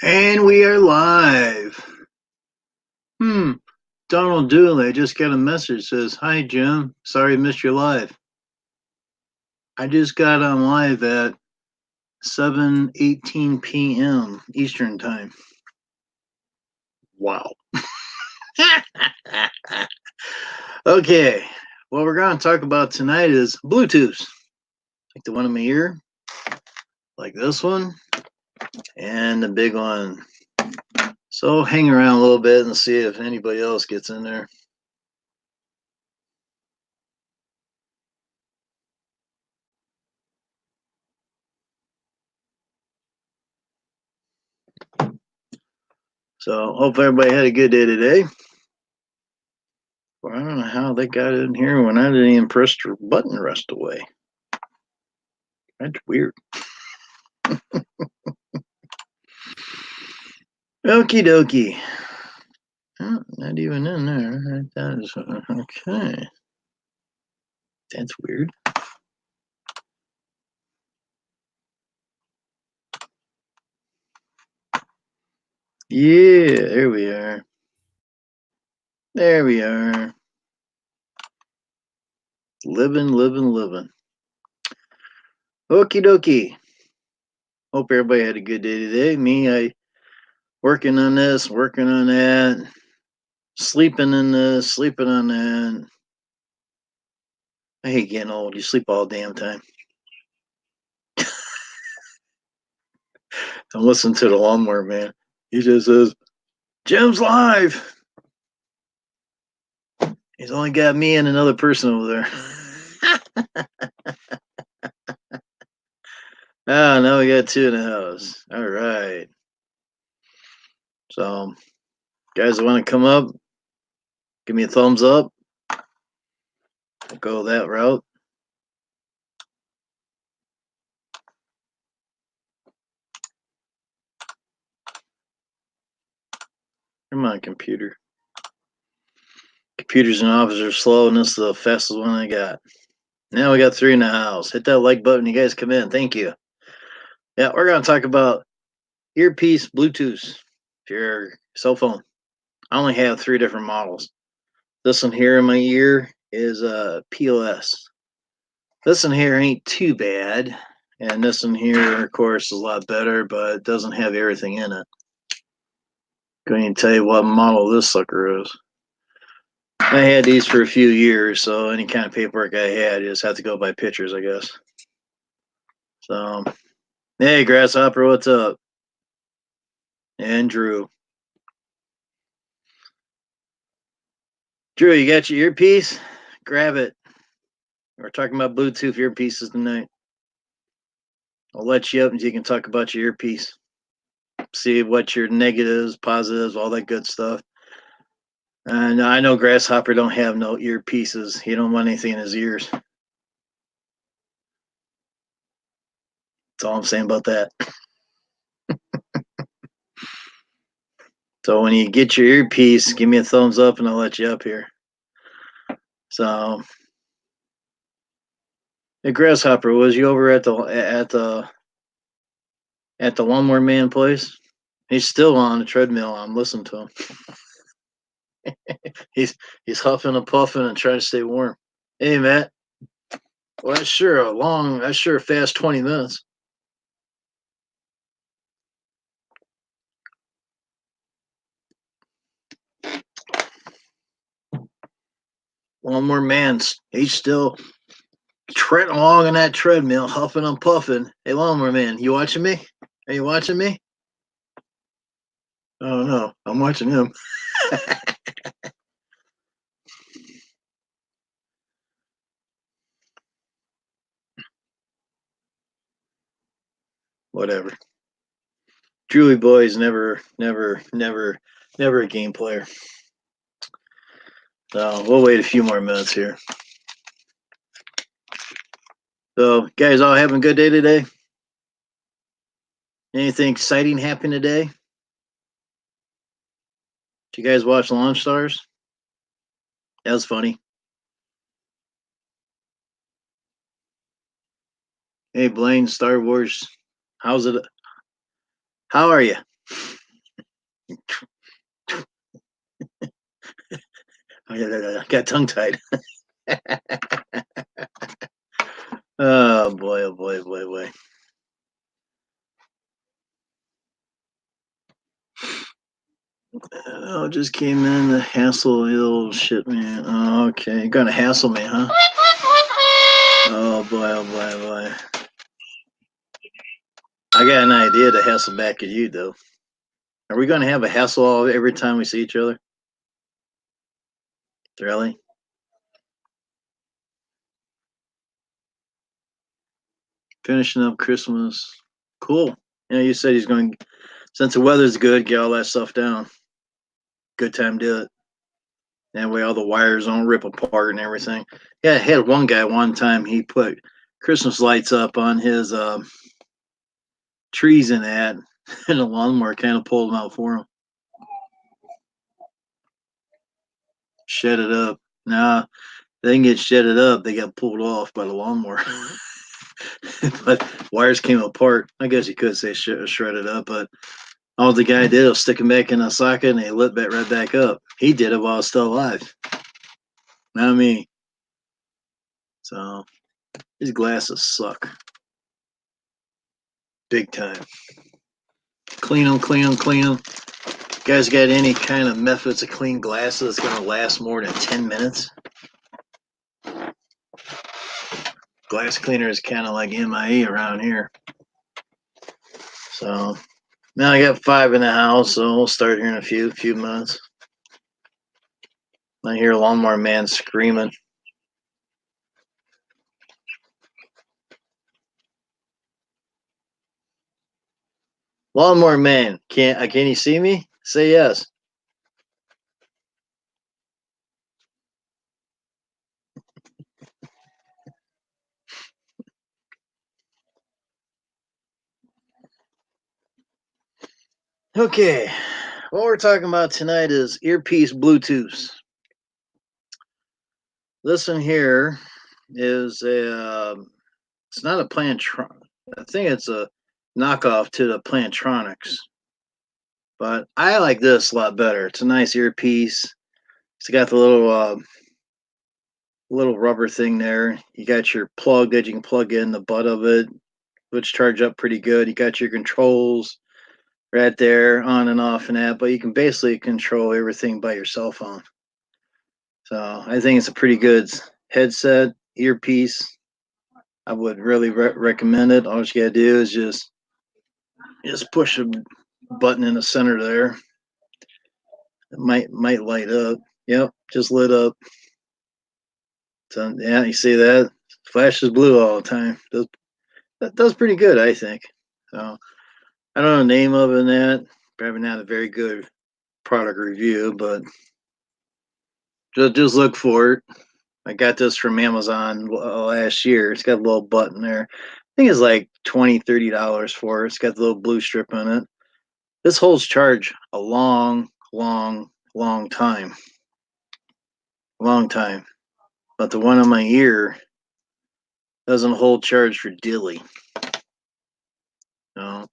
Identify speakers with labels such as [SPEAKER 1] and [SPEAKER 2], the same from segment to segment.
[SPEAKER 1] And we are live. Hmm. Donald Dooley, I just got a message says, "Hi Jim, sorry I missed your live. I just got on live at 7:18 p.m. Eastern time." Wow. Okay. What we're going to talk about tonight is Bluetooth. Like the one in my ear, like this one, and the big one. So hang around a little bit and see if anybody else gets in there. So hope everybody had a good day today. Well, I don't know how they got in here when I didn't even press the button rest away. That's weird. Okie dokie. Oh, not even in there. That is okay. That's weird. Yeah, there we are. There we are. Living, living, living. Okie dokie. Hope everybody had a good day today. Me, I working on this, working on that, sleeping in this, sleeping on that. I hate getting old. You sleep all damn time. I'm listening to the lawnmower man. He just says, "Jim's live." He's only got me and another person over there. Oh, now we got two in the house. All right. So, guys that want to come up, give me a thumbs up. We'll go that route. Come on, computer. Computers in office are slow, and this is the fastest one I got. Now we got three in the house. Hit that like button. You guys come in. Thank you. Yeah, we're going to talk about earpiece Bluetooth for your cell phone. I only have three different models. This one here in my ear is a POS. This one here ain't too bad. And this one here, of course, is a lot better, but it doesn't have everything in it. Going to tell you what model this sucker is. I had these for a few years, so any kind of paperwork I had, you just have to go by pictures, I guess. So, hey, Grasshopper, what's up? And Drew. Drew, you got your earpiece? Grab it. We're talking about Bluetooth earpieces tonight. I'll let you up and you can talk about your earpiece. See what your negatives, positives, all that good stuff. And I know Grasshopper don't have no earpieces. He don't want anything in his ears. That's all I'm saying about that. So when you get your earpiece, give me a thumbs up and I'll let you up here. So, hey, Grasshopper, was you over at the lawnmower man place? He's still on the treadmill. I'm listening to him. he's huffing and puffing and trying to stay warm. Hey, Matt. Well, that's sure a fast 20 minutes. Lawnmower man, he's still treading along on that treadmill, huffing and puffing. Hey, lawnmower man, you watching me? Are you watching me? Oh no, I'm watching him. Whatever. Julie Boy's never a game player. So we'll wait a few more minutes here. So, guys, all having a good day today? Anything exciting happen today? Did you guys watch Launch Stars? That was funny. Hey, Blaine, Star Wars. How's it? How are you? I got tongue tied. Oh boy, oh boy, oh boy, oh boy. Oh, just came in to hassle the little shit, man. Oh, okay, you're gonna hassle me, huh? Oh boy, oh boy, oh boy. I got an idea to hassle back at you, though. Are we gonna have a hassle every time we see each other? Really? Finishing up Christmas. Cool. Yeah, you said he's going, since the weather's good, get all that stuff down. Good time to do it. That way all the wires don't rip apart and everything. Yeah, I had one guy one time, he put Christmas lights up on his trees and that, and the lawnmower kind of pulled them out for him. Shed it up. Nah, they didn't get shedded up. They got pulled off by the lawnmower. But wires came apart. I guess you could say shredded up, but all the guy did was stick them back in a socket and they lit back right back up. He did it while I was still alive. Not me. So these glasses suck. Big time. Clean them, clean them, clean them. You guys got any kind of methods to clean glasses that's going to last more than 10 minutes? Glass cleaner is kind of like MIE around here. So now I got 5 in the house, so we'll start here in a few minutes. I hear a lawnmower man screaming. Lawnmower man, can you see me? Say yes. Okay, what we're talking about tonight is earpiece Bluetooth. This one here is a, it's not a Plantron. I think it's a knockoff to the Plantronics. But I like this a lot better. It's a nice earpiece. It's got the little rubber thing there. You got your plug that you can plug in the butt of it, which charge up pretty good. You got your controls right there, on and off and that, but you can basically control everything by your cell phone. So I think it's a pretty good headset, earpiece. I would really recommend it. All you gotta do is just push a button in the center there. It might light up. Yep, just lit up. So yeah, you see that? Flashes blue all the time. That does pretty good, I think. So I don't know the name of it and that. Probably not a very good product review, but just look for it. I got this from Amazon last year. It's got a little button there. I think it's like $20-$30 for it. It's got the little blue strip on it. This holds charge a long, long, long time. Long time. But the one on my ear doesn't hold charge for dilly. No,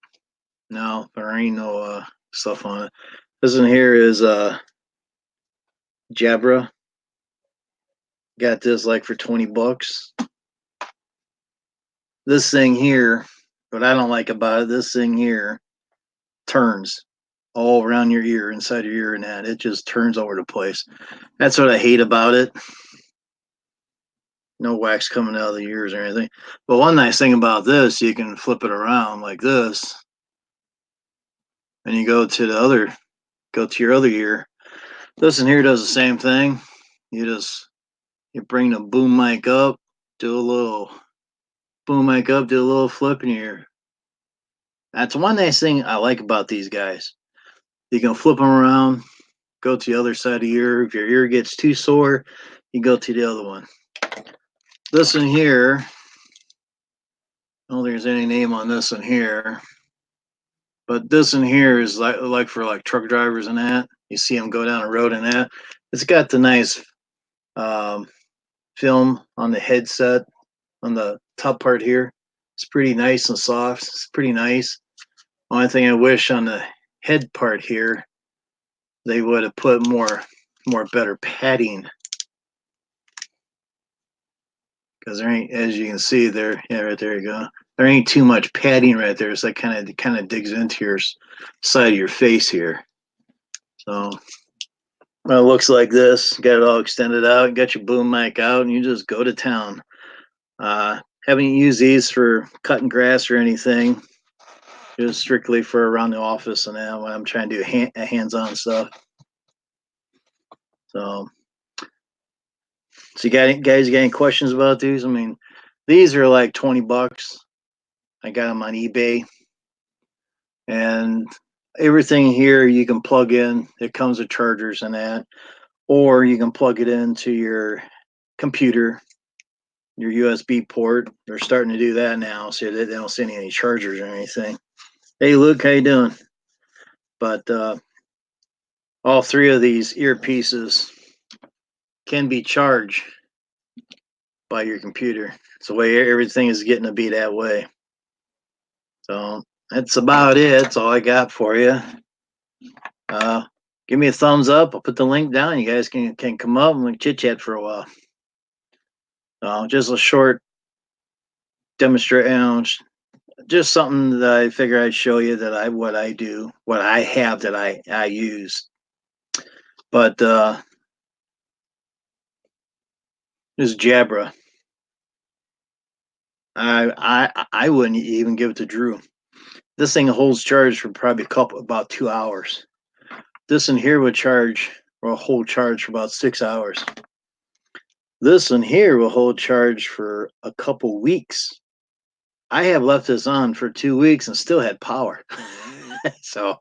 [SPEAKER 1] no, there ain't no stuff on it. This one here is Jabra. Got this like for $20. This thing here, what I don't like about it, this thing here turns all around your ear, inside your ear, and that it just turns over the place. That's what I hate about it. No wax coming out of the ears or anything. But one nice thing about this, you can flip it around like this, and you go to your other ear. This one here does the same thing. You bring the boom mic up, do a little boom mic up, do a little flip in your ear. That's one nice thing I like about these guys. You can flip them around, go to the other side of the ear. If your ear gets too sore, you go to the other one. This one here, I don't think there's any name on this one here, but this one here is like for like truck drivers and that. You see them go down the road and that. It's got the nice film on the headset on the top part here. It's pretty nice and soft. It's pretty nice. Only thing I wish on the head part here, they would have put more more better padding, because there ain't, as you can see there, yeah, right there you go. There ain't too much padding right there, so that kind of digs into your side of your face here. So well, it looks like this. Got it all extended out. Got your boom mic out, and you just go to town. Haven't used these for cutting grass or anything. Just strictly for around the office and that when I'm trying to do hands-on stuff. So you got any questions about these? I mean, these are like $20. I got them on eBay, and everything here you can plug in. It comes with chargers and that, or you can plug it into your computer, your USB port. They're starting to do that now, so they don't send any chargers or anything. Hey, Luke, how you doing? But all three of these earpieces can be charged by your computer. It's the way everything is getting to be that way. So that's about it. That's all I got for you. Give me a thumbs up. I'll put the link down. You guys can come up and we can chit chat for a while. Just a short demonstration, just something that I figure I'd show you that what I do, what I have that I use. But this Jabra, I wouldn't even give it to Drew. This thing holds charge for probably about 2 hours. This one here would charge or hold charge for about 6 hours. This one here will hold charge for a couple weeks. I have left this on for 2 weeks and still had power. So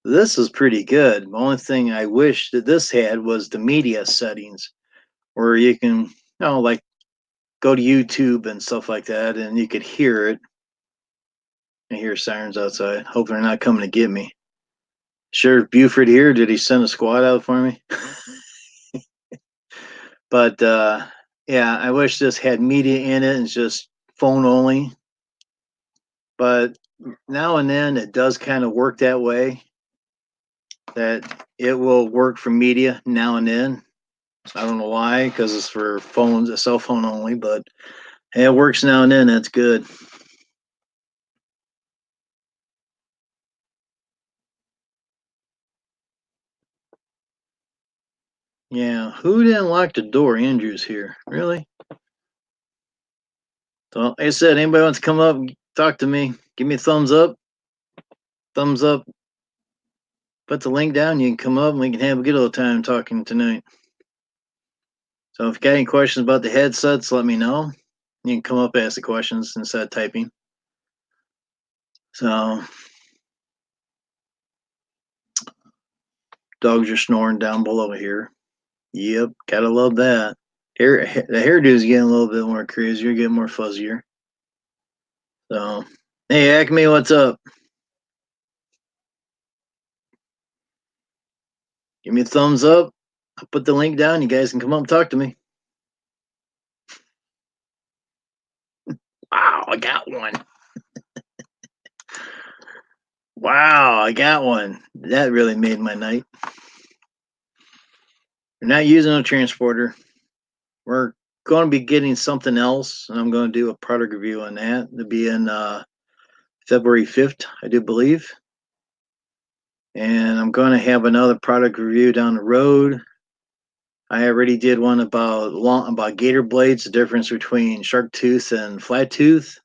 [SPEAKER 1] this is pretty good. The only thing I wish that this had was the media settings, where you can, like go to YouTube and stuff like that, and you could hear it. I hear sirens outside. Hope they're not coming to get me. Sheriff Buford here. Did he send a squad out for me? But yeah, I wish this had media in it and just phone only. But now and then it does kind of work that way, that it will work for media now and then. I don't know why, because it's for phones, a cell phone only, but it works now and then. That's good. Yeah, who didn't lock the door? Andrew's here. Really? So, like I said, anybody wants to come up and talk to me, give me a thumbs up. Thumbs up. Put the link down. You can come up and we can have a good old time talking tonight. So if you got any questions about the headsets, let me know. You can come up and ask the questions instead of typing. So dogs are snoring down below here. Yep, gotta love that. The hairdo's getting a little bit more crazier, getting more fuzzier. So, hey, Acme, what's up? Give me a thumbs up. I'll put the link down. You guys can come up and talk to me. Wow, I got one. Wow, I got one. That really made my night. We're not using a transporter. We're going to be getting something else, and I'm going to do a product review on that. It'll be in February 5th, I do believe. And I'm going to have another product review down the road. I already did one about gator blades, the difference between shark tooth and flat tooth.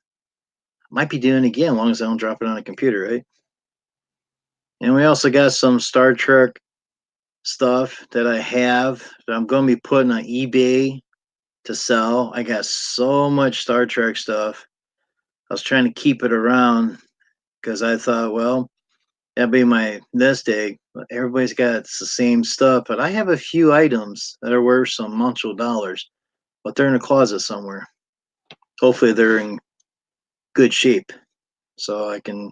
[SPEAKER 1] Might be doing it again, as long as I don't drop it on a computer, right? And we also got some Star Trek stuff that I have that I'm going to be putting on eBay to sell. I got so much Star Trek stuff. I was trying to keep it around because I thought, well, that'd be my nest egg. Everybody's got the same stuff, but I have a few items that are worth some munchal dollars, but they're in a closet somewhere. Hopefully they're in good shape so I can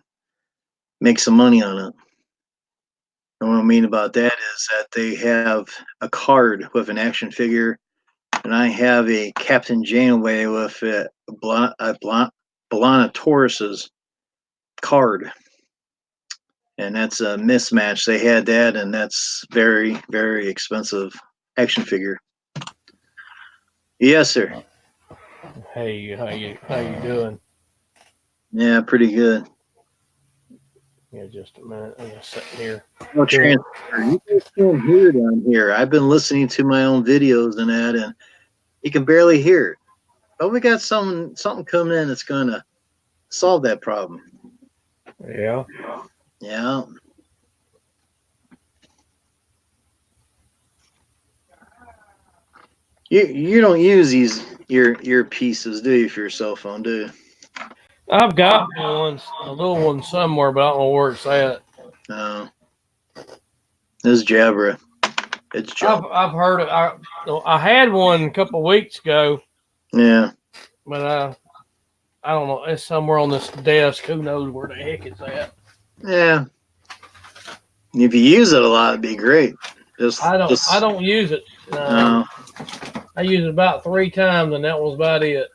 [SPEAKER 1] make some money on it. And what I mean about that is that they have a card with an action figure, and I have a Captain Janeway with a B'Elanna Taurus's card. And that's a mismatch. They had that, and that's very, very expensive. action figure. Yes, sir.
[SPEAKER 2] Hey, how you doing?
[SPEAKER 1] Yeah, pretty good.
[SPEAKER 2] Yeah, just a minute. I'm just sitting here
[SPEAKER 1] No
[SPEAKER 2] doing.
[SPEAKER 1] transfer. You guys can't hear down here. I've been listening to my own videos and that, and you can barely hear it. But we got something coming in that's gonna solve that problem.
[SPEAKER 2] Yeah.
[SPEAKER 1] Yeah. You don't use these earpieces, do you, for your cell phone, do you?
[SPEAKER 2] I've got one, a little one somewhere, but I don't know where it's at.
[SPEAKER 1] No. This is Jabra. It's junk.
[SPEAKER 2] I've heard it. I had one a couple of weeks ago,
[SPEAKER 1] Yeah.
[SPEAKER 2] but I don't know. It's somewhere on this desk. Who knows where the heck it's at?
[SPEAKER 1] Yeah. If you use it a lot, it'd be great.
[SPEAKER 2] I
[SPEAKER 1] Just
[SPEAKER 2] don't use it.
[SPEAKER 1] uh,
[SPEAKER 2] I used it about 3 times, and that was about it.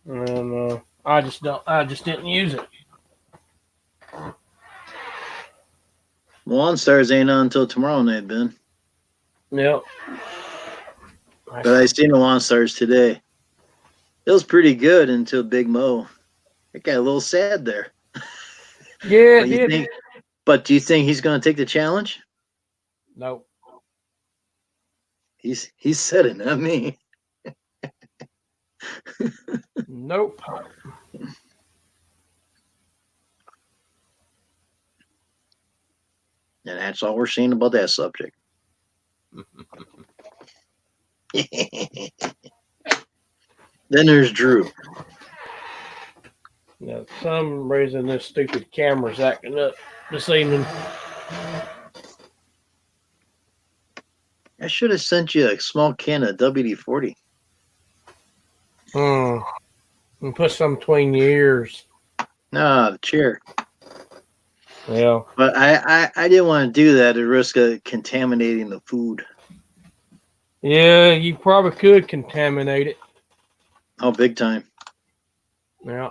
[SPEAKER 2] And I just don't. I just didn't use it.
[SPEAKER 1] Lawn Stars ain't on until tomorrow night, Ben.
[SPEAKER 2] Yep.
[SPEAKER 1] But I seen the Lawn Stars today. It was pretty good until Big Mo. It got a little sad there.
[SPEAKER 2] Yeah,
[SPEAKER 1] But
[SPEAKER 2] it
[SPEAKER 1] you
[SPEAKER 2] did.
[SPEAKER 1] think? But do you think he's going to take the challenge?
[SPEAKER 2] Nope.
[SPEAKER 1] He said it, not me.
[SPEAKER 2] Nope.
[SPEAKER 1] And that's all we're seeing about that subject. Then there's Drew.
[SPEAKER 2] Now, for some reason, this stupid camera's acting up this evening.
[SPEAKER 1] I should have sent you a small can of WD-40.
[SPEAKER 2] And put some between your ears.
[SPEAKER 1] No, the chair.
[SPEAKER 2] Yeah.
[SPEAKER 1] But I didn't want to do that at risk of contaminating the food.
[SPEAKER 2] Yeah, you probably could contaminate it.
[SPEAKER 1] Oh, big time.
[SPEAKER 2] Yeah.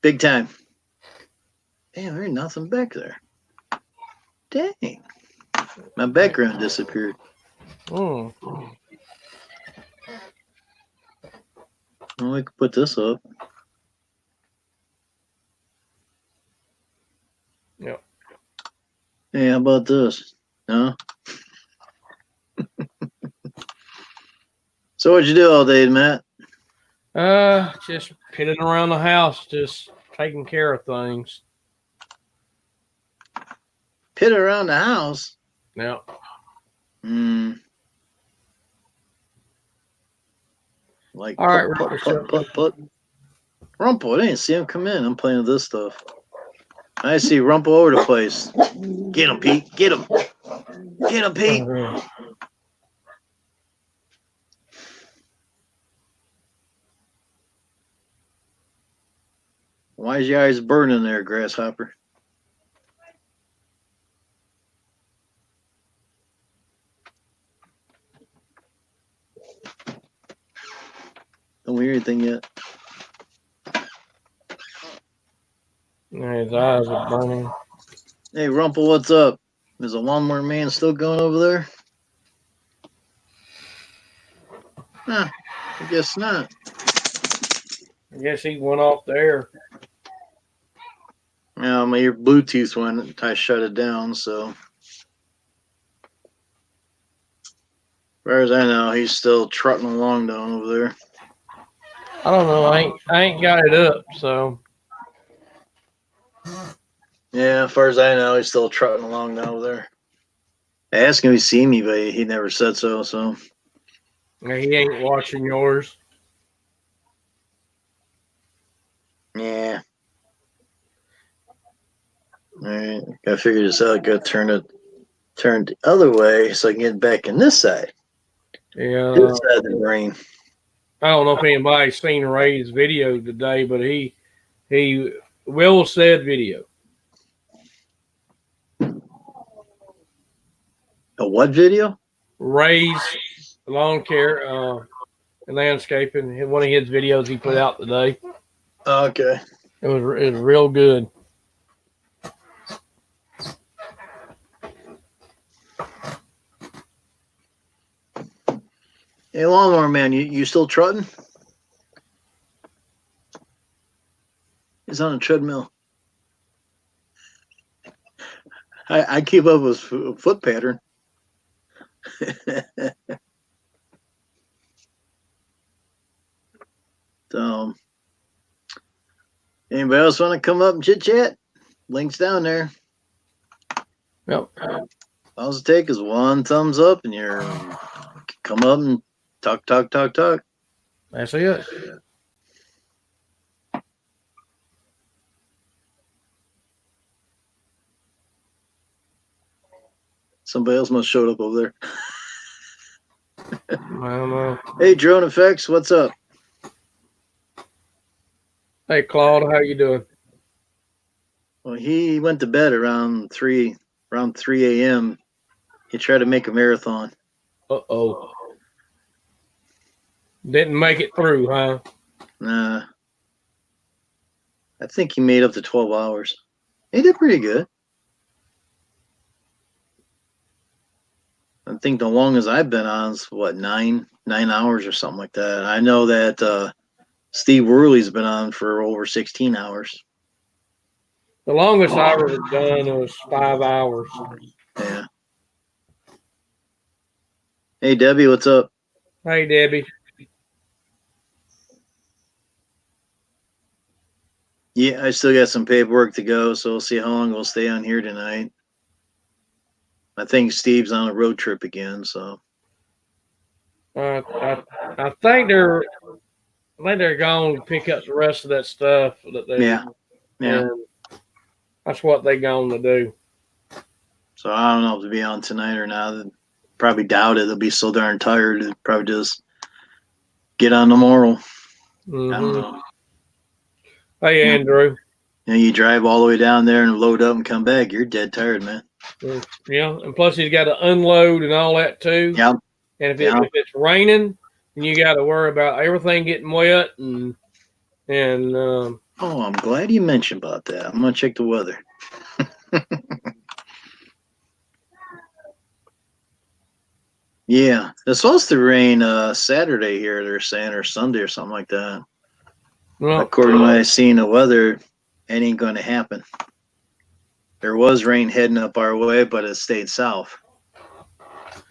[SPEAKER 1] Big time. Damn, there's nothing back there. Dang. My background disappeared.
[SPEAKER 2] Mm.
[SPEAKER 1] Well, we could put this up.
[SPEAKER 2] Yep.
[SPEAKER 1] Hey, how about this? No? So what'd you do all day, Matt?
[SPEAKER 2] Just pitting around the house, just taking care of things.
[SPEAKER 1] Pit around the house.
[SPEAKER 2] Yeah.
[SPEAKER 1] Like
[SPEAKER 2] All right,
[SPEAKER 1] put. Rumple, I didn't see him come in. I'm playing with this stuff. I see Rumple over the place. Get him, Pete. Get him. Get him, Pete. Why is your eyes burning there, Grasshopper? Don't hear anything yet.
[SPEAKER 2] His eyes are burning.
[SPEAKER 1] Hey, Rumple, what's up? Is the lawnmower man still going over there? Huh, I guess not.
[SPEAKER 2] I guess he went off there.
[SPEAKER 1] Yeah, my Bluetooth went. I shut it down, so. As far as I know, he's still trotting along down over there.
[SPEAKER 2] I don't know. I ain't got it up, so.
[SPEAKER 1] Yeah, as far as I know, he's still trotting along down over there. I asked him if he seen me, but he never said so. So.
[SPEAKER 2] He ain't watching yours.
[SPEAKER 1] Yeah. All right, gotta figure this out. Gotta turn the other way so I can get back in this side.
[SPEAKER 2] Yeah.
[SPEAKER 1] This side of the brain.
[SPEAKER 2] I don't know if anybody's seen Ray's video today, but he Will said video.
[SPEAKER 1] A what video?
[SPEAKER 2] Ray's lawn care and landscaping. One of his videos he put out today.
[SPEAKER 1] Okay.
[SPEAKER 2] It was real good.
[SPEAKER 1] Hey, lawnmower man, you still trotting? He's on a treadmill. I keep up with foot pattern. So, anybody else want to come up and chit chat? Link's down there.
[SPEAKER 2] Yep.
[SPEAKER 1] All it take is one thumbs up, and you're come up and talk.
[SPEAKER 2] That's it.
[SPEAKER 1] Somebody else must showed up over there.
[SPEAKER 2] I don't know.
[SPEAKER 1] Hey, Drone Effects, what's up?
[SPEAKER 2] Hey, Claude, how you doing?
[SPEAKER 1] Well, he went to bed around 3 a.m. He tried to make a marathon.
[SPEAKER 2] Uh-oh. Didn't make it through, huh?
[SPEAKER 1] Nah. I think he made up to 12 hours. He did pretty good. I think the longest I've been on is, what, 9 hours or something like that. I know that Steve Worley's been on for over 16 hours.
[SPEAKER 2] The longest I've ever done was 5 hours.
[SPEAKER 1] Yeah. Hey, Debbie, what's up?
[SPEAKER 2] Hey, Debbie.
[SPEAKER 1] Yeah, I still got some paperwork to go, so we'll see how long we'll stay on here tonight. I think Steve's on a road trip again, so.
[SPEAKER 2] I think they're going to pick up the rest of that stuff that they.
[SPEAKER 1] Yeah.
[SPEAKER 2] And that's what they're going to do.
[SPEAKER 1] So I don't know if they'll be on tonight or not. Probably doubt it. They'll be so darn tired. They'll probably just get on tomorrow.
[SPEAKER 2] Mm-hmm.
[SPEAKER 1] I don't know.
[SPEAKER 2] Hey, Andrew.
[SPEAKER 1] You drive all the way down there and load up and come back. You're dead tired, man.
[SPEAKER 2] Yeah, and plus he's got to unload and all that too.
[SPEAKER 1] Yeah.
[SPEAKER 2] And if it's raining, then you got to worry about everything getting wet and.
[SPEAKER 1] Oh, I'm glad you mentioned about that. I'm gonna check the weather. Yeah, it's supposed to rain Saturday here, they're saying, or Sunday or something like that. Well, according to what I seen the weather, it ain't going to happen. There was rain heading up our way, but it stayed south.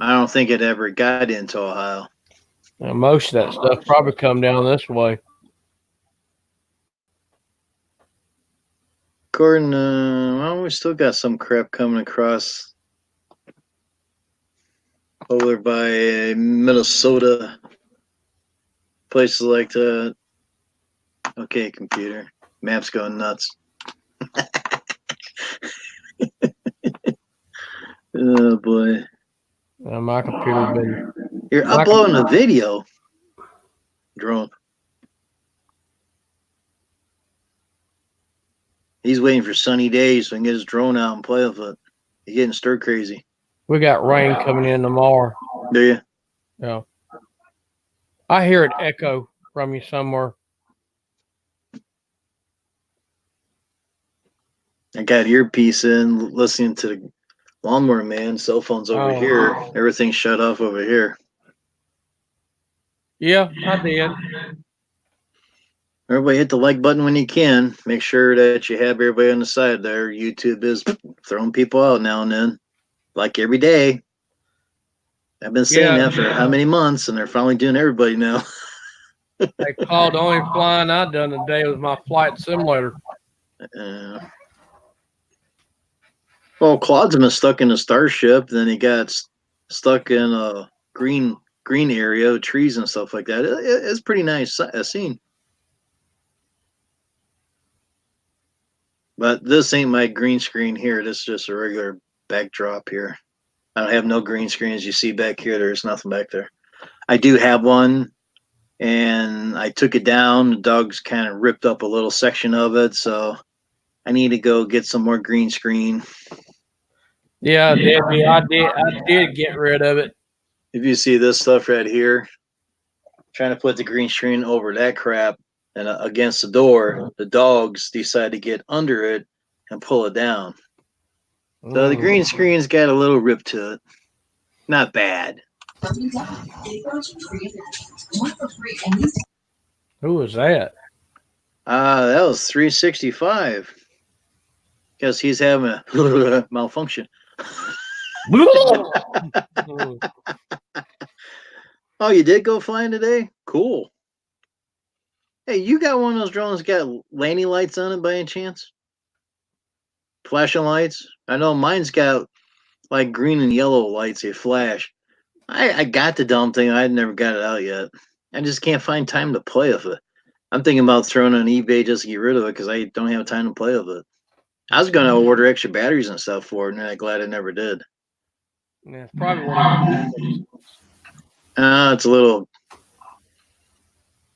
[SPEAKER 1] I don't think it ever got into Ohio.
[SPEAKER 2] Most of that stuff probably come down this way.
[SPEAKER 1] According to, well, we still got some crap coming across over by Minnesota, places like that. Okay, computer. Map's going nuts. Oh, boy.
[SPEAKER 2] My computer's been...
[SPEAKER 1] You're uploading a video, Drone. He's waiting for sunny days so he can get his drone out and play with it. He's getting stir crazy.
[SPEAKER 2] We got rain coming in tomorrow.
[SPEAKER 1] Do you?
[SPEAKER 2] Yeah. I hear it echo from you somewhere.
[SPEAKER 1] I got earpiece in, listening to the lawnmower man. Cell phone's over here. Everything's shut off over here.
[SPEAKER 2] Yeah, I did.
[SPEAKER 1] Everybody hit the like button when you can. Make sure that you have everybody on the side there. YouTube is throwing people out now and then, like every day. I've been saying that for how many months, and they're finally doing everybody now.
[SPEAKER 2] They called the only flying I done today was my flight simulator.
[SPEAKER 1] Well, Claude's been stuck in a starship. Then he got stuck in a green area, trees and stuff like that. It's pretty nice scene. But this ain't my green screen here. This is just a regular backdrop here. I don't have no green screen. As you see back here, there's nothing back there. I do have one, and I took it down. The dogs kind of ripped up a little section of it, so I need to go get some more green screen.
[SPEAKER 2] Yeah, Debbie, I did get rid of it.
[SPEAKER 1] If you see this stuff right here, trying to put the green screen over that crap and against the door, the dogs decide to get under it and pull it down. So the green screen's got a little rip to it. Not bad.
[SPEAKER 2] Who was that?
[SPEAKER 1] That was 365. Because he's having a malfunction. Oh, you did go flying today? Cool. Hey, you got one of those drones that got landing lights on it by any chance? Flashing lights? I know mine's got like green and yellow lights. They flash. I got the dumb thing. I never got it out yet. I just can't find time to play with it. I'm thinking about throwing it on eBay just to get rid of it because I don't have time to play with it. I was going to order extra batteries and stuff for it, and I'm glad I never did.
[SPEAKER 2] Yeah, it's probably one of your.
[SPEAKER 1] It's a little.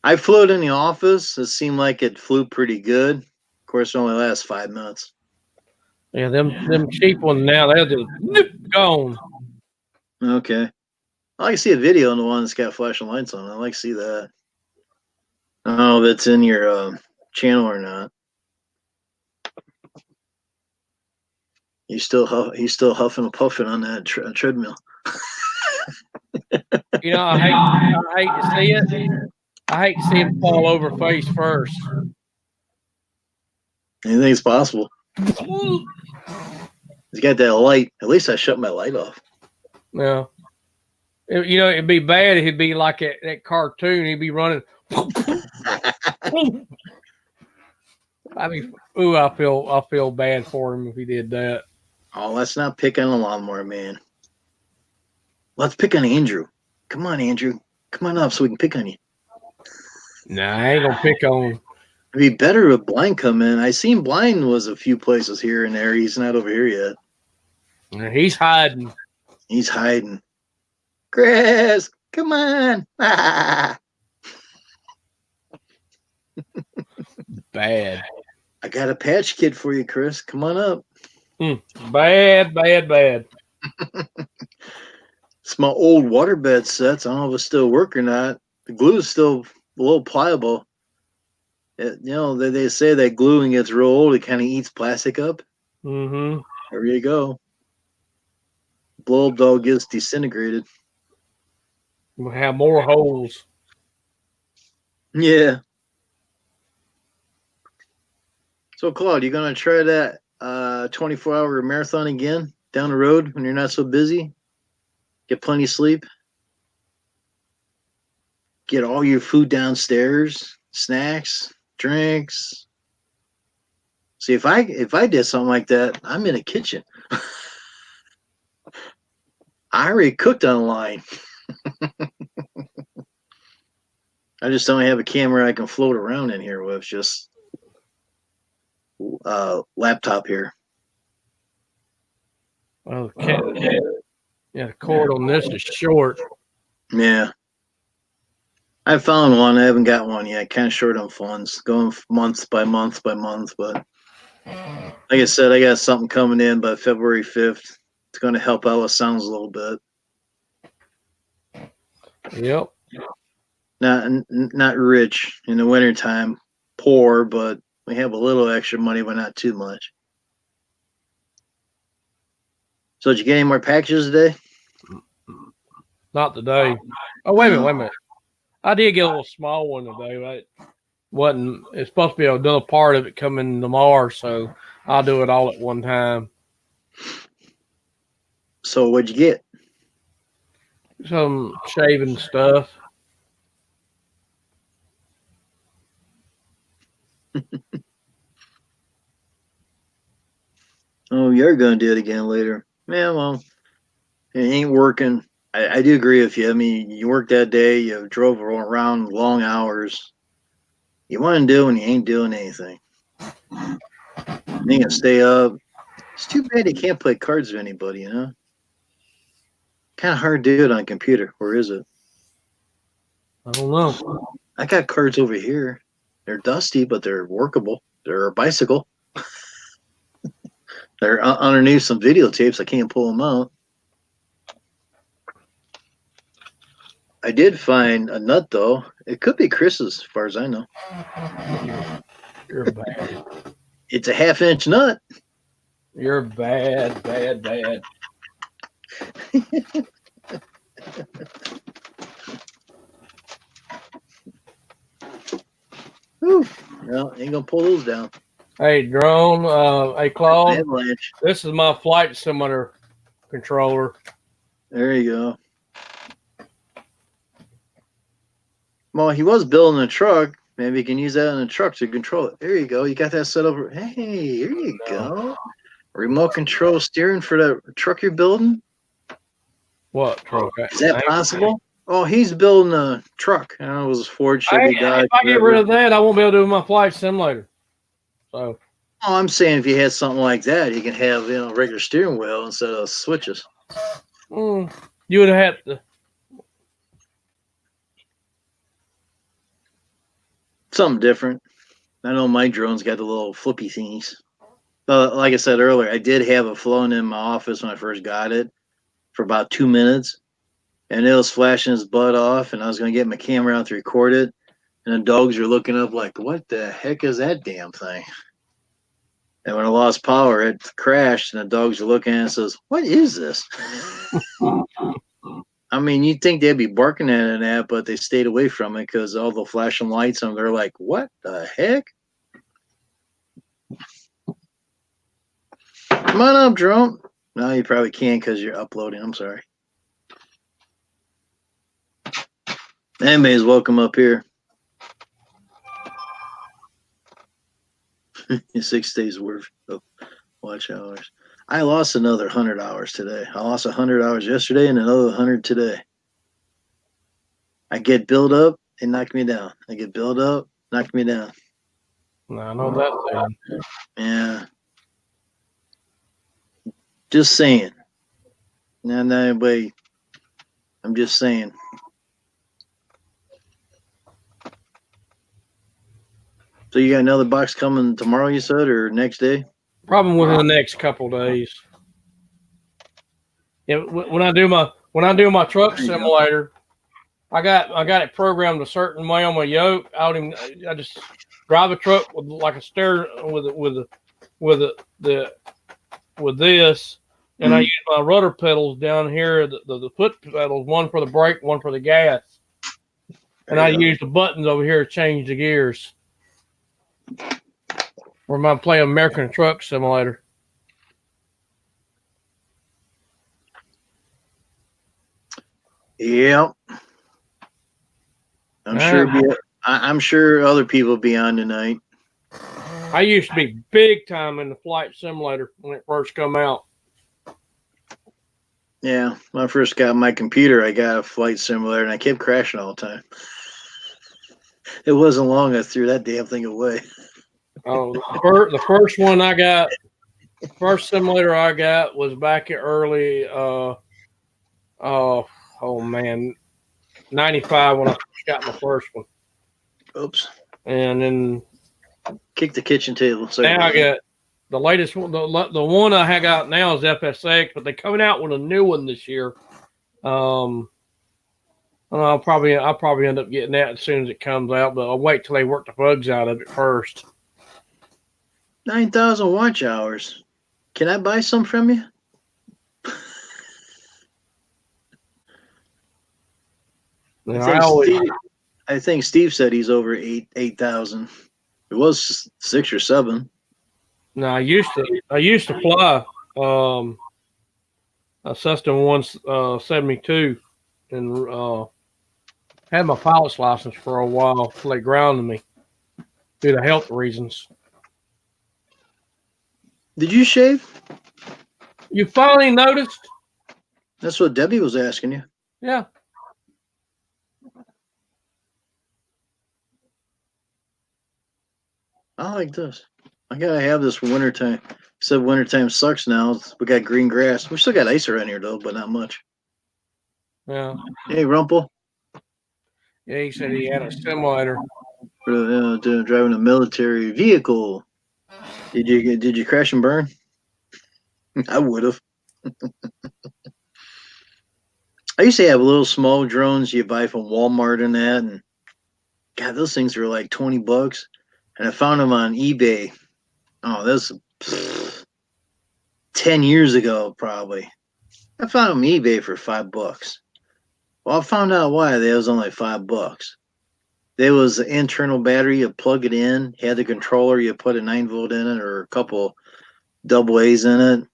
[SPEAKER 1] I flew it in the office. It seemed like it flew pretty good. Of course, it only lasts 5 minutes.
[SPEAKER 2] Yeah, them cheap ones now, they're just gone.
[SPEAKER 1] Okay. I like to see a video on the one that's got flashing lights on it. I like to see that. I don't know if it's in your channel or not. He's still huffing and puffing on that treadmill.
[SPEAKER 2] You know, I hate to see it. I hate to see him fall over face first.
[SPEAKER 1] Anything's possible. He's got that light. At least I shut my light off.
[SPEAKER 2] Yeah. You know, it'd be bad if he'd be like that cartoon. He'd be running. I mean, I feel bad for him if he did that.
[SPEAKER 1] Oh, let's not pick on a lawnmower, man. Let's pick on Andrew. Come on, Andrew. Come on up so we can pick on you.
[SPEAKER 2] Nah, I ain't gonna pick on him.
[SPEAKER 1] It'd be better if Blind come in. I seen Blind was a few places here and there. He's not over here yet.
[SPEAKER 2] He's hiding.
[SPEAKER 1] He's hiding. Chris, come on.
[SPEAKER 2] Bad.
[SPEAKER 1] I got a patch kit for you, Chris. Come on up.
[SPEAKER 2] Bad.
[SPEAKER 1] It's my old waterbed sets. I don't know if it's still work or not. The glue is still a little pliable. They say that glue when it gets real old, it kind of eats plastic up.
[SPEAKER 2] Mm-hmm.
[SPEAKER 1] There you go. Blow up doll gets disintegrated.
[SPEAKER 2] We'll have more holes.
[SPEAKER 1] Yeah. So, Claude, you going to try that 24-hour marathon again down the road when you're not so busy? Get plenty of sleep? Get all your food downstairs, snacks, drinks. See, if I did something like that, I'm in a kitchen. I already cooked online. I just don't have a camera I can float around in here with. Just laptop here.
[SPEAKER 2] Well, the cord on this is short.
[SPEAKER 1] Yeah. I found one. I haven't got one yet. Kind of short on funds, going month by month by month. But like I said, I got something coming in by February 5th. It's going to help out with sounds a little bit.
[SPEAKER 2] Yep.
[SPEAKER 1] Not rich in the wintertime. Poor, but we have a little extra money, but not too much. So did you get any more packages today?
[SPEAKER 2] Not today. Oh, wait a minute. I did get a little small one today, right? It's supposed to be another part of it coming tomorrow, so I'll do it all at one time.
[SPEAKER 1] So what'd you get?
[SPEAKER 2] Some shaving stuff.
[SPEAKER 1] Oh, you're going to do it again later. Yeah, well, it ain't working. I do agree with you. I mean, you worked that day, you drove around long hours. You want to do when you ain't doing anything. You ain't gonna stay up. It's too bad you can't play cards with anybody, you know? Kind of hard to do it on a computer. Or is it?
[SPEAKER 2] I don't know.
[SPEAKER 1] I got cards over here. They're dusty, but they're workable. They're a bicycle. They're underneath some videotapes. I can't pull them out. I did find a nut, though. It could be Chris's, as far as I know.
[SPEAKER 2] You're bad.
[SPEAKER 1] It's a 1/2-inch nut.
[SPEAKER 2] You're bad.
[SPEAKER 1] Whew. No, ain't gonna pull those down.
[SPEAKER 2] Hey, drone. Hey, Claude.
[SPEAKER 1] Avalanche.
[SPEAKER 2] This is my flight simulator controller.
[SPEAKER 1] There you go. Well, he was building a truck. Maybe you can use that in a truck to control it. There you go. You got that set up. Hey, here you go. Remote control steering for the truck you're building.
[SPEAKER 2] What truck?
[SPEAKER 1] Is that possible? Oh, he's building a truck. I don't know, it was a Ford, Chevy, Dodge.
[SPEAKER 2] If I get rid of that, I won't be able to do my flight simulator. So.
[SPEAKER 1] Oh, I'm saying if you had something like that, you can have a regular steering wheel instead of switches.
[SPEAKER 2] You would have had to.
[SPEAKER 1] Something different. I know my drone's got the little flippy thingies. But like I said earlier, I did have it flown in my office when I first got it for about 2 minutes. And it was flashing its butt off, and I was going to get my camera out to record it. And the dogs are looking up like, what the heck is that damn thing? And when I lost power, it crashed, and the dogs are looking at it and says, what is this? I mean, you'd think they'd be barking at it and that, but they stayed away from it because all the flashing lights, and they're like, what the heck? Come on up, drone. No, you probably can't because you're uploading. I'm sorry. Anybody's welcome up here. 6 days worth of watch hours. I lost another 100 hours today. I lost 100 hours yesterday and another 100 today. I get built up, they knock me down. I get built up, knock me down.
[SPEAKER 2] No, I know that thing.
[SPEAKER 1] Yeah. Just saying. Not anybody. I'm just saying. So you got another box coming tomorrow, you said, or next day?
[SPEAKER 2] Probably within the next couple days. Yeah, when I do my truck simulator, I got it programmed a certain way on my yoke. I just drive a truck with like a steer with this, and I use my rudder pedals down here, the foot pedals, one for the brake, one for the gas, and I use the buttons over here to change the gears. Or I'm playing American Truck Simulator.
[SPEAKER 1] Yep. I'm sure other people will be on tonight.
[SPEAKER 2] I used to be big time in the flight simulator when it first come out.
[SPEAKER 1] Yeah, when I first got my computer, I got a flight simulator, and I kept crashing all the time. It wasn't long I threw that damn thing away.
[SPEAKER 2] Oh, the first one I got, first simulator I got was back in early, oh man, 95 when I got my first one.
[SPEAKER 1] Oops.
[SPEAKER 2] And then
[SPEAKER 1] kick the kitchen table. Sorry,
[SPEAKER 2] now I got the latest one. The one I got now is FSX, but they're coming out with a new one this year. I'll probably end up getting that as soon as it comes out, but I'll wait till they work the bugs out of it first.
[SPEAKER 1] 9,000 watch hours. Can I buy some from you? I think Steve said he's over 8,000. It was 6 or 7.
[SPEAKER 2] No, I used to fly a Cessna 172 and had my pilot's license for a while till they grounded me due to health reasons.
[SPEAKER 1] Did you shave?
[SPEAKER 2] You finally noticed?
[SPEAKER 1] That's what Debbie was asking you.
[SPEAKER 2] Yeah.
[SPEAKER 1] I like this. I gotta have this for wintertime. Except wintertime sucks now. We got green grass. We still got ice around here though, but not much.
[SPEAKER 2] Yeah.
[SPEAKER 1] Hey, Rumple.
[SPEAKER 2] Yeah, he said he had a simulator.
[SPEAKER 1] For driving a military vehicle. Did you crash and burn? I would have. I used to have little small drones you buy from Walmart and that, and God, those things were like $20, and I found them on eBay. Oh, this 10 years ago probably. I found them on eBay for $5. Well, I found out why. They was only $5. There was an internal battery. You plug it in. Had the controller. You put a 9 volt in it or a couple double A's in it.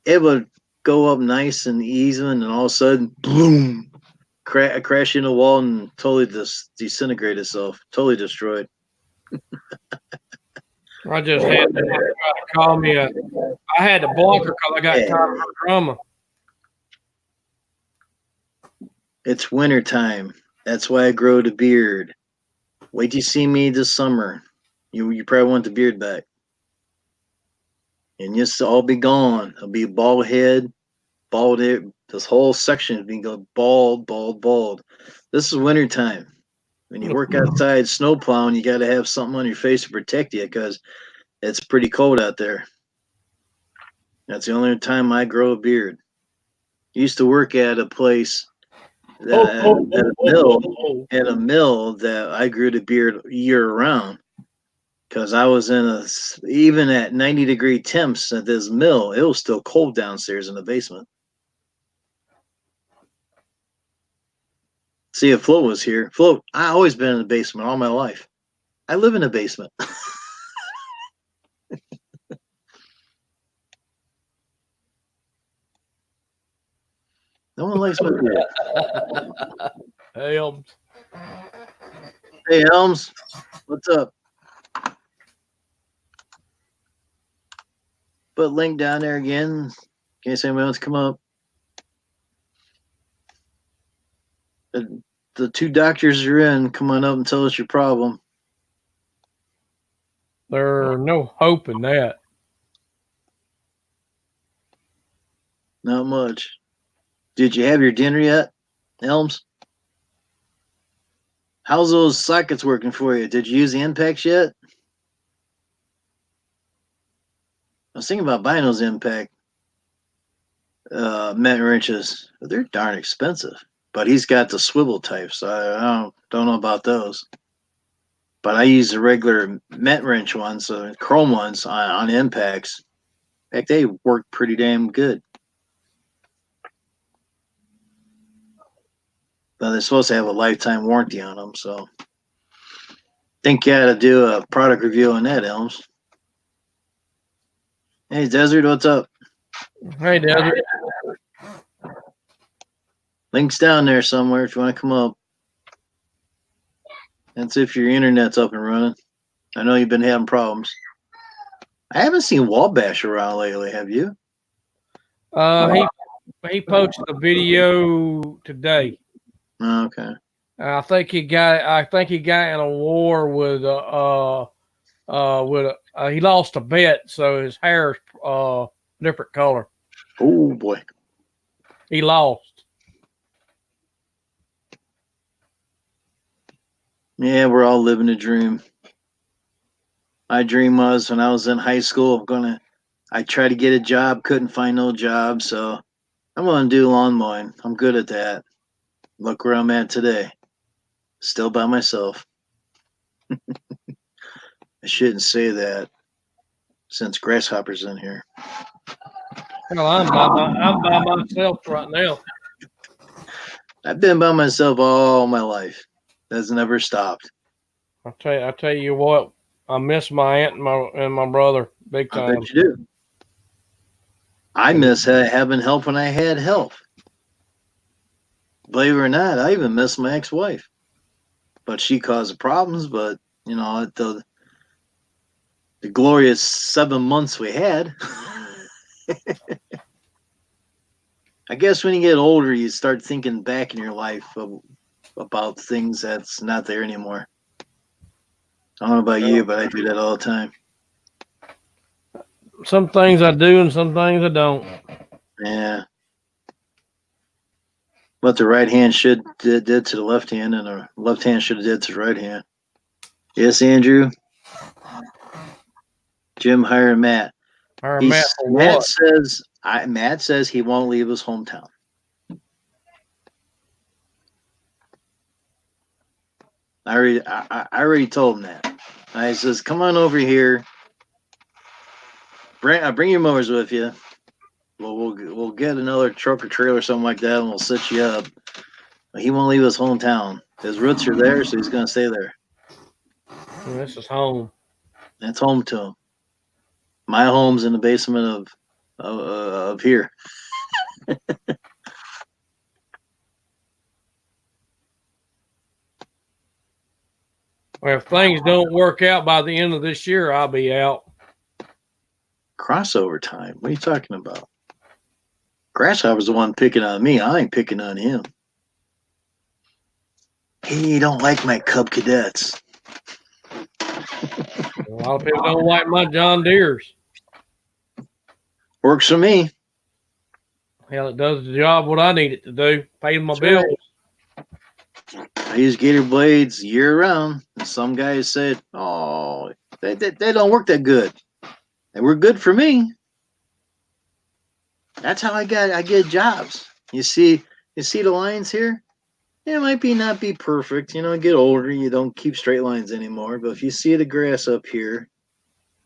[SPEAKER 1] It would go up nice and even, and all of a sudden, boom, crash into the wall and totally disintegrate itself. Totally destroyed.
[SPEAKER 2] I just had to try to call me a. I had to block her because I got
[SPEAKER 1] Hey,
[SPEAKER 2] tired of her drama.
[SPEAKER 1] it's winter time. That's why I grow the beard. Wait till you see me this summer. You probably want the beard back. And just all be gone. I'll be bald head, bald hair. This whole section is being go bald, bald, bald. This is winter time. When you work outside snow plowing, you got to have something on your face to protect you because it's pretty cold out there. That's the only time I grow a beard. Used to work at a place that at a mill that I grew the beard year round because I was in a even at 90-degree temps at this mill, it was still cold downstairs in the basement. See if Flo was here. Flo, I always been in the basement all my life. I live in a basement. No one likes my beard.
[SPEAKER 2] Hey,
[SPEAKER 1] Hey Helms, what's up? Put link down there again in case anybody wants to come up. The two doctors you're in, come on up and tell us your problem.
[SPEAKER 2] there's no hope in that.
[SPEAKER 1] Not much. Did you have your dinner yet, Helms? How's those sockets working for you? Did you use the impacts yet? I was thinking about buying those impact met wrenches. They're darn expensive. But he's got the swivel type, so I don't know about those. But I use the regular met wrench ones, chrome ones on impacts. In fact, they work pretty damn good. But they're supposed to have a lifetime warranty on them, so think you ought to do a product review on that, Elms. Hey, Desert, what's up?
[SPEAKER 2] Hey, Desert.
[SPEAKER 1] Link's down there somewhere if you want to come up. That's if your internet's up and running. I know you've been having problems. I haven't seen Wabash around lately, have you?
[SPEAKER 2] He posted a video today.
[SPEAKER 1] Oh, okay.
[SPEAKER 2] I think he got in a war with he lost a bet, so his hair's different color.
[SPEAKER 1] Oh boy.
[SPEAKER 2] He lost.
[SPEAKER 1] Yeah, we're all living a dream. My dream was when I was in high school, I tried to get a job, couldn't find no job, so I'm gonna do lawn mowing. I'm good at that. Look where I'm at today. Still by myself. I shouldn't say that since Grasshopper's in here.
[SPEAKER 2] Hell, I'm by myself right now.
[SPEAKER 1] I've been by myself all my life. That's never stopped.
[SPEAKER 2] I tell you what, I miss my aunt and my brother big
[SPEAKER 1] I
[SPEAKER 2] time.
[SPEAKER 1] bet you do. I miss having help when I had help. Believe it or not, I even miss my ex-wife. But she caused the problems, but you know, the glorious 7 months we had. I guess when you get older, you start thinking back in your life about things that's not there anymore. I don't know about you, but I do that all the time.
[SPEAKER 2] Some things I do and some things I don't.
[SPEAKER 1] Yeah. What the right hand did to the left hand, and the left hand should have did to the right hand. Yes, Andrew. Jim hired Matt. Matt says he won't leave his hometown. I already told him that. I says, come on over here. Bring your mowers with you. we'll get another truck or trailer or something like that, and we'll set you up. But he won't leave his hometown. His roots are there, so he's gonna stay there.
[SPEAKER 2] And this is home.
[SPEAKER 1] That's home to him. My home's in the basement of here.
[SPEAKER 2] Well, if things don't work out by the end of this year, I'll be out.
[SPEAKER 1] Crossover time. What are you talking about? Grasshopper's the one picking on me. I ain't picking on him. He don't like my Cub Cadets.
[SPEAKER 2] A lot of people don't like my John Deeres.
[SPEAKER 1] Works for me.
[SPEAKER 2] Hell, it does the job what I need it to do. Pay my
[SPEAKER 1] That's
[SPEAKER 2] bills.
[SPEAKER 1] right. I use Gator blades year round. And some guys said, "Oh, they don't work that good." They were good for me. That's how I get jobs. You see the lines here? It might not be perfect. Get older, you don't keep straight lines anymore. But if you see the grass up here,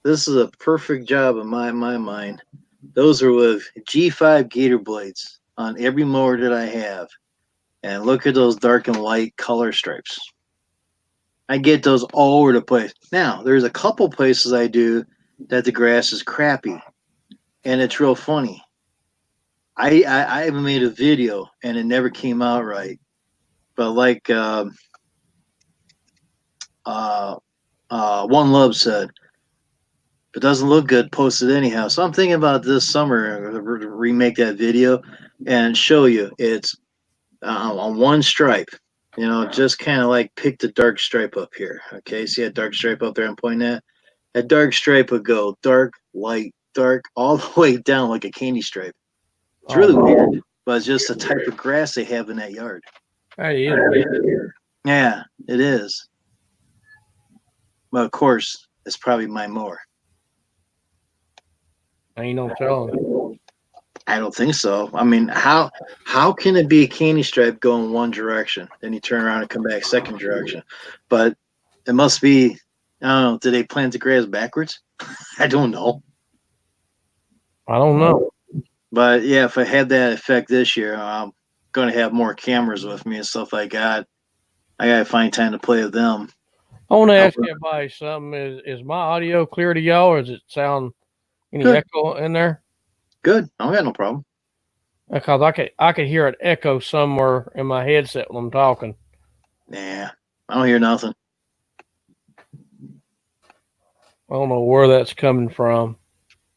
[SPEAKER 1] this is a perfect job in my mind. Those are with G5 Gator blades on every mower that I have. And look at those dark and light color stripes. I get those all over the place. Now, there's a couple places I do that the grass is crappy. And it's real funny. I even made a video and it never came out right. But like One Love said, if it doesn't look good, post it anyhow. So I'm thinking about this summer to remake that video and show you it's on one stripe. Just kind of like pick the dark stripe up here. Okay, see that dark stripe up there I'm pointing at? That dark stripe would go dark, light, dark, all the way down like a candy stripe. It's really weird, but it's just the type of grass they have in that yard.
[SPEAKER 2] That is weird.
[SPEAKER 1] Yeah, it is. But of course, it's probably my mower.
[SPEAKER 2] Ain't no telling.
[SPEAKER 1] I don't think so. I mean, how can it be a candy stripe going one direction, then you turn around and come back second direction? But it must be. I don't know. Did they plant the grass backwards? I don't know.
[SPEAKER 2] I don't know.
[SPEAKER 1] But yeah, if I had that effect this year, I'm going to have more cameras with me and stuff like that. I got to find time to play with them.
[SPEAKER 2] I want to ask everybody something. Is my audio clear to y'all, or does it sound any
[SPEAKER 1] Good.
[SPEAKER 2] echo in there?
[SPEAKER 1] Good. I don't got no problem.
[SPEAKER 2] Because I could hear an echo somewhere in my headset when I'm talking.
[SPEAKER 1] Nah, I don't hear nothing.
[SPEAKER 2] I don't know where that's coming from.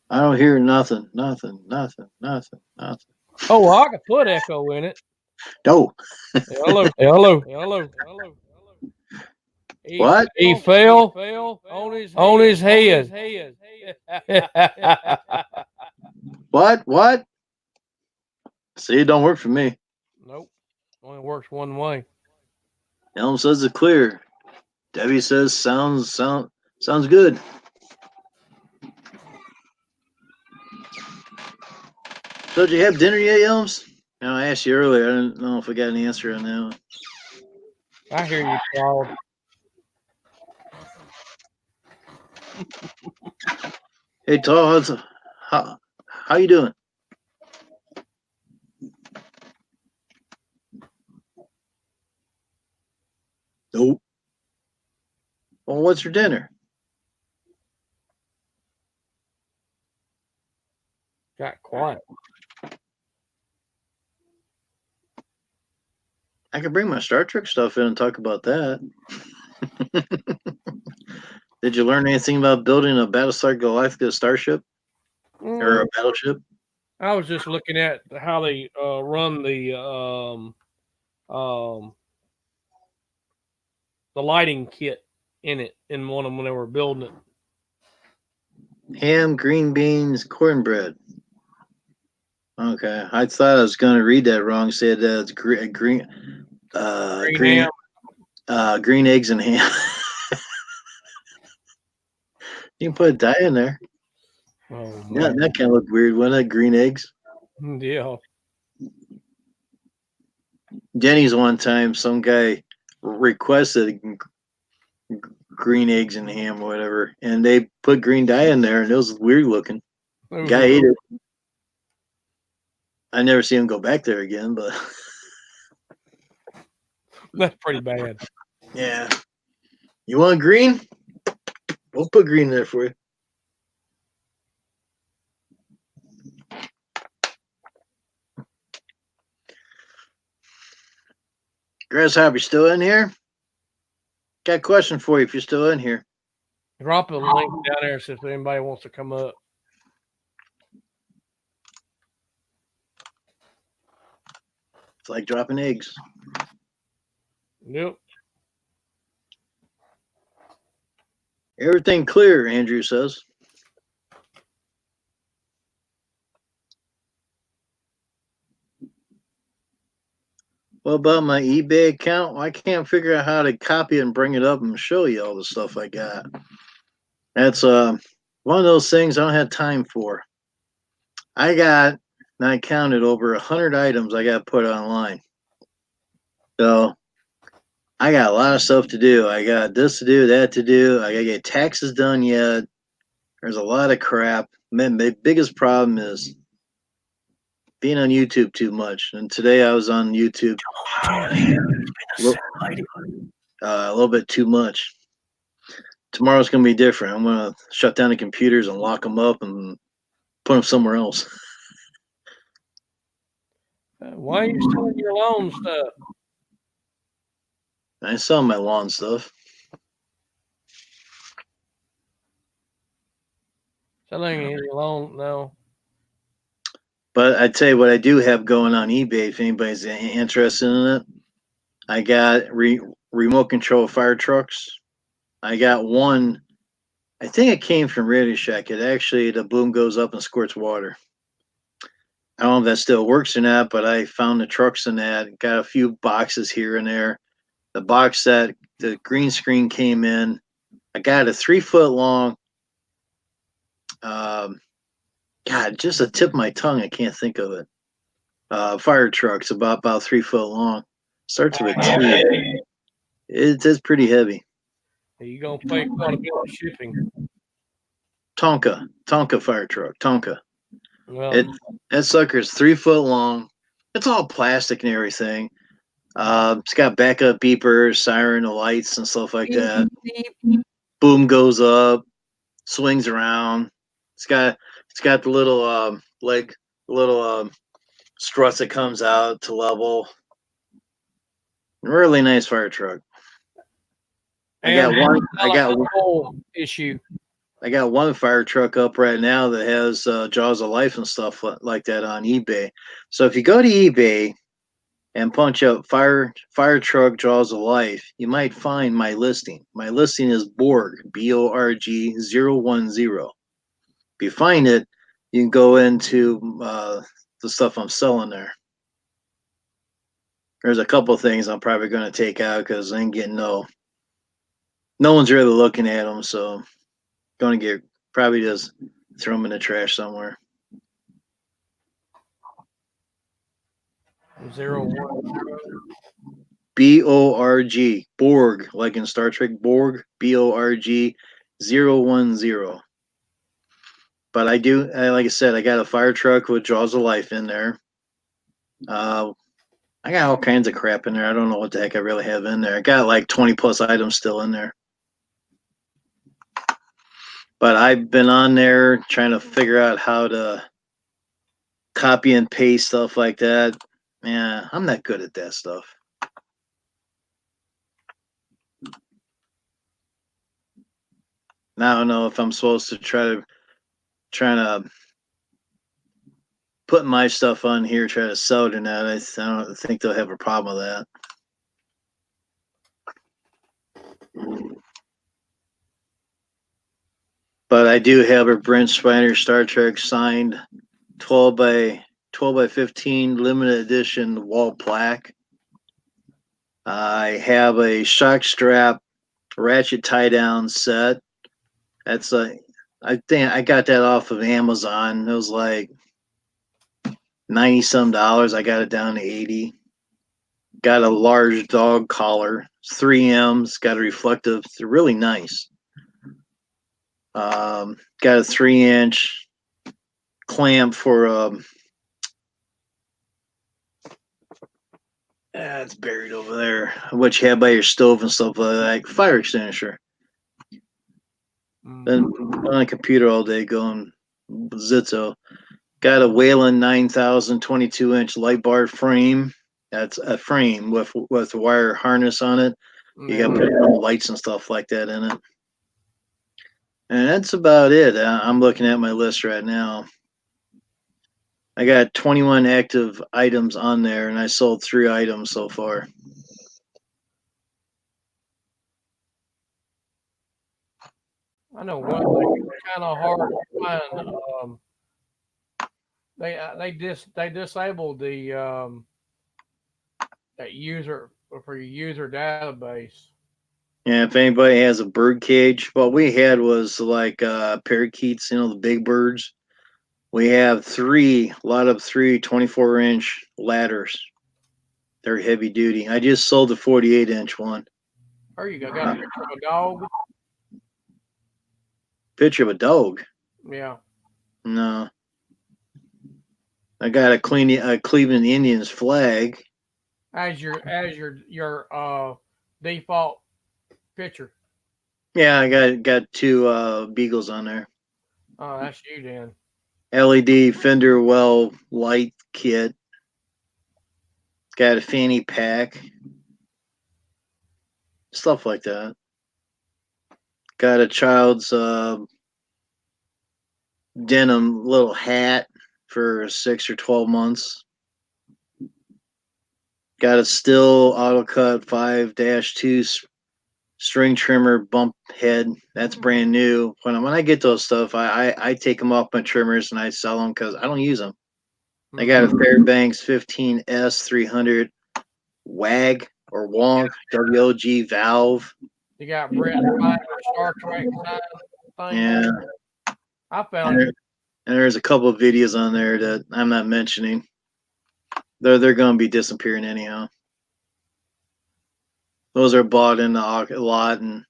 [SPEAKER 1] I don't hear nothing. Nothing.
[SPEAKER 2] Oh, well, I could put echo in it.
[SPEAKER 1] No.
[SPEAKER 2] Hello.
[SPEAKER 1] What?
[SPEAKER 2] He fell on his head.
[SPEAKER 1] What? See, it don't work for me.
[SPEAKER 2] Nope. Only works one way.
[SPEAKER 1] Elm says it's clear. Debbie says sounds good. So did you have dinner yet, Elms? No, I asked you earlier. I don't know if I got an answer on that one.
[SPEAKER 2] I hear you, Claude.
[SPEAKER 1] Hey, Tall, how you doing? Nope. Well, what's for dinner?
[SPEAKER 2] Got quiet.
[SPEAKER 1] I could bring my Star Trek stuff in and talk about that. Did you learn anything about building a Battlestar Galactica starship or a battleship?
[SPEAKER 2] I was just looking at how they run the lighting kit in one of them when they were building it.
[SPEAKER 1] Ham, green beans, cornbread. Okay, I thought I was going to read that wrong. Said it's green eggs and ham. You can put a dye in there.
[SPEAKER 2] Oh,
[SPEAKER 1] yeah, that kind of looked weird. Wasn't that green eggs?
[SPEAKER 2] Yeah.
[SPEAKER 1] Denny's one time, some guy requested green eggs and ham or whatever, and they put green dye in there, and it was weird looking. Guy ate it. I never see him go back there again, but
[SPEAKER 2] That's pretty bad.
[SPEAKER 1] yeah. You want green? We'll put green there for you. Grasshopper, you still in here? Got a question for you if you're still in here.
[SPEAKER 2] Drop a link down there see if anybody wants to come up.
[SPEAKER 1] It's like dropping eggs.
[SPEAKER 2] Yep.
[SPEAKER 1] Everything clear, Andrew says. What about my eBay account? Well, I can't figure out how to copy it and bring it up and show you all the stuff I got. That's one of those things I don't have time for. I got, and I counted over 100 items I got put online. So I got a lot of stuff to do. I got this to do, that to do. I got to get taxes done yet. There's a lot of crap. Man, the biggest problem is being on YouTube too much. And today I was on YouTube a little bit too much. Tomorrow's going to be different. I'm going to shut down the computers and lock them up and put them somewhere else.
[SPEAKER 2] Why are you selling your lawn stuff?
[SPEAKER 1] I sell my lawn stuff.
[SPEAKER 2] Selling your lawn no.
[SPEAKER 1] But I'd say what I do have going on eBay, if anybody's interested in it, I got remote control fire trucks. I got one. I think it came from Radio Shack. It actually, the boom goes up and squirts water. I don't know if that still works or not, but I found the trucks in that. Got a few boxes here and there. The box that the green screen came in, I got a 3 foot long. God, just a tip of my tongue. I can't think of it. Fire truck's about 3 foot long. Starts with a T. It's pretty heavy.
[SPEAKER 2] Are you gonna pay quite a bit of shipping?
[SPEAKER 1] Tonka fire truck. Tonka.
[SPEAKER 2] Well,
[SPEAKER 1] That sucker's 3 foot long. It's all plastic and everything. It's got backup beepers, siren, lights, and stuff like that. Boom goes up, swings around. It's got the little leg, little struts that comes out to level. Really nice fire truck. I got one.
[SPEAKER 2] issue.
[SPEAKER 1] I got one fire truck up right now that has Jaws of Life and stuff like that on eBay. So if you go to eBay and punch up fire truck Jaws of Life, you might find my listing. My listing is Borg, BORG 010. If you find it, you can go into the stuff I'm selling there. There's a couple of things I'm probably going to take out because I ain't getting no one's really looking at them, so going to get probably just throw them in the trash somewhere.
[SPEAKER 2] 010.
[SPEAKER 1] BORG, Borg, like in Star Trek, Borg, BORG 010. But I do, like I said, I got a fire truck with Jaws of Life in there. I got all kinds of crap in there. I don't know what the heck I really have in there. I got like 20 plus items still in there. But I've been on there trying to figure out how to copy and paste stuff like that. Man, I'm not good at that stuff. Now I don't know if I'm supposed to try to put my stuff on here, try to sell it or not. I don't think they'll have a problem with that. But I do have a Brent Spiner Star Trek signed 12 by 15 limited edition wall plaque. I have a shock strap ratchet tie down set. That's I think I got that off of Amazon. It was like $90 some. I got it down to 80. Got a large dog collar, 3M's, got a reflective, it's really nice. Got a 3-inch clamp for It's buried over there. What you have by your stove and stuff like that. Fire extinguisher. Been on a computer all day going Zitzo. Got a Whalen 9000 22-inch light bar frame. That's a frame with a wire harness on it. You got to put lights and stuff like that in it. And that's about it. I'm looking at my list right now. I got 21 active items on there, and I sold 3 items so far.
[SPEAKER 2] I know one thing kind of hard to find. They disabled the that user for your user database.
[SPEAKER 1] Yeah, if anybody has a bird cage, what we had was like parakeets, the big birds. We have a lot of 24-inch ladders. They're heavy duty. I just sold the 48-inch one.
[SPEAKER 2] There you go. Got a picture of a dog.
[SPEAKER 1] Picture of a dog?
[SPEAKER 2] Yeah.
[SPEAKER 1] No. I got a Cleveland Indians flag.
[SPEAKER 2] As your default picture.
[SPEAKER 1] Yeah, I got 2 beagles on there.
[SPEAKER 2] Oh, that's you then.
[SPEAKER 1] LED fender well light kit. Got a fanny pack. Stuff like that. Got a child's denim little hat for 6 or 12 months. Got a still AutoCut 5-2 string trimmer bump head. That's brand new. When I get those stuff, I take them off my trimmers and I sell them because I don't use them. I got a Fairbanks 15S 300 WAG or Wonk WOG valve.
[SPEAKER 2] You got Brett Star Trek thing.
[SPEAKER 1] Yeah.
[SPEAKER 2] I found it.
[SPEAKER 1] And there's a couple of videos on there that I'm not mentioning. They're going to be disappearing anyhow. Those are bought in a lot, and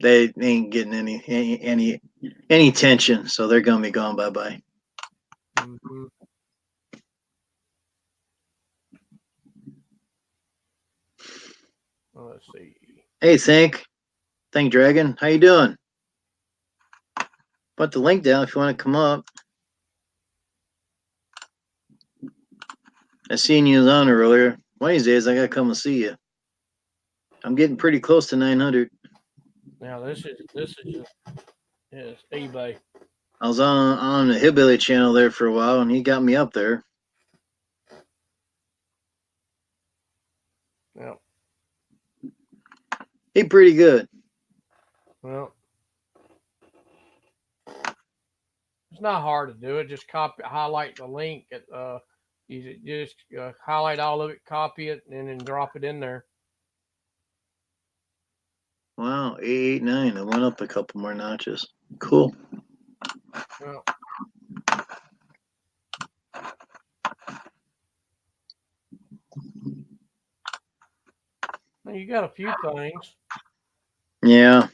[SPEAKER 1] they ain't getting any attention, so they're going to be gone bye-bye.
[SPEAKER 2] Mm-hmm. Let's see.
[SPEAKER 1] Hey, Thank Dragon, how you doing? Put the link down if you want to come up. I seen you on earlier. One of these days, I got to come and see you. I'm getting pretty close to 900.
[SPEAKER 2] Now this is just eBay.
[SPEAKER 1] I was on the Hillbilly channel there for a while, and he got me up there.
[SPEAKER 2] Yep.
[SPEAKER 1] He pretty good.
[SPEAKER 2] Well, it's not hard to do it. Just highlight the link. You just highlight all of it, copy it, and then drop it in there.
[SPEAKER 1] Wow, 889. I went up a couple more notches. Cool.
[SPEAKER 2] Well, you got a few things.
[SPEAKER 1] Yeah.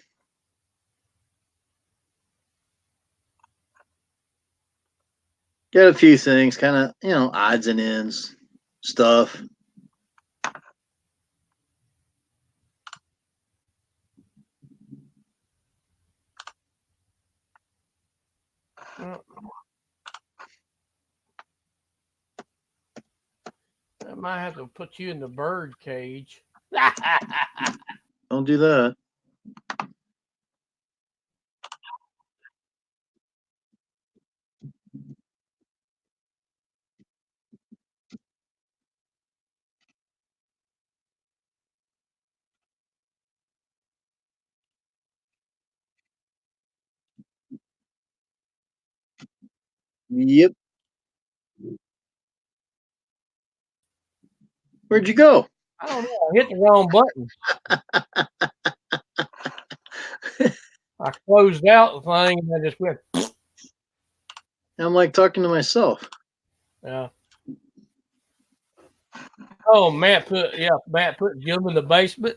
[SPEAKER 1] Got a few things, kind of, odds and ends stuff.
[SPEAKER 2] Well, I might have to put you in the bird cage.
[SPEAKER 1] Don't do that. Yep. Where'd you go?
[SPEAKER 2] I don't know. I hit the wrong button. I closed out the thing and I just went.
[SPEAKER 1] I'm like talking to myself.
[SPEAKER 2] Yeah. Oh, Matt put Jim in the basement.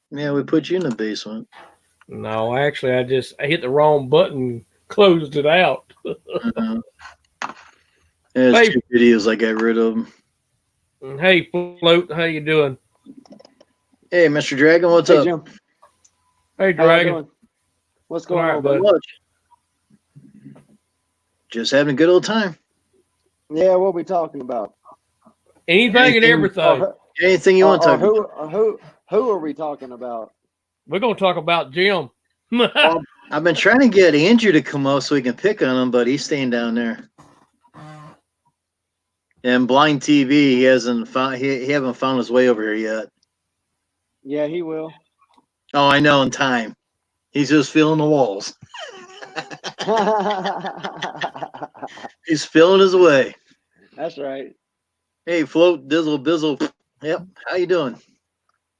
[SPEAKER 1] Yeah, we put you in the basement.
[SPEAKER 2] No, actually, I hit the wrong button, closed it out.
[SPEAKER 1] There's
[SPEAKER 2] Hey,
[SPEAKER 1] 2 videos I got rid of.
[SPEAKER 2] hey, Float, how you doing?
[SPEAKER 1] Hey, Mr. Dragon, what's
[SPEAKER 3] Hey,
[SPEAKER 1] up?
[SPEAKER 3] Jim.
[SPEAKER 2] Hey,
[SPEAKER 3] How y'all
[SPEAKER 2] Dragon.
[SPEAKER 3] doing? What's
[SPEAKER 2] All
[SPEAKER 3] going
[SPEAKER 2] right,
[SPEAKER 3] on,
[SPEAKER 2] bud.
[SPEAKER 3] buddy?
[SPEAKER 1] Not much. Just having a good old time.
[SPEAKER 3] Yeah, what we talking about?
[SPEAKER 2] Anything and
[SPEAKER 1] Anything,
[SPEAKER 2] everything.
[SPEAKER 1] anything you want to talk about.
[SPEAKER 3] Who are we talking about?
[SPEAKER 2] We're gonna talk about Jim.
[SPEAKER 1] Well, I've been trying to get Andrew to come up so we can pick on him, but he's staying down there. And Blind TV, he hasn't found he haven't found his way over here yet.
[SPEAKER 3] Yeah, he will.
[SPEAKER 1] Oh, I know, in time. He's just feeling the walls. He's feeling his way.
[SPEAKER 3] That's right.
[SPEAKER 1] Hey, Float, Dizzle, Bizzle. Yep. How you doing?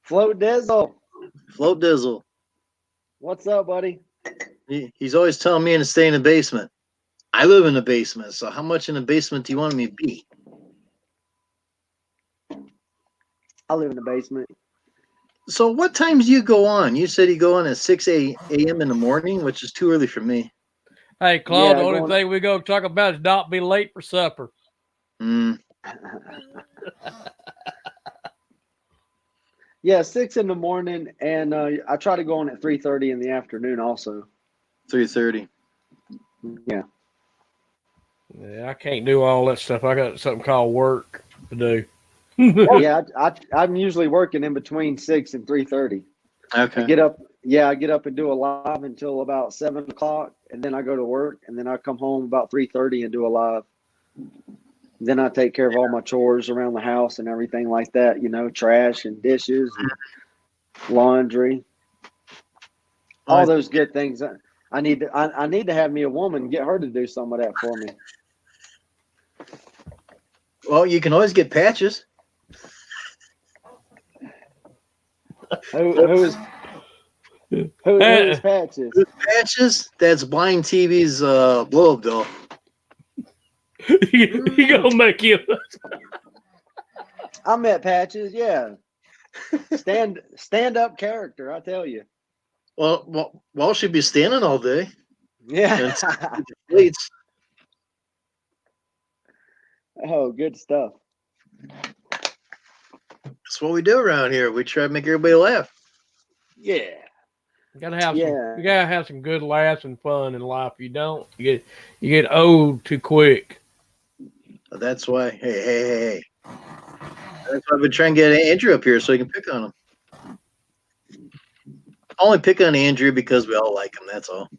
[SPEAKER 3] Float Dizzle.
[SPEAKER 1] Float Dizzle.
[SPEAKER 3] What's up, buddy?
[SPEAKER 1] He's always telling me to stay in the basement. I live in the basement, so how much in the basement do you want me to be?
[SPEAKER 3] I live in the basement.
[SPEAKER 1] So what times do you go on? You said you go on at 6 a.m. in the morning, which is too early for me.
[SPEAKER 2] Hey, Claude,
[SPEAKER 3] Yeah,
[SPEAKER 2] the only thing we gonna talk about is not be late for supper.
[SPEAKER 3] Yeah, 6 in the morning, and I try to go on at 3:30 in the afternoon. Also,
[SPEAKER 1] 3:30.
[SPEAKER 3] yeah.
[SPEAKER 2] Yeah, I can't do all that stuff. I got something called work to do.
[SPEAKER 3] Yeah, I'm usually working in between 6 and 3:30.
[SPEAKER 1] Okay.
[SPEAKER 3] I get up. Yeah, I get up and do a live until about 7 o'clock, and then I go to work, and then I come home about 3:30 and do a live. Then I take care of all my chores around the house and everything like that. You know, trash and dishes, and laundry, all those good things. I need to have me a woman, get her to do some of that for me.
[SPEAKER 1] Well, you can always get patches.
[SPEAKER 3] Who is Patches?
[SPEAKER 1] Patches? That's Blind TV's blow up doll.
[SPEAKER 2] You gonna make you?
[SPEAKER 3] I met Patches. Yeah, stand up character. I tell you.
[SPEAKER 1] Well, she'd be standing all day.
[SPEAKER 3] Yeah.
[SPEAKER 1] Plates.
[SPEAKER 3] Oh, good stuff.
[SPEAKER 1] That's what we do around here. We try to make everybody laugh.
[SPEAKER 3] Yeah.
[SPEAKER 2] You gotta have some good laughs and fun in life. You don't, you get old too quick.
[SPEAKER 1] That's why. Hey. That's why I've been trying to get Andrew up here so he can pick on him. I only pick on Andrew because we all like him. That's all.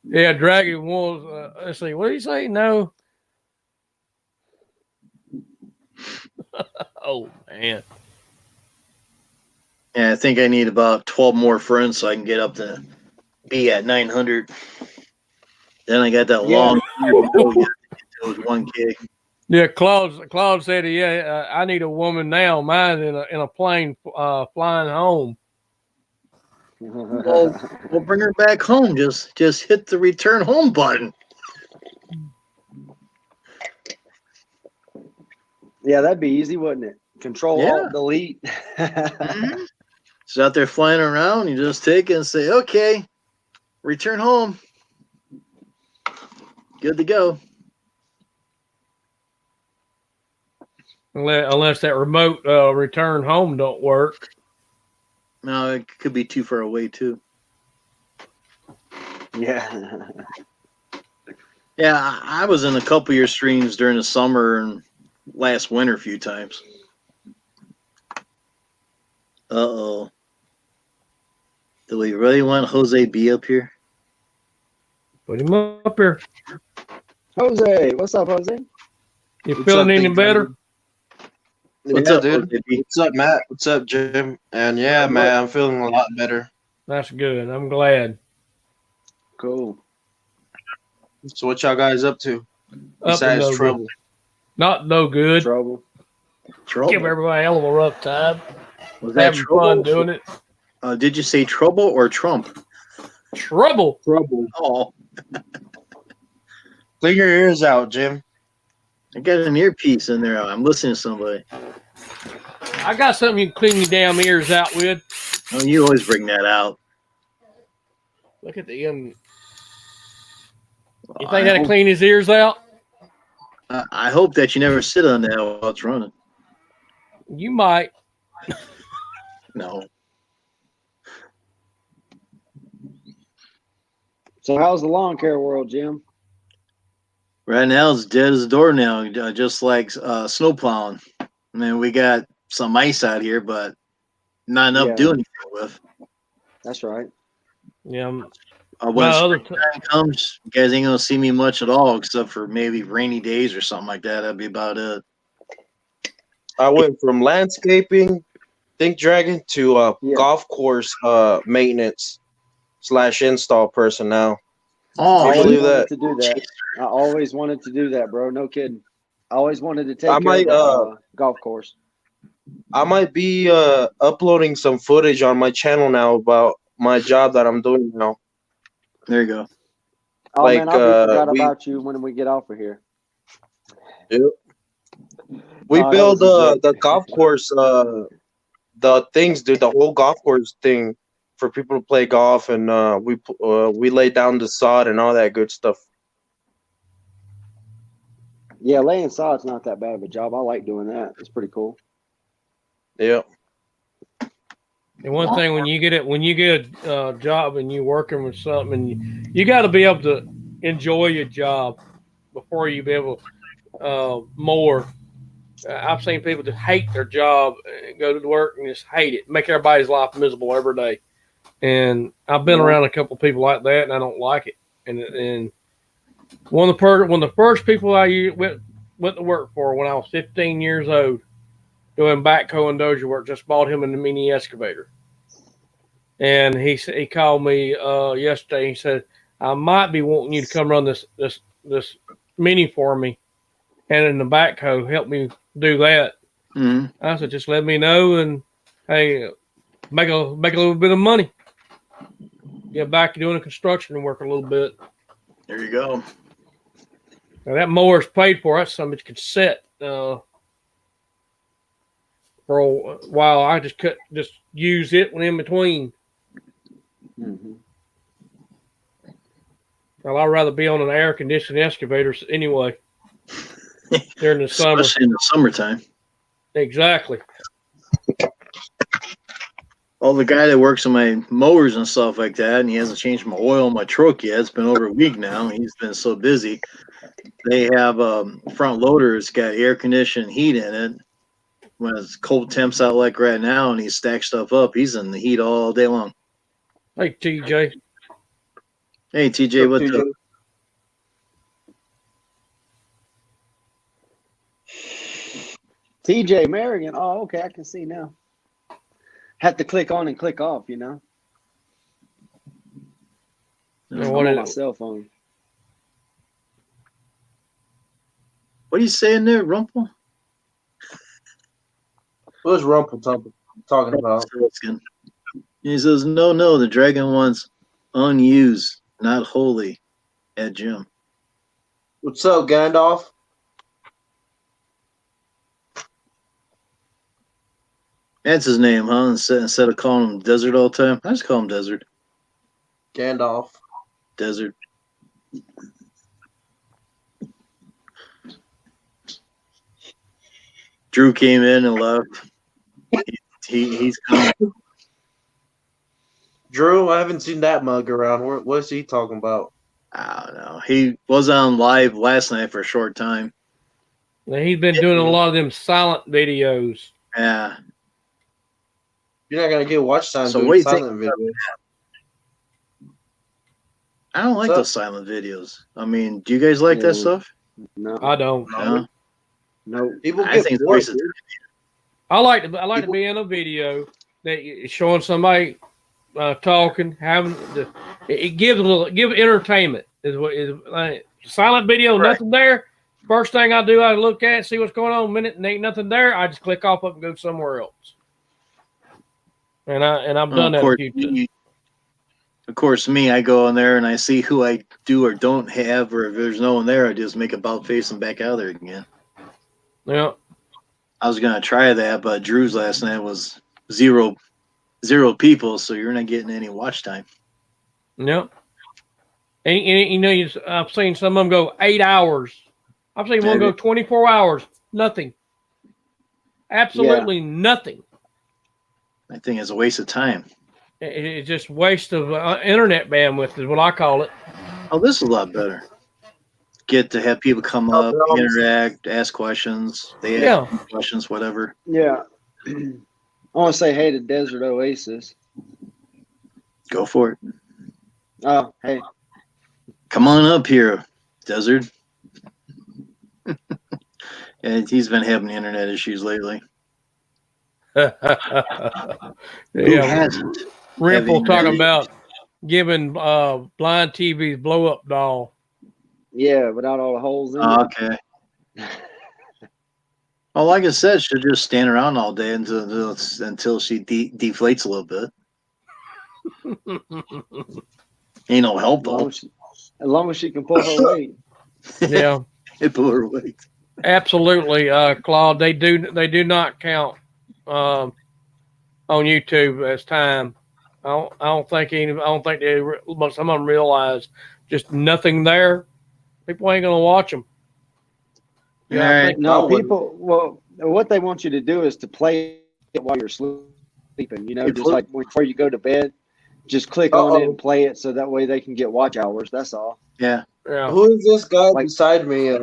[SPEAKER 2] Yeah, Dragon was. Let's see. What did he say? No. Oh man.
[SPEAKER 1] Yeah, I think I need about 12 more friends so I can get up to be at 900. Then I got that long until it was 1K.
[SPEAKER 2] Yeah, Claude said, "Yeah, I need a woman now. Mine in a plane flying home."
[SPEAKER 1] Well, we'll bring her back home. Just hit the return home button.
[SPEAKER 3] Yeah, that'd be easy, wouldn't it? Control Alt Delete.
[SPEAKER 1] Mm-hmm. She's out there flying around. You just take it and say, "Okay, return home. Good to go."
[SPEAKER 2] Unless that remote return home don't work.
[SPEAKER 1] No, it could be too far away too.
[SPEAKER 3] Yeah.
[SPEAKER 1] Yeah, I was in a couple of your streams during the summer and last winter a few times. Uh-oh. Do we really want Jose B up here?
[SPEAKER 2] Put him up here.
[SPEAKER 3] Jose, what's up, Jose?
[SPEAKER 2] You feeling any better?
[SPEAKER 1] What's up,
[SPEAKER 4] dude?
[SPEAKER 1] Jose B?
[SPEAKER 4] What's up, Matt? What's up, Jim? And yeah, man, I'm feeling a lot better.
[SPEAKER 2] That's good. I'm glad.
[SPEAKER 3] Cool.
[SPEAKER 4] So what y'all guys up to?
[SPEAKER 2] Up
[SPEAKER 4] Besides
[SPEAKER 2] no
[SPEAKER 4] trouble.
[SPEAKER 2] Good. Not no good.
[SPEAKER 3] Trouble.
[SPEAKER 2] Give everybody a hell of a rough time.
[SPEAKER 1] Was that
[SPEAKER 2] Having
[SPEAKER 1] trouble?
[SPEAKER 2] fun doing it.
[SPEAKER 1] Did you say trouble or Trump?
[SPEAKER 2] Trouble.
[SPEAKER 1] Oh,
[SPEAKER 4] Clean your ears out, Jim.
[SPEAKER 1] I got an earpiece in there. I'm listening to somebody.
[SPEAKER 2] I got something you can clean your damn ears out with.
[SPEAKER 1] Oh, you always bring that out.
[SPEAKER 2] Look at the You think that'll clean his ears out?
[SPEAKER 1] I hope that you never sit on that while it's running.
[SPEAKER 2] You might.
[SPEAKER 1] No.
[SPEAKER 3] So how's the lawn care world, Jim?
[SPEAKER 1] Right now it's dead as a door now, just like snow plowing. I mean, we got some ice out here, but not enough
[SPEAKER 3] Yeah.
[SPEAKER 1] doing anything with.
[SPEAKER 3] That's right.
[SPEAKER 2] Yeah.
[SPEAKER 1] When
[SPEAKER 2] My other
[SPEAKER 1] springtime comes, you guys ain't gonna see me much at all, except for maybe rainy days or something like that. That'd be about it.
[SPEAKER 4] I went from landscaping, Think Dragon, to
[SPEAKER 3] Yeah.
[SPEAKER 4] golf course maintenance / install personnel.
[SPEAKER 1] Oh,
[SPEAKER 3] I
[SPEAKER 4] you
[SPEAKER 3] always
[SPEAKER 4] believe
[SPEAKER 3] wanted
[SPEAKER 4] that?
[SPEAKER 3] to do that. I always wanted to do that, bro. No kidding. I always wanted to
[SPEAKER 4] I
[SPEAKER 3] take care
[SPEAKER 4] might
[SPEAKER 3] of a golf course.
[SPEAKER 4] I might be uploading some footage on my channel now about my job that I'm doing now.
[SPEAKER 1] there you go.
[SPEAKER 3] Oh man,
[SPEAKER 4] Like
[SPEAKER 3] I'll be forgot
[SPEAKER 4] we
[SPEAKER 3] about you when we get off of here.
[SPEAKER 4] we
[SPEAKER 3] Oh, that
[SPEAKER 4] build
[SPEAKER 3] was a
[SPEAKER 4] the
[SPEAKER 3] joke.
[SPEAKER 4] golf course the things, dude, the whole golf course thing for people to play golf, and we lay down the sod and all that good stuff.
[SPEAKER 3] Yeah, laying sod's not that bad of a job. I like doing that. It's pretty cool.
[SPEAKER 4] Yeah.
[SPEAKER 2] And one thing, when you get a job and you're working with something, and you got to be able to enjoy your job before you be able more. I've seen people just hate their job, go to work and just hate it, make everybody's life miserable every day. And I've been around a couple of people like that, and I don't like it. And one of the first people I went to work for when I was 15 years old, doing backhoe and dozer work, just bought him a mini excavator. And he called me yesterday. He said, I might be wanting you to come run this mini for me, and in the backhoe, help me do that.
[SPEAKER 1] Mm-hmm.
[SPEAKER 2] I said, just let me know, and hey, make a little bit of money. Get back to doing the construction work a little bit.
[SPEAKER 1] There you go.
[SPEAKER 2] Now that mower's paid for. That's something that could sit for a while. I just use it when in between.
[SPEAKER 3] Mm-hmm.
[SPEAKER 2] Well, I'd rather be on an air conditioned excavator anyway during the summer.
[SPEAKER 1] Especially in the summertime.
[SPEAKER 2] Exactly.
[SPEAKER 1] Well, the guy that works on my mowers and stuff like that, and he hasn't changed my oil in my truck yet. It's been over a week now. He's been so busy. They have front loader. It's got air conditioned heat in it. When it's cold temps out like right now, and he stacks stuff up, he's in the heat all day long.
[SPEAKER 2] Hey, TJ.
[SPEAKER 1] Hey, TJ, what's up?
[SPEAKER 3] TJ Marion. Oh, okay. I can see now. Had to click on and click off, you know.
[SPEAKER 2] And
[SPEAKER 3] I'm
[SPEAKER 2] what
[SPEAKER 3] on
[SPEAKER 2] is
[SPEAKER 3] my
[SPEAKER 2] it?
[SPEAKER 3] cell phone.
[SPEAKER 1] What are you saying there, Rumple?
[SPEAKER 4] What was Rumple talking about?
[SPEAKER 1] He says, no, the dragon wants unused, not holy, at Jim.
[SPEAKER 4] What's up, Gandalf?
[SPEAKER 1] That's his name, huh? Instead of calling him Desert all the time, I just call him Desert.
[SPEAKER 4] Gandalf.
[SPEAKER 1] Desert. Drew came in and left. He's coming.
[SPEAKER 4] Drew, I haven't seen that mug around. What's he talking about?
[SPEAKER 1] I don't know. He was on live last night for a short time.
[SPEAKER 2] Now, he's been doing a lot of them silent videos.
[SPEAKER 1] Yeah.
[SPEAKER 4] You're not gonna get watch time
[SPEAKER 1] So
[SPEAKER 4] doing
[SPEAKER 1] what do you
[SPEAKER 4] silent
[SPEAKER 1] think?
[SPEAKER 4] video.
[SPEAKER 1] I don't like those silent videos. I mean, do you guys like that stuff?
[SPEAKER 3] No.
[SPEAKER 2] I don't.
[SPEAKER 1] No.
[SPEAKER 3] No.
[SPEAKER 4] People
[SPEAKER 1] I
[SPEAKER 4] get
[SPEAKER 1] think it's
[SPEAKER 4] bored,
[SPEAKER 1] wasted.
[SPEAKER 4] dude.
[SPEAKER 2] I like to be in a video that is showing somebody talking, having it gives give entertainment. Is what is silent video?
[SPEAKER 1] Right.
[SPEAKER 2] Nothing there. First thing I do, I look at it, see what's going on. A minute and ain't nothing there. I just click off up and go somewhere else. And I've done that a few times.
[SPEAKER 1] Of course, me, I go in there and I see who I do or don't have, or if there's no one there, I just make a about face and back out of there again.
[SPEAKER 2] Yeah.
[SPEAKER 1] I was gonna try that, but Drew's last night was zero people, so you're not getting any watch time.
[SPEAKER 2] Yep. And you know, I've seen some of them go 8 hours. I've seen one go 24 hours. Nothing. Absolutely nothing.
[SPEAKER 1] I think it's a waste of time.
[SPEAKER 2] It's just waste of internet bandwidth is what I call it.
[SPEAKER 1] Oh, this is a lot better. Get to have people come up, interact, ask questions. They ask questions, whatever.
[SPEAKER 3] Yeah. I want to say hey to Desert Oasis.
[SPEAKER 1] Go for it.
[SPEAKER 3] Oh, hey.
[SPEAKER 1] Come on up here, Desert. And he's been having internet issues lately. Who hasn't?
[SPEAKER 2] Ripple talking about giving blind TV's blow up doll.
[SPEAKER 3] Yeah, without all the holes in it.
[SPEAKER 1] Okay. Well, like I said, she'll just stand around all day until she deflates a little bit. Ain't no help though.
[SPEAKER 3] As long as she can pull her weight.
[SPEAKER 2] Yeah,
[SPEAKER 1] it pull her weight.
[SPEAKER 2] Absolutely, Claude. They do not count on YouTube as time. I don't think some of them realize just nothing there. People ain't gonna watch them.
[SPEAKER 1] Yeah,
[SPEAKER 3] no, people. Well, what they want you to do is to play it while you're sleeping. You know, just like before you go to bed, just click on it and play it, so that way they can get watch hours. That's all.
[SPEAKER 1] Yeah.
[SPEAKER 4] Who is this guy beside me,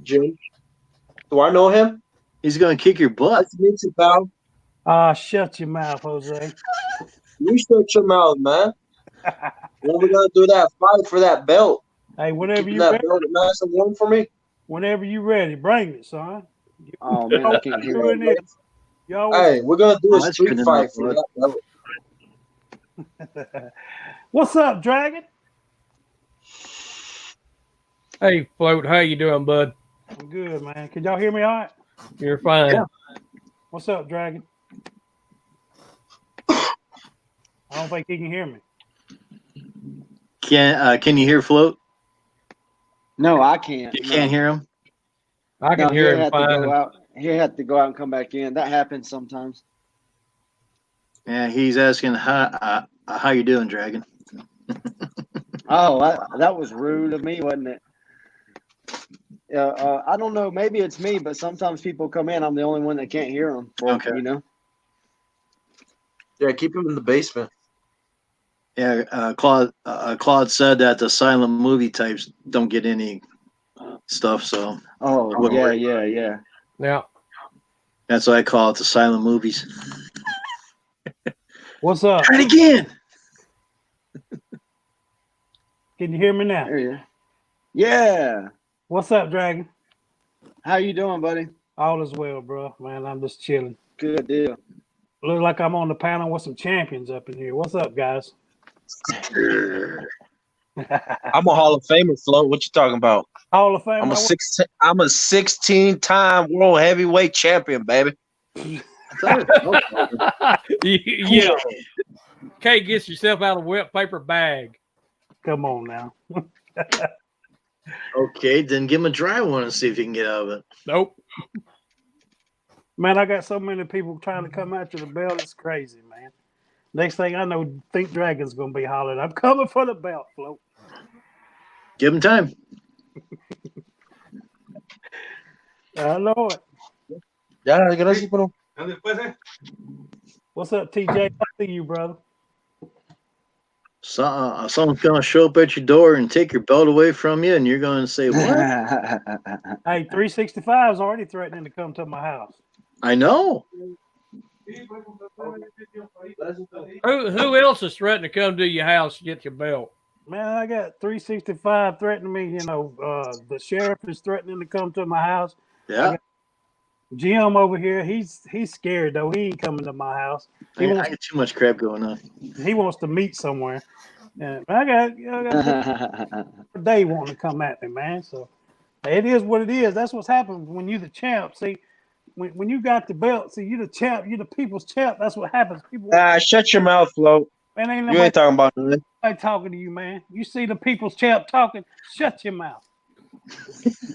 [SPEAKER 4] Jim? Do I know him?
[SPEAKER 1] He's gonna kick your butt.
[SPEAKER 4] Nice to meet you, pal.
[SPEAKER 5] Shut your mouth, Jose.
[SPEAKER 4] You shut your mouth, man. When we gonna do that fight for that belt?
[SPEAKER 5] Hey, whenever you
[SPEAKER 4] that belt nice and warm for me.
[SPEAKER 5] Whenever you ready, bring it, son.
[SPEAKER 3] Oh man, I can't hear it.
[SPEAKER 4] Hey, we're gonna do a street fight for that belt.
[SPEAKER 5] What's up, Dragon?
[SPEAKER 2] Hey, Float. How you doing, bud?
[SPEAKER 5] I'm good, man. Can y'all hear me all right?
[SPEAKER 2] You're fine.
[SPEAKER 1] Yeah.
[SPEAKER 5] What's up, Dragon? I don't think he can hear me.
[SPEAKER 1] Can you hear Float?
[SPEAKER 3] No, I can't.
[SPEAKER 1] You can't hear him?
[SPEAKER 2] I can hear him fine.
[SPEAKER 3] He had to go out and come back in. That happens sometimes.
[SPEAKER 1] Yeah, he's asking how you doing, Dragon?
[SPEAKER 3] Oh, that was rude of me, wasn't it? I don't know. Maybe it's me, but sometimes people come in. I'm the only one that can't hear them.
[SPEAKER 1] Okay.
[SPEAKER 3] You know.
[SPEAKER 4] Yeah, keep him in the basement.
[SPEAKER 1] Yeah, Claude said that the silent movie types don't get any stuff. So.
[SPEAKER 3] Oh yeah.
[SPEAKER 2] Yeah.
[SPEAKER 1] That's why I call it the silent movies.
[SPEAKER 5] What's up?
[SPEAKER 1] Try it again.
[SPEAKER 5] Can you hear me now?
[SPEAKER 3] There you are. Yeah.
[SPEAKER 5] What's up, Dragon?
[SPEAKER 3] How you doing, buddy?
[SPEAKER 5] All is well, bro. Man, I'm just chilling.
[SPEAKER 3] Good deal.
[SPEAKER 5] Look like I'm on the panel with some champions up in here. What's up, guys?
[SPEAKER 4] I'm a Hall of Famer, Flo. What you talking about?
[SPEAKER 5] Hall of Fame.
[SPEAKER 4] I'm a 16-time world heavyweight champion, baby.
[SPEAKER 2] Yeah. Okay, get yourself out of a wet paper bag.
[SPEAKER 5] Come on now.
[SPEAKER 1] Okay, then give him a dry one and see if you can get out of it.
[SPEAKER 2] Nope.
[SPEAKER 5] Man, I got so many people trying to come after the belt. It's crazy, man. Next thing I know, Think Dragon's going to be hollering, I'm coming for the belt, Float.
[SPEAKER 1] Give him time.
[SPEAKER 5] I know it.
[SPEAKER 4] Yeah, gracias, bro.
[SPEAKER 5] What's up, TJ? I see you, brother.
[SPEAKER 1] Someone's going to show up at your door and take your belt away from you, and you're going to say, what?
[SPEAKER 5] Hey, 365 is already threatening to come to my house.
[SPEAKER 1] I know.
[SPEAKER 2] Who else is threatening to come to your house to get your belt?
[SPEAKER 5] Man, I got 365 threatening me. You know, the sheriff is threatening to come to my house.
[SPEAKER 1] Yeah.
[SPEAKER 5] Jim over here, he's scared though. He ain't coming to my house.
[SPEAKER 1] I got too much crap going on.
[SPEAKER 5] He wants to meet somewhere. And I got they want to come at me, man. So it is what it is. That's what's happened when you the champ. See, when you got the belt, see, you the champ, you the people's champ. That's what happens. People
[SPEAKER 4] Shut your mouth, Flo.
[SPEAKER 5] Man, ain't
[SPEAKER 4] You ain't talking about nothing.
[SPEAKER 5] nobody talking to you, man. You see the people's champ talking, shut your mouth.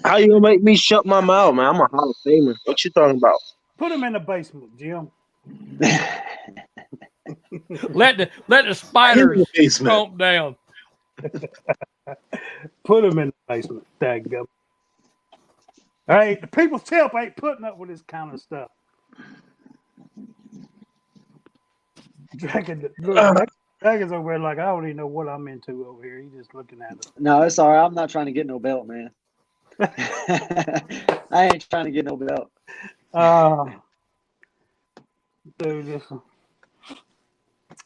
[SPEAKER 4] How you gonna make me shut my mouth, man? I'm a Hall of Famer. What you talking about?
[SPEAKER 5] Put him in the basement, Jim.
[SPEAKER 2] Let the spiders stomp down.
[SPEAKER 5] Put him in the basement. Daggum. All right, the people's tip ain't putting up with this kind of stuff. Dragon's over there like, I don't even know what I'm into over here. He's just looking at us.
[SPEAKER 3] No, it's all right. I'm not trying to get no belt, man. I ain't trying to get no belt.
[SPEAKER 5] Dude,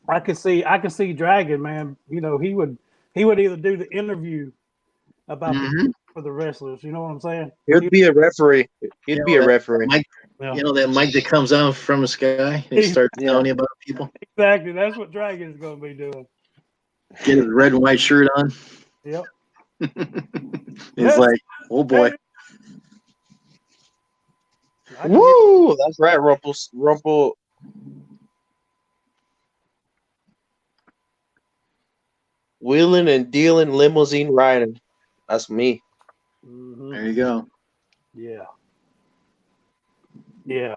[SPEAKER 5] I could see Dragon, man. You know, he would either do the interview about for the wrestlers. You know what I'm saying?
[SPEAKER 4] He'd be a referee. He'd be a referee.
[SPEAKER 1] Mike,
[SPEAKER 5] Yeah.
[SPEAKER 1] you know that mic that comes out from the sky and starts telling you about people?
[SPEAKER 5] Exactly. That's what Dragon's going to be doing.
[SPEAKER 1] Get his red and white shirt on.
[SPEAKER 5] Yep.
[SPEAKER 1] He's like, oh boy.
[SPEAKER 4] Woo! That's right, Rumple. Wheeling and dealing, limousine riding. That's me.
[SPEAKER 5] Mm-hmm.
[SPEAKER 1] There you go.
[SPEAKER 5] Yeah. Yeah.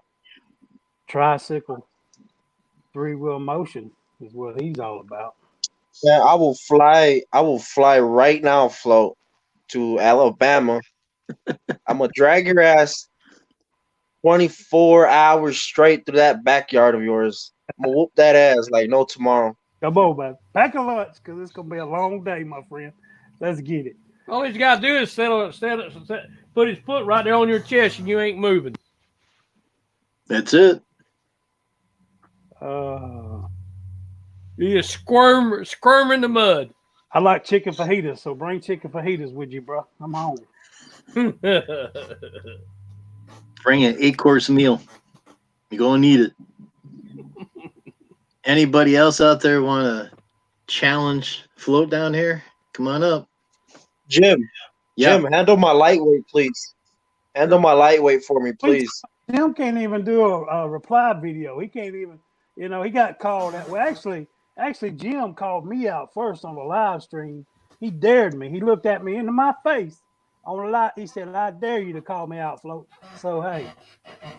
[SPEAKER 5] Tricycle, 3-wheel motion is what he's all about.
[SPEAKER 4] Yeah, I will fly right now, Float, to Alabama. I'm gonna drag your ass 24 hours straight through that backyard of yours. I'm gonna whoop that ass like no tomorrow.
[SPEAKER 5] Come on, man. Pack a lunch because it's going to be a long day, my friend. Let's get it.
[SPEAKER 2] All he's got to do is put his foot right there on your chest and you ain't moving.
[SPEAKER 1] That's it.
[SPEAKER 2] You just squirm in the mud.
[SPEAKER 5] I like chicken fajitas, so bring chicken fajitas with you, bro. I'm home.
[SPEAKER 1] Bring an 8-course meal. You're going to need it. Anybody else out there want to challenge Float down here? Come on up.
[SPEAKER 4] Jim,
[SPEAKER 1] Yeah.
[SPEAKER 4] Jim, handle my lightweight, please. Handle my lightweight for me, please.
[SPEAKER 5] Jim can't even do a reply video. He can't even, you know, he got called out. Well, actually, Jim called me out first on the live stream. He dared me. He looked at me into my face on the live. He said, I dare you to call me out, Float. So, hey.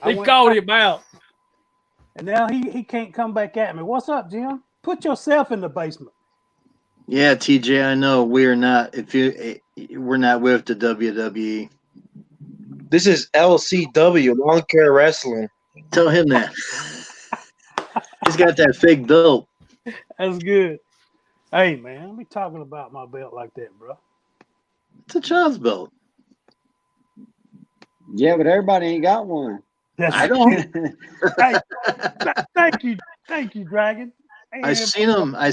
[SPEAKER 2] He called him out.
[SPEAKER 5] And now he can't come back at me. What's up, Jim? Put yourself in the basement.
[SPEAKER 1] Yeah, TJ, I know we're not with the WWE.
[SPEAKER 4] This is LCW, Lawn Care Wrestling.
[SPEAKER 1] Tell him that. He's got that fake belt.
[SPEAKER 5] That's good. Hey, man, don't be talking about my belt like that, bro.
[SPEAKER 1] It's a child's belt.
[SPEAKER 3] Yeah, but everybody ain't got one.
[SPEAKER 1] I don't.
[SPEAKER 5] Hey, thank you, Dragon.
[SPEAKER 1] I seen them at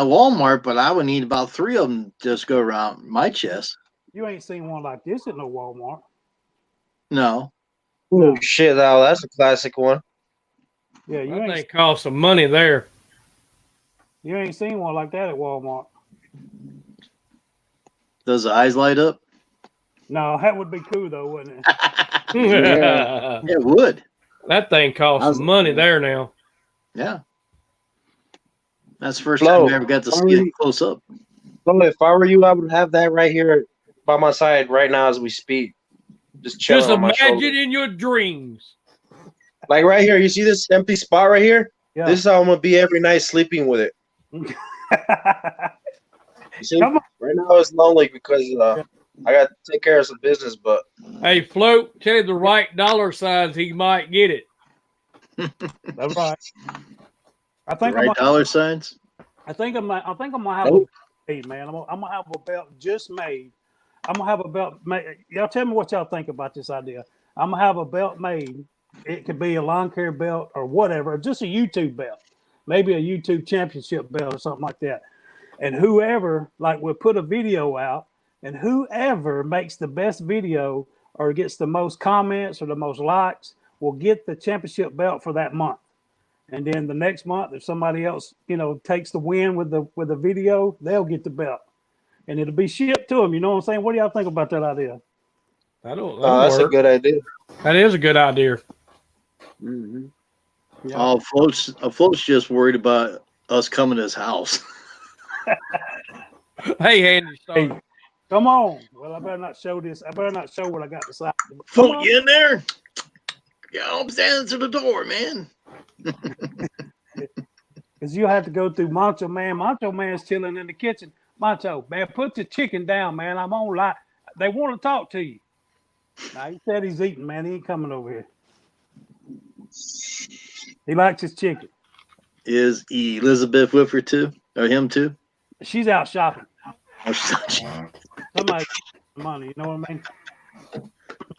[SPEAKER 1] Walmart, but I would need about 3 of them just go around my chest.
[SPEAKER 5] You ain't seen one like this at no Walmart.
[SPEAKER 1] No.
[SPEAKER 4] Oh shit, now that's a classic one.
[SPEAKER 5] Yeah,
[SPEAKER 2] I think cost some money there.
[SPEAKER 5] You ain't seen one like that at Walmart.
[SPEAKER 1] Does the eyes light up?
[SPEAKER 5] No, that would be cool though, wouldn't it?
[SPEAKER 3] Yeah.
[SPEAKER 1] It would.
[SPEAKER 2] That thing costs some money there now.
[SPEAKER 1] Yeah. That's the first time I ever got to see it close up.
[SPEAKER 4] So if I were you, I would have that right here by my side right now as we speak. Just chilling
[SPEAKER 2] Just
[SPEAKER 4] on my shoulder.
[SPEAKER 2] imagine in your dreams.
[SPEAKER 4] Like right here, you see this empty spot right here?
[SPEAKER 5] Yeah.
[SPEAKER 4] This is how I'm gonna be every night sleeping with it. You see?
[SPEAKER 5] Come on.
[SPEAKER 4] Right now it's lonely because I got to take care of some business, but
[SPEAKER 2] Hey, Float, tell you the right dollar signs, he might get it.
[SPEAKER 5] That's right. I
[SPEAKER 1] The
[SPEAKER 5] think
[SPEAKER 1] right dollar signs?
[SPEAKER 5] I think I'm gonna have a belt made, man. I'm gonna have a belt just made. I'm gonna have a belt made. Y'all tell me what y'all think about this idea. I'm gonna have a belt made. It could be a lawn care belt or whatever, or just a YouTube belt, maybe a YouTube championship belt or something like that. And whoever, like, we'll put a video out, and whoever makes the best video or gets the most comments or the most likes will get the championship belt for that month. And then the next month, if somebody else, you know, takes the win with the video, they'll get the belt, and it'll be shipped to them. You know what I'm saying? What do y'all think about that idea?
[SPEAKER 4] that's a good idea.
[SPEAKER 2] That is a good idea.
[SPEAKER 3] Mm-hmm.
[SPEAKER 5] Yeah.
[SPEAKER 1] Oh, Float's just worried about us coming to his house.
[SPEAKER 2] Hey, Andy,
[SPEAKER 5] Hey, come on. Well, I better not show this. I better not show what I got to say.
[SPEAKER 1] Float, you in there? Yeah, I'm standing to the door, man.
[SPEAKER 5] Because you have to go through Macho Man. Macho Man's chilling in the kitchen. Macho, man, put the chicken down, man. I'm on live. They want to talk to you. Now, he said he's eating, man. He ain't coming over here. He likes his chicken.
[SPEAKER 1] Is Elizabeth with her too? Or him too?
[SPEAKER 5] She's out shopping.
[SPEAKER 1] Oh, such-
[SPEAKER 5] Somebody money, you know what I mean?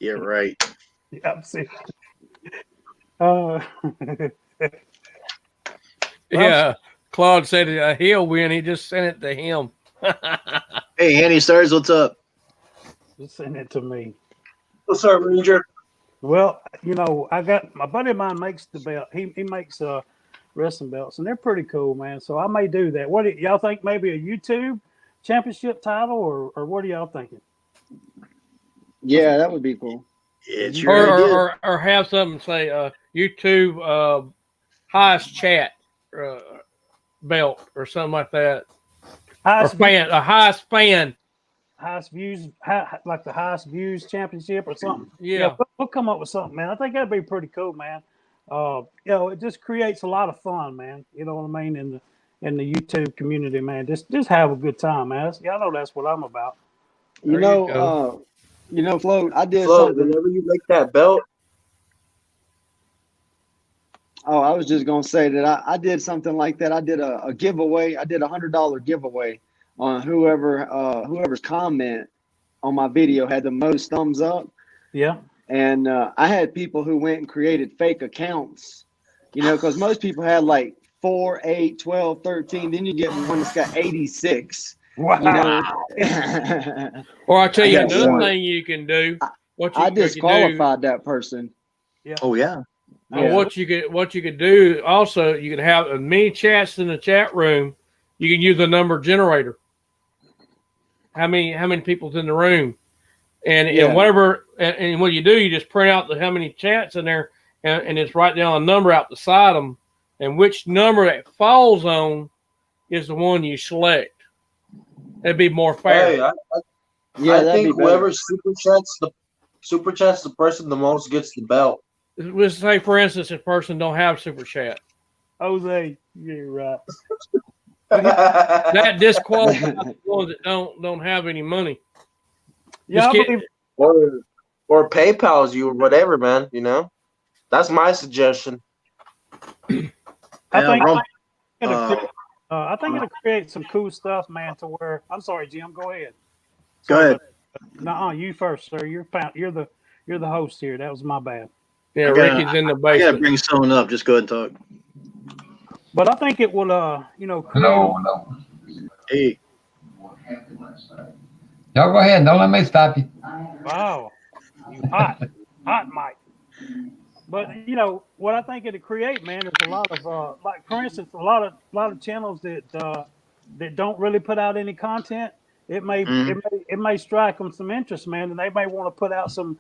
[SPEAKER 1] yeah, right.
[SPEAKER 5] Yeah, I'm serious. Uh,
[SPEAKER 2] Yeah. Claude said he'll win. He just sent it to him.
[SPEAKER 1] Hey, Andy Stars, what's up?
[SPEAKER 5] just send it to me.
[SPEAKER 4] What's up, Ranger?
[SPEAKER 5] Well, you know, I got my buddy of mine makes the belt. He makes wrestling belts, and they're pretty cool, man. So I may do that. What do y'all think? Maybe a YouTube championship title, or what are y'all thinking?
[SPEAKER 3] Yeah, that would be cool.
[SPEAKER 1] It's your
[SPEAKER 2] Or,
[SPEAKER 1] idea.
[SPEAKER 2] or have something say YouTube highest chat belt or something like that.
[SPEAKER 5] Highest
[SPEAKER 2] Highest fan.
[SPEAKER 5] highest views, like the highest views championship or something.
[SPEAKER 2] Yeah.
[SPEAKER 5] We'll come up with something, man. I think that'd be pretty cool, man. You know, it just creates a lot of fun, man. You know what I mean? In the YouTube community, man. Just have a good time, man. Y'all know that's what I'm about.
[SPEAKER 2] There you go.
[SPEAKER 3] Float. I did
[SPEAKER 4] Flo,
[SPEAKER 3] something.
[SPEAKER 4] whenever you make that belt,
[SPEAKER 3] Oh, I was just gonna say that I did something like that. I did a giveaway. I did $100 giveaway on whoever's comment on my video had the most thumbs up.
[SPEAKER 5] Yeah.
[SPEAKER 3] And I had people who went and created fake accounts, you know, because most people had like 4, 8, 12, 13. Then you get one that's got 86.
[SPEAKER 5] Wow.
[SPEAKER 3] You know,
[SPEAKER 2] Or I'll tell
[SPEAKER 3] I
[SPEAKER 2] you
[SPEAKER 3] got
[SPEAKER 2] another
[SPEAKER 3] one.
[SPEAKER 2] thing you can do.
[SPEAKER 3] I disqualified that person.
[SPEAKER 1] Oh yeah.
[SPEAKER 2] Yeah. What you could do also, you could have as many chats in the chat room. You can use the number generator. How many people's in the room, and whatever, and what you do, you just print out how many chats in there, and just write down a number out beside them, and which number that falls on is the one you select. That'd be more fair.
[SPEAKER 4] hey, I
[SPEAKER 3] That'd
[SPEAKER 4] think
[SPEAKER 3] be better.
[SPEAKER 4] whoever super chats the person the most gets the belt.
[SPEAKER 2] Let's say, for instance, this person don't have super chat.
[SPEAKER 5] Jose, you're right.
[SPEAKER 2] That disqualifies the ones that don't have any money.
[SPEAKER 5] Yeah, I
[SPEAKER 2] Just
[SPEAKER 5] believe
[SPEAKER 4] or PayPal's you or whatever, man. You know, that's my suggestion.
[SPEAKER 5] I think
[SPEAKER 1] Rump-
[SPEAKER 5] I think it'll create some cool stuff, man. To where I'm sorry, Jim. Go ahead.
[SPEAKER 1] Go ahead.
[SPEAKER 5] No, you first, sir. You're the host here. That was my bad.
[SPEAKER 2] Yeah,
[SPEAKER 1] I gotta-
[SPEAKER 2] Ricky's in the
[SPEAKER 1] I gotta
[SPEAKER 2] basement.
[SPEAKER 1] bring someone up. Just go ahead and talk.
[SPEAKER 5] But I think it will, create.
[SPEAKER 6] Hello.
[SPEAKER 1] Hey,
[SPEAKER 6] Y'all go ahead. Don't let me stop you.
[SPEAKER 5] Wow, you hot Mike. But you know what I think it'll create, man, is a lot of like, for instance, a lot of channels that don't really put out any content. It may strike them some interest, man, and they may want to put out some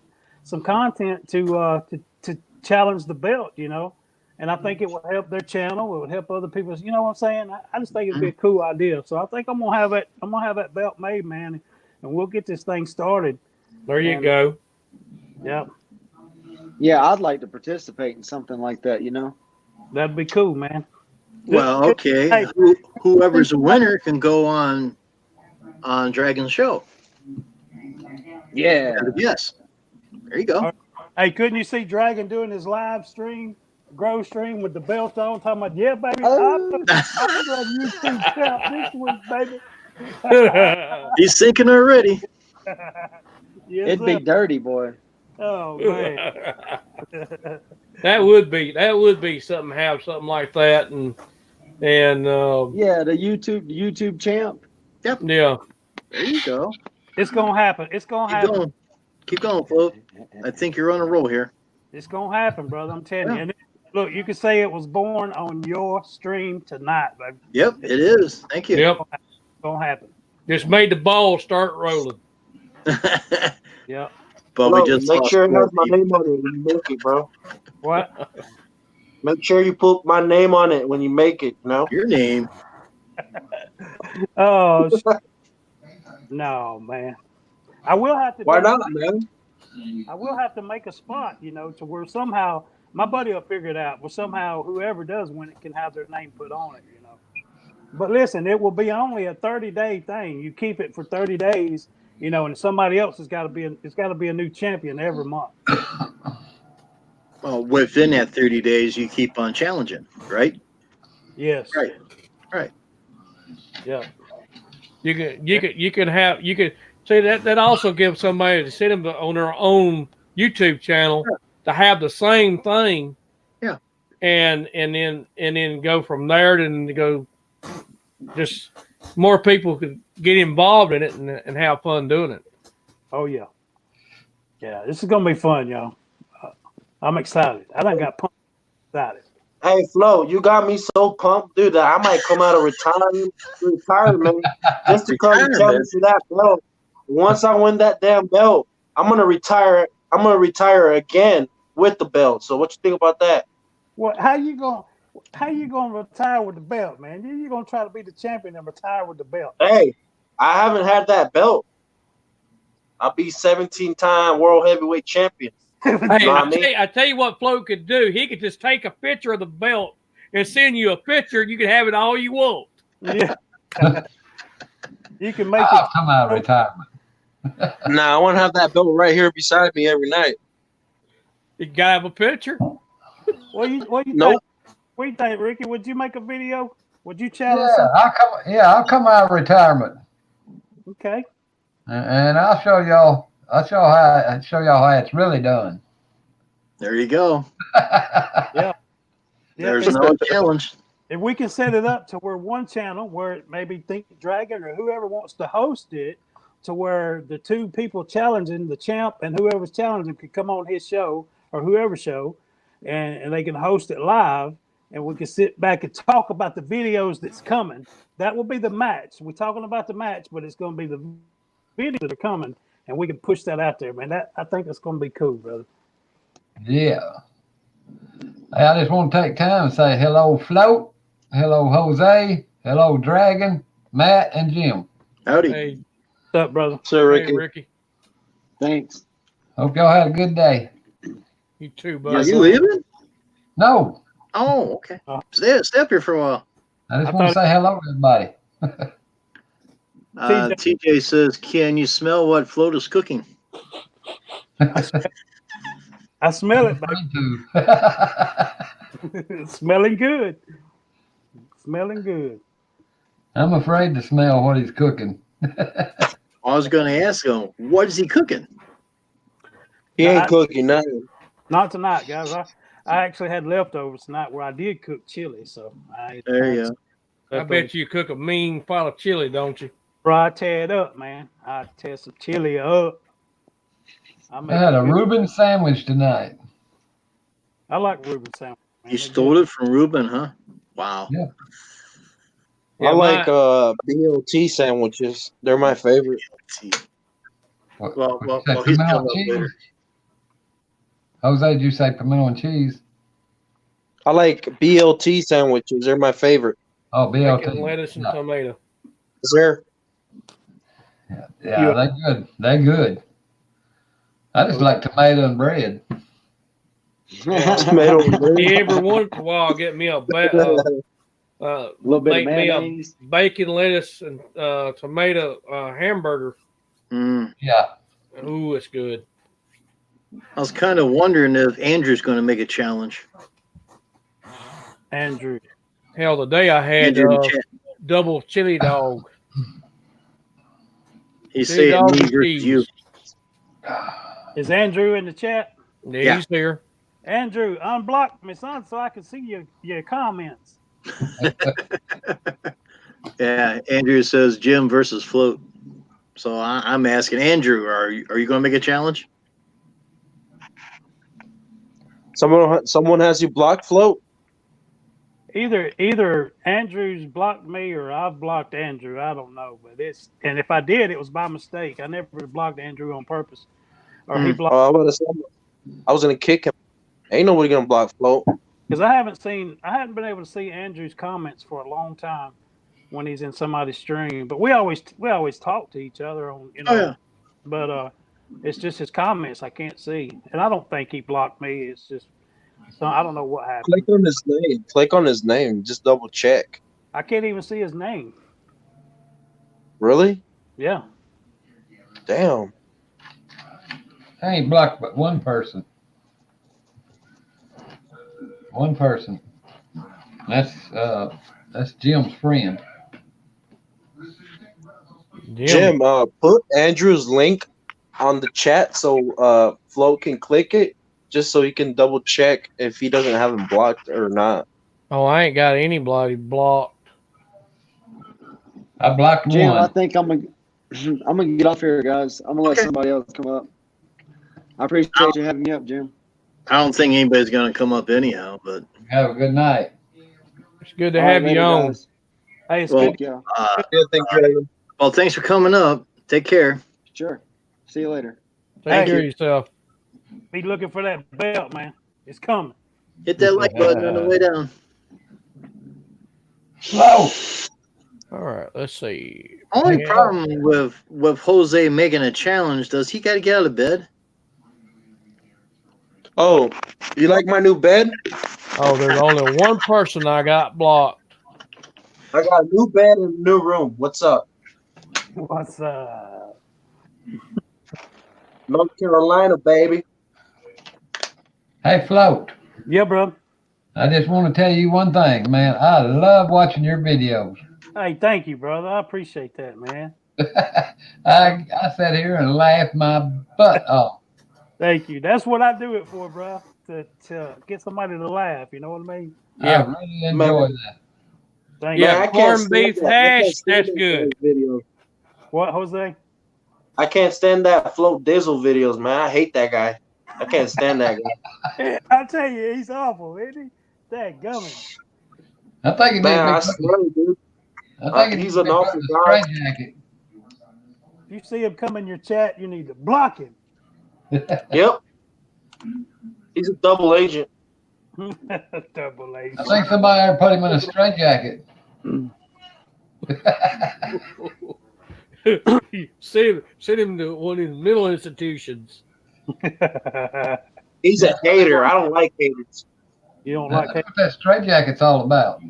[SPEAKER 5] content to challenge the belt, you know. And I think it will help their channel. It would help other people. You know what I'm saying? I just think it'd be a cool idea. So I think I'm gonna have that belt made, man, and we'll get this thing started.
[SPEAKER 2] There you go.
[SPEAKER 5] Yeah,
[SPEAKER 3] Yeah, I'd like to participate in something like that, you know.
[SPEAKER 5] that'd be cool, man.
[SPEAKER 1] well, okay.
[SPEAKER 5] Hey.
[SPEAKER 1] Whoever's a winner can go on Dragon's show.
[SPEAKER 3] Yeah.
[SPEAKER 1] Yes. There you go.
[SPEAKER 5] Hey, couldn't you see Dragon doing his live stream, grow stream with the belt on, talking about, yeah, baby,
[SPEAKER 3] Oh.
[SPEAKER 5] I'm the YouTube champ this week, baby.
[SPEAKER 1] He's sinking already.
[SPEAKER 5] Yes,
[SPEAKER 3] It'd be
[SPEAKER 5] sir.
[SPEAKER 3] dirty, boy.
[SPEAKER 5] Oh man.
[SPEAKER 2] That would be something. Have something like that, and
[SPEAKER 3] Yeah, the YouTube champ.
[SPEAKER 2] yeah.
[SPEAKER 1] There you go.
[SPEAKER 5] It's gonna happen. It's gonna
[SPEAKER 1] Keep
[SPEAKER 5] happen.
[SPEAKER 1] going. Keep going, Flo. I think you're on a roll here.
[SPEAKER 5] It's gonna happen, brother. I'm telling
[SPEAKER 1] Yeah.
[SPEAKER 5] you. And look, you can say it was born on your stream tonight, baby.
[SPEAKER 1] Yep, it is. Thank you.
[SPEAKER 2] Yep.
[SPEAKER 5] It's gonna happen.
[SPEAKER 2] Just made the ball start rolling.
[SPEAKER 5] Yeah.
[SPEAKER 1] But
[SPEAKER 4] Bro,
[SPEAKER 1] we just
[SPEAKER 4] make
[SPEAKER 1] lost
[SPEAKER 4] sure it
[SPEAKER 1] four
[SPEAKER 4] has my
[SPEAKER 1] people.
[SPEAKER 4] name on it when you make it, bro.
[SPEAKER 5] What?
[SPEAKER 4] Make sure you put my name on it when you make it. You know.
[SPEAKER 1] Your name.
[SPEAKER 5] Oh no, man. I will have to.
[SPEAKER 4] Why not, man?
[SPEAKER 5] I will have to make a spot, you know, to where somehow my buddy will figure it out. Where somehow whoever does win it can have their name put on it, you know. But listen, it will be only a 30-day thing. You keep it for 30 days, and somebody else has got to be. It's got to be a new champion every month.
[SPEAKER 1] Well, within that 30 days, you keep on challenging, right?
[SPEAKER 5] Yes.
[SPEAKER 1] Right. Right.
[SPEAKER 5] Yeah.
[SPEAKER 2] You could see that also gives somebody to sit them on their own YouTube channel to have the same thing.
[SPEAKER 1] Yeah.
[SPEAKER 2] And then go from there and go just more people could get involved in it and have fun doing it.
[SPEAKER 5] Oh yeah. Yeah, this is gonna be fun, y'all. I'm excited. I done got pumped excited.
[SPEAKER 4] Hey, Flo, you got me so pumped, dude, that I might come out of retirement just to come and challenge for that belt. Once I win that damn belt, I'm gonna retire. I'm gonna retire again with the belt. So what you think about that?
[SPEAKER 5] What? How you gonna retire with the belt, man? You gonna try to be the champion and retire with the belt?
[SPEAKER 4] Hey, I haven't had that belt. I'll be 17-time world heavyweight champion.
[SPEAKER 2] Hey, I tell you what Flo could do. He could just take a picture of the belt and send you a picture. You can have it all you want.
[SPEAKER 5] Yeah. You can make
[SPEAKER 6] I'll come out of retirement.
[SPEAKER 4] Nah, I want to have that belt right here beside me every night.
[SPEAKER 2] You gotta have a picture.
[SPEAKER 5] What you
[SPEAKER 4] Nope.
[SPEAKER 5] think? What you think, Ricky? Would you make a video? Would you challenge?
[SPEAKER 6] I'll come out of retirement.
[SPEAKER 5] Okay.
[SPEAKER 6] And I'll show y'all. I'll show y'all how it's really done.
[SPEAKER 1] There you go.
[SPEAKER 5] Yeah.
[SPEAKER 1] There's no challenge.
[SPEAKER 5] If we can set it up to where one channel, where maybe Think Dragon or whoever wants to host it, to where the two people challenging, the champ and whoever's challenging, could come on his show or whoever's show, and they can host it live, and we can sit back and talk about the videos that's coming. That will be the match. We're talking about the match, but it's going to be the videos that are coming, and we can push that out there, man. I think that's going to be cool, brother.
[SPEAKER 6] Yeah. Hey, I just want to take time and say hello, Float. Hello, Jose. Hello, Dragon, Matt, and Jim.
[SPEAKER 1] Howdy.
[SPEAKER 2] Hey,
[SPEAKER 5] What's up, brother?
[SPEAKER 4] Sir Ricky.
[SPEAKER 2] hey, Ricky.
[SPEAKER 3] Thanks.
[SPEAKER 6] Hope y'all had a good day.
[SPEAKER 2] You too,
[SPEAKER 1] Are
[SPEAKER 2] buddy.
[SPEAKER 1] you leaving?
[SPEAKER 6] No,
[SPEAKER 1] Oh, okay. Stay up here for a while.
[SPEAKER 6] I just want to say hello to everybody.
[SPEAKER 1] TJ says, can you smell what Float is cooking?
[SPEAKER 5] I smell it, baby. Smelling good. Smelling good.
[SPEAKER 6] I'm afraid to smell what he's cooking.
[SPEAKER 1] I was going to ask him, what is he cooking?
[SPEAKER 4] He ain't cooking nothing.
[SPEAKER 5] Not tonight, guys. I actually had leftovers tonight where I did cook chili, so
[SPEAKER 1] There you go.
[SPEAKER 2] I bet you cook a mean pot of chili, don't you?
[SPEAKER 5] Bro, I tear it up, man. I tear some chili up.
[SPEAKER 6] I had a Reuben sandwich tonight.
[SPEAKER 5] I like Reuben sandwich. Man.
[SPEAKER 1] You stole it from Reuben, huh? Wow.
[SPEAKER 6] Yeah.
[SPEAKER 4] I like BLT sandwiches. They're my favorite.
[SPEAKER 1] Well,
[SPEAKER 6] You say
[SPEAKER 1] he's
[SPEAKER 6] pimento
[SPEAKER 1] coming
[SPEAKER 6] and
[SPEAKER 1] up
[SPEAKER 6] cheese?
[SPEAKER 1] later.
[SPEAKER 6] Jose, did you say pimento and cheese?
[SPEAKER 4] I like BLT sandwiches. They're my favorite.
[SPEAKER 6] Oh,
[SPEAKER 2] Bacon,
[SPEAKER 6] BLT.
[SPEAKER 2] lettuce, and
[SPEAKER 6] No.
[SPEAKER 2] tomato.
[SPEAKER 4] Is there?
[SPEAKER 6] Yeah, they're good. They're good. I just like tomato and bread.
[SPEAKER 4] Tomato and bread.
[SPEAKER 2] Every once in a while, get me a
[SPEAKER 3] little bit of
[SPEAKER 2] make me a
[SPEAKER 3] mayonnaise.
[SPEAKER 2] bacon, lettuce, and tomato hamburger.
[SPEAKER 1] Mm.
[SPEAKER 6] Yeah.
[SPEAKER 2] Ooh, it's good.
[SPEAKER 1] I was kind of wondering if Andrew's going to make a challenge.
[SPEAKER 5] Andrew.
[SPEAKER 2] Hell, the day I had
[SPEAKER 1] Andrew in the chat.
[SPEAKER 2] double chili dog.
[SPEAKER 1] He's
[SPEAKER 2] Chili
[SPEAKER 1] saying
[SPEAKER 2] dog
[SPEAKER 1] me
[SPEAKER 2] and
[SPEAKER 1] versus
[SPEAKER 2] cheese.
[SPEAKER 1] you.
[SPEAKER 5] Is Andrew in the chat?
[SPEAKER 2] Yeah, he's here.
[SPEAKER 5] Andrew, unblock me, son, so I can see your comments.
[SPEAKER 1] Yeah, Andrew says Jim versus Float. So I'm asking Andrew, are you going to make a challenge?
[SPEAKER 4] Someone has you blocked, Float?
[SPEAKER 5] Either Andrew's blocked me or I've blocked Andrew. I don't know, but and if I did, it was by mistake. I never blocked Andrew on purpose, or he blocked.
[SPEAKER 4] I was gonna kick him. Ain't nobody gonna block Float.
[SPEAKER 5] Because I hadn't been able to see Andrew's comments for a long time when he's in somebody's stream. But we always talk to each other on
[SPEAKER 1] Oh, yeah.
[SPEAKER 5] But it's just his comments I can't see, and I don't think he blocked me. It's just so I don't know what happened.
[SPEAKER 4] Click on his name. Click on his name. Just double check.
[SPEAKER 5] I can't even see his name.
[SPEAKER 4] Really?
[SPEAKER 5] Yeah.
[SPEAKER 4] Damn.
[SPEAKER 6] I ain't blocked but one person. One person. That's Jim's friend.
[SPEAKER 2] Jim.
[SPEAKER 4] Jim, put Andrew's link on the chat so Flo can click it, just so he can double check if he doesn't have him blocked or not.
[SPEAKER 2] Oh, I ain't got anybody blocked.
[SPEAKER 6] I blocked
[SPEAKER 3] Jim, I
[SPEAKER 6] one.
[SPEAKER 3] think I'm gonna get off here, guys. I'm gonna let
[SPEAKER 1] Okay.
[SPEAKER 3] somebody else come up. I appreciate you having me up, Jim.
[SPEAKER 1] I don't think anybody's gonna come up anyhow, but
[SPEAKER 6] Have a good night.
[SPEAKER 2] It's good to
[SPEAKER 3] All right,
[SPEAKER 2] have you
[SPEAKER 3] later,
[SPEAKER 2] on.
[SPEAKER 3] guys.
[SPEAKER 5] Hey, it's
[SPEAKER 1] well,
[SPEAKER 5] good.
[SPEAKER 3] Yeah,
[SPEAKER 4] Yeah, thank you.
[SPEAKER 1] well, thanks for coming up. Take care.
[SPEAKER 3] sure. See you later.
[SPEAKER 2] Take
[SPEAKER 5] Hey.
[SPEAKER 2] care of yourself.
[SPEAKER 5] Be looking for that belt, man. It's coming.
[SPEAKER 1] Hit that like button on the way down.
[SPEAKER 6] Flo.
[SPEAKER 2] All right, let's see.
[SPEAKER 1] Only
[SPEAKER 2] Yeah.
[SPEAKER 1] problem with Jose making a challenge, does he got to get out of bed?
[SPEAKER 4] Oh, you like my new bed?
[SPEAKER 2] Oh, there's only one person I got blocked.
[SPEAKER 4] I got a new bed in a new room. What's up?
[SPEAKER 5] What's up?
[SPEAKER 4] North Carolina, baby.
[SPEAKER 6] Hey, Float.
[SPEAKER 5] Yeah, bro.
[SPEAKER 6] I just want to tell you one thing, man. I love watching your videos.
[SPEAKER 5] Hey, thank you, brother. I appreciate that, man.
[SPEAKER 6] I sat here and laughed my butt off.
[SPEAKER 5] Thank you. That's what I do it for, bro. To get somebody to laugh. You know what I mean?
[SPEAKER 2] Yeah.
[SPEAKER 6] I really enjoy that.
[SPEAKER 5] Thank
[SPEAKER 2] Yeah,
[SPEAKER 4] Man, I
[SPEAKER 5] you.
[SPEAKER 4] can't
[SPEAKER 2] corned
[SPEAKER 4] stand
[SPEAKER 2] beef
[SPEAKER 4] that. I can't
[SPEAKER 2] hash.
[SPEAKER 4] stand
[SPEAKER 2] That's
[SPEAKER 4] those
[SPEAKER 2] good.
[SPEAKER 4] videos.
[SPEAKER 5] What, Jose?
[SPEAKER 4] I can't stand that Float Dizzle videos, man. I hate that guy. I can't stand that guy.
[SPEAKER 5] I tell you, he's awful, isn't he? That gumming.
[SPEAKER 6] I think it
[SPEAKER 4] Man, I
[SPEAKER 6] needs to be
[SPEAKER 4] swear, dude. He's an awful
[SPEAKER 6] put in a
[SPEAKER 4] guy.
[SPEAKER 6] straight jacket.
[SPEAKER 5] If you see him come in your chat, you need to block him.
[SPEAKER 4] Yep. He's a double agent.
[SPEAKER 5] Double A.
[SPEAKER 6] I think somebody ought to put him in a straight jacket.
[SPEAKER 2] Send him to one of these mental institutions.
[SPEAKER 4] He's a hater. I don't like haters.
[SPEAKER 5] You don't
[SPEAKER 6] That's
[SPEAKER 5] like
[SPEAKER 6] what that straight jacket's all about.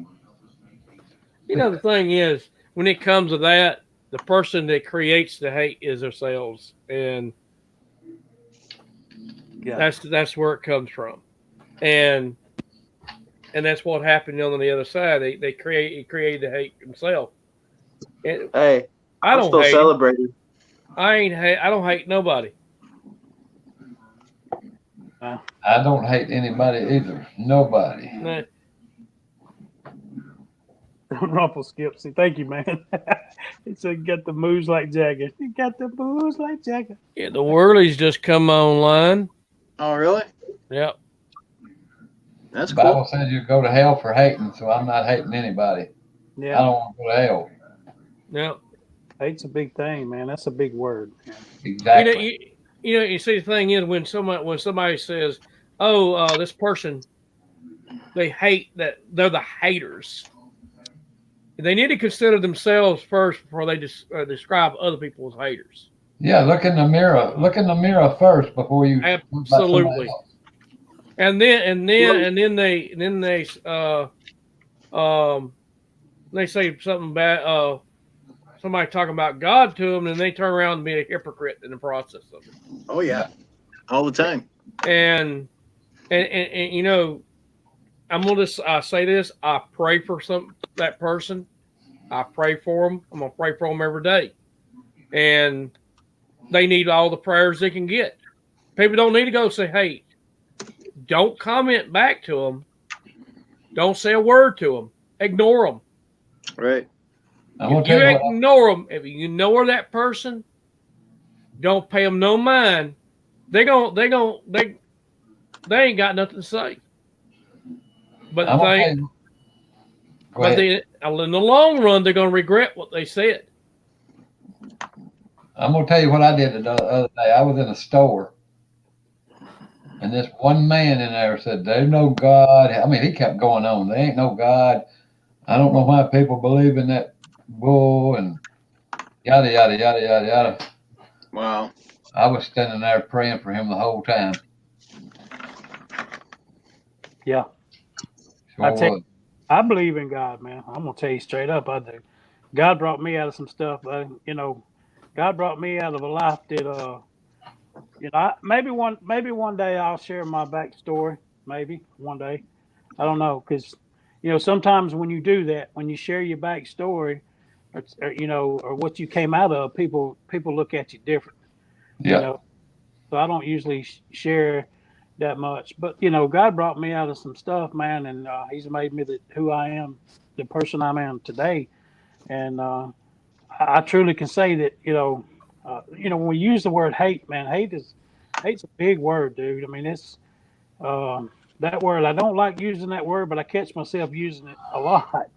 [SPEAKER 2] You know, the thing is, when it comes to that, the person that creates the hate is themselves, and
[SPEAKER 5] Yeah.
[SPEAKER 2] that's where it comes from, and that's what happened on the other side. He created the hate himself. And
[SPEAKER 4] Hey,
[SPEAKER 2] I
[SPEAKER 4] I'm
[SPEAKER 2] don't
[SPEAKER 4] still
[SPEAKER 2] hate him.
[SPEAKER 4] celebrating.
[SPEAKER 2] I don't hate nobody.
[SPEAKER 6] I don't hate anybody either. Nobody.
[SPEAKER 2] Nah,
[SPEAKER 5] Rumpel skips. Thank you, man. He said, "Got the moves like Jagger." He got the moves like Jagger.
[SPEAKER 2] yeah, the Whirlies just come online.
[SPEAKER 1] Oh, really?
[SPEAKER 2] Yep.
[SPEAKER 1] That's
[SPEAKER 6] The
[SPEAKER 1] cool.
[SPEAKER 6] Bible says you go to hell for hating, so I'm not hating anybody. I
[SPEAKER 5] Yeah,
[SPEAKER 6] don't want to go to hell.
[SPEAKER 2] Yep.
[SPEAKER 5] hate's a big thing, man. That's a big word. Man.
[SPEAKER 6] Exactly.
[SPEAKER 2] You see, the thing is, when somebody says, "Oh, this person," they hate that they're the haters. They need to consider themselves first before they describe other people as haters.
[SPEAKER 6] Yeah, look in the mirror. Look in the mirror first before you.
[SPEAKER 2] Absolutely. And then they say something bad. Somebody talking about God to them, and they turn around and be a hypocrite in the process of it.
[SPEAKER 1] Oh yeah, all the time.
[SPEAKER 2] And you know, I'm gonna just say this: I pray for that person. I pray for them. I'm gonna pray for them every day, and they need all the prayers they can get. People don't need to go say, "Hey, don't comment back to them. Don't say a word to them. Ignore them."
[SPEAKER 1] Right.
[SPEAKER 2] If you ignore them, if you ignore that person, don't pay them no mind. They ain't got nothing to say. But in the long run, they're gonna regret what they said.
[SPEAKER 6] I'm gonna tell you what I did the other day. I was in a store, and this one man in there said, "There's no God." I mean, he kept going on. There ain't no God. I don't know why people believe in that bull and yada yada yada yada yada.
[SPEAKER 1] Wow.
[SPEAKER 6] I was standing there praying for him the whole time.
[SPEAKER 5] Yeah.
[SPEAKER 6] Sure was.
[SPEAKER 5] I believe in God, man. I'm gonna tell you straight up, I do. God brought me out of some stuff, but God brought me out of a life that maybe one day I'll share my backstory. Maybe one day, I don't know, because sometimes when you do that, when you share your backstory, or what you came out of, people look at you different. You
[SPEAKER 6] Yeah.
[SPEAKER 5] know, so I don't usually share that much. But God brought me out of some stuff, man, and He's made me who I am, the person I am today. And I truly can say that when we use the word hate, man, hate's a big word, dude. I mean, it's that word. I don't like using that word, but I catch myself using it a lot.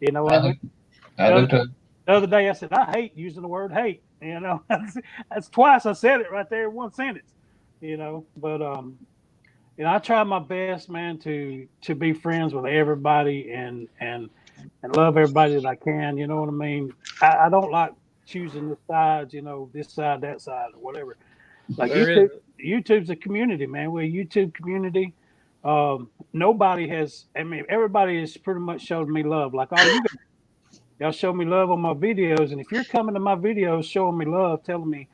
[SPEAKER 5] You know,
[SPEAKER 6] I
[SPEAKER 5] and
[SPEAKER 6] do, I
[SPEAKER 5] the
[SPEAKER 6] do
[SPEAKER 5] other,
[SPEAKER 6] too.
[SPEAKER 5] the other day I said I hate using the word hate. That's twice I said it right there in one sentence. But I try my best, man, to be friends with everybody and love everybody that I can. You know what I mean? I don't like choosing the sides. This side, that side, or whatever. Like
[SPEAKER 2] There is.
[SPEAKER 5] YouTube's a community, man. We're a YouTube community. Nobody has. I mean, everybody has pretty much showed me love. Like all you guys, y'all show me love on my videos, and if you're coming to my videos showing me love, telling me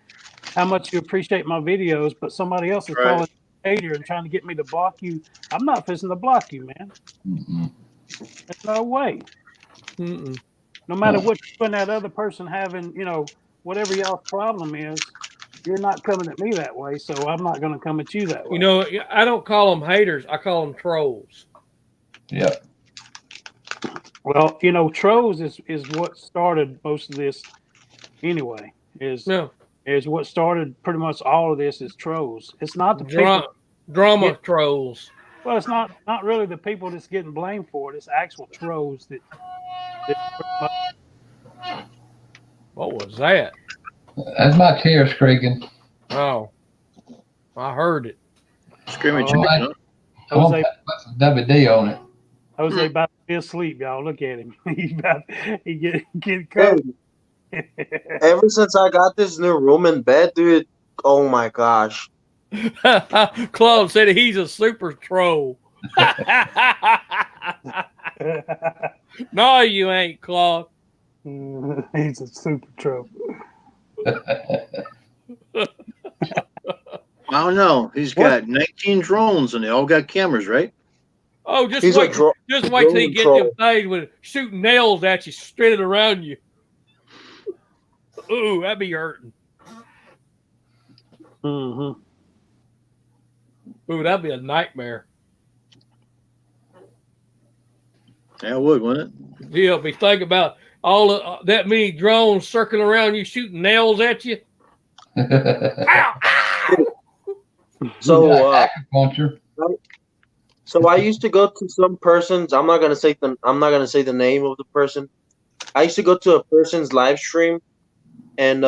[SPEAKER 5] how much you appreciate my videos, but somebody else is
[SPEAKER 1] Right.
[SPEAKER 5] calling you a hater and trying to get me to block you, I'm not fixing to block you, man.
[SPEAKER 6] Mm-mm.
[SPEAKER 5] There's no way.
[SPEAKER 2] Mm-mm.
[SPEAKER 5] No matter what you and that other person having, whatever y'all's problem is, you're not coming at me that way, so I'm not going to come at you that way.
[SPEAKER 2] I don't call them haters. I call them trolls.
[SPEAKER 6] Yeah.
[SPEAKER 5] Well, trolls is what started most of this anyway. Is
[SPEAKER 2] No,
[SPEAKER 5] is what started pretty much all of this is trolls. It's not the people
[SPEAKER 2] dra- drama
[SPEAKER 5] get
[SPEAKER 2] trolls.
[SPEAKER 5] well, it's not really the people that's getting blamed for it. It's actual trolls that pretty much,
[SPEAKER 2] What was that?
[SPEAKER 6] That's my chair squeaking.
[SPEAKER 2] Oh, I heard it.
[SPEAKER 1] Screaming
[SPEAKER 5] oh,
[SPEAKER 1] chicken,
[SPEAKER 6] I,
[SPEAKER 1] huh?
[SPEAKER 6] I'm
[SPEAKER 5] Jose
[SPEAKER 6] gonna put some WD on it.
[SPEAKER 5] Jose about to be asleep, y'all. Look at him. He get cold.
[SPEAKER 4] Dude, ever since I got this new room in bed, dude, oh my gosh.
[SPEAKER 2] Claude said he's a super troll. No, you ain't, Claude.
[SPEAKER 5] He's a super troll.
[SPEAKER 1] I don't know. He's got 19 drones and they all got cameras, right?
[SPEAKER 2] Oh, just
[SPEAKER 4] He's a
[SPEAKER 2] wait. Just wait till you
[SPEAKER 4] drone
[SPEAKER 2] get them
[SPEAKER 4] troll.
[SPEAKER 2] things with shooting nails at you, straight around you. Ooh, that'd be hurting.
[SPEAKER 5] Mm-hmm.
[SPEAKER 2] Ooh, that'd be a nightmare.
[SPEAKER 1] Yeah, it would, wouldn't it?
[SPEAKER 2] Yeah, be thinking about all that many drones circling around you, shooting nails at you. Ow! Ow!
[SPEAKER 4] So,
[SPEAKER 6] Acupuncture.
[SPEAKER 4] so I used to go to some persons. I'm not gonna say the name of the person. I used to go to a person's live stream, and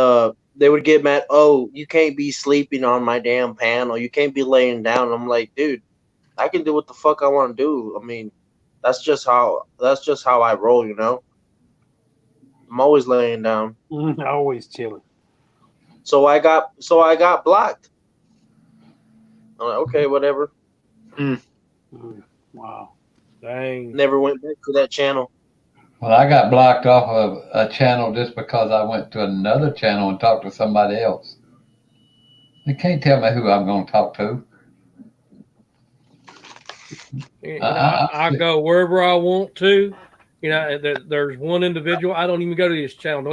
[SPEAKER 4] they would get mad. Oh, you can't be sleeping on my damn panel. You can't be laying down. I'm like, dude, I can do what the fuck I want to do. I mean, that's just how I roll. I'm always laying down.
[SPEAKER 5] Always chilling.
[SPEAKER 4] So I got blocked. I'm like, okay, whatever.
[SPEAKER 5] Wow.
[SPEAKER 2] Dang.
[SPEAKER 4] Never went back to that channel.
[SPEAKER 6] Well, I got blocked off of a channel just because I went to another channel and talked to somebody else. They can't tell me who I'm going to talk to.
[SPEAKER 2] I go wherever I want to. There's one individual. I don't even go to his channel.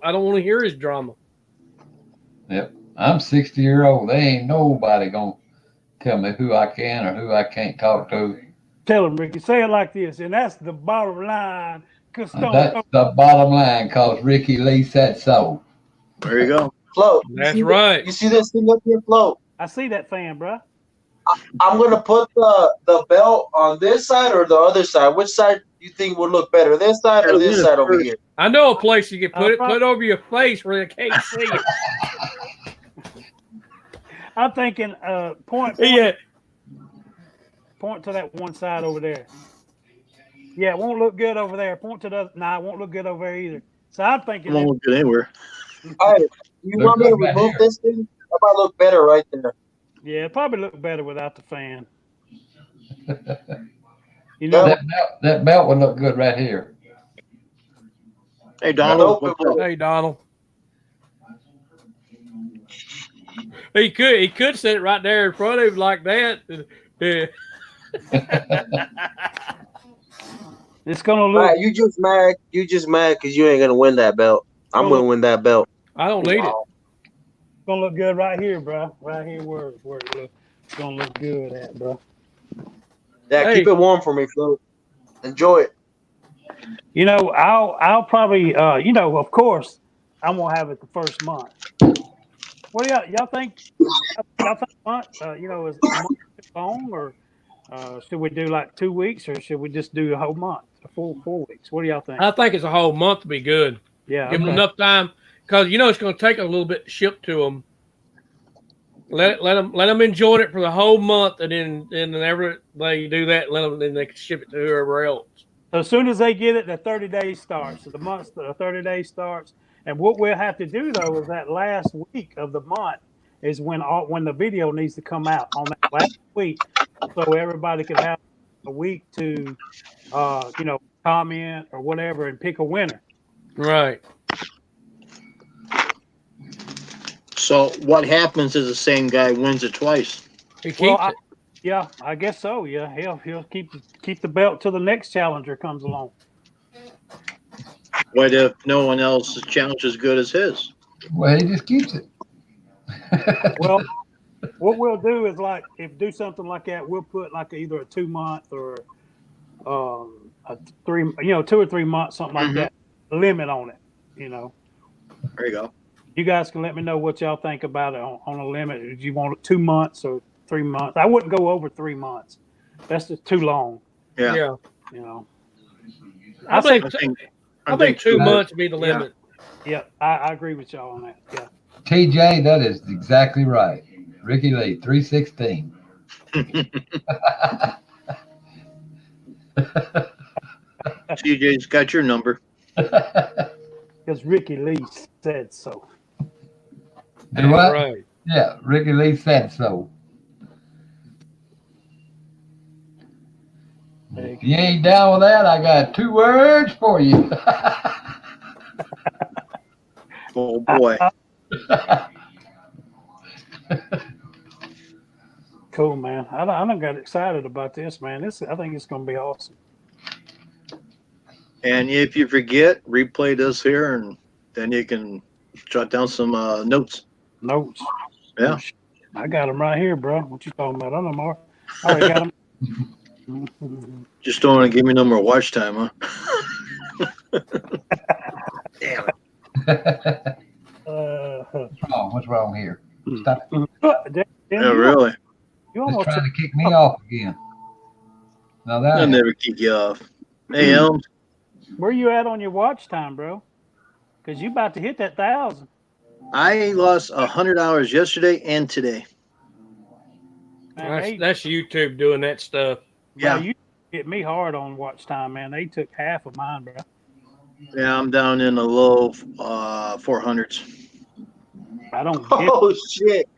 [SPEAKER 2] I don't want to hear his drama.
[SPEAKER 6] Yep. I'm 60-year-old. They ain't nobody going to tell me who I can or who I can't talk to.
[SPEAKER 5] Tell him, Ricky. Say it like this, and that's the bottom line. Cause
[SPEAKER 6] That's the bottom line, because Ricky Lee said so.
[SPEAKER 1] There you go.
[SPEAKER 4] Flo,
[SPEAKER 2] That's right.
[SPEAKER 4] You see this thing up here, Flo?
[SPEAKER 5] I see that fan, bro.
[SPEAKER 4] I'm gonna put the belt on this side or the other side. Which side do you think would look better? This side or this side over here?
[SPEAKER 2] I know a place you can put it.
[SPEAKER 5] Probably-
[SPEAKER 2] Put it over your face where they can't see it.
[SPEAKER 5] I'm thinking, point
[SPEAKER 2] Yeah.
[SPEAKER 5] point to that one side over there. Yeah, it won't look good over there. Point to the. Nah, it won't look good over there either. So I'm
[SPEAKER 1] It
[SPEAKER 5] thinking.
[SPEAKER 1] won't look good anywhere.
[SPEAKER 4] All right, you want me to remove this thing? That might look better right there.
[SPEAKER 5] Yeah, it probably look better without the fan. You know,
[SPEAKER 6] That belt would look good right here.
[SPEAKER 1] Hey, Donald.
[SPEAKER 4] Nope,
[SPEAKER 1] What's up?
[SPEAKER 2] Hey, Donald. He could sit right there in front of him like that. Yeah.
[SPEAKER 5] it's gonna look.
[SPEAKER 4] Right, you just mad. You just mad because you ain't gonna win that belt. I'm gonna win that belt.
[SPEAKER 2] I don't need it.
[SPEAKER 5] It's gonna look good right here, bro. Right here where it's gonna look good at, bro.
[SPEAKER 4] Yeah,
[SPEAKER 2] Hey.
[SPEAKER 4] keep it warm for me, Flo. Enjoy it.
[SPEAKER 5] You know, I'll probably you know, of course, I'm gonna have it the first month. What do y'all think? Y'all think month? You know, is a month too long, or should we do like 2 weeks, or should we just do the whole month, a full 4 weeks? What do y'all think?
[SPEAKER 2] I think it's a whole month to be good.
[SPEAKER 5] Yeah,
[SPEAKER 2] Give them enough time because you know it's going to take a little bit to ship to them. Let them enjoy it for the whole month, and then whenever they do that, then they can ship it to whoever else.
[SPEAKER 5] So as soon as they get it, the 30 days starts. So the 30 days starts. And what we'll have to do though is that last week of the month is when the video needs to come out on that last week, so everybody can have a week to, you know, comment or whatever and pick a winner.
[SPEAKER 2] Right.
[SPEAKER 1] So what happens is the same guy wins it twice.
[SPEAKER 2] He keeps it.
[SPEAKER 5] Yeah, I guess so. Yeah, he'll keep the belt till the next challenger comes along.
[SPEAKER 1] What if no one else's challenge is as good as his?
[SPEAKER 6] Well, he just keeps it.
[SPEAKER 5] Well, what we'll do is like if do something like that, we'll put like either a 2 month or a 3, you know, 2 or 3 months, something like that, limit on it. You know.
[SPEAKER 1] There you go.
[SPEAKER 5] You guys can let me know what y'all think about it on a limit. If you want it 2 months or 3 months, I wouldn't go over 3 months. That's just too long.
[SPEAKER 1] Yeah.
[SPEAKER 5] You know.
[SPEAKER 2] I think 2 months would be the limit.
[SPEAKER 5] Yeah, I agree with y'all on that. Yeah.
[SPEAKER 6] TJ, that is exactly right. Ricky Lee, 316.
[SPEAKER 1] TJ's got your number.
[SPEAKER 5] Because Ricky Lee said so.
[SPEAKER 6] Do what?
[SPEAKER 2] Right.
[SPEAKER 6] Yeah, Ricky Lee said so. If you ain't down with that, I got 2 words for you.
[SPEAKER 1] Oh boy.
[SPEAKER 5] Cool, man. I done got excited about this, man. I think it's going to be awesome.
[SPEAKER 1] And if you forget, replay this here, and then you can jot down some notes.
[SPEAKER 5] Notes.
[SPEAKER 1] Yeah.
[SPEAKER 5] I got them right here, bro. What you talking about? I know more. I already got them.
[SPEAKER 1] Just don't want to give me no more watch time, huh? Damn it.
[SPEAKER 6] What's wrong here? Stop it.
[SPEAKER 1] Yeah, really.
[SPEAKER 5] You
[SPEAKER 6] It's
[SPEAKER 5] almost
[SPEAKER 6] trying to kick me off again. Now that
[SPEAKER 1] I'll never kick you off. Hey, Elm.
[SPEAKER 5] Where you at on your watch time, bro? Because you about to hit that 1,000.
[SPEAKER 1] I lost 100 hours yesterday and today.
[SPEAKER 5] Man,
[SPEAKER 2] That's YouTube doing that stuff.
[SPEAKER 1] Yeah.
[SPEAKER 5] You hit me hard on watch time, man. They took half of mine, bro.
[SPEAKER 1] Yeah, I'm down in the low 400s.
[SPEAKER 5] I don't get
[SPEAKER 4] Oh shit!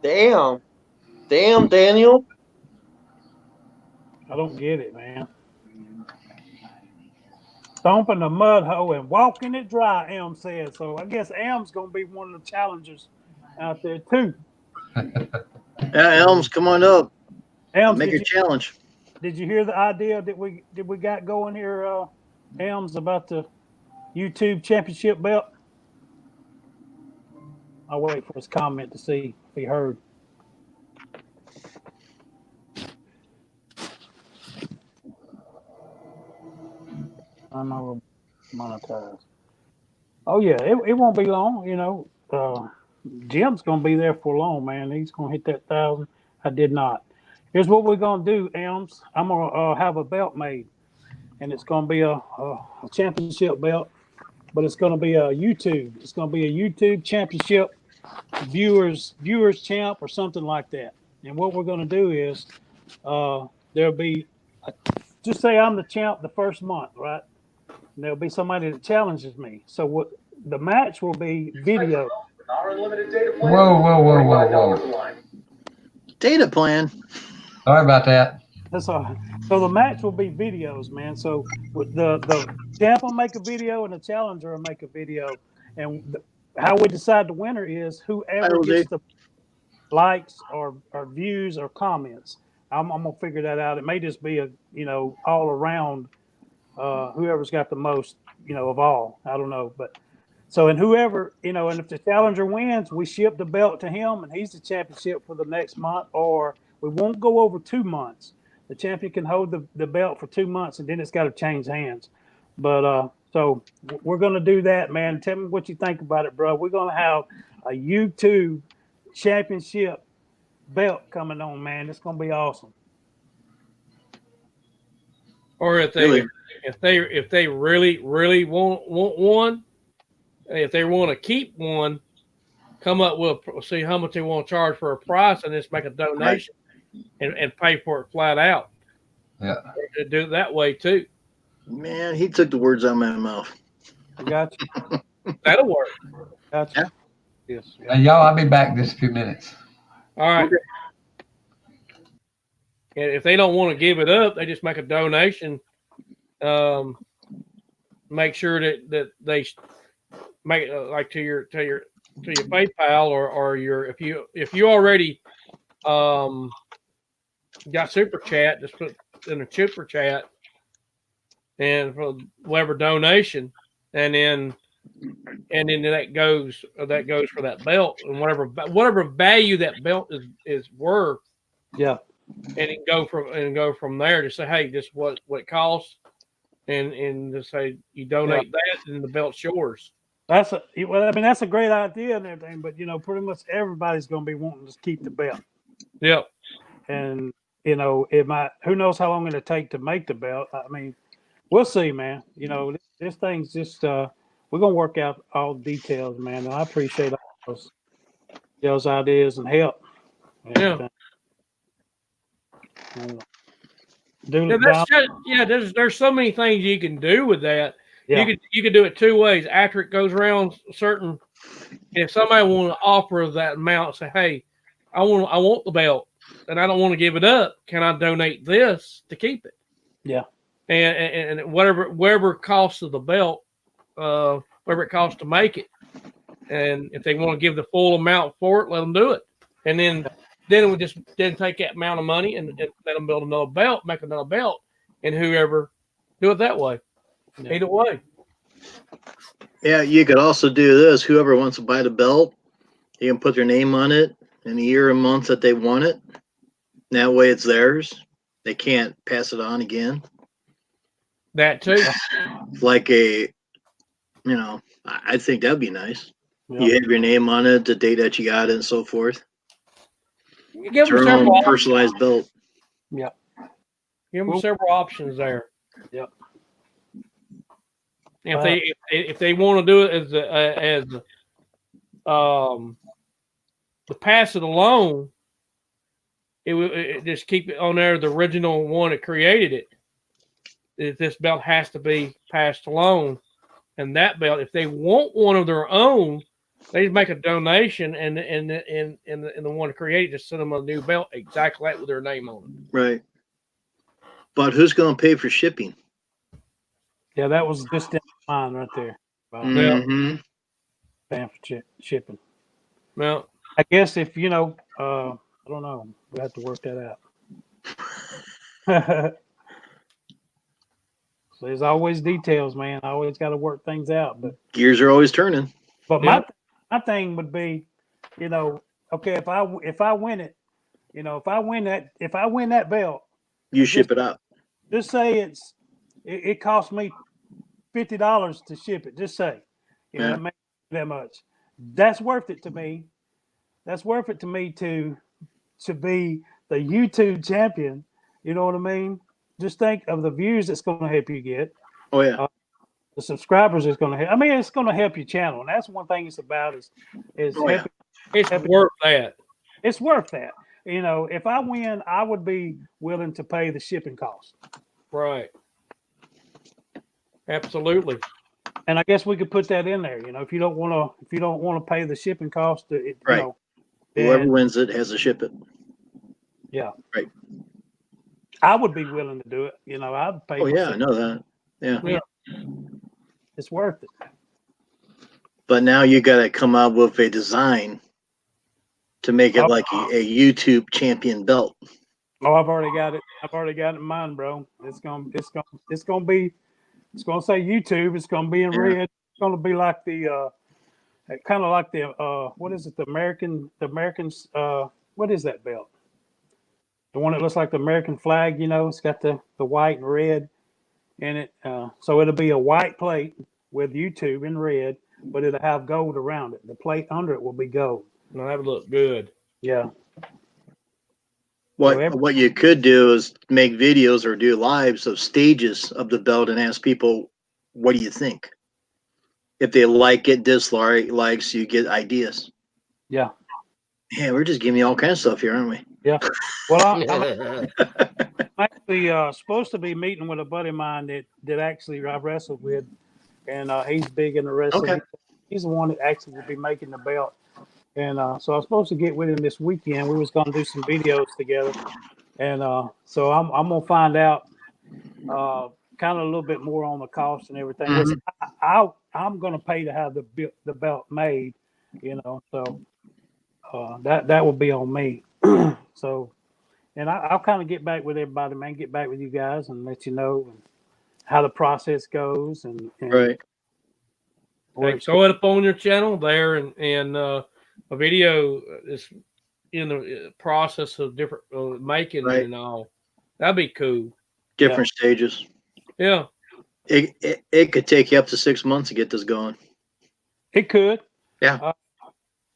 [SPEAKER 4] Damn, Daniel.
[SPEAKER 5] I don't get it, man. Stomping the mud hole and walking it dry, Elm said. So I guess Elm's gonna be one of the challengers out there too.
[SPEAKER 1] Yeah, Elms, come on up.
[SPEAKER 5] Elms,
[SPEAKER 1] Make a challenge.
[SPEAKER 5] Did you hear the idea that we got going here, Elms, about the YouTube championship belt? I'll wait for his comment to see if he heard. I know monetize. Oh yeah, it won't be long. You know, Jim's gonna be there for long, man. He's gonna hit that 1,000. I did not. Here's what we're gonna do, Elms. I'm gonna have a belt made, and it's gonna be a championship belt, but it's gonna be a YouTube. It's gonna be a YouTube championship viewers champ or something like that. And what we're gonna do is there'll be just say I'm the champ the first month, right? And there'll be somebody that challenges me. So what the match will be video.
[SPEAKER 6] Whoa.
[SPEAKER 1] Data plan.
[SPEAKER 6] Sorry about that.
[SPEAKER 5] That's all right. So the match will be videos, man. So with the champ will make a video and the challenger will make a video, and how we decide the winner is whoever gets the likes or views or comments. I'm gonna figure that out. It may just be a all around whoever's got the most of all. I don't know, but so and whoever and if the challenger wins, we ship the belt to him and he's the championship for the next month, or we won't go over 2 months. The champion can hold the belt for 2 months and then it's got to change hands. But so we're gonna do that, man. Tell me what you think about it, bro. We're gonna have a YouTube championship belt coming on, man. It's gonna be awesome.
[SPEAKER 2] Or if they really want one, if they want to keep one, come up with see how much they want to charge for a price and just make a donation and pay for it flat out.
[SPEAKER 6] Yeah,
[SPEAKER 2] do it that way too.
[SPEAKER 1] Man, he took the words out of my mouth.
[SPEAKER 5] I got you.
[SPEAKER 2] That'll work.
[SPEAKER 5] Got you.
[SPEAKER 1] Yeah.
[SPEAKER 5] Yes.
[SPEAKER 6] Hey, y'all, I'll be back in just a few minutes.
[SPEAKER 2] All right. Okay. And if they don't want to give it up, they just make a donation. Make sure that they make like to your PayPal or your if you already got super chat, just put in a super chat and for whatever donation, and then that goes for that belt and whatever value that belt is worth.
[SPEAKER 5] Yeah.
[SPEAKER 2] And it go from there to say, hey, this is what it costs, and just say you donate that, and the belt's yours.
[SPEAKER 5] That's a great idea and everything, but pretty much everybody's going to be wanting to keep the belt.
[SPEAKER 2] Yep.
[SPEAKER 5] And it might. Who knows how long it'll take to make the belt? I mean, we'll see, man. This thing's just we're gonna work out all the details, man. And I appreciate all those ideas and help.
[SPEAKER 2] Yeah. There's so many things you can do with that. Yeah. You could do it two ways. After it goes around certain, if somebody want to offer that amount, say, hey, I want the belt and I don't want to give it up. Can I donate this to keep it?
[SPEAKER 5] Yeah.
[SPEAKER 2] And whatever cost of the belt, whatever it costs to make it, and if they want to give the full amount for it, let them do it. And then we just take that amount of money and let them build another belt, make another belt, and whoever do it that way. Yeah. Either way.
[SPEAKER 1] Yeah, you could also do this. Whoever wants to buy the belt, you can put their name on it and the year and month that they want it. That way it's theirs. They can't pass it on again.
[SPEAKER 2] That too.
[SPEAKER 1] Like I think that'd be nice. Yeah. You have your name on it, the date that you got it, and so forth.
[SPEAKER 2] You give them several
[SPEAKER 1] personalized belt.
[SPEAKER 2] Yeah. Give them several options there.
[SPEAKER 5] Yep.
[SPEAKER 2] If they want to do it as to pass it along, it just keep it on there. The original one that created it. This belt has to be passed along, and that belt, if they want one of their own, they just make a donation, and the one to create just send them a new belt exactly like with their name on it.
[SPEAKER 1] Right. But who's going to pay for shipping?
[SPEAKER 5] Yeah, that was just in mine right there.
[SPEAKER 1] Mm-hmm.
[SPEAKER 5] Paying for shipping.
[SPEAKER 2] Well,
[SPEAKER 5] I guess if I don't know, we have to work that out. So there's always details, man. I always got to work things out, but
[SPEAKER 1] gears are always turning.
[SPEAKER 5] But my thing would be, okay, if I win it, if I win that belt,
[SPEAKER 1] you ship it out.
[SPEAKER 5] Just say it costs me $50 to ship it. Just say, make that much. That's worth it to me. That's worth it to me to be the YouTube champion. You know what I mean? Just think of the views it's going to help you get.
[SPEAKER 1] Oh yeah.
[SPEAKER 5] The subscribers is going to help. I mean, it's going to help your channel, and that's one thing it's about is
[SPEAKER 2] it's worth that.
[SPEAKER 5] It's worth that. If I win, I would be willing to pay the shipping cost.
[SPEAKER 2] Right. Absolutely.
[SPEAKER 5] And I guess we could put that in there. If you don't want to pay the shipping cost,
[SPEAKER 1] whoever wins it has to ship it.
[SPEAKER 5] Yeah.
[SPEAKER 1] Right.
[SPEAKER 5] I would be willing to do it. You know, I'd pay.
[SPEAKER 1] Oh yeah, I know that. Yeah.
[SPEAKER 2] Yeah.
[SPEAKER 5] It's worth it.
[SPEAKER 1] But now you got to come up with a design to make it like a YouTube champion belt.
[SPEAKER 5] Oh, I've already got it. I've already got it in mind, bro. It's gonna say YouTube. It's gonna be in red. It's gonna be like the kind of like the what is it? The Americans. What is that belt? The one that looks like the American flag. You know, it's got the white and red in it. So it'll be a white plate with YouTube in red, but it'll have gold around it. The plate under it will be gold.
[SPEAKER 2] No, that would look good.
[SPEAKER 5] Yeah.
[SPEAKER 1] What you could do is make videos or do lives of stages of the belt and ask people, what do you think? If they like it, dislikes, you get ideas.
[SPEAKER 5] Yeah.
[SPEAKER 1] Yeah, we're just giving you all kinds of stuff here, aren't we?
[SPEAKER 5] Yeah. Well, I'm actually supposed to be meeting with a buddy of mine that actually I wrestled with, and he's big in the wrestling.
[SPEAKER 1] Okay.
[SPEAKER 5] He's the one that actually will be making the belt. And so I was supposed to get with him this weekend. We was going to do some videos together. And so I'm going to find out kind of a little bit more on the cost and everything.
[SPEAKER 1] Mhm.
[SPEAKER 5] I'm going to pay to have the belt made, you know, so that will be on me. So, and I'll kind of get back with everybody, man, get back with you guys and let you know how the process goes. And
[SPEAKER 1] Right.
[SPEAKER 2] Hey, throw it up on your channel there, and a video is in the process of different making and all. That'd be cool.
[SPEAKER 1] Different stages.
[SPEAKER 2] Yeah.
[SPEAKER 1] It could take you up to 6 months to get this going.
[SPEAKER 5] It could.
[SPEAKER 1] Yeah.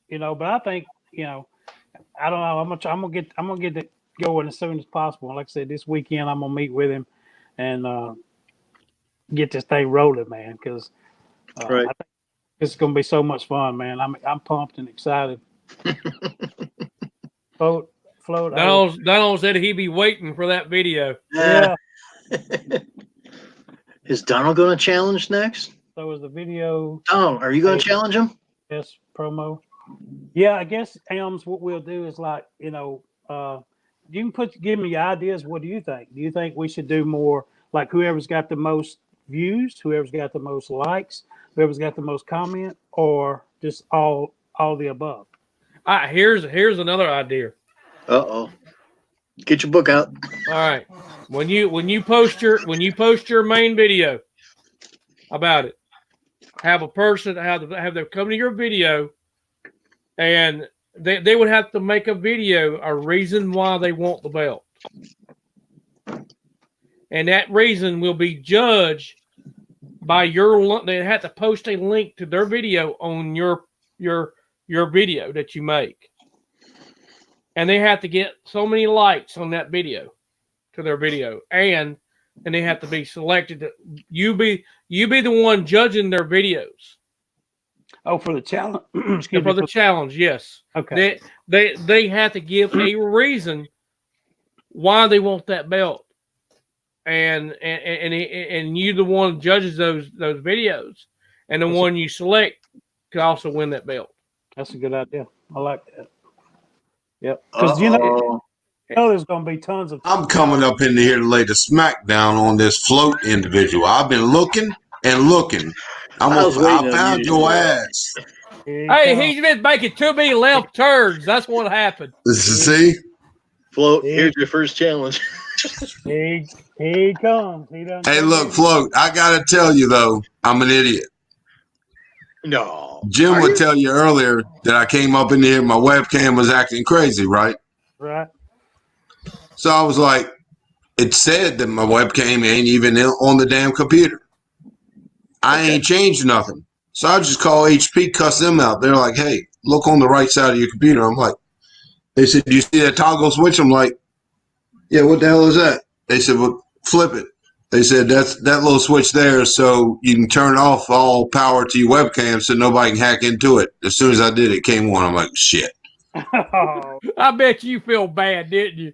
[SPEAKER 5] You know, but I think, you know, I don't know. I'm gonna get it going as soon as possible. Like I said, this weekend I'm gonna meet with him and get this thing rolling, man. Because I think it's gonna be so much fun, man. I'm pumped and excited. Float.
[SPEAKER 2] Donald said he'd be waiting for that video.
[SPEAKER 5] Yeah.
[SPEAKER 1] Is Donald going to challenge next?
[SPEAKER 5] So is the video.
[SPEAKER 1] Donald, are you going to challenge him?
[SPEAKER 5] Yes, promo. Yeah, I guess Elms. What we'll do is like, you know, you can give me ideas. What do you think? Do you think we should do more like whoever's got the most views, whoever's got the most likes, whoever's got the most comment, or just all the above?
[SPEAKER 2] Here's another idea.
[SPEAKER 1] Uh-oh. Get your book out.
[SPEAKER 2] All right. When you post your main video about it, have a person have them come to your video, and they would have to make a video, a reason why they want the belt, and that reason will be judged by your. They have to post a link to their video on your video that you make. And they have to get so many likes on that video to their video. And they have to be selected. You be the one judging their videos.
[SPEAKER 5] Oh, for the challenge.
[SPEAKER 2] For the challenge, yes.
[SPEAKER 5] Okay.
[SPEAKER 2] They have to give a reason why they want that belt. And you the one judges those videos. And the one you select could also win that belt.
[SPEAKER 5] That's a good idea. I like that. Yep. Because you know there's going to be tons of.
[SPEAKER 7] I'm coming up in here to lay the smackdown on this float individual. I've been looking and looking. I found your ass.
[SPEAKER 2] Hey, he's been making too many left turns. That's what happened.
[SPEAKER 7] See?
[SPEAKER 1] Float, here's your first challenge.
[SPEAKER 5] He comes.
[SPEAKER 7] Hey, look, Float, I got to tell you, though, I'm an idiot.
[SPEAKER 1] No.
[SPEAKER 7] Jim would tell you earlier that I came up in here, my webcam was acting crazy, right?
[SPEAKER 5] Right.
[SPEAKER 7] So I was like, it said that my webcam ain't even on the damn computer. I ain't changed nothing. So I just call HP, cuss them out. They're like, hey, look on the right side of your computer. I'm like, they said, do you see that toggle switch? I'm like, yeah, what the hell is that? They said, well, flip it. They said that little switch there so you can turn off all power to your webcam so nobody can hack into it. As soon as I did, it came on. I'm like, shit.
[SPEAKER 2] I bet you feel bad, didn't you?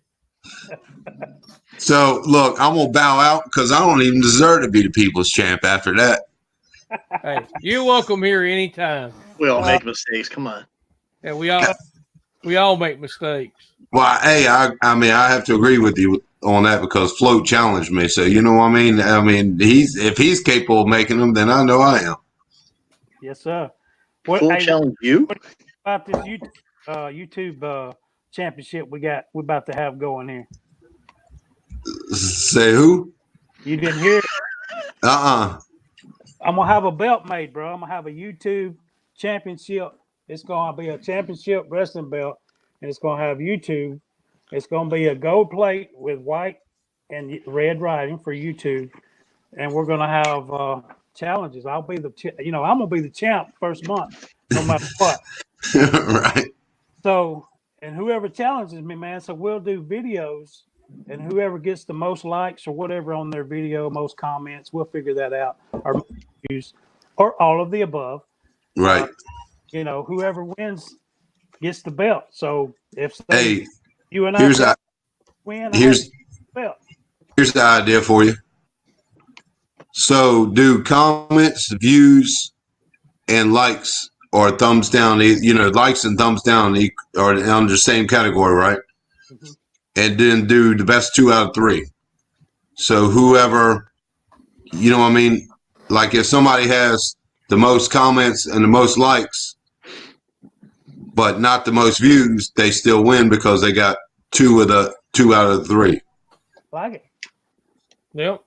[SPEAKER 7] So, look, I'm going to bow out because I don't even deserve to be the people's champ after that.
[SPEAKER 2] Hey, you're welcome here anytime.
[SPEAKER 1] We all make mistakes. Come on.
[SPEAKER 2] And we all make mistakes.
[SPEAKER 7] Well, hey, I mean, I have to agree with you. on that because Float challenged me. So you know what I mean. I mean, if he's capable of making them, then I know I am.
[SPEAKER 5] Yes, sir. What,
[SPEAKER 1] Full
[SPEAKER 5] hey,
[SPEAKER 1] challenge you?
[SPEAKER 5] what about this YouTube championship we're about to have going here?
[SPEAKER 7] Say who?
[SPEAKER 5] You didn't hear it?
[SPEAKER 7] Uh-uh.
[SPEAKER 5] I'm gonna have a belt made, bro. I'm gonna have a YouTube championship. It's gonna be a championship wrestling belt, and it's gonna have YouTube. It's gonna be a gold plate with white and red writing for YouTube, and we're gonna have challenges. I'll be I'm gonna be the champ first month, no matter what.
[SPEAKER 7] Right.
[SPEAKER 5] So, and whoever challenges me, man, so we'll do videos, and whoever gets the most likes or whatever on their video, most comments, we'll figure that out, or views, or all of the above.
[SPEAKER 7] Right.
[SPEAKER 5] Whoever wins gets the belt. So if
[SPEAKER 7] Hey,
[SPEAKER 5] you and I
[SPEAKER 7] here's
[SPEAKER 5] win,
[SPEAKER 7] here's
[SPEAKER 5] I have the belt.
[SPEAKER 7] here's the idea for you. So do comments, views, and likes or thumbs down. Likes and thumbs down are under the same category, right?
[SPEAKER 5] Mm-hmm.
[SPEAKER 7] And then do the best 2 out of 3. So whoever, you know what I mean? Like if somebody has the most comments and the most likes, but not the most views, they still win because they got 2 out of the 3.
[SPEAKER 5] Like it.
[SPEAKER 2] Yep.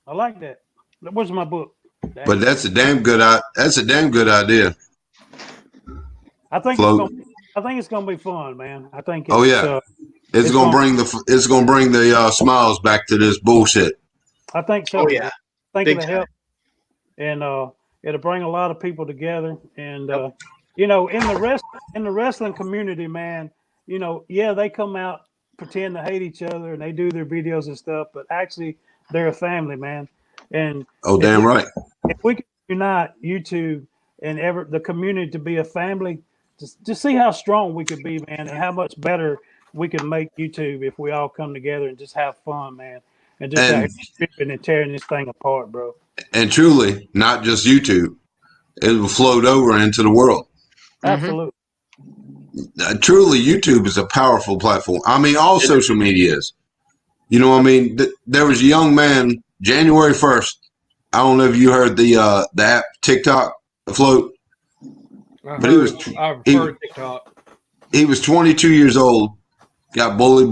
[SPEAKER 5] I like that. Where's my book? Dang.
[SPEAKER 7] But that's a damn good idea.
[SPEAKER 5] I think
[SPEAKER 7] Float.
[SPEAKER 5] it's gonna be fun, man. I think.
[SPEAKER 7] Oh yeah, it's gonna bring the smiles back to this bullshit.
[SPEAKER 5] I think so.
[SPEAKER 1] Oh yeah,
[SPEAKER 5] I think
[SPEAKER 1] big
[SPEAKER 5] it'll help, and it'll bring a lot of people together. And
[SPEAKER 1] Yep.
[SPEAKER 5] in the wrestling community, man, they come out pretend to hate each other and they do their videos and stuff, but actually they're a family, man. And
[SPEAKER 7] Damn right.
[SPEAKER 5] if we can unite YouTube and the community to be a family, just see how strong we could be, man, and how much better we can make YouTube if we all come together and just have fun, man, and just out here stripping and tearing this thing apart, bro.
[SPEAKER 7] And truly, not just YouTube, it will float over into the world.
[SPEAKER 5] Absolutely.
[SPEAKER 7] Truly, YouTube is a powerful platform. I mean, all social media is. You know what I mean? There was a young man, January 1st. I don't know if you heard the app TikTok afloat.
[SPEAKER 2] I've heard TikTok.
[SPEAKER 7] He was 22 years old, got bullied.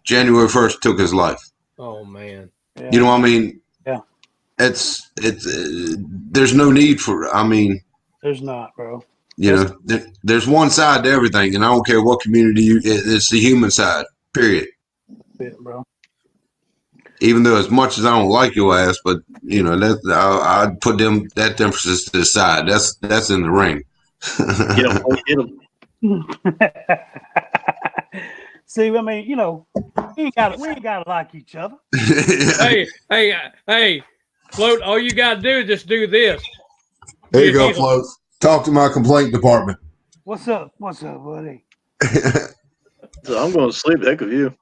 [SPEAKER 7] January 1st took his life.
[SPEAKER 2] Oh man.
[SPEAKER 5] Yeah.
[SPEAKER 7] You know what I mean?
[SPEAKER 5] Yeah.
[SPEAKER 7] It's there's no need for. I mean,
[SPEAKER 5] there's not, bro.
[SPEAKER 7] There's one side to everything, and I don't care what community it's the human side. Period.
[SPEAKER 5] Bit, bro.
[SPEAKER 7] Even though as much as I don't like your ass, but I'd put that emphasis to the side. That's in the ring.
[SPEAKER 1] Get them.
[SPEAKER 5] See, I mean, we ain't gotta like each other.
[SPEAKER 2] Hey, Float, all you gotta do is just do this.
[SPEAKER 7] There you go, Float. Talk to my complaint department.
[SPEAKER 5] What's up, buddy?
[SPEAKER 1] So I'm going to sleep. Heck of you.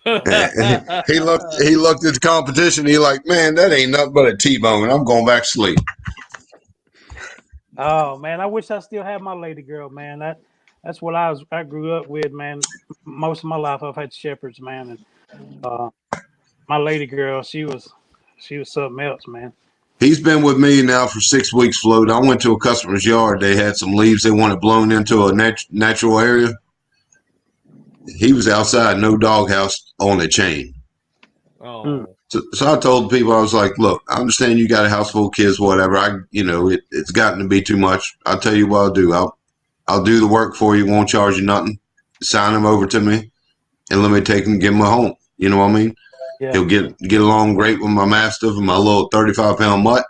[SPEAKER 7] He looked at the competition. He like, man, that ain't nothing but a T-bone. I'm going back to sleep.
[SPEAKER 5] Oh man, I wish I still had my lady girl, man. That's what I grew up with, man. Most of my life I've had shepherds, man, and my lady girl, she was something else, man.
[SPEAKER 7] He's been with me now for 6 weeks, Float. I went to a customer's yard. They had some leaves they wanted blown into a natural area. He was outside, no doghouse on a chain.
[SPEAKER 2] Oh.
[SPEAKER 7] So I told people, I was like, look, I understand you got a house full of kids, whatever. It's gotten to be too much. I'll tell you what I'll do. I'll do the work for you. Won't charge you nothing. Sign them over to me and let me take them, give them a home. You know what I mean?
[SPEAKER 5] Yeah.
[SPEAKER 7] He'll get along great with my mastiff and my little 35-pound mutt.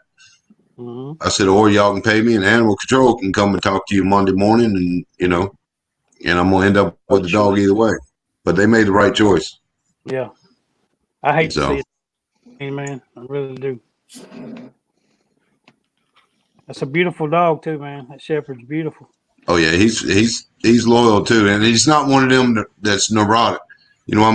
[SPEAKER 5] Mm-hmm.
[SPEAKER 7] I said, or y'all can pay me and animal control can come and talk to you Monday morning and I'm going to end up with the dog either way. But they made the right choice.
[SPEAKER 5] Yeah. I hate to see it. Hey, man, I really do. That's a beautiful dog too, man. That shepherd's beautiful.
[SPEAKER 7] Oh yeah, he's loyal too, and he's not one of them that's neurotic. You know what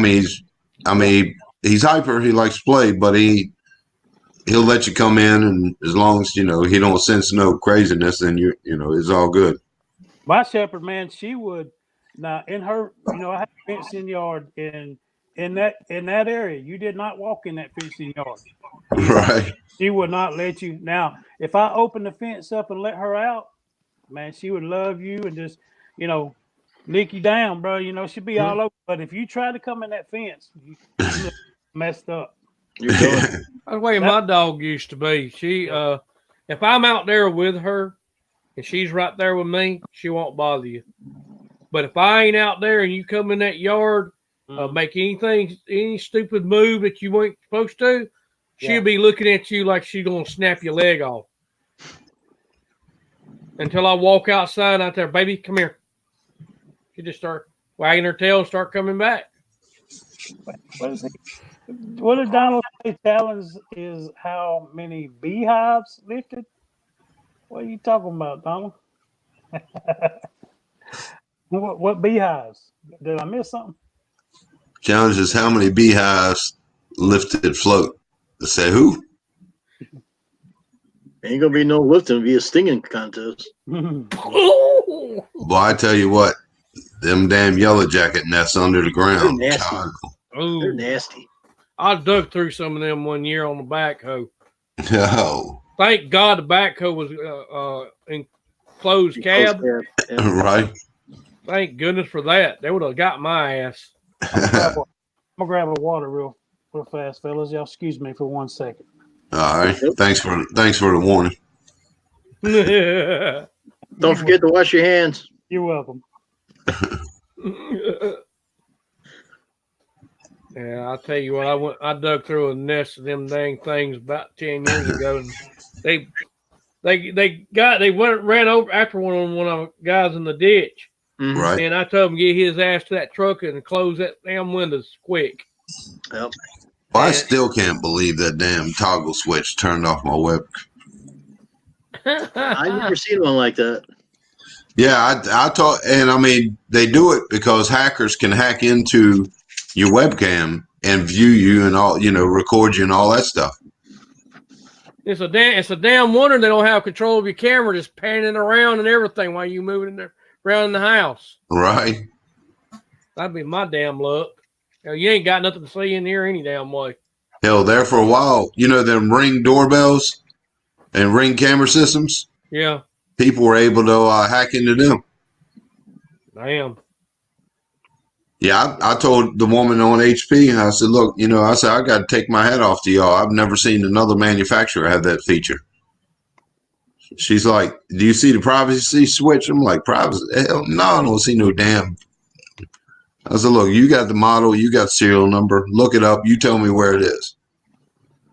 [SPEAKER 7] I mean? He's hyper. He likes to play, but he'll let you come in, and as long as he don't sense no craziness, then it's all good.
[SPEAKER 5] My shepherd, man, she would now in her, I have a fenced in yard, and in that area. You did not walk in that fenced-in yard.
[SPEAKER 7] Right.
[SPEAKER 5] She would not let you. Now, if I open the fence up and let her out, man, she would love you and just, lick you down, bro. She'd be all over. But if you try to come in that fence, you look messed up.
[SPEAKER 1] You're done.
[SPEAKER 2] That's the way my dog used to be. She, if I'm out there with her and she's right there with me, she won't bother you. But if I ain't out there and you come in that yard, make any stupid move that you weren't supposed to, she'll be looking at you like she's gonna snap your leg off. Until I walk outside out there, baby, come here. She just start wagging her tail and start coming back.
[SPEAKER 5] What did Donald say? Challenge is how many beehives lifted? What are you talking about, Donald? What beehives? Did I miss something?
[SPEAKER 7] Challenge is how many beehives lifted float. I say who?
[SPEAKER 1] Ain't gonna be no lifting. It'll be a stinging contest.
[SPEAKER 7] Well, I tell you what, them damn yellow jacket nests under the ground.
[SPEAKER 1] They're nasty.
[SPEAKER 2] Ooh.
[SPEAKER 1] They're nasty.
[SPEAKER 2] I dug through some of them one year on the backhoe.
[SPEAKER 7] Oh.
[SPEAKER 2] Thank God the backhoe was in closed cab.
[SPEAKER 1] Yeah.
[SPEAKER 7] Right.
[SPEAKER 2] Thank goodness for that. They would have got my ass.
[SPEAKER 5] I'm gonna grab a water real fast, fellas. Y'all excuse me for 1 second.
[SPEAKER 7] All right. Thanks for the warning.
[SPEAKER 1] Don't forget to wash your hands.
[SPEAKER 5] You're welcome.
[SPEAKER 2] Yeah, I'll tell you what. I dug through a nest of them dang things about 10 years ago. And they ran over after one of the guys in the ditch.
[SPEAKER 7] Right.
[SPEAKER 2] And I told him to get his ass to that truck and close that damn windows quick.
[SPEAKER 1] Yep.
[SPEAKER 7] Well, I still can't believe that damn toggle switch turned off my web.
[SPEAKER 1] I've never seen one like that.
[SPEAKER 7] Yeah, I thought, and I mean, they do it because hackers can hack into your webcam and view you and all, record you and all that stuff.
[SPEAKER 2] It's a damn wonder they don't have control of your camera, just panning around and everything while you moving around in the house.
[SPEAKER 7] Right.
[SPEAKER 2] That'd be my damn luck. You ain't got nothing to see in here any damn way.
[SPEAKER 7] Hell, there for a while, them Ring doorbells and Ring camera systems.
[SPEAKER 2] Yeah.
[SPEAKER 7] People were able to hack into them.
[SPEAKER 2] Damn.
[SPEAKER 7] Yeah, I told the woman on HP, I said, look, I got to take my hat off to y'all. I've never seen another manufacturer have that feature. She's like, do you see the privacy switch? I'm like, privacy? Hell no, I don't see no damn. I said, look, you got the model, you got the serial number. Look it up. You tell me where it is.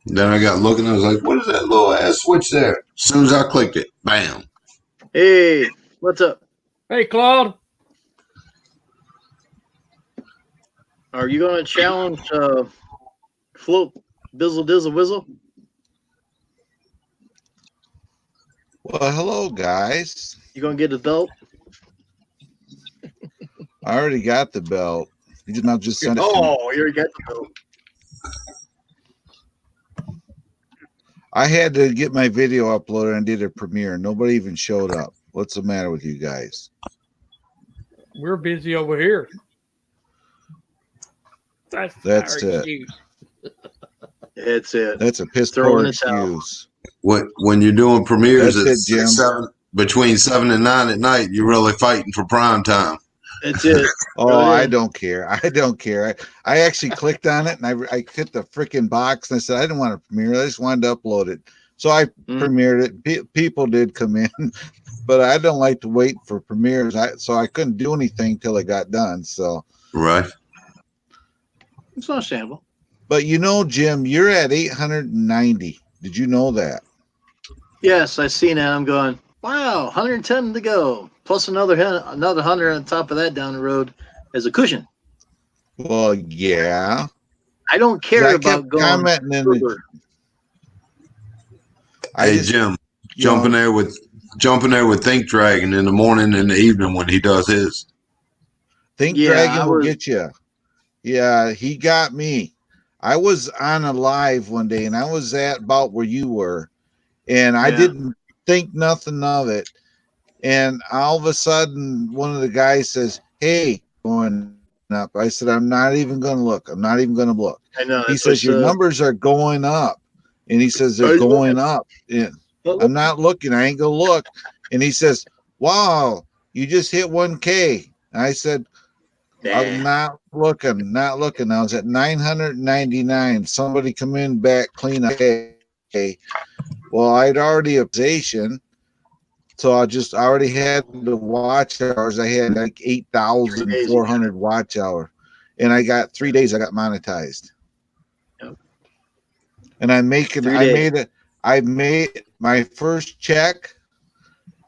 [SPEAKER 7] Then I got looking. I was like, what is that little ass switch there? As soon as I clicked it, bam.
[SPEAKER 1] Hey, what's up?
[SPEAKER 2] Hey, Claude.
[SPEAKER 1] Are you going to challenge Float Bizzle Dizzle Whizzle?
[SPEAKER 8] Well, hello, guys.
[SPEAKER 1] You going to get a belt?
[SPEAKER 8] I already got the belt. You did not just send it to me.
[SPEAKER 1] Oh, you already got the belt.
[SPEAKER 8] I had to get my video uploaded and did a premiere. Nobody even showed up. What's the matter with you guys?
[SPEAKER 2] We're busy over here. That's
[SPEAKER 7] it.
[SPEAKER 1] That's it.
[SPEAKER 8] That's a piss
[SPEAKER 1] Throwing
[SPEAKER 8] poor
[SPEAKER 1] us out.
[SPEAKER 8] excuse.
[SPEAKER 7] When you're doing premieres
[SPEAKER 8] That's it, Jim.
[SPEAKER 7] between 7 and 9 at night, you're really fighting for prime time.
[SPEAKER 1] That's it.
[SPEAKER 8] Oh, I don't care. I don't care. I actually clicked on it and I hit the freaking box and I said I didn't want to premiere. I just wanted to upload it. So I premiered it. People did come in, but I don't like to wait for premieres. So I couldn't do anything till it got done. So
[SPEAKER 7] right.
[SPEAKER 1] It's understandable.
[SPEAKER 8] But Jim, you're at 890. Did you know that?
[SPEAKER 1] Yes, I seen that. I'm going, wow, 110 to go. Plus another 100 on top of that down the road as a cushion.
[SPEAKER 8] Well, yeah.
[SPEAKER 1] I don't care about going further.
[SPEAKER 7] Hey, Jim, jumping there with Think Dragon in the morning and the evening when he does his.
[SPEAKER 8] Think Dragon will get you. Yeah, he got me. I was on a live one day and I was at about where you were and I didn't think nothing of it. And all of a sudden, one of the guys says, hey, going, up. I said, I'm not even going to look. I'm not even going to look.
[SPEAKER 1] I know.
[SPEAKER 8] He says, your numbers are going up. And he says, they're going up. And I'm not looking. I ain't going to look. And he says, wow, you just hit 1K. And I said, I'm not looking, not looking. I was at 999. Somebody come in back, clean up. Well, I'd already optimization. So I already had the watch hours. I had like 8,400 watch hour, and I got 3 days. I got monetized, and I made my first check.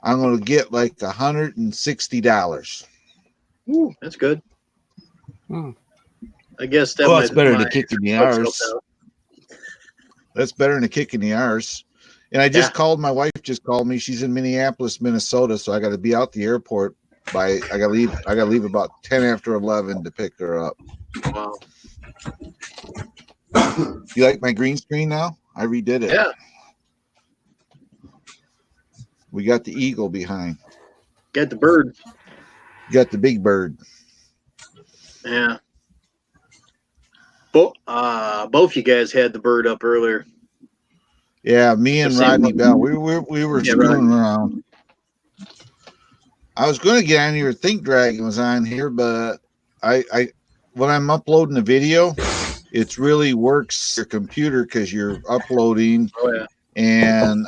[SPEAKER 8] I'm going to get like $160.
[SPEAKER 1] Ooh, that's good. I guess that
[SPEAKER 8] that's better than a kick in the arse. That's better than a kick in the arse. And I just called, my wife just called me. She's in Minneapolis, Minnesota, so I got to be out the airport I got to leave about 10 after 11 to pick her up.
[SPEAKER 1] Wow.
[SPEAKER 8] You like my green screen now? I redid it.
[SPEAKER 1] Yeah.
[SPEAKER 8] We got the eagle behind.
[SPEAKER 1] Got the bird.
[SPEAKER 8] Got the big bird.
[SPEAKER 1] Yeah. Both you guys had the bird up earlier.
[SPEAKER 8] Yeah, me and Rodney Bell. We were screwing around. I was going to get on here. Think Dragon was on here, but I when I'm uploading the video, it really works your computer because you're uploading.
[SPEAKER 1] Oh yeah.
[SPEAKER 8] And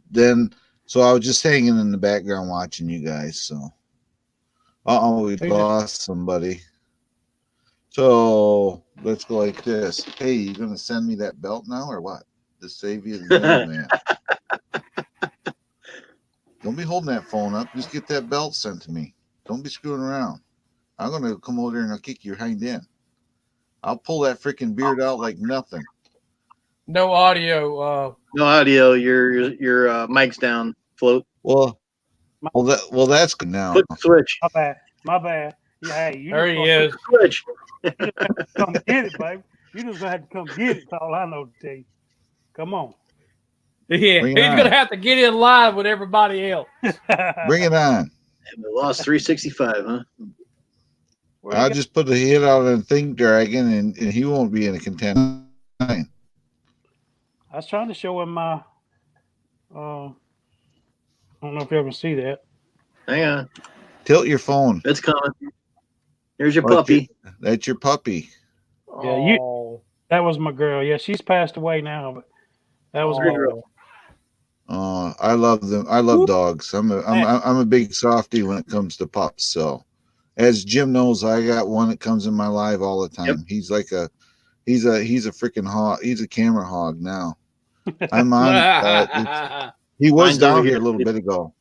[SPEAKER 8] then so I was just hanging in the background watching you guys. So we lost somebody. So let's go like this. Hey, you gonna send me that belt now or what? To save you the middleman. Don't be holding that phone up. Just get that belt sent to me. Don't be screwing around. I'm gonna come over there and I'll kick your hind end. I'll pull that freaking beard out like nothing.
[SPEAKER 2] No audio.
[SPEAKER 1] No audio. Your mic's down. Float.
[SPEAKER 8] Well, that's good now.
[SPEAKER 1] Click the switch.
[SPEAKER 5] My bad. Yeah, hey,
[SPEAKER 2] there he is.
[SPEAKER 1] Switch.
[SPEAKER 5] You just have to come get it, baby. You just have to come get it. That's all I know to tell you. Come on.
[SPEAKER 2] Yeah, he's gonna have to get in line with everybody else.
[SPEAKER 8] Bring it on.
[SPEAKER 1] And we lost 365, huh?
[SPEAKER 8] I'll just put a hit out on Think Dragon, and he won't be in a contender.
[SPEAKER 5] I was trying to show him my. I don't know if you ever see that.
[SPEAKER 1] Hang on.
[SPEAKER 8] Tilt your phone.
[SPEAKER 1] It's coming. Here's your puppy.
[SPEAKER 8] That's your puppy.
[SPEAKER 5] Yeah, that was my girl. Yeah, she's passed away now, but that was my girl.
[SPEAKER 8] Oh, I love them. I love dogs. I'm a big softie when it comes to pups. So, as Jim knows, I got one that comes in my live all the time. Yep. He's like he's a freaking hog. He's a camera hog now. I'm on. He was down here a little bit ago.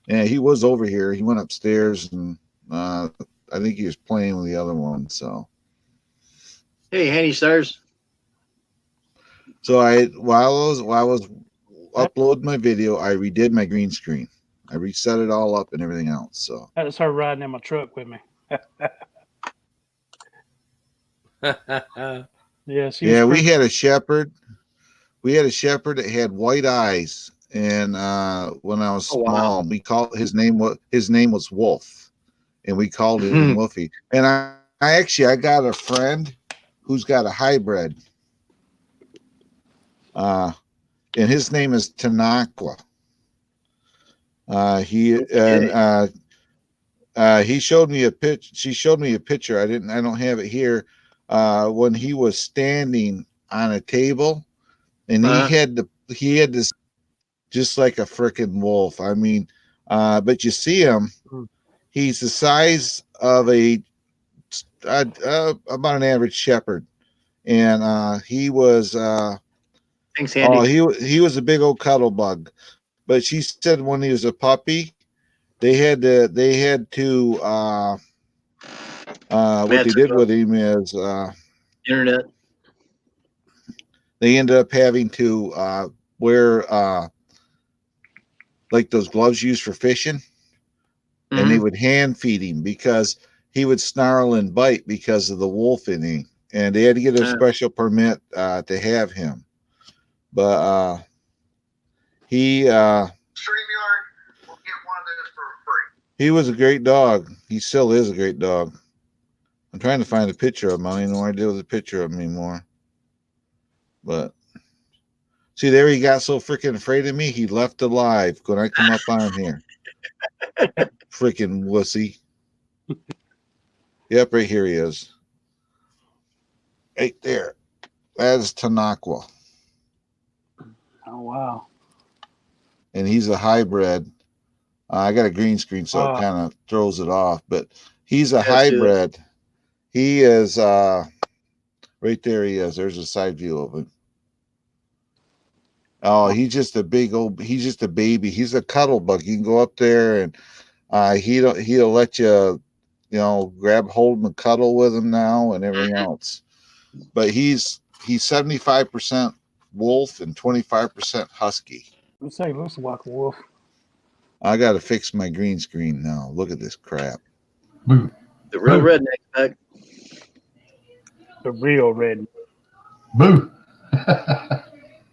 [SPEAKER 8] Yeah, he was over here. He went upstairs, and I think he was playing with the other one. So,
[SPEAKER 1] hey, Handy Stars.
[SPEAKER 8] So while I was uploading my video, I redid my green screen. I reset it all up and everything else. So
[SPEAKER 5] that's her riding in my truck with me.
[SPEAKER 8] Yeah, we had a shepherd. We had a shepherd that had white eyes, and when I was small, we called his name was Wolf, and we called him Wolfie. And I got a friend who's got a hybrid. And his name is Tanakwa. He showed me a pitch. She showed me a picture. I don't have it here. When he was standing on a table, and he had this just like a freaking wolf. I mean, but you see him, he's the size of about an average shepherd, and he was.
[SPEAKER 1] Thanks, Andy.
[SPEAKER 8] He was a big old cuddle bug. But she said when he was a puppy, they had to what they did with him is
[SPEAKER 1] internet.
[SPEAKER 8] They ended up having to wear like those gloves used for fishing, and they would hand feed him because he would snarl and bite because of the wolf in him, and they had to get a special permit to have him. But he StreamYard will get one of those for free. He was a great dog. He still is a great dog. I'm trying to find a picture of him. I don't even know what I did with a picture of him anymore. But see, there he got so freaking afraid of me, he left alive when I come up on here. Freaking wussy. Yep, right here he is. Right there. That is Tanakwa.
[SPEAKER 5] Oh wow.
[SPEAKER 8] And he's a hybrid. I got a green screen, so it kind of throws it off. But he's a hybrid. He is right there. He is. There's a side view of him. Oh, he's just a big old. He's just a baby. He's a cuddle bug. You can go up there and he'll let you, grab hold and cuddle with him now and everything else. But he's 75% wolf and 25% husky.
[SPEAKER 5] Let's say looks like a wolf.
[SPEAKER 8] I got to fix my green screen now. Look at this crap.
[SPEAKER 6] Boo.
[SPEAKER 1] The real redneck back.
[SPEAKER 5] The real red.
[SPEAKER 6] Boo.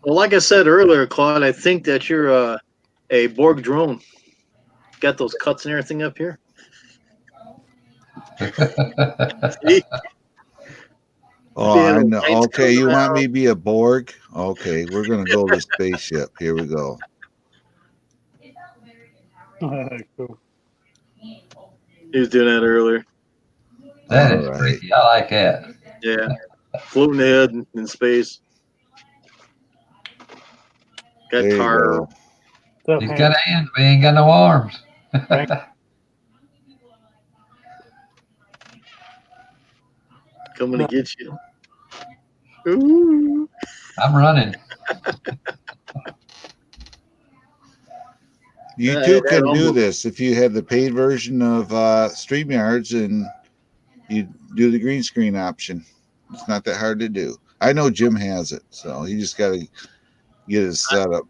[SPEAKER 1] Well, like I said earlier, Claude, I think that you're a Borg drone. Got those cuts and everything up here. See?
[SPEAKER 8] Oh, I know. Okay, you want me to be a Borg? Okay, we're going to go to the spaceship. Here we go.
[SPEAKER 5] Cool.
[SPEAKER 1] He was doing that earlier.
[SPEAKER 6] That is freaky. I like that.
[SPEAKER 1] Yeah. Floating head in space. Got tar.
[SPEAKER 6] He's got hands, but he ain't got no arms.
[SPEAKER 1] Coming to get you. Ooh.
[SPEAKER 6] I'm running.
[SPEAKER 8] You too can do this if you have the paid version of StreamYards and you do the green screen option. It's not that hard to do. I know Jim has it, so he just got to get it set up.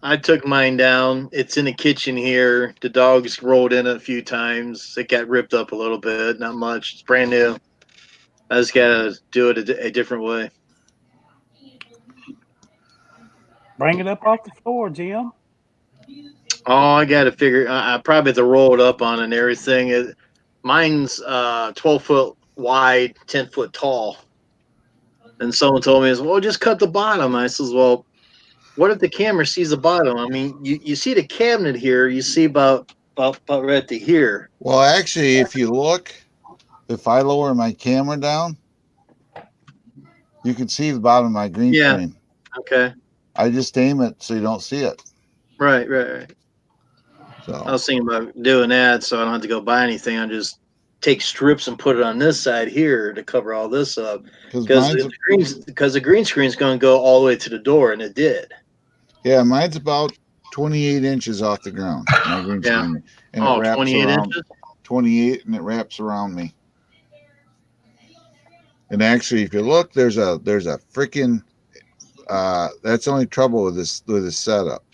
[SPEAKER 1] I took mine down. It's in the kitchen here. The dogs rolled in it a few times. It got ripped up a little bit, not much. It's brand new. I just got to do it a different way.
[SPEAKER 5] Bring it up off the floor, Jim.
[SPEAKER 1] Oh, I got to figure. I probably have to roll it up on and everything. Mine's 12-foot wide, 10-foot tall. And someone told me, well, just cut the bottom. I says, well, what if the camera sees the bottom? I mean, you see the cabinet here. You see about right to here.
[SPEAKER 8] Well, actually, if you look, if I lower my camera down, you can see the bottom of my green screen.
[SPEAKER 1] Okay.
[SPEAKER 8] I just aim it so you don't see it.
[SPEAKER 1] Right.
[SPEAKER 8] So
[SPEAKER 1] I was thinking about doing that so I don't have to go buy anything. I just take strips and put it on this side here to cover all this up. Because the green screen is going to go all the way to the door, and it did.
[SPEAKER 8] Yeah, mine's about 28 inches off the ground. My green screen. And it wraps
[SPEAKER 1] 28
[SPEAKER 8] around,
[SPEAKER 1] inches?
[SPEAKER 8] 28, and it wraps around me. And actually, if you look, there's a freaking that's the only trouble with this setup.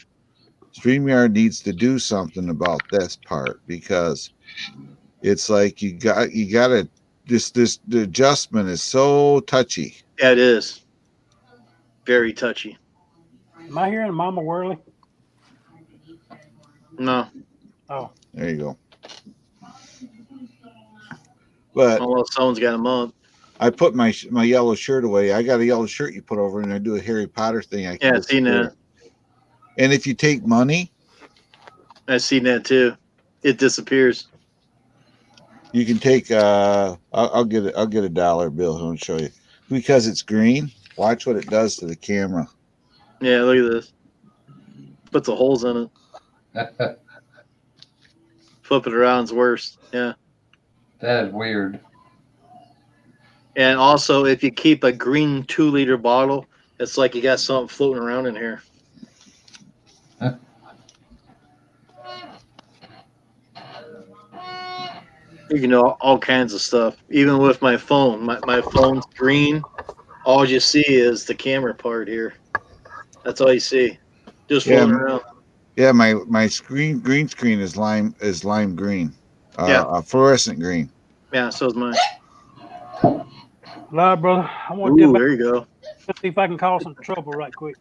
[SPEAKER 8] StreamYard needs to do something about this part because it's like you gotta the adjustment is so touchy.
[SPEAKER 1] Yeah, it is. Very touchy.
[SPEAKER 5] Am I hearing Mama Whirly?
[SPEAKER 1] No.
[SPEAKER 5] Oh.
[SPEAKER 8] There you go. But
[SPEAKER 1] unless someone's got them up.
[SPEAKER 8] I put my yellow shirt away. I got a yellow shirt you put over, and I do a Harry Potter thing.
[SPEAKER 1] I've seen that.
[SPEAKER 8] And if you take money,
[SPEAKER 1] I've seen that too. It disappears.
[SPEAKER 8] You can take. I'll get it. I'll get a dollar bill. I'll show you because it's green. Watch what it does to the camera.
[SPEAKER 1] Yeah, look at this. Puts the holes in it. Flip it around is worse. Yeah.
[SPEAKER 6] That is weird.
[SPEAKER 1] And also, if you keep a green 2-liter bottle, it's like you got something floating around in here. You can know all kinds of stuff. Even with my phone. My phone's green. All you see is the camera part here. That's all you see. Just floating around.
[SPEAKER 8] Yeah, my green screen is lime green. Fluorescent green.
[SPEAKER 1] Yeah, so is mine.
[SPEAKER 5] Lord, brother, I want to get back.
[SPEAKER 1] There you go.
[SPEAKER 5] Let's see if I can cause some trouble right quick.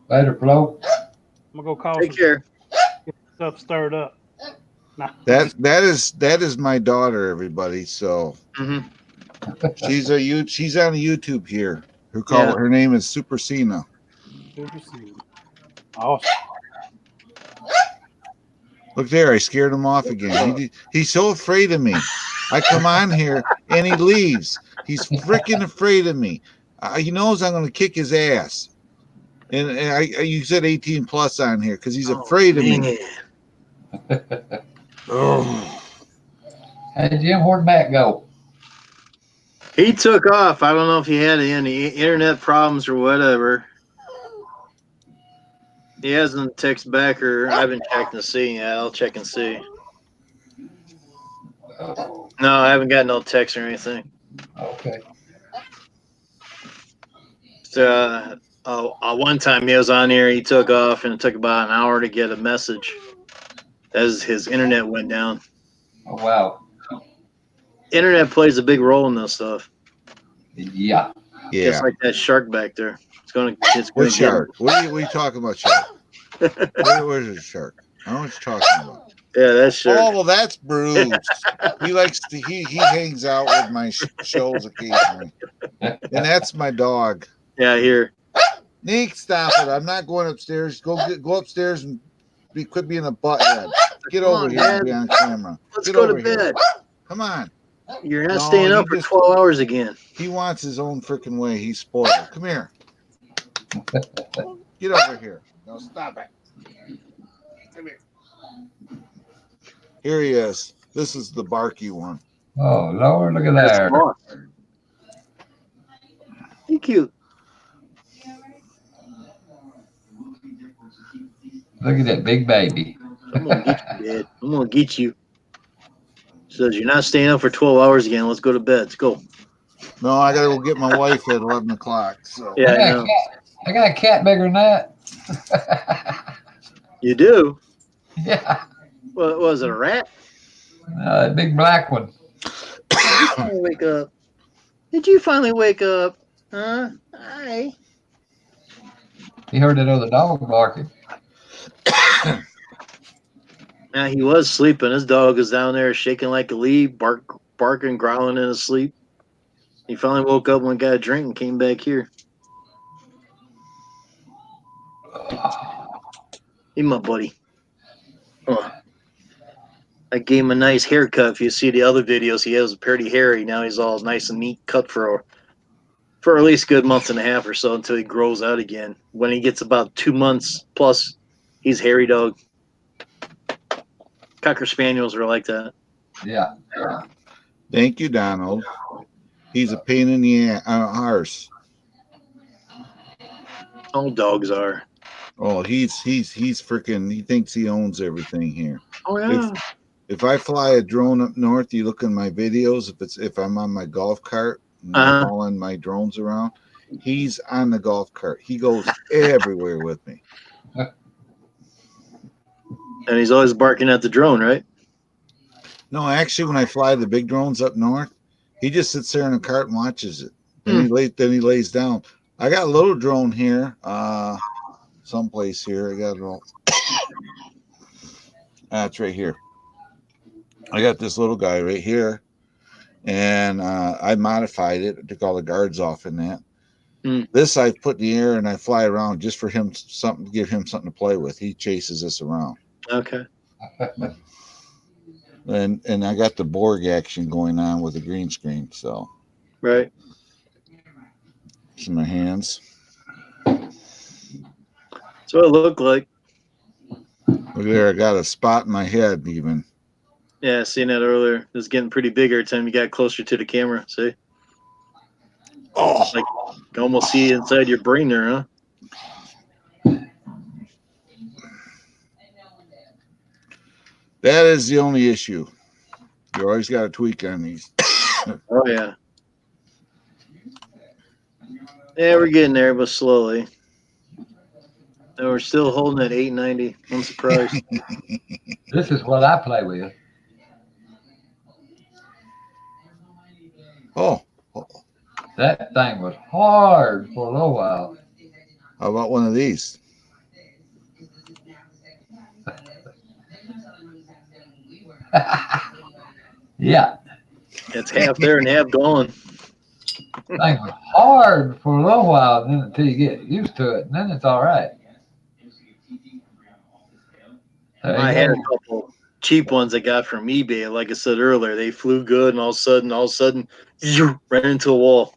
[SPEAKER 6] Later, Flo.
[SPEAKER 5] I'm gonna go call
[SPEAKER 1] Take care.
[SPEAKER 5] Get stuff stirred up.
[SPEAKER 8] That is my daughter, everybody. So
[SPEAKER 1] Mm-hmm.
[SPEAKER 8] she's on YouTube here.
[SPEAKER 1] Yeah.
[SPEAKER 8] Her name is Super Cena.
[SPEAKER 5] Awesome.
[SPEAKER 8] Look there, I scared him off again. He's so afraid of me. I come on here and he leaves. He's freaking afraid of me. He knows I'm going to kick his ass. And you said 18 plus on here because he's afraid of me. Oh.
[SPEAKER 6] Hey, Jim, where'd Matt go?
[SPEAKER 1] He took off. I don't know if he had any internet problems or whatever. He hasn't texted back, or I haven't checked to see. Yeah, I'll check and see. No, I haven't got no text or anything.
[SPEAKER 6] Okay.
[SPEAKER 1] So, one time he was on here, he took off, and it took about an hour to get a message as his internet went down.
[SPEAKER 6] Oh, wow.
[SPEAKER 1] Internet plays a big role in this stuff.
[SPEAKER 6] Yeah.
[SPEAKER 1] Just like that shark back there.
[SPEAKER 8] What shark? What are you talking about, shark? Where's the shark? I don't know what you're talking about.
[SPEAKER 1] Yeah, that's shark.
[SPEAKER 8] Oh, well, that's Bruce. He hangs out with my shows occasionally. And that's my dog.
[SPEAKER 1] Yeah, here.
[SPEAKER 8] Nick, stop it. I'm not going upstairs. Go upstairs and quit being a butthead. Get over here and be on camera.
[SPEAKER 1] Let's go to bed.
[SPEAKER 8] Come on.
[SPEAKER 1] You're not staying up for 12 hours again.
[SPEAKER 8] He wants his own freaking way. He's spoiled. Come here. Get over here. No, stop it. Come here. Here he is. This is the barky one.
[SPEAKER 6] Oh, Lord, look at that.
[SPEAKER 1] He cute.
[SPEAKER 6] Look at that big baby.
[SPEAKER 1] I'm going to get you, Dad. I'm going to get you. Says you're not staying up for 12 hours again. Let's go to bed. Let's go.
[SPEAKER 8] No, I got to go get my wife at 11 o'clock. So.
[SPEAKER 1] Yeah,
[SPEAKER 6] I got a cat bigger than that.
[SPEAKER 1] You do?
[SPEAKER 6] Yeah.
[SPEAKER 1] What was it, a rat?
[SPEAKER 6] A big black one.
[SPEAKER 1] Did you finally wake up? Did you finally wake up? Huh? Hi.
[SPEAKER 6] He heard that other dog barking.
[SPEAKER 1] Yeah, he was sleeping. His dog was down there shaking like a leaf, barking, growling in his sleep. He finally woke up and got a drink and came back here. Hey, my buddy. Oh. I gave him a nice haircut. If you see the other videos, he has pretty hairy. Now he's all nice and neat cut for at least a good month and a half or so until he grows out again. When he gets about 2 months plus, he's hairy dog. Cocker Spaniels are like that.
[SPEAKER 6] Yeah.
[SPEAKER 8] Thank you, Donald. He's a pain in the arse.
[SPEAKER 1] All dogs are.
[SPEAKER 8] Oh, he's freaking. He thinks he owns everything here.
[SPEAKER 1] Oh yeah.
[SPEAKER 8] If I fly a drone up north, you look in my videos. If I'm on my golf cart and I'm hauling my drones around, he's on the golf cart. He goes everywhere with me.
[SPEAKER 1] And he's always barking at the drone, right?
[SPEAKER 8] No, actually, when I fly the big drones up north, he just sits there in the cart and watches it. Then he lays down. I got a little drone here, someplace here. I got a little. It's right here. I got this little guy right here, and I modified it. Took all the guards off in that. This I put in the air and I fly around just for him give him something to play with. He chases us around.
[SPEAKER 1] Okay.
[SPEAKER 8] And I got the Borg action going on with the green screen. So.
[SPEAKER 1] Right.
[SPEAKER 8] In my hands.
[SPEAKER 1] That's what it looked like.
[SPEAKER 8] Look there, I got a spot in my head even.
[SPEAKER 1] Yeah, I seen that earlier. It was getting pretty big every time you got closer to the camera. See?
[SPEAKER 8] Oh,
[SPEAKER 1] like you can almost see inside your brain there, huh?
[SPEAKER 8] That is the only issue. You always got to tweak on these.
[SPEAKER 1] Oh yeah. Yeah, we're getting there, but slowly. And we're still holding at 890. I'm surprised.
[SPEAKER 6] This is what I play with.
[SPEAKER 8] Oh.
[SPEAKER 6] That thing was hard for a little while.
[SPEAKER 8] How about one of these?
[SPEAKER 6] Yeah,
[SPEAKER 1] It's half there and half gone.
[SPEAKER 6] things was hard for a little while, and then until you get used to it, and then it's all right. There
[SPEAKER 1] I
[SPEAKER 6] you
[SPEAKER 1] had
[SPEAKER 6] go.
[SPEAKER 1] a couple cheap ones I got from eBay. Like I said earlier, they flew good, and all of a sudden, ran into a wall.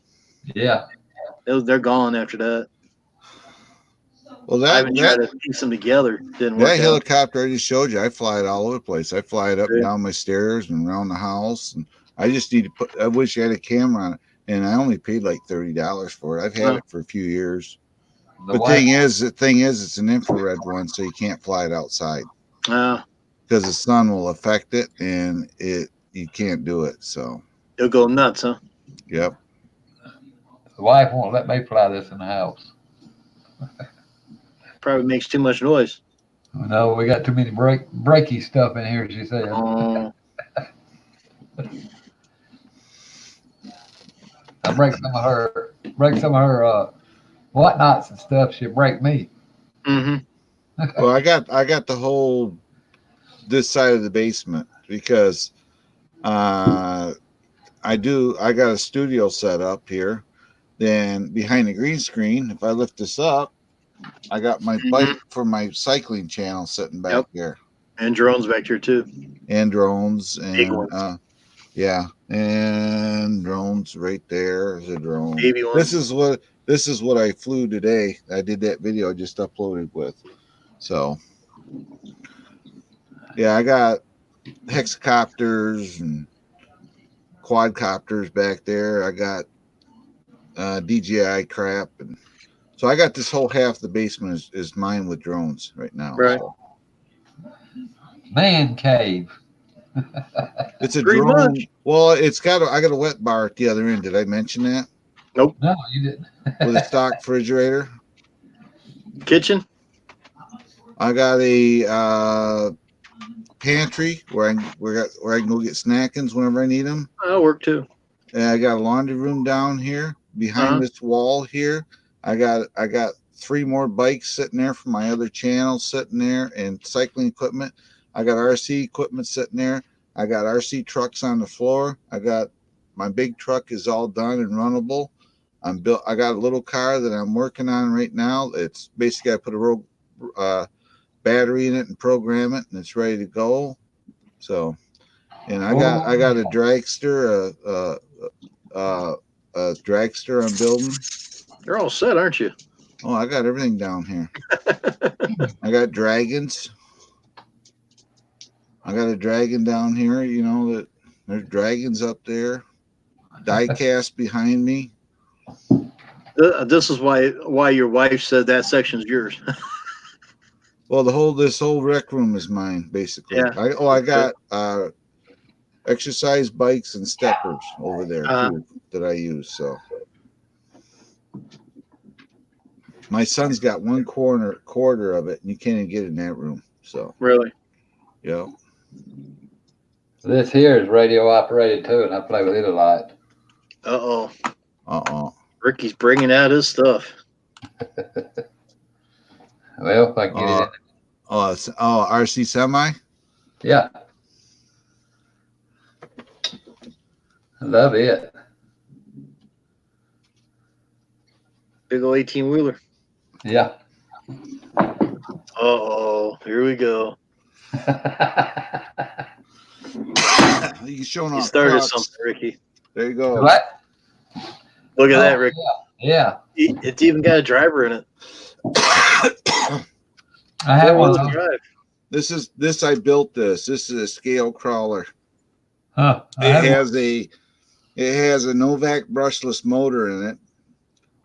[SPEAKER 6] Yeah.
[SPEAKER 1] They're gone after that.
[SPEAKER 8] Well,
[SPEAKER 1] I even tried to piece them together. Didn't
[SPEAKER 8] that
[SPEAKER 1] work out.
[SPEAKER 8] helicopter I just showed you, I fly it all over the place. I fly it up and
[SPEAKER 1] Yeah.
[SPEAKER 8] down my stairs and around the house. And I just need to put, I wish I had a camera on it. And I only paid like $30 for it. I've had
[SPEAKER 1] Oh.
[SPEAKER 8] it for a few years.
[SPEAKER 6] The
[SPEAKER 8] But
[SPEAKER 6] wife,
[SPEAKER 8] the thing is, it's an infrared one, so you can't fly it outside
[SPEAKER 1] Ah,
[SPEAKER 8] because the sun will affect it, and you can't do it. So,
[SPEAKER 1] you'll go nuts, huh?
[SPEAKER 8] yep.
[SPEAKER 6] the wife won't let me fly this in the house.
[SPEAKER 1] Probably makes too much noise.
[SPEAKER 6] No, we got too many breaky stuff in here, she said.
[SPEAKER 1] Oh,
[SPEAKER 6] I break some of her whatnots and stuff. She'll break me.
[SPEAKER 1] mm-hmm.
[SPEAKER 8] Well, I got the whole this side of the basement because I got a studio set up here. Then behind the green screen, if I lift this up, I got my bike for my cycling channel sitting back there.
[SPEAKER 1] And drones back here too.
[SPEAKER 8] And drones
[SPEAKER 1] Big
[SPEAKER 8] and
[SPEAKER 1] ones.
[SPEAKER 8] yeah, and drones right there is a drone.
[SPEAKER 1] Baby ones.
[SPEAKER 8] This is what I flew today. I did that video I just uploaded with. So yeah, I got hexacopters and quadcopters back there. I got DJI crap, and so I got this whole half the basement is mine with drones right now.
[SPEAKER 1] Right.
[SPEAKER 8] So.
[SPEAKER 6] Man cave.
[SPEAKER 8] It's a
[SPEAKER 1] Pretty
[SPEAKER 8] drone.
[SPEAKER 1] much.
[SPEAKER 8] Well, I got a wet bar at the other end. Did I mention that?
[SPEAKER 6] No, you didn't.
[SPEAKER 8] With a stock refrigerator.
[SPEAKER 1] Kitchen.
[SPEAKER 8] I got a pantry where I can go get snackings whenever I need them.
[SPEAKER 1] That'll work too.
[SPEAKER 8] And I got a laundry room down here behind this wall here. I got 3 more bikes sitting there from my other channel sitting there, and cycling equipment. I got RC equipment sitting there. I got RC trucks on the floor. I got my big truck is all done and runnable. I got a little car that I'm working on right now. It's basically I put a battery in it and program it, and it's ready to go. So, and I got a dragster, a dragster I'm building.
[SPEAKER 1] You're all set, aren't you?
[SPEAKER 8] Oh, I got everything down here. I got dragons. I got a dragon down here. You know that there's dragons up there. Die cast behind me.
[SPEAKER 1] This is why your wife said that section's yours.
[SPEAKER 8] Well, this whole rec room is mine, basically.
[SPEAKER 1] Yeah.
[SPEAKER 8] I got exercise bikes and steppers over there too that I use. So my son's got one quarter of it, and you can't even get in that room. So
[SPEAKER 1] Really?
[SPEAKER 8] yeah.
[SPEAKER 6] This here is radio operated too, and I play with it a lot.
[SPEAKER 1] Ricky's bringing out his stuff.
[SPEAKER 6] Well, if I can get it in.
[SPEAKER 8] RC semi.
[SPEAKER 6] Yeah. I love it.
[SPEAKER 1] Big old 18-wheeler.
[SPEAKER 6] Yeah.
[SPEAKER 1] Here we go.
[SPEAKER 8] He's showing
[SPEAKER 1] You
[SPEAKER 8] off.
[SPEAKER 1] started
[SPEAKER 8] trucks.
[SPEAKER 1] something, Ricky.
[SPEAKER 8] There you go.
[SPEAKER 6] What?
[SPEAKER 1] Look at that, Ricky.
[SPEAKER 6] Yeah.
[SPEAKER 1] It's even got a driver in it.
[SPEAKER 6] I have one of those.
[SPEAKER 1] Drive.
[SPEAKER 8] This I built this. This is a scale crawler.
[SPEAKER 6] Huh.
[SPEAKER 8] It has a Novak brushless motor in it.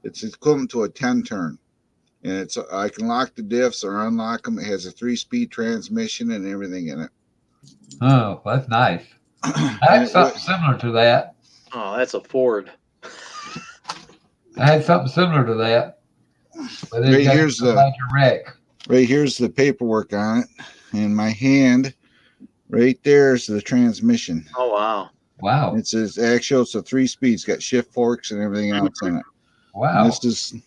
[SPEAKER 8] It's equivalent to a 10 turn. And I can lock the diffs or unlock them. It has a 3-speed transmission and everything in it.
[SPEAKER 6] Oh, that's nice. I had something similar to that.
[SPEAKER 1] Oh, that's a Ford.
[SPEAKER 6] I had something similar to that. But
[SPEAKER 8] Right here's the
[SPEAKER 6] major wreck.
[SPEAKER 8] Right here's the paperwork on it. And my hand right there is the transmission.
[SPEAKER 1] Oh wow.
[SPEAKER 6] Wow.
[SPEAKER 8] It's a 3-speed. It's got shift forks and everything else in it.
[SPEAKER 6] Wow.
[SPEAKER 8] And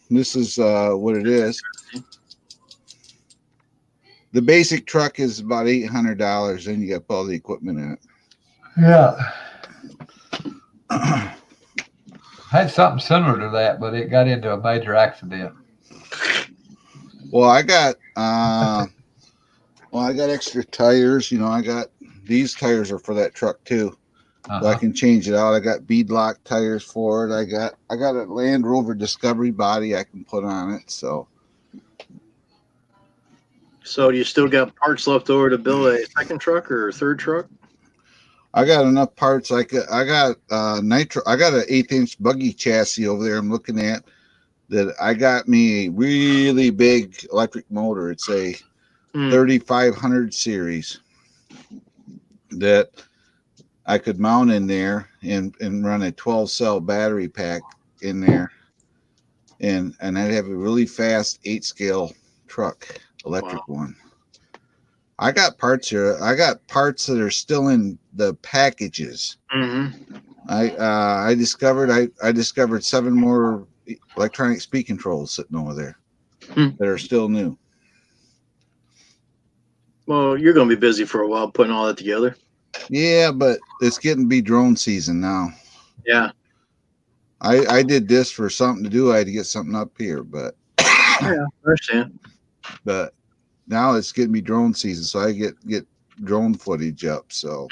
[SPEAKER 8] this is what it is. The basic truck is about $800. Then you got to put all the equipment in it.
[SPEAKER 6] Yeah. Had something similar to that, but it got into a major accident.
[SPEAKER 8] Well, I got extra tires. You know, I got these tires are for that truck too. So I can change it out. I got beadlock tires for it. I got a Land Rover Discovery body I can put on it. So
[SPEAKER 1] you still got parts left over to build a second truck or a third truck?
[SPEAKER 8] I got enough parts. I got nitro. I got an 1/8-inch buggy chassis over there. I'm looking at that. I got me a really big electric motor. It's a 3500 series that I could mount in there and run a 12-cell battery pack in there, and I'd have a really fast 8-scale truck, electric one. I got parts here. I got parts that are still in the packages.
[SPEAKER 1] Mm-hmm.
[SPEAKER 8] I discovered 7 more electronic speed controls sitting over there that are still new.
[SPEAKER 1] Well, you're going to be busy for a while putting all that together.
[SPEAKER 8] Yeah, but it's getting to be drone season now.
[SPEAKER 1] Yeah.
[SPEAKER 8] I did this for something to do. I had to get something up here, but
[SPEAKER 1] yeah, I understand.
[SPEAKER 8] But now it's getting to be drone season, so I get drone footage up. So,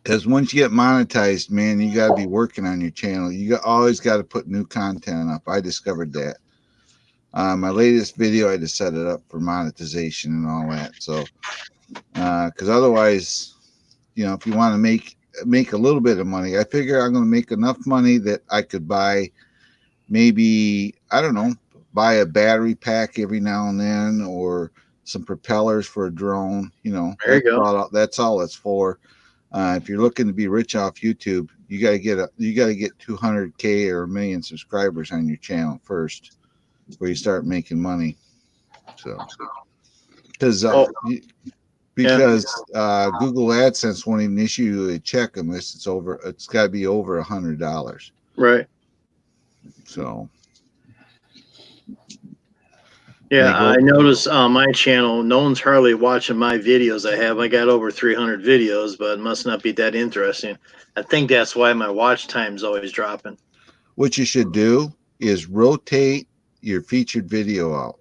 [SPEAKER 8] because once you get monetized, man, you got to be working on your channel. Always got to put new content up. I discovered that. My latest video, I had to set it up for monetization and all that. So, because otherwise, you know, if you want to make a little bit of money, I figure I'm going to make enough money that I could buy maybe, I don't know, buy a battery pack every now and then, or some propellers for a drone. You know,
[SPEAKER 1] there you go.
[SPEAKER 8] That's all it's for. If you're looking to be rich off YouTube, you got to get 200K or 1 million subscribers on your channel first, where you start making money. So, because Google AdSense won't even issue you a check unless it's got to be over $100.
[SPEAKER 1] Right.
[SPEAKER 8] So.
[SPEAKER 1] Yeah, I notice on my channel, no one's hardly watching my videos I have. I got over 300 videos, but it must not be that interesting. I think that's why my watch time's always dropping.
[SPEAKER 8] What you should do is rotate your featured video out.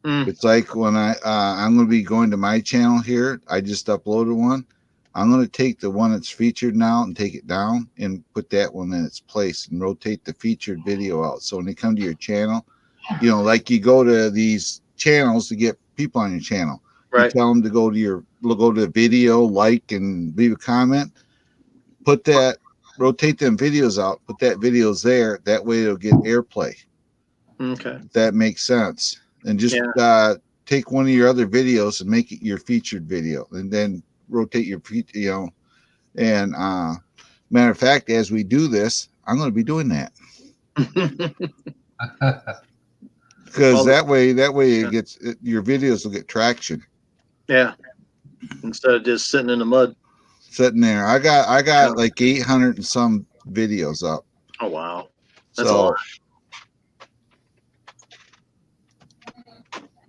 [SPEAKER 8] It's like when I'm going to be going to my channel here. I just uploaded one. I'm going to take the one that's featured now and take it down and put that one in its place and rotate the featured video out. So when they come to your channel, you know, like you go to these channels to get people on your channel. Right. You tell them to go to video, like, and leave a comment. Rotate them videos out. Put that videos there. That way it'll get airplay.
[SPEAKER 1] Okay.
[SPEAKER 8] If that makes sense. And just take one of your other videos and make it your featured video, and then rotate your feet. You know, and matter of fact, as we do this, I'm going to be doing that. Because that way it gets your videos will get traction.
[SPEAKER 1] Yeah. Instead of just sitting in the mud.
[SPEAKER 8] Sitting there. I got like 800 and some videos up.
[SPEAKER 1] Oh wow. That's a lot.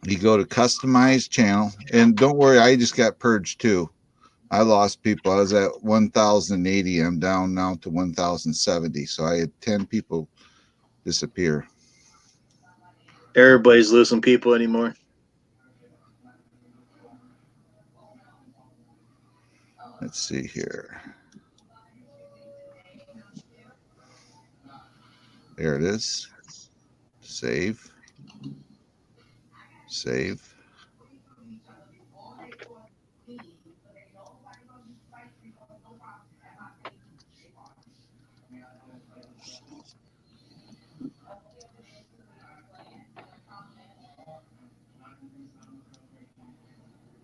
[SPEAKER 8] You go to customize channel, and don't worry, I just got purged too. I lost people. I was at 1,080. I'm down now to 1,070. So I had 10 people disappear.
[SPEAKER 1] Everybody's losing people anymore.
[SPEAKER 8] Let's see here. There it is. Save.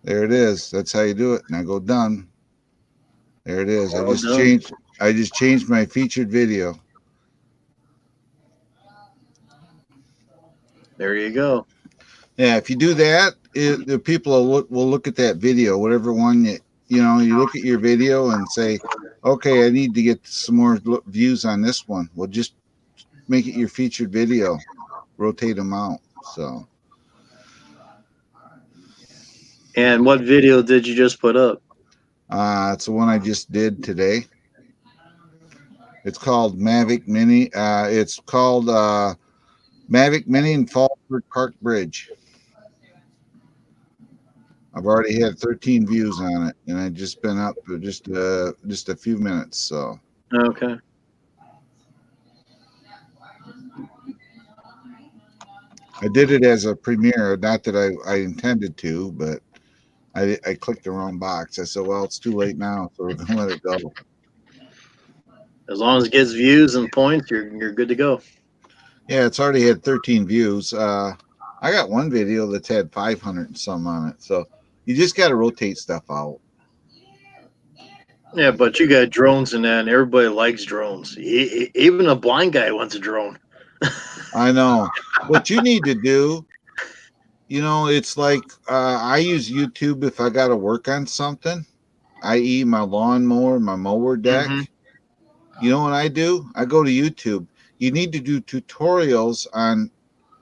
[SPEAKER 8] There it is. That's how you do it. Now go done. There it is. I just changed my featured video.
[SPEAKER 1] There you go.
[SPEAKER 8] Yeah, if you do that, the people will look at that video, whatever one you look at your video and say, okay, I need to get some more views on this one. Well, just make it your featured video, rotate them out. So
[SPEAKER 1] And what video did you just put up?
[SPEAKER 8] It's the one I just did today. It's called Mavic Mini. It's called Mavic Mini and Fallsburg Park Bridge. I've already had 13 views on it, and I just been up for just a few minutes. So
[SPEAKER 1] Okay.
[SPEAKER 8] I did it as a premiere. Not that I intended to, but I clicked the wrong box. I said, well, it's too late now, so we're gonna let it go.
[SPEAKER 1] As long as it gets views and points, you're good to go.
[SPEAKER 8] Yeah, it's already had 13 views. I got one video that's had 500 and some on it. So you just got to rotate stuff out.
[SPEAKER 1] Yeah, but you got drones in that, and everybody likes drones. Even a blind guy wants a drone.
[SPEAKER 8] I know. What you need to do, it's like I use YouTube if I got to work on something, i.e., my lawnmower, my mower deck.
[SPEAKER 1] Mm-hmm.
[SPEAKER 8] You know what I do? I go to YouTube. You need to do tutorials on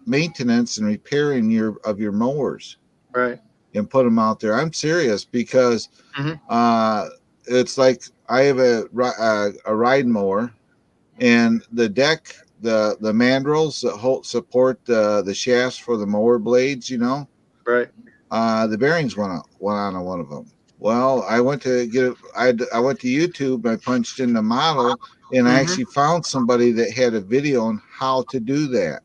[SPEAKER 8] maintenance and repairing your mowers.
[SPEAKER 1] Right.
[SPEAKER 8] And put them out there. I'm serious because it's like I have a ride mower, and the deck, the mandrels that support the shafts for the mower blades,
[SPEAKER 1] Right.
[SPEAKER 8] the bearings went on one of them. Well, I went to get it. I went to YouTube and I punched in the model, and I actually found somebody that had a video on how to do that.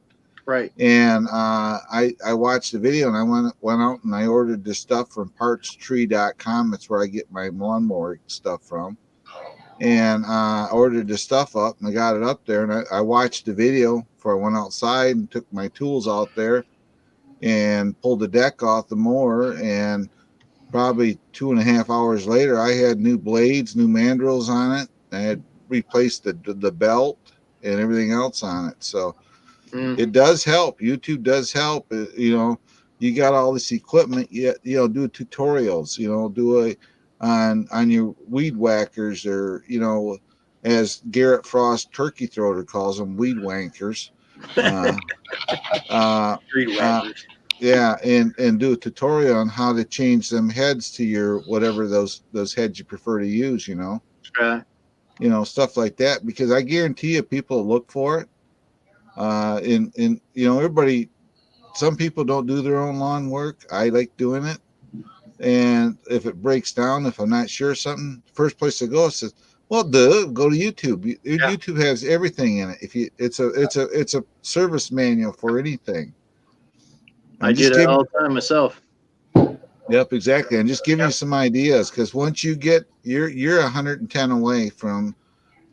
[SPEAKER 1] Right.
[SPEAKER 8] And I watched the video, and I went out and I ordered the stuff from partstree.com. That's where I get my lawnmower stuff from. And I ordered the stuff up, and I got it up there, and I watched the video before I went outside and took my tools out there and pulled the deck off the mower. And probably 2.5 hours later, I had new blades, new mandrels on it. I had replaced the belt and everything else on it. So it does help. YouTube does help. You got all this equipment. Do tutorials. Do on your weed whackers, or as Garrett Frost Turkey Throater calls them, weed wankers.
[SPEAKER 1] Street whackers.
[SPEAKER 8] Yeah, and do a tutorial on how to change them heads to your whatever those heads you prefer to use.
[SPEAKER 1] Right.
[SPEAKER 8] Stuff like that, because I guarantee you people look for it. Everybody, some people don't do their own lawn work. I like doing it. And if it breaks down, if I'm not sure something, first place to go says, well, go to YouTube. YouTube has everything in it. It's a service manual for anything.
[SPEAKER 1] I do that all the time myself.
[SPEAKER 8] Yep, exactly. And just giving you some ideas, because once you get, you're 110 away from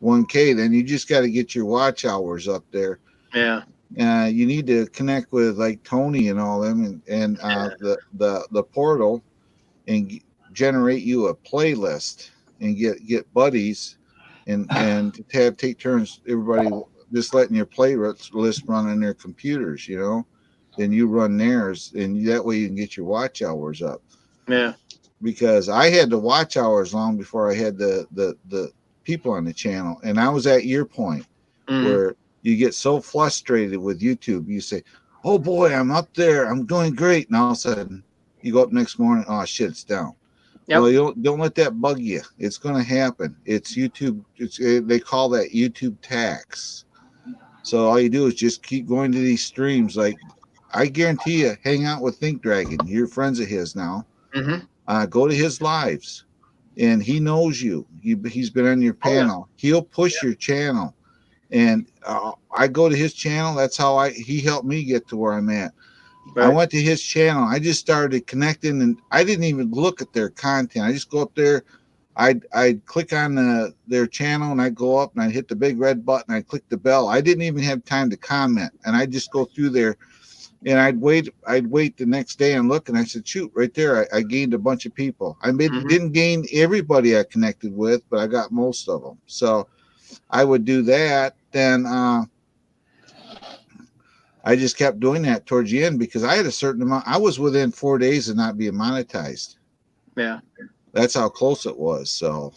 [SPEAKER 8] 1K, then you just got to get your watch hours up there.
[SPEAKER 1] Yeah.
[SPEAKER 8] You need to connect with like Tony and all them, and the portal, and generate you a playlist, and get buddies, and take turns, everybody just letting your playlist run on their computers, then you run theirs, and that way you can get your watch hours up.
[SPEAKER 1] Yeah.
[SPEAKER 8] Because I had the watch hours long before I had the people on the channel, and I was at your point where you get so frustrated with YouTube. You say, oh boy, I'm up there, I'm doing great, and all of a sudden you go up next morning, oh shit, it's down. Yep. Well, you don't let that bug you. It's going to happen. It's YouTube. They call that YouTube tax. So all you do is just keep going to these streams. Like, I guarantee you, hang out with Think Dragon. You're friends of his now. Go to his lives, and he knows you. He's been on your panel. Oh, yeah. He'll push your channel. And I go to his channel. That's how he helped me get to where I'm at. Right. I went to his channel. I just started connecting, and I didn't even look at their content. I just go up there. I'd click on their channel, and I'd go up, and I'd hit the big red button. I'd click the bell. I didn't even have time to comment, and I'd just go through there, and I'd wait the next day and look, and I said, shoot, right there, I gained a bunch of people. I didn't gain everybody I connected with, but I got most of them. So I would do that. Then I just kept doing that towards the end, because I had a certain amount. I was within 4 days of not being monetized.
[SPEAKER 1] Yeah.
[SPEAKER 8] That's how close it was. So.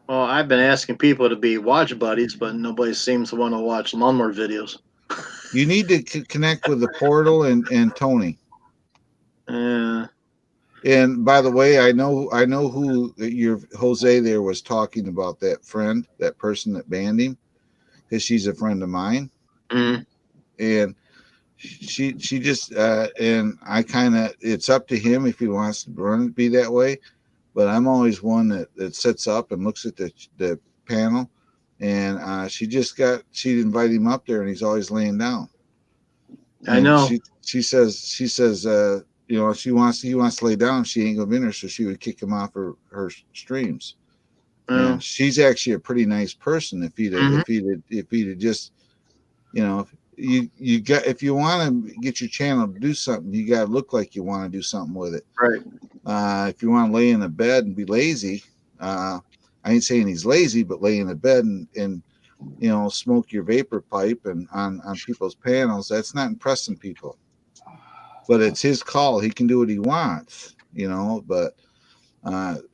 [SPEAKER 1] Well, I've been asking people to be watch buddies, but nobody seems to want to watch lawnmower videos.
[SPEAKER 8] You need to connect with the portal and Tony. And by the way, I know who your Jose there was talking about, that friend, that person that banned him, because she's a friend of mine,
[SPEAKER 1] Mm.
[SPEAKER 8] and she just and I kind of, it's up to him if he wants to run it be that way, but I'm always one that sits up and looks at the panel, and she'd invite him up there, and he's always laying down.
[SPEAKER 1] I
[SPEAKER 8] And
[SPEAKER 1] know.
[SPEAKER 8] she says you know, he wants to lay down, she ain't gonna be in there, so she would kick him off her streams.
[SPEAKER 1] Oh.
[SPEAKER 8] And she's actually a pretty nice person. If he'd just, you know, you got, if you want to get your channel to do something, you got to look like you want to do something with it.
[SPEAKER 1] Right.
[SPEAKER 8] If you want to lay in a bed and be lazy, I ain't saying he's lazy, but lay in a bed and you know, smoke your vapor pipe and on people's panels, that's not impressing people. But it's his call. He can do what he wants, you know. But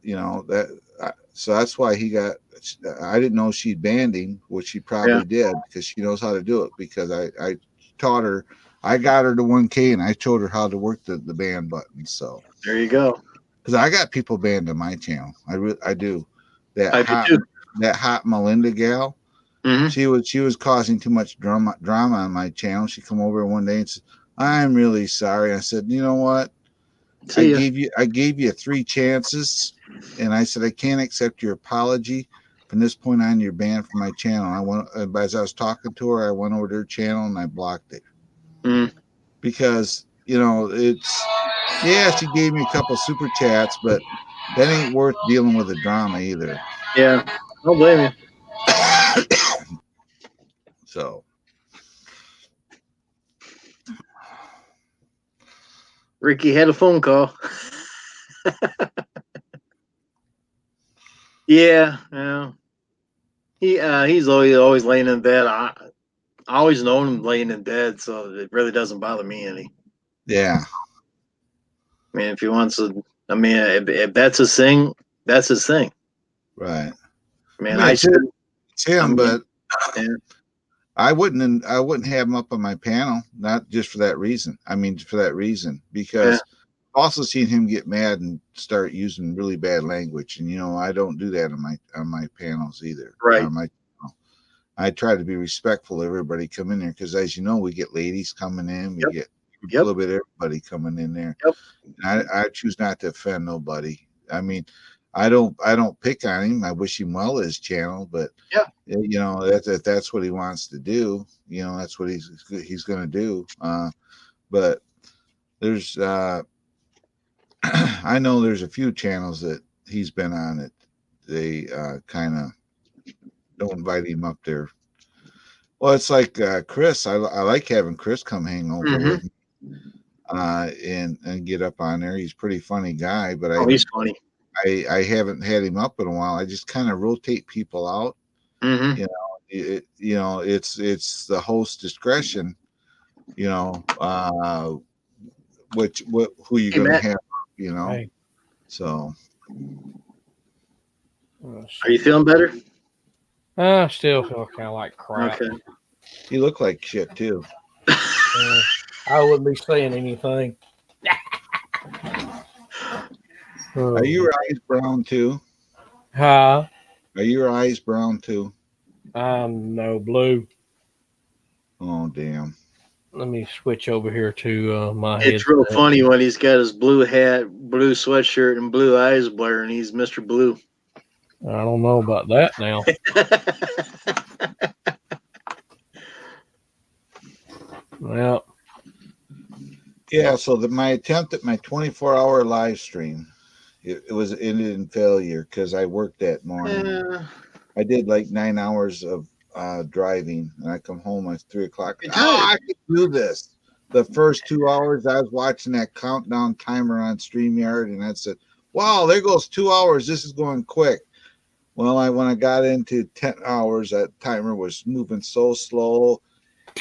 [SPEAKER 8] you know that. So that's why he got. I didn't know she banned him, which she probably did, because she knows how to do it. Because I taught her. I got her to 1K, and I showed her how to work the ban button. So
[SPEAKER 1] there you go.
[SPEAKER 8] Because I got people banned on my channel. I do.
[SPEAKER 1] I do too.
[SPEAKER 8] That hot Melinda gal.
[SPEAKER 1] Mm-hmm.
[SPEAKER 8] She was causing too much drama on my channel. She come over one day and said, "I'm really sorry." I said, "You know what? I gave you 3 chances, and I said I can't accept your apology. From this point on, you're banned from my channel." As I was talking to her, I went over to her channel and I blocked it. Because you know she gave me a couple super chats, but that ain't worth dealing with the drama either.
[SPEAKER 1] Yeah, I don't blame you.
[SPEAKER 8] So
[SPEAKER 1] Ricky had a phone call. Yeah. He's always laying in bed. I always known him laying in bed, so it really doesn't bother me any.
[SPEAKER 8] Yeah.
[SPEAKER 1] I mean, if he wants to, I mean, if that's his thing, that's his thing.
[SPEAKER 8] Right.
[SPEAKER 1] I mean,
[SPEAKER 8] it's him, but
[SPEAKER 1] yeah.
[SPEAKER 8] I wouldn't have him up on my panel, not just for that reason. I mean, for that reason, because I've also seen him get mad and start using really bad language, and you know, I don't do that on my panels either.
[SPEAKER 1] Right.
[SPEAKER 8] On my channel. I try to be respectful of everybody come in there, because as you know, we get ladies coming in, we get a little bit of everybody coming in there. I choose not to offend nobody. I mean, I don't pick on him. I wish him well his channel, but you know, that's what he wants to do. You know, that's what he's going to do. But there's I know there's a few channels that he's been on that they kind of don't invite him up there. Well, it's like Chris. I like having Chris come hang over with me and get up on there. He's a pretty funny guy, but
[SPEAKER 1] he's funny.
[SPEAKER 8] I haven't had him up in a while. I just kind of rotate people out. You know, it's the host discretion. You know, who you're going to have. You know, so.
[SPEAKER 1] Are you feeling better?
[SPEAKER 2] I still feel kind of like crap.
[SPEAKER 1] Okay.
[SPEAKER 8] You look like shit too.
[SPEAKER 2] I wouldn't be saying anything.
[SPEAKER 8] Are your eyes brown too?
[SPEAKER 2] Huh?
[SPEAKER 8] Are your eyes brown too?
[SPEAKER 2] No, blue.
[SPEAKER 8] Oh damn.
[SPEAKER 2] Let me switch over here to my head.
[SPEAKER 1] It's real funny when he's got his blue hat, blue sweatshirt, and blue eyes blaring. He's Mr. Blue.
[SPEAKER 2] I don't know about that now. Well.
[SPEAKER 8] Yeah, so my attempt at my 24-hour live stream, it ended in failure because I worked that morning. I did like 9 hours of driving, and I come home at 3 o'clock. I can do this. The first 2 hours, I was watching that countdown timer on StreamYard, and I said, "Wow, there goes 2 hours. This is going quick." Well, when I got into 10 hours, that timer was moving so slow.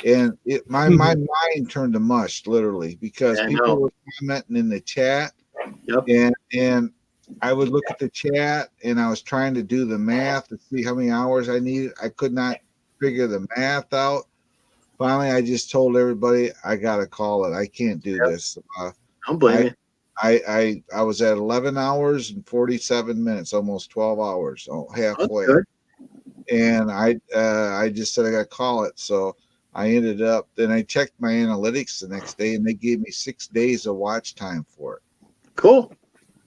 [SPEAKER 8] And my mind turned to mush, literally, because people were commenting in the chat, and I would look at the chat, and I was trying to do the math to see how many hours I needed. I could not figure the math out. Finally, I just told everybody, I gotta call it. I can't do this.
[SPEAKER 1] Don't blame you.
[SPEAKER 8] I was at 11 hours and 47 minutes, almost 12 hours,
[SPEAKER 1] That's
[SPEAKER 8] halfway.
[SPEAKER 1] good.
[SPEAKER 8] And I just said I got to call it. So I ended up. Then I checked my analytics the next day, and they gave me 6 days of watch time for it.
[SPEAKER 1] Cool.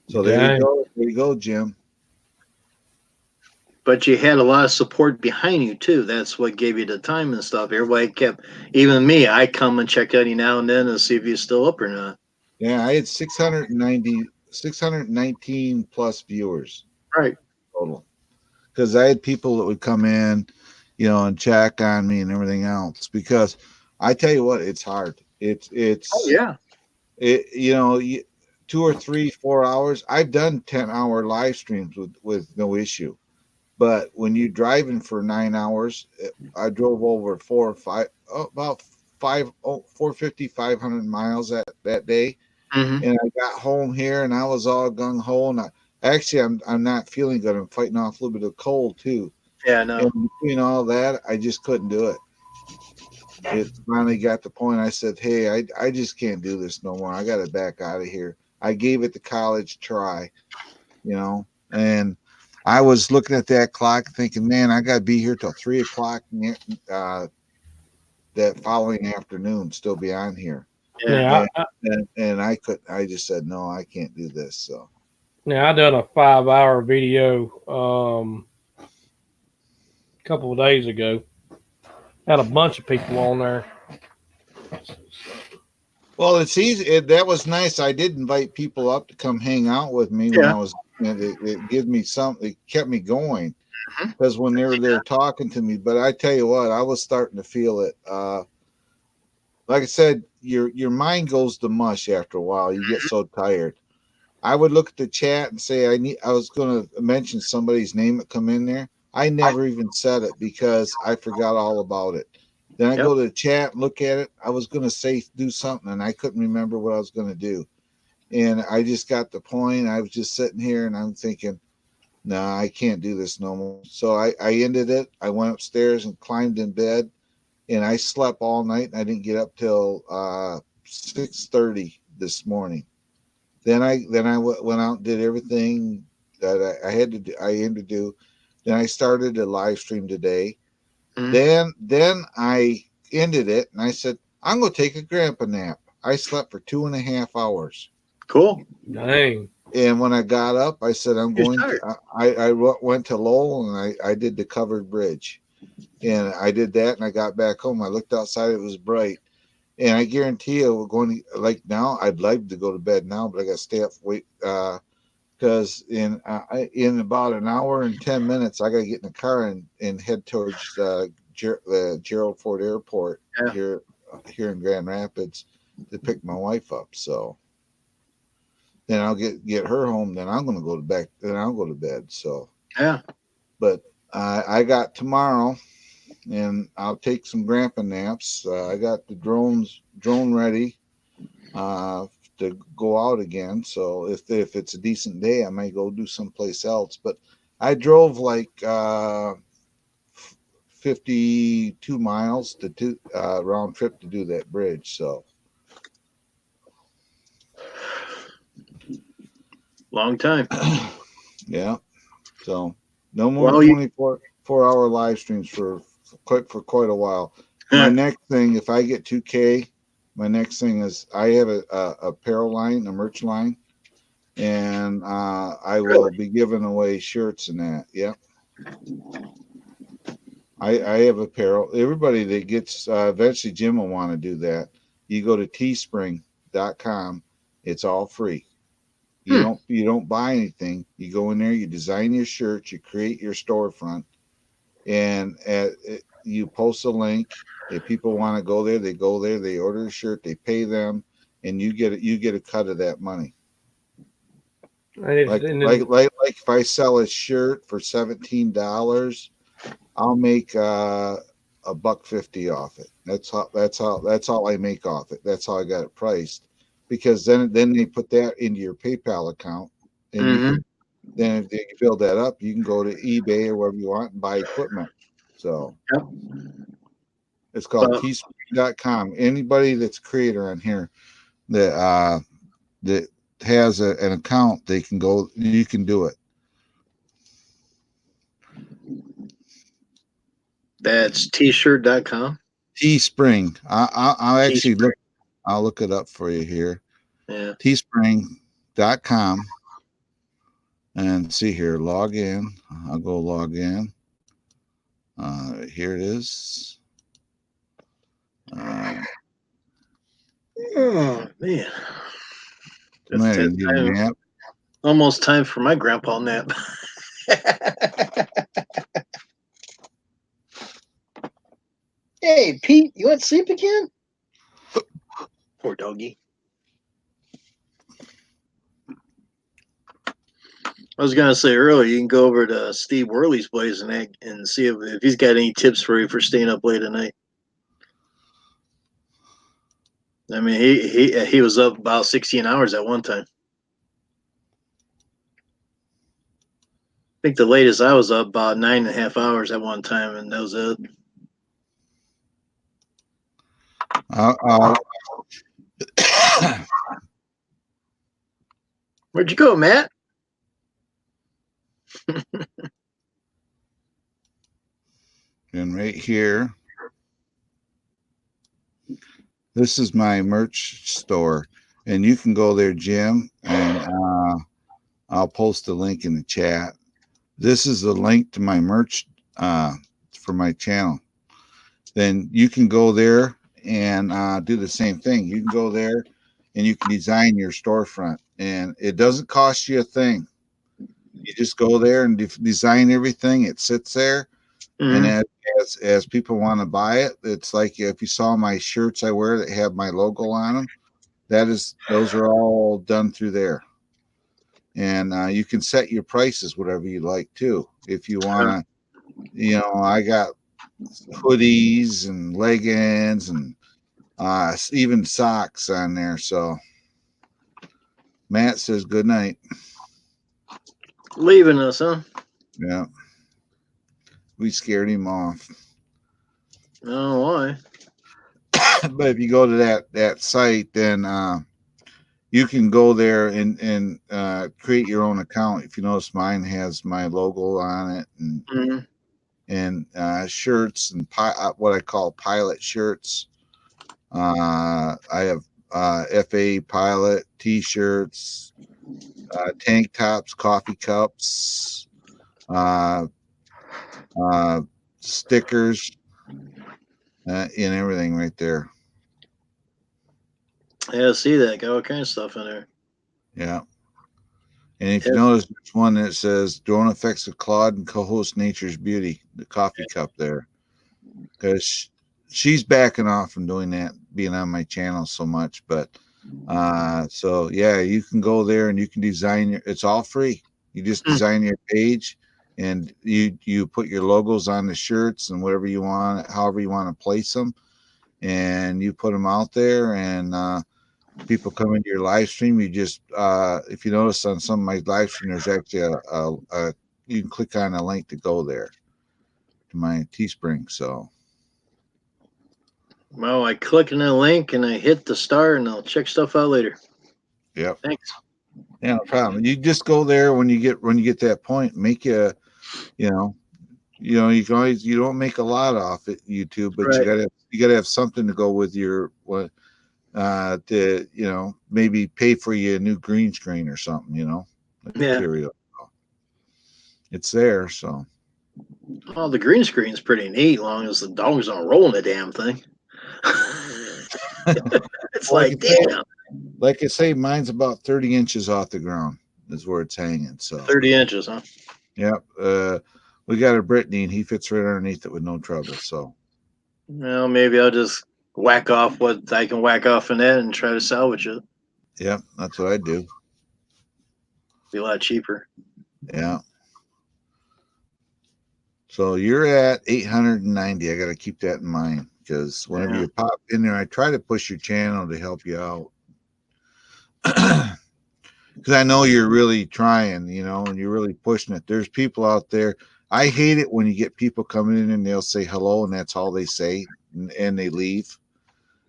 [SPEAKER 8] So there you
[SPEAKER 2] Dang.
[SPEAKER 8] go. There you go, Jim.
[SPEAKER 1] But you had a lot of support behind you too. That's what gave you the time and stuff. Everybody kept, even me, I come and check on you now and then and see if you're still up or not.
[SPEAKER 8] Yeah, I had 619 plus viewers
[SPEAKER 1] Right.
[SPEAKER 8] total. Because I had people that would come in, and check on me and everything else. Because I tell you what, it's hard.
[SPEAKER 1] Oh yeah.
[SPEAKER 8] 2 or 3, 4 hours. I've done 10-hour live streams with no issue. But when you're driving for 9 hours, I drove over 450, 500 miles that day.
[SPEAKER 1] Mm-hmm.
[SPEAKER 8] And I got home here and I was all gung ho. And I'm not feeling good. I'm fighting off a little bit of cold too.
[SPEAKER 1] Yeah, no.
[SPEAKER 8] And between all that, I just couldn't do it. It finally got the point. I said, "Hey, I just can't do this no more. I got to back out of here." I gave it the college try, and I was looking at that clock, thinking, "Man, I got to be here till 3 o'clock that following afternoon, still be on here."
[SPEAKER 1] Yeah.
[SPEAKER 8] And I could. I just said, "No, I can't do this." So.
[SPEAKER 2] Now I done a 5-hour video a couple of days ago. Had a bunch of people on there.
[SPEAKER 8] Well, it's easy. That was nice. I did invite people up to come hang out with me when I was. It gives me something. It kept me going because when they were there talking to me. But I tell you what, I was starting to feel it. Like I said, your mind goes to mush after a while. You get so tired. I would look at the chat and say I was going to mention somebody's name that come in there. I never even said it because I forgot all about it. Then I go to the chat and look at it. I was going to do something and I couldn't remember what I was going to do. And I just got the point. I was just sitting here and I'm thinking, no, I can't do this no more. So I ended it. I went upstairs and climbed in bed and I slept all night and I didn't get up till 6:30 this morning. Then I went out and did everything that I had to do. I had to do. Then I started a live stream today. Then I ended it and I said, I'm going to take a grandpa nap. I slept for 2.5 hours.
[SPEAKER 1] Cool.
[SPEAKER 2] Dang.
[SPEAKER 8] And when I got up, I said, I'm going to, I went to Lowell and I did the covered bridge. And I did that and I got back home. I looked outside, it was bright. And I guarantee you, we're going to, like now, I'd like to go to bed now, but I got to stay up, wait, because in about an hour and 10 minutes, I got to get in the car and head towards the Gerald Ford Airport here in Grand Rapids to pick my wife up. So then I'll get her home. Then I'm going to go to back. Then I'll go to bed. So
[SPEAKER 1] yeah,
[SPEAKER 8] but I got tomorrow. And I'll take some grandpa naps. I got the drone ready to go out again. So if it's a decent day, I may go do someplace else. But I drove like 52 miles to round trip to do that bridge. So
[SPEAKER 1] long time.
[SPEAKER 8] Yeah. So no more than 24-hour live streams for quite a while. My next thing, if I get 2K, my next thing is I have a apparel line, a merch line, and I will be giving away shirts and that. Yep. I have apparel. Everybody that gets eventually Jim will want to do that. You go to teespring.com. It's all free. You don't buy anything. You go in there, you design your shirt, you create your storefront, and you post a link. If people want to go there, they go there, they order a shirt, they pay them, and you get a cut of that money. Like if I sell a shirt for $17, I'll make $1.50 off it. That's all I make off it. That's how I got it priced. Because then they put that into your PayPal account, and you can then if you build that up, you can go to eBay or wherever you want and buy equipment. So it's called teespring.com. Anybody that's a creator on here that has an account, they can go. You can do it.
[SPEAKER 1] That's tshirt.com.
[SPEAKER 8] Teespring. I'll actually
[SPEAKER 1] Teespring.
[SPEAKER 8] I'll look it up for you here.
[SPEAKER 1] Yeah.
[SPEAKER 8] Teespring.com. And see here, log in. I'll go log in. Here it is.
[SPEAKER 1] Oh man.
[SPEAKER 8] Man,
[SPEAKER 1] Time, almost time for my grandpa nap. Hey, Pete, you want to sleep again? Poor doggy. I was gonna say earlier, you can go over to Steve Worley's place and see if he's got any tips for you for staying up late at night. I mean, he was up about 16 hours at one time. I think the latest I was up about 9.5 hours at one time, and that was it. Where'd you go, Matt?
[SPEAKER 8] And right here, this is my merch store, and you can go there, Jim, and I'll post the link in the chat. This is the link to my merch for my channel. Then you can go there and do the same thing. You can go there and you can design your storefront, and it doesn't cost you a thing. You just go there and design everything. It sits there.
[SPEAKER 1] Mm-hmm.
[SPEAKER 8] And as people want to buy it, it's like if you saw my shirts I wear that have my logo on them, those are all done through there. And you can set your prices whatever you like too. If you want to, I got hoodies and leggings and even socks on there. So Matt says good night.
[SPEAKER 1] Leaving us, huh?
[SPEAKER 8] Yeah. We scared him off.
[SPEAKER 1] Oh, why?
[SPEAKER 8] But if you go to that site, then you can go there and create your own account. If you notice, mine has my logo on it, and shirts and what I call pilot shirts. I have FA pilot T-shirts, tank tops, coffee cups, stickers, and everything right there.
[SPEAKER 1] Yeah, see that. Got all kinds of stuff in there.
[SPEAKER 8] Yeah. And if you notice, there's one that says Drone Effects of Claude and co-host Nature's Beauty, the coffee cup there. Because she's backing off from doing that, being on my channel so much. But so yeah, you can go there and you can design it's all free. You just design your page and you put your logos on the shirts and whatever you want, however you want to place them, and you put them out there, and people come into your live stream. You just if you notice on some of my live stream, there's actually a you can click on a link to go there to my Teespring. So
[SPEAKER 1] well, I click on the link and I hit the star, and I'll check stuff out later.
[SPEAKER 8] Yep.
[SPEAKER 1] Thanks.
[SPEAKER 8] Yeah, no problem. You just go there when you get that point. Make you can always, you don't make a lot off it YouTube, but
[SPEAKER 1] right.
[SPEAKER 8] you gotta have something to go with your to maybe pay for you a new green screen or something, material. It's there. So
[SPEAKER 1] oh, the green screen's pretty neat, long as the dogs don't roll in the damn thing. It's
[SPEAKER 8] well,
[SPEAKER 1] like damn.
[SPEAKER 8] Like I say, mine's about 30 inches off the ground is where it's hanging. So
[SPEAKER 1] 30 inches, huh?
[SPEAKER 8] Yep. We got a Brittany and he fits right underneath it with no trouble. So
[SPEAKER 1] well, maybe I'll just whack off what I can whack off in that and try to salvage it.
[SPEAKER 8] Yep, that's what I do.
[SPEAKER 1] Be a lot cheaper.
[SPEAKER 8] Yeah. So you're at 890. I got to keep that in mind because whenever you pop in there, I try to push your channel to help you out. Because I know you're really trying, and you're really pushing it. There's people out there. I hate it when you get people coming in and they'll say hello and that's all they say and they leave.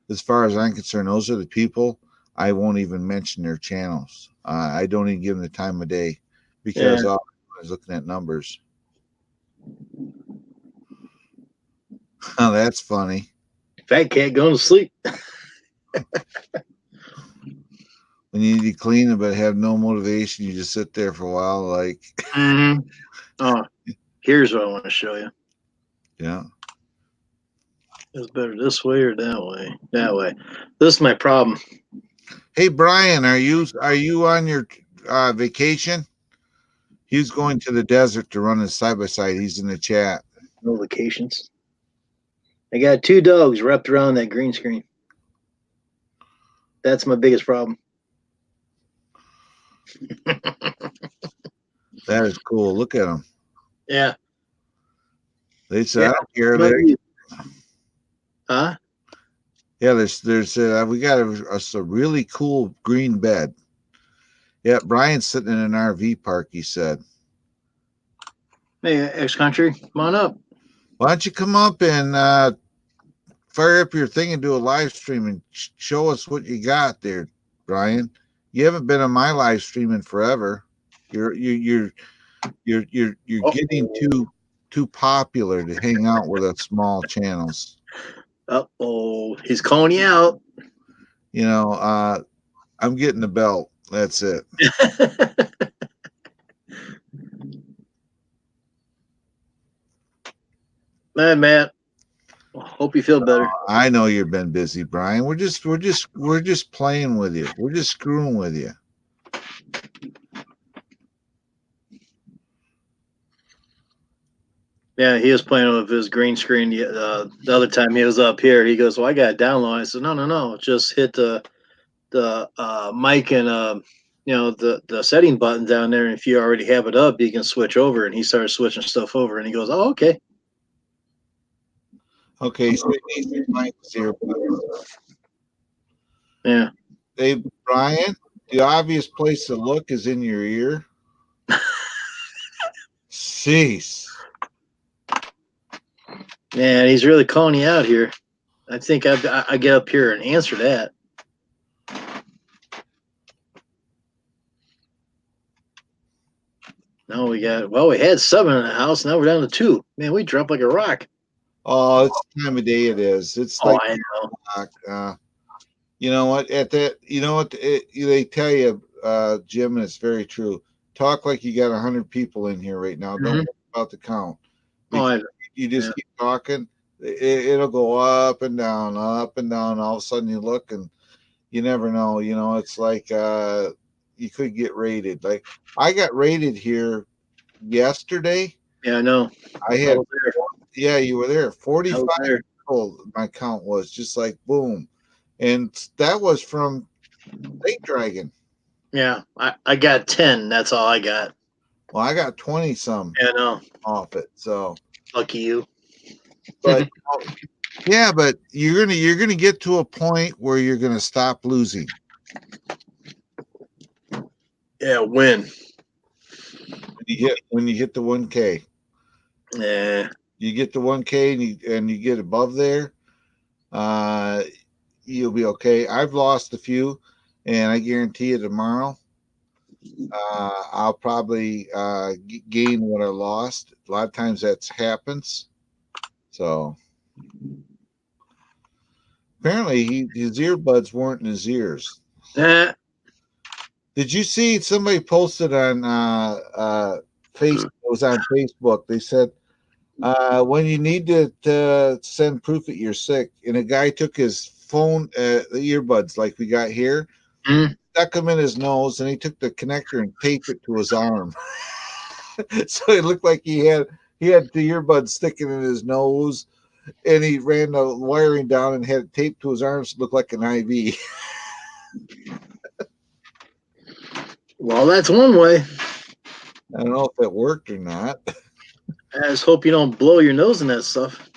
[SPEAKER 8] As far as I'm concerned, those are the people I won't even mention their channels. I don't even give them the time of day because all I was looking at numbers. Oh, that's funny.
[SPEAKER 1] Fat cat going to sleep.
[SPEAKER 8] When you need to clean but have no motivation, you just sit there for a while, like.
[SPEAKER 1] Mm-hmm. Oh, here's what I want to show you.
[SPEAKER 8] Yeah.
[SPEAKER 1] It's better this way or that way? That way. This is my problem.
[SPEAKER 8] Hey Brian, are you on your vacation? He's going to the desert to run his side by side. He's in the chat.
[SPEAKER 1] No vacations. I got 2 dogs wrapped around that green screen. That's my biggest problem.
[SPEAKER 8] That is cool. Look at them.
[SPEAKER 1] Yeah.
[SPEAKER 8] They said, I don't care.
[SPEAKER 1] Huh?
[SPEAKER 8] Yeah, there's we got a really cool green bed. Yeah, Brian's sitting in an RV park, he said.
[SPEAKER 1] Hey, ex-country, come on up.
[SPEAKER 8] Why don't you come up and fire up your thing and do a live stream and show us what you got there, Brian? You haven't been on my live stream in forever. You're getting too popular to hang out with us small channels.
[SPEAKER 1] Uh-oh, he's calling you out.
[SPEAKER 8] You know, I'm getting the belt. That's it.
[SPEAKER 1] Man, Matt. Hope you feel better.
[SPEAKER 8] I know you've been busy, Brian. We're just playing with you. We're just screwing with you.
[SPEAKER 1] Yeah, he was playing with his green screen the other time he was up here. He goes, "Well, I got it downloaded." I said, "No. Just hit the mic and the setting button down there. And if you already have it up, you can switch over." And he started switching stuff over, and he goes, "Oh, okay."
[SPEAKER 8] Okay, so here.
[SPEAKER 1] Yeah.
[SPEAKER 8] Hey, Brian, the obvious place to look is in your ear. Jeez.
[SPEAKER 1] Man, he's really calling you out here. I think I get up here and answer that. Now we had 7 in the house. Now we're down to 2. Man, we dropped like a rock.
[SPEAKER 8] Oh, it's the time of day it is. It's
[SPEAKER 1] Oh,
[SPEAKER 8] like,
[SPEAKER 1] I know.
[SPEAKER 8] You know what? They tell you, Jim, and it's very true. Talk like you got 100 people in here right now. Don't worry about the count. You just keep talking. It'll go up and down, up and down. All of a sudden, you look and you never know. You know, it's like you could get raided. Like I got raided here yesterday.
[SPEAKER 1] Yeah, I know.
[SPEAKER 8] Yeah, you were there. 45 people. My count was just like boom. And that was from Lake Dragon.
[SPEAKER 1] Yeah, I got 10. That's all I got.
[SPEAKER 8] Well, I got 20 some.
[SPEAKER 1] Yeah, I know.
[SPEAKER 8] Off it. So
[SPEAKER 1] lucky you.
[SPEAKER 8] But yeah, but you're gonna get to a point where you're gonna stop losing.
[SPEAKER 1] Yeah, win.
[SPEAKER 8] When you hit the 1K.
[SPEAKER 1] Yeah.
[SPEAKER 8] You get to 1K and you get above there. You'll be okay. I've lost a few, and I guarantee you tomorrow, I'll probably gain what I lost. A lot of times that happens. So apparently his earbuds weren't in his ears. Did you see somebody posted on Facebook? It was on Facebook. They said when you need to send proof that you're sick, and a guy took his phone, the earbuds like we got here, stuck them in his nose, and he took the connector and taped it to his arm. So it looked like he had the earbuds sticking in his nose, and he ran the wiring down and had it taped to his arm so it looked like an IV.
[SPEAKER 1] Well, that's one way.
[SPEAKER 8] I don't know if that worked or not.
[SPEAKER 1] I just hope you don't blow your nose in that stuff.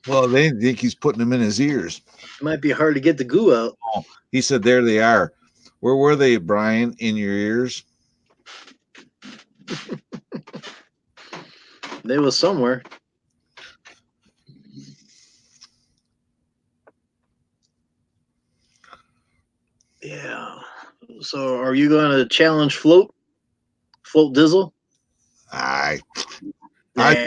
[SPEAKER 8] Well, they think he's putting them in his ears.
[SPEAKER 1] It might be hard to get the goo out.
[SPEAKER 8] Oh, he said, there they are. Where were they, Brian? In your ears?
[SPEAKER 1] They was somewhere. So, are you going to challenge Float Dizzle?
[SPEAKER 8] I
[SPEAKER 1] Yeah.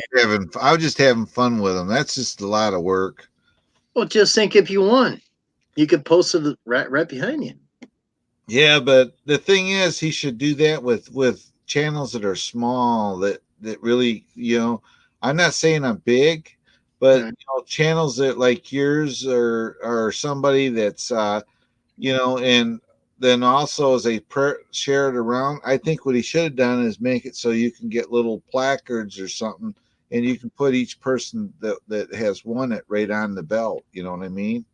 [SPEAKER 8] I was just having fun with them. That's just a lot of work.
[SPEAKER 1] Well, just think if you won, you could post it right behind you.
[SPEAKER 8] Yeah, but the thing is, he should do that with channels that are small that really, I'm not saying I'm big, but
[SPEAKER 1] Right.
[SPEAKER 8] channels that like yours or somebody that's and then also as they share it around. I think what he should have done is make it so you can get little placards or something, and you can put each person that has won it right on the belt. You know what I mean?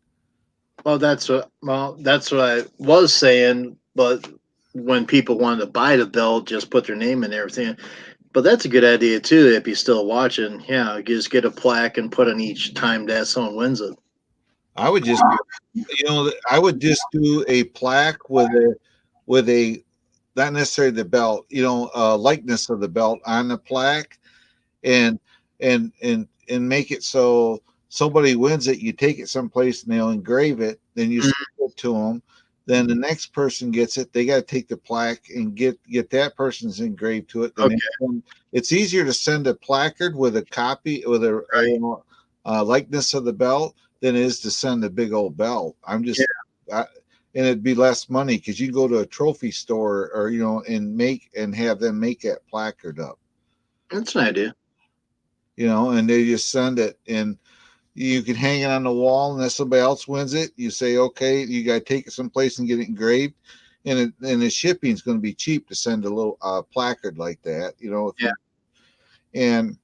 [SPEAKER 1] Well, that's what I was saying. But when people wanted to buy the belt, just put their name and everything. But that's a good idea too. If you're still watching, yeah, just get a plaque and put on each time that someone wins it.
[SPEAKER 8] I would just, I would just do a plaque with a not necessarily the belt, likeness of the belt on the plaque, and and make it so somebody wins it, you take it someplace and they'll engrave it, then you send it to them. Then the next person gets it. They got to take the plaque and get that person's engraved to it. Then it's easier to send a placard with a copy with a likeness of the belt than it is to send a big old belt. And it'd be less money because you go to a trophy store or and have them make that placard up.
[SPEAKER 1] That's an idea.
[SPEAKER 8] And they just send it, and you can hang it on the wall. And if somebody else wins it, you say, okay, you got to take it someplace and get it engraved. And the shipping is going to be cheap to send a little placard like that, and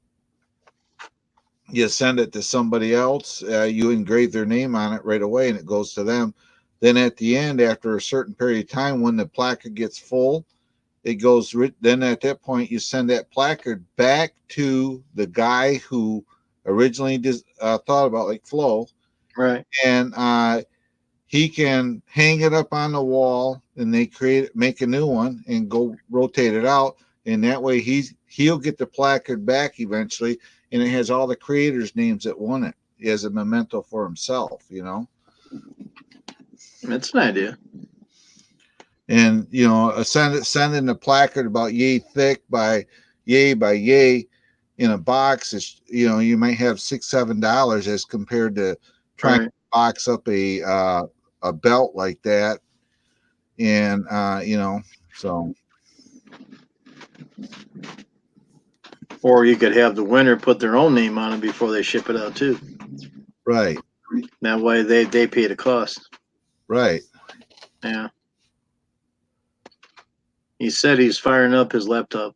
[SPEAKER 8] you send it to somebody else. You engrave their name on it right away, and it goes to them. Then at the end, after a certain period of time, when the placard gets full, it goes. Then at that point, you send that placard back to the guy who originally thought about, like Flo,
[SPEAKER 1] right?
[SPEAKER 8] And he can hang it up on the wall, and they make a new one, and go rotate it out, and that way he'll get the placard back eventually, and it has all the creators' names that won it as a memento for himself.
[SPEAKER 1] That's an idea.
[SPEAKER 8] And sending a placard about yay thick by yay in a box is, you might have $6-7 as compared to trying to box up a belt like that. And so,
[SPEAKER 1] or you could have the winner put their own name on it before they ship it out too.
[SPEAKER 8] Right.
[SPEAKER 1] That way they pay the cost.
[SPEAKER 8] Right.
[SPEAKER 1] Yeah. He said he's firing up his laptop.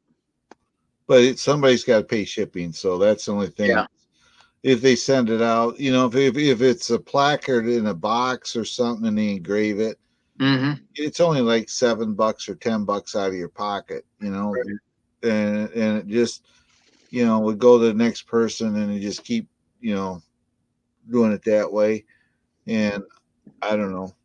[SPEAKER 8] But somebody's got to pay shipping, so that's the only thing.
[SPEAKER 1] Yeah.
[SPEAKER 8] If they send it out, if it's a placard in a box or something and they engrave it, it's only like $7 or $10 out of your pocket, right. and it just, would go to the next person, and you just keep, doing it that way. And I don't know.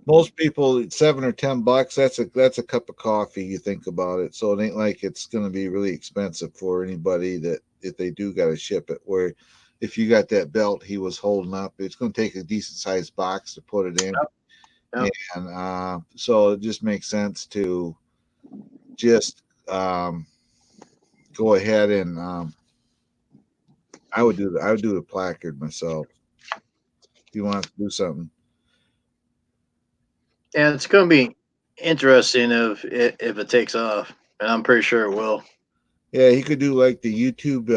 [SPEAKER 8] Most people, $7 or $10, that's a cup of coffee. You think about it, so it ain't like it's going to be really expensive for anybody that if they do got to ship it. Where if you got that belt he was holding up, it's going to take a decent sized box to put it in. Yep. And so it just makes sense to just go ahead and I would do the placard myself. If you want to do something.
[SPEAKER 1] Yeah, it's going to be interesting if it takes off, and I'm pretty sure it will.
[SPEAKER 8] Yeah, he could do like the YouTube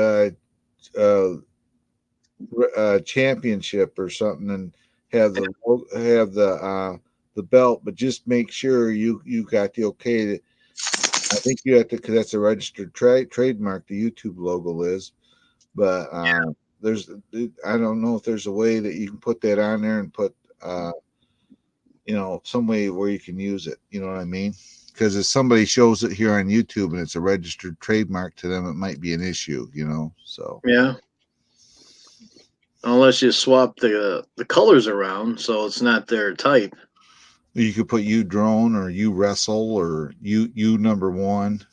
[SPEAKER 8] championship or something, and have the belt, but just make sure you got the okay. I think you have to, because that's a registered trademark. The YouTube logo is, but I don't know if there's a way that you can put that on there and put some way where you can use it. You know what I mean? Because if somebody shows it here on YouTube and it's a registered trademark to them, it might be an issue. So
[SPEAKER 1] yeah. Unless you swap the colors around so it's not their type.
[SPEAKER 8] You could put you drone or you wrestle or you number one.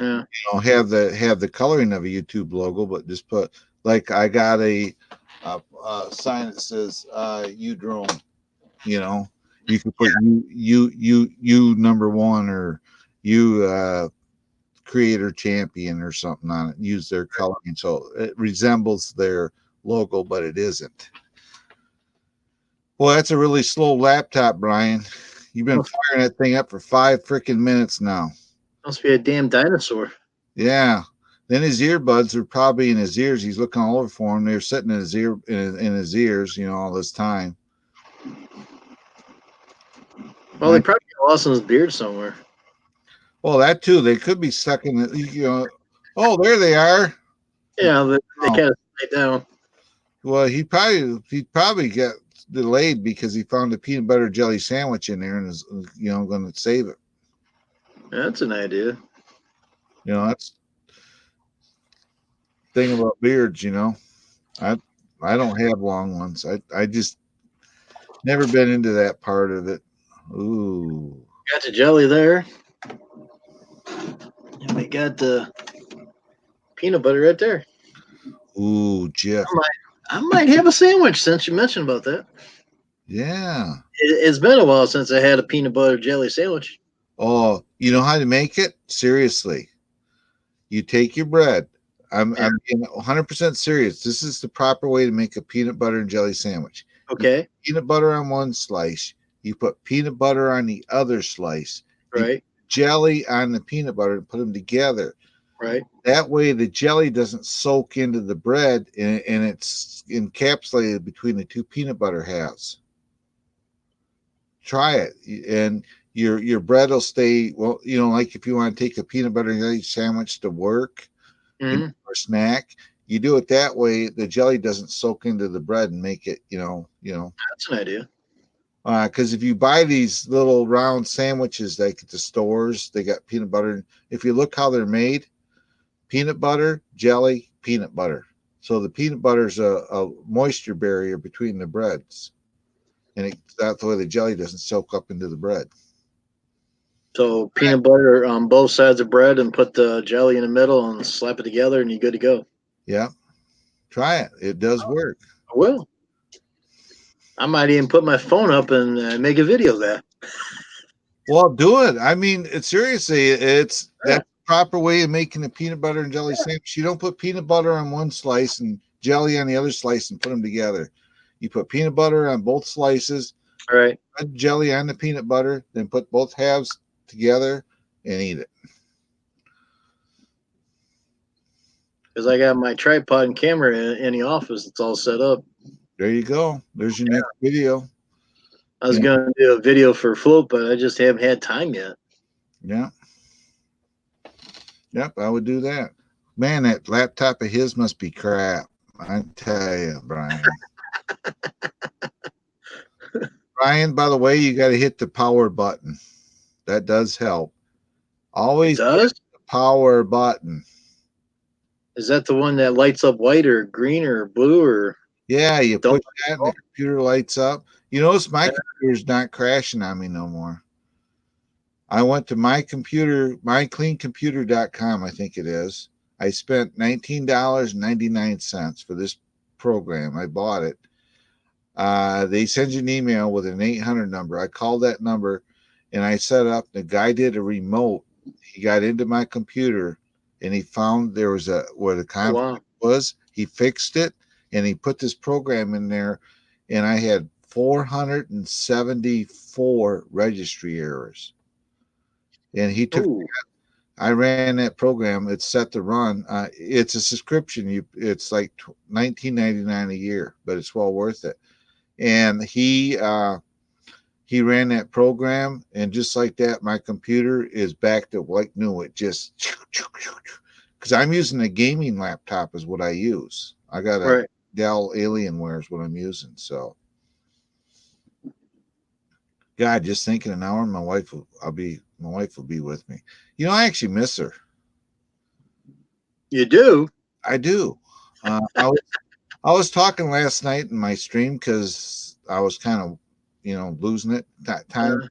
[SPEAKER 1] Yeah.
[SPEAKER 8] Have the coloring of a YouTube logo, but just put, like, I got a sign that says you drone, You could put you number one or you creator champion or something on it. Use their coloring so it resembles their logo, but it isn't. Well, that's a really slow laptop, Brian. You've been firing that thing up for 5 freaking minutes now.
[SPEAKER 1] Must be a damn dinosaur.
[SPEAKER 8] Yeah. Then his earbuds are probably in his ears. He's looking all over for them. They're sitting in his his ears, all this time.
[SPEAKER 1] Well, they probably got lost in his beard somewhere.
[SPEAKER 8] Well, that too. They could be stuck in the. Oh, there they are.
[SPEAKER 1] Yeah, they kind of stay down.
[SPEAKER 8] Well, he probably got delayed because he found a peanut butter jelly sandwich in there and is going to save it.
[SPEAKER 1] That's an idea.
[SPEAKER 8] That's the thing about beards. I don't have long ones. I just never been into that part of it. Ooh,
[SPEAKER 1] Got the jelly there, and we got the peanut butter right there.
[SPEAKER 8] ooh, Jeff.
[SPEAKER 1] I might have a sandwich since you mentioned about that.
[SPEAKER 8] Yeah.
[SPEAKER 1] It's been a while since I had a peanut butter jelly sandwich.
[SPEAKER 8] Oh, you know how to make it? Seriously. You take your bread. I'm being 100% serious. This is the proper way to make a peanut butter and jelly sandwich.
[SPEAKER 1] Okay.
[SPEAKER 8] Peanut butter on one slice. You put peanut butter on the other slice.
[SPEAKER 1] Right.
[SPEAKER 8] Jelly on the peanut butter and put them together.
[SPEAKER 1] Right.
[SPEAKER 8] That way the jelly doesn't soak into the bread and it's encapsulated between the two peanut butter halves. Try it. And your bread will stay, well, like if you want to take a peanut butter and jelly sandwich to work or snack, you do it that way. The jelly doesn't soak into the bread and make it,
[SPEAKER 1] That's an idea.
[SPEAKER 8] Because if you buy these little round sandwiches like at the stores, they got peanut butter. If you look how they're made, peanut butter, jelly, peanut butter. So the peanut butter is a moisture barrier between the breads. And that's the way the jelly doesn't soak up into the bread.
[SPEAKER 1] So peanut butter on both sides of bread and put the jelly in the middle and slap it together and you're good to go.
[SPEAKER 8] Yeah. Try it. It does work.
[SPEAKER 1] I will. I might even put my phone up and make a video of that.
[SPEAKER 8] Well, do it. I mean, seriously, that's the proper way of making a peanut butter and jelly sandwich. You don't put peanut butter on one slice and jelly on the other slice and put them together. You put peanut butter on both slices,
[SPEAKER 1] right?
[SPEAKER 8] Put jelly on the peanut butter, then put both halves together and eat it.
[SPEAKER 1] Because I got my tripod and camera in the office. It's all set up.
[SPEAKER 8] There you go. There's your next video.
[SPEAKER 1] I was going to do a video for Float, but I just haven't had time yet.
[SPEAKER 8] Yeah. Yep, I would do that. Man, that laptop of his must be crap. I tell you, Brian. Brian, by the way, you got to hit the power button. That does help. Always hit the power button.
[SPEAKER 1] Is that the one that lights up white or green or blue or?
[SPEAKER 8] Yeah, you push that and the computer lights up. You notice my computer's not crashing on me no more. I went to mycleancomputer.com, I think it is. I spent $19.99 for this program. I bought it. They send you an email with an 800 number. I called that number and I set up. The guy did a remote. He got into my computer and he found there was where the conflict was. He fixed it and he put this program in there, and I had 474 registry errors. And he took. I ran that program. It's set to run. It's a subscription. It's like $19.99 a year, but it's well worth it. And he ran that program, and just like that, my computer is back to like new. It just because I'm using a gaming laptop is what I use. I got a Dell Alienware is what I'm using. So, God, just thinking an hour, my wife will be with me. I actually miss her.
[SPEAKER 1] You do?
[SPEAKER 8] I do. I was talking last night in my stream because I was kind of, losing it that time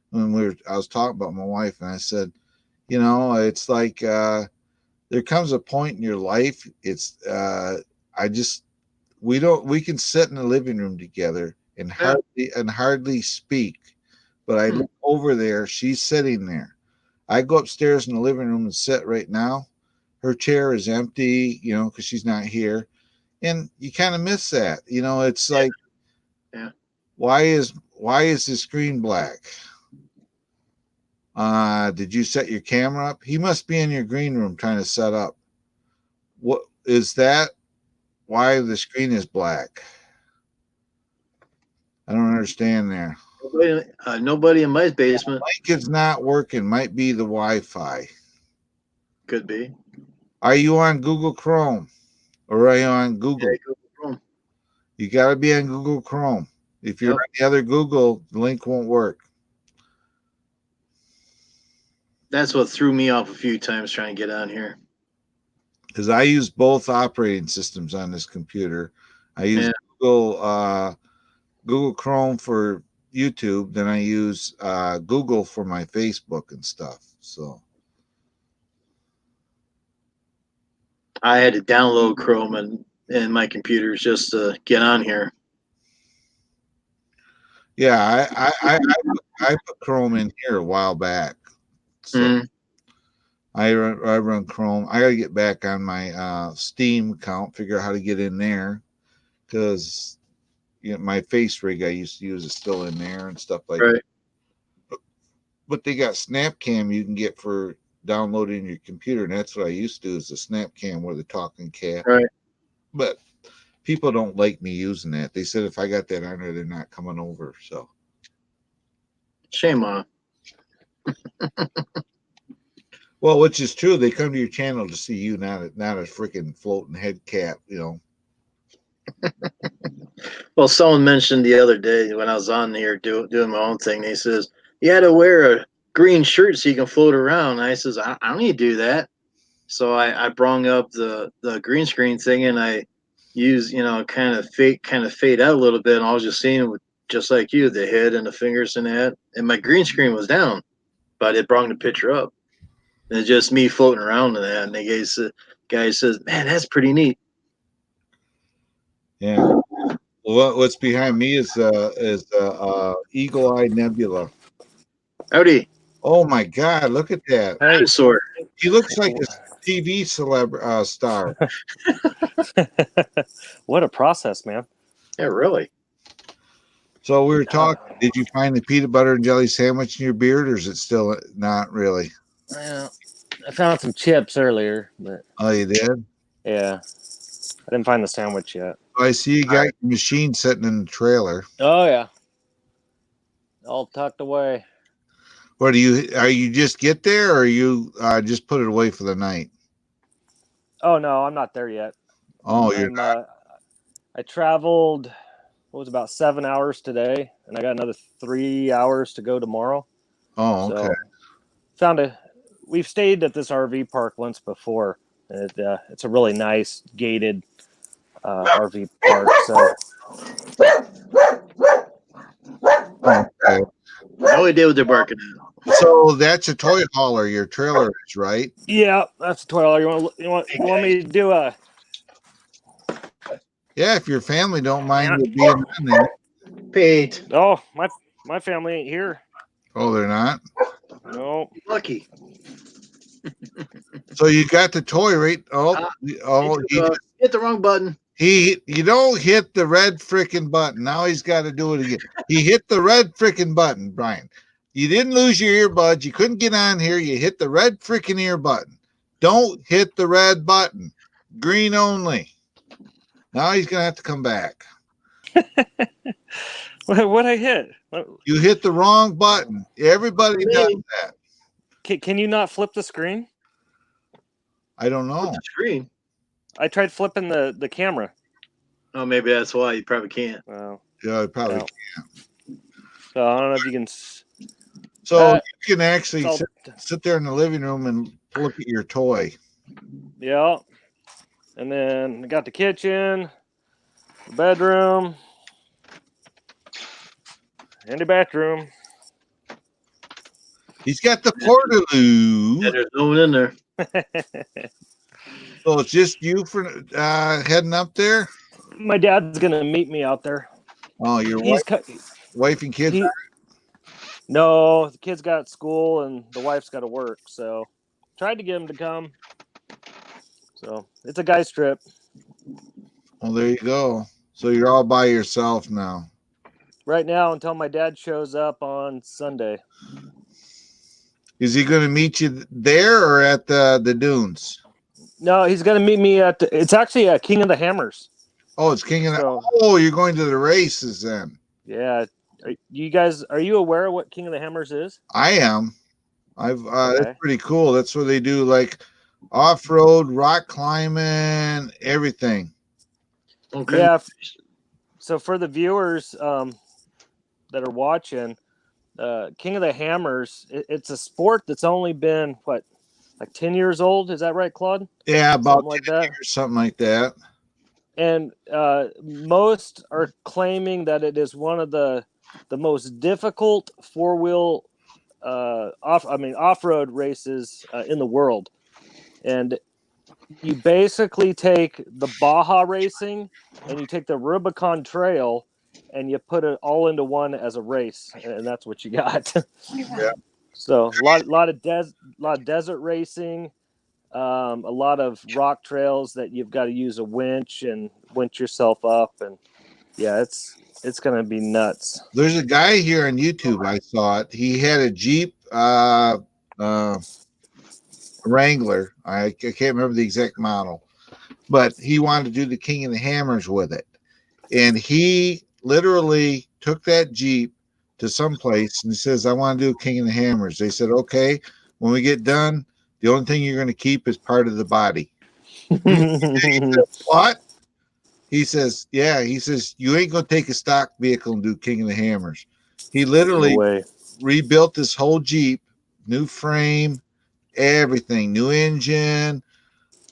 [SPEAKER 8] when I was talking about my wife, and I said, it's like there comes a point in your life. It's we can sit in the living room together and
[SPEAKER 1] Yeah.
[SPEAKER 8] hardly speak. But I look over there, she's sitting there. I go upstairs in the living room and sit right now. Her chair is empty, because she's not here. And you kind of miss that. It's like,
[SPEAKER 1] Yeah.
[SPEAKER 8] why is the screen black? Did you set your camera up? He must be in your green room trying to set up. What is that? Why the screen is black? I don't understand there.
[SPEAKER 1] Nobody in my basement.
[SPEAKER 8] Mic is not working. Might be the Wi-Fi.
[SPEAKER 1] Could be.
[SPEAKER 8] Are you on Google Chrome or are you on Google?
[SPEAKER 1] Yeah, Google Chrome.
[SPEAKER 8] You got to be on Google Chrome. If you're on the other Google, the link won't work.
[SPEAKER 1] That's what threw me off a few times trying to get on here.
[SPEAKER 8] Because I use both operating systems on this computer. I use Google Chrome for YouTube, then I use Google for my Facebook and stuff. So
[SPEAKER 1] I had to download Chrome and my computers just to get on here.
[SPEAKER 8] yeah, I put Chrome in here a while back. So I run Chrome. I gotta get back on my Steam account, figure out how to get in there, because my face rig I used to use is still in there and stuff like that. But they got Snapcam you can get for downloading your computer, and that's what I used to do, is the Snapcam where the talking cat.
[SPEAKER 1] Right.
[SPEAKER 8] But people don't like me using that. They said if I got that on there, they're not coming over. So
[SPEAKER 1] shame on.
[SPEAKER 8] Well, which is true. They come to your channel to see you, not a freaking floating head cap,
[SPEAKER 1] Well, someone mentioned the other day when I was on here doing my own thing, they says, you had to wear a green shirt so you can float around. And I says, I don't need to do that. So I brung up the green screen thing, and I use, kind of fade out a little bit. And I was just seeing with, just like you, the head and the fingers and that. And my green screen was down, but it brought the picture up. And it's just me floating around in that. And the guy says, man, that's pretty neat.
[SPEAKER 8] Yeah. Well, what's behind me is Eagle Eye Nebula.
[SPEAKER 1] Howdy.
[SPEAKER 8] Oh my God! Look at that.
[SPEAKER 9] Hey.
[SPEAKER 1] Dinosaur.
[SPEAKER 8] He looks like a TV star.
[SPEAKER 9] What a process, man.
[SPEAKER 1] Yeah, really.
[SPEAKER 8] So we were talking. Did you find the peanut butter and jelly sandwich in your beard, or is it still not really?
[SPEAKER 9] Well, I found some chips earlier, but
[SPEAKER 8] Oh, you did?
[SPEAKER 9] yeah, I didn't find the sandwich yet.
[SPEAKER 8] I see you got your machine sitting in the trailer.
[SPEAKER 9] Oh yeah, all tucked away.
[SPEAKER 8] What are you just get there, or you just put it away for the night?
[SPEAKER 9] Oh no, I'm not there yet.
[SPEAKER 8] Oh, you're not.
[SPEAKER 9] I traveled. What was about 7 hours today, and I got another 3 hours to go tomorrow.
[SPEAKER 8] Oh, okay.
[SPEAKER 9] So we've stayed at this RV park once before. It's a really nice gated RV park. So.
[SPEAKER 8] Okay.
[SPEAKER 1] No idea what they're barking at.
[SPEAKER 8] So that's a toy hauler. Your trailer is right.
[SPEAKER 9] Yeah, that's a toy hauler. You want me to do a?
[SPEAKER 8] Yeah, if your family don't mind you being in there.
[SPEAKER 1] Pete.
[SPEAKER 9] Oh, my family ain't here.
[SPEAKER 8] Oh, they're not?
[SPEAKER 9] No.
[SPEAKER 1] Lucky.
[SPEAKER 8] So you got the toy right?
[SPEAKER 1] Hit the wrong button.
[SPEAKER 8] You don't hit the red freaking button. Now he's got to do it again. He hit the red freaking button, Brian. You didn't lose your earbuds. You couldn't get on here. You hit the red freaking ear button. Don't hit the red button. Green only. Now he's gonna have to come back.
[SPEAKER 9] What I hit?
[SPEAKER 8] You hit the wrong button. Everybody does that.
[SPEAKER 9] Can you not flip the screen?
[SPEAKER 8] I don't know.
[SPEAKER 1] The screen.
[SPEAKER 9] I tried flipping the camera.
[SPEAKER 1] Oh, maybe that's why you probably can't.
[SPEAKER 9] Well,
[SPEAKER 8] Yeah, I probably
[SPEAKER 9] no.
[SPEAKER 8] can't.
[SPEAKER 9] So I don't know if you can.
[SPEAKER 8] So you can actually sit there in the living room and look at your toy.
[SPEAKER 9] Yeah. And then I got the kitchen, the bedroom, and the bathroom.
[SPEAKER 8] He's got the portaloo.
[SPEAKER 1] Yeah, there's no one in there.
[SPEAKER 8] So it's just you for heading up there?
[SPEAKER 9] My dad's gonna meet me out there.
[SPEAKER 8] Oh, your
[SPEAKER 9] He's
[SPEAKER 8] wife and kids.
[SPEAKER 9] no, the kids got school and the wife's got to work. So tried to get him to come. So it's a guy's trip.
[SPEAKER 8] Well, there you go. So you're all by yourself now.
[SPEAKER 9] Right now until my dad shows up on Sunday.
[SPEAKER 8] Is he going to meet you there or at the dunes?
[SPEAKER 9] No, he's going to meet me at it's actually King of the Hammers.
[SPEAKER 8] Oh, it's King of the.
[SPEAKER 9] So,
[SPEAKER 8] Oh, you're going to the races then.
[SPEAKER 9] Yeah. Are you aware of what King of the Hammers is?
[SPEAKER 8] I am.
[SPEAKER 9] Okay.
[SPEAKER 8] That's pretty cool. That's where they do like off-road, rock climbing, everything.
[SPEAKER 1] Okay.
[SPEAKER 9] Yeah. So for the viewers that are watching, King of the Hammers, it's a sport that's only been like 10 years old. Is that right, Claude?
[SPEAKER 8] Yeah, about
[SPEAKER 9] something like that.
[SPEAKER 8] Something like that.
[SPEAKER 9] And most are claiming that it is one of the most difficult four-wheel off-road races in the world. And you basically take the Baja racing and you take the Rubicon Trail and you put it all into one as a race, and that's what you got.
[SPEAKER 8] Yeah.
[SPEAKER 9] So a lot of desert racing, a lot of rock trails that you've got to use a winch and winch yourself up, and yeah, it's going to be nuts.
[SPEAKER 8] There's a guy here on YouTube. I saw it. He had a Jeep Wrangler. I can't remember the exact model, but he wanted to do the King of the Hammers with it, and he literally took that Jeep to some place and he says, "I want to do King of the Hammers." They said, "Okay, when we get done, the only thing you're going to keep is part of the body." He said, "What?" He says, "Yeah." He says, "You ain't going to take a stock vehicle and do King of the Hammers." He literally rebuilt this whole Jeep, new frame, everything, new engine,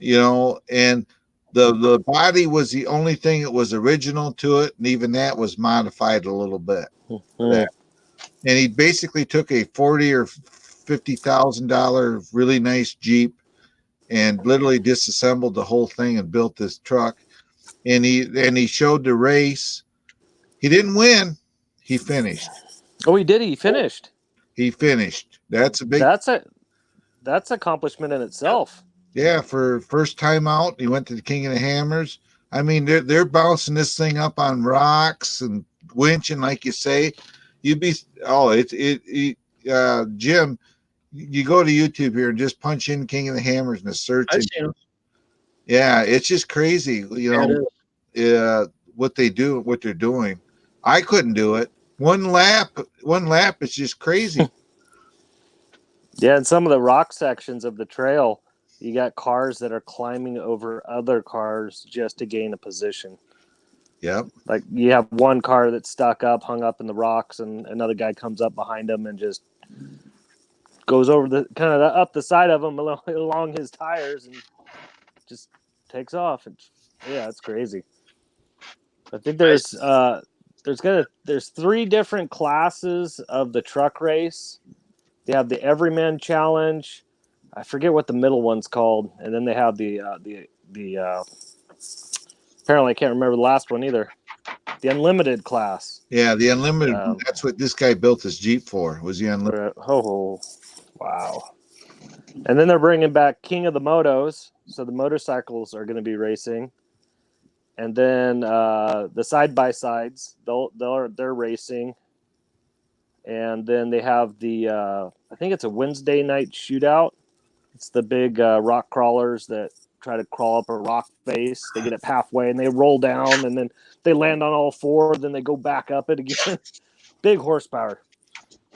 [SPEAKER 8] and the body was the only thing that was original to it, and even that was modified a little bit. And he basically took a $40,000 or $50,000 really nice Jeep and literally disassembled the whole thing and built this truck. And he showed the race. He didn't win. He finished.
[SPEAKER 9] Oh, he did. He finished.
[SPEAKER 8] He finished. That's a big.
[SPEAKER 9] That's accomplishment in itself.
[SPEAKER 8] Yeah, for first time out, he went to the King of the Hammers. I mean, they're bouncing this thing up on rocks and winching, like you say. You'd be Jim. You go to YouTube here and just punch in King of the Hammers in the search.
[SPEAKER 1] I've seen them.
[SPEAKER 8] Yeah, it's just crazy. What they do, what they're doing. I couldn't do it. One lap is just crazy.
[SPEAKER 9] Yeah, and some of the rock sections of the trail, you got cars that are climbing over other cars just to gain a position.
[SPEAKER 8] Yep.
[SPEAKER 9] Like you have one car that's hung up in the rocks, and another guy comes up behind him and just goes over up the side of him along his tires and just takes off. It's crazy. I think there's 3 different classes of the truck race. They have the Everyman Challenge. I forget what the middle one's called, and then they have the apparently I can't remember the last one either. The Unlimited class.
[SPEAKER 8] Yeah, the Unlimited. That's what this guy built his Jeep for. Was the Unlimited?
[SPEAKER 9] Oh, wow! And then they're bringing back King of the Motos, so the motorcycles are going to be racing. And then the side by sides, they're racing. And then they have the I think it's a Wednesday night shootout. It's the big rock crawlers that try to crawl up a rock face. They get it halfway and they roll down, and then they land on all 4. Then they go back up it again. Big horsepower.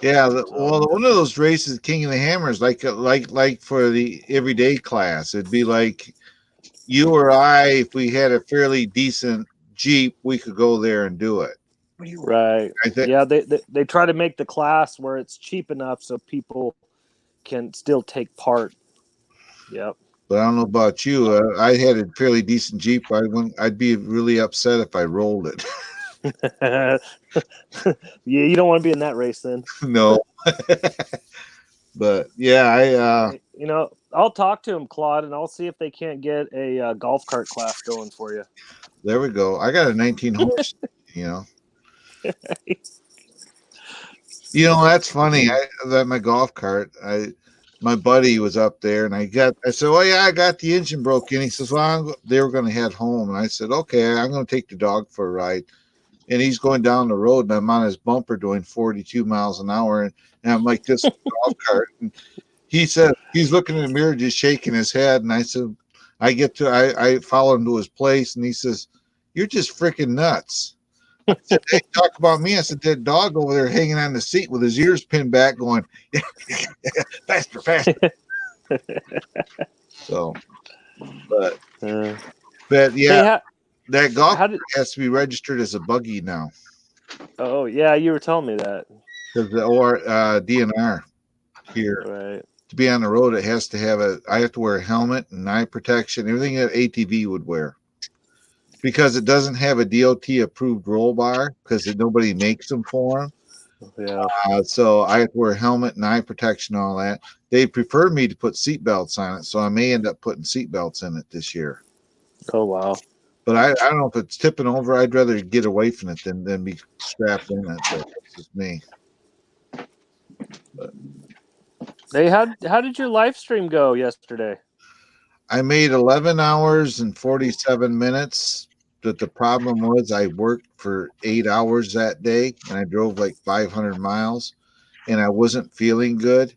[SPEAKER 8] Yeah, one of those races, King of the Hammers, like for the everyday class, it'd be like you or I, if we had a fairly decent Jeep, we could go there and do it.
[SPEAKER 9] Right. Yeah, they try to make the class where it's cheap enough so people can still take part. Yep.
[SPEAKER 8] But I don't know about you. I had a fairly decent Jeep. I'd be really upset if I rolled it.
[SPEAKER 9] Yeah, you don't want to be in that race then.
[SPEAKER 8] No. But yeah,
[SPEAKER 9] I'll talk to him, Claude, and I'll see if they can't get a golf cart class going for you.
[SPEAKER 8] There we go. I got a 19 horse, You know, that's funny. That my golf cart. My buddy was up there, and I said, "Oh yeah, I got the engine broken." He says, "Well, they were going to head home," and I said, "Okay, I'm going to take the dog for a ride." And he's going down the road, and I'm on his bumper doing 42 miles an hour, and I'm like this golf cart. And he said he's looking in the mirror, just shaking his head, and I said, I follow him to his place, and he says, "You're just freaking nuts." I said, "Hey, talk about me." I said, "That dog over there hanging on the seat with his ears pinned back going, faster, faster." So, but
[SPEAKER 9] Uh,
[SPEAKER 8] yeah,
[SPEAKER 9] hey,
[SPEAKER 8] that golf
[SPEAKER 9] how did?
[SPEAKER 8] has to be registered as a buggy now
[SPEAKER 9] Oh yeah, you were telling me that.
[SPEAKER 8] because or DNR here
[SPEAKER 9] Right.
[SPEAKER 8] to be on the road. It has to have I have to wear a helmet and eye protection, everything that ATV would wear. Because it doesn't have a DOT approved roll bar because nobody makes them for them.
[SPEAKER 9] Yeah.
[SPEAKER 8] So I have to wear a helmet and eye protection, all that. They prefer me to put seat belts on it, so I may end up putting seat belts in it this year.
[SPEAKER 9] Oh wow.
[SPEAKER 8] But I don't know if it's tipping over. I'd rather get away from it than be strapped in it. But that's just me. But
[SPEAKER 9] Hey, how did your live stream go yesterday?
[SPEAKER 8] I made 11 hours and 47 minutes. But the problem was I worked for 8 hours that day, and I drove like 500 miles, and I wasn't feeling good.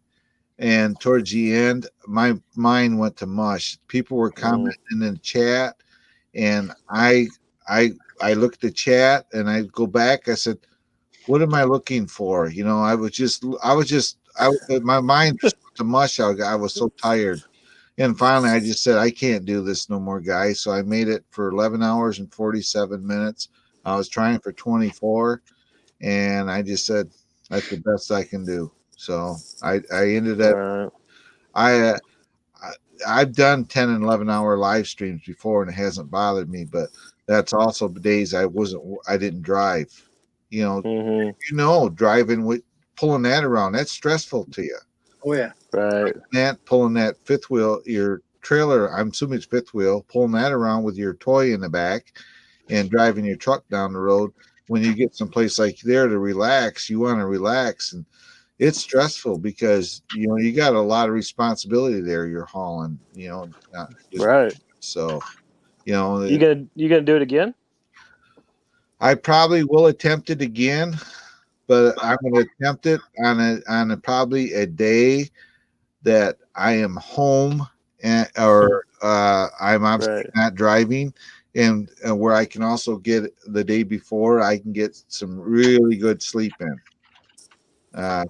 [SPEAKER 8] And towards the end, my mind went to mush. People were commenting in the chat, and I looked at the chat, and I go back. I said, "What am I looking for?" You know, my mind just went to mush. I was so tired. And finally, I just said, "I can't do this no more, guys." So I made it for 11 hours and 47 minutes. I was trying for 24, and I just said, "That's the best I can do." So I ended up,
[SPEAKER 9] Right.
[SPEAKER 8] I, I've done 10 and 11-hour live streams before, and it hasn't bothered me. But that's also the days I didn't drive. You know, driving with pulling that around, that's stressful to you.
[SPEAKER 1] Oh yeah.
[SPEAKER 9] Right.
[SPEAKER 8] Pulling that fifth wheel, your trailer, I'm assuming it's fifth wheel, pulling that around with your toy in the back and driving your truck down the road. When you get someplace like there to relax, you want to relax, and it's stressful because you got a lot of responsibility there. You're hauling, not just,
[SPEAKER 9] Right.
[SPEAKER 8] so
[SPEAKER 9] You gonna do it again?
[SPEAKER 8] I probably will attempt it again, but I'm going to attempt it on probably a day that I am home or I'm obviously not driving, and where I can also get the day before I can get some really good sleep in.
[SPEAKER 9] And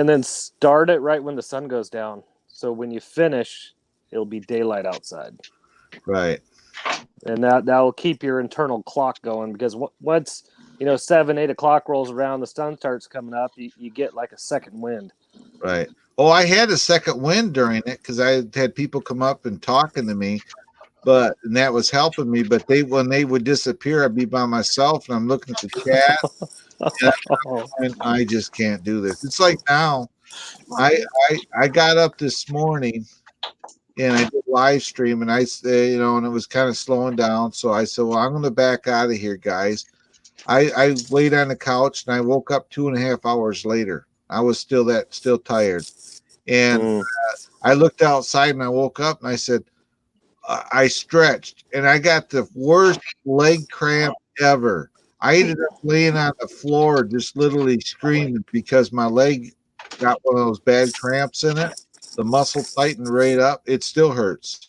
[SPEAKER 9] then start it right when the sun goes down. So when you finish, it'll be daylight outside.
[SPEAKER 8] Right.
[SPEAKER 9] And that will keep your internal clock going, because once 7, 8 o'clock rolls around, the sun starts coming up, you get like a second wind.
[SPEAKER 8] Right. Oh, I had a second wind during it because I had people come up and talking to me, and that was helping me. But when they would disappear, I'd be by myself, and I'm looking at the chat, and I just can't do this. It's like now, I got up this morning, and I did live stream, and I say, and it was kind of slowing down. So I said, "Well, I'm going to back out of here, guys." I laid on the couch, and I woke up 2.5 hours later. I was still tired. And I looked outside, and I woke up, and I said, I stretched, and I got the worst leg cramp ever. I ended up laying on the floor, just literally screaming because my leg got one of those bad cramps in it. The muscle tightened right up. It still hurts.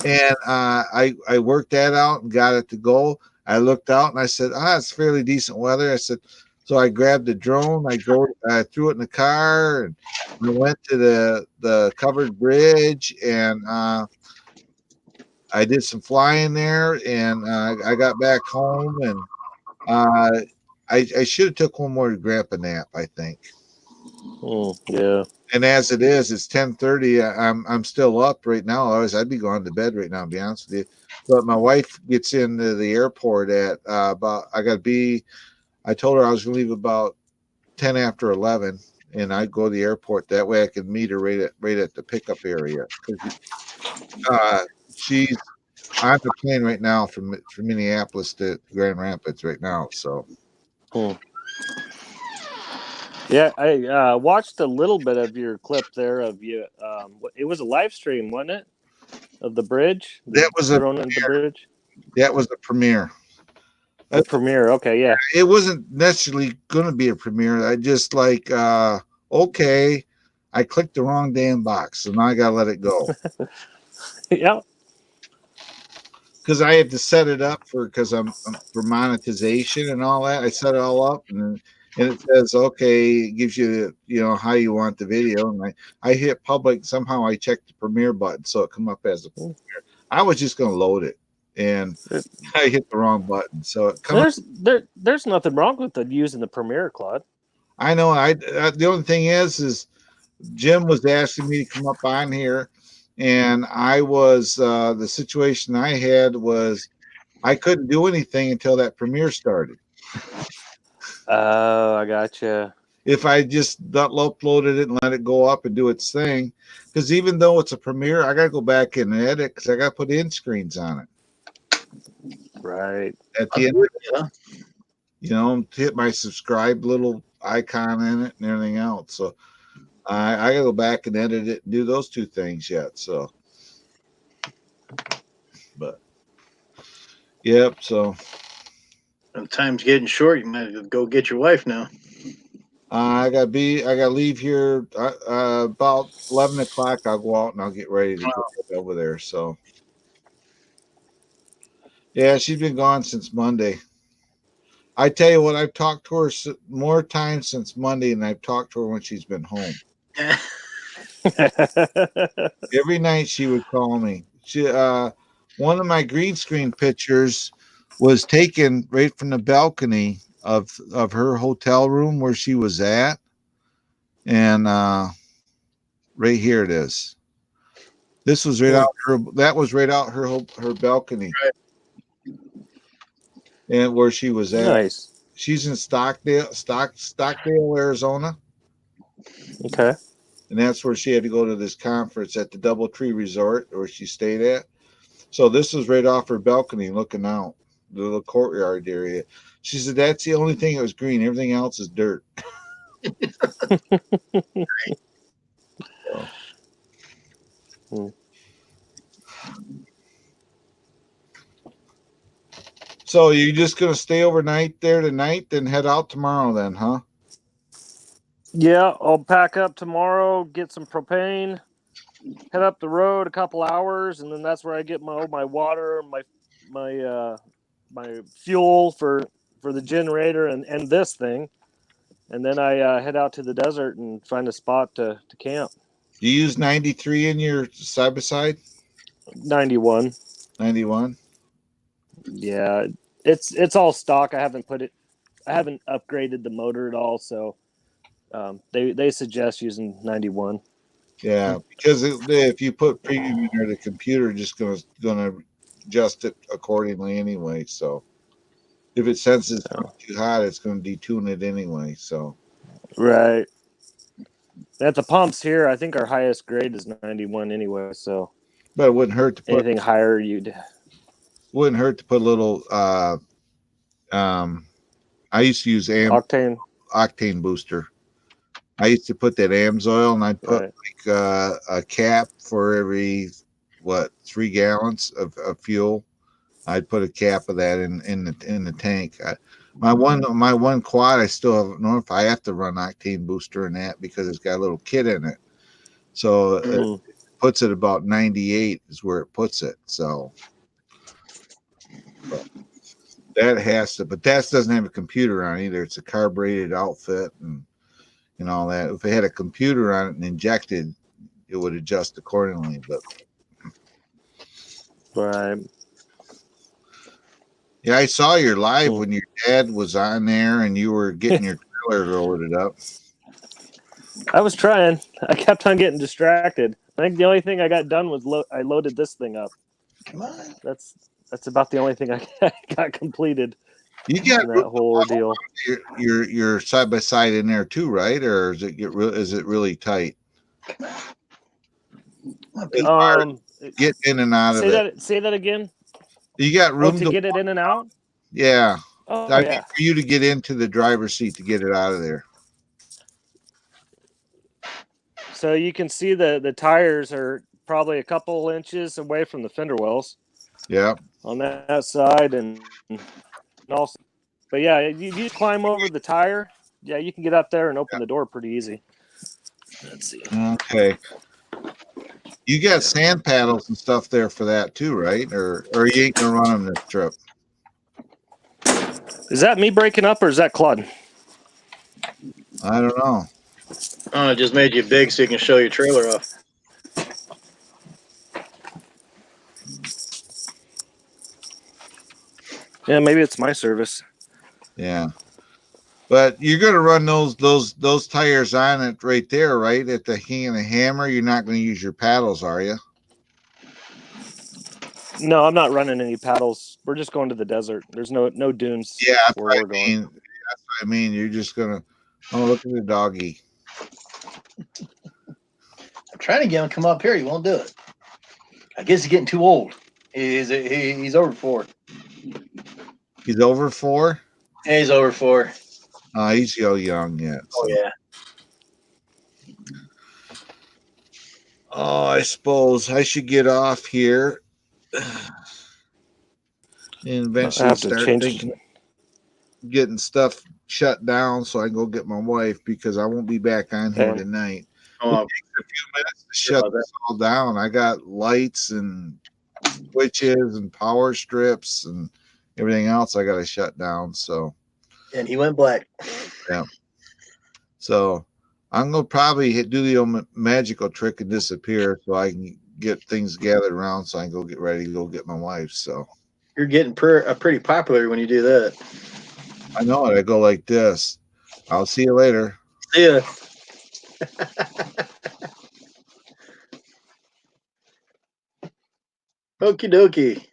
[SPEAKER 8] And I worked that out and got it to go. I looked out, and I said, it's fairly decent weather. I said, so I grabbed the drone. I threw it in the car, and we went to the covered bridge, and I did some flying there, and I got back home, and I should have took one more grandpa nap, I think.
[SPEAKER 9] Yeah.
[SPEAKER 8] And as it is, it's 10:30. I'm still up right now. Otherwise, I'd be going to bed right now, to be honest with you. But my wife gets into the airport at I told her I was going to leave about 10 after 11, and I'd go to the airport. That way I could meet her right at the pickup area. She's on the plane right now from Minneapolis to Grand Rapids right now. So
[SPEAKER 9] Yeah, I watched a little bit of your clip there of you. It was a live stream, wasn't it? Of the bridge,
[SPEAKER 8] That was a
[SPEAKER 9] drone at the bridge.
[SPEAKER 8] that was a premiere.
[SPEAKER 9] The premiere. Okay, yeah.
[SPEAKER 8] It wasn't necessarily going to be a premiere. I just like, okay, I clicked the wrong damn box, so now I got to let it go.
[SPEAKER 9] Yeah.
[SPEAKER 8] Because I had to set it up because I'm for monetization and all that. I set it all up, and it says, okay, it gives you how you want the video, and I hit public. Somehow I checked the premiere button, so it come up as a premiere. I was just going to load it, and I hit the wrong button. So it
[SPEAKER 9] there's nothing wrong with using the premiere, Claude.
[SPEAKER 8] I know. The only thing is Jim was asking me to come up on here, and I was the situation I had was I couldn't do anything until that premiere started.
[SPEAKER 9] Oh, I gotcha.
[SPEAKER 8] If I just uploaded it and let it go up and do its thing, because even though it's a premiere, I got to go back and edit because I got to put in screens on it.
[SPEAKER 9] Right.
[SPEAKER 8] At the end, hit my subscribe little icon in it and everything else. So I got to go back and edit it and do those two things yet. So, but yep. So
[SPEAKER 1] time's getting short. You might go get your wife now.
[SPEAKER 8] I got to leave here about 11 o'clock. I'll go out and I'll get ready to go over there. So yeah, she's been gone since Monday. I tell you what, I've talked to her more times since Monday than I've talked to her when she's been home. Every night she would call me. She one of my green screen pictures was taken right from the balcony of her hotel room where she was at, and right here it is. This was right out her. That was right out her balcony, and where she was at.
[SPEAKER 9] Nice.
[SPEAKER 8] She's in Stockdale, Arizona.
[SPEAKER 9] Okay.
[SPEAKER 8] And that's where she had to go to this conference at the Doubletree Resort where she stayed at. So this was right off her balcony looking out, the little courtyard area. She said that's the only thing that was green. Everything else is dirt. So you're just going to stay overnight there tonight, then head out tomorrow then, huh?
[SPEAKER 9] Yeah, I'll pack up tomorrow, get some propane, head up the road a couple hours, and then that's where I get my water, my fuel for the generator and this thing, and then I head out to the desert and find a spot to camp.
[SPEAKER 8] You use 93 in your side by side?
[SPEAKER 9] 91.
[SPEAKER 8] 91.
[SPEAKER 9] Yeah, it's all stock. I haven't upgraded the motor at all, so they suggest using 91.
[SPEAKER 8] Yeah, because if you put premium in there, the computer just gonna adjust it accordingly anyway. So if it senses too hot, it's gonna detune it anyway. So
[SPEAKER 9] right. At the pumps here, I think our highest grade is 91 anyway. So,
[SPEAKER 8] but it wouldn't hurt to put
[SPEAKER 9] anything higher.
[SPEAKER 8] Wouldn't hurt to put a little. I used to use octane booster. I used to put that AMSOIL, and I'd put like a cap for every 3 gallons of fuel. I'd put a cap of that in the tank. My one quad, I still have. Know if I have to run octane booster in that because it's got a little kit in it, so it puts it about 98 is where it puts it. So that has to, but that doesn't have a computer on either. It's a carbureted outfit and all that. If it had a computer on it and injected, it would adjust accordingly. But
[SPEAKER 9] right.
[SPEAKER 8] Yeah, I saw your live when your dad was on there and you were getting your trailer loaded up.
[SPEAKER 9] I was trying. I kept on getting distracted. I think the only thing I got done was I loaded this thing up.
[SPEAKER 1] Come on.
[SPEAKER 9] That's about the only thing I got completed.
[SPEAKER 8] You got
[SPEAKER 9] that whole ordeal.
[SPEAKER 8] Your side by side in there too, right? Or is it really tight? Get in and out of it.
[SPEAKER 9] Say that again.
[SPEAKER 8] You got room
[SPEAKER 9] to get it in and out.
[SPEAKER 8] Yeah.
[SPEAKER 9] Oh
[SPEAKER 8] I mean,
[SPEAKER 9] yeah.
[SPEAKER 8] for you to get into the driver's seat to get it out of there.
[SPEAKER 9] So you can see the tires are probably a couple inches away from the fender wells
[SPEAKER 8] Yeah.
[SPEAKER 9] on that side, and also, but yeah, you just climb over the tire. Yeah, you can get up there and open the door pretty easy. Let's see.
[SPEAKER 8] Okay. You got sand paddles and stuff there for that too, right? Or you ain't gonna run them this trip.
[SPEAKER 9] Is that me breaking up or is that Claude?
[SPEAKER 8] I don't know.
[SPEAKER 1] Oh, it just made you big so you can show your trailer off.
[SPEAKER 9] Yeah, maybe it's my service.
[SPEAKER 8] Yeah. But you're gonna run those tires on it right there, right? At the King and the Hammer. You're not gonna use your paddles, are you?
[SPEAKER 9] No, I'm not running any paddles. We're just going to the desert. There's no dunes
[SPEAKER 8] Yeah, that's
[SPEAKER 9] where
[SPEAKER 8] what
[SPEAKER 9] we're
[SPEAKER 8] I
[SPEAKER 9] going.
[SPEAKER 8] mean. That's what I mean. You're just gonna. Oh, look at the doggy.
[SPEAKER 1] I'm trying to get him to come up here. He won't do it. I guess he's getting too old. He's over 4.
[SPEAKER 8] He's over 4.
[SPEAKER 1] Yeah, he's over 4.
[SPEAKER 8] He's still young yet. So.
[SPEAKER 1] Oh yeah.
[SPEAKER 8] Oh, I suppose I should get off here and
[SPEAKER 9] I
[SPEAKER 8] eventually
[SPEAKER 9] have to
[SPEAKER 8] start
[SPEAKER 9] change.
[SPEAKER 8] thinking, getting stuff shut down so I can go get my wife because I won't be back on here
[SPEAKER 9] Okay.
[SPEAKER 8] tonight.
[SPEAKER 1] Oh,
[SPEAKER 8] It takes a few minutes to shut this all down. I got lights and switches and power strips and everything else I got to shut down. So,
[SPEAKER 1] and he went black.
[SPEAKER 8] yeah. So I'm going to probably do the old magical trick and disappear so I can get things gathered around so I can go get ready to go get my wife. So
[SPEAKER 1] You're getting pretty popular when you do that.
[SPEAKER 8] I know it. I go like this. I'll see you later.
[SPEAKER 1] See ya. Okie dokie.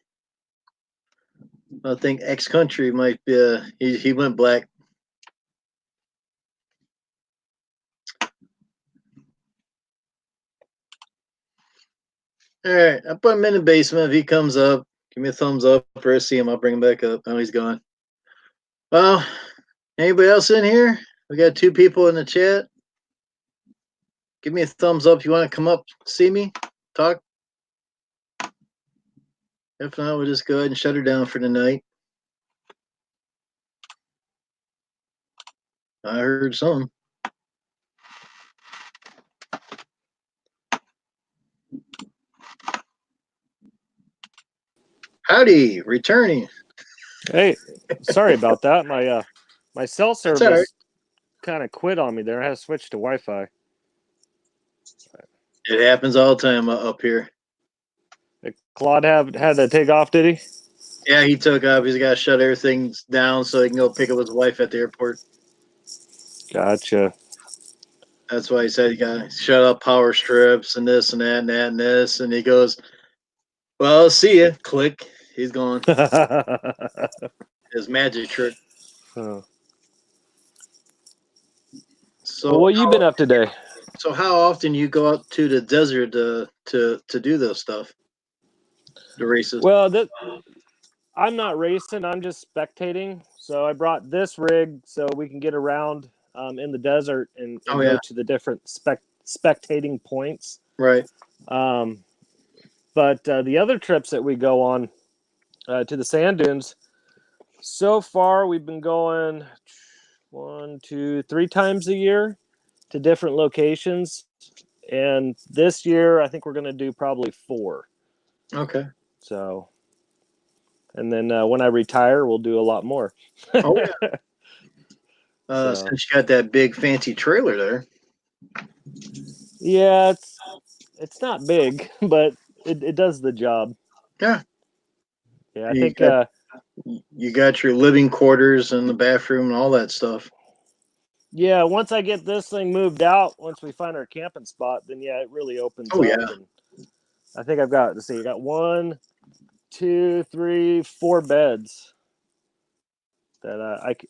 [SPEAKER 1] I think X Country might be. He went black. All right, I put him in the basement. If he comes up, give me a thumbs up. Or I see him, I'll bring him back up. Oh, he's gone. Well, anybody else in here? We got 2 people in the chat. Give me a thumbs up if you want to come up, see me, talk. If not, we'll just go ahead and shut her down for the night. I heard something. Howdy, returning.
[SPEAKER 9] Hey, sorry about that. My cell
[SPEAKER 1] That's all
[SPEAKER 9] service
[SPEAKER 1] right.
[SPEAKER 9] kind of quit on me there. I had to switch to Wi-Fi.
[SPEAKER 1] It happens all the time up here.
[SPEAKER 9] Claude had to take off, did he?
[SPEAKER 1] Yeah, he took off. He's got to shut everything down so he can go pick up his wife at the airport.
[SPEAKER 9] Gotcha.
[SPEAKER 1] That's why he said he got to shut up power strips and this and that and that and this. And he goes, well, see ya. Click. He's gone. His magic trick.
[SPEAKER 9] Huh.
[SPEAKER 1] So,
[SPEAKER 9] Well, what you been up today?
[SPEAKER 1] So how often you go out to the desert to do this stuff? The races.
[SPEAKER 9] Well, I'm not racing. I'm just spectating. So I brought this rig so we can get around in the desert and go to the different spectating points.
[SPEAKER 1] Right.
[SPEAKER 9] But the other trips that we go on to the sand dunes, so far we've been going 1, 2, 3 times a year to different locations. And this year, I think we're going to do probably 4.
[SPEAKER 1] Okay.
[SPEAKER 9] So, and then when I retire, we'll do a lot more.
[SPEAKER 1] Oh yeah. Since you got that big fancy trailer there.
[SPEAKER 9] Yeah, it's not big, but it does the job.
[SPEAKER 1] Yeah.
[SPEAKER 9] Yeah, I think
[SPEAKER 1] you got your living quarters and the bathroom and all that stuff.
[SPEAKER 9] Yeah, once I get this thing moved out, once we find our camping spot, then yeah, it really opens up.
[SPEAKER 1] Yeah.
[SPEAKER 9] And I think I've got, let's see, I got 1, 2, 3, 4 beds that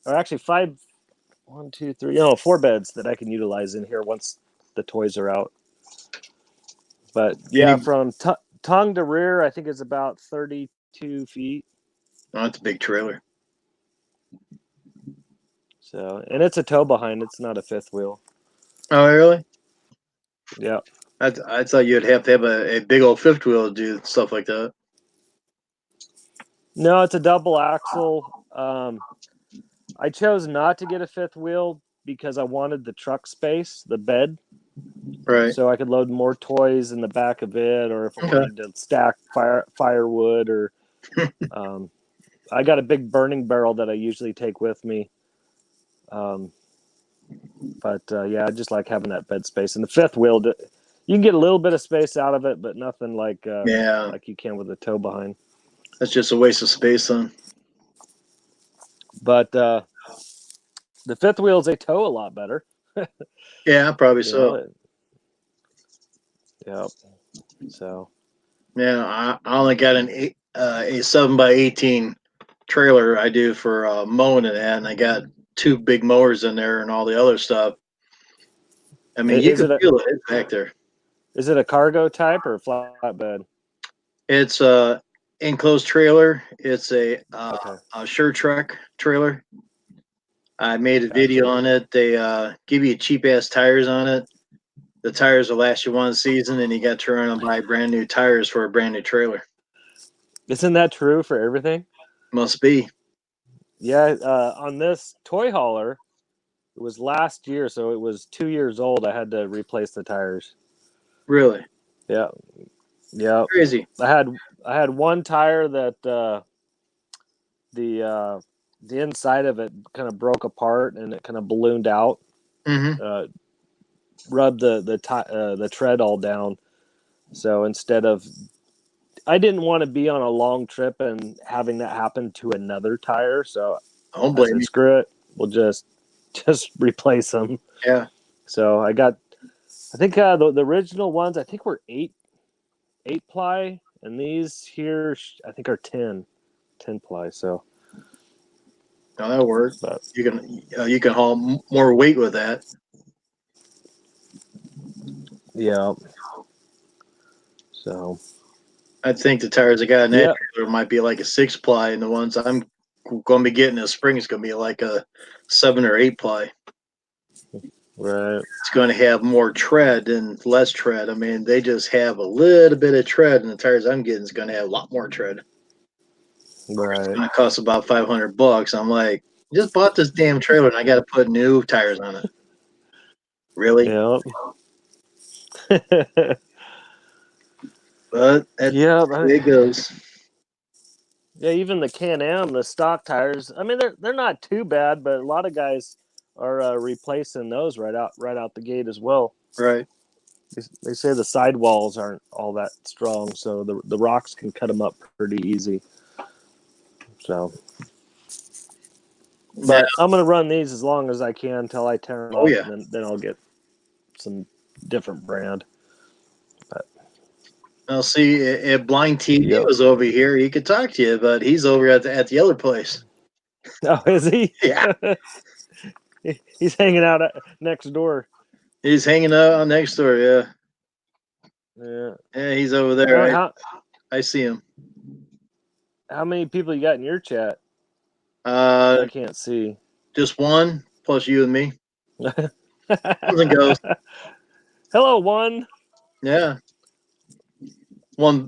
[SPEAKER 9] or actually 5, 1, 2, 3, 4 beds that I can utilize in here once the toys are out. But yeah, from tongue to rear, I think it's about 32 feet.
[SPEAKER 1] Oh, that's a big trailer.
[SPEAKER 9] So, and it's a tow behind. It's not a fifth wheel.
[SPEAKER 1] Oh, really?
[SPEAKER 9] Yeah.
[SPEAKER 1] I thought you'd have to have a big old fifth wheel to do stuff like that.
[SPEAKER 9] No, it's a double axle. I chose not to get a fifth wheel because I wanted the truck space, the bed,
[SPEAKER 1] Right.
[SPEAKER 9] so I could load more toys in the back of it, or if I
[SPEAKER 1] Okay.
[SPEAKER 9] wanted to stack firewood, or I got a big burning barrel that I usually take with me. But yeah, I just like having that bed space. And the fifth wheel, you can get a little bit of space out of it, but nothing like
[SPEAKER 1] Yeah.
[SPEAKER 9] like you can with a tow behind.
[SPEAKER 1] That's just a waste of space, then.
[SPEAKER 9] But the fifth wheels, they tow a lot better.
[SPEAKER 1] Yeah, probably
[SPEAKER 9] You
[SPEAKER 1] so.
[SPEAKER 9] know? Yep. So
[SPEAKER 1] Yeah, I only got a 7x18 trailer I do for mowing and that, and I got 2 big mowers in there and all the other stuff. I mean, you
[SPEAKER 9] is
[SPEAKER 1] can
[SPEAKER 9] it
[SPEAKER 1] feel it back there.
[SPEAKER 9] a cargo type or a flatbed?
[SPEAKER 1] It's a enclosed trailer. It's a
[SPEAKER 9] Okay.
[SPEAKER 1] Sure Trek trailer. I made a
[SPEAKER 9] Gotcha.
[SPEAKER 1] video on it. They give you cheap ass tires on it. The tires will last you one season, and you got to turn and buy brand new tires for a brand new trailer.
[SPEAKER 9] Isn't that true for everything?
[SPEAKER 1] Must be.
[SPEAKER 9] Yeah. On this toy hauler, it was last year, so it was 2 years old. I had to replace the tires.
[SPEAKER 1] Really
[SPEAKER 9] Yeah. Yeah.
[SPEAKER 1] crazy.
[SPEAKER 9] I had one tire that the inside of it kind of broke apart and it kind of ballooned out.
[SPEAKER 1] Mm-hmm.
[SPEAKER 9] Rubbed the tread all down. So instead of, I didn't want to be on a long trip and having that happen to another tire. So
[SPEAKER 1] I don't
[SPEAKER 9] I
[SPEAKER 1] blame
[SPEAKER 9] said,
[SPEAKER 1] you.
[SPEAKER 9] screw it. We'll just replace them.
[SPEAKER 1] Yeah.
[SPEAKER 9] So I think the original ones, I think were eight ply, and these here, I think are 10 ply. So,
[SPEAKER 1] No, that works.
[SPEAKER 9] but
[SPEAKER 1] You can haul more weight with that.
[SPEAKER 9] yeah. So,
[SPEAKER 1] I think the tires I got in that
[SPEAKER 9] yeah.
[SPEAKER 1] trailer might be like a 6-ply, and the ones I'm going to be getting this spring is going to be like a 7 or 8-ply.
[SPEAKER 9] Right.
[SPEAKER 1] It's going to have more tread and less tread. I mean, they just have a little bit of tread, and the tires I'm getting is going to have a lot more tread. It's
[SPEAKER 9] Right.
[SPEAKER 1] going to cost about $500. I'm like, just bought this damn trailer, and I got to put new tires on it. Really?
[SPEAKER 9] Yeah.
[SPEAKER 1] But that's
[SPEAKER 9] Yeah.
[SPEAKER 1] the way it goes.
[SPEAKER 9] Yeah, even the Can-Am, the stock tires. I mean, they're not too bad, but a lot of guys are replacing those right out the gate as well.
[SPEAKER 1] Right.
[SPEAKER 9] They say the sidewalls aren't all that strong, so the rocks can cut them up pretty easy. So,
[SPEAKER 1] Yeah.
[SPEAKER 9] but I'm gonna run these as long as I can until I tear them
[SPEAKER 1] Oh,
[SPEAKER 9] up,
[SPEAKER 1] yeah.
[SPEAKER 9] and then I'll get some different brand. But
[SPEAKER 1] I'll see if Blind TV
[SPEAKER 9] yep.
[SPEAKER 1] was over here, he could talk to you, but he's over at the other place.
[SPEAKER 9] Oh, is he?
[SPEAKER 1] Yeah.
[SPEAKER 9] He's hanging out next door.
[SPEAKER 1] He's hanging out next door, yeah.
[SPEAKER 9] Yeah.
[SPEAKER 1] Yeah, he's over there. I see him.
[SPEAKER 9] How many people you got in your chat? I can't see.
[SPEAKER 1] Just one, plus you and me. Comes and goes.
[SPEAKER 9] Hello, one.
[SPEAKER 1] Yeah. One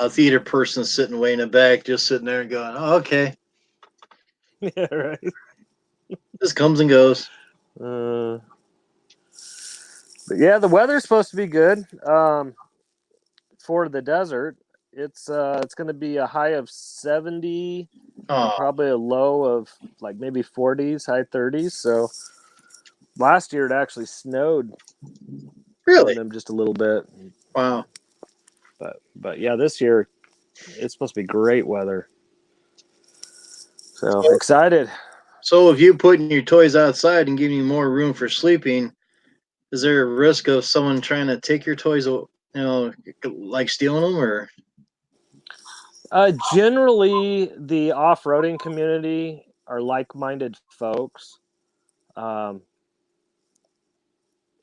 [SPEAKER 1] theater person sitting way in the back, just sitting there and going, oh, okay.
[SPEAKER 9] Yeah, right.
[SPEAKER 1] Just comes and goes.
[SPEAKER 9] But yeah, the weather's supposed to be good. For the desert, it's going to be a high of 70 and probably a low of like maybe 40s, high 30s. So last year it actually snowed.
[SPEAKER 1] Really?
[SPEAKER 9] On them just a little bit.
[SPEAKER 1] Wow.
[SPEAKER 9] But yeah, this year it's supposed to be great weather. So excited.
[SPEAKER 1] So if you putting your toys outside and giving you more room for sleeping, is there a risk of someone trying to take your toys, like stealing them, or?
[SPEAKER 9] Generally, the off-roading community are like-minded folks.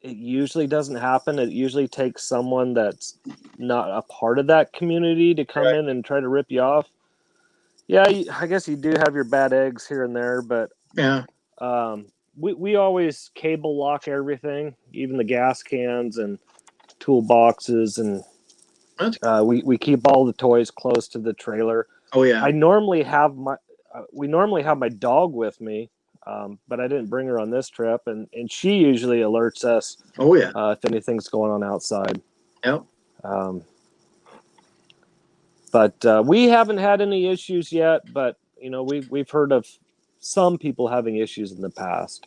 [SPEAKER 9] It usually doesn't happen. It usually takes someone that's not a part of that community to come in and try to rip you off. Yeah, I guess you do have your bad eggs here and there, but
[SPEAKER 1] Yeah.
[SPEAKER 9] we always cable lock everything, even the gas cans and toolboxes, and we keep all the toys close to the trailer.
[SPEAKER 1] Oh yeah.
[SPEAKER 9] I normally have we normally have my dog with me, but I didn't bring her on this trip, and she usually alerts us.
[SPEAKER 1] Oh yeah.
[SPEAKER 9] If anything's going on outside.
[SPEAKER 1] Yep.
[SPEAKER 9] But we haven't had any issues yet. But you know, we've heard of some people having issues in the past.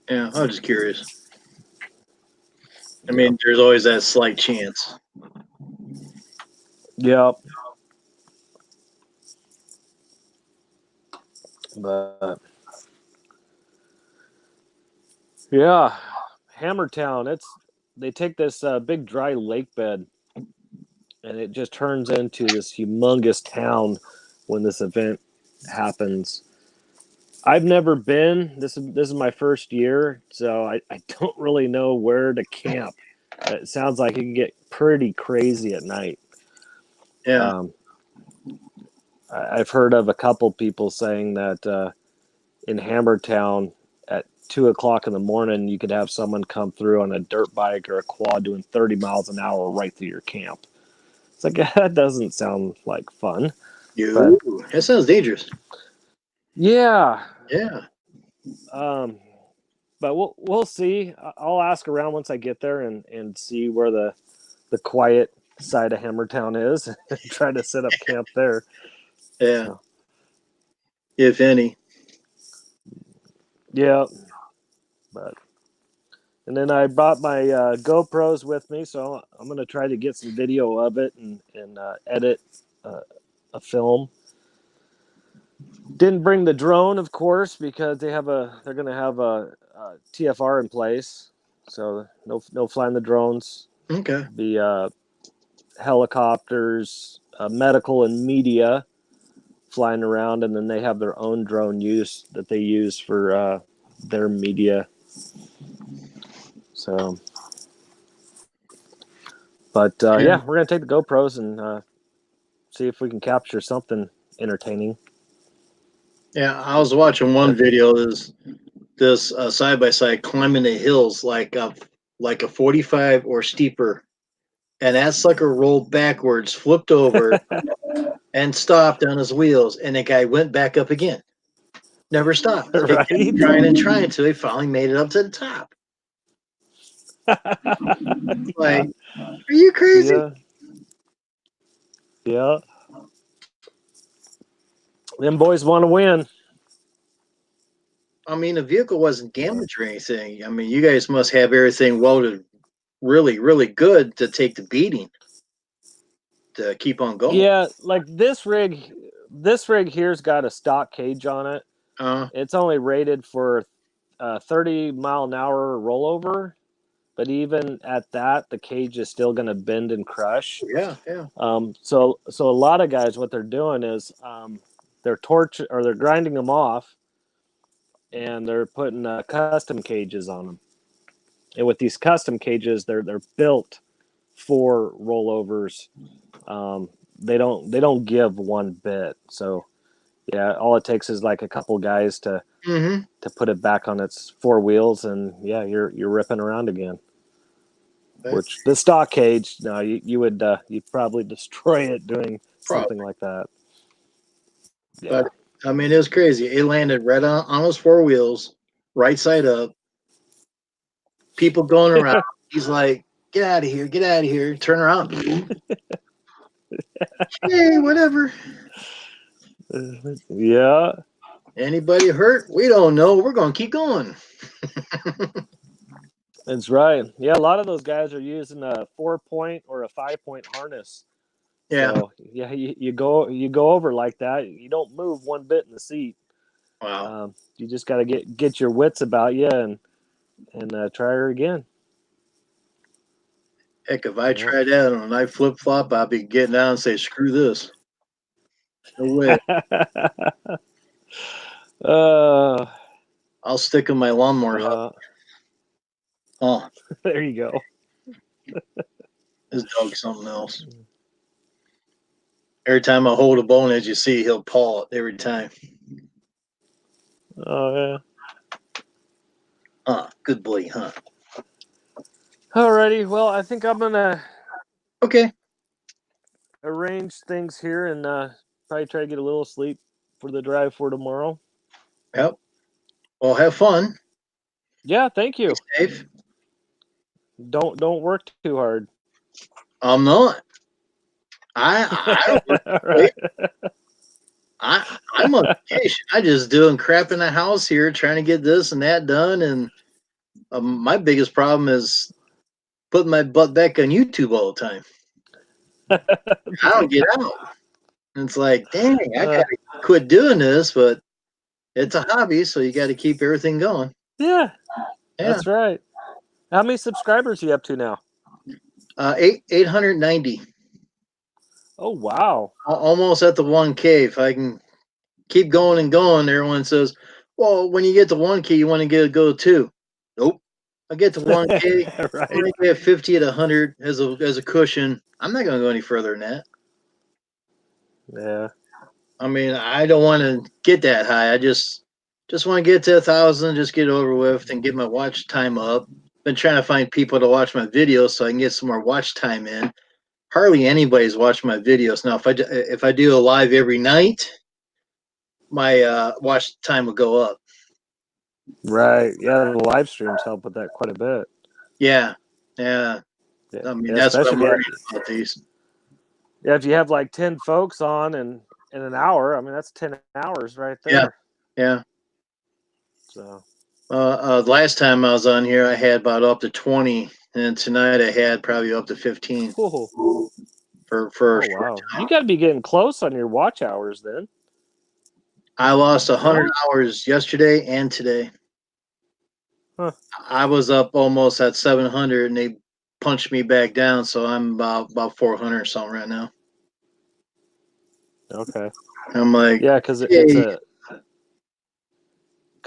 [SPEAKER 1] Yeah, I was just curious. I mean, there's always that slight chance.
[SPEAKER 9] Yep. But yeah, Hammertown. They take this big dry lake bed, and it just turns into this humongous town when this event happens. I've never been. This is my first year, so I don't really know where to camp. It sounds like it can get pretty crazy at night.
[SPEAKER 1] Yeah.
[SPEAKER 9] I've heard of a couple people saying that in Hammertown at 2:00 in the morning, you could have someone come through on a dirt bike or a quad doing 30 miles an hour right through your camp. It's like, that doesn't sound like fun. But
[SPEAKER 1] That sounds dangerous.
[SPEAKER 9] yeah.
[SPEAKER 1] Yeah.
[SPEAKER 9] But we'll see. I'll ask around once I get there and see where the quiet side of Hammertown is and try to set up camp there.
[SPEAKER 1] Yeah.
[SPEAKER 9] So,
[SPEAKER 1] if any.
[SPEAKER 9] yeah. And then I brought my GoPros with me, so I'm going to try to get some video of it and edit a film. Didn't bring the drone, of course, because they're going to have a TFR in place, so no flying the drones.
[SPEAKER 1] Okay.
[SPEAKER 9] Be helicopters, medical, and media flying around, and then they have their own drone use that they use for their media. So, but yeah, we're gonna take the GoPros and see if we can capture something entertaining.
[SPEAKER 1] Yeah, I was watching one video. This side by side climbing the hills like a 45 or steeper, and that sucker rolled backwards, flipped over, and stopped on his wheels, and the guy went back up again. Never stopped.
[SPEAKER 9] Right?
[SPEAKER 1] Kept trying and trying until he finally made it up to the top. Like, are you crazy?
[SPEAKER 9] Yeah. Them boys want to win.
[SPEAKER 1] I mean, the vehicle wasn't damaged or anything. I mean, you guys must have everything welded really, really good to take the beating to keep on going.
[SPEAKER 9] Yeah, like this rig here's got a stock cage on it. It's only rated for 30-mile-an-hour rollover, but even at that, the cage is still going to bend and crush.
[SPEAKER 1] Yeah.
[SPEAKER 9] So a lot of guys, what they're doing is they're grinding them off, and they're putting custom cages on them. And with these custom cages, they're built for rollovers. They don't give one bit. So yeah, all it takes is like a couple guys to put it back on its four wheels, and yeah, you're ripping around again. Which the stock cage, no, you'd probably destroy it doing something like that. Yeah.
[SPEAKER 1] But I mean, it was crazy. It landed right on his four wheels, right side up. People going around. He's like, "Get out of here! Get out of here!" Turn around. Hey, whatever.
[SPEAKER 9] Yeah.
[SPEAKER 1] Anybody hurt? We don't know. We're gonna keep going.
[SPEAKER 9] That's right. Yeah, a lot of those guys are using a 4-point or a 5-point harness.
[SPEAKER 1] Yeah.
[SPEAKER 9] So yeah, you go over like that. You don't move one bit in the seat.
[SPEAKER 1] Wow.
[SPEAKER 9] You just got to get your wits about you and try her again.
[SPEAKER 1] Heck, if I tried that on a night flip flop, I'd be getting down and say, "Screw this." No way. I'll stick in my lawnmower hub. Oh,
[SPEAKER 9] there you go.
[SPEAKER 1] This dog's something else. Every time I hold a bone, as you see, he'll paw it every time.
[SPEAKER 9] Oh yeah.
[SPEAKER 1] Good boy, huh?
[SPEAKER 9] Alrighty. Well, I think I'm gonna
[SPEAKER 1] Okay.
[SPEAKER 9] arrange things here and probably try to get a little sleep for the drive for tomorrow.
[SPEAKER 1] Yep. Well, have fun.
[SPEAKER 9] Yeah, thank you.
[SPEAKER 1] Be safe.
[SPEAKER 9] Don't work too hard.
[SPEAKER 1] I'm not. I don't work.
[SPEAKER 9] All
[SPEAKER 1] Wait,
[SPEAKER 9] right.
[SPEAKER 1] I'm on vacation. I just doing crap in the house here, trying to get this and that done. And my biggest problem is putting my butt back on YouTube all the time. I don't get out. And it's like, dang, I gotta quit doing this, but it's a hobby, so you got to keep everything going.
[SPEAKER 9] Yeah,
[SPEAKER 1] Yeah.
[SPEAKER 9] that's right. How many subscribers are you up to now?
[SPEAKER 1] 890.
[SPEAKER 9] Oh wow.
[SPEAKER 1] Almost at the 1K. If I can keep going and going, everyone says, well, when you get to 1K, you want to go 2. Nope. I get to 1K,
[SPEAKER 9] Right.
[SPEAKER 1] I want to get 50 at 100 as a cushion. I'm not going to go any further than that.
[SPEAKER 9] Yeah.
[SPEAKER 1] I mean, I don't want to get that high. I just want to get to 1,000, just get it over with, and get my watch time up. Been trying to find people to watch my videos so I can get some more watch time in. Hardly anybody's watching my videos now. If I do a live every night, my watch time will go up.
[SPEAKER 9] Right. Yeah, the live streams help with that quite a bit.
[SPEAKER 1] Yeah.
[SPEAKER 9] Yeah.
[SPEAKER 1] I mean,
[SPEAKER 9] Yeah,
[SPEAKER 1] that's what
[SPEAKER 9] especially
[SPEAKER 1] I'm worried about these.
[SPEAKER 9] Yeah, if you have like 10 folks on and in an hour, I mean that's 10 hours right there.
[SPEAKER 1] Yeah.
[SPEAKER 9] So
[SPEAKER 1] last time I was on here, I had about up to 20, and tonight I had probably up to 15
[SPEAKER 9] oh
[SPEAKER 1] for a short
[SPEAKER 9] wow.
[SPEAKER 1] time.
[SPEAKER 9] You gotta be getting close on your watch hours then.
[SPEAKER 1] I lost 100
[SPEAKER 9] No?
[SPEAKER 1] hours yesterday and today.
[SPEAKER 9] Huh.
[SPEAKER 1] I was up almost at 700, and they punched me back down, so I'm about 400 or something right now.
[SPEAKER 9] Okay.
[SPEAKER 1] I'm like,
[SPEAKER 9] Yeah, because
[SPEAKER 1] yay.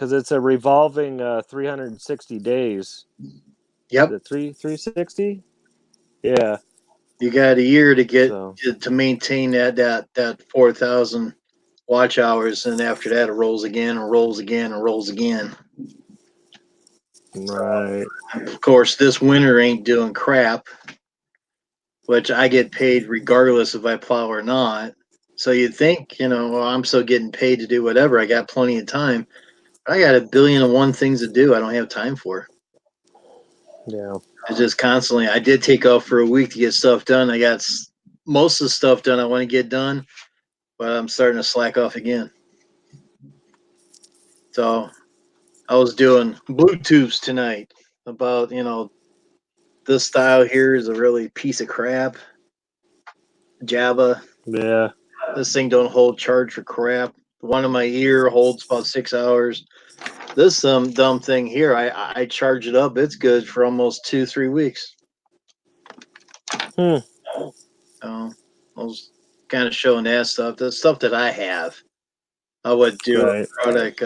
[SPEAKER 9] it's a revolving 360 days.
[SPEAKER 1] Yep.
[SPEAKER 9] The 360? Yeah.
[SPEAKER 1] You got a year to get
[SPEAKER 9] So
[SPEAKER 1] to maintain that 4,000 watch hours, and after that it rolls again and rolls again and rolls again.
[SPEAKER 9] right.
[SPEAKER 1] Of course, this winter ain't doing crap, which I get paid regardless if I plow or not. So you'd think, well, I'm still getting paid to do whatever. I got plenty of time. I got 1,000,000,001 things to do. I don't have time for.
[SPEAKER 9] Yeah.
[SPEAKER 1] It's just constantly. I did take off for a week to get stuff done. I got most of the stuff done I want to get done, but I'm starting to slack off again. So I was doing Bluetooths tonight about, this style here is a really piece of crap. Java.
[SPEAKER 9] Yeah.
[SPEAKER 1] This thing don't hold charge for crap. One in my ear holds about 6 hours. This dumb thing here, I charge it up. It's good for almost 2-3 weeks. So I was kind of showing that stuff. The stuff that I have, I would do
[SPEAKER 9] Right.
[SPEAKER 1] a product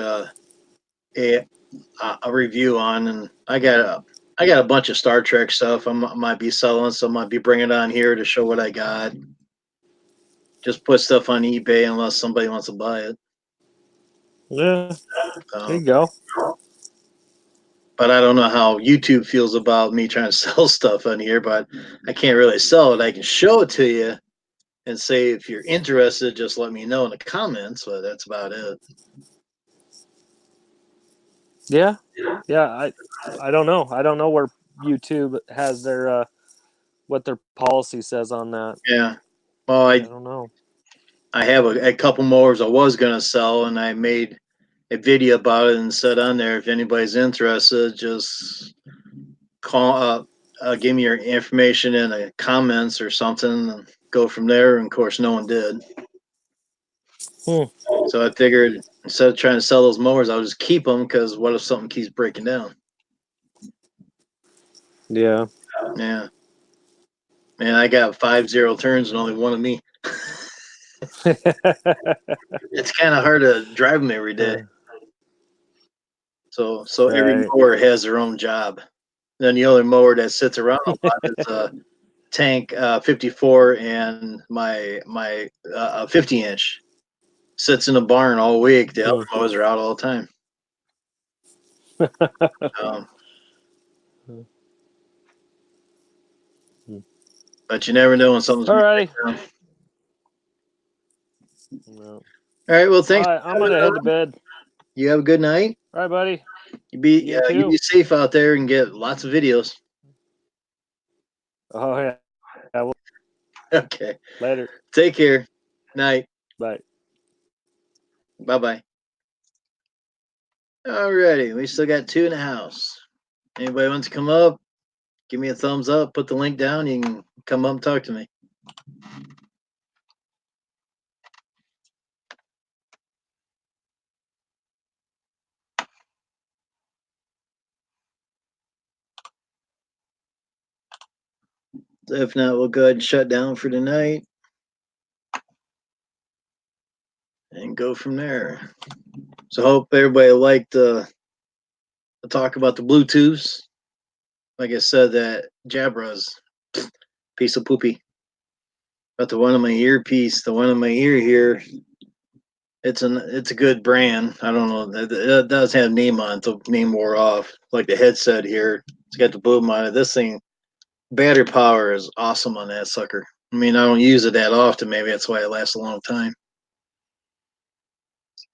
[SPEAKER 1] a review on, and I got a bunch of Star Trek stuff. I might be selling, so I might be bringing it on here to show what I got. Just put stuff on eBay unless somebody wants to buy it.
[SPEAKER 9] Yeah. There you go.
[SPEAKER 1] But I don't know how YouTube feels about me trying to sell stuff on here, but I can't really sell it. I can show it to you and say, if you're interested, just let me know in the comments, but that's about it.
[SPEAKER 9] Yeah. Yeah. I don't know. I don't know where YouTube has their what their policy says on that.
[SPEAKER 1] Yeah. Well, I
[SPEAKER 9] don't know.
[SPEAKER 1] I have a couple mowers I was going to sell, and I made a video about it and said on there, if anybody's interested, just call give me your information in the comments or something, and go from there. And of course, no one did. So I figured instead of trying to sell those mowers, I'll just keep them, because what if something keeps breaking down?
[SPEAKER 9] Yeah.
[SPEAKER 1] Yeah. Man, I got 5 turns and only one of me. It's kind of hard to drive them every day. So every
[SPEAKER 9] Right.
[SPEAKER 1] mower has their own job. Then the other mower that sits around a lot is tank 54 and my 50-inch sits in the barn all week. The other mowers are out all the time. But you never know when something's
[SPEAKER 9] All righty.
[SPEAKER 1] down.
[SPEAKER 9] No.
[SPEAKER 1] All right. Well, thanks.
[SPEAKER 9] All right, I'm gonna head to bed.
[SPEAKER 1] You have a good night.
[SPEAKER 9] All right, buddy.
[SPEAKER 1] You
[SPEAKER 9] You
[SPEAKER 1] be
[SPEAKER 9] too.
[SPEAKER 1] safe out there and get lots of videos.
[SPEAKER 9] Oh yeah. Yeah.
[SPEAKER 1] Okay.
[SPEAKER 9] Later.
[SPEAKER 1] Take care. Night.
[SPEAKER 9] Bye.
[SPEAKER 1] Bye-bye. Alrighty. We still got 2 in the house. Anybody wants to come up? Give me a thumbs up. Put the link down. You can come up and talk to me. If not, we'll go ahead and shut down for tonight and go from there. So hope everybody liked the talk about the Bluetooths. Like I said, that Jabra's piece of poopy. But the one on my earpiece, the one on my ear here, it's a good brand. I don't know. It does have name on it. The name wore off. Like the headset here, it's got the boom on it. This thing, battery power is awesome on that sucker. I mean, I don't use it that often. Maybe that's why it lasts a long time.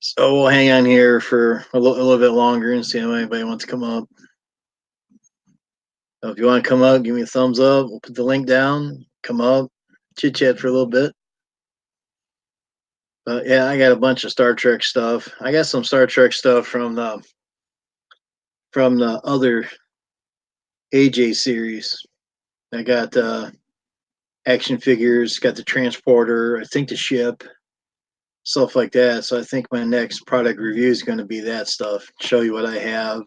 [SPEAKER 1] So we'll hang on here for a little bit longer and see if anybody wants to come up. So if you want to come up, give me a thumbs up. We'll put the link down. Come up, chit chat for a little bit. But yeah, I got a bunch of Star Trek stuff. I got some Star Trek stuff from the other AJ series. I got action figures, got the transporter, I think the ship, stuff like that. So I think my next product review is going to be that stuff. Show you what I have.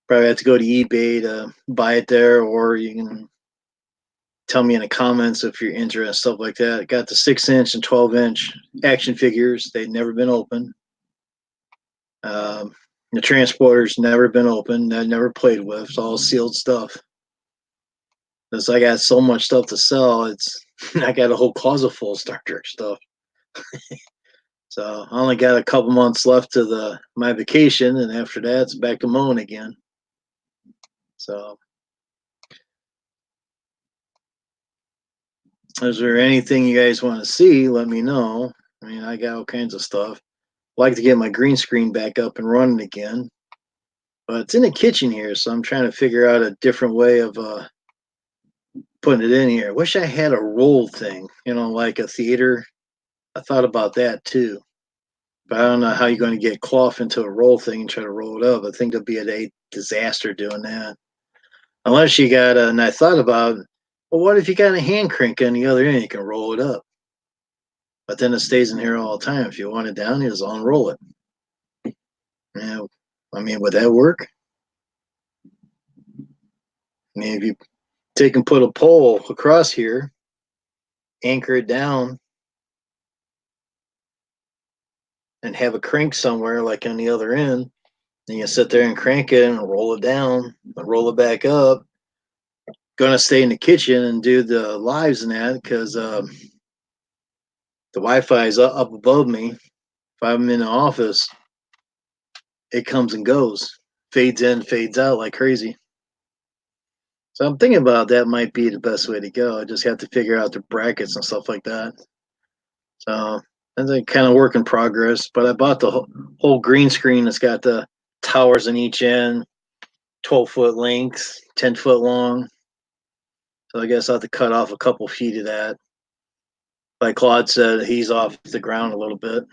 [SPEAKER 1] Probably have to go to eBay to buy it there, or you can tell me in the comments if you're interested, stuff like that. Got the 6-inch and 12-inch action figures. They've never been opened. The transporter's never been opened. I've never played with. It's all sealed stuff. Because I got so much stuff to sell, it's I got a whole closet full of Star Trek stuff. So I only got a couple months left to my vacation, and after that, it's back to mowing again. So, is there anything you guys want to see? Let me know. I mean, I got all kinds of stuff. I'd like to get my green screen back up and running again, but it's in the kitchen here, so I'm trying to figure out a different way of putting it in here. Wish I had a roll thing, like a theater. I thought about that too, but I don't know how you're going to get cloth into a roll thing and try to roll it up. I think there'll be a disaster doing that. Unless you got and I thought about, well, what if you got a hand crank on the other end? You can roll it up. But then it stays in here all the time. If you want it down, you just unroll it. Yeah, I mean, would that work? I mean, if you take and put a pole across here, anchor it down, and have a crank somewhere like on the other end, then you sit there and crank it and roll it down and roll it back up. Gonna stay in the kitchen and do the lives and that because the Wi-Fi is up above me. If I'm in the office, it comes and goes, fades in, fades out like crazy. So I'm thinking about that might be the best way to go. I just have to figure out the brackets and stuff like that. So that's a kind of work in progress. But I bought the whole green screen that's got the towers in each end, 12-foot length, 10-foot long. So I guess I'll have to cut off a couple feet of that. Like Claude said, he's off the ground a little bit.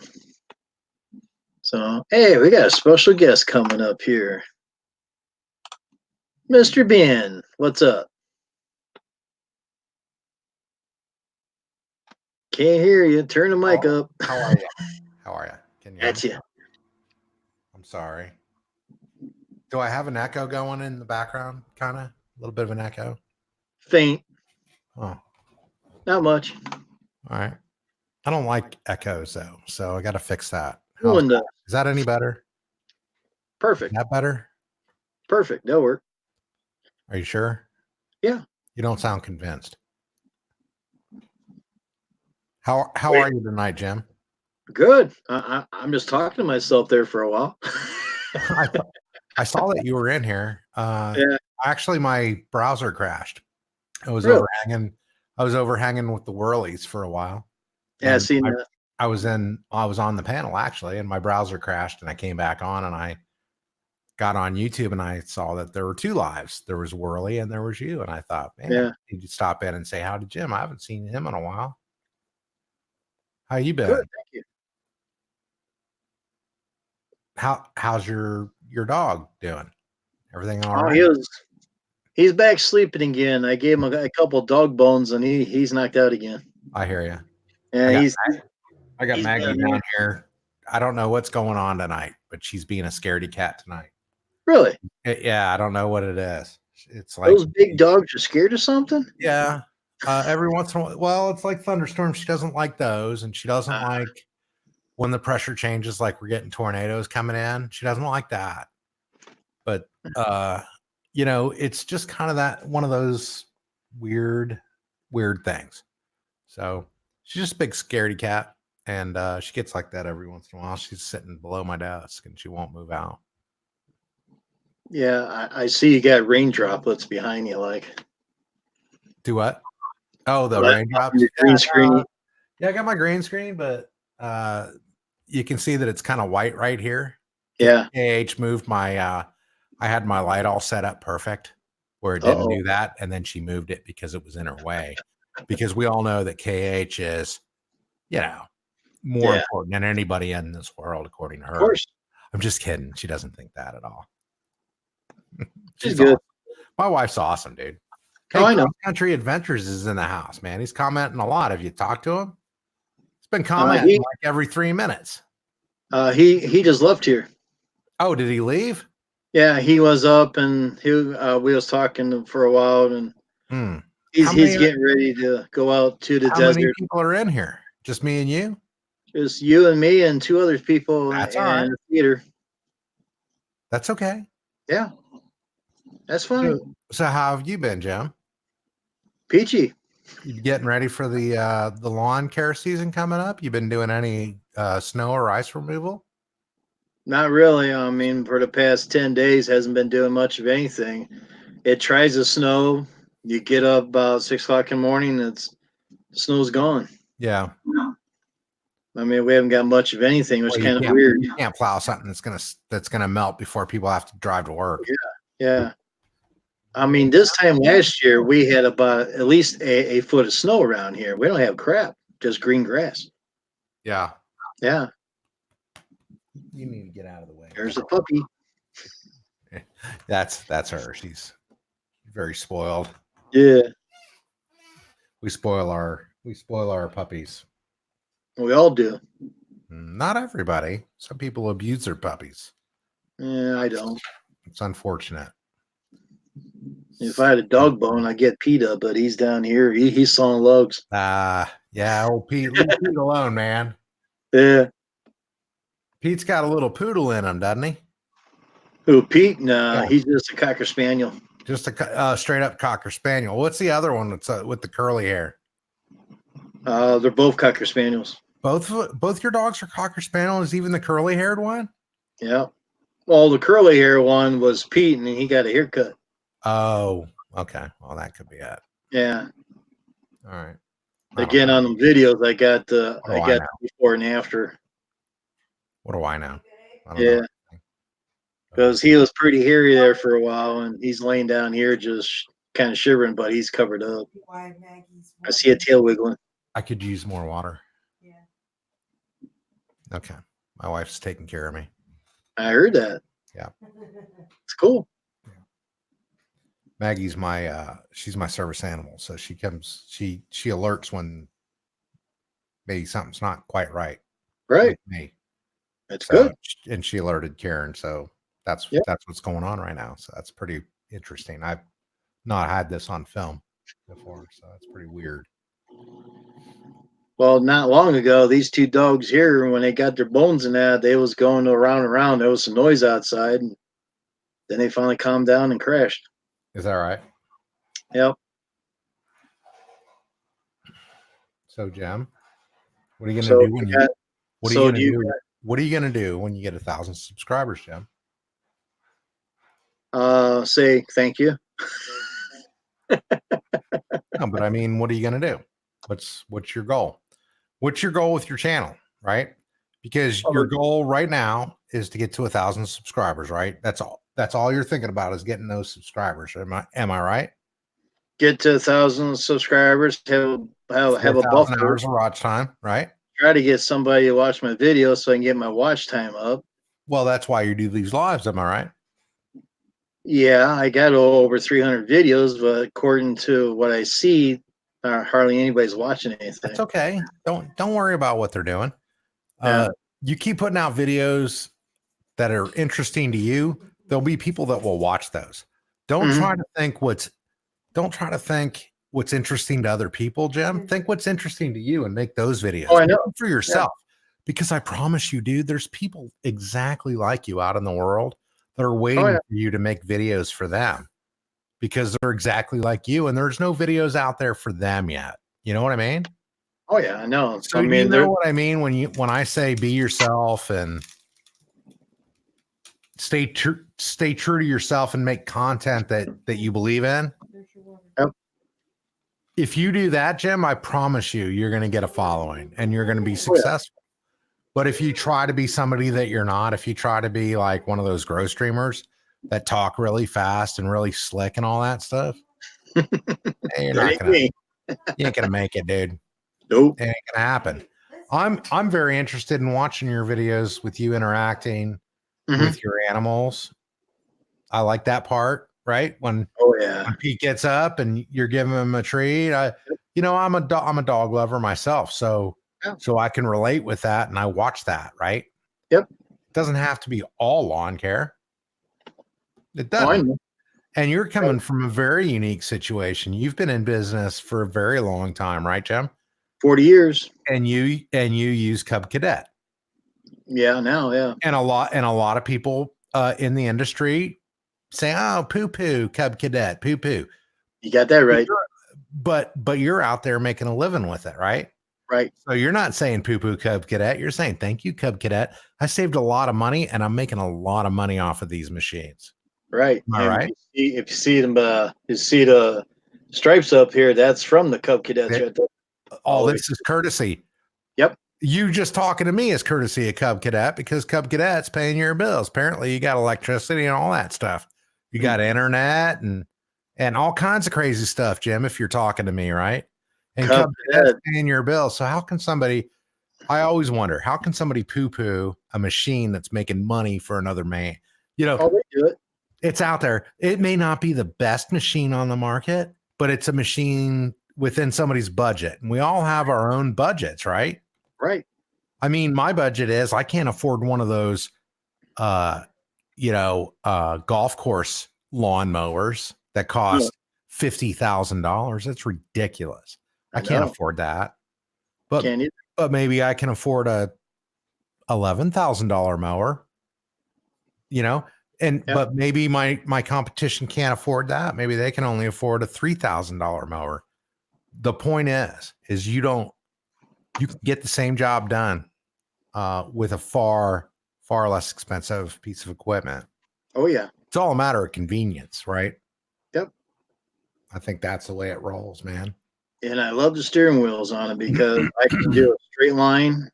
[SPEAKER 1] So, hey, we got a special guest coming up here. Mr. Ben, what's up? Can't hear you. Turn the mic up.
[SPEAKER 10] How are you? How are you? Can you hear
[SPEAKER 1] That's
[SPEAKER 10] me?
[SPEAKER 1] you.
[SPEAKER 10] I'm sorry. Do I have an echo going in the background? Kind of a little bit of an echo.
[SPEAKER 1] Faint.
[SPEAKER 10] Oh,
[SPEAKER 1] Not much.
[SPEAKER 10] all right. I don't like echoes though, so I got to fix that.
[SPEAKER 1] Is
[SPEAKER 10] Is that any better?
[SPEAKER 1] perfect.
[SPEAKER 10] Is that better?
[SPEAKER 1] Perfect. That'll work.
[SPEAKER 10] Are you sure?
[SPEAKER 1] Yeah.
[SPEAKER 10] You don't sound convinced. How are you tonight, Jim?
[SPEAKER 1] Good. I'm just talking to myself there for a while.
[SPEAKER 10] I saw that you were in here.
[SPEAKER 1] Yeah.
[SPEAKER 10] Actually, my browser crashed. I was
[SPEAKER 1] Really?
[SPEAKER 10] overhanging with the Whirlies for a while.
[SPEAKER 1] Yeah,
[SPEAKER 10] And
[SPEAKER 1] seen that.
[SPEAKER 10] I was on the panel actually, and my browser crashed, and I came back on, and I got on YouTube, and I saw that there were two lives. There was Whirly, and there was you, and I thought, man,
[SPEAKER 1] Yeah.
[SPEAKER 10] you could stop in and say hi to Jim. I haven't seen him in a while. How you been?
[SPEAKER 1] Good. Thank you.
[SPEAKER 10] How's your dog doing? Everything all
[SPEAKER 1] Oh,
[SPEAKER 10] right?
[SPEAKER 1] he's back sleeping again. I gave him a couple dog bones, and he's knocked out again.
[SPEAKER 10] I hear you.
[SPEAKER 1] Yeah,
[SPEAKER 10] I got
[SPEAKER 1] he's
[SPEAKER 10] Maggie
[SPEAKER 1] done,
[SPEAKER 10] down
[SPEAKER 1] yeah.
[SPEAKER 10] here. I don't know what's going on tonight, but she's being a scaredy cat tonight.
[SPEAKER 1] Really?
[SPEAKER 10] Yeah, I don't know what it is. It's like
[SPEAKER 1] Those big dogs are scared of something?
[SPEAKER 10] yeah. Every once in a while, well, it's like thunderstorms. She doesn't like those, and she doesn't like when the pressure changes, like we're getting tornadoes coming in. She doesn't like that. But it's just kind of that one of those weird things. So she's just a big scaredy cat, and she gets like that every once in a while. She's sitting below my desk, and she won't move out.
[SPEAKER 1] Yeah, I see you got rain droplets behind you, like.
[SPEAKER 10] Do what? Oh, the
[SPEAKER 1] Like
[SPEAKER 10] raindrops.
[SPEAKER 1] your green screen.
[SPEAKER 10] Yeah, I got my green screen, but you can see that it's kind of white right here.
[SPEAKER 1] Yeah.
[SPEAKER 10] KH moved my I had my light all set up perfect where it didn't do that, and then she moved it because it was in her way. Because we all know that KH is, more important than anybody in this world, according to her.
[SPEAKER 1] Of course.
[SPEAKER 10] I'm just kidding. She doesn't think that at all.
[SPEAKER 1] She's good.
[SPEAKER 10] Awesome. My wife's awesome, dude. Hey,
[SPEAKER 1] I know.
[SPEAKER 10] Cross Country Adventures is in the house, man. He's commenting a lot. Have you talked to him? He's been commenting like every 3 minutes.
[SPEAKER 1] He just left here.
[SPEAKER 10] Oh, did he leave?
[SPEAKER 1] Yeah, he was up, and we was talking for a while, and he's getting ready to go out to the desert.
[SPEAKER 10] How many people are in here? Just me and you?
[SPEAKER 1] Just you and me and two other people.
[SPEAKER 10] That's all right.
[SPEAKER 1] The theater.
[SPEAKER 10] That's okay.
[SPEAKER 1] Yeah, that's fine.
[SPEAKER 10] So how have you been, Jim?
[SPEAKER 1] Peachy.
[SPEAKER 10] You getting ready for the lawn care season coming up? You been doing any snow or ice removal?
[SPEAKER 1] Not really. I mean, for the past 10 days, hasn't been doing much of anything. It tries to snow. You get up about 6 o'clock in the morning, the snow's gone.
[SPEAKER 10] Yeah.
[SPEAKER 1] I mean, we haven't got much of anything, which is kind of weird.
[SPEAKER 10] You can't plow something that's gonna melt before people have to drive to work.
[SPEAKER 1] Yeah. I mean, this time last year, we had about at least a foot of snow around here. We don't have crap, just green grass.
[SPEAKER 10] Yeah.
[SPEAKER 1] Yeah.
[SPEAKER 10] You need to get out of the way.
[SPEAKER 1] There's a puppy.
[SPEAKER 10] That's her. She's very spoiled.
[SPEAKER 1] Yeah.
[SPEAKER 10] We spoil our puppies.
[SPEAKER 1] We all do.
[SPEAKER 10] Not everybody. Some people abuse their puppies.
[SPEAKER 1] Yeah, I don't.
[SPEAKER 10] It's unfortunate.
[SPEAKER 1] If I had a dog bone, I'd get PETA, but he's down here. He's sawing logs.
[SPEAKER 10] Yeah, old Pete. Leave Pete alone, man.
[SPEAKER 1] Yeah.
[SPEAKER 10] Pete's got a little poodle in him, doesn't he?
[SPEAKER 1] Who, Pete? Nah, he's just a Cocker Spaniel.
[SPEAKER 10] Just a straight up Cocker Spaniel. What's the other one that's with the curly hair?
[SPEAKER 1] They're both Cocker Spaniels.
[SPEAKER 10] Both your dogs are Cocker Spaniels, even the curly haired one?
[SPEAKER 1] Yeah. Well, the curly hair one was Pete, and he got a haircut.
[SPEAKER 10] Oh, okay. Well, that could be it.
[SPEAKER 1] Yeah.
[SPEAKER 10] All right.
[SPEAKER 1] Again, on the videos, I got the before and after.
[SPEAKER 10] What do I know?
[SPEAKER 1] Yeah. Because he was pretty hairy there for a while, and he's laying down here just kind of shivering, but he's covered up. I see a tail wiggling.
[SPEAKER 10] I could use more water. Yeah. Okay. My wife's taking care of me.
[SPEAKER 1] I heard that.
[SPEAKER 10] Yeah.
[SPEAKER 1] It's cool.
[SPEAKER 10] Maggie's she's my service animal. So she alerts when maybe something's not quite right.
[SPEAKER 1] Right.
[SPEAKER 10] With me.
[SPEAKER 1] That's good.
[SPEAKER 10] And she alerted Karen. So that's what's going on right now. So that's pretty interesting. I've not had this on film before. So that's pretty weird.
[SPEAKER 1] Well, not long ago, these two dogs here, when they got their bones in that, they was going around. There was some noise outside, and then they finally calmed down and crashed.
[SPEAKER 10] Is that right?
[SPEAKER 1] Yep.
[SPEAKER 10] So, Jim, what are you gonna
[SPEAKER 1] So
[SPEAKER 10] do when
[SPEAKER 1] you got,
[SPEAKER 10] what are
[SPEAKER 1] so
[SPEAKER 10] you
[SPEAKER 1] do
[SPEAKER 10] gonna
[SPEAKER 1] you
[SPEAKER 10] do? What are you gonna do when you get 1,000 subscribers, Jim?
[SPEAKER 1] say thank you?
[SPEAKER 10] No, but I mean, what are you gonna do? What's your goal? What's your goal with your channel, right? Because your goal right now is to get to 1,000 subscribers, right? That's all. That's all you're thinking about is getting those subscribers. Am I right?
[SPEAKER 1] Get to 1,000 subscribers. Have a
[SPEAKER 10] 4,000
[SPEAKER 1] buffer.
[SPEAKER 10] hours of watch time, right?
[SPEAKER 1] Try to get somebody to watch my video so I can get my watch time up.
[SPEAKER 10] Well, that's why you do these lives. Am I right?
[SPEAKER 1] Yeah, I got over 300 videos, but according to what I see, hardly anybody's watching anything.
[SPEAKER 10] That's okay. Don't worry about what they're doing.
[SPEAKER 1] Yeah.
[SPEAKER 10] You keep putting out videos that are interesting to you. There'll be people that will watch those. Don't
[SPEAKER 1] Mhm.
[SPEAKER 10] try to think what's interesting to other people, Jim. Think what's interesting to you and make those videos.
[SPEAKER 1] Oh, I
[SPEAKER 10] Make
[SPEAKER 1] know.
[SPEAKER 10] them for yourself. Because I promise you, dude, there's people exactly like you out in the world that are waiting
[SPEAKER 1] yeah.
[SPEAKER 10] for you to make videos for them because they're exactly like you, and there's no videos out there for them yet. You know what I mean?
[SPEAKER 1] Oh yeah, I know.
[SPEAKER 10] So
[SPEAKER 1] I
[SPEAKER 10] do
[SPEAKER 1] mean,
[SPEAKER 10] you know what I mean when I say be yourself and stay true to yourself and make content that you believe in?
[SPEAKER 1] Yep.
[SPEAKER 10] If you do that, Jim, I promise you're going to get a following and you're going to be successful. But if you try to be somebody that you're not, if you try to be like one of those grow streamers that talk really fast and really slick and all that stuff, hey, you ain't gonna make it, dude.
[SPEAKER 1] Nope.
[SPEAKER 10] It ain't gonna happen. I'm very interested in watching your videos with you interacting with your animals. I like that part, right? When Pete gets up and you're giving him a treat. I'm a dog lover myself, so I can relate with that, and I watch that, right?
[SPEAKER 1] Yep.
[SPEAKER 10] It doesn't have to be all lawn care. It
[SPEAKER 1] Oh, I
[SPEAKER 10] doesn't.
[SPEAKER 1] know.
[SPEAKER 10] And you're coming from a very unique situation. You've been in business for a very long time, right, Jim?
[SPEAKER 1] 40 years.
[SPEAKER 10] And you use Cub Cadet.
[SPEAKER 1] Yeah, now, yeah.
[SPEAKER 10] And a lot of people in the industry say, "Oh, poo poo, Cub Cadet, poo poo."
[SPEAKER 1] You got that right.
[SPEAKER 10] But you're out there making a living with it, right?
[SPEAKER 1] Right.
[SPEAKER 10] So you're not saying poo poo Cub Cadet. You're saying thank you, Cub Cadet. I saved a lot of money, and I'm making a lot of money off of these machines.
[SPEAKER 1] Right.
[SPEAKER 10] All right.
[SPEAKER 1] If you see them, you see the stripes up here. That's from the Cub Cadets right there.
[SPEAKER 10] All this is courtesy.
[SPEAKER 1] Yep.
[SPEAKER 10] You just talking to me is courtesy of Cub Cadet because Cub Cadet's paying your bills. Apparently, you got electricity and all that stuff. You got internet and all kinds of crazy stuff, Jim. If you're talking to me, right? And Cub Cadet's paying your bills. So how can somebody? I always wonder how can somebody poo-poo a machine that's making money for another man? You know,
[SPEAKER 1] they do it.
[SPEAKER 10] It's out there. It may not be the best machine on the market, but it's a machine within somebody's budget. And we all have our own budgets, right?
[SPEAKER 1] Right.
[SPEAKER 10] I mean, my budget is I can't afford one of those, golf course lawn mowers that cost $50,000. That's ridiculous. I can't afford that. But maybe I can afford a $11,000 mower, but maybe my competition can't afford that. Maybe they can only afford a $3,000 mower. The point is you can get the same job done with a far, far less expensive piece of equipment.
[SPEAKER 1] Oh yeah.
[SPEAKER 10] It's all a matter of convenience, right?
[SPEAKER 1] Yep.
[SPEAKER 10] I think that's the way it rolls, man.
[SPEAKER 1] And I love the steering wheels on it because I can do a straight line.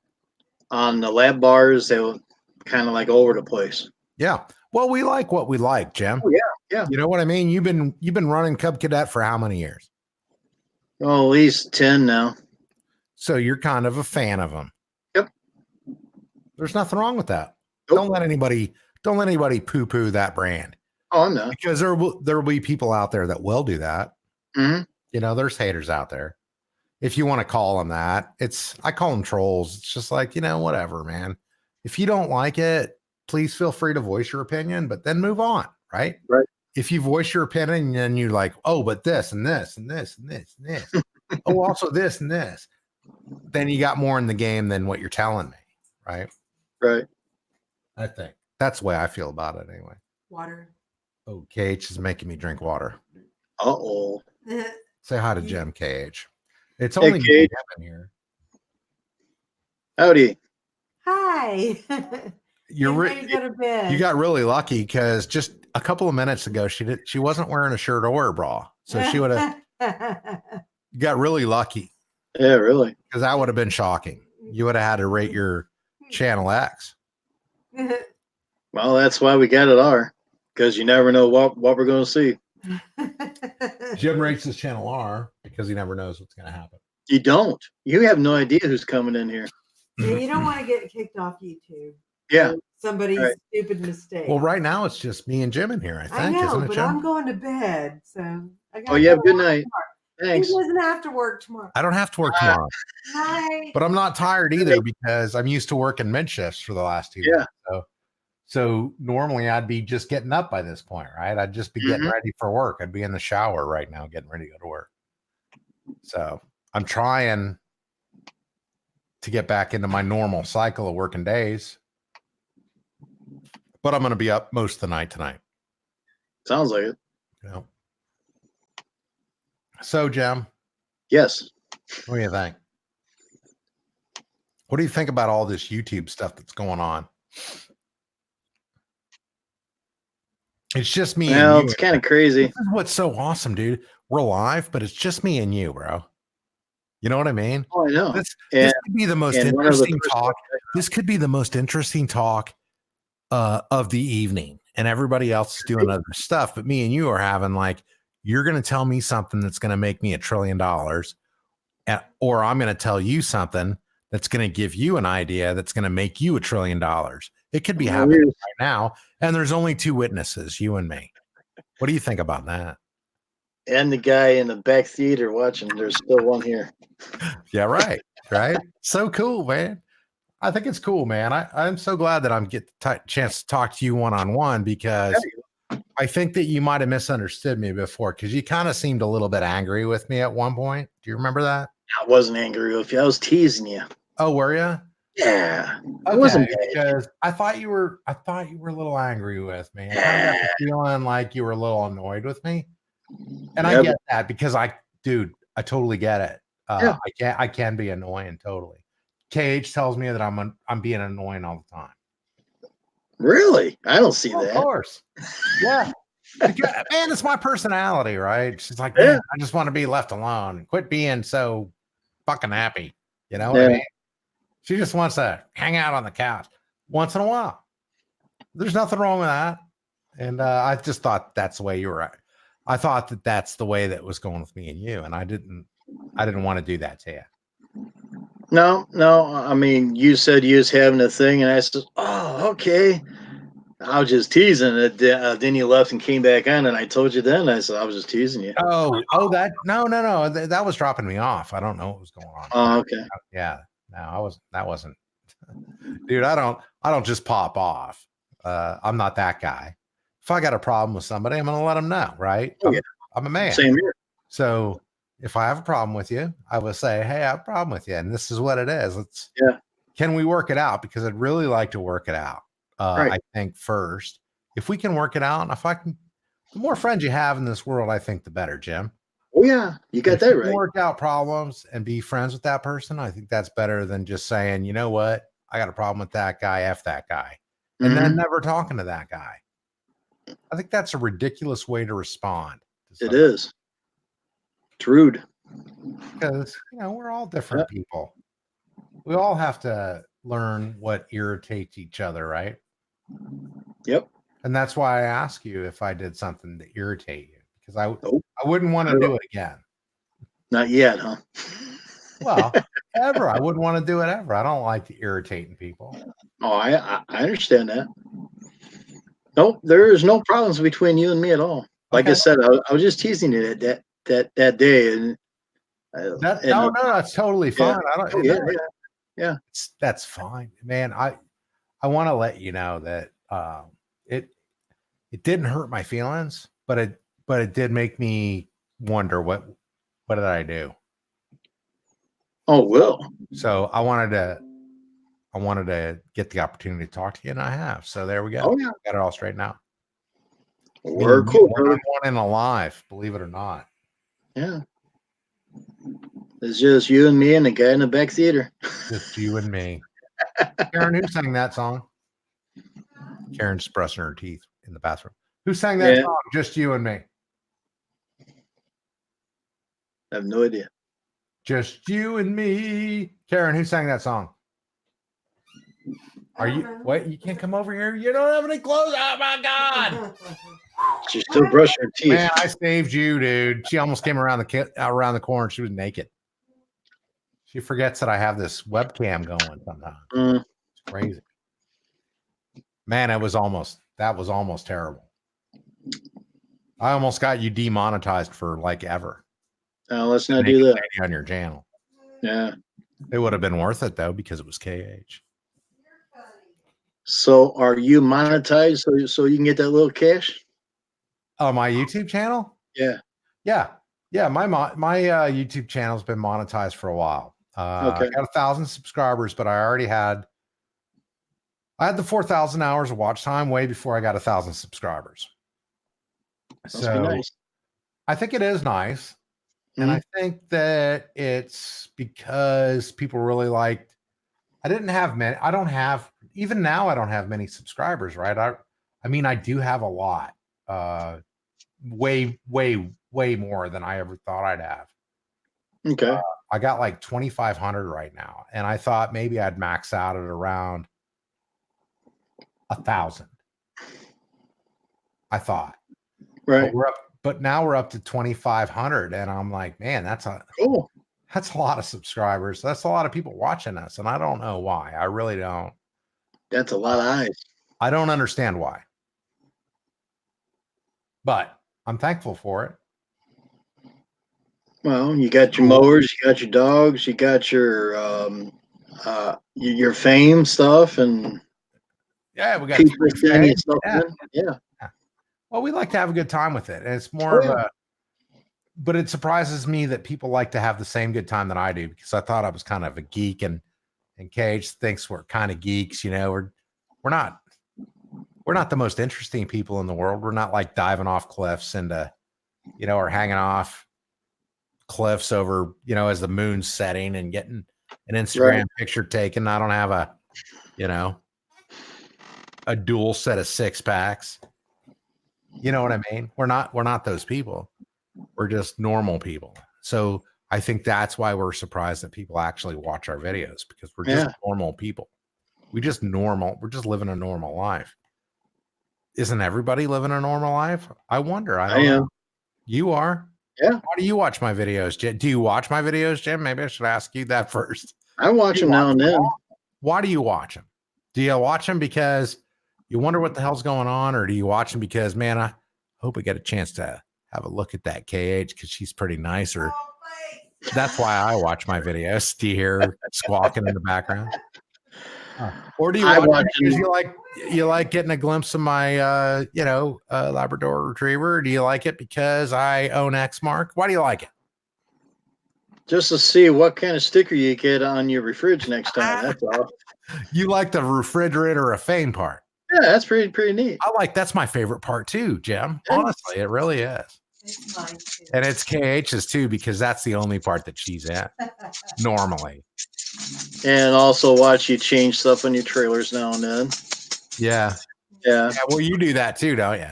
[SPEAKER 1] On the lap bars, they were kind of like over the place.
[SPEAKER 10] Yeah. Well, we like what we like, Jim.
[SPEAKER 1] Oh, yeah. Yeah.
[SPEAKER 10] You know what I mean? You've been running Cub Cadet for how many years?
[SPEAKER 1] Oh, at least 10 now.
[SPEAKER 10] So you're kind of a fan of them.
[SPEAKER 1] Yep.
[SPEAKER 10] There's nothing wrong with that.
[SPEAKER 1] Nope.
[SPEAKER 10] Don't let anybody poo-poo that brand.
[SPEAKER 1] Oh, I'm not.
[SPEAKER 10] Because there will be people out there that will do that.
[SPEAKER 1] Mm-hmm.
[SPEAKER 10] There's haters out there. If you want to call them that, I call them trolls. It's just like, whatever, man. If you don't like it, please feel free to voice your opinion, but then move on, right?
[SPEAKER 1] Right.
[SPEAKER 10] If you voice your opinion and you're like, oh, but this and this and this and this and this. Oh, also this and this. Then you got more in the game than what you're telling me, right?
[SPEAKER 1] Right.
[SPEAKER 10] I think that's the way I feel about it anyway.
[SPEAKER 11] Water.
[SPEAKER 10] Oh, KH is making me drink water.
[SPEAKER 1] Uh-oh.
[SPEAKER 10] Say hi to Jim, KH. It's only
[SPEAKER 1] KH.
[SPEAKER 10] in here.
[SPEAKER 1] Howdy.
[SPEAKER 11] Hi.
[SPEAKER 10] You're
[SPEAKER 11] Getting ready to go to bed.
[SPEAKER 10] You got really lucky because just a couple of minutes ago she wasn't wearing a shirt or a bra, so she would have got really lucky.
[SPEAKER 1] Yeah, really.
[SPEAKER 10] Because that would have been shocking. You would have had to rate your channel X.
[SPEAKER 1] Well, that's why we got it R, because you never know what we're going to see.
[SPEAKER 10] Jim rates his channel R because he never knows what's going to happen.
[SPEAKER 1] You don't. You have no idea who's coming in here.
[SPEAKER 11] Yeah, you don't want to get kicked off YouTube.
[SPEAKER 1] Yeah.
[SPEAKER 11] Somebody's stupid mistake.
[SPEAKER 10] Well, right now it's just me and Jim in here, I think.
[SPEAKER 11] I know,
[SPEAKER 10] isn't it,
[SPEAKER 11] but
[SPEAKER 10] Jim?
[SPEAKER 11] I'm going to bed, so I got.
[SPEAKER 1] Oh, you have a good night. Thanks.
[SPEAKER 11] He doesn't have to work tomorrow.
[SPEAKER 10] I don't have to work tomorrow.
[SPEAKER 11] Night.
[SPEAKER 10] But I'm not tired either because I'm used to working mid shifts for the last 2 years. So normally I'd be just getting up by this point, right? I'd just be getting ready for work. I'd be in the shower right now, getting ready to go to work. So I'm trying to get back into my normal cycle of working days. But I'm going to be up most of the night tonight.
[SPEAKER 1] Sounds like it.
[SPEAKER 10] Yeah. So, Jim.
[SPEAKER 1] Yes.
[SPEAKER 10] What do you think? What do you think about all this YouTube stuff that's going on? It's just me and you.
[SPEAKER 1] Well, it's kind of crazy.
[SPEAKER 10] This is what's so awesome, dude. We're live, but it's just me and you, bro. You know what I mean?
[SPEAKER 1] Oh, I know.
[SPEAKER 10] This could be the most interesting talk. This could be the most interesting talk of the evening, and everybody else is doing other stuff. But me and you are having like, you're going to tell me something that's going to make me $1 trillion, or I'm going to tell you something that's going to give you an idea that's going to make you $1 trillion. It could be happening right now, and there's only 2 witnesses, you and me. What do you think about that?
[SPEAKER 1] And the guy in the back theater watching. There's still one here.
[SPEAKER 10] Yeah, right. Right. So cool, man. I think it's cool, man. I'm so glad that I'm getting the chance to talk to you one-on-one because I think that you might have misunderstood me before because you kind of seemed a little bit angry with me at one point. Do you remember that?
[SPEAKER 1] I wasn't angry with you. I was teasing you.
[SPEAKER 10] Oh, were you?
[SPEAKER 1] Yeah.
[SPEAKER 10] I
[SPEAKER 1] wasn't
[SPEAKER 10] because I thought you were a little angry with me. I kind of got the feeling like you were a little annoyed with me. And I get that because I totally get it. I can be annoying totally. KH tells me that I'm being annoying all the time.
[SPEAKER 1] Really? I don't see that.
[SPEAKER 10] Of course. Yeah. Man, it's my personality, right? She's like, man, I just want to be left alone and quit being so fucking happy. You know what I mean? She just wants to hang out on the couch once in a while. There's nothing wrong with that. And I just thought that's the way you were. I thought that that's the way that was going with me and you. And I didn't want to do that to you.
[SPEAKER 1] No. I mean, you said you was having a thing, and I said, "Oh, okay." I was just teasing it. Then you left and came back on, and I told you then. I said I was just teasing you.
[SPEAKER 10] Oh, that no. That was dropping me off. I don't know what was going on.
[SPEAKER 1] Oh, okay.
[SPEAKER 10] Yeah, no, that wasn't. Dude, I don't just pop off. I'm not that guy. If I got a problem with somebody, I'm gonna let them know, right?
[SPEAKER 1] Oh,
[SPEAKER 10] I'm a man.
[SPEAKER 1] Same here.
[SPEAKER 10] So if I have a problem with you, I will say, hey, I have a problem with you, and this is what it is. Can we work it out? Because I'd really like to work it out. I think first, if we can work it out, the more friends you have in this world, I think the better, Jim.
[SPEAKER 1] Oh yeah, you got that right.
[SPEAKER 10] Work out problems and be friends with that person. I think that's better than just saying, you know what, I got a problem with that guy, F that guy, and then never talking to that guy. I think that's a ridiculous way to respond.
[SPEAKER 1] It is. It's rude.
[SPEAKER 10] Because we're all different people. We all have to learn what irritates each other, right?
[SPEAKER 1] Yep.
[SPEAKER 10] And that's why I ask you if I did something to irritate you, because I wouldn't want to do it again.
[SPEAKER 1] Not yet, huh?
[SPEAKER 10] Well, ever. I wouldn't want to do it ever. I don't like irritating people.
[SPEAKER 1] Oh, I understand that. Nope, there is no problems between you and me at all. Like I said, I was just teasing you that day, and
[SPEAKER 10] no, that's totally fine.
[SPEAKER 1] Yeah.
[SPEAKER 10] That's fine, man. I want to let you know that it didn't hurt my feelings, but it did make me wonder what did I do?
[SPEAKER 1] Oh, well.
[SPEAKER 10] So I wanted to get the opportunity to talk to you, and I have. So there we go.
[SPEAKER 1] Oh, yeah.
[SPEAKER 10] Got it all straightened out.
[SPEAKER 1] We're cool.
[SPEAKER 10] We're one in alive, believe it or not.
[SPEAKER 1] Yeah. It's just you and me and the guy in the back theater.
[SPEAKER 10] Just you and me. Karen, who sang that song? Karen's brushing her teeth in the bathroom. Who sang that
[SPEAKER 1] Yeah.
[SPEAKER 10] song? Just you and me.
[SPEAKER 1] I have no idea.
[SPEAKER 10] Just you and me. Karen, who sang that song? Are you wait? You can't come over here. You don't have any clothes. Oh my God!
[SPEAKER 1] She's still brushing her teeth.
[SPEAKER 10] Man, I saved you, dude. She almost came around the corner. She was naked. She forgets that I have this webcam going sometimes. It's crazy. Man, that was almost terrible. I almost got you demonetized for like ever.
[SPEAKER 1] Let's not do that
[SPEAKER 10] on your channel.
[SPEAKER 1] Yeah,
[SPEAKER 10] it would have been worth it though because it was KH.
[SPEAKER 1] So, are you monetized so you can get that little cash?
[SPEAKER 10] Oh, my YouTube channel?
[SPEAKER 1] Yeah.
[SPEAKER 10] My YouTube channel's been monetized for a while.
[SPEAKER 1] Okay.
[SPEAKER 10] I got 1,000 subscribers, but I had the 4,000 hours of watch time way before I got 1,000 subscribers.
[SPEAKER 1] Must be nice.
[SPEAKER 10] I think it is nice. And I think that it's because people really liked. I didn't have many. I don't have, even now, I don't have many subscribers, right? I mean, I do have a lot. Way more than I ever thought I'd have.
[SPEAKER 1] Okay.
[SPEAKER 10] I got like 2,500 right now. And I thought maybe I'd max out at around 1,000. I thought.
[SPEAKER 1] Right.
[SPEAKER 10] But now we're up to 2,500. And I'm like, man, that's a lot of subscribers. That's a lot of people watching us. And I don't know why. I really don't.
[SPEAKER 1] That's a lot of eyes.
[SPEAKER 10] I don't understand why. But I'm thankful for it.
[SPEAKER 1] Well, you got your mowers, you got your dogs, you got your fame stuff, and
[SPEAKER 10] yeah, we got
[SPEAKER 1] people sending stuff in. Yeah.
[SPEAKER 10] Well, we like to have a good time with it. And it's more but it surprises me that people like to have the same good time that I do, because I thought I was kind of a geek, and Cage thinks we're kind of geeks. You know, we're not the most interesting people in the world. We're not like diving off cliffs into, or hanging off cliffs over, as the moon's setting and getting an Instagram picture taken. I don't have a dual set of six packs. You know what I mean? We're not those people. We're just normal people. So I think that's why we're surprised that people actually watch our videos, because we're just normal people. We're just living a normal life. Isn't everybody living a normal life? I wonder. I don't know. You are.
[SPEAKER 1] Yeah.
[SPEAKER 10] Why do you watch my videos, Jim? Do you watch my videos, Jim? Maybe I should ask you that first.
[SPEAKER 1] I watch them now and then.
[SPEAKER 10] Why do you watch them? Do you watch them because you wonder what the hell's going on, or do you watch them because, man, I hope we get a chance to have a look at that KH because she's pretty nice? Or that's why I watch my videos. Do you hear squawking in the background? Or do you watch it because you like getting a glimpse of my Labrador Retriever? Or do you like it because I own Exmark? Why do you like it?
[SPEAKER 1] Just to see what kind of sticker you get on your refrigerator next time. That's all.
[SPEAKER 10] You like the refrigerator of fame part?
[SPEAKER 1] Yeah, that's pretty neat.
[SPEAKER 10] That's my favorite part too, Jim. Honestly, it really is.
[SPEAKER 11] It's mine too.
[SPEAKER 10] And it's KH's too, because that's the only part that she's in normally.
[SPEAKER 1] And also watch you change stuff on your trailers now and then.
[SPEAKER 10] Yeah. Well, you do that too, don't you?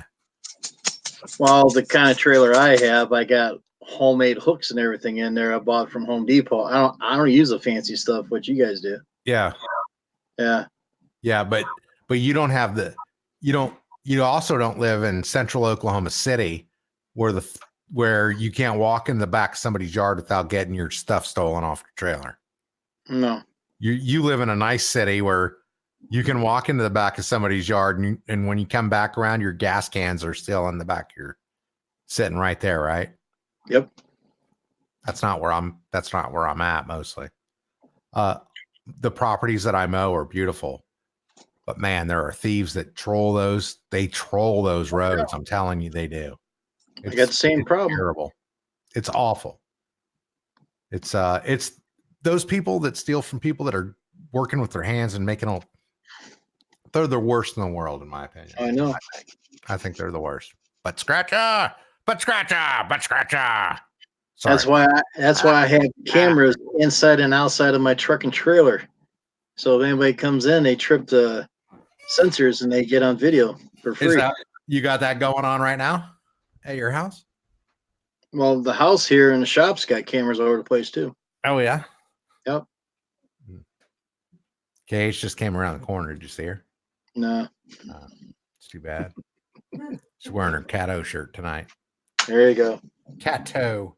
[SPEAKER 1] Well, the kind of trailer I have, I got homemade hooks and everything in there. I bought from Home Depot. I don't use the fancy stuff, what you guys do.
[SPEAKER 10] Yeah. But you don't have you also don't live in central Oklahoma City where you can't walk in the back of somebody's yard without getting your stuff stolen off the trailer.
[SPEAKER 1] No.
[SPEAKER 10] You live in a nice city where you can walk into the back of somebody's yard, and when you come back around, your gas cans are still in the back. You're sitting right there, right?
[SPEAKER 1] Yep.
[SPEAKER 10] That's not where I'm at mostly. The properties that I mow are beautiful, but man, there are thieves that troll those. They troll those roads. I'm telling you, they do.
[SPEAKER 1] I got the same problem.
[SPEAKER 10] Terrible. It's awful. It's those people that steal from people that are working with their hands and making all. They're the worst in the world, in my opinion.
[SPEAKER 1] I know.
[SPEAKER 10] I think they're the worst. But scratcha. Sorry.
[SPEAKER 1] That's why I have cameras inside and outside of my truck and trailer. So if anybody comes in, they trip the sensors and they get on video for free.
[SPEAKER 10] Is that you got that going on right now at your house?
[SPEAKER 1] Well, the house here and the shop's got cameras all over the place too.
[SPEAKER 10] Oh yeah.
[SPEAKER 1] Yep.
[SPEAKER 10] Gage just came around the corner. Did you see her?
[SPEAKER 1] No.
[SPEAKER 10] It's too bad. She's wearing her Cato shirt tonight.
[SPEAKER 1] There you go.
[SPEAKER 10] Cato.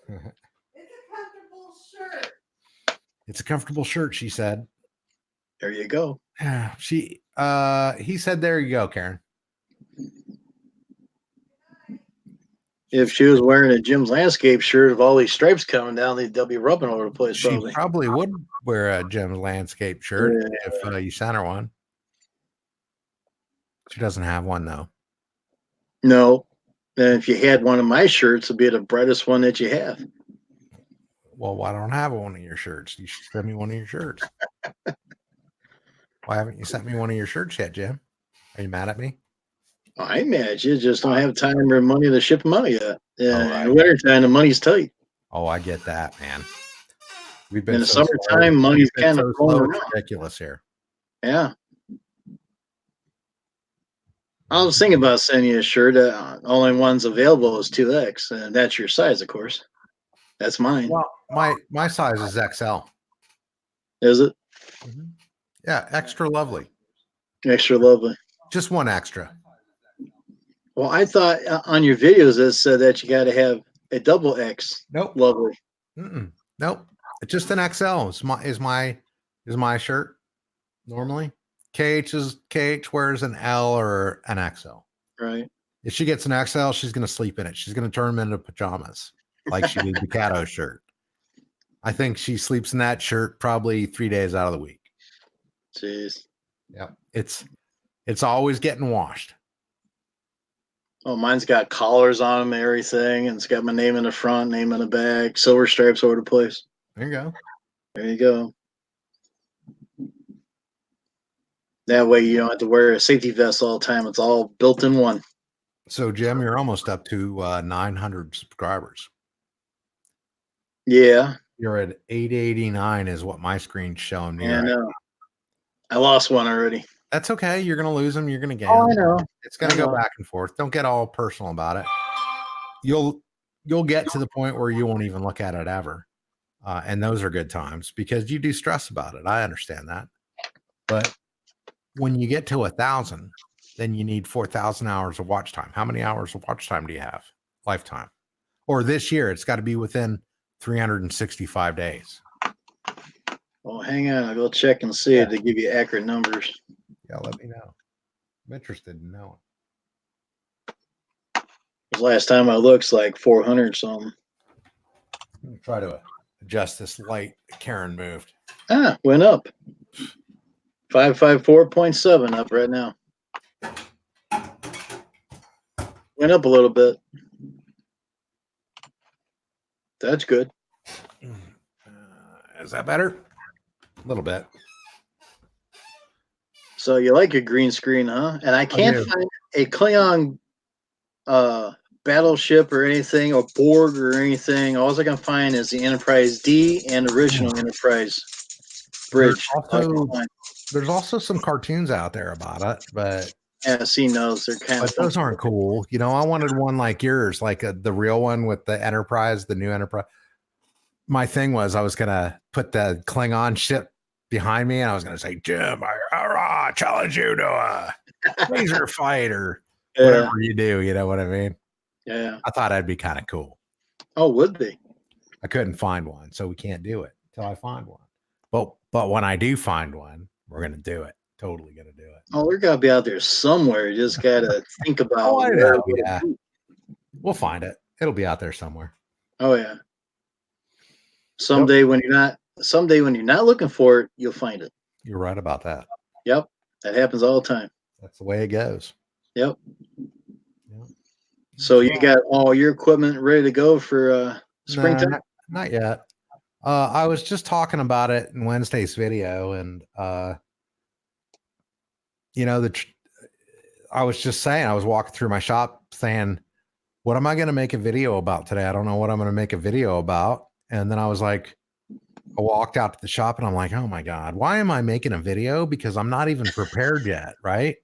[SPEAKER 11] It's a comfortable shirt.
[SPEAKER 10] It's a comfortable shirt, she said.
[SPEAKER 1] There you go.
[SPEAKER 10] He said, there you go, Karen.
[SPEAKER 1] If she was wearing a Jim's Landscape shirt of all these stripes coming down, they'll be rubbing all over the place.
[SPEAKER 10] She probably would wear a Jim's Landscape shirt if you sent her one. She doesn't have one, though.
[SPEAKER 1] No. And if you had one of my shirts, it'd be the brightest one that you have.
[SPEAKER 10] Well, why don't I have one of your shirts? You should send me one of your shirts. Why haven't you sent me one of your shirts yet, Jim? Are you mad at me?
[SPEAKER 1] I ain't mad at you. Just don't have time or money to ship them out yet.
[SPEAKER 10] Right.
[SPEAKER 1] In the wintertime, the money's tight.
[SPEAKER 10] Oh, I get that, man. We've been
[SPEAKER 1] in the summertime, money's kind of flowing around.
[SPEAKER 10] Ridiculous here.
[SPEAKER 1] Yeah. I was thinking about sending you a shirt. Only one's available is 2X, and that's your size, of course. That's mine.
[SPEAKER 10] Well, my size is XL.
[SPEAKER 1] Is it?
[SPEAKER 10] Mm-hmm. Yeah, extra lovely.
[SPEAKER 1] Extra lovely.
[SPEAKER 10] Just one extra.
[SPEAKER 1] Well, I thought on your videos it said that you got to have a double X.
[SPEAKER 10] Nope.
[SPEAKER 1] Lovely.
[SPEAKER 10] Nope. It's just an XL. Is my shirt normally. KH wears an L or an XL.
[SPEAKER 1] Right.
[SPEAKER 10] If she gets an XL, she's going to sleep in it. She's going to turn them into pajamas like she did the Cato shirt. I think she sleeps in that shirt probably 3 days out of the week.
[SPEAKER 1] Jeez.
[SPEAKER 10] Yeah. It's always getting washed.
[SPEAKER 1] Oh, mine's got collars on them and everything, and it's got my name in the front, name in the back, silver stripes over the place.
[SPEAKER 10] There you go.
[SPEAKER 1] There you go. That way you don't have to wear a safety vest all the time. It's all built in one.
[SPEAKER 10] So, Jim, you're almost up to 900 subscribers.
[SPEAKER 1] Yeah.
[SPEAKER 10] You're at 889 is what my screen's showing me.
[SPEAKER 1] Yeah, I know. I lost one already.
[SPEAKER 10] That's okay. You're going to lose them. You're going to gain
[SPEAKER 1] them.
[SPEAKER 10] I
[SPEAKER 1] know.
[SPEAKER 10] It's going to go back and forth. Don't get all personal about it. You'll get to the point where you won't even look at it ever. And those are good times because you do stress about it. I understand that. But when you get to 1,000, then you need 4,000 hours of watch time. How many hours of watch time do you have? Lifetime. Or this year, it's got to be within 365 days.
[SPEAKER 1] Well, hang on. I'll go check and see it to give you accurate numbers.
[SPEAKER 10] Yeah, let me know. I'm interested in knowing.
[SPEAKER 1] Last time I looked, like 400 something.
[SPEAKER 10] I'm going to try to adjust this light. Karen moved.
[SPEAKER 1] Went up. 554.7 up right now. Went up a little bit. That's good.
[SPEAKER 10] Is that better? A little bit.
[SPEAKER 1] So you like a green screen, huh? And I can't find a Klingon battleship or anything, or Borg or anything. All I can find is the Enterprise D and original Enterprise bridge.
[SPEAKER 10] There's also some cartoons out there about it, but
[SPEAKER 1] yeah, I've seen those. They're kind of
[SPEAKER 10] those aren't cool. You know, I wanted one like yours, like the real one with the Enterprise, the new Enterprise. My thing was I was gonna put the Klingon ship behind me, and I was gonna say, Jim, I challenge you to a laser fight or whatever you do. You know what I mean?
[SPEAKER 1] Yeah.
[SPEAKER 10] I thought that'd be kind of cool.
[SPEAKER 1] Oh, would be.
[SPEAKER 10] I couldn't find one, so we can't do it until I find one. But when I do find one, we're gonna do it. Totally gonna do it.
[SPEAKER 1] Oh, we're gonna be out there somewhere. You just gotta think about.
[SPEAKER 10] I know. Yeah, we'll find it. It'll be out there somewhere.
[SPEAKER 1] Oh yeah. Someday when you're not looking for it, you'll find it.
[SPEAKER 10] You're right about that.
[SPEAKER 1] Yep, that happens all the time.
[SPEAKER 10] That's the way it goes.
[SPEAKER 1] Yep. So you got all your equipment ready to go for springtime?
[SPEAKER 10] No, not yet. I was just talking about it in Wednesday's video, and you know, I was just saying, I was walking through my shop saying, what am I going to make a video about today? I don't know what I'm going to make a video about. And then I was like, I walked out to the shop and I'm like, oh my God, why am I making a video? Because I'm not even prepared yet. Right.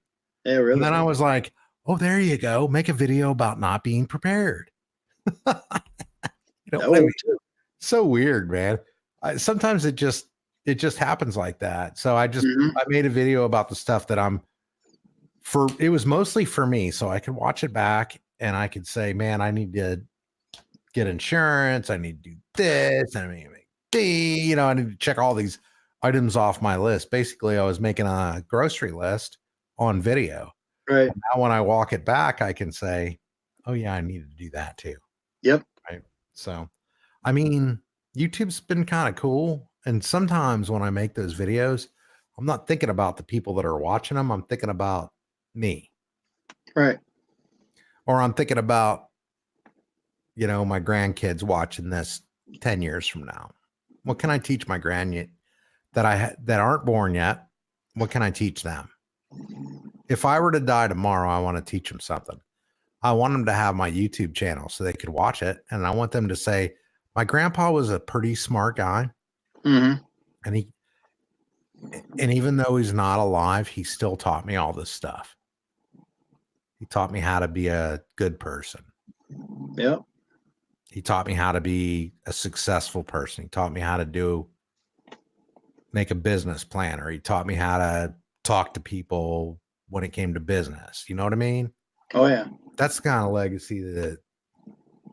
[SPEAKER 1] Yeah, really.
[SPEAKER 10] And then I was like, oh, there you go. Make a video about not being prepared.
[SPEAKER 1] That worked too.
[SPEAKER 10] So weird, man. Sometimes it just happens like that. So I made a video about the stuff that it was mostly for me. So I could watch it back and I could say, man, I need to get insurance. I need to do this. I need to make I need to check all these items off my list. Basically, I was making a grocery list on video.
[SPEAKER 1] Right.
[SPEAKER 10] And now when I walk it back, I can say, oh yeah, I need to do that too.
[SPEAKER 1] Yep.
[SPEAKER 10] Right. So, I mean, YouTube's been kind of cool. And sometimes when I make those videos, I'm not thinking about the people that are watching them. I'm thinking about me.
[SPEAKER 1] Right.
[SPEAKER 10] Or I'm thinking about, my grandkids watching this 10 years from now. What can I teach my that aren't born yet? What can I teach them? If I were to die tomorrow, I want to teach them something. I want them to have my YouTube channel so they could watch it. And I want them to say, my grandpa was a pretty smart guy.
[SPEAKER 1] Mm-hmm.
[SPEAKER 10] And even though he's not alive, he still taught me all this stuff. He taught me how to be a good person.
[SPEAKER 1] Yep.
[SPEAKER 10] He taught me how to be a successful person. He taught me how to make a business plan, or he taught me how to talk to people when it came to business. You know what I mean?
[SPEAKER 1] Oh yeah.
[SPEAKER 10] That's the kind of legacy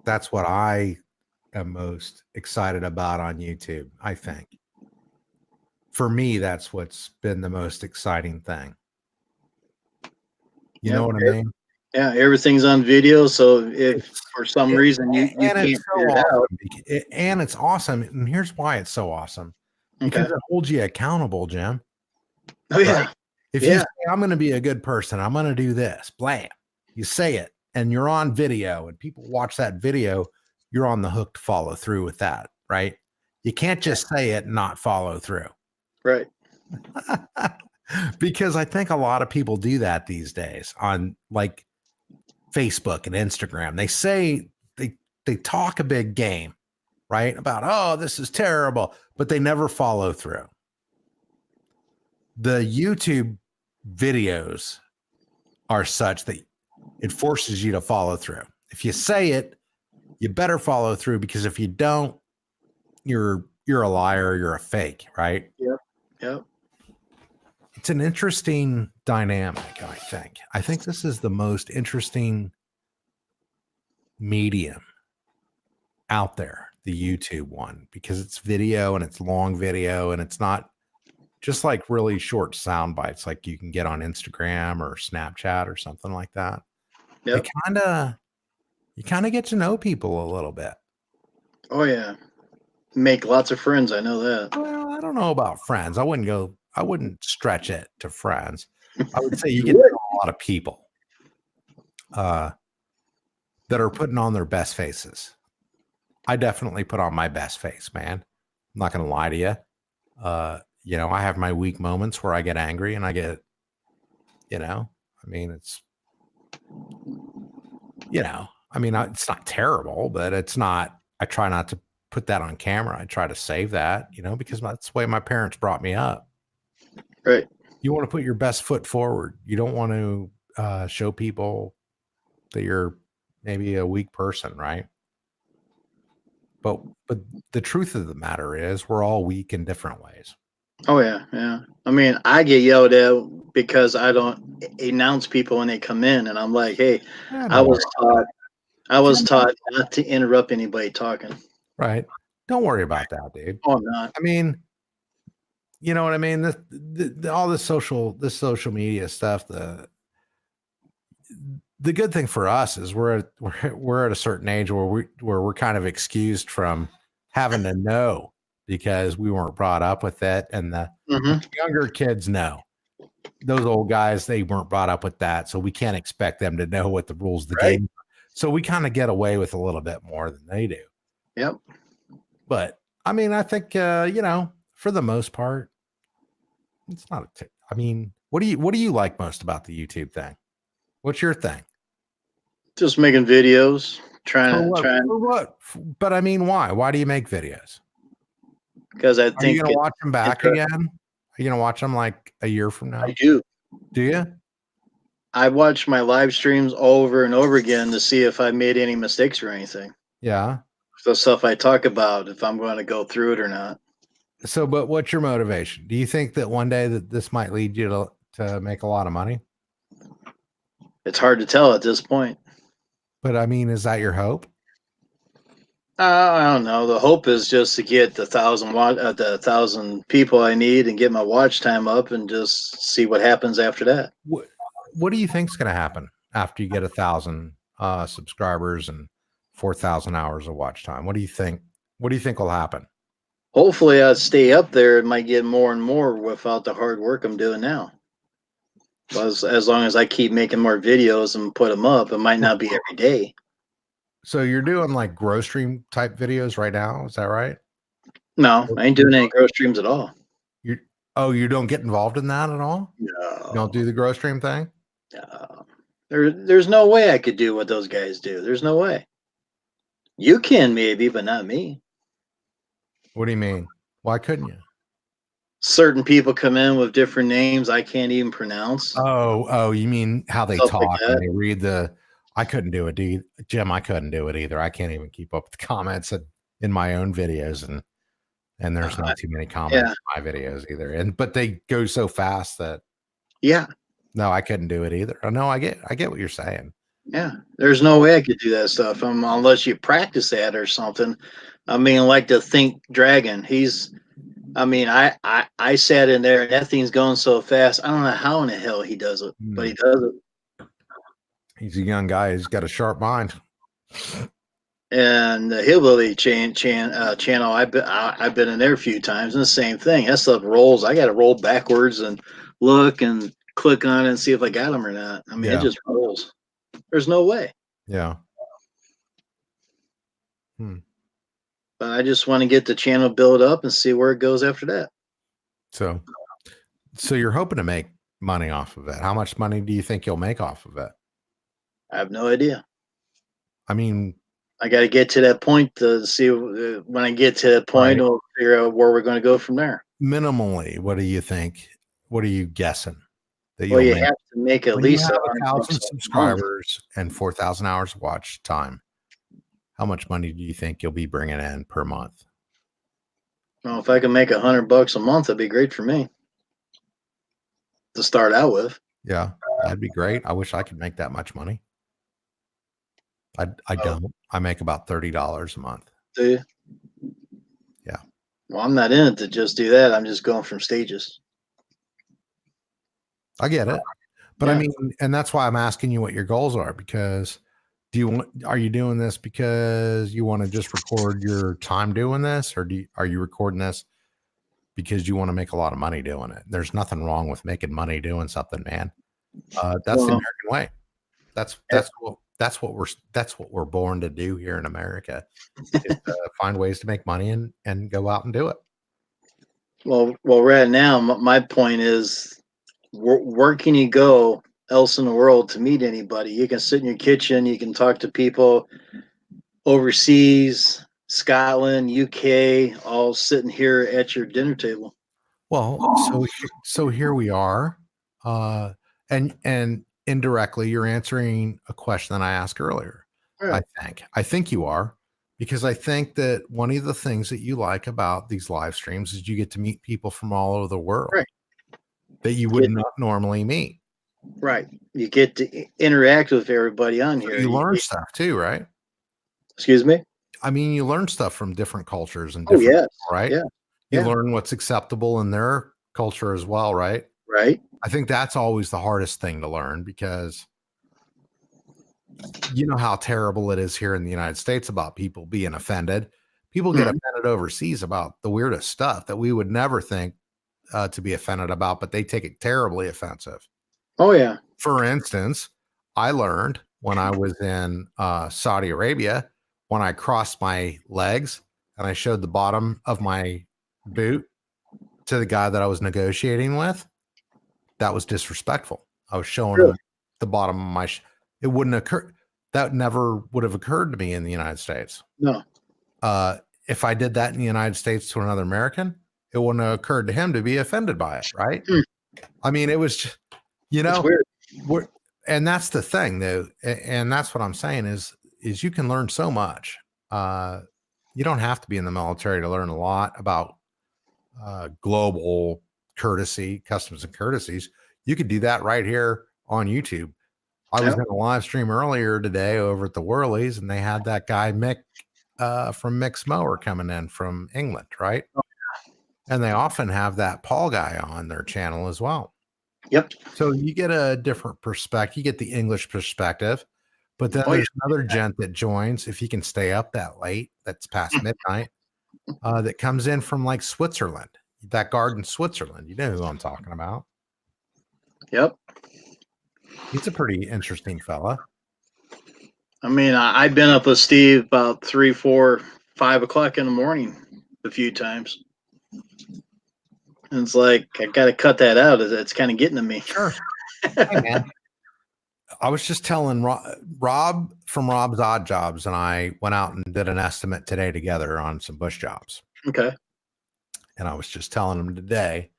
[SPEAKER 10] that's what I am most excited about on YouTube, I think. For me, that's what's been the most exciting thing. You know what I mean?
[SPEAKER 1] Yeah, everything's on video. So if for some reason you can't figure it out.
[SPEAKER 10] And it's awesome. And here's why it's so awesome. Because it holds you accountable, Jim.
[SPEAKER 1] Oh yeah.
[SPEAKER 10] Right? If you say, I'm going to be a good person, I'm going to do this, blam, you say it and you're on video and people watch that video, you're on the hook to follow through with that, right? You can't just say it and not follow through.
[SPEAKER 1] Right.
[SPEAKER 10] Because I think a lot of people do that these days on like Facebook and Instagram. They say they talk a big game, right? About, oh, this is terrible, but they never follow through. The YouTube videos are such that it forces you to follow through. If you say it, you better follow through, because if you don't, you're a liar, you're a fake, right?
[SPEAKER 1] Yep.
[SPEAKER 10] It's an interesting dynamic, I think. I think this is the most interesting medium out there, the YouTube one, because it's video and it's long video and it's not just like really short sound bites like you can get on Instagram or Snapchat or something like that.
[SPEAKER 1] Yep.
[SPEAKER 10] You kind of get to know people a little bit.
[SPEAKER 1] Oh yeah. Make lots of friends. I know that.
[SPEAKER 10] Well, I don't know about friends. I wouldn't stretch it to friends. I would say you get to know a lot of people that are putting on their best faces. I definitely put on my best face, man. I'm not going to lie to you. I have my weak moments where I get angry and I get, it's not terrible, but it's not, I try not to put that on camera. I try to save that, because that's the way my parents brought me up.
[SPEAKER 1] Right.
[SPEAKER 10] You want to put your best foot forward. You don't want to show people that you're maybe a weak person, right? But the truth of the matter is we're all weak in different ways.
[SPEAKER 1] Oh yeah. Yeah. I mean, I get yelled at because I don't announce people when they come in, and I'm like, hey, I was taught not to interrupt anybody talking.
[SPEAKER 10] Right. Don't worry about that, dude.
[SPEAKER 1] Oh, I'm not.
[SPEAKER 10] I mean, you know what I mean? All this social media stuff, the good thing for us is we're at a certain age where we're kind of excused from having to know, because we weren't brought up with it, and the younger kids know. Those old guys, they weren't brought up with that, so we can't expect them to know what the rules of the game are. So we kind of get away with a little bit more than they do.
[SPEAKER 1] Yep.
[SPEAKER 10] But I mean, I think for the most part, it's not what do you like most about the YouTube thing? What's your thing?
[SPEAKER 1] Just making videos, trying
[SPEAKER 10] For what? But I mean, why? Why do you make videos?
[SPEAKER 1] because I
[SPEAKER 10] Are you
[SPEAKER 1] think
[SPEAKER 10] going to watch them back
[SPEAKER 1] interesting.
[SPEAKER 10] again? Are you going to watch them like a year from now?
[SPEAKER 1] I do.
[SPEAKER 10] Do you?
[SPEAKER 1] I watch my live streams over and over again to see if I made any mistakes or anything.
[SPEAKER 10] Yeah.
[SPEAKER 1] The stuff I talk about, if I'm going to go through it or not.
[SPEAKER 10] So, but what's your motivation? Do you think that one day that this might lead you to make a lot of money?
[SPEAKER 1] It's hard to tell at this point.
[SPEAKER 10] But I mean, is that your hope?
[SPEAKER 1] I don't know. The hope is just to get the 1,000 people I need and get my watch time up and just see what happens after that.
[SPEAKER 10] What do you think's going to happen after you get 1,000 subscribers and 4,000 hours of watch time? What do you think? What do you think will happen?
[SPEAKER 1] Hopefully, I'll stay up there. It might get more and more without the hard work I'm doing now. As long as I keep making more videos and put them up, it might not be every day.
[SPEAKER 10] So you're doing like grow stream type videos right now, is that right?
[SPEAKER 1] No, I ain't doing any grow streams at all.
[SPEAKER 10] You don't get involved in that at all?
[SPEAKER 1] No.
[SPEAKER 10] You don't do the grow stream thing?
[SPEAKER 1] No. There's no way I could do what those guys do. There's no way. You can maybe, but not me.
[SPEAKER 10] What do you mean? Why couldn't you?
[SPEAKER 1] Certain people come in with different names I can't even pronounce.
[SPEAKER 10] Oh, you mean how they
[SPEAKER 1] Stuff
[SPEAKER 10] talk
[SPEAKER 1] like
[SPEAKER 10] and
[SPEAKER 1] that.
[SPEAKER 10] they read the. I couldn't do it, dude. Jim, I couldn't do it either. I can't even keep up with the comments in my own videos, and there's not too many comments in my videos either. But they go so fast that no, I couldn't do it either. Oh, no, I get what you're saying.
[SPEAKER 1] Yeah, there's no way I could do that stuff unless you practice that or something. I mean, like the Think Dragon. I sat in there and that thing's going so fast. I don't know how in the hell he does it, but he does it.
[SPEAKER 10] He's a young guy. He's got a sharp mind.
[SPEAKER 1] And the Hillbilly channel, I've been in there a few times, and the same thing. That stuff rolls. I got to roll backwards and look and click on it and see if I got them or not. I mean, it just rolls. There's no way.
[SPEAKER 10] Yeah.
[SPEAKER 1] But I just want to get the channel built up and see where it goes after that.
[SPEAKER 10] So you're hoping to make money off of it. How much money do you think you'll make off of it?
[SPEAKER 1] I have no idea.
[SPEAKER 10] I mean,
[SPEAKER 1] I got to get to that point to see when I get to that point, we'll figure out where we're going to go from there.
[SPEAKER 10] Minimally, what do you think? What are you guessing? That
[SPEAKER 1] Well, you have to make at least
[SPEAKER 10] 1,000 subscribers and 4,000 hours of watch time. How much money do you think you'll be bringing in per month?
[SPEAKER 1] Well, if I can make $100 a month, that'd be great for me to start out with.
[SPEAKER 10] Yeah, that'd be great. I wish I could make that much money. I don't. I make about $30 a month.
[SPEAKER 1] Do you?
[SPEAKER 10] Yeah.
[SPEAKER 1] Well, I'm not in it to just do that. I'm just going from stages.
[SPEAKER 10] I get it. But I mean, and that's why I'm asking you what your goals are, because are you doing this because you want to just record your time doing this, or are you recording this because you want to make a lot of money doing it? There's nothing wrong with making money doing something, man. That's the American way. That's what we're born to do here in America, is to find ways to make money and go out and do it.
[SPEAKER 1] Well, right now, my point is, where can you go else in the world to meet anybody? You can sit in your kitchen, you can talk to people overseas, Scotland, UK, all sitting here at your dinner table.
[SPEAKER 10] Well, so here we are, and indirectly, you're answering a question that I asked earlier. Right. I think you are, because I think that one of the things that you like about these live streams is you get to meet people from all over the world that you would not normally meet.
[SPEAKER 1] Right. You get to interact with everybody on here.
[SPEAKER 10] You learn stuff too, right?
[SPEAKER 1] Excuse me?
[SPEAKER 10] I mean, you learn stuff from different cultures and different people, right?
[SPEAKER 1] Yeah.
[SPEAKER 10] You learn what's acceptable in their culture as well, right?
[SPEAKER 1] Right.
[SPEAKER 10] I think that's always the hardest thing to learn, because you know how terrible it is here in the United States about people being offended. People get offended overseas about the weirdest stuff that we would never think to be offended about, but they take it terribly offensive.
[SPEAKER 1] Oh, yeah.
[SPEAKER 10] For instance, I learned when I was in Saudi Arabia, when I crossed my legs and I showed the bottom of my boot to the guy that I was negotiating with, that was disrespectful. I was showing him the bottom of my it wouldn't occur. That never would have occurred to me in the United States.
[SPEAKER 1] No.
[SPEAKER 10] If I did that in the United States to another American, it wouldn't have occurred to him to be offended by it, right? I mean, it was just,
[SPEAKER 1] It's weird.
[SPEAKER 10] And that's the thing, though, and that's what I'm saying is you can learn so much. You don't have to be in the military to learn a lot about global courtesy, customs and courtesies. You could do that right here on YouTube. I was in a live stream earlier today over at the Whirlies, and they had that guy Mick from Mick's Mower coming in from England, right? And they often have that Paul guy on their channel as well.
[SPEAKER 1] Yep.
[SPEAKER 10] So you get a different perspective. You get the English perspective, but then there's another gent that joins if he can stay up that late. That's past midnight. That comes in from like Switzerland. That garden, Switzerland. You know who I'm talking about.
[SPEAKER 1] Yep.
[SPEAKER 10] He's a pretty interesting fella.
[SPEAKER 1] I mean, I've been up with Steve about 3, 4, 5 o'clock in the morning a few times. And it's like, I got to cut that out. It's kind of getting to me.
[SPEAKER 10] Sure. Hey, man. I was just telling Rob from Rob's Odd Jobs, and I went out and did an estimate today together on some bush jobs.
[SPEAKER 1] Okay.
[SPEAKER 10] And I was just telling him today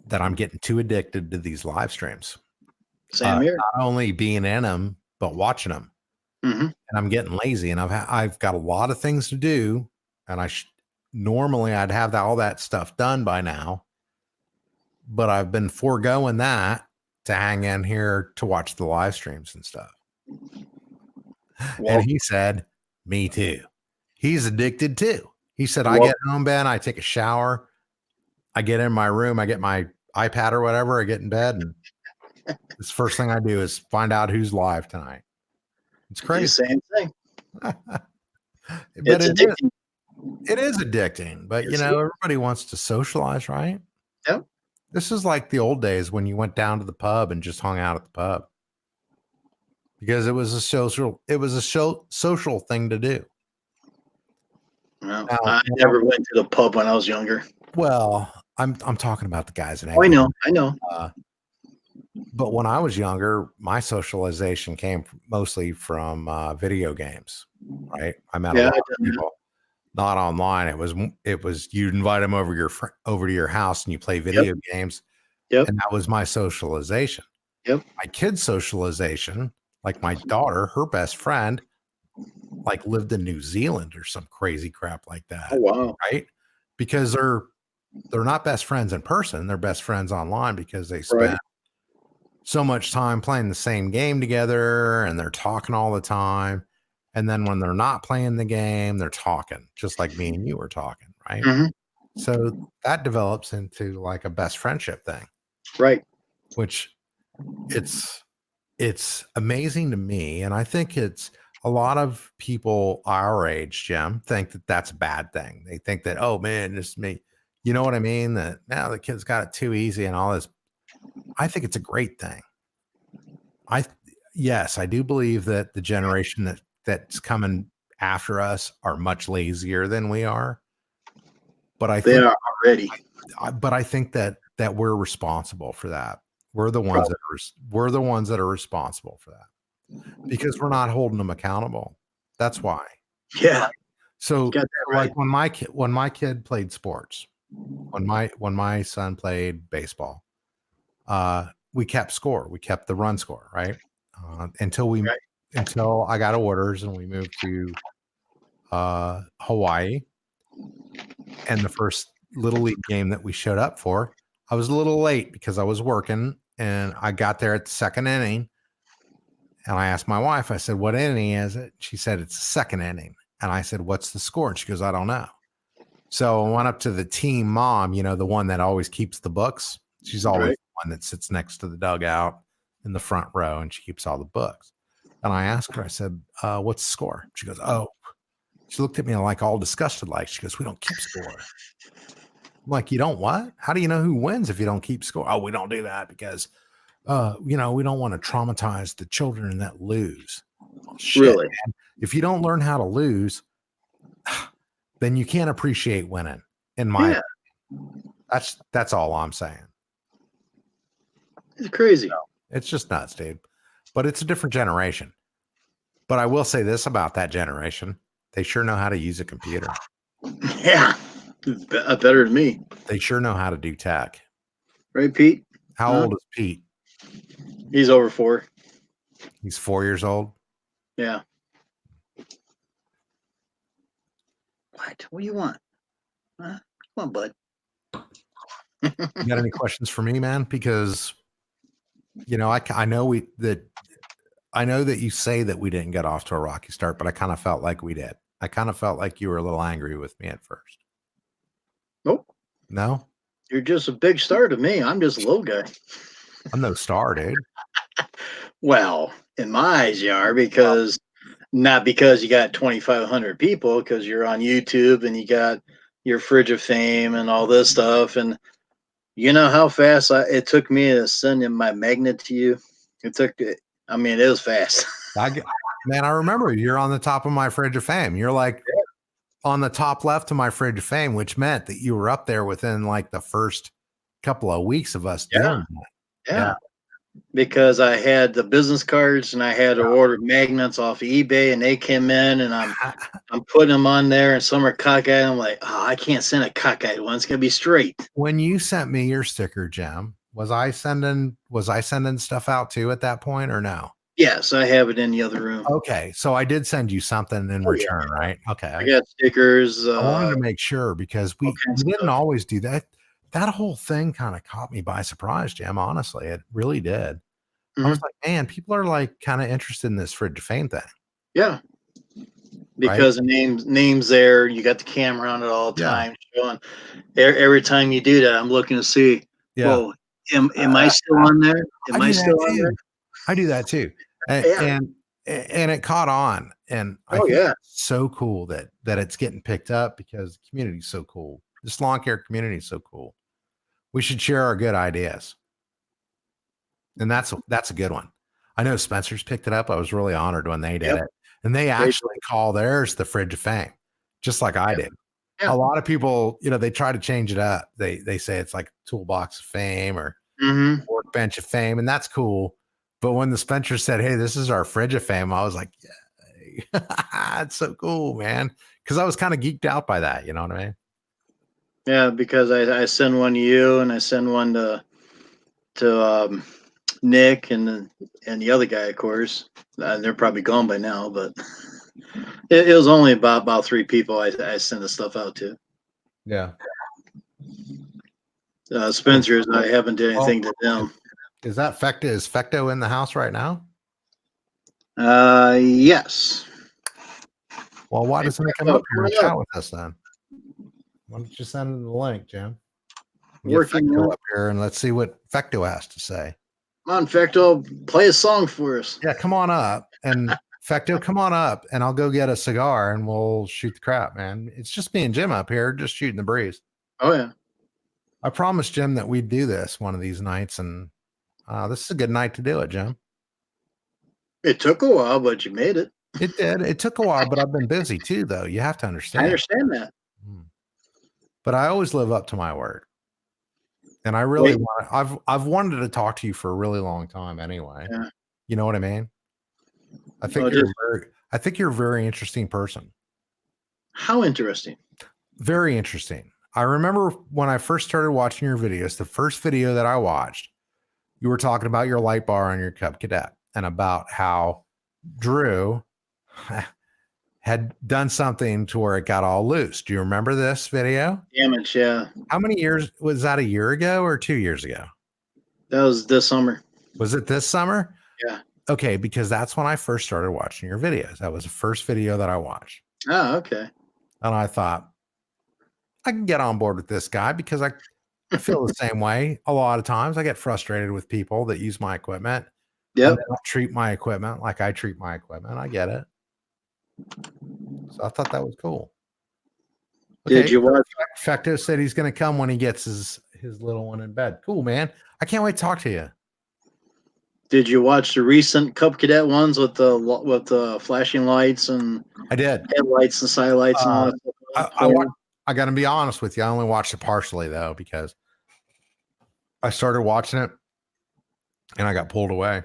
[SPEAKER 10] that I'm getting too addicted to these live streams.
[SPEAKER 1] Same here.
[SPEAKER 10] Not only being in them, but watching them.
[SPEAKER 1] Mm-hmm.
[SPEAKER 10] And I'm getting lazy, and I've got a lot of things to do, and normally I'd have all that stuff done by now, but I've been foregoing that to hang in here to watch the live streams and stuff. And he said, me too. He's addicted too. He said, I get home, Ben, I take a shower, I get in my room, I get my iPad or whatever, I get in bed, and the first thing I do is find out who's live tonight. It's crazy.
[SPEAKER 1] Same thing.
[SPEAKER 10] But
[SPEAKER 1] It's addicting.
[SPEAKER 10] It is addicting, but you know, everybody wants to socialize, right?
[SPEAKER 1] Yep.
[SPEAKER 10] This is like the old days when you went down to the pub and just hung out at the pub because it was a social thing to do.
[SPEAKER 1] No, I never went to the pub when I was younger.
[SPEAKER 10] Well, I'm talking about the guys in
[SPEAKER 1] England. I know.
[SPEAKER 10] But when I was younger, my socialization came mostly from video games, right? I met a lot of people. Not online. It was you'd invite them over to your house and you play video games.
[SPEAKER 1] Yep.
[SPEAKER 10] And that was my socialization.
[SPEAKER 1] Yep.
[SPEAKER 10] My kid's socialization, like my daughter, her best friend, like lived in New Zealand or some crazy crap like that.
[SPEAKER 1] Oh wow.
[SPEAKER 10] Right? Because they're not best friends in person, they're best friends online because they spend so much time playing the same game together and they're talking all the time. And then when they're not playing the game, they're talking just like me and you were talking, right?
[SPEAKER 1] Mm-hmm.
[SPEAKER 10] So that develops into like a best friendship thing,
[SPEAKER 1] right?
[SPEAKER 10] Which it's amazing to me, and I think it's a lot of people our age, Jim, think that that's a bad thing. They think that, oh man, this is me. You know what I mean? That now the kids got it too easy and all this. I think it's a great thing. Yes, I do believe that the generation that's coming after us are much lazier than we are. But I think
[SPEAKER 1] they are already.
[SPEAKER 10] But I think that we're responsible for that. We're the ones that are responsible for that because we're not holding them accountable. That's why.
[SPEAKER 1] Yeah.
[SPEAKER 10] So like when my kid played sports, when my son played baseball, we kept score. We kept the run score, right? Until I got orders and we moved to Hawaii. And the first Little League game that we showed up for, I was a little late because I was working and I got there at the second inning. And I asked my wife, I said, what inning is it? She said, it's the second inning. And I said, what's the score? And she goes, I don't know. So I went up to the team mom, you know, the one that always keeps the books. She's always the one that sits next to the dugout in the front row and she keeps all the books. And I asked her, I said, what's the score? She goes, oh. She looked at me like all disgusted, like she goes, we don't keep score. I'm like, you don't what? How do you know who wins if you don't keep score? Oh, we don't do that because, you know, we don't want to traumatize the children that lose. Well, shit,
[SPEAKER 1] really?
[SPEAKER 10] Man. If you don't learn how to lose, then you can't appreciate winning. In my opinion. That's all I'm saying.
[SPEAKER 1] It's crazy.
[SPEAKER 10] So, it's just nuts, dude. But it's a different generation. But I will say this about that generation: they sure know how to use a computer.
[SPEAKER 1] Yeah, better than me,
[SPEAKER 10] They sure know how to do tech.
[SPEAKER 1] right, Pete?
[SPEAKER 10] How
[SPEAKER 1] Huh?
[SPEAKER 10] old is Pete?
[SPEAKER 1] He's over 4.
[SPEAKER 10] He's 4 years old.
[SPEAKER 1] Yeah. What? What do you want? Huh? Come on, bud.
[SPEAKER 10] You got any questions for me, man? Because you know, I know I know that you say that we didn't get off to a rocky start, but I kind of felt like we did. I kind of felt like you were a little angry with me at first.
[SPEAKER 1] Nope.
[SPEAKER 10] No,
[SPEAKER 1] You're just a big star to me. I'm just a little guy.
[SPEAKER 10] I'm no star, dude.
[SPEAKER 1] Well, in my eyes, you are, because not because you got 2,500 people, because you're on YouTube and you got your Fridge of Fame and all this stuff. And you know how fast it took me to send in my magnet to you? It took, I mean, it was fast.
[SPEAKER 10] Man, I remember you're on the top of my Fridge of Fame. You're like on the top left of my Fridge of Fame, which meant that you were up there within like the first couple of weeks of us doing that.
[SPEAKER 1] Yeah. Because I had the business cards and I had to order magnets off of eBay, and they came in, and I'm putting them on there, and some are cockeyed. I'm like, oh, I can't send a cockeyed one. It's gonna be straight.
[SPEAKER 10] When you sent me your sticker, Jim, was I sending stuff out too at that point or no?
[SPEAKER 1] Yes, I have it in the other room.
[SPEAKER 10] Okay, so I did send you something in return, right? Okay,
[SPEAKER 1] I got stickers.
[SPEAKER 10] I wanted to make sure because we didn't
[SPEAKER 1] stuff.
[SPEAKER 10] always do that. That whole thing kind of caught me by surprise, Jim. Honestly, it really did. I was like, man, people are like kind of interested in this Fridge of Fame thing.
[SPEAKER 1] Yeah. Because the name's there, you got the camera on it all the
[SPEAKER 10] Yeah.
[SPEAKER 1] time showing. Every time you do that, I'm looking to see, well, am I still on there? Am I still on there?
[SPEAKER 10] I do that too. And it caught on. And I think it's so cool that it's getting picked up because the community's so cool. This lawn care community is so cool. We should share our good ideas. And that's a good one. I know Spencer's picked it up. I was really honored when they did it. And they actually call theirs the Fridge of Fame, just like I did. A lot of people, you know, they try to change it up. They say it's like Toolbox of Fame or Workbench of Fame, and that's cool. But when the Spencer said, hey, this is our Fridge of Fame, I was like, yay. It's so cool, man. Because I was kind of geeked out by that. You know what I mean?
[SPEAKER 1] Yeah, because I send one to you and I send one to Nick and the other guy, of course. They're probably gone by now, but it was only about 3 people I sent the stuff out to.
[SPEAKER 10] Yeah.
[SPEAKER 1] Spencer's, I haven't did anything to them.
[SPEAKER 10] Is that Fecta? Is Fecto in the house right now?
[SPEAKER 1] Yes.
[SPEAKER 10] Well, why doesn't he come up here and chat with us then? Why don't you send him the link, Jim? Get Fecto up here and let's see what Fecto has to say.
[SPEAKER 1] Come on, Fecto, play a song for us.
[SPEAKER 10] Yeah, come on up. And Fecto, come on up and I'll go get a cigar and we'll shoot the crap, man. It's just me and Jim up here, just shooting the breeze.
[SPEAKER 1] Oh, yeah.
[SPEAKER 10] I promised Jim that we'd do this one of these nights, and this is a good night to do it, Jim.
[SPEAKER 1] It took a while, but you made it.
[SPEAKER 10] It did. It took a while, but I've been busy too, though. You have to understand.
[SPEAKER 1] I understand that.
[SPEAKER 10] But I always live up to my word. And I really I've wanted to talk to you for a really long time anyway.
[SPEAKER 1] Yeah.
[SPEAKER 10] You know what I mean? I think you're a very interesting person.
[SPEAKER 1] How interesting?
[SPEAKER 10] Very interesting. I remember when I first started watching your videos, the first video that I watched, you were talking about your light bar on your Cub Cadet and about how Drew had done something to where it got all loose. Do you remember this video?
[SPEAKER 1] Damage, yeah.
[SPEAKER 10] How many years was that? A year ago or 2 years ago?
[SPEAKER 1] That was this summer.
[SPEAKER 10] Was it this summer?
[SPEAKER 1] Yeah.
[SPEAKER 10] Okay, because that's when I first started watching your videos. That was the first video that I watched.
[SPEAKER 1] Oh, okay.
[SPEAKER 10] And I thought, I can get on board with this guy because I feel the same way. A lot of times I get frustrated with people that use my equipment.
[SPEAKER 1] Yep.
[SPEAKER 10] And they don't treat my equipment like I treat my equipment. I get it. So I thought that was cool. Okay.
[SPEAKER 1] Did you watch?
[SPEAKER 10] Fecto said he's going to come when he gets his little one in bed. Cool, man. I can't wait to talk to you. Did
[SPEAKER 1] you watch the recent Cub Cadet ones with the flashing lights and
[SPEAKER 10] I did
[SPEAKER 1] headlights and side lights and all that?
[SPEAKER 10] I got to be honest with you. I only watched it partially though because I started watching it and I got pulled away.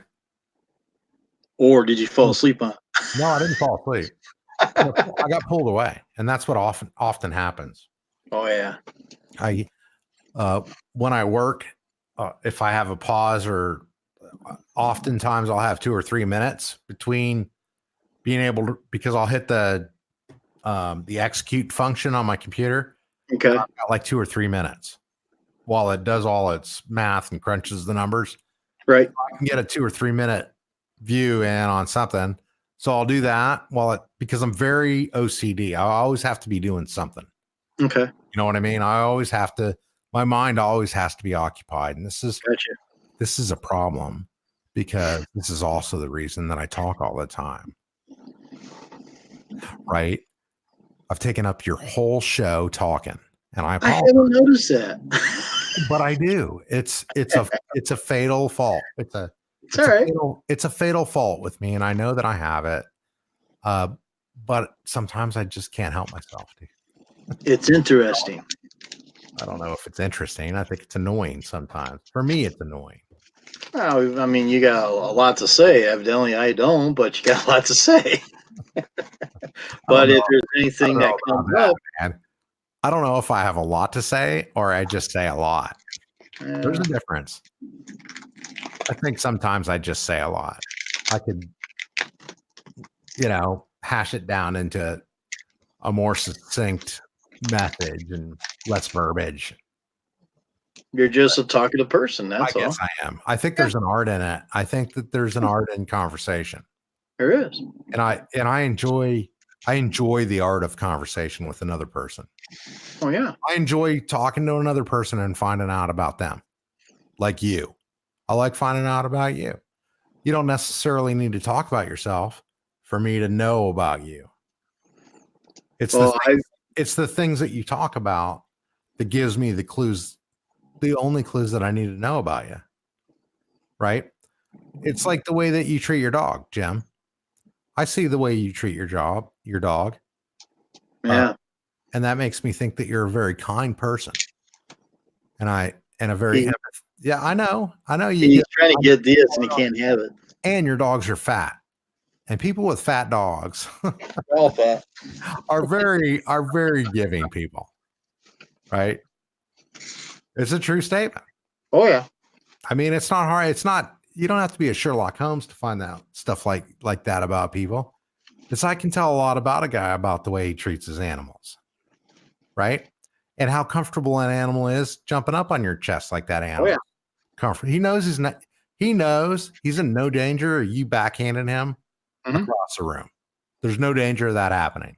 [SPEAKER 1] Or did you fall asleep on it?
[SPEAKER 10] No, I didn't fall asleep. I got pulled away, and that's what often happens.
[SPEAKER 1] Oh yeah.
[SPEAKER 10] I when I work, if I have a pause, or oftentimes I'll have 2 or 3 minutes between being able to, because I'll hit the execute function on my computer.
[SPEAKER 1] Okay.
[SPEAKER 10] I've got like 2 or 3 minutes while it does all its math and crunches the numbers.
[SPEAKER 1] Right.
[SPEAKER 10] I can get a 2 or 3 minute view in on something. So I'll do that because I'm very OCD. I always have to be doing something.
[SPEAKER 1] Okay.
[SPEAKER 10] You know what I mean? I always have to, my mind always has to be occupied. And this is a problem, because this is also the reason that I talk all the time. Right? I've taken up your whole show talking, and I
[SPEAKER 1] haven't noticed that.
[SPEAKER 10] But I do. It's a fatal fault. It's
[SPEAKER 1] all right.
[SPEAKER 10] It's a fatal fault with me, and I know that I have it. But sometimes I just can't help myself, dude.
[SPEAKER 1] It's interesting.
[SPEAKER 10] I don't know if it's interesting. I think it's annoying sometimes. For me, it's annoying.
[SPEAKER 1] Well, I mean, you got a lot to say. Evidently, I don't, but you got a lot to say. But if there's anything that comes up,
[SPEAKER 10] man, I don't know if I have a lot to say or I just say a lot. There's a difference. I think sometimes I just say a lot. I could, hash it down into a more succinct message and less verbiage.
[SPEAKER 1] You're just a talkative person. That's all.
[SPEAKER 10] I guess I am. I think there's an art in it. I think that there's an art in conversation.
[SPEAKER 1] There is.
[SPEAKER 10] And I enjoy the art of conversation with another person.
[SPEAKER 1] Oh yeah.
[SPEAKER 10] I enjoy talking to another person and finding out about them. Like you. I like finding out about you. You don't necessarily need to talk about yourself for me to know about you. It's the things that you talk about that gives me the clues, the only clues that I need to know about you. Right? It's like the way that you treat your dog, Jim. I see the way you treat your dog.
[SPEAKER 1] Yeah.
[SPEAKER 10] And that makes me think that you're a very kind person. And a very yeah, I know you.
[SPEAKER 1] He's trying to get this and he can't have it.
[SPEAKER 10] And your dogs are fat. And people with fat dogs
[SPEAKER 1] all fat.
[SPEAKER 10] are very giving people. Right? It's a true statement.
[SPEAKER 1] Oh yeah.
[SPEAKER 10] I mean, it's not hard. You don't have to be a Sherlock Holmes to find out stuff like that about people. Because I can tell a lot about a guy about the way he treats his animals. Right? And how comfortable an animal is jumping up on your chest like that animal. Oh, yeah. He knows he's in no danger of you backhanding him across the room. There's no danger of that happening.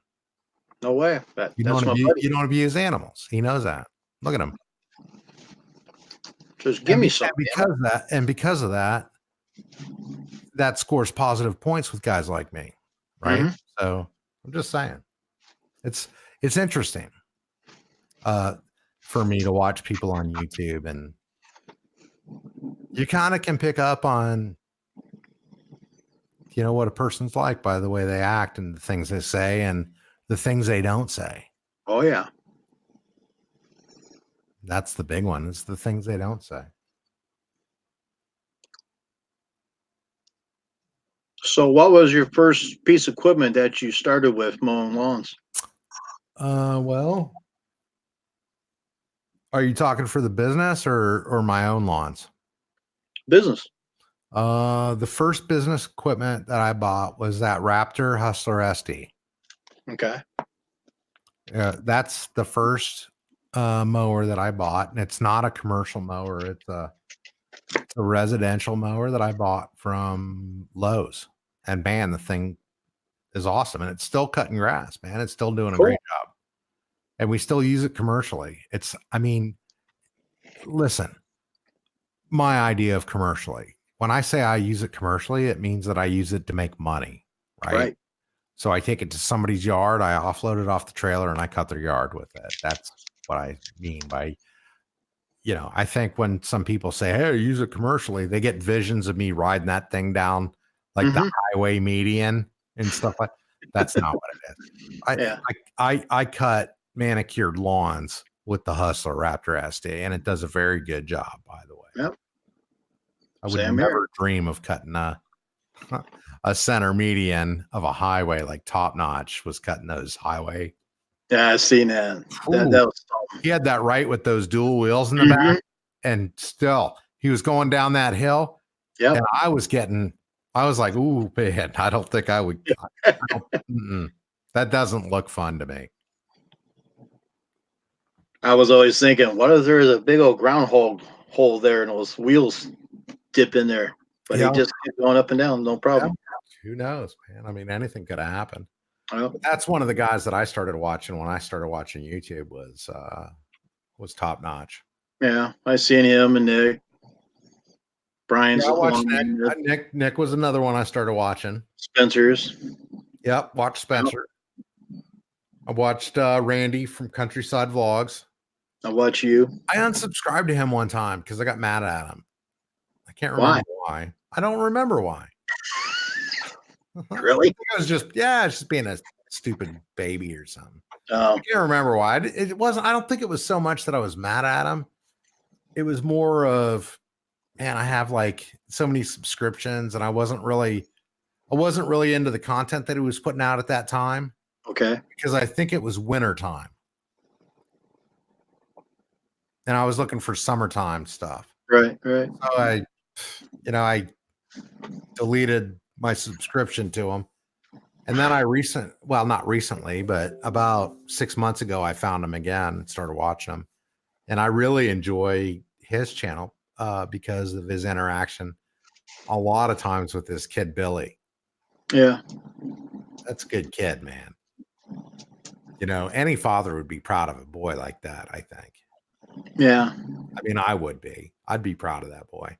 [SPEAKER 1] No way.
[SPEAKER 10] You don't abuse animals. He knows that. Look at him.
[SPEAKER 1] Just give me some.
[SPEAKER 10] Because of that, that scores positive points with guys like me. Right? Mm-hmm. So I'm just saying. It's interesting. For me to watch people on YouTube, and you kind of can pick up on, what a person's like by the way they act and the things they say and the things they don't say.
[SPEAKER 1] Oh yeah.
[SPEAKER 10] That's the big one. It's the things they don't say.
[SPEAKER 1] So what was your first piece of equipment that you started with mowing lawns?
[SPEAKER 10] Well, are you talking for the business or my own lawns?
[SPEAKER 1] Business.
[SPEAKER 10] The first business equipment that I bought was that Raptor Hustler SD.
[SPEAKER 1] Okay.
[SPEAKER 10] That's the first mower that I bought, and it's not a commercial mower. It's a residential mower that I bought from Lowe's. And man, the thing is awesome, and it's still cutting grass, man. It's still doing a great job. And we still use it commercially. Listen, my idea of commercially, when I say I use it commercially, it means that I use it to make money, right? So I take it to somebody's yard, I offload it off the trailer, and I cut their yard with it. That's what I mean by, I think when some people say, hey, use it commercially, they get visions of me riding that thing down like the highway median and stuff like that. That's not what it is. I cut manicured lawns with the Hustler Raptor SD, and it does a very good job, by the way.
[SPEAKER 1] Yep.
[SPEAKER 10] I would never dream of cutting a a center median of a highway like Top Notch was cutting those highway.
[SPEAKER 1] Yeah, I seen that. That
[SPEAKER 10] Ooh.
[SPEAKER 1] was
[SPEAKER 10] He had that right with those dual wheels in the
[SPEAKER 1] Mhm.
[SPEAKER 10] back, and still he was going down that hill.
[SPEAKER 1] Yep.
[SPEAKER 10] And I was like, ooh, man, I don't think I would. That doesn't look fun to me.
[SPEAKER 1] I was always thinking, what if there's a big old groundhog hole there and those wheels dip in there? But
[SPEAKER 10] Yeah.
[SPEAKER 1] he just kept going up and down, no problem.
[SPEAKER 10] Who knows, man? I mean, anything could have happened.
[SPEAKER 1] Well,
[SPEAKER 10] But that's one of the guys that I started watching when I started watching YouTube was Top Notch.
[SPEAKER 1] yeah, I seen him and Nick. Brian's
[SPEAKER 10] Yeah, I watched
[SPEAKER 1] along with
[SPEAKER 10] Nick. Nick was another one I started watching.
[SPEAKER 1] Spencer's.
[SPEAKER 10] Yep, watched Spencer. I watched Randy from Countryside Vlogs.
[SPEAKER 1] I watch you.
[SPEAKER 10] I unsubscribed to him one time because I got mad at him. I can't remember why. I don't remember why.
[SPEAKER 1] Really?
[SPEAKER 10] It was just being a stupid baby or something.
[SPEAKER 1] Oh,
[SPEAKER 10] I can't remember why. It wasn't. I don't think it was so much that I was mad at him. It was more of, man, I have like so many subscriptions, and I wasn't really into the content that he was putting out at that time.
[SPEAKER 1] okay.
[SPEAKER 10] Because I think it was winter time, and I was looking for summertime stuff.
[SPEAKER 1] Right.
[SPEAKER 10] So I deleted my subscription to him. And then not recently, but about 6 months ago, I found him again and started watching him. And I really enjoy his channel because of his interaction a lot of times with this kid, Billy.
[SPEAKER 1] Yeah.
[SPEAKER 10] That's a good kid, man. You know, any father would be proud of a boy like that, I think.
[SPEAKER 1] Yeah.
[SPEAKER 10] I mean, I would be. I'd be proud of that boy.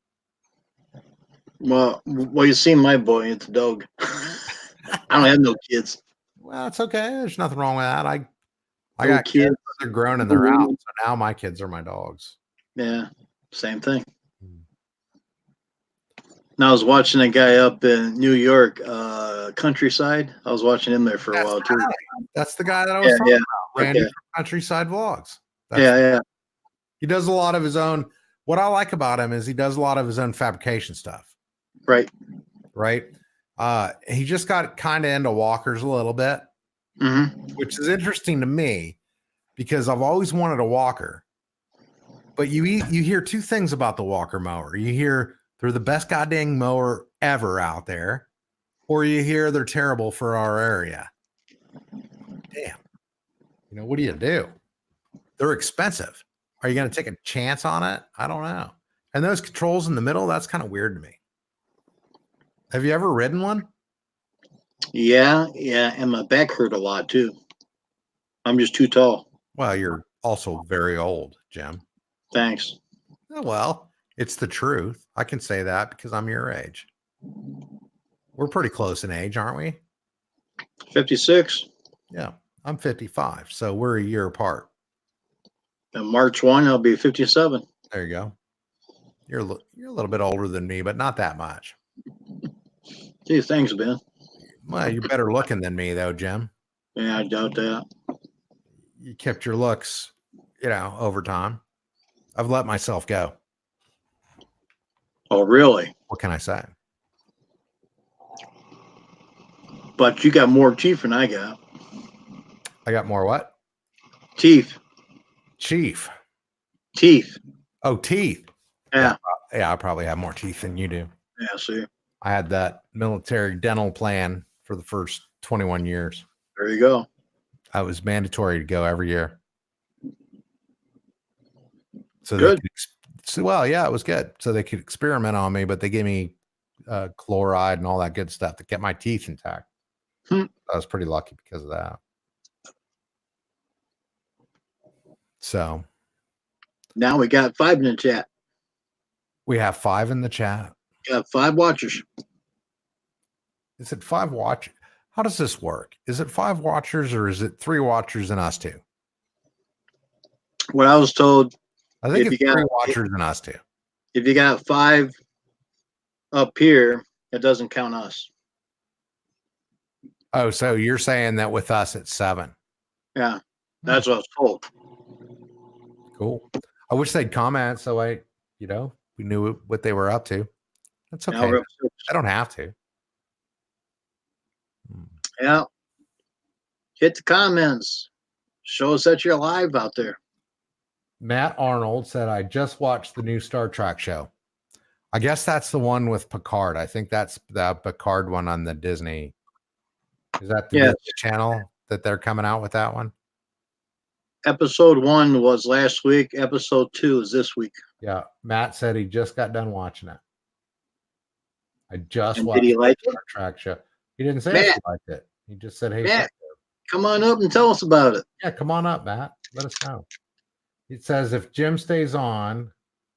[SPEAKER 1] Well, you seen my boy. It's a dog. I don't have no kids.
[SPEAKER 10] Well, it's okay. There's nothing wrong with that. I
[SPEAKER 1] No
[SPEAKER 10] got kids.
[SPEAKER 1] kids.
[SPEAKER 10] They're grown and they're out. So now my kids are my dogs.
[SPEAKER 1] Yeah. Same thing. Now I was watching a guy up in New York, Countryside. I was watching him there for a while too.
[SPEAKER 10] That's the guy that I was talking about, Randy from Countryside Vlogs.
[SPEAKER 1] Yeah.
[SPEAKER 10] He does a lot of his own. What I like about him is he does a lot of his own fabrication stuff.
[SPEAKER 1] Right.
[SPEAKER 10] He just got kind of into walkers a little bit, which is interesting to me because I've always wanted a walker. But you hear two things about the walker mower. You hear they're the best goddamn mower ever out there, or you hear they're terrible for our area. Damn. You know, what do you do? They're expensive. Are you going to take a chance on it? I don't know. And those controls in the middle, that's kind of weird to me. Have you ever ridden one?
[SPEAKER 1] Yeah. And my back hurt a lot too. I'm just too tall.
[SPEAKER 10] Well, you're also very old, Jim.
[SPEAKER 1] Thanks.
[SPEAKER 10] Oh, well, it's the truth. I can say that because I'm your age. We're pretty close in age, aren't we?
[SPEAKER 1] 56.
[SPEAKER 10] Yeah, I'm 55, so we're a year apart.
[SPEAKER 1] And March 1, I'll be 57.
[SPEAKER 10] There you go. You're a little bit older than me, but not that much.
[SPEAKER 1] Gee, thanks, Ben.
[SPEAKER 10] Well, you're better looking than me, though, Jim.
[SPEAKER 1] Yeah, I doubt that.
[SPEAKER 10] You kept your looks, over time. I've let myself go.
[SPEAKER 1] Oh, really?
[SPEAKER 10] What can I say?
[SPEAKER 1] But you got more teeth than I got.
[SPEAKER 10] I got more what?
[SPEAKER 1] Teeth. Teeth.
[SPEAKER 10] Oh, teeth.
[SPEAKER 1] Yeah.
[SPEAKER 10] Yeah, I probably have more teeth than you do.
[SPEAKER 1] Yeah, see.
[SPEAKER 10] I had that military dental plan for the first 21 years.
[SPEAKER 1] There you go.
[SPEAKER 10] I was mandatory to go every year. So
[SPEAKER 1] good.
[SPEAKER 10] It was good. So they could experiment on me, but they gave me chloride and all that good stuff to get my teeth intact. I was pretty lucky because of that. So
[SPEAKER 1] now we got 5 in the chat.
[SPEAKER 10] We have 5 in the chat.
[SPEAKER 1] Got 5 watchers.
[SPEAKER 10] Is it 5 watch? How does this work? Is it 5 watchers or is it 3 watchers and us 2?
[SPEAKER 1] What I was told,
[SPEAKER 10] I think it's 3 watchers and us 2.
[SPEAKER 1] If you got 5 up here, it doesn't count us.
[SPEAKER 10] Oh, so you're saying that with us it's 7?
[SPEAKER 1] Yeah, that's what I was told.
[SPEAKER 10] Cool. I wish they'd comment so we knew what they were up to. That's okay. I don't have to.
[SPEAKER 1] Yeah. Hit the comments. Show us that you're alive out there.
[SPEAKER 10] Matt Arnold said, I just watched the new Star Trek show. I guess that's the one with Picard. I think that's the Picard one on the Disney. Is that the
[SPEAKER 1] Yes.
[SPEAKER 10] Disney Channel that they're coming out with that one?
[SPEAKER 1] Episode 1 was last week. Episode 2 is this week.
[SPEAKER 10] Yeah. Matt said he just got done watching it. I just
[SPEAKER 1] And
[SPEAKER 10] watched
[SPEAKER 1] did he like
[SPEAKER 10] the
[SPEAKER 1] it?
[SPEAKER 10] Star Trek show. He didn't say
[SPEAKER 1] Matt.
[SPEAKER 10] if he liked it. He just said, hey,
[SPEAKER 1] Matt, come on up and tell us about it.
[SPEAKER 10] yeah, come on up, Matt. Let us know. It says if Jim stays on,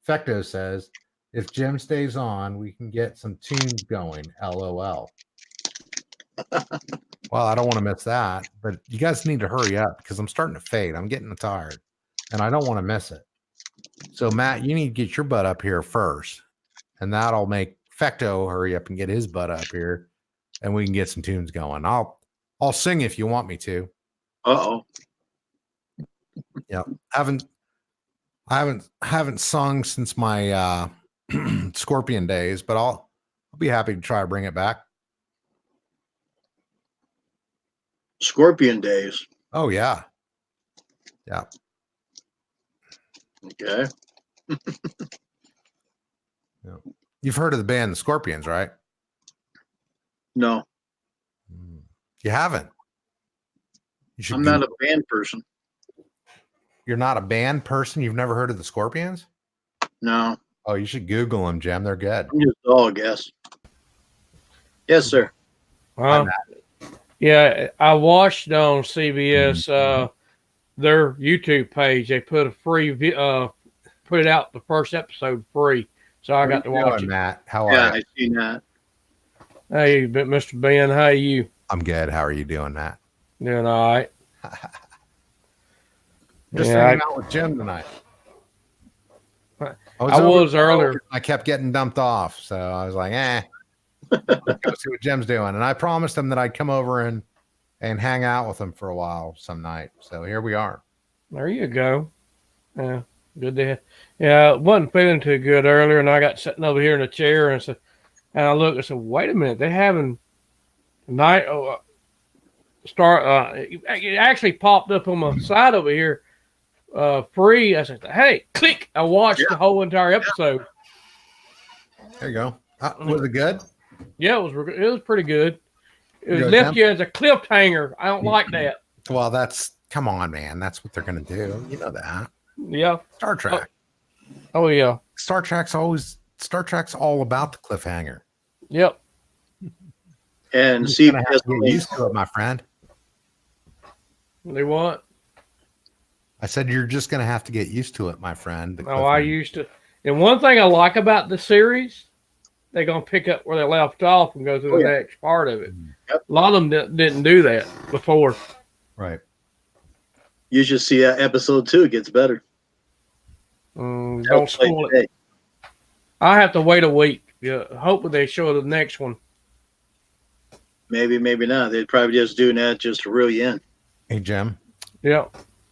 [SPEAKER 10] Fecto says, if Jim stays on, we can get some tunes going. LOL. Well, I don't want to miss that, but you guys need to hurry up because I'm starting to fade. I'm getting tired and I don't want to miss it. So, Matt, you need to get your butt up here first, and that'll make Fecto hurry up and get his butt up here, and we can get some tunes going. I'll sing if you want me to.
[SPEAKER 1] Uh-oh.
[SPEAKER 10] Yeah. I haven't sung since my Scorpion days, but I'll be happy to try to bring it back.
[SPEAKER 1] Scorpion days.
[SPEAKER 10] Oh yeah. Yeah.
[SPEAKER 1] Okay.
[SPEAKER 10] Yeah. You've heard of the band the Scorpions, right?
[SPEAKER 1] No.
[SPEAKER 10] You haven't. You should
[SPEAKER 1] I'm not a band person.
[SPEAKER 10] You're not a band person? You've never heard of the Scorpions?
[SPEAKER 1] No.
[SPEAKER 10] Oh, you should Google them, Jim. They're good.
[SPEAKER 1] I'm just a dog, guess. Yes, sir.
[SPEAKER 2] Yeah, I watched on CBS their YouTube page. They put a free put it out the first episode free, so I got to watch it.
[SPEAKER 10] Matt, how are
[SPEAKER 1] Yeah,
[SPEAKER 10] you?
[SPEAKER 1] I seen that.
[SPEAKER 2] Hey, Mr. Ben, how are you?
[SPEAKER 10] I'm good. How are you doing, Matt?
[SPEAKER 2] Doing all right.
[SPEAKER 10] Just
[SPEAKER 2] Yeah,
[SPEAKER 10] hanging out with Jim tonight.
[SPEAKER 2] I was earlier.
[SPEAKER 10] I kept getting dumped off, so I was like, let's go see what Jim's doing. And I promised him that I'd come over and hang out with him for a while some night. So here we are.
[SPEAKER 2] There you go. Yeah, good to hear. Yeah, I wasn't feeling too good earlier, and I got sitting over here in a chair, and I looked and said, "Wait a minute, they having night start." It actually popped up on my side over here, free. I said, "Hey, click!" I watched the whole entire episode.
[SPEAKER 10] There you go. Was it good?
[SPEAKER 2] Yeah, it was pretty good. It was left you as a cliffhanger. I don't like that.
[SPEAKER 10] Well, come on, man. That's what they're gonna do. You know that.
[SPEAKER 2] Yeah.
[SPEAKER 10] Star Trek.
[SPEAKER 2] Oh yeah.
[SPEAKER 10] Star Trek's all about the cliffhanger.
[SPEAKER 2] Yep.
[SPEAKER 1] And
[SPEAKER 10] CBS get used to it, my friend.
[SPEAKER 2] They what?
[SPEAKER 10] I said you're just gonna have to get used to it, my friend.
[SPEAKER 2] Oh, I used to. And one thing I like about the series, they're gonna pick up where they left off and go to the next part of it.
[SPEAKER 1] Yep.
[SPEAKER 2] A lot of them didn't do that before.
[SPEAKER 10] Right.
[SPEAKER 1] You should see episode 2 gets better.
[SPEAKER 2] Don't spoil it. I have to wait a week. Yeah, hopefully they show the next one.
[SPEAKER 1] Maybe, maybe not. They'd probably just doing that just to reel you in.
[SPEAKER 10] Hey, Jim.
[SPEAKER 2] Yeah.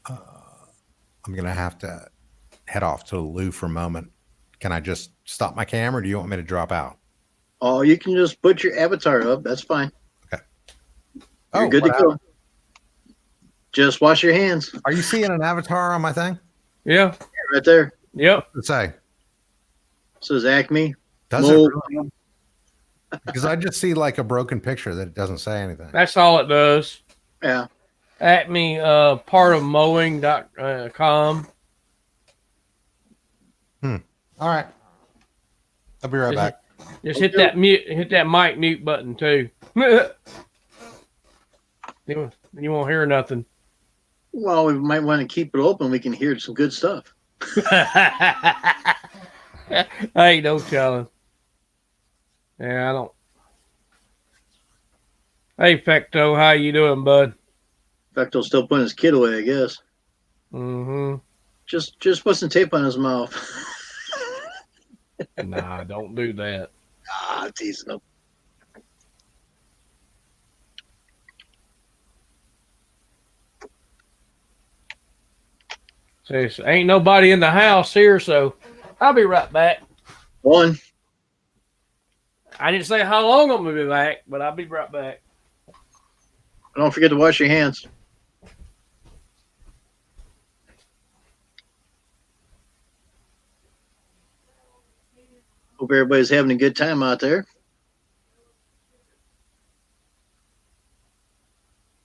[SPEAKER 10] I'm gonna have to head off to the loo for a moment. Can I just stop my camera, or do you want me to drop out?
[SPEAKER 1] Oh, you can just put your avatar up. That's fine.
[SPEAKER 10] Okay.
[SPEAKER 1] You're good to go. Just wash your hands.
[SPEAKER 10] Are you seeing an avatar on my thing?
[SPEAKER 2] Yeah.
[SPEAKER 1] Right there.
[SPEAKER 2] Yep.
[SPEAKER 10] What's it say?
[SPEAKER 1] It says Acme.
[SPEAKER 10] Does it really? Because I just see like a broken picture that doesn't say anything.
[SPEAKER 2] That's all it does.
[SPEAKER 1] Yeah.
[SPEAKER 2] Acme, part of mowing.com.
[SPEAKER 10] All right. I'll be right back.
[SPEAKER 2] Just hit that mic mute button too. You won't hear nothing.
[SPEAKER 1] Well, we might want to keep it open. We can hear some good stuff.
[SPEAKER 2] Hey, no telling. Yeah, I don't. Hey, Fecto, how you doing, bud?
[SPEAKER 1] Fecto's still putting his kid away, I guess.
[SPEAKER 2] Mm-hmm.
[SPEAKER 1] Just put some tape on his mouth.
[SPEAKER 2] Nah, don't do that.
[SPEAKER 1] Teasing him.
[SPEAKER 2] Says, ain't nobody in the house here, so I'll be right back.
[SPEAKER 1] One.
[SPEAKER 2] I didn't say how long I'm gonna be back, but I'll be right back.
[SPEAKER 1] Don't forget to wash your hands. Hope everybody's having a good time out there.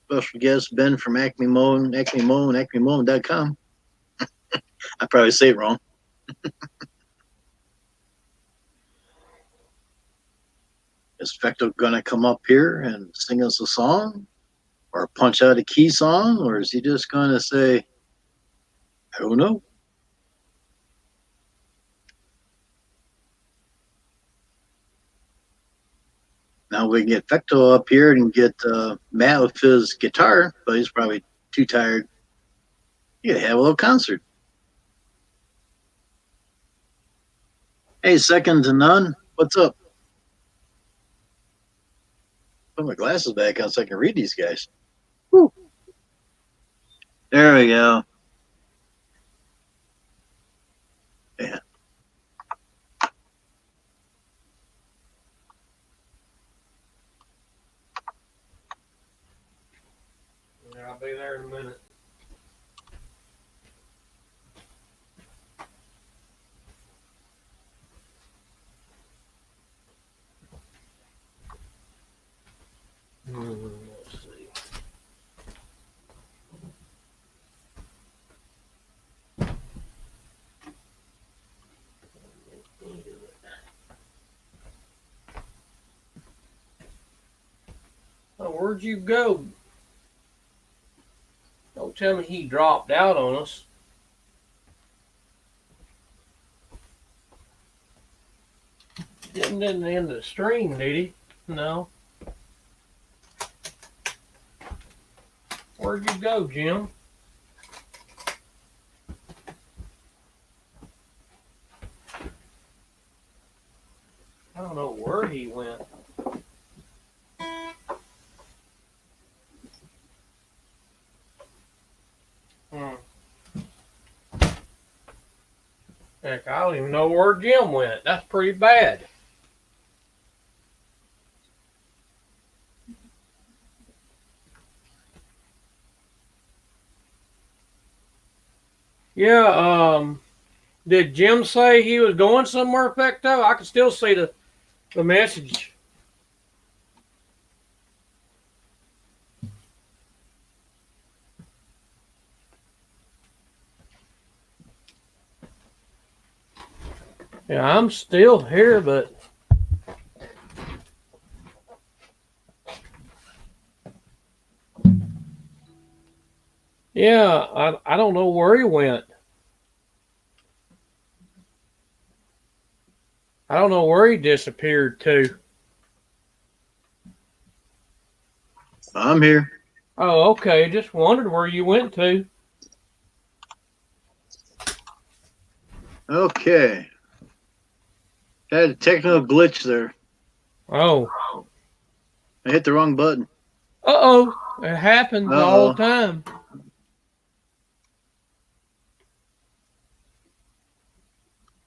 [SPEAKER 1] Special guest Ben from Acme Moan, acmemoan.com. I probably say it wrong. Is Fecto gonna come up here and sing us a song? Or punch out a key song? Or is he just gonna say, I don't know? Now we can get Fecto up here and get Matt with his guitar, but he's probably too tired. You could have a little concert. Hey, second to none. What's up? Put my glasses back on so I can read these guys. Whew. There we go. Yeah.
[SPEAKER 2] Yeah, I'll be there in a minute. Let's see. Oh, where'd you go? Don't tell me he dropped out on us. Didn't end the stream, did he? No. Where'd you go, Jim? I don't know where he went. Heck, I don't even know where Jim went. That's pretty bad. Yeah, did Jim say he was going somewhere, Pecto? I can still see the message. Yeah, I'm still here, but yeah, I don't know where he went. I don't know where he disappeared to.
[SPEAKER 1] I'm here.
[SPEAKER 2] Oh, okay. Just wondered where you went to.
[SPEAKER 1] Okay. Had a technical glitch there.
[SPEAKER 2] Oh.
[SPEAKER 1] I hit the wrong button.
[SPEAKER 2] Uh-oh. It happens all the time.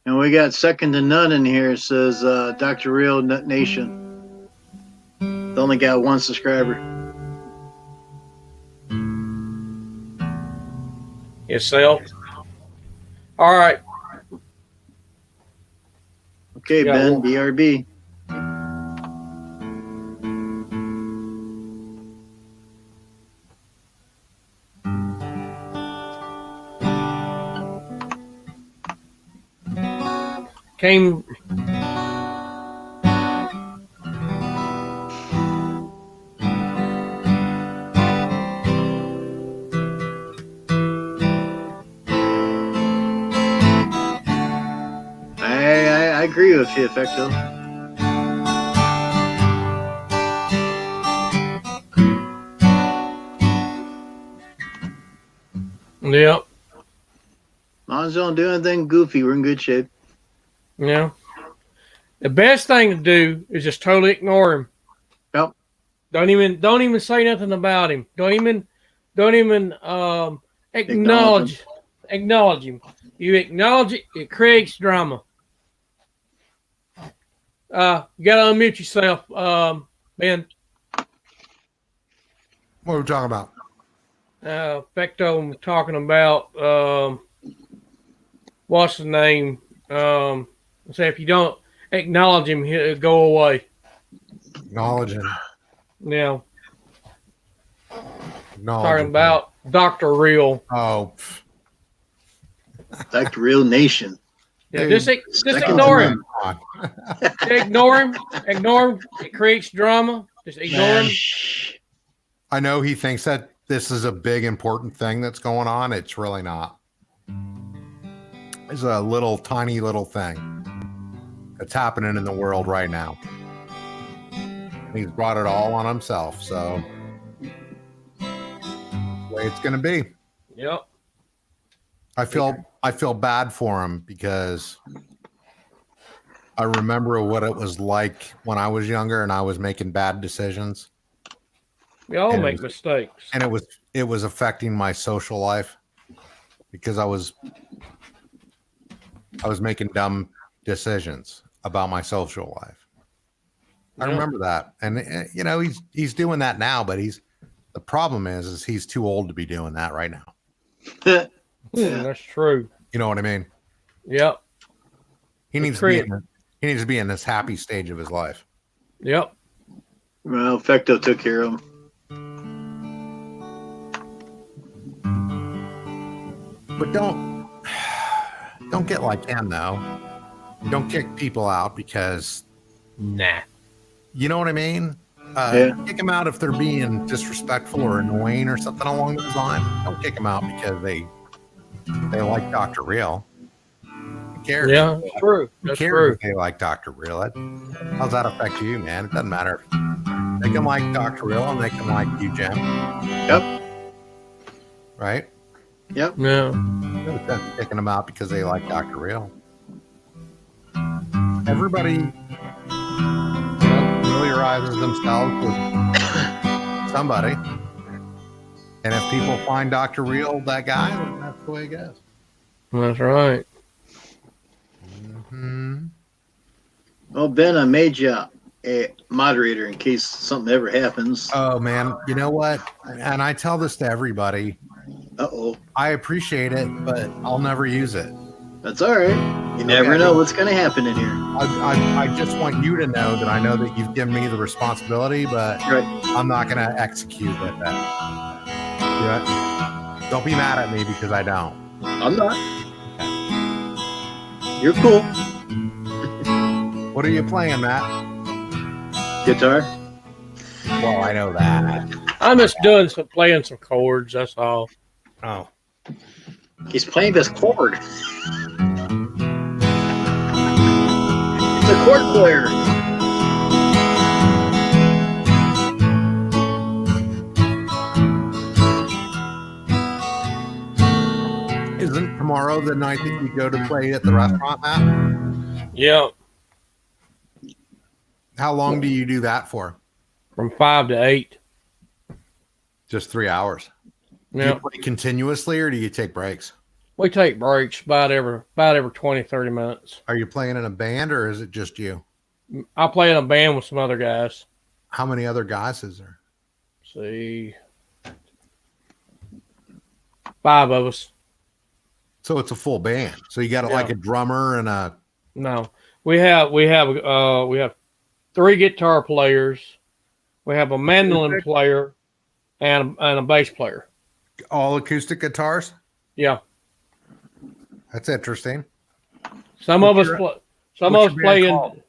[SPEAKER 1] And we got second to none in here, says Dr. Real Nut Nation. They only got one subscriber.
[SPEAKER 2] Yourself. All right.
[SPEAKER 1] Okay,
[SPEAKER 2] Yeah,
[SPEAKER 1] Ben,
[SPEAKER 2] well,
[SPEAKER 1] BRB.
[SPEAKER 2] came.
[SPEAKER 1] I agree with you, Effecto.
[SPEAKER 2] Yep.
[SPEAKER 1] As long as you don't do anything goofy, we're in good shape.
[SPEAKER 2] Yeah. The best thing to do is just totally ignore him.
[SPEAKER 1] Yep.
[SPEAKER 2] Don't even say nothing about him. Don't even acknowledge him. You acknowledge it, it creates drama. You gotta unmute yourself, Ben.
[SPEAKER 10] What are we talking about?
[SPEAKER 2] Fecto talking about what's his name? Say if you don't acknowledge him, he'll go away.
[SPEAKER 10] Acknowledging.
[SPEAKER 2] Yeah.
[SPEAKER 10] Acknowledging.
[SPEAKER 2] Talking about Dr. Real.
[SPEAKER 10] Oh.
[SPEAKER 1] Dr. Real Nation.
[SPEAKER 2] Yeah,
[SPEAKER 10] Dude,
[SPEAKER 2] just ignore him. Ignore him. Ignore him. It creates drama. Just ignore him.
[SPEAKER 10] I know he thinks that this is a big important thing that's going on. It's really not. It's a little tiny little thing that's happening in the world right now. He's brought it all on himself, so that's the way it's going to be.
[SPEAKER 2] Yep.
[SPEAKER 10] I feel bad for him because I remember what it was like when I was younger and I was making bad decisions.
[SPEAKER 2] We all make mistakes.
[SPEAKER 10] And it was affecting my social life because I was making dumb decisions about my social life. I remember that. And you know, he's doing that now, but the problem is he's too old to be doing that right now.
[SPEAKER 2] That's true.
[SPEAKER 10] You know what I mean?
[SPEAKER 2] Yep.
[SPEAKER 10] He needs to be in this happy stage of his life.
[SPEAKER 2] Yep.
[SPEAKER 1] Well, Fecto took care of him.
[SPEAKER 10] But don't get like him though. Don't kick people out because you know what I mean? Kick them out if they're being disrespectful or annoying or something along those lines. Don't kick them out because they like Dr. Real. Who cares?
[SPEAKER 2] Yeah, that's true. That's true.
[SPEAKER 10] If they like Dr. Real. How's that affect you, man? It doesn't matter. They can like Dr. Real and they can like you, Jim.
[SPEAKER 1] Yep.
[SPEAKER 10] Right?
[SPEAKER 1] Yep.
[SPEAKER 2] Yeah.
[SPEAKER 10] No sense kicking them out because they like Dr. Real. Everybody familiarizes themselves with somebody. And if people find Dr. Real that guy, then that's the way it goes.
[SPEAKER 2] That's right.
[SPEAKER 10] Mm-hmm.
[SPEAKER 1] Well, Ben, I made you a moderator in case something ever happens.
[SPEAKER 10] Oh, man. You know what? And I tell this to everybody.
[SPEAKER 1] Uh-oh.
[SPEAKER 10] I appreciate it, but I'll never use it.
[SPEAKER 1] That's all right. You never know what's going to happen in here.
[SPEAKER 10] I just want you to know that I know that you've given me the responsibility, but I'm not going to execute with that. Yeah. Don't be mad at me because I don't.
[SPEAKER 1] I'm not. You're cool.
[SPEAKER 10] What are you playing, Matt?
[SPEAKER 1] Guitar.
[SPEAKER 10] Well, I know that.
[SPEAKER 2] I'm just playing some chords. That's all.
[SPEAKER 10] Oh.
[SPEAKER 1] He's playing this chord. He's a chord player.
[SPEAKER 10] Isn't tomorrow the night that you go to play at the restaurant, Matt?
[SPEAKER 2] Yeah.
[SPEAKER 10] How long do you do that for?
[SPEAKER 2] From 5 to 8.
[SPEAKER 10] Just 3 hours.
[SPEAKER 2] Yeah.
[SPEAKER 10] Do you play continuously or do you take breaks?
[SPEAKER 2] We take breaks about every 20, 30 minutes.
[SPEAKER 10] Are you playing in a band or is it just you?
[SPEAKER 2] I play in a band with some other guys.
[SPEAKER 10] How many other guys is there?
[SPEAKER 2] See, 5 of us.
[SPEAKER 10] So it's a full band. So you got like a drummer and a.
[SPEAKER 2] No, we have 3 guitar players. We have a mandolin player and a bass player.
[SPEAKER 10] All acoustic guitars?
[SPEAKER 2] Yeah.
[SPEAKER 10] That's interesting.
[SPEAKER 2] Some of us play in.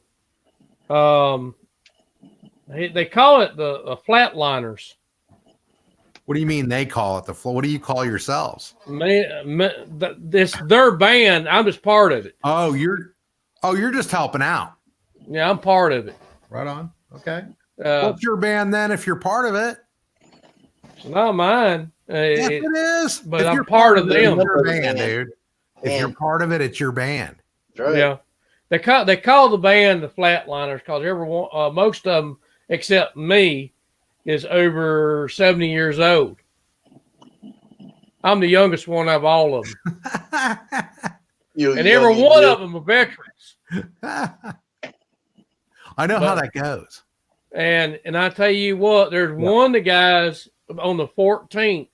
[SPEAKER 2] They call it the flatliners.
[SPEAKER 10] What do you mean they call it the floor? What do you call yourselves?
[SPEAKER 2] This their band. I'm just part of it.
[SPEAKER 10] Oh, you're just helping out.
[SPEAKER 2] Yeah, I'm part of it.
[SPEAKER 10] Right on. Okay. What's your band then? If you're part of it,
[SPEAKER 2] it's not mine.
[SPEAKER 10] Yes, it is.
[SPEAKER 2] But I'm part of them.
[SPEAKER 10] It's your band, dude. If you're part of it, it's your band.
[SPEAKER 1] Right.
[SPEAKER 2] Yeah. They call the band the Flatliners because everyone, most of them except me, is over 70 years old. I'm the youngest one of all of them. And every one of them are veterans.
[SPEAKER 10] I know how that goes.
[SPEAKER 2] And I tell you what, there's one of the guys on the 14th.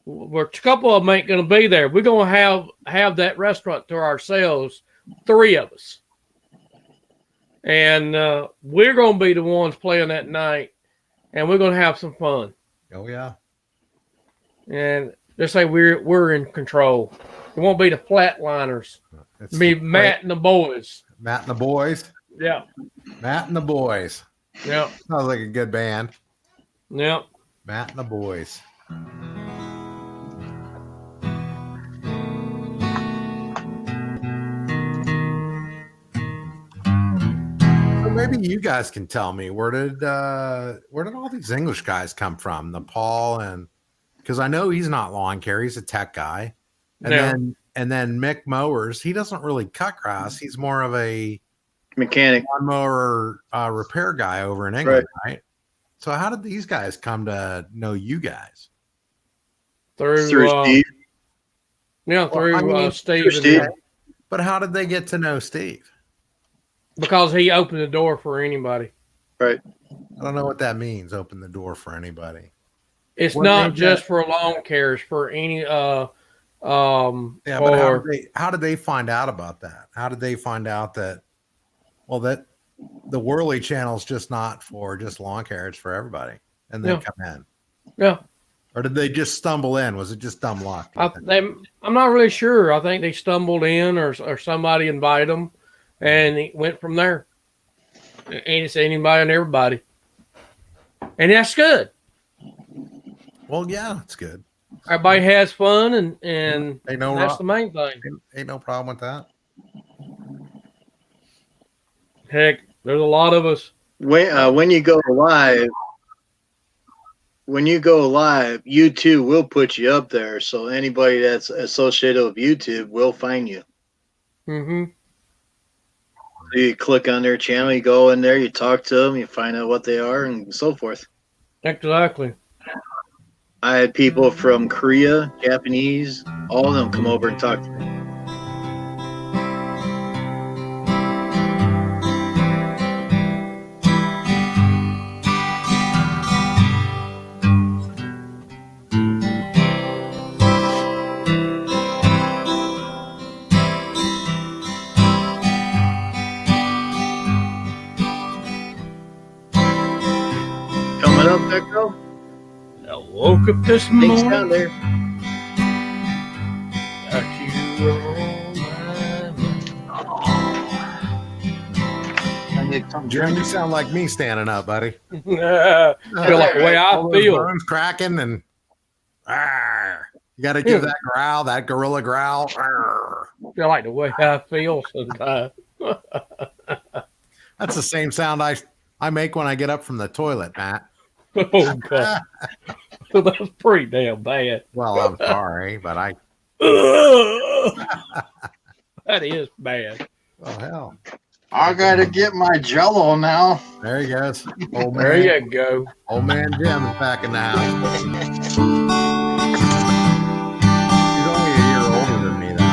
[SPEAKER 2] Where a couple of them ain't going to be there. We're going to have that restaurant to ourselves, 3 of us. And we're going to be the ones playing that night, and we're going to have some fun.
[SPEAKER 10] Oh yeah.
[SPEAKER 2] And just say we're in control. It won't be the Flatliners.
[SPEAKER 10] It's
[SPEAKER 2] It'll be Matt and the boys.
[SPEAKER 10] Matt and the boys.
[SPEAKER 2] Yeah.
[SPEAKER 10] Matt and the boys.
[SPEAKER 2] Yeah.
[SPEAKER 10] Sounds like a good band.
[SPEAKER 2] Yeah.
[SPEAKER 10] Matt and the boys. So maybe you guys can tell me where did all these English guys come from? The Paul and because I know he's not lawn care, he's a tech guy. And then Mick Mowers, he doesn't really cut grass. He's more of a
[SPEAKER 1] mechanic,
[SPEAKER 10] lawnmower repair guy over in England, right? So how did these guys come to know you guys?
[SPEAKER 2] Through
[SPEAKER 1] Steve.
[SPEAKER 2] Yeah, through Steve.
[SPEAKER 1] Through Steve.
[SPEAKER 10] But how did they get to know Steve?
[SPEAKER 2] Because he opened the door for anybody.
[SPEAKER 1] Right.
[SPEAKER 10] I don't know what that means, open the door for anybody.
[SPEAKER 2] It's not just for lawn cares, for any
[SPEAKER 10] yeah, but how did they find out about that? How did they find out that that the Whirly channel's just not for just lawn care, it's for everybody, and they come in?
[SPEAKER 2] Yeah.
[SPEAKER 10] Or did they just stumble in? Was it just dumb luck?
[SPEAKER 2] I'm not really sure. I think they stumbled in, or somebody invited them, and it went from there. And it's anybody and everybody, and that's good.
[SPEAKER 10] Well, yeah, it's good.
[SPEAKER 2] Everybody has fun, and
[SPEAKER 10] that's
[SPEAKER 2] the main thing.
[SPEAKER 10] Ain't no problem with that.
[SPEAKER 2] Heck, there's a lot of us.
[SPEAKER 1] When you go live, YouTube will put you up there. So anybody that's associated with YouTube will find you.
[SPEAKER 2] Mm-hmm.
[SPEAKER 1] So you click on their channel, you go in there, you talk to them, you find out what they are, and so forth.
[SPEAKER 2] Exactly.
[SPEAKER 1] I had people from Korea, Japanese, all of them come over and talk to me. Coming up there, girl?
[SPEAKER 2] I woke up this morning.
[SPEAKER 1] Thanks down there.
[SPEAKER 2] Got you on my mind.
[SPEAKER 10] Jeremy, you sound like me standing up, buddy.
[SPEAKER 2] Feel like the way I
[SPEAKER 10] All those
[SPEAKER 2] feel.
[SPEAKER 10] bones cracking and you got to give that growl, that gorilla growl.
[SPEAKER 2] Feel like the way I feel sometimes.
[SPEAKER 10] That's the same sound I make when I get up from the toilet, Matt.
[SPEAKER 2] Oh God, that's pretty damn bad.
[SPEAKER 10] Well, I'm sorry, but
[SPEAKER 2] that is bad.
[SPEAKER 10] Oh hell!
[SPEAKER 12] I gotta get my Jello now.
[SPEAKER 10] There he goes. Old
[SPEAKER 2] There
[SPEAKER 10] man,
[SPEAKER 2] you go.
[SPEAKER 10] Old man Jim is back in the house. He's only a year older than me, though.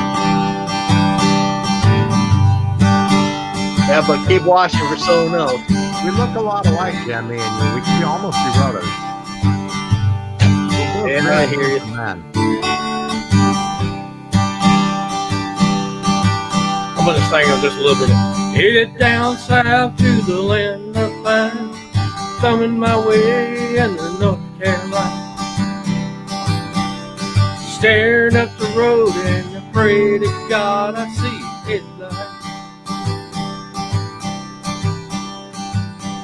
[SPEAKER 1] Yeah, but keep watching for someone else.
[SPEAKER 10] We look a lot alike, Jim, me and you. We can almost be brothers.
[SPEAKER 1] And I hear you.
[SPEAKER 10] Man.
[SPEAKER 2] I'm gonna sing just a little bit. Headed down south to the land of fine, coming my way in the North Carolina. Staring up the road and I pray to God I see headlights.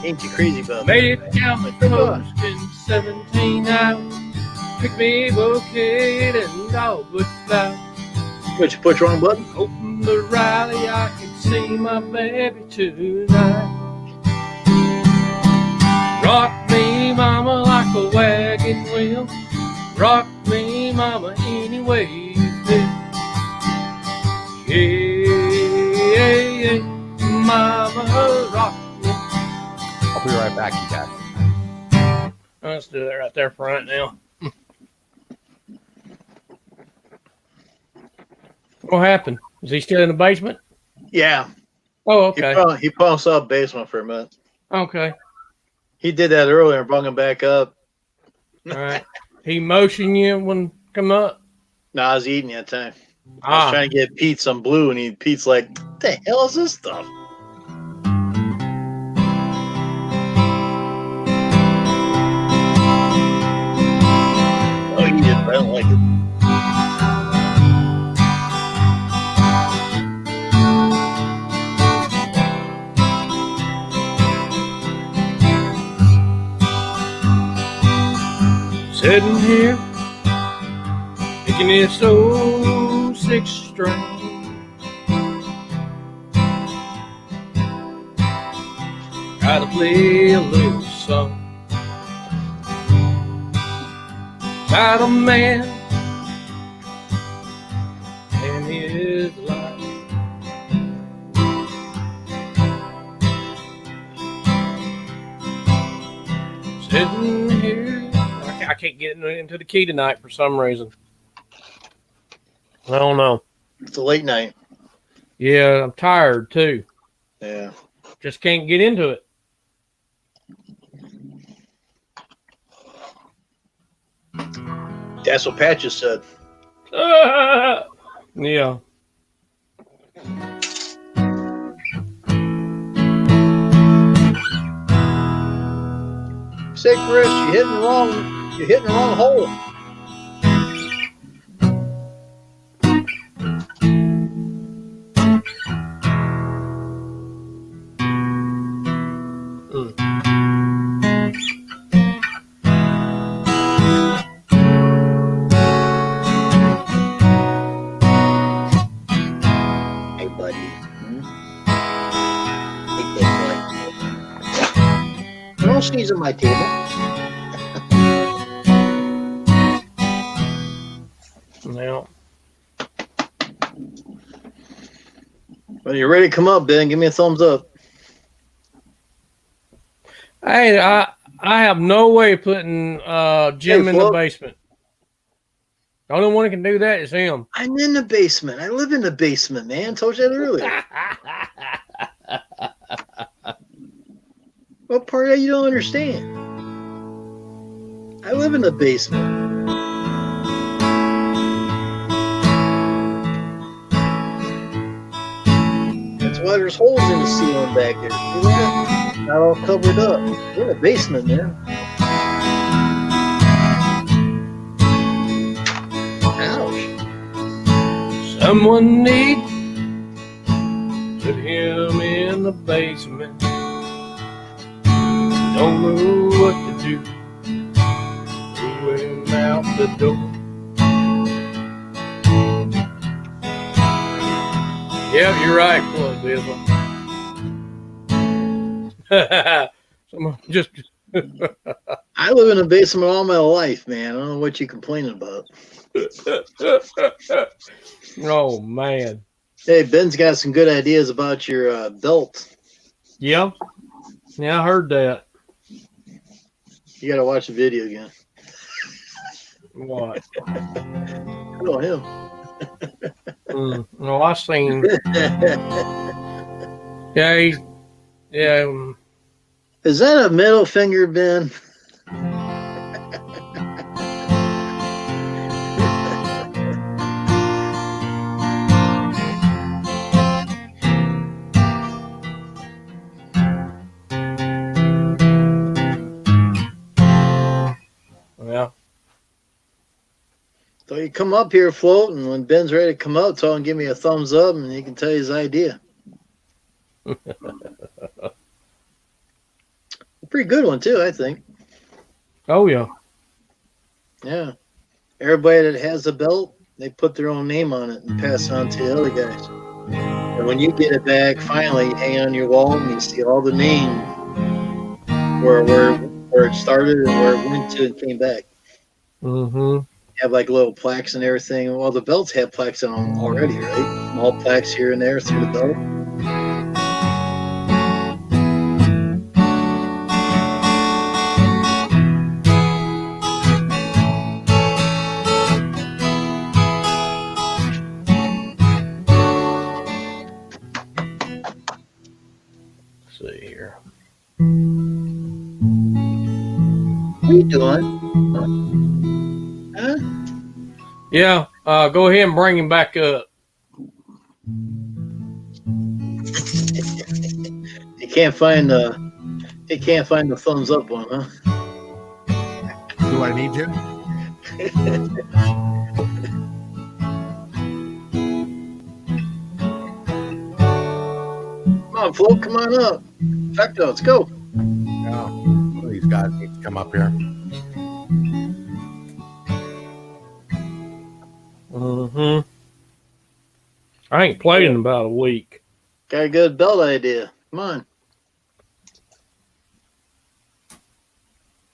[SPEAKER 1] Ain't you crazy about
[SPEAKER 2] Made it down the coast in 17 hours. Picked me a bouquet and dogwood flowers.
[SPEAKER 1] What, you push wrong button?
[SPEAKER 2] Open the Riley, I can see my baby tonight. Rock me, mama, like a wagon wheel. Rock me, mama, any way you feel. Yeah, mama, rock me.
[SPEAKER 10] I'll be right back, you guys.
[SPEAKER 2] Let's do that right there for right now. What happened? Is he still in the basement?
[SPEAKER 1] Yeah.
[SPEAKER 2] Oh, okay.
[SPEAKER 1] He put himself in the basement for a minute.
[SPEAKER 2] Okay.
[SPEAKER 1] He did that earlier and brought him back up.
[SPEAKER 2] All right. He motioned you when come up.
[SPEAKER 1] No, I was eating that time. I was
[SPEAKER 2] Ah,
[SPEAKER 1] trying to get Pete some blue, and Pete's like, "What the hell is this stuff?" Oh, you did, but I don't like it.
[SPEAKER 2] sitting here, picking this old 6 string. Try to play a little song about a man and his life. Sitting here, I can't get into the key tonight for some reason. I don't know.
[SPEAKER 1] It's a late night.
[SPEAKER 2] Yeah, I'm tired too.
[SPEAKER 1] Yeah.
[SPEAKER 2] Just can't get into it.
[SPEAKER 1] That's what Pat just said.
[SPEAKER 2] Yeah.
[SPEAKER 1] Say, Chris, you're hitting the wrong hole. Hey, buddy. Hey, big boy. Don't sneeze on my table.
[SPEAKER 2] Now,
[SPEAKER 1] When you're ready to come up, Ben, give me a thumbs up.
[SPEAKER 2] hey, I have no way of putting Jim in the
[SPEAKER 1] Flo.
[SPEAKER 2] basement. The only one who can do that is him.
[SPEAKER 1] I'm in the basement. I live in the basement, man. Told you that earlier. What part of you don't understand? I live in the basement. That's why there's holes in the ceiling back there. See that? Not all covered up. We're in the basement, man. Ouch.
[SPEAKER 2] Someone needs put him in the basement. Don't know what to do. Throw him out the door. Yeah, you're right, Floyd Bizzle. Someone just
[SPEAKER 1] I live in a basement all my life, man. I don't know what you're complaining about.
[SPEAKER 2] oh man.
[SPEAKER 1] Hey, Ben's got some good ideas about your belt.
[SPEAKER 2] Yeah. Yeah, I heard that.
[SPEAKER 1] You got to watch the video again.
[SPEAKER 2] What?
[SPEAKER 1] Oh, him.
[SPEAKER 2] No, I seen. Yeah, he's. Yeah.
[SPEAKER 1] Is that a middle finger, Ben?
[SPEAKER 2] Yeah.
[SPEAKER 1] So you come up here floating. When Ben's ready to come out, tell him give me a thumbs up, and he can tell you his idea. Pretty good one too, I think.
[SPEAKER 2] Oh yeah.
[SPEAKER 1] Yeah. Everybody that has a belt, they put their own name on it and pass it on to the other guys. And when you get it back, finally, you hang it on your wall and you see all the names where it started and where it went to and came back.
[SPEAKER 2] Mm-hmm.
[SPEAKER 1] Have like little plaques and everything. Well, the belts have plaques on them already, right? Small plaques here and there through the belt.
[SPEAKER 2] See here.
[SPEAKER 1] What are you doing? Huh?
[SPEAKER 2] Yeah, go ahead and bring him back up.
[SPEAKER 1] He can't find the thumbs up one, huh?
[SPEAKER 10] Do I need you?
[SPEAKER 1] Come on, Flo, come on up. Facto, let's go.
[SPEAKER 10] No. One of these guys needs to come up here.
[SPEAKER 2] Mm-hmm. I ain't played in about a week.
[SPEAKER 1] Got a good belt idea. Come on.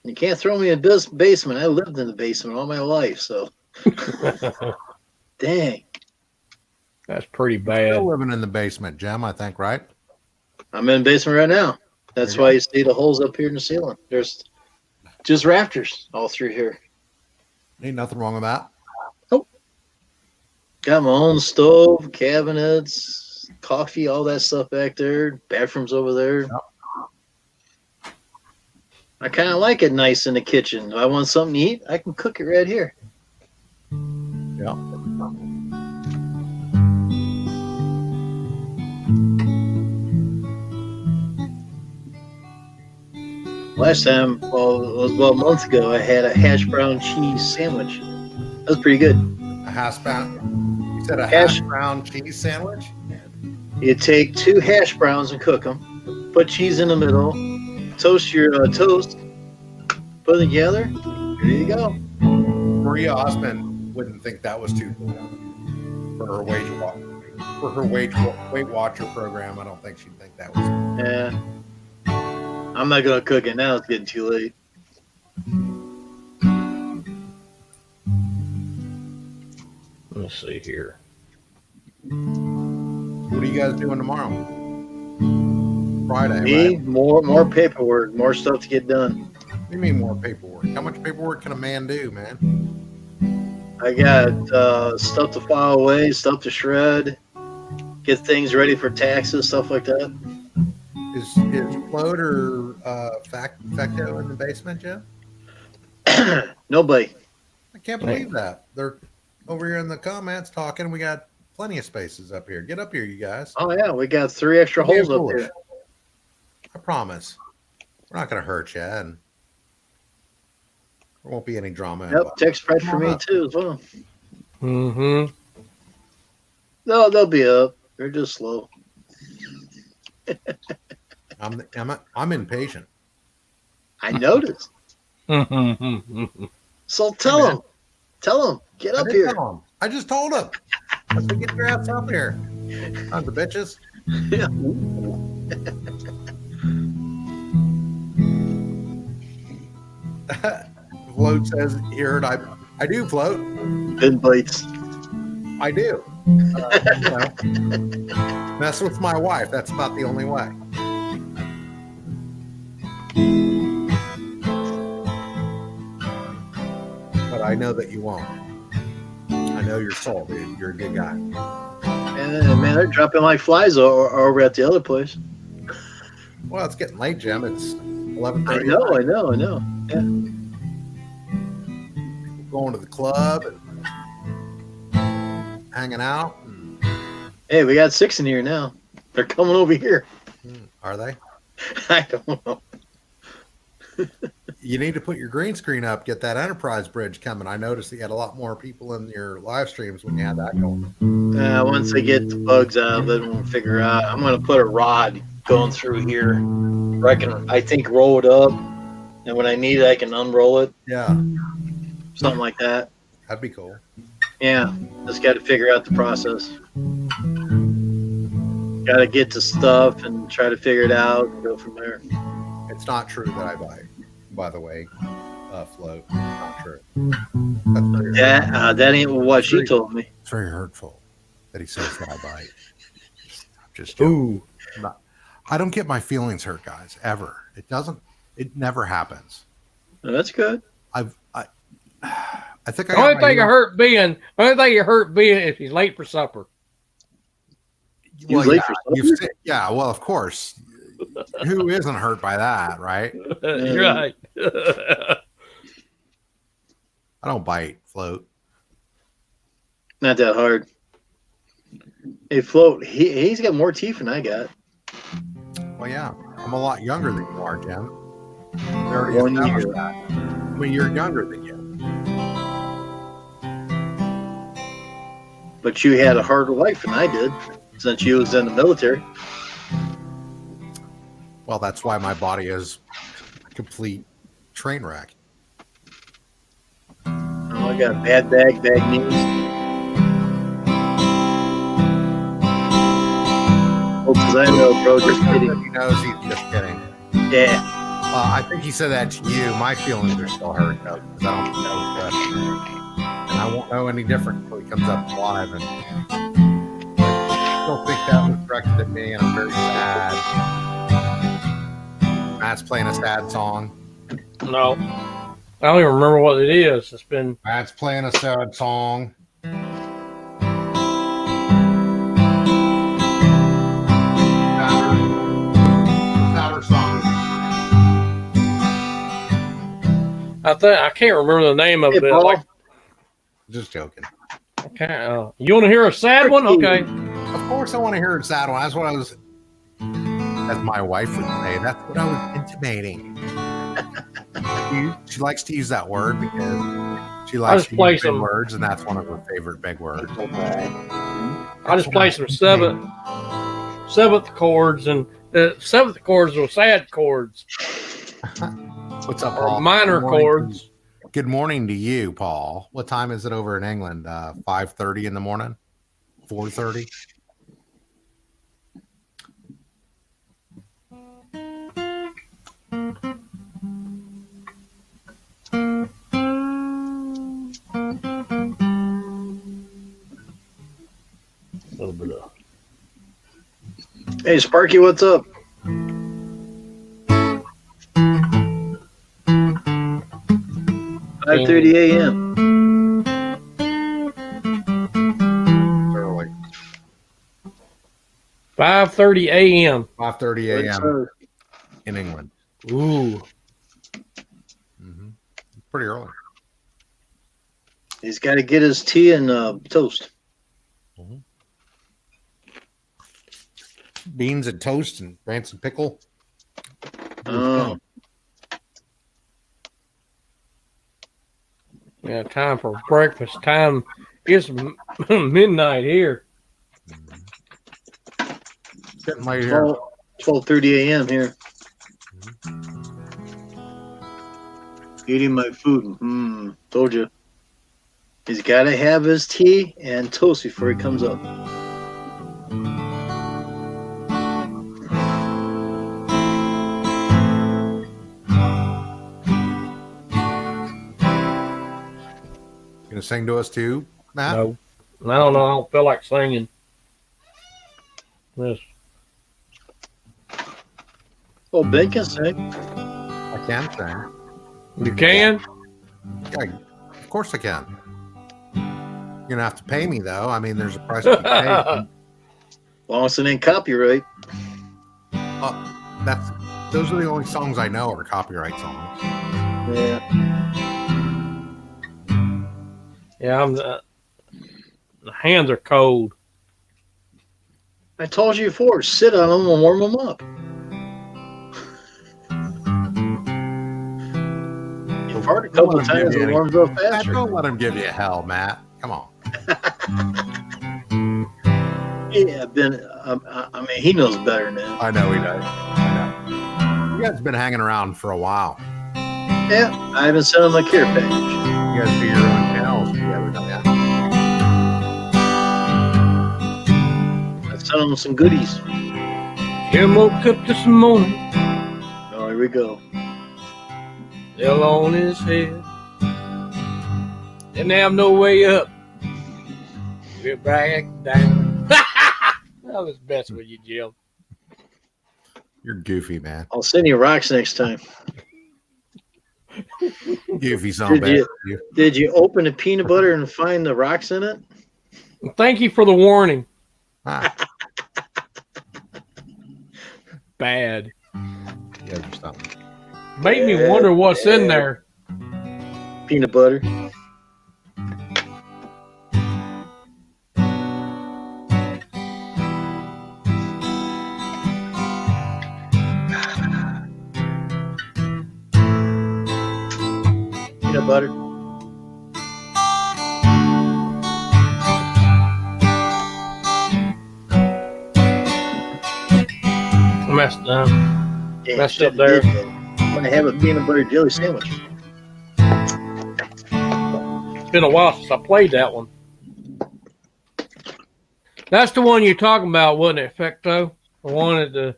[SPEAKER 1] You can't throw me in this basement. I lived in the basement all my life, so dang.
[SPEAKER 2] That's pretty bad.
[SPEAKER 10] Still living in the basement, Jim, I think, right?
[SPEAKER 1] I'm in the basement right now. That's
[SPEAKER 10] There you
[SPEAKER 1] why
[SPEAKER 10] go.
[SPEAKER 1] you see the holes up here in the ceiling. There's just rafters all through here.
[SPEAKER 10] Ain't nothing wrong with that.
[SPEAKER 1] Got my own stove, cabinets, coffee, all that stuff back there. Bathrooms over there.
[SPEAKER 10] Yep.
[SPEAKER 1] I kind of like it nice in the kitchen. If I want something to eat, I can cook it right here.
[SPEAKER 10] Yeah.
[SPEAKER 1] Last time, well, it was about a month ago, I had a hash brown cheese sandwich. That was pretty good.
[SPEAKER 10] A hash brown. You said a
[SPEAKER 1] Hash-
[SPEAKER 10] hash brown cheese sandwich?
[SPEAKER 1] You take 2 hash browns and cook them. Put cheese in the middle. Toast your toast. Put it together. There you go.
[SPEAKER 10] Maria Osmond wouldn't think that was too cool for her Weight Watcher program. I don't think she'd think that was.
[SPEAKER 1] Yeah. I'm not gonna cook it now. It's getting too late.
[SPEAKER 2] Let's see here.
[SPEAKER 10] What are you guys doing tomorrow? Friday,
[SPEAKER 1] Me,
[SPEAKER 10] right?
[SPEAKER 1] more paperwork, more stuff to get done.
[SPEAKER 10] What do you mean more paperwork? How much paperwork can a man do, man?
[SPEAKER 1] I got stuff to file away, stuff to shred, get things ready for taxes, stuff like that.
[SPEAKER 10] Is Float or Facto in the basement, Jim?
[SPEAKER 1] Nobody.
[SPEAKER 10] I can't believe that. They're over here in the comments talking. We got plenty of spaces up here. Get up here, you guys.
[SPEAKER 1] Oh yeah, we got 3 extra
[SPEAKER 10] Don't be
[SPEAKER 1] holes up
[SPEAKER 10] foolish.
[SPEAKER 1] there.
[SPEAKER 10] I promise. We're not going to hurt you, and there won't be any drama.
[SPEAKER 1] Yep,
[SPEAKER 10] involved.
[SPEAKER 1] text spread for
[SPEAKER 10] Come on
[SPEAKER 1] me
[SPEAKER 10] up.
[SPEAKER 1] too as well.
[SPEAKER 2] Mm-hmm.
[SPEAKER 1] No, they'll be up. They're just slow.
[SPEAKER 10] I'm impatient.
[SPEAKER 1] I noticed. So tell
[SPEAKER 10] man.
[SPEAKER 1] them. Tell them. Get
[SPEAKER 10] I
[SPEAKER 1] up
[SPEAKER 10] did
[SPEAKER 1] here.
[SPEAKER 10] tell 'em. I just told him. I said, get your ass up here. Sons of bitches.
[SPEAKER 1] Yeah.
[SPEAKER 10] Float says, you heard I do, Float.
[SPEAKER 1] Good bites.
[SPEAKER 10] I do. Mess with my wife. That's about the only way. But I know that you won't. I know your soul, dude. You're a good guy.
[SPEAKER 1] And man, they're dropping like flies over at the other place.
[SPEAKER 10] Well, it's getting late, Jim. It's 11:30.
[SPEAKER 1] I know. Yeah.
[SPEAKER 10] Going to the club and hanging out.
[SPEAKER 1] Hey, we got 6 in here now. They're coming over here.
[SPEAKER 10] Are they?
[SPEAKER 1] I don't know.
[SPEAKER 10] You need to put your green screen up, get that Enterprise bridge coming. I noticed you had a lot more people in your live streams when you had that going.
[SPEAKER 1] Once they get the bugs out of it, we'll figure out. I'm going to put a rod going through here where I think roll it up. And when I need it, I can unroll it.
[SPEAKER 10] Yeah.
[SPEAKER 1] Something like that.
[SPEAKER 10] That'd be cool.
[SPEAKER 1] Yeah. Just got to figure out the process. Got to get to stuff and try to figure it out and go from there.
[SPEAKER 10] It's not true that I bite, by the way, Float. Not true. That's very
[SPEAKER 1] That ain't what she told me.
[SPEAKER 10] It's very hurtful that he says that I bite. Just joking.
[SPEAKER 2] Ooh.
[SPEAKER 10] I don't get my feelings hurt, guys, ever. It doesn't. It never happens.
[SPEAKER 1] Well, that's good.
[SPEAKER 10] I think I
[SPEAKER 2] The only
[SPEAKER 10] got my
[SPEAKER 2] thing it hurt being if he's late for supper.
[SPEAKER 10] Well,
[SPEAKER 1] late
[SPEAKER 10] yeah,
[SPEAKER 1] for
[SPEAKER 10] you've
[SPEAKER 1] supper?
[SPEAKER 10] yeah, well, of course. Who isn't hurt by that, right?
[SPEAKER 2] You're right.
[SPEAKER 10] I don't bite float.
[SPEAKER 1] Not that hard. Hey, Float, he's got more teeth than I got.
[SPEAKER 10] Well, yeah, I'm a lot younger than you are, Jim. We already
[SPEAKER 1] 1
[SPEAKER 10] established
[SPEAKER 1] year.
[SPEAKER 10] that. I mean, you're younger than you.
[SPEAKER 1] But you had a harder life than I did since you was in the military.
[SPEAKER 10] Well, that's why my body is a complete train wreck.
[SPEAKER 1] Oh, I got bad knees. Oh, because I know, bro, just kidding.
[SPEAKER 10] He knows he's just kidding.
[SPEAKER 1] Yeah.
[SPEAKER 10] I think he said that to you. My feelings are still hurt, though, because I don't know that. And I won't know any different until he comes up live. And I still think that was directed at me, and I'm very sad. Matt's playing a sad song.
[SPEAKER 2] No. I don't even remember what it is. It's been.
[SPEAKER 10] Matt's playing a sad song. Sadder song.
[SPEAKER 2] I can't remember the name of
[SPEAKER 1] Hey,
[SPEAKER 2] it.
[SPEAKER 1] Paul.
[SPEAKER 2] Like,
[SPEAKER 10] Just joking.
[SPEAKER 2] okay, you want to hear a sad one? Okay.
[SPEAKER 10] Of course, I want to hear a sad one. That's what I was. As my wife would say, that's what I was intimating. She likes to use that word because she likes to use big words, and that's one of her favorite big words.
[SPEAKER 2] I just play some seventh chords, and the seventh chords are sad chords.
[SPEAKER 10] What's up,
[SPEAKER 2] Or
[SPEAKER 10] Paul?
[SPEAKER 2] minor chords.
[SPEAKER 10] Good morning to you, Paul. What time is it over in England? 5:30 in the morning? 4:30?
[SPEAKER 2] A little bit of.
[SPEAKER 1] Hey, Sparky, what's up? $5:30 a.m.
[SPEAKER 10] Early.
[SPEAKER 2] 5:30 a.m.
[SPEAKER 10] 5:30 a.m. in England.
[SPEAKER 2] Ooh.
[SPEAKER 10] Pretty early.
[SPEAKER 1] He's got to get his tea and toast.
[SPEAKER 10] Beans and toast and rancid pickle.
[SPEAKER 1] Oh.
[SPEAKER 2] Yeah, time for breakfast. Time. It's midnight here.
[SPEAKER 10] Getting late here.
[SPEAKER 1] 12:30 a.m. here. Eating my food. Told you. He's got to have his tea and toast before he comes up.
[SPEAKER 10] Gonna sing to us too, Matt?
[SPEAKER 2] No. I don't know. I don't feel like singing. This.
[SPEAKER 1] Oh, Ben can sing.
[SPEAKER 10] I can sing.
[SPEAKER 2] You can?
[SPEAKER 10] Yeah, of course I can. You're gonna have to pay me though. I mean, there's a price to be paid.
[SPEAKER 1] Long as it ain't copyright.
[SPEAKER 10] Those are the only songs I know are copyright songs.
[SPEAKER 1] Yeah.
[SPEAKER 2] Yeah, the hands are cold.
[SPEAKER 1] I told you before, sit on them and warm them up. You fart a couple of times, it warms up faster.
[SPEAKER 10] Don't let him give you hell, Matt. Come on.
[SPEAKER 1] Yeah, Ben. I mean, he knows better now.
[SPEAKER 10] I know he does. I know. You guys have been hanging around for a while.
[SPEAKER 1] Yeah, I haven't sent him a care package.
[SPEAKER 10] You guys do your own channels together, don't you?
[SPEAKER 1] I sent him some goodies.
[SPEAKER 2] Jim woke up this morning.
[SPEAKER 1] Oh, here we go.
[SPEAKER 2] Still on his head. Didn't have no way up. We're back down. I was messing with you, Jim.
[SPEAKER 10] You're goofy, man.
[SPEAKER 1] I'll send you rocks next time.
[SPEAKER 10] Goofy son of a bitch.
[SPEAKER 1] Did you open the peanut butter and find the rocks in it?
[SPEAKER 2] Thank you for the warning.
[SPEAKER 10] Ah.
[SPEAKER 2] Bad.
[SPEAKER 10] Yeah, just something.
[SPEAKER 2] Made me wonder what's in there.
[SPEAKER 1] Peanut butter. butter.
[SPEAKER 2] Messed up.
[SPEAKER 1] Damn,
[SPEAKER 2] Messed
[SPEAKER 1] shit,
[SPEAKER 2] up there.
[SPEAKER 1] you did, though. I'm gonna have a peanut butter jelly sandwich.
[SPEAKER 2] It's been a while since I played that one. That's the one you're talking about, wasn't it, Fecto? The one at the.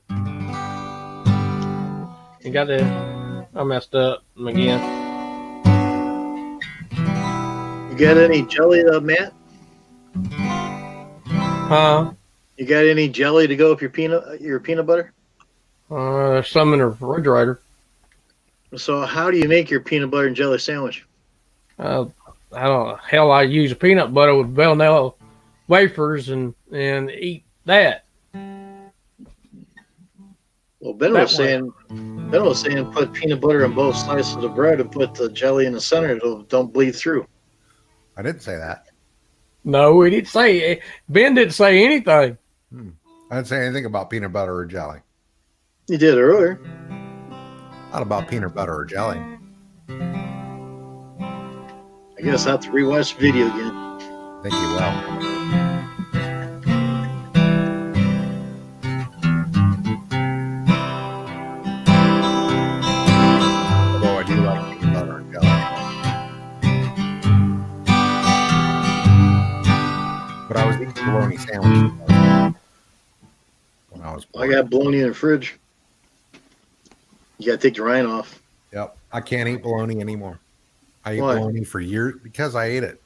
[SPEAKER 2] You got the. I messed up again.
[SPEAKER 1] You got any jelly, Matt?
[SPEAKER 2] Huh?
[SPEAKER 1] You got any jelly to go with your peanut butter?
[SPEAKER 2] There's some in the refrigerator.
[SPEAKER 1] So how do you make your peanut butter and jelly sandwich?
[SPEAKER 2] I don't know. Hell, I use a peanut butter with vanilla wafers and eat that.
[SPEAKER 1] Well, Ben was saying put peanut butter on both slices of bread and put the jelly in the center. It'll don't bleed through.
[SPEAKER 10] I didn't say that.
[SPEAKER 2] No, he didn't say. Ben didn't say anything.
[SPEAKER 10] I didn't say anything about peanut butter or jelly.
[SPEAKER 1] You did earlier.
[SPEAKER 10] Not about peanut butter or jelly.
[SPEAKER 1] I guess I have to rewatch the video again.
[SPEAKER 10] I think you will. Although I do like peanut butter and jelly. But I was eating bologna sandwiches when I was
[SPEAKER 1] I got bologna in the fridge. You gotta take the rind off.
[SPEAKER 10] Yep. I can't eat bologna anymore. I ate
[SPEAKER 1] Why?
[SPEAKER 10] bologna for years because I ate it.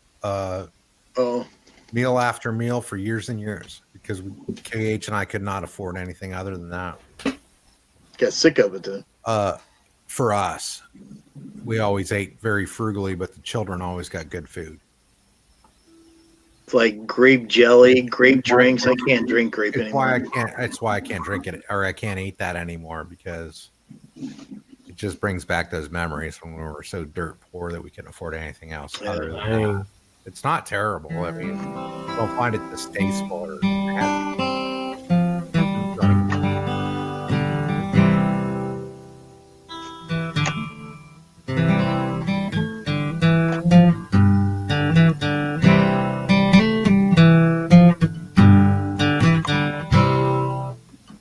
[SPEAKER 10] Meal after meal for years and years because KH and I could not afford anything other than that.
[SPEAKER 1] Got sick of it then.
[SPEAKER 10] For us, we always ate very frugally, but the children always got good food.
[SPEAKER 1] It's like grape jelly, grape drinks. I can't drink grape
[SPEAKER 10] It's
[SPEAKER 1] anymore.
[SPEAKER 10] why I can't. That's why I can't drink it, or I can't eat that anymore because it just brings back those memories when we were so dirt poor that we couldn't afford anything else other than that. It's not terrible. I mean, I don't find it distasteful or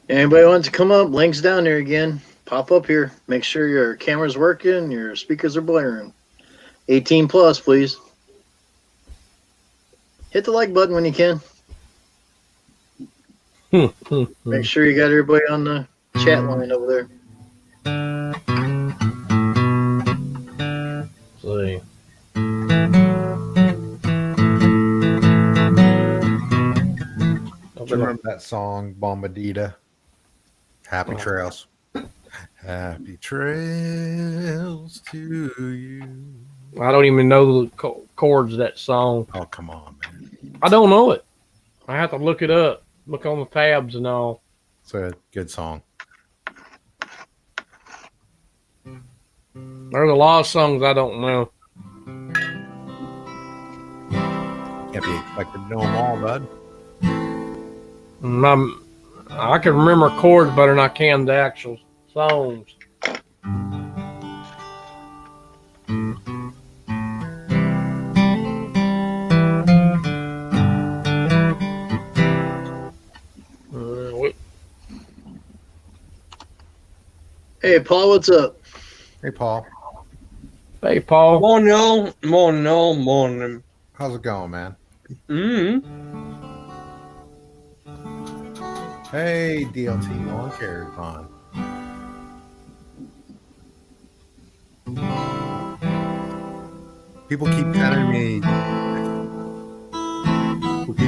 [SPEAKER 1] Anybody wants to come up? Link's down there again. Pop up here. Make sure your camera's working, your speakers are blaring. 18 plus, please. Hit the like button when you can. Make sure you got everybody on the chat line over there.
[SPEAKER 2] See.
[SPEAKER 10] Do you remember that song, Bombadita? Happy Trails. Happy trails to you.
[SPEAKER 2] I don't even know the chords of that song.
[SPEAKER 10] Oh, come on, man.
[SPEAKER 2] I don't know it. I have to look it up. Look on the tabs and all.
[SPEAKER 10] It's a good song.
[SPEAKER 2] There's a lot of songs I don't know.
[SPEAKER 10] Can't be expected to know them all, bud.
[SPEAKER 2] I can remember chords better than I can the actual songs.
[SPEAKER 1] Hey, Paul, what's up?
[SPEAKER 10] Hey, Paul.
[SPEAKER 2] Hey, Paul.
[SPEAKER 12] Morning.
[SPEAKER 10] How's it going, man? Hey, DLT Lawn Care is on. People keep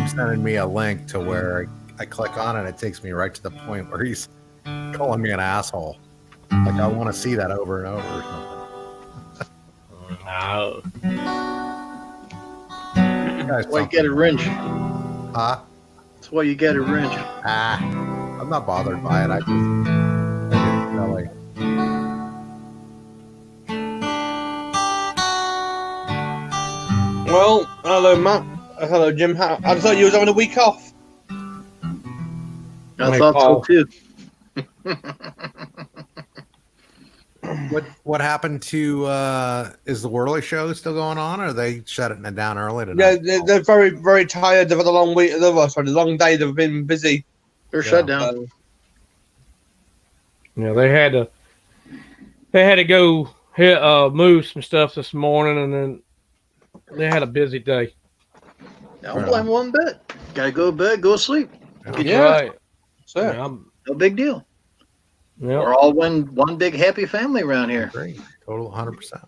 [SPEAKER 10] sending me a link to where I click on it. It takes me right to the point where he's calling me an asshole. Like I want to see that over and over or something.
[SPEAKER 2] No.
[SPEAKER 1] That's why you get a wrench.
[SPEAKER 10] Huh?
[SPEAKER 1] That's why you get a wrench.
[SPEAKER 10] I'm not bothered by it. I get silly.
[SPEAKER 4] Well, hello, Matt. Hello, Jim. I thought you was having a week off.
[SPEAKER 1] I thought so too.
[SPEAKER 10] What happened to is the Whirly show still going on, or they shutting it down early
[SPEAKER 4] Yeah,
[SPEAKER 10] tonight?
[SPEAKER 4] they're very, very tired. They've had a long week. Sorry, a long day. They've been busy.
[SPEAKER 1] They're shut down.
[SPEAKER 2] They had to go hit move some stuff this morning, and then they had a busy day.
[SPEAKER 1] I don't blame one bit. Gotta go to bed, go to sleep.
[SPEAKER 4] Yeah.
[SPEAKER 2] Right.
[SPEAKER 4] So,
[SPEAKER 1] no big deal.
[SPEAKER 2] Yep.
[SPEAKER 1] We're all one big happy family around here.
[SPEAKER 10] Great. Total 100%.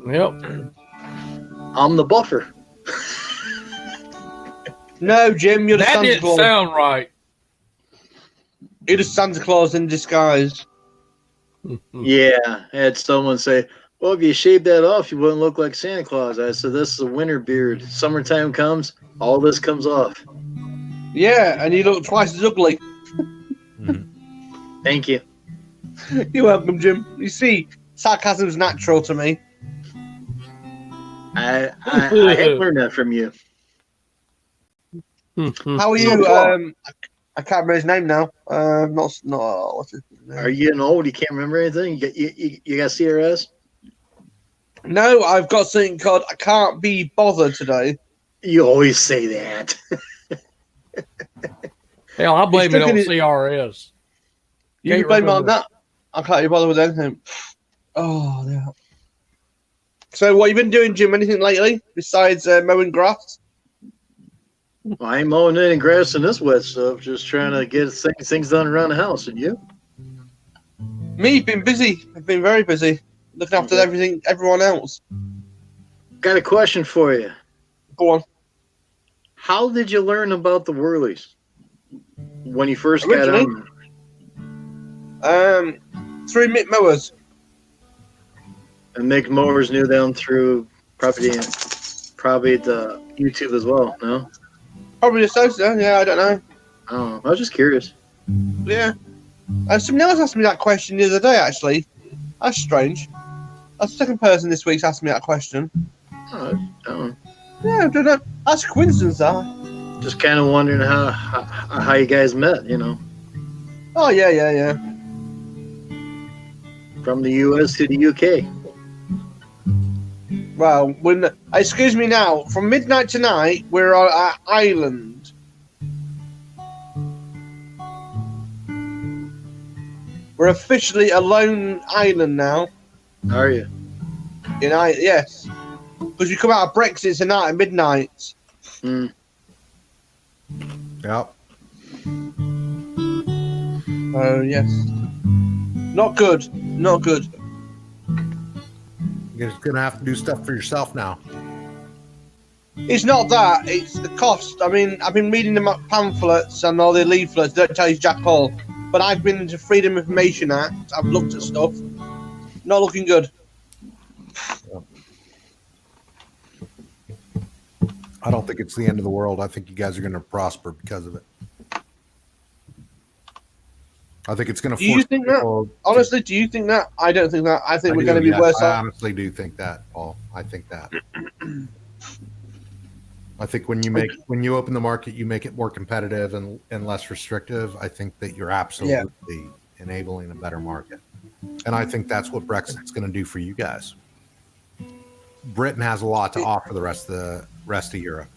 [SPEAKER 2] Yep.
[SPEAKER 1] I'm the buffer.
[SPEAKER 4] No, Jim, you're the
[SPEAKER 2] That
[SPEAKER 4] Santa
[SPEAKER 2] didn't
[SPEAKER 4] Claus.
[SPEAKER 2] sound right.
[SPEAKER 4] You're the Santa Claus in disguise.
[SPEAKER 1] Yeah, I had someone say, well, if you shaved that off, you wouldn't look like Santa Claus. I said, this is a winter beard. Summertime comes, all this comes off.
[SPEAKER 4] Yeah, and you look twice as ugly.
[SPEAKER 1] Thank you.
[SPEAKER 4] You're welcome, Jim. You see, sarcasm's natural to me.
[SPEAKER 1] I have learned that from you.
[SPEAKER 4] How are you? I can't remember his name now. What's his name?
[SPEAKER 1] Are you getting old? You can't remember anything? You got CRS?
[SPEAKER 4] No, I've got something called I can't be bothered today.
[SPEAKER 1] You always say that.
[SPEAKER 2] Hell, I blame it on
[SPEAKER 4] He's stuck
[SPEAKER 2] CRS.
[SPEAKER 4] You can blame it on that. I can't be bothered with anything. Oh, yeah. So, what you been doing, Jim? Anything lately besides mowing grass?
[SPEAKER 1] Well, I ain't mowing any grass in this wet stuff. Just trying to get things done around the house. And you?
[SPEAKER 4] Me, been busy. I've been very busy looking after everyone else.
[SPEAKER 1] Got a question for you.
[SPEAKER 4] Go on.
[SPEAKER 1] How did you learn about the Whirlies when you first got on?
[SPEAKER 4] Through Mick Mowers.
[SPEAKER 1] And Mick Mowers knew them through probably the YouTube as well. No.
[SPEAKER 4] Probably the social. Yeah, I don't know.
[SPEAKER 1] Oh, I was just curious.
[SPEAKER 4] Yeah. Somebody else asked me that question the other day, actually. That's strange. That's the second person this week's asked me that question.
[SPEAKER 1] Oh.
[SPEAKER 4] Yeah, I don't know. That's a coincidence, that.
[SPEAKER 1] Just kind of wondering how you guys met, you know.
[SPEAKER 4] Oh, yeah.
[SPEAKER 1] From the US to the UK.
[SPEAKER 4] Well, excuse me now. From midnight tonight, we're on our island. We're officially a lone island now.
[SPEAKER 1] Are you?
[SPEAKER 4] Yes. Because we come out of Brexit tonight at midnight.
[SPEAKER 10] Yep.
[SPEAKER 4] Oh, yes. Not good. Not good.
[SPEAKER 10] You're just gonna have to do stuff for yourself now.
[SPEAKER 4] It's not that. It's the cost. I mean, I've been reading the pamphlets and all the leaflets. They don't tell you jack all. But I've been into Freedom of Information Act. I've looked at stuff. Not looking good.
[SPEAKER 10] I don't think it's the end of the world. I think you guys are going to prosper because of it. I think it's going to.
[SPEAKER 4] Do you think that? Honestly, do you think that? I don't think that. I think we're going to be worse off.
[SPEAKER 10] I honestly do think that, Paul. I think that. I think when you open the market, you make it more competitive and less restrictive. I think that you're absolutely enabling a better market, and I think that's what Brexit's going to do for you guys. Britain has a lot to offer the rest of Europe.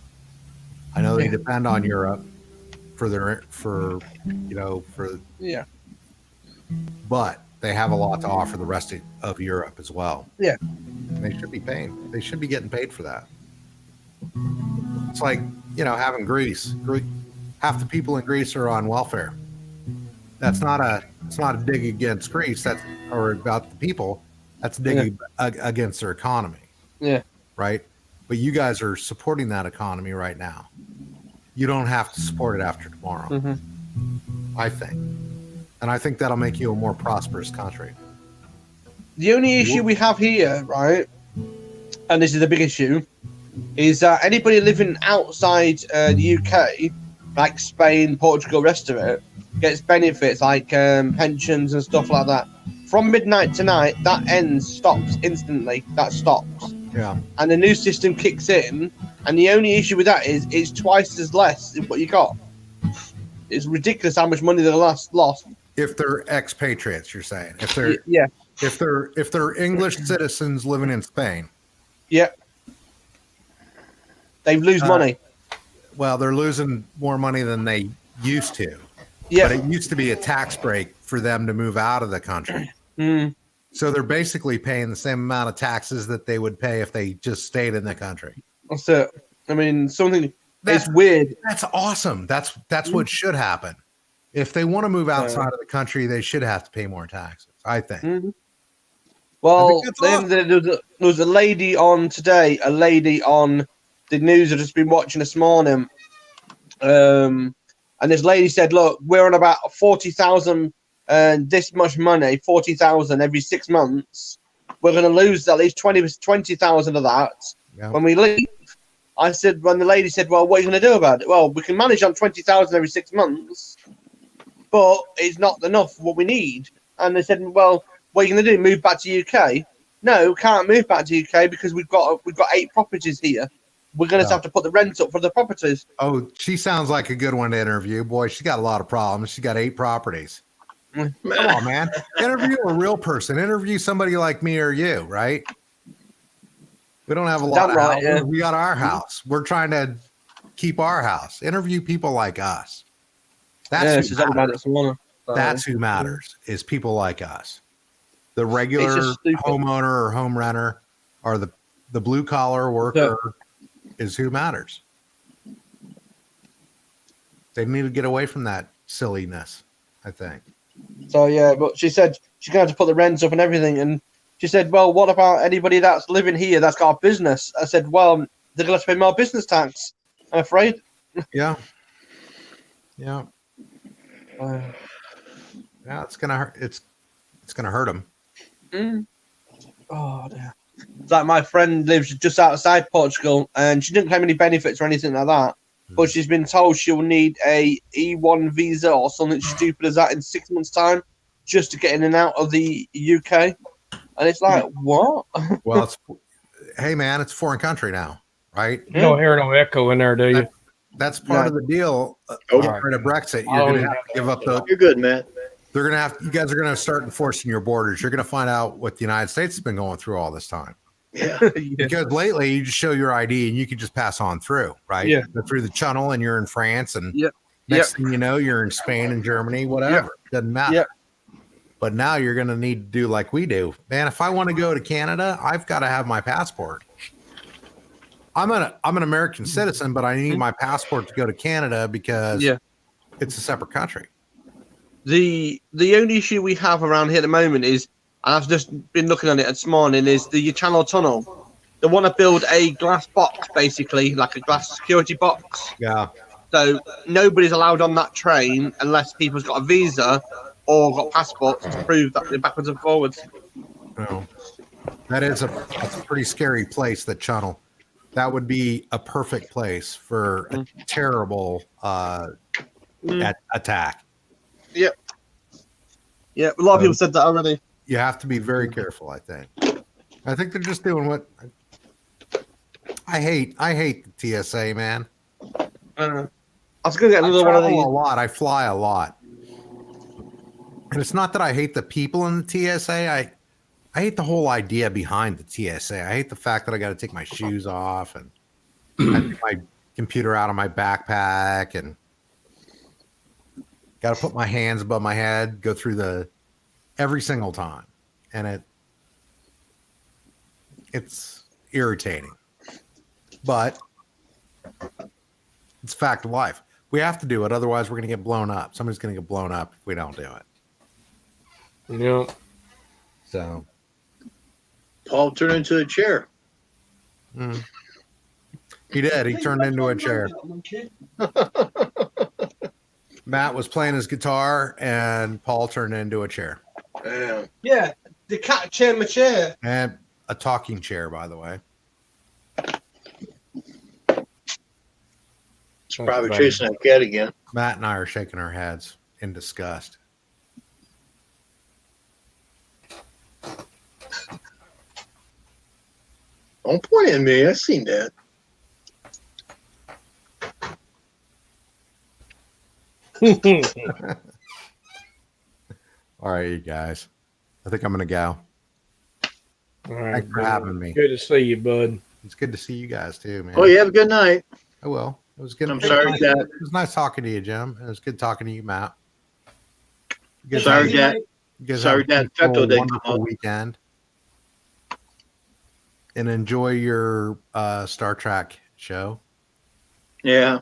[SPEAKER 10] I know they depend on Europe but they have a lot to offer the rest of Europe as well.
[SPEAKER 4] Yeah,
[SPEAKER 10] they should be paying. They should be getting paid for that. It's like, having Greece. Half the people in Greece are on welfare. It's not a dig against Greece. Or about the people. That's a dig against their economy.
[SPEAKER 4] Yeah.
[SPEAKER 10] Right. But you guys are supporting that economy right now. You don't have to support it after tomorrow.
[SPEAKER 4] Mm-hmm.
[SPEAKER 10] I think, and I think that'll make you a more prosperous country.
[SPEAKER 4] The only issue we have here, right, and this is a big issue, is that anybody living outside the UK, like Spain, Portugal, rest of it, gets benefits like pensions and stuff like that. From midnight tonight, that stops instantly. That stops.
[SPEAKER 10] Yeah.
[SPEAKER 4] And the new system kicks in, and the only issue with that is it's twice as less than what you got. It's ridiculous how much money they lost.
[SPEAKER 10] If they're expatriates, you're saying? If they're If they're English citizens living in Spain,
[SPEAKER 4] Yeah. They lose money.
[SPEAKER 10] well, they're losing more money than they used to.
[SPEAKER 4] Yeah.
[SPEAKER 10] But it used to be a tax break for them to move out of the country.
[SPEAKER 4] Mm.
[SPEAKER 10] So they're basically paying the same amount of taxes that they would pay if they just stayed in the country.
[SPEAKER 4] That's it. I mean, it's weird.
[SPEAKER 10] That's awesome. That's what should happen. If they want to move outside of the country, they should have to pay more taxes, I think.
[SPEAKER 4] Mm-hmm. Well,
[SPEAKER 10] awesome.
[SPEAKER 4] there was a lady on today, a lady on the news I've just been watching this morning. And this lady said, look, we're on about 40,000 and this much money, 40,000 every 6 months. We're going to lose at least 20,000 of that when we leave. I said, when the lady said, well, what are you going to do about it? Well, we can manage on 20,000 every 6 months, but it's not enough what we need. And they said, well, what are you going to do? Move back to UK? No, can't move back to UK because we've got 8 properties here. We're going to have to put the rent up for the properties.
[SPEAKER 10] Oh, she sounds like a good one to interview. Boy, she's got a lot of problems. She's got 8 properties. Come on, man. Interview a real person. Interview somebody like me or you, right? We don't have a lot of houses. Yeah. We got our house. We're trying to keep our house. Interview people like us. That's who matters, is people like us. The regular homeowner or home renter or the blue collar worker is who matters. They need to get away from that silliness, I think.
[SPEAKER 4] So yeah, but she said she's going to have to put the rents up and everything, and she said, well, what about anybody that's living here that's got a business? I said, well, they're going to have to pay more business tax, I'm afraid.
[SPEAKER 10] Yeah. Yeah. Yeah, it's gonna hurt. It's gonna hurt them.
[SPEAKER 4] Mm. Oh, dear. It's like my friend lives just outside Portugal, and she didn't claim any benefits or anything like that. But she's been told she'll need a E1 visa or something stupid as that in 6 months' time, just to get in and out of the UK. And it's like, what?
[SPEAKER 10] Well, hey man, it's a foreign country now, right?
[SPEAKER 2] You don't hear no echo in there, do you?
[SPEAKER 10] That's part of the deal. Part of Brexit, you're going to have to give up the.
[SPEAKER 1] You're good, Matt.
[SPEAKER 10] They're going to have. You guys are going to start enforcing your borders. You're going to find out what the United States has been going through all this time.
[SPEAKER 1] Yeah.
[SPEAKER 10] Because lately you just show your ID and you can just pass on through, right?
[SPEAKER 4] Yeah.
[SPEAKER 10] Go through the channel and you're in France, and
[SPEAKER 4] Yep.
[SPEAKER 10] next thing you know, you're in Spain and Germany, whatever. Doesn't matter.
[SPEAKER 4] Yep.
[SPEAKER 10] But now you're going to need to do like we do, man. If I want to go to Canada, I've got to have my passport. I'm an American citizen, but I need my passport to go to Canada because it's a separate country.
[SPEAKER 4] The only issue we have around here at the moment is, and I've just been looking at it this morning, is the Channel Tunnel. They want to build a glass box, basically, like a glass security box.
[SPEAKER 10] Yeah.
[SPEAKER 4] So nobody's allowed on that train unless people's got a visa or got passports to prove that they're backwards and forwards.
[SPEAKER 10] Oh, that's a pretty scary place, the Channel. That would be a perfect place for a terrible attack.
[SPEAKER 4] Yep. Yeah, a lot of people said that already.
[SPEAKER 10] You have to be very careful, I think. I think they're just doing what I hate the TSA, man.
[SPEAKER 4] I was going to get another one of these.
[SPEAKER 10] A lot. I fly a lot. And it's not that I hate the people in the TSA. I hate the whole idea behind the TSA. I hate the fact that I got to take my shoes off and I take my computer out of my backpack and got to put my hands above my head, go through every single time. And it's irritating. But it's a fact of life. We have to do it. Otherwise, we're going to get blown up. Somebody's going to get blown up if we don't do it.
[SPEAKER 2] Yeah.
[SPEAKER 10] So.
[SPEAKER 1] Paul turned into a chair.
[SPEAKER 10] He did. He turned into a chair. Matt was playing his guitar, and Paul turned into a chair.
[SPEAKER 4] Yeah, the cat chair, my chair.
[SPEAKER 10] And a talking chair, by the way.
[SPEAKER 1] It's probably chasing that cat again.
[SPEAKER 10] Matt and I are shaking our heads in disgust.
[SPEAKER 1] Don't point at me. I seen that.
[SPEAKER 10] All right, you guys. I think I'm gonna go.
[SPEAKER 2] All right,
[SPEAKER 10] Thanks for having me.
[SPEAKER 2] Good to see you, bud.
[SPEAKER 10] It's good to see you guys too, man.
[SPEAKER 1] Oh, you have a good night.
[SPEAKER 10] I will. It was good.
[SPEAKER 1] I'm sorry, Dad.
[SPEAKER 10] It was nice talking to you, Jim. It was good talking to you, Matt. You guys
[SPEAKER 1] Sorry,
[SPEAKER 10] have-
[SPEAKER 1] Dad.
[SPEAKER 10] You guys
[SPEAKER 1] Sorry,
[SPEAKER 10] have a
[SPEAKER 1] Dad.
[SPEAKER 10] peaceful,
[SPEAKER 1] Pepto didn't
[SPEAKER 10] wonderful
[SPEAKER 1] come up.
[SPEAKER 10] weekend, and enjoy your Star Trek show.
[SPEAKER 1] Yeah.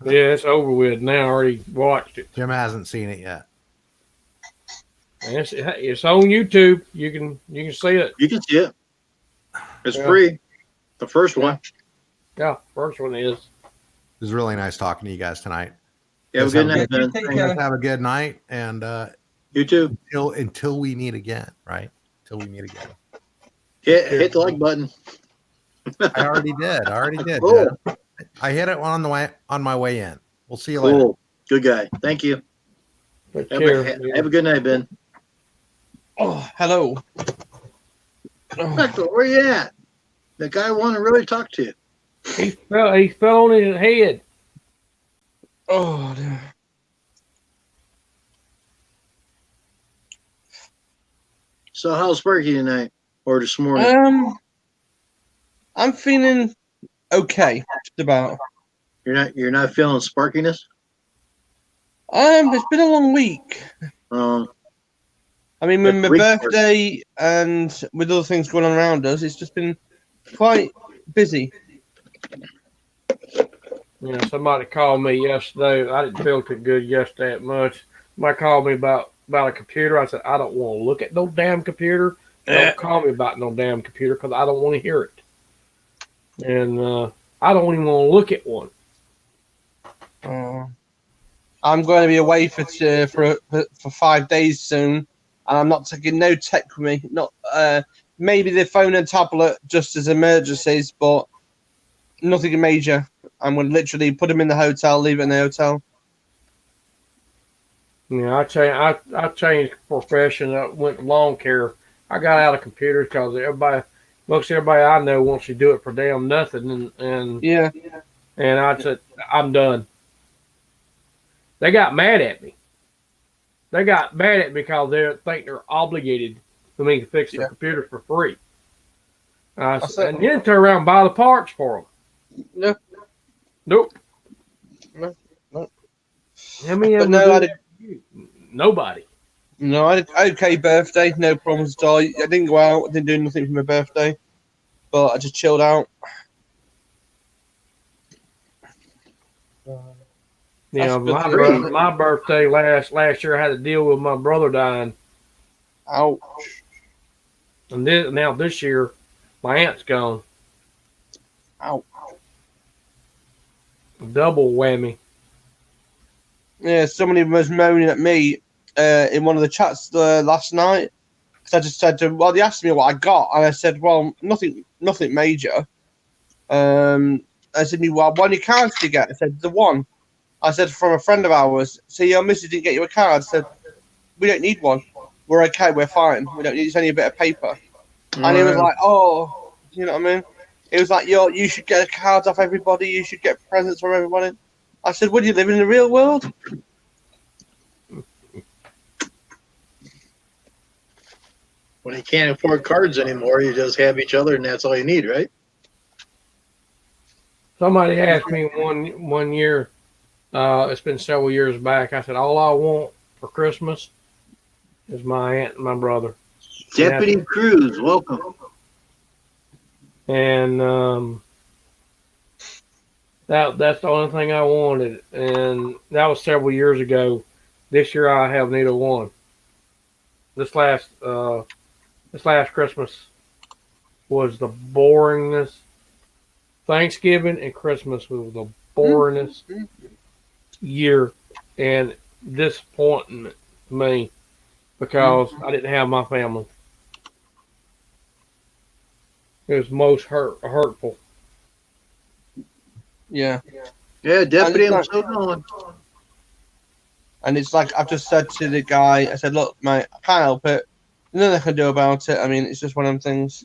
[SPEAKER 2] Yeah, it's over with now. I already watched it.
[SPEAKER 10] Jim hasn't seen it yet.
[SPEAKER 2] And it's on YouTube. You can see it.
[SPEAKER 1] You can see it. It's
[SPEAKER 2] Yeah.
[SPEAKER 1] free. The first one.
[SPEAKER 2] Yeah, first one is.
[SPEAKER 10] It was really nice talking to you guys tonight.
[SPEAKER 1] You have a good night, man.
[SPEAKER 10] You guys have a good night, and
[SPEAKER 1] You too.
[SPEAKER 10] Until we meet again, right? Until we meet again.
[SPEAKER 1] Hit the like button.
[SPEAKER 10] I already did.
[SPEAKER 1] Cool.
[SPEAKER 10] Jeff. I hit it on my way in. We'll see you later.
[SPEAKER 1] Cool. Good guy. Thank you.
[SPEAKER 2] Take
[SPEAKER 1] Have
[SPEAKER 2] care.
[SPEAKER 1] a good night, Ben.
[SPEAKER 13] Oh, hello.
[SPEAKER 1] Hector, where you at? The guy want to really talk to you.
[SPEAKER 2] He fell on his head.
[SPEAKER 13] Oh, dear.
[SPEAKER 1] So how's Sparky tonight or this morning?
[SPEAKER 13] I'm feeling okay, just about.
[SPEAKER 1] You're not feeling sparkiness?
[SPEAKER 13] It's been a long week. I mean, with my
[SPEAKER 1] week-
[SPEAKER 13] birthday and with other things going on around us, it's just been quite busy.
[SPEAKER 2] Yeah, somebody called me yesterday. I didn't feel too good yesterday that much. Somebody called me about a computer. I said, I don't want to look at no damn computer. Don't call me about no damn computer because I don't want to hear it. And I don't even want to look at one.
[SPEAKER 13] I'm going to be away for 5 days soon, and I'm not taking no tech with me. Not maybe the phone and tablet just as emergencies, but nothing major. I'm going to literally put them in the hotel, leave it in the hotel.
[SPEAKER 2] Yeah, I changed profession. I went to lawn care. I got out of computers because most everybody I know wants to do it for damn nothing, and
[SPEAKER 13] yeah.
[SPEAKER 2] And I said, I'm done. They got mad at me. They got mad at me because they think they're obligated for me to fix the computers for free. I said, and then turn around and buy the parts for them.
[SPEAKER 13] No.
[SPEAKER 2] Nope.
[SPEAKER 13] No.
[SPEAKER 2] How many
[SPEAKER 13] But
[SPEAKER 2] of
[SPEAKER 13] no,
[SPEAKER 2] them? Nobody.
[SPEAKER 13] No, I had an okay birthday, no problems at all. I didn't go out, I didn't do nothing for my birthday, but I just chilled out.
[SPEAKER 2] Yeah, my birthday last year, I had to deal with my brother dying.
[SPEAKER 13] Ouch.
[SPEAKER 2] And now this year, my aunt's gone.
[SPEAKER 13] Ouch.
[SPEAKER 2] Double whammy.
[SPEAKER 13] Yeah, somebody was moaning at me in one of the chats last night. So I just said to him, well, they asked me what I got, and I said, well, nothing major. I said, well, what many cards did you get? I said, the one. I said, from a friend of ours. So your missus didn't get you a card. I said, we don't need one. We're okay. We're fine. We don't need. It's only a bit of paper. And he was like, oh, you know what I mean? It was like, you should get cards off everybody. You should get presents from everybody. I said, would you live in the real world?
[SPEAKER 1] When you can't afford cards anymore, you just have each other, and that's all you need, right?
[SPEAKER 2] Somebody asked me one year, it's been several years back, I said, all I want for Christmas is my aunt and my brother.
[SPEAKER 1] Deputy Cruz, welcome.
[SPEAKER 2] And that's the only thing I wanted. And that was several years ago. This year I have neither one. This last Christmas was the boringest. Thanksgiving and Christmas was the boringest year and disappointing to me because I didn't have my family. It was most hurtful.
[SPEAKER 13] Yeah.
[SPEAKER 1] Yeah, Deputy, I'm still going.
[SPEAKER 13] And it's like I've just said to the guy, I said, look, mate, I can't help it. Nothing I can do about it. I mean, it's just one of them things.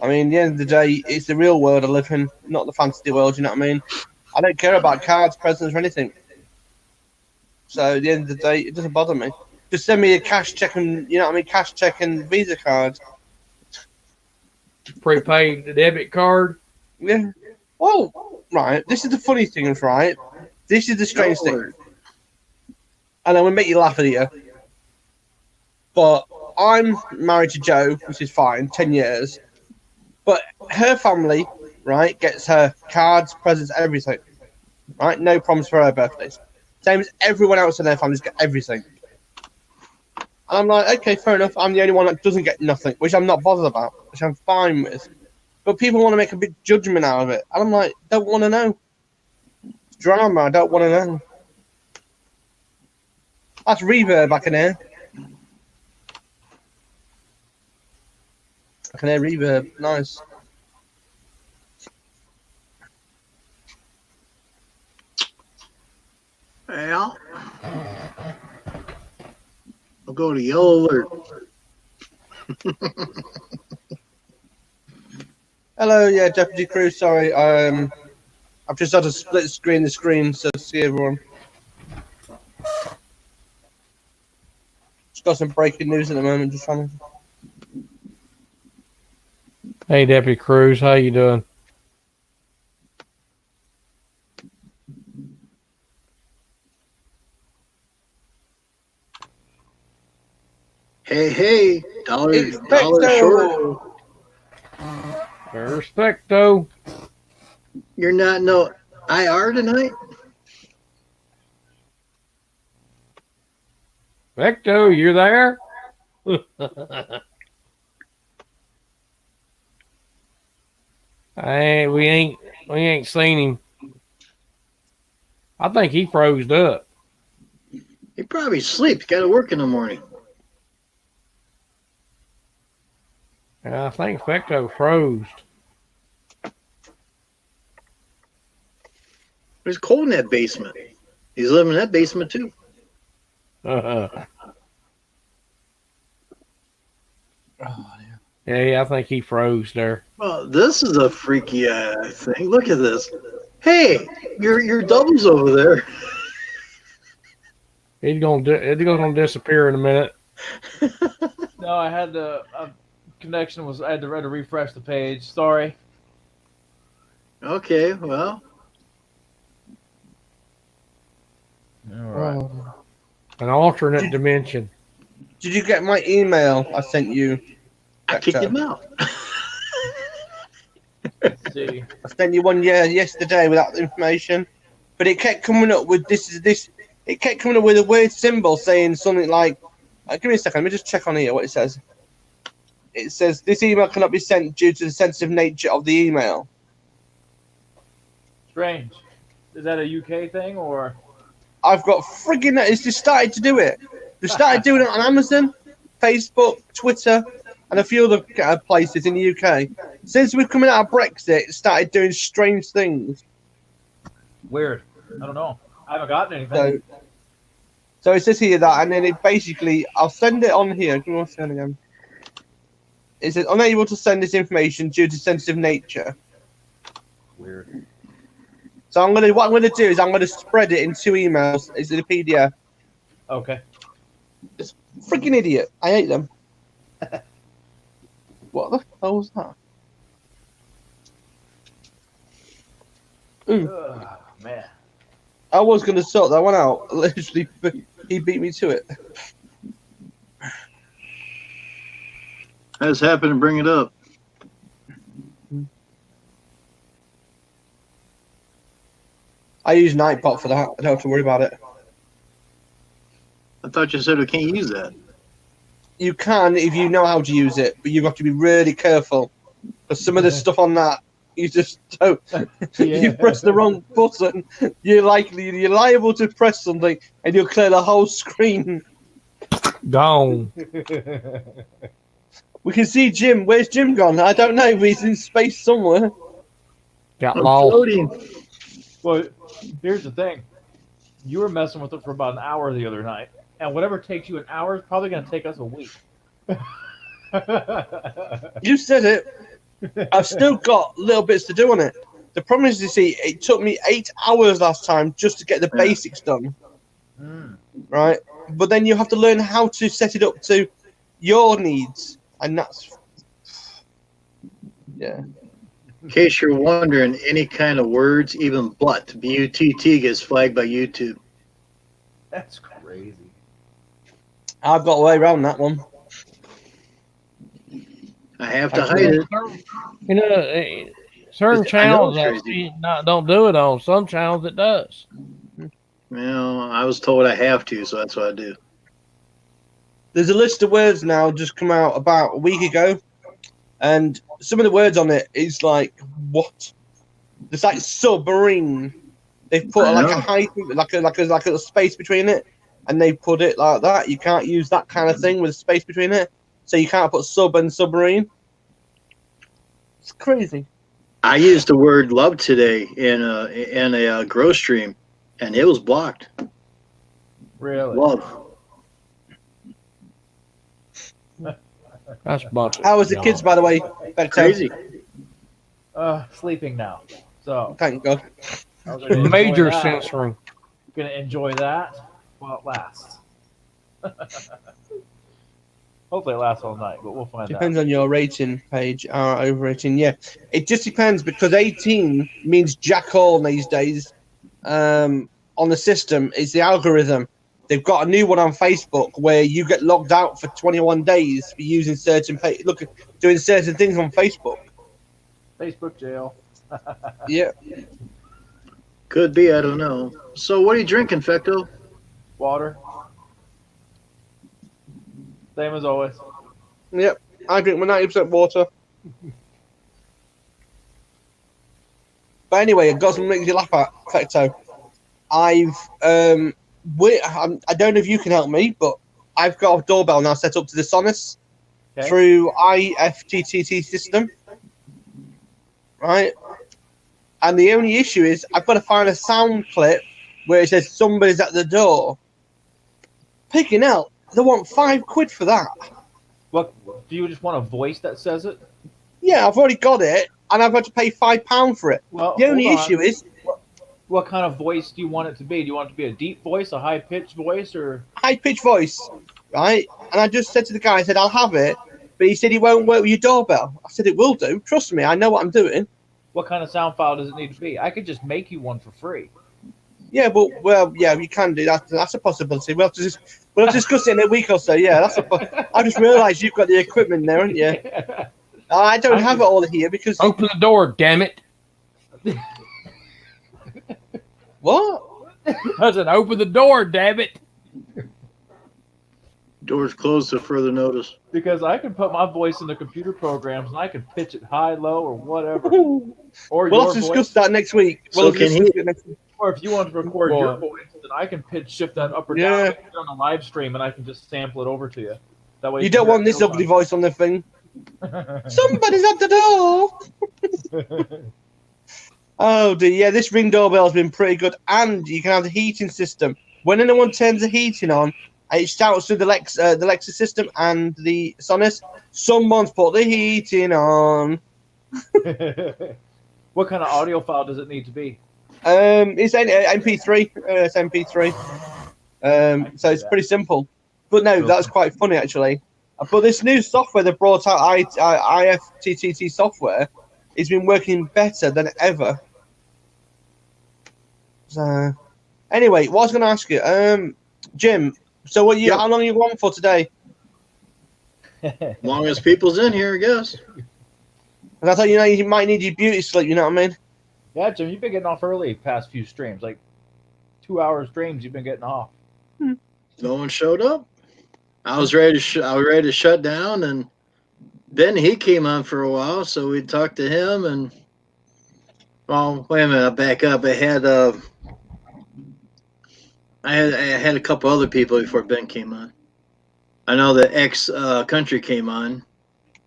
[SPEAKER 13] I mean, at the end of the day, it's the real world I live in, not the fantasy world, you know what I mean? I don't care about cards, presents, or anything. So at the end of the day, it doesn't bother me. Just send me a cash check and cash check and Visa card.
[SPEAKER 2] Prepaid debit card.
[SPEAKER 13] Yeah. Well, right. This is the funny thing, right? This is the strange thing. And I'm gonna make you laugh at you. But I'm married to Joe, which is fine, 10 years. But her family, right, gets her cards, presents, everything. Right? No problems for her birthdays. Same as everyone else in their families get everything. And I'm like, okay, fair enough. I'm the only one that doesn't get nothing, which I'm not bothered about, which I'm fine with. But people want to make a big judgment out of it. And I'm like, don't want to know. It's drama, I don't want to know. That's reverb back in here. I can hear reverb. Nice.
[SPEAKER 1] Well, I'll go to yellow alert.
[SPEAKER 13] Hello, yeah, Deputy Crew. Sorry, I've just had to split screen the screen so to see everyone. Just got some breaking news at the moment. Just trying to.
[SPEAKER 2] Hey, Deputy Cruz, how you doing?
[SPEAKER 1] Hey, dollar
[SPEAKER 13] Expecto.
[SPEAKER 1] short.
[SPEAKER 2] Respecto.
[SPEAKER 1] You're not no IR tonight?
[SPEAKER 2] Vecto, you're there? We ain't seen him. I think he froze up.
[SPEAKER 1] He probably sleeps. Got to work in the morning.
[SPEAKER 2] I think Vecto froze.
[SPEAKER 1] It's cold in that basement. He's living in that basement too.
[SPEAKER 2] Yeah, I think he froze there.
[SPEAKER 1] Well, this is a freaky thing. Look at this. Hey, your double's over there.
[SPEAKER 2] He's gonna disappear in a minute.
[SPEAKER 14] No, I had to. Connection was. I had to refresh the page. Sorry.
[SPEAKER 1] Okay, well.
[SPEAKER 14] All right.
[SPEAKER 2] An alternate dimension.
[SPEAKER 13] Did you get my email I sent you?
[SPEAKER 1] I kicked him out.
[SPEAKER 14] Let's see.
[SPEAKER 13] I sent you one yesterday without the information, but it kept coming up with this. It kept coming up with a weird symbol saying something like, "Give me a second. Let me just check on here what it says." It says this email cannot be sent due to the sensitive nature of the email.
[SPEAKER 14] Strange. Is that a UK thing or?
[SPEAKER 13] I've got friggin' it's just started to do it. They started doing it on Amazon, Facebook, Twitter, and a few other places in the UK. Since we're coming out of Brexit, it started doing strange things.
[SPEAKER 14] Weird. I don't know. I haven't gotten anything.
[SPEAKER 13] So it says here that, and then it basically, I'll send it on here. Give me one second again. It says unable to send this information due to sensitive nature.
[SPEAKER 14] Weird.
[SPEAKER 13] So what I'm gonna do is I'm gonna spread it in 2 emails. It's in a PDF.
[SPEAKER 14] Okay.
[SPEAKER 13] It's freaking idiot. I hate them. What the hell was that?
[SPEAKER 14] Oh, man.
[SPEAKER 13] I was gonna sort that one out. Literally, he beat me to it.
[SPEAKER 1] I just happened to bring it up.
[SPEAKER 13] I use Nightbot for that. I don't have to worry about it.
[SPEAKER 1] I thought you said we can't use that.
[SPEAKER 13] You can if you know how to use it, but you've got to be really careful. Because some of the stuff on that, you just don't. You press the wrong button, you're liable to press something, and you'll clear the whole screen.
[SPEAKER 2] Gone.
[SPEAKER 13] We can see Jim. Where's Jim gone? I don't know. But he's in space somewhere.
[SPEAKER 2] Got lost.
[SPEAKER 14] Well, here's the thing. You were messing with it for about an hour the other night, and whatever takes you an hour is probably going to take us a week.
[SPEAKER 13] You said it. I've still got little bits to do on it. The problem is, you see, it took me 8 hours last time just to get the basics done. Right? but then you have to learn how to set it up to your needs, and that's yeah.
[SPEAKER 1] In case you're wondering, any kind of words, even butt, B-U-T-T, gets flagged by YouTube.
[SPEAKER 14] That's crazy.
[SPEAKER 13] I've got a way around that one.
[SPEAKER 1] I have to hide it.
[SPEAKER 2] You know, certain
[SPEAKER 1] I know
[SPEAKER 2] channels
[SPEAKER 1] it's
[SPEAKER 2] I
[SPEAKER 1] crazy.
[SPEAKER 2] see don't do it on. Some channels it does.
[SPEAKER 1] Well, I was told I have to, so that's what I do.
[SPEAKER 13] There's a list of words now just come out about a week ago, and some of the words on it is like what? It's like submarine. They've put
[SPEAKER 1] I
[SPEAKER 13] like
[SPEAKER 1] know.
[SPEAKER 13] a hyphen, like a space between it, and they put it like that. You can't use that kind of thing with a space between it, so you can't put sub and submarine. It's crazy.
[SPEAKER 1] I used the word love today in a grow stream, and it was blocked.
[SPEAKER 14] Really?
[SPEAKER 1] Love.
[SPEAKER 2] That's a bunch of
[SPEAKER 13] How was the kids, by the way? Back
[SPEAKER 1] Crazy.
[SPEAKER 14] Sleeping now. So
[SPEAKER 13] Thank God.
[SPEAKER 14] I was gonna enjoy
[SPEAKER 2] major
[SPEAKER 14] that.
[SPEAKER 2] censoring.
[SPEAKER 14] Gonna enjoy that while it lasts. Hopefully it lasts all night, but we'll find
[SPEAKER 13] Depends
[SPEAKER 14] out.
[SPEAKER 13] on your rating page, our overrating. Yeah, it just depends because 18 means jack all these days. On the system, it's the algorithm. They've got a new one on Facebook where you get logged out for 21 days for using certain doing certain things on Facebook.
[SPEAKER 14] Facebook jail.
[SPEAKER 13] Yeah.
[SPEAKER 1] Could be, I don't know. So what are you drinking, Fecto?
[SPEAKER 14] Water. Same as always.
[SPEAKER 13] Yep. I drink my 90% water. But anyway, I've got something that makes you laugh at, Fecto. I don't know if you can help me, but I've got a doorbell now set up to the Sonos through IFTTT system, right? And the only issue is I've got to find a sound clip where it says somebody's at the door. Picking out, they want £5 for that.
[SPEAKER 14] What do you just want a voice that says it?
[SPEAKER 13] Yeah, I've already got it, and I've got to pay £5 for it.
[SPEAKER 14] Well,
[SPEAKER 13] the only
[SPEAKER 14] hold on.
[SPEAKER 13] issue is,
[SPEAKER 14] what kind of voice do you want it to be? Do you want it to be a deep voice, a high pitched voice, or
[SPEAKER 13] high pitched voice, right? And I just said to the guy, I said, I'll have it, but he said he won't work with your doorbell. I said, it will do. Trust me, I know what I'm doing.
[SPEAKER 14] what kind of sound file does it need to be? I could just make you one for free.
[SPEAKER 13] Yeah, but yeah, you can do that. That's a possibility. We'll discuss it in a week or so. Yeah, I just realised you've got the equipment there, haven't you? I don't have it all here because.
[SPEAKER 2] Open the door, damn it!
[SPEAKER 13] What?
[SPEAKER 2] I said, open the door, damn it!
[SPEAKER 1] Doors closed to further notice.
[SPEAKER 14] Because I can put my voice in the computer programs and I can pitch it high, low, or whatever. Or
[SPEAKER 13] we'll
[SPEAKER 14] your
[SPEAKER 13] have to discuss
[SPEAKER 14] voice.
[SPEAKER 13] that next week.
[SPEAKER 1] So can he?
[SPEAKER 14] Or if you want to record your voice, then I can pitch shift that up or down on a live stream, and I can just sample it over to you. That way
[SPEAKER 13] You don't want this ugly voice on the thing. Somebody's at the door. Oh dear, yeah, this Ring doorbell has been pretty good, and you can have the heating system. When anyone turns the heating on, it shouts through the Lexus system and the Sonos. Someone's put the heating on.
[SPEAKER 14] What kind of audio file does it need to be?
[SPEAKER 13] It's MP3. It's MP3. So it's pretty simple. But no, that's quite funny actually. But this new software they brought out, IFTTT software, has been working better than ever. So, anyway, what I was going to ask you, Jim. So, how long are you on for today?
[SPEAKER 1] As long as people's in here, I guess.
[SPEAKER 13] And I thought you might need your beauty sleep. You know what I mean?
[SPEAKER 14] Yeah, Jim, you've been getting off early past few streams, like 2 hour streams. You've been getting off.
[SPEAKER 1] No one showed up. I was ready to shut down, and then he came on for a while, so we talked to him. And well, wait a minute, I'll back up. I had a couple other people before Ben came on. I know that ex country came on. I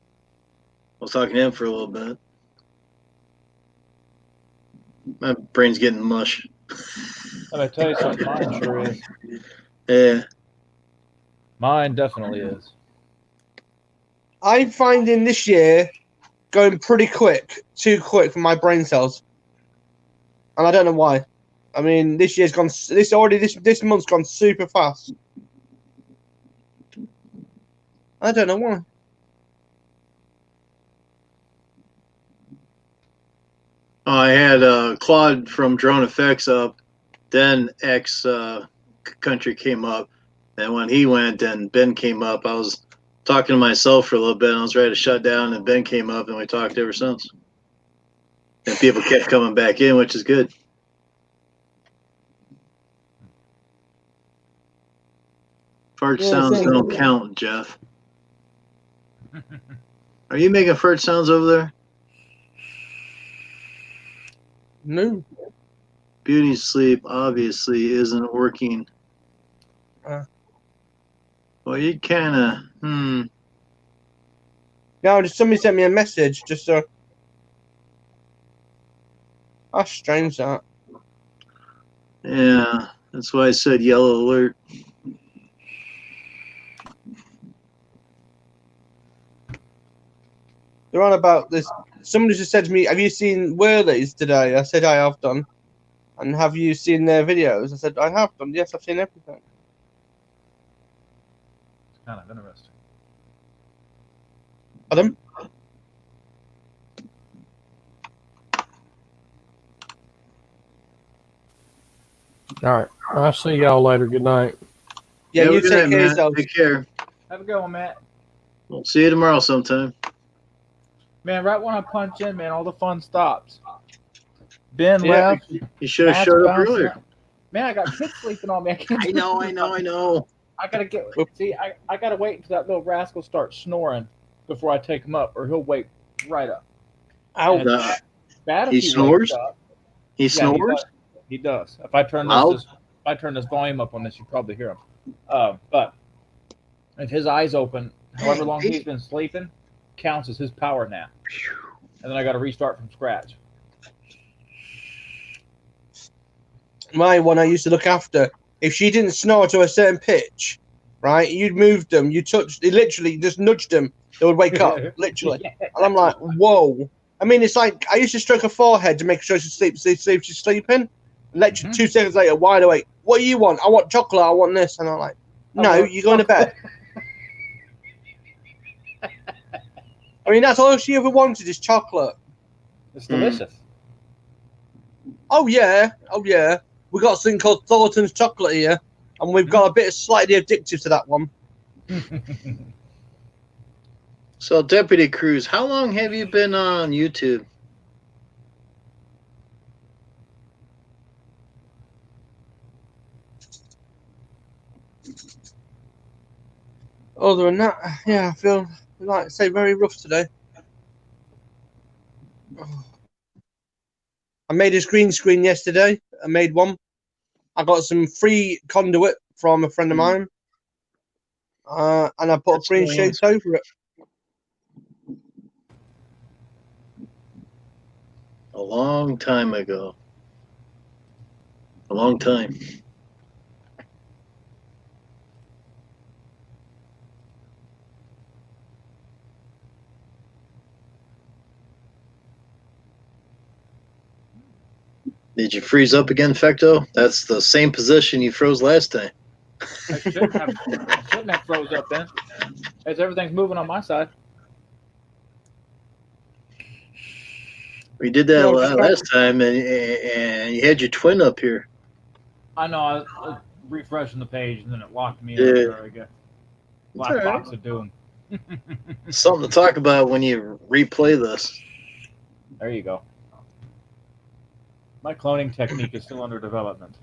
[SPEAKER 1] was talking to him for a little bit. My brain's getting mush.
[SPEAKER 14] I'm gonna tell you something. Mine sure is.
[SPEAKER 1] Yeah.
[SPEAKER 14] Mine definitely is.
[SPEAKER 13] I'm finding this year going pretty quick, too quick for my brain cells, and I don't know why. I mean, this year's gone. This month's gone super fast. I don't know why.
[SPEAKER 1] I had Claude from Drone Effects up, then X Country came up, and when he went and Ben came up, I was talking to myself for a little bit, and I was ready to shut down, and Ben came up, and we talked ever since. And people kept coming back in, which is good. Fart sounds don't count, Jeff. Are you making fart sounds over there?
[SPEAKER 13] No.
[SPEAKER 1] Beauty sleep obviously isn't working. Well, you kind of,
[SPEAKER 13] No, just somebody sent me a message. Just so. That's strange. That.
[SPEAKER 1] Yeah, that's why I said yellow alert.
[SPEAKER 13] They're on about this. Somebody just said to me, "Have you seen Whirlies today?" I said, "I have done." And have you seen their videos? I said, "I have done. Yes, I've seen everything."
[SPEAKER 14] It's kind of interesting.
[SPEAKER 13] Adam?
[SPEAKER 2] All right. I'll see y'all later. Good night.
[SPEAKER 13] Yeah, you
[SPEAKER 1] good
[SPEAKER 13] take
[SPEAKER 1] night,
[SPEAKER 13] care of
[SPEAKER 1] Matt.
[SPEAKER 13] yourself.
[SPEAKER 1] Take care.
[SPEAKER 14] Have a good one, Matt.
[SPEAKER 1] We'll see you tomorrow sometime.
[SPEAKER 14] Man, right when I punch in, man, all the fun stops. Ben
[SPEAKER 1] Yeah,
[SPEAKER 14] left.
[SPEAKER 1] you should have
[SPEAKER 14] Matt's
[SPEAKER 1] showed up
[SPEAKER 14] bouncing
[SPEAKER 1] earlier.
[SPEAKER 14] out. Man, I got kids sleeping on me. I can't.
[SPEAKER 1] I know.
[SPEAKER 14] I gotta get. See, I gotta wait until that little rascal starts snoring before I take him up, or he'll wake right up.
[SPEAKER 13] Ouch.
[SPEAKER 14] Bad if
[SPEAKER 1] He
[SPEAKER 14] he
[SPEAKER 1] snores?
[SPEAKER 14] wakes up.
[SPEAKER 1] He snores?
[SPEAKER 14] He does. If I turn
[SPEAKER 1] Loud?
[SPEAKER 14] this, if I turn this volume up on this, you probably hear him. But if his eyes open, however long he's been sleeping, counts as his power nap, and then I got to restart from scratch.
[SPEAKER 13] My one I used to look after, if she didn't snore to a certain pitch, right, you'd moved them, you touched, you literally just nudged them, they would wake up, literally. And I'm like, whoa. I mean, it's like, I used to stroke her forehead to make sure she's sleeping, and literally 2 seconds later, wide awake. What do you want? I want chocolate, I want this. And I'm like, no, you're going to bed. I mean, that's all she ever wanted is chocolate.
[SPEAKER 14] It's delicious.
[SPEAKER 13] Oh, yeah. We got something called Thornton's chocolate here, and we've got a bit of slightly addictive to that one.
[SPEAKER 1] So, Deputy Cruz, how long have you been on YouTube?
[SPEAKER 13] Other than that, yeah, I feel like I say very rough today. I made a green screen yesterday. I made one. I got some free conduit from a friend of mine, and I put green shades over it.
[SPEAKER 1] A long time ago. A long time. Did you freeze up again, Fecto? That's the same position you froze last time.
[SPEAKER 14] I shouldn't have froze up then, as everything's moving on my side.
[SPEAKER 1] We did that last time, and you had your twin up here.
[SPEAKER 14] I know. I was refreshing the page, and then it locked me
[SPEAKER 1] Yeah.
[SPEAKER 14] up. There we go. Black box of doom.
[SPEAKER 1] Something to talk about when you replay this.
[SPEAKER 14] There you go. My cloning technique is still under development.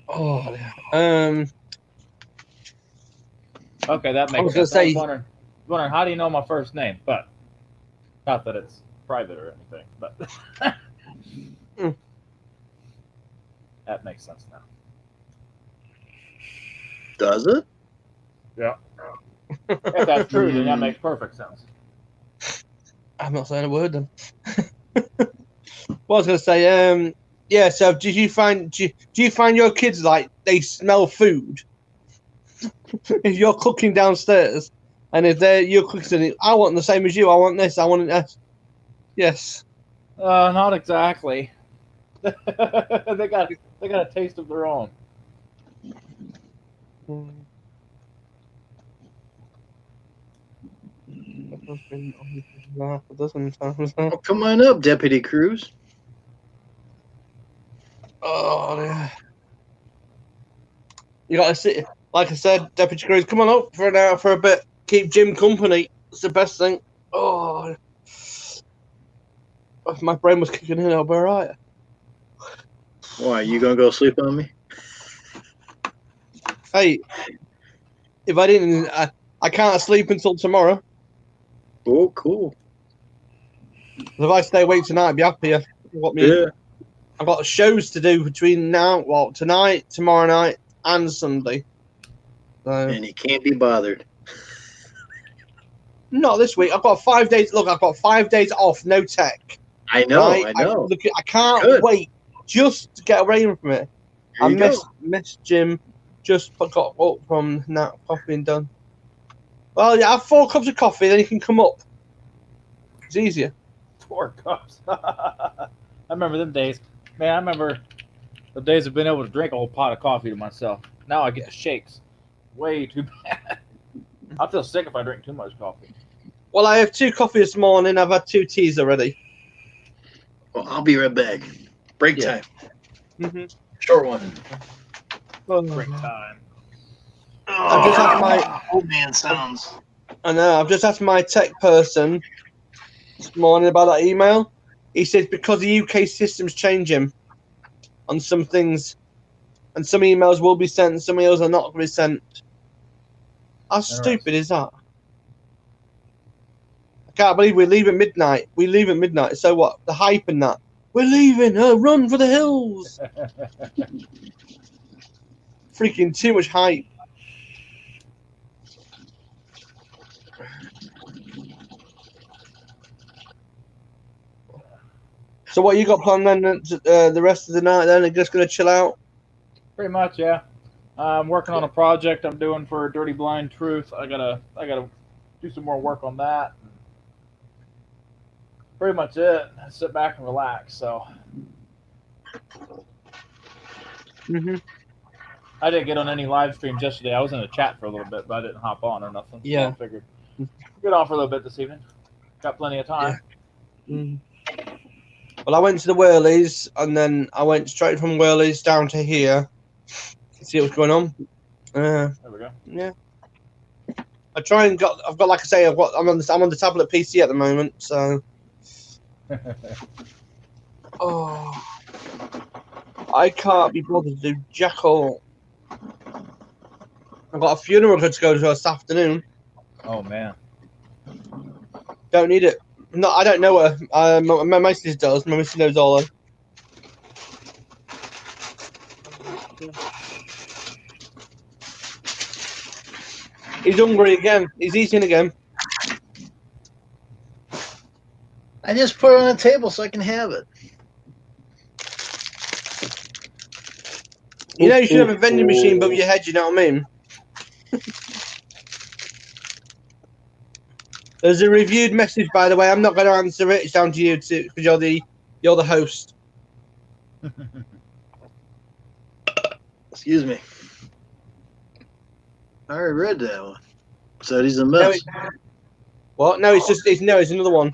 [SPEAKER 13] Oh,
[SPEAKER 14] Okay, that makes sense. I was wondering, how do you know my first name? But not that it's private or anything. But that makes sense now.
[SPEAKER 1] Does it?
[SPEAKER 14] Yeah. If that's true, then that makes perfect sense.
[SPEAKER 13] I'm not saying a word then. What I was going to say, yeah, so do you find your kids like they smell food? If you're cooking downstairs and if you're cooking, I want the same as you, I want this, I want that. Yes.
[SPEAKER 14] Not exactly. They got a taste of their own.
[SPEAKER 13] A dozen times.
[SPEAKER 1] Oh, come on up, Deputy Cruz.
[SPEAKER 13] Oh, dear. You got to sit, like I said, Deputy Cruz, come on up for an hour for a bit. Keep Jim company. It's the best thing. Oh, if my brain was kicking in, I'll be all right.
[SPEAKER 1] Why, you gonna go sleep on me?
[SPEAKER 13] Hey, if I didn't, I can't sleep until tomorrow.
[SPEAKER 1] Oh, cool.
[SPEAKER 13] If I stay awake tonight, I'd be happier.
[SPEAKER 1] Yeah.
[SPEAKER 13] I've got shows to do between now, well, tonight, tomorrow night, and Sunday. So,
[SPEAKER 1] And he can't be bothered.
[SPEAKER 13] not this week. I've got 5 days. Look, I've got 5 days off, no tech.
[SPEAKER 1] I know,
[SPEAKER 13] Right?
[SPEAKER 1] I know.
[SPEAKER 13] I can't
[SPEAKER 1] Good.
[SPEAKER 13] wait just to get away from it.
[SPEAKER 1] There you go.
[SPEAKER 13] Miss Jim. Just got up from that coffee and done. Well, yeah, have 4 cups of coffee, then you can come up. It's easier.
[SPEAKER 14] 4 cups. I remember them days. Man, I remember the days of being able to drink a whole pot of coffee to myself. Now I get the shakes. Way too bad. I feel sick if I drink too much coffee.
[SPEAKER 13] Well, I have 2 coffee this morning. I've had 2 teas already.
[SPEAKER 1] Well, I'll be right back. Break time.
[SPEAKER 13] Mm-hmm.
[SPEAKER 1] Short one.
[SPEAKER 14] Break time.
[SPEAKER 13] I've just asked my
[SPEAKER 1] old man sounds.
[SPEAKER 13] I know. I've just asked my tech person this morning about that email. He says because the UK system's changing on some things, and some emails will be sent, and some emails are not going to be sent. How stupid is that? I can't believe we leave at midnight. We leave at midnight. So what? The hype and that. We're leaving. Run for the hills. Freaking too much hype. So what you got planned then? The rest of the night then? Are you just gonna chill out?
[SPEAKER 14] Pretty much, yeah. I'm working on a project I'm doing for Dirty Blind Truth. I gotta do some more work on that. Pretty much it. Sit back and relax. So. I didn't get on any live streams yesterday. I was in a chat for a little bit, but I didn't hop on or nothing.
[SPEAKER 13] Yeah.
[SPEAKER 14] So I figured get on for a little bit this evening. Got plenty of time.
[SPEAKER 13] Yeah. Well, I went to the Whirlies, and then I went straight from Whirlies down to here to see what's going on.
[SPEAKER 14] There we go.
[SPEAKER 13] Yeah. I've got like I say, I'm on the tablet PC at the moment, so. Oh, I can't be bothered to do jack all. I've got a funeral to go to this afternoon.
[SPEAKER 14] Oh man.
[SPEAKER 13] Don't need it. No, I don't know her. My missus does. My missus knows all her. He's hungry again. He's eating again.
[SPEAKER 1] I just put it on the table so I can have it.
[SPEAKER 13] You know you should have a vending machine above your head, you know what I mean? There's a reviewed message, by the way. I'm not going to answer it. It's down to you too, because you're the host.
[SPEAKER 1] Excuse me. I already read that one. So he's a mess.
[SPEAKER 13] What? No, it's another one.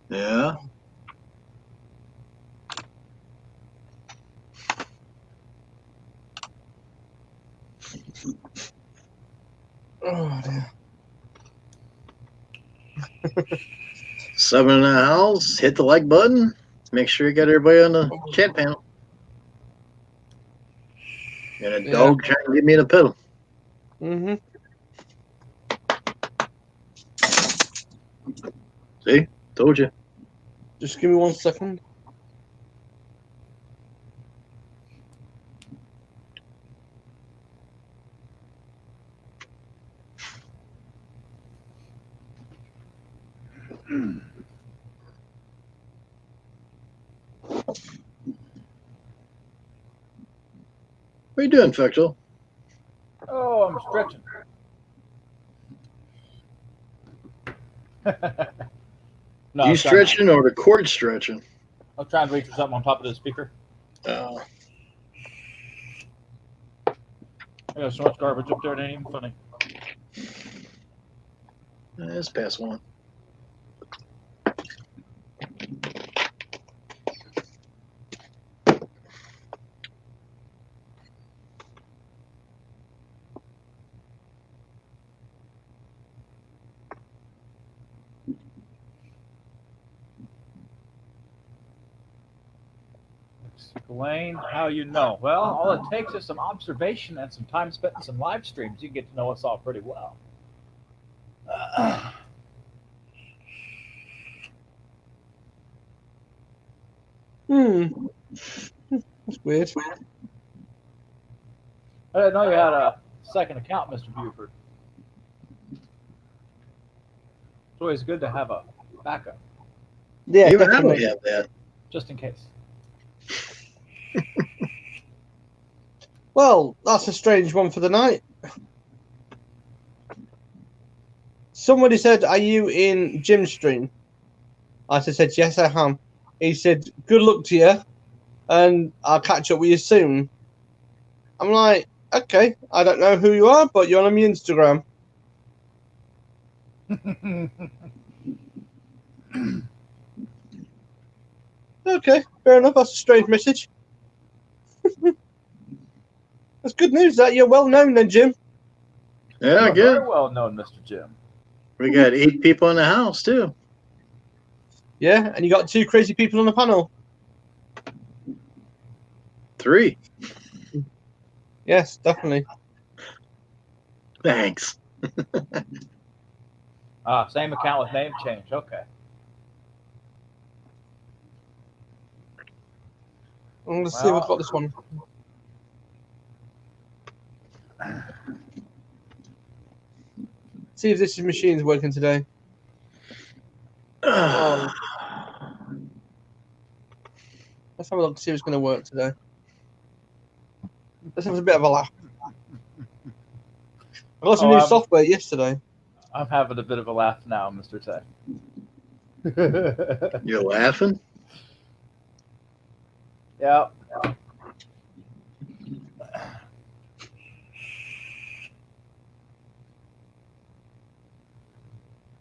[SPEAKER 1] Yeah.
[SPEAKER 13] Oh dear.
[SPEAKER 1] 7 in the house. Hit the like button. Make sure you got everybody on the chat panel. And a dog trying to get me in a pedal.
[SPEAKER 13] Mm-hmm.
[SPEAKER 1] See? Told you.
[SPEAKER 13] Just give me 1 second.
[SPEAKER 1] What are you doing, Fectel?
[SPEAKER 14] Oh, I'm stretching. No, I
[SPEAKER 1] You
[SPEAKER 14] was trying to,
[SPEAKER 1] stretching or the cord stretching?
[SPEAKER 14] I was trying to reach for something on top of the speaker.
[SPEAKER 1] Oh,
[SPEAKER 14] I got so much garbage up there, it ain't even funny.
[SPEAKER 1] it's past 1.
[SPEAKER 14] Explain how you know. Well, all it takes is some observation and some time spent in some live streams. You get to know us all pretty well.
[SPEAKER 13] That's weird.
[SPEAKER 14] I didn't know you had a second account, Mr. Buford. It's always good to have a backup,
[SPEAKER 13] Yeah,
[SPEAKER 1] even I don't
[SPEAKER 13] definitely.
[SPEAKER 1] have that.
[SPEAKER 14] just in case.
[SPEAKER 13] Well, that's a strange one for the night. Somebody said, "Are you in Jim's stream?" I said, "Yes, I am." He said, "Good luck to you, and I'll catch up with you soon." I'm like, "Okay, I don't know who you are, but you're on my Instagram." Okay, fair enough. That's a strange message. That's good news. That you're well known, then, Jim.
[SPEAKER 1] Yeah,
[SPEAKER 14] You're
[SPEAKER 1] good.
[SPEAKER 14] very well known, Mr. Jim.
[SPEAKER 1] We got 8 people in the house too.
[SPEAKER 13] Yeah, and you got 2 crazy people on the panel.
[SPEAKER 1] 3.
[SPEAKER 13] Yes, definitely.
[SPEAKER 1] Thanks.
[SPEAKER 14] Same account with name change. Okay.
[SPEAKER 13] Let's see if I've got this one. See if this machine's working today. Oh. Let's have a look, see if it's going to work today. Let's have a bit of a laugh. I got some new software yesterday.
[SPEAKER 14] I'm having a bit of a laugh now, Mr. Tech.
[SPEAKER 1] You're laughing?
[SPEAKER 14] Yeah.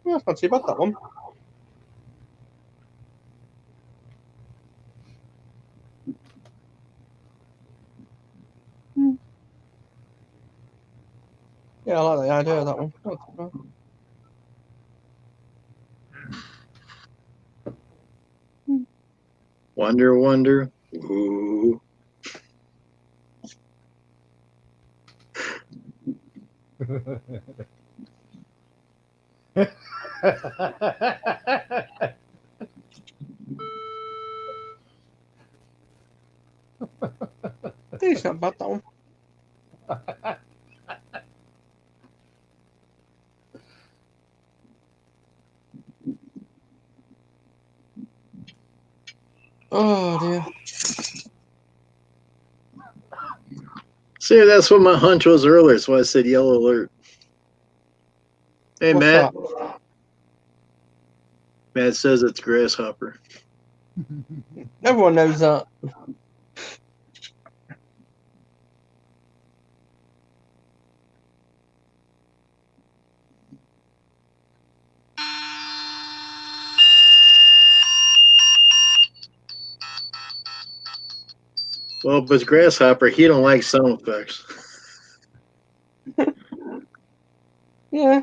[SPEAKER 13] Yeah, that's not too bad, that one. Yeah, I like the idea of that one. Not too bad.
[SPEAKER 1] Wonder, wonder. Ooh.
[SPEAKER 13] It's not bad, that one. Oh dear.
[SPEAKER 1] See, that's what my hunch was earlier. That's why I said yellow alert. Hey,
[SPEAKER 13] What's
[SPEAKER 1] Matt.
[SPEAKER 13] that?
[SPEAKER 1] Matt says it's grasshopper.
[SPEAKER 13] Everyone knows that.
[SPEAKER 1] Well, if it's grasshopper, he don't like sound effects.
[SPEAKER 13] Yeah.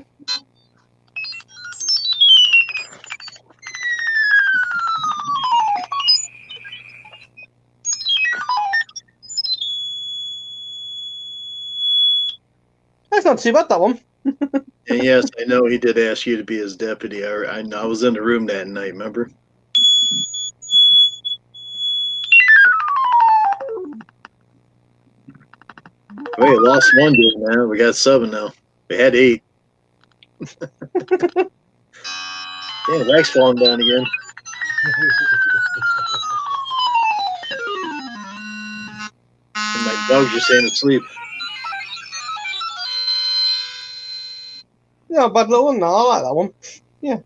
[SPEAKER 13] That's not too bad, that one.
[SPEAKER 1] And yes, I know he did ask you to be his deputy. I was in the room that night, remember? We lost one dude, man. We got 7 now. We had 8. Yeah, Rex falling down again. And My dog's just saying asleep.
[SPEAKER 13] Yeah, bad little one. No, I like that one. Yeah.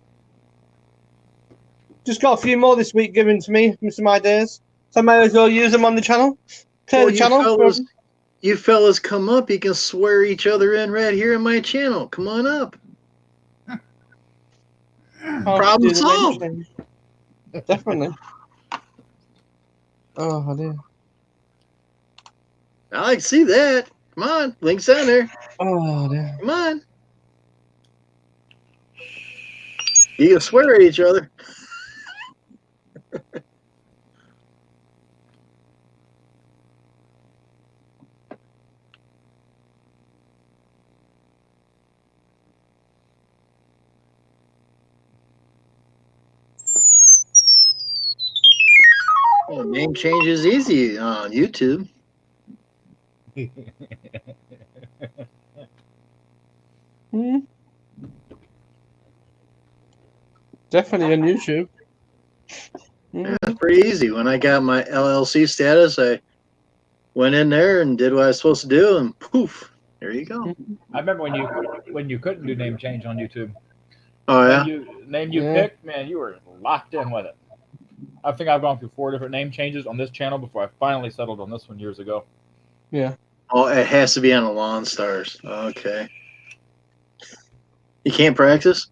[SPEAKER 13] Just got a few more this week given to me, some ideas. So I may as well use them on the channel. Clear
[SPEAKER 1] Well,
[SPEAKER 13] the channel.
[SPEAKER 1] you fellas come up. You can swear each other in right here in my channel. Come on up. Problem solved.
[SPEAKER 13] Definitely. Oh dear.
[SPEAKER 1] I like to see that. Come on, link's down there.
[SPEAKER 13] Oh dear.
[SPEAKER 1] Come on. You can swear at each other. Well, name change is easy on YouTube.
[SPEAKER 13] Definitely on YouTube.
[SPEAKER 1] Yeah, it's pretty easy. When I got my LLC status, I went in there and did what I was supposed to do, and poof, there you go.
[SPEAKER 14] I remember when you couldn't do name change on YouTube.
[SPEAKER 1] Oh yeah.
[SPEAKER 14] Name you picked, man, you were locked in with it. I think I've gone through 4 different name changes on this channel before I finally settled on this one years ago.
[SPEAKER 13] Yeah.
[SPEAKER 1] Oh, it has to be on the Lawn Stars. Okay. You can't practice?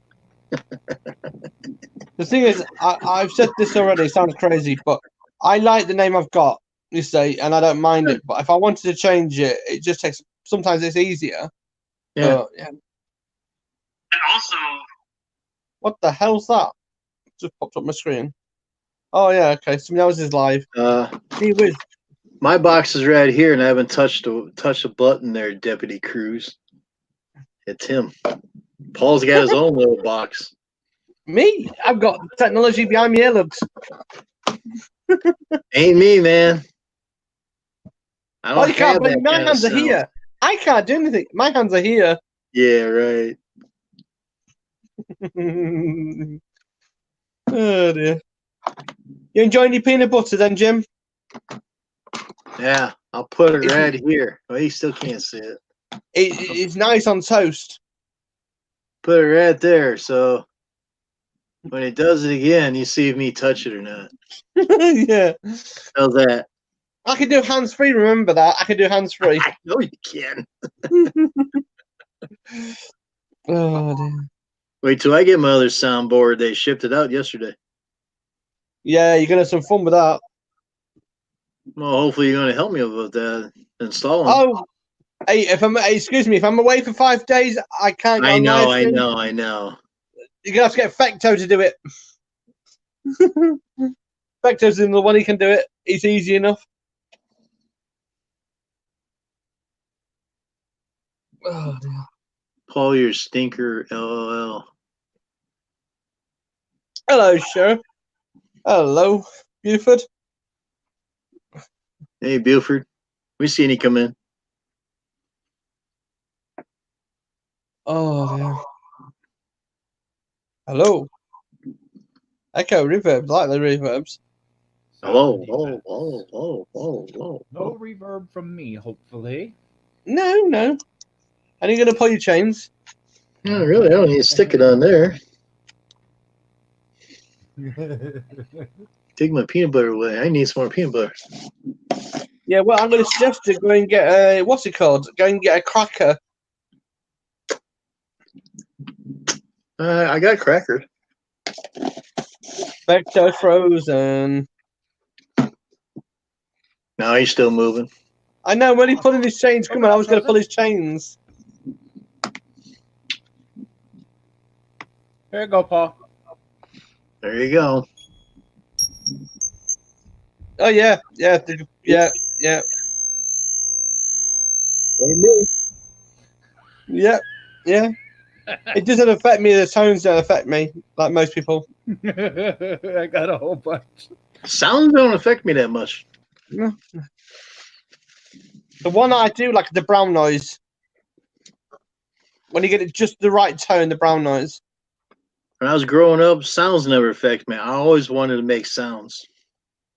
[SPEAKER 13] The thing is, I've said this already. It sounds crazy, but I like the name I've got. You say, and I don't mind it. But if I wanted to change it, it just takes. Sometimes it's easier.
[SPEAKER 1] Yeah.
[SPEAKER 13] But, yeah. And also, what the hell's that? Just popped up my screen. Oh yeah, okay. Somebody else is live. Gee whiz.
[SPEAKER 1] My box is right here, and I haven't touched a button there, Deputy Cruz. It's him. Paul's got his own little box.
[SPEAKER 13] Me? I've got technology behind me earlobes.
[SPEAKER 1] Ain't me, man. I don't
[SPEAKER 13] You can't
[SPEAKER 1] have
[SPEAKER 13] blame
[SPEAKER 1] that
[SPEAKER 13] my
[SPEAKER 1] kind of
[SPEAKER 13] hands are
[SPEAKER 1] sound.
[SPEAKER 13] here. I can't do anything. My hands are here.
[SPEAKER 1] Yeah, right.
[SPEAKER 13] Oh dear. You enjoying your peanut butter then, Jim?
[SPEAKER 1] Yeah, I'll put it right here. Well, you still can't see it.
[SPEAKER 13] It's nice on toast.
[SPEAKER 1] Put it right there, so when it does it again, you see if me touch it or not.
[SPEAKER 13] Yeah.
[SPEAKER 1] How's that?
[SPEAKER 13] I can do hands free. Remember that. I can do hands free.
[SPEAKER 1] I know you can.
[SPEAKER 13] Oh dear.
[SPEAKER 1] Wait till I get my other soundboard. They shipped it out yesterday.
[SPEAKER 13] Yeah, you're gonna have some fun with that.
[SPEAKER 1] Well, hopefully you're gonna help me with that installing.
[SPEAKER 13] Oh, hey, excuse me, if I'm away for 5 days, I can't get
[SPEAKER 1] I
[SPEAKER 13] on
[SPEAKER 1] know,
[SPEAKER 13] live stream.
[SPEAKER 1] I know.
[SPEAKER 13] You're gonna have to get Fecto to do it. Fecto's the one he can do it. It's easy enough. Oh dear.
[SPEAKER 1] Paul, your stinker, LOL.
[SPEAKER 13] Hello, sir. Hello, Buford.
[SPEAKER 1] Hey, Buford. We seen you come in.
[SPEAKER 13] Oh dear. Hello. Echo reverbs, like the reverbs.
[SPEAKER 1] Hello.
[SPEAKER 14] No reverb from me, hopefully.
[SPEAKER 13] No. Are you gonna pull your chains?
[SPEAKER 1] No, really, I don't need to stick it on there. Take my peanut butter away. I need some more peanut butter.
[SPEAKER 13] Yeah, well, I'm going to suggest to go and get a, what's it called? Go and get a cracker.
[SPEAKER 1] I got a cracker.
[SPEAKER 13] Vector frozen.
[SPEAKER 1] No, he's still moving.
[SPEAKER 13] I know, when he pulling his chains, come on, I was going to pull his chains.
[SPEAKER 14] Here you go, Paul.
[SPEAKER 1] There you go.
[SPEAKER 13] Oh, yeah.
[SPEAKER 1] Hey, me.
[SPEAKER 13] Yeah. It doesn't affect me, the tones don't affect me, like most people.
[SPEAKER 14] I got a whole bunch.
[SPEAKER 1] Sounds don't affect me that much.
[SPEAKER 13] No. The one I do like the brown noise. When you get it just the right tone, the brown noise.
[SPEAKER 1] When I was growing up, sounds never affect me. I always wanted to make sounds.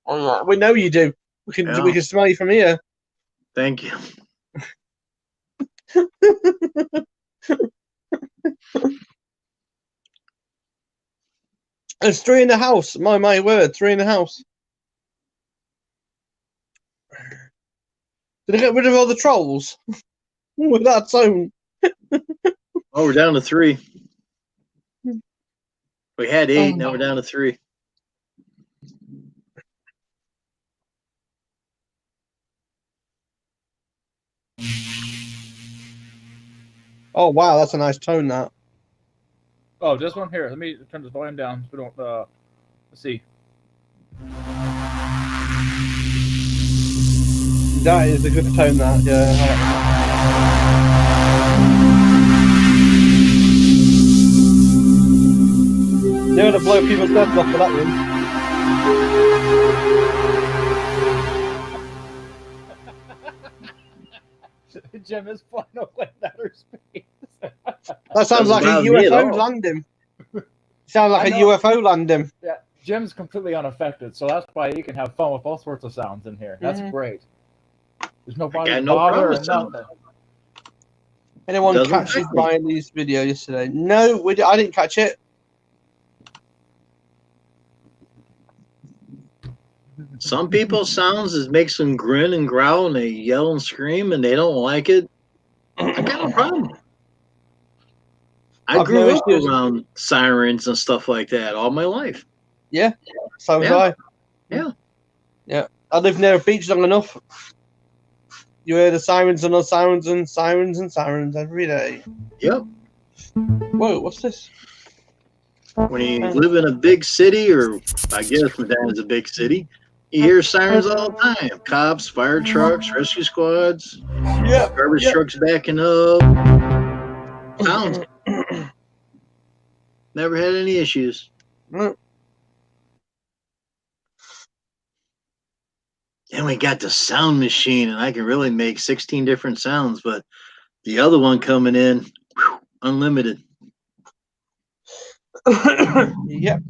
[SPEAKER 13] Oh, yeah. We know you do. We can smell you from here.
[SPEAKER 1] Thank you.
[SPEAKER 13] There's 3 in the house. My word, 3 in the house. Did I get rid of all the trolls with that tone?
[SPEAKER 1] Oh, we're down to 3. We had 8. Now we're down to 3.
[SPEAKER 13] Oh wow, that's a nice tone. That.
[SPEAKER 14] Oh, this one here. Let me turn the volume down. So we don't. Let's see.
[SPEAKER 13] That is a good tone. That. Yeah. I like that. They're gonna blow people's heads off for that one.
[SPEAKER 14] Jim is flying away in outer space.
[SPEAKER 13] That sounds like a UFO landing. Sounds like a UFO landing.
[SPEAKER 14] Yeah, Jim's completely unaffected, so that's why you can have fun with all sorts of sounds in here. That's great. There's nobody to bother or nothing.
[SPEAKER 13] Anyone catch this Riley's video yesterday? No, I didn't catch it.
[SPEAKER 1] Some people's sounds is makes them grin and growl and they yell and scream and they don't like it. I got no problem. I grew up around sirens and stuff like that all my life.
[SPEAKER 13] Yeah, so was I.
[SPEAKER 1] Yeah.
[SPEAKER 13] Yeah, I lived near a beach long enough. You hear the sirens and the sirens and sirens and sirens every day.
[SPEAKER 1] Yep.
[SPEAKER 13] Whoa, what's this?
[SPEAKER 1] When you live in a big city, or I guess Medina's a big city, you hear sirens all the time. Cops, fire trucks, rescue squads, garbage trucks backing up. Sounds. Never had any issues. And we got the sound machine, and I can really make 16 different sounds, but the other one coming in, unlimited.
[SPEAKER 13] Yep.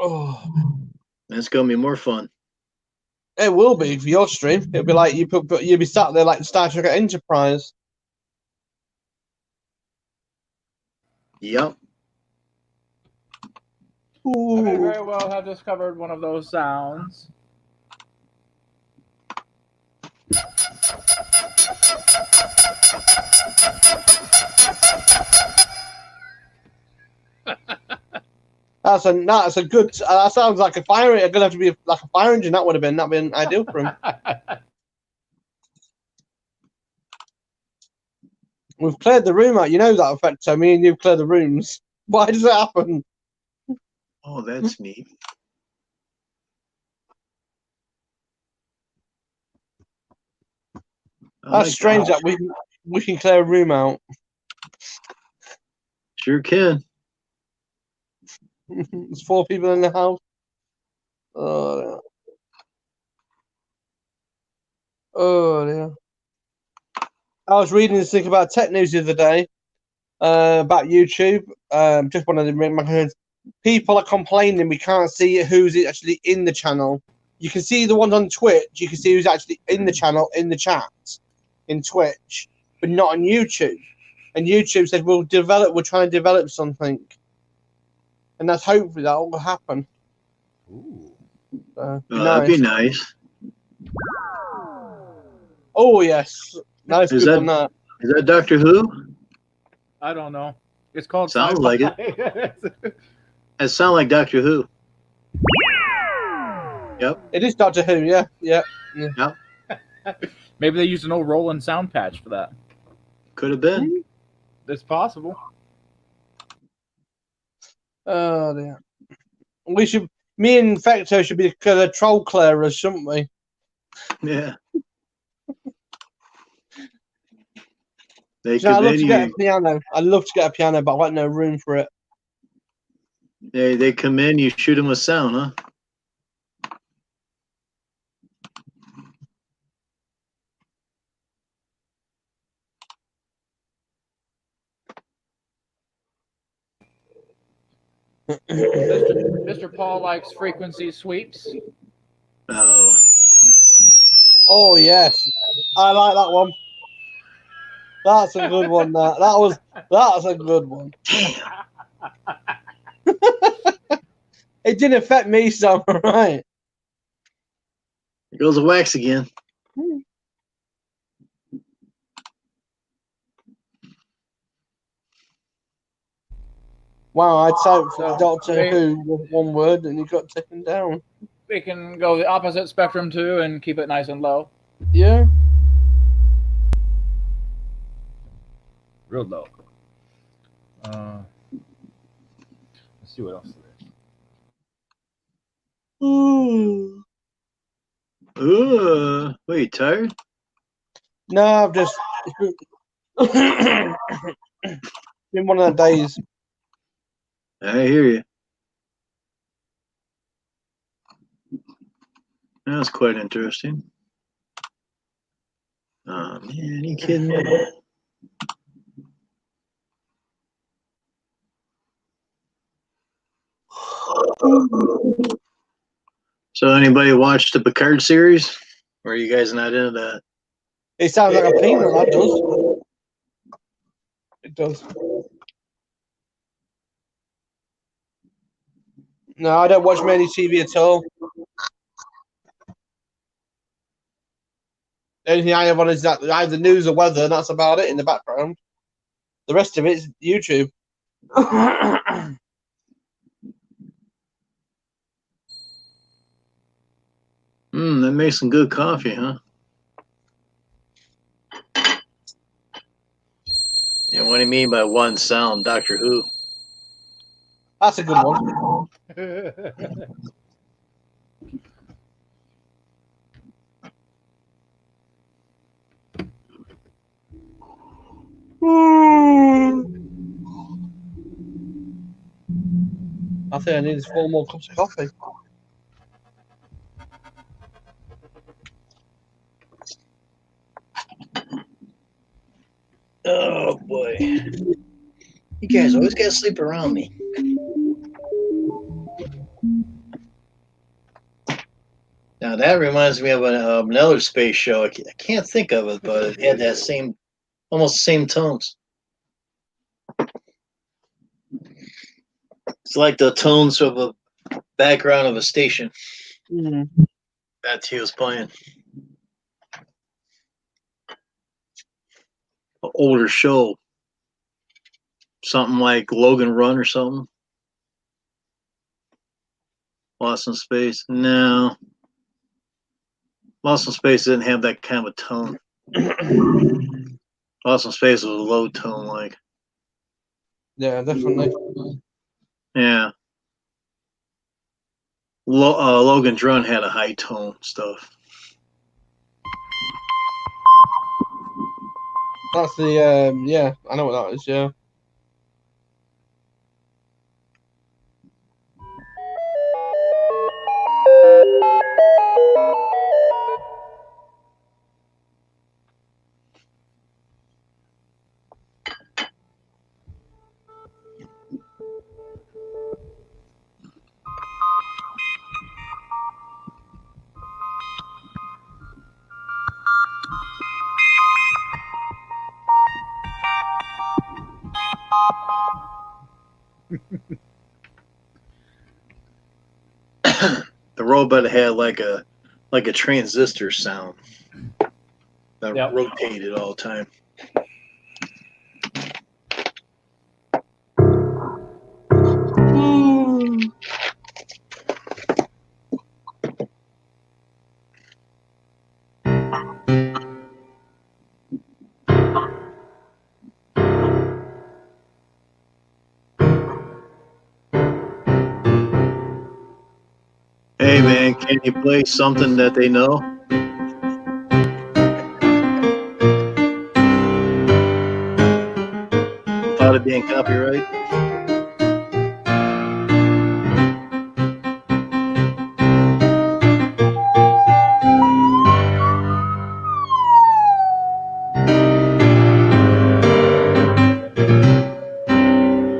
[SPEAKER 13] Oh,
[SPEAKER 1] it's gonna be more fun.
[SPEAKER 13] It will be for your stream. It'll be like you'll be sat there like Star Trek Enterprise.
[SPEAKER 1] Yep.
[SPEAKER 14] I may very well have discovered one of those sounds.
[SPEAKER 13] That's a good. That sounds like a fire. It's gonna have to be like a fire engine. That'd have been ideal for him. We've cleared the room out. You know that effect. So me and you've cleared the rooms. Why does it happen?
[SPEAKER 1] Oh, that's neat.
[SPEAKER 13] That's strange that we can clear a room out.
[SPEAKER 1] Sure can.
[SPEAKER 13] There's 4 people in the house. Oh dear. I was reading this thing about tech news the other day about YouTube. Just one of the people are complaining we can't see who's actually in the channel. You can see the ones on Twitch. You can see who's actually in the channel in the chat in Twitch, but not on YouTube. And YouTube said we're trying to develop something, and that's hopefully that will happen.
[SPEAKER 1] Ooh. That'd be nice.
[SPEAKER 13] Oh yes, nice.
[SPEAKER 1] Is that Doctor Who?
[SPEAKER 14] I don't know. It's called.
[SPEAKER 1] Sounds like it. It sounds like Doctor Who. Yep.
[SPEAKER 13] It is Doctor Who. Yeah. Yep.
[SPEAKER 14] Maybe they used an old Roland sound patch for that.
[SPEAKER 1] Could have been.
[SPEAKER 14] It's possible.
[SPEAKER 13] Oh dear. Me and Fecto should be the troll clearers, shouldn't we?
[SPEAKER 1] Yeah.
[SPEAKER 13] I'd love to get a piano. I'd love to get a piano, but I got no room for it.
[SPEAKER 1] They come in, you shoot them with sound, huh?
[SPEAKER 14] Mr. Paul likes frequency sweeps.
[SPEAKER 1] Uh-oh.
[SPEAKER 13] Oh yes, I like that one. That's a good one. That's a good one. It didn't affect me, so right.
[SPEAKER 1] Here goes the wax again.
[SPEAKER 13] Wow, I typed
[SPEAKER 14] So,
[SPEAKER 13] Doctor
[SPEAKER 14] okay.
[SPEAKER 13] Who with one word and you got taken down.
[SPEAKER 14] We can go the opposite spectrum too and keep it nice and low.
[SPEAKER 13] Yeah.
[SPEAKER 14] Real low. Let's see what else there is.
[SPEAKER 1] What, you tired?
[SPEAKER 13] No, I've just been one of the days.
[SPEAKER 1] I hear you. That's quite interesting. Oh man, you kidding me? So anybody watched the Picard series? Or are you guys not into that?
[SPEAKER 13] It sounds like a peanut, that does. It does. No, I don't watch many TV at all. The only thing I have on is that either news or weather, and that's about it in the background. The rest of it is YouTube.
[SPEAKER 1] That makes some good coffee, huh? Yeah, what do you mean by one sound, Doctor Who?
[SPEAKER 13] That's a good one. I think I need 4 more cups of coffee.
[SPEAKER 1] Oh boy. You guys always gotta sleep around me. Now that reminds me of another space show. I can't think of it, but it had that same, almost the same tones. It's like the tones of a background of a station that he was playing. An older show. Something like Logan Run or something. Lost in Space. No. Lost in Space didn't have that kind of a tone. Lost in Space was a low tone, like.
[SPEAKER 13] Yeah, definitely.
[SPEAKER 1] Yeah. Logan Run had a high tone stuff.
[SPEAKER 13] That's the yeah, I know what that is. Yeah.
[SPEAKER 1] The robot had like a transistor sound that rotated all the time. Hey man, can you play something that they know? Without it being copyright?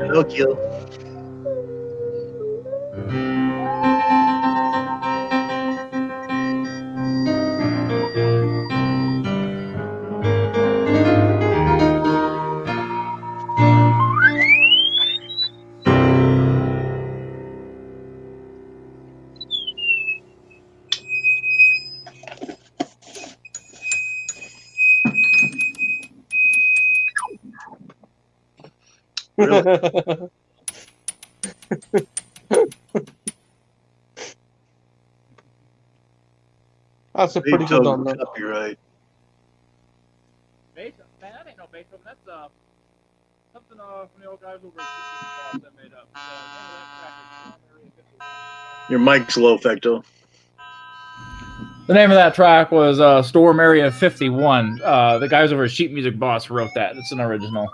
[SPEAKER 1] Pinocchio. Really?
[SPEAKER 13] That's a pretty good one.
[SPEAKER 1] Beethoven copyright.
[SPEAKER 14] Beethoven? Man, that ain't no Beethoven. That's something from the old guys over at that made up. The name of that track is Storm Area 51.
[SPEAKER 1] Your mic's low, Fecto.
[SPEAKER 14] The name of that track was Storm Area 51. The guys over at Sheet Music Boss wrote that. It's an original.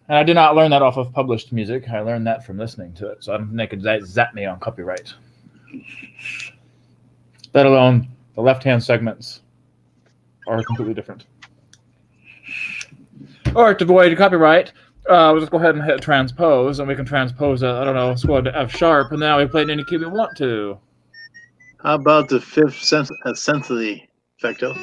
[SPEAKER 14] And I did not learn that off of published music. I learned that from listening to it. So I don't think they could zap me on copyright. Let alone the left-hand segments are completely different. All right, to avoid copyright, we'll just go ahead and hit transpose, and we can transpose, I don't know, let's go to F sharp, and now we play it in any key we want to.
[SPEAKER 1] How about the fifth sensitivity, Fecto?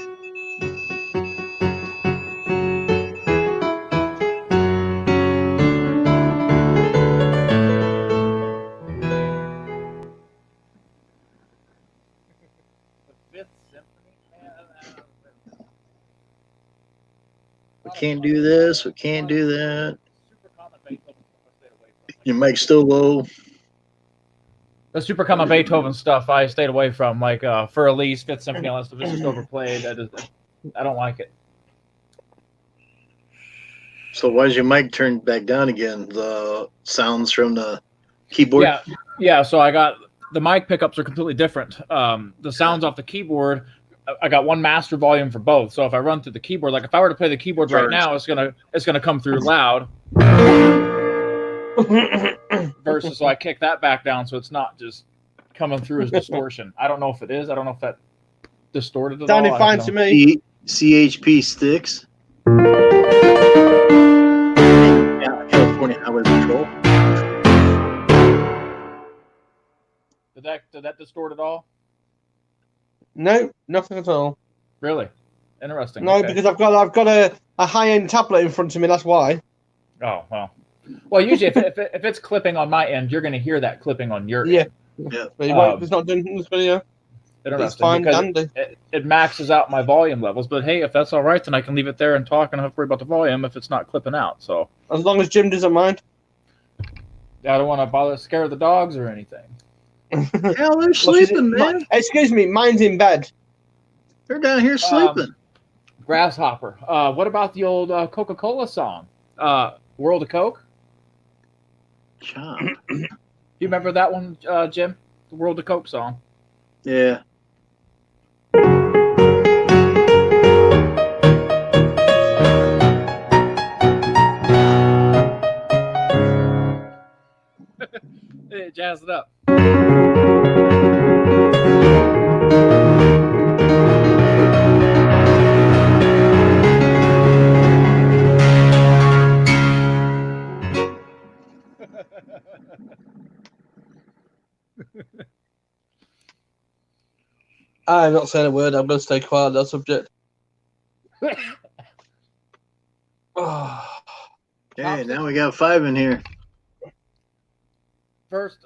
[SPEAKER 1] We can't do this. We can't do that. Your mic's still low.
[SPEAKER 14] The super common Beethoven stuff I stayed away from, like For Elise, Fifth Symphony, all that stuff. It's just overplayed. I don't like it.
[SPEAKER 1] So why is your mic turned back down again? The sounds from the keyboard?
[SPEAKER 14] Yeah. So I got the mic pickups are completely different. The sounds off the keyboard, I got one master volume for both. So if I run through the keyboard, like if I were to play the keyboard right now, it's gonna come through loud. Versus, so I kick that back down so it's not just coming through as distortion. I don't know if it is. I don't know if that distorted at all.
[SPEAKER 13] Sounded fine to me.
[SPEAKER 1] CHP sticks. California Highway Patrol.
[SPEAKER 14] Did that distort at all?
[SPEAKER 13] No, nothing at all.
[SPEAKER 14] Really? Interesting.
[SPEAKER 13] No,
[SPEAKER 14] okay.
[SPEAKER 13] because I've got a high-end tablet in front of me. That's why.
[SPEAKER 14] Oh well. Well, usually if it's clipping on my end, you're going to hear that clipping on your end.
[SPEAKER 1] Yeah.
[SPEAKER 13] But it's not doing this video.
[SPEAKER 14] It's fine, dandy. It maxes out my volume levels. But hey, if that's all right, then I can leave it there and talk and not have to worry about the volume if it's not clipping out. So
[SPEAKER 13] as long as Jim doesn't mind.
[SPEAKER 14] I don't want to scare the dogs or anything.
[SPEAKER 1] Hell, they're sleeping, man.
[SPEAKER 13] Excuse me, mine's in bed.
[SPEAKER 1] They're down here sleeping.
[SPEAKER 14] Grasshopper. What about the old Coca-Cola song? World of Coke?
[SPEAKER 1] Chop.
[SPEAKER 14] You remember that one, Jim? The World of Coke song.
[SPEAKER 1] Yeah.
[SPEAKER 14] Hey, jazz it up.
[SPEAKER 13] I'm not saying a word. I'm going to stay quiet on that subject.
[SPEAKER 1] Okay, now we got 5 in here.
[SPEAKER 14] First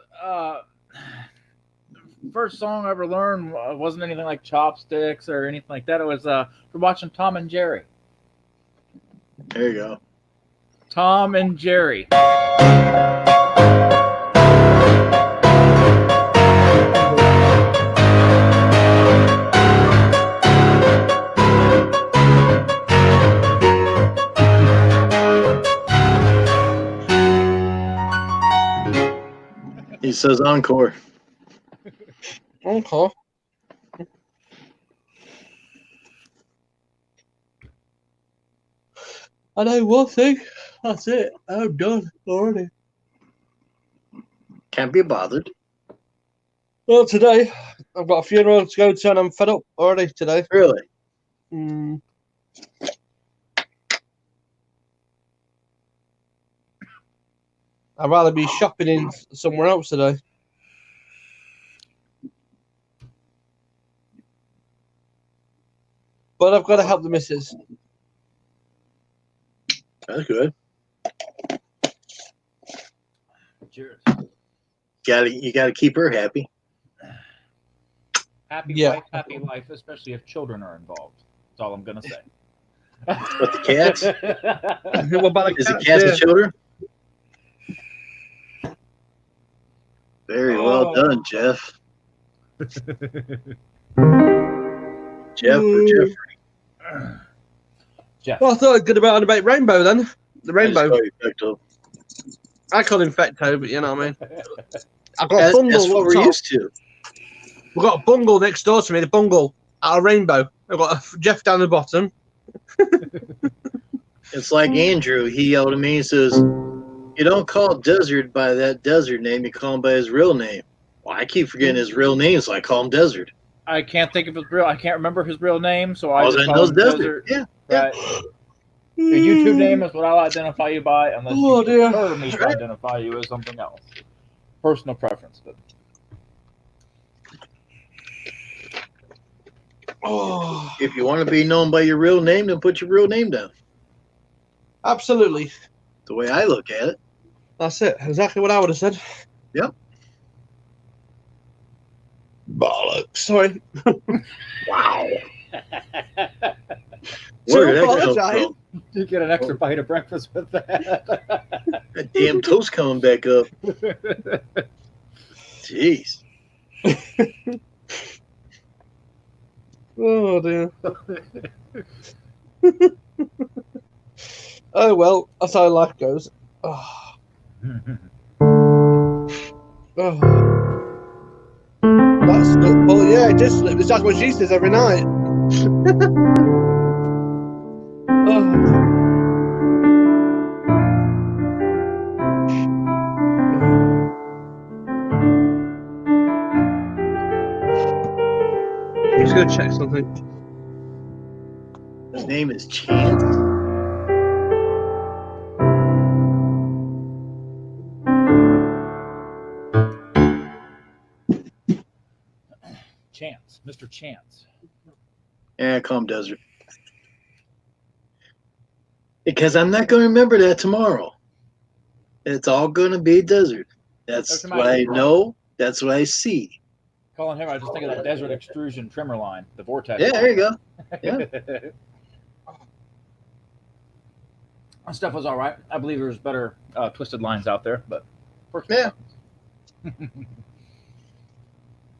[SPEAKER 14] song I ever learned wasn't anything like chopsticks or anything like that. It was from watching Tom and Jerry.
[SPEAKER 1] There you go.
[SPEAKER 14] Tom and Jerry.
[SPEAKER 1] He says encore.
[SPEAKER 13] Encore. I know one thing. That's it. I'm done already.
[SPEAKER 1] Can't be bothered.
[SPEAKER 13] Well, today I've got a funeral to go to, and I'm fed up already today.
[SPEAKER 1] Really?
[SPEAKER 13] I'd rather be shopping in somewhere else today. But I've got to help the missus.
[SPEAKER 1] That's good.
[SPEAKER 14] Cheers.
[SPEAKER 1] You gotta keep her happy.
[SPEAKER 14] Happy wife, happy life, especially if children are involved. That's all I'm gonna say.
[SPEAKER 1] What, the cats?
[SPEAKER 13] What about
[SPEAKER 1] Is
[SPEAKER 13] the
[SPEAKER 1] it
[SPEAKER 13] cats?
[SPEAKER 1] cats
[SPEAKER 13] Yeah.
[SPEAKER 1] and children? Very well
[SPEAKER 13] Oh.
[SPEAKER 1] done, Jeff. Jeff or Jeffrey?
[SPEAKER 14] Jeff.
[SPEAKER 13] Well, I thought I'd get about Rainbow then. The
[SPEAKER 1] I just
[SPEAKER 13] Rainbow.
[SPEAKER 1] call you Pecto.
[SPEAKER 13] I call him Fecto, but you know what I mean. I've got a
[SPEAKER 1] That's
[SPEAKER 13] bungle
[SPEAKER 1] what
[SPEAKER 13] up
[SPEAKER 1] we're
[SPEAKER 13] top.
[SPEAKER 1] used to.
[SPEAKER 13] We've got a bungle next door to me, the bungle at a Rainbow. I've got a Jeff down the bottom.
[SPEAKER 1] It's like Andrew. He yelled at me. He says, "You don't call Desert by that Desert name. You call him by his real name." Well, I keep forgetting his real name, so I call him Desert.
[SPEAKER 14] I can't think of his real. I can't remember his real name, so I
[SPEAKER 1] All
[SPEAKER 14] just
[SPEAKER 1] I
[SPEAKER 14] call
[SPEAKER 1] know is
[SPEAKER 14] him
[SPEAKER 1] Desert.
[SPEAKER 14] Desert.
[SPEAKER 1] Yeah.
[SPEAKER 14] Right. Your YouTube name is what I'll identify you by, unless
[SPEAKER 13] Oh,
[SPEAKER 14] you
[SPEAKER 13] dear.
[SPEAKER 14] prefer me to identify you as something else. Personal preference, but
[SPEAKER 13] Oh,
[SPEAKER 1] If you want to be known by your real name, then put your real name down.
[SPEAKER 13] absolutely.
[SPEAKER 1] The way I look at it.
[SPEAKER 13] That's it. Exactly what I would have said.
[SPEAKER 1] Yep.
[SPEAKER 13] Bollocks. Sorry.
[SPEAKER 1] Wow.
[SPEAKER 13] So
[SPEAKER 1] Where did that come
[SPEAKER 13] apologize.
[SPEAKER 1] from?
[SPEAKER 14] you get an extra bite of breakfast with that.
[SPEAKER 1] That damn toast coming back up. Jeez.
[SPEAKER 13] Oh dear. Oh well, that's how life goes. Oh. Oh. That's good. Well, yeah, just that's what she says every night. Oh. I'm just gonna check something.
[SPEAKER 1] His name is Chance.
[SPEAKER 14] Chance, Mr. Chance.
[SPEAKER 1] Yeah, I call him Desert. Because I'm not going to remember that tomorrow. It's all going to be Desert. That's what I know. That's what I see.
[SPEAKER 14] Calling him, I just think of that Desert Extrusion trimmer line, the Vortex.
[SPEAKER 1] Yeah, there you go. Yeah.
[SPEAKER 14] That stuff was all right. I believe there's better twisted lines out there, but
[SPEAKER 1] Yeah.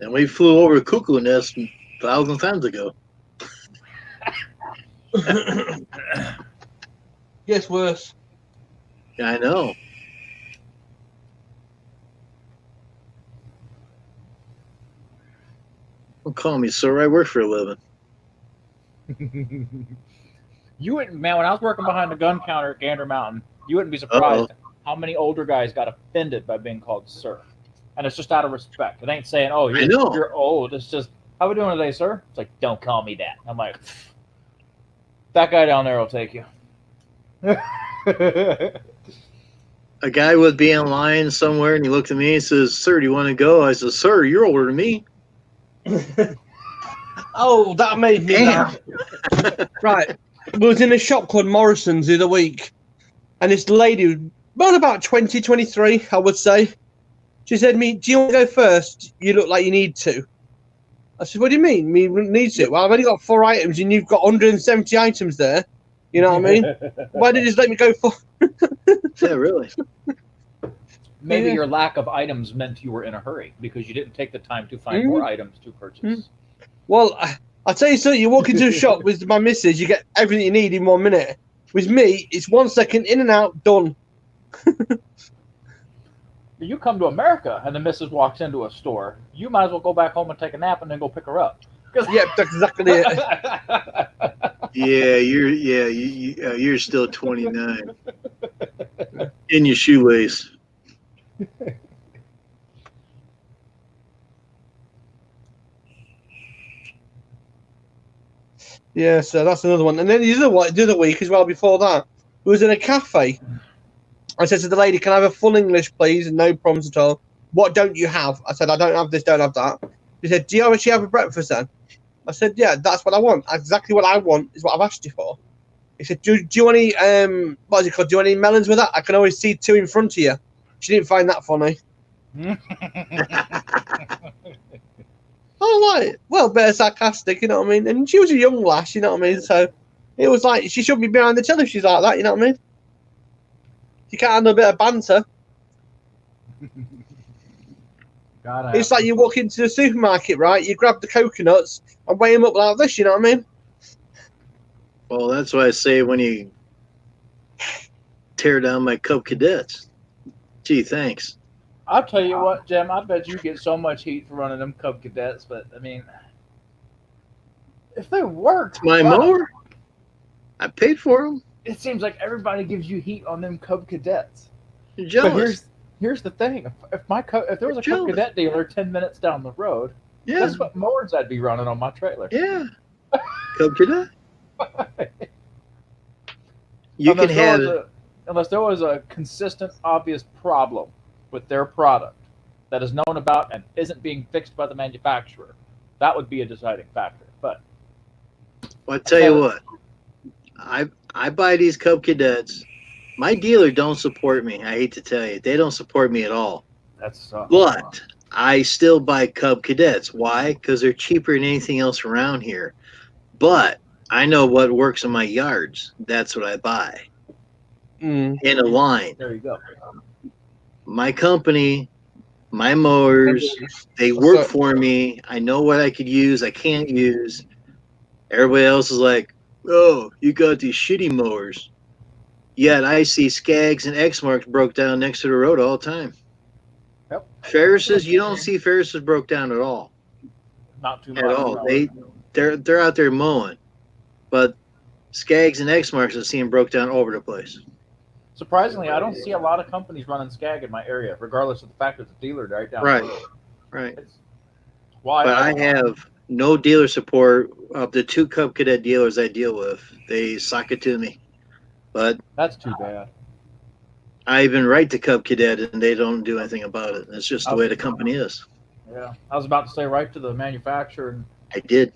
[SPEAKER 1] And we flew over a cuckoo nest 1,000 times ago.
[SPEAKER 13] Gets worse.
[SPEAKER 1] Yeah, I know. Don't call me sir. I work for a living.
[SPEAKER 14] You wouldn't, man. When I was working behind the gun counter at Gander Mountain, you wouldn't be surprised how many older guys got offended by being called sir, and it's just out of respect. It ain't saying, "Oh, you're old." It's just, "How we doing today, sir?" It's like, "Don't call me that." I'm like, that guy down there will take you.
[SPEAKER 1] A guy would be in line somewhere, and he looked at me and says, "Sir, do you want to go?" I said, "Sir, you're older than me."
[SPEAKER 13] Oh, that made me laugh. Right. We was in a shop called Morrison's the other week, and this lady, around about 20, 23, I would say, she said to me, "Do you want to go first? You look like you need to." I said, "What do you mean? Me needs to?" "Well, I've only got 4 items, and you've got 170 items there. You know what I mean? Why did you just let me go for?"
[SPEAKER 1] Yeah, really.
[SPEAKER 14] Maybe
[SPEAKER 13] Yeah.
[SPEAKER 14] your lack of items meant you were in a hurry because you didn't take the time to find more items to purchase.
[SPEAKER 13] Well, I'll tell you something. You walk into a shop with my missus, you get everything you need in 1 minute. With me, it's 1 second, in and out, done.
[SPEAKER 14] You come to America and the missus walks into a store, you might as well go back home and take a nap and then go pick her up.
[SPEAKER 13] Yep, that's exactly it.
[SPEAKER 1] Yeah, you're still 29 in your shoelace.
[SPEAKER 13] Yeah, so that's another one. And then the other week as well, before that, we was in a cafe. I said to the lady, "Can I have a full English, please?" And no problems at all. "What don't you have?" I said, "I don't have this, don't have that." She said, "Do you actually have a breakfast then?" I said, "Yeah, that's what I want. Exactly what I want is what I've asked you for." He said, Do you want any, what is it called? "Do you want any melons with that? I can always see 2 in front of you." She didn't find that funny. Oh, right. Well, better sarcastic, you know what I mean? And she was a young lass, you know what I mean? So, It was like she shouldn't be behind the till if she's like that. You know what I mean? You can't handle a bit of banter. It's like you walk into the supermarket, right? You grab the coconuts and weigh them up like this. You know what I mean?
[SPEAKER 1] Well, that's why I say when you tear down my Cub Cadets. Gee, thanks.
[SPEAKER 14] I'll tell you what, Jim. I bet you get so much heat for running them Cub Cadets, but I mean, if they work,
[SPEAKER 1] It's my mower. I paid for them.
[SPEAKER 14] It seems like everybody gives you heat on them Cub Cadets.
[SPEAKER 1] You're jealous.
[SPEAKER 14] But here's the thing: if there was a Cub Cadet dealer 10 minutes down the road, that's what mowers I'd be running on my trailer.
[SPEAKER 1] Yeah, Cub Cadet. You can have
[SPEAKER 14] unless there was a consistent, obvious problem with their product that is known about and isn't being fixed by the manufacturer, that would be a deciding factor. But
[SPEAKER 1] Well, I tell you what, I buy these Cub Cadets. My dealer don't support me. I hate to tell you, they don't support me at all.
[SPEAKER 14] That's
[SPEAKER 1] But I still buy Cub Cadets. Why? Because they're cheaper than anything else around here. But I know what works in my yards. That's what I buy. In a line.
[SPEAKER 14] There you go.
[SPEAKER 1] My company, my mowers, they work for me. I know what I could use, I can't use. Everybody else is like, oh, you got these shitty mowers. Yet I see Skags and X marks broke down next to the road all the time.
[SPEAKER 14] Yep.
[SPEAKER 1] Ferris's, you don't see Ferris's broke down at all.
[SPEAKER 14] Not too much.
[SPEAKER 1] At all. They're out there mowing. But Skags and X marks I've seen broke down over the place.
[SPEAKER 14] Surprisingly, I don't see a lot of companies running Skag in my area, regardless of the fact that it's a dealer right down the road.
[SPEAKER 1] Right.
[SPEAKER 14] Why?
[SPEAKER 1] But I have no dealer support of the 2 Cub Cadet dealers I deal with. They sock it to me. But
[SPEAKER 14] that's too bad.
[SPEAKER 1] I even write to Cub Cadet and they don't do anything about it. It's just the way the company is.
[SPEAKER 14] Yeah. I was about to say right to the manufacturer and
[SPEAKER 1] I did.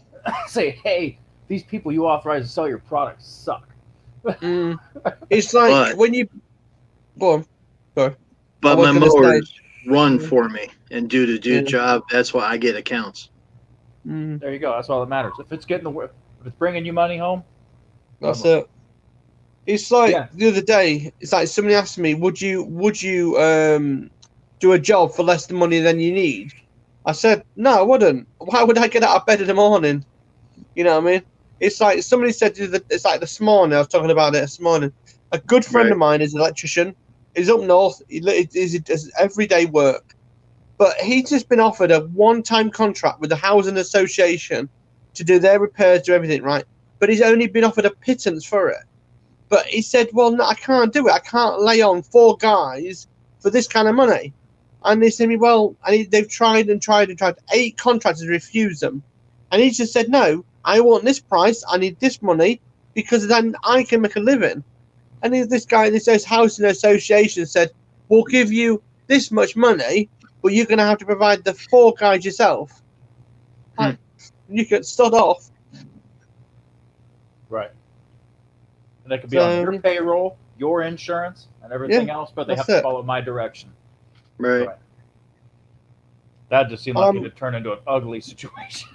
[SPEAKER 14] say, hey, these people you authorize to sell your products suck.
[SPEAKER 13] It's like when you go on. Sorry.
[SPEAKER 1] But my mowers run for me and do the job. That's why I get accounts.
[SPEAKER 14] There you go. That's all that matters. If it's if it's bringing you money home,
[SPEAKER 13] that's it. It's like the other day. It's like somebody asked me, "Would you do a job for less money than you need?" I said, "No, I wouldn't. Why would I get out of bed in the morning?" You know what I mean? It's like somebody said. It's like this morning. I was talking about it this morning. A good friend of mine is an electrician. He's up north. He does everyday work, but he's just been offered a one-time contract with the housing association to do their repairs, do everything right. But he's only been offered a pittance for it. But he said, "Well, no, I can't do it. I can't lay on 4 guys for this kind of money." And they said, "Well," and they've tried and tried and tried. 8 contractors refused them, and he just said, "No, I want this price. I need this money because then I can make a living." And this guy, this housing association said, "We'll give you this much money, but you're going to have to provide the 4 guys yourself." You get stud off.
[SPEAKER 14] Right. And they could be on your payroll, your insurance, and everything else, but they have to follow my direction.
[SPEAKER 1] Right.
[SPEAKER 14] That just seemed like it would turn into an ugly situation.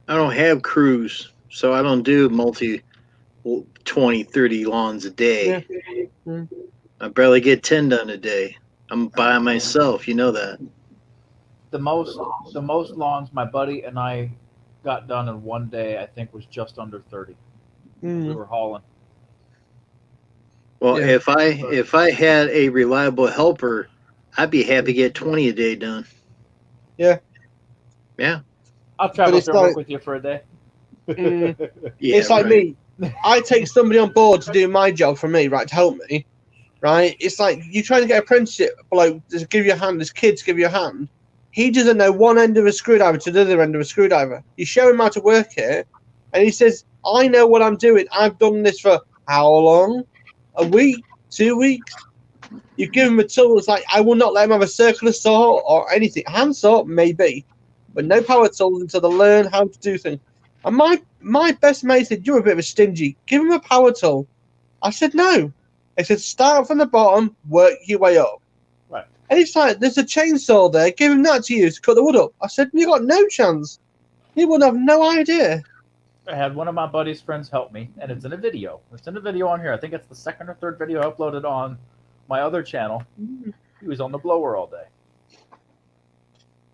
[SPEAKER 1] I don't have crews, so I don't do 20, 30 lawns a day. I barely get 10 done a day. I'm by myself, you know that.
[SPEAKER 14] The most lawns my buddy and I got done in one day, I think, was just under 30. We were hauling.
[SPEAKER 1] Well, if I had a reliable helper, I'd be happy to get 20 a day done.
[SPEAKER 13] Yeah.
[SPEAKER 14] I'll travel up there and work with you for a day.
[SPEAKER 13] It's like me. I take somebody on board to do my job for me, right, to help me, right? It's like you try to get an apprenticeship, like, just give you a hand, as kids give you a hand. He doesn't know one end of a screwdriver to the other end of a screwdriver. You show him how to work it, and he says, "I know what I'm doing. I've done this for how long? A week? 2 weeks?" You give him a tool. It's like, I will not let him have a circular saw or anything. Hand saw, maybe, but no power tools until they learn how to do things. And my best mate said, "You're a bit of a stingy. Give him a power tool." I said, "No." He said, "Start from the bottom, work your way up."
[SPEAKER 14] Right.
[SPEAKER 13] And it's like, there's a chainsaw there. Give him that to use to cut the wood up. I said, you got no chance. He would have no idea.
[SPEAKER 14] I had one of my buddy's friends help me, and it's in a video. It's in a video on here. I think it's the second or third video uploaded on my other channel. He was on the blower all day.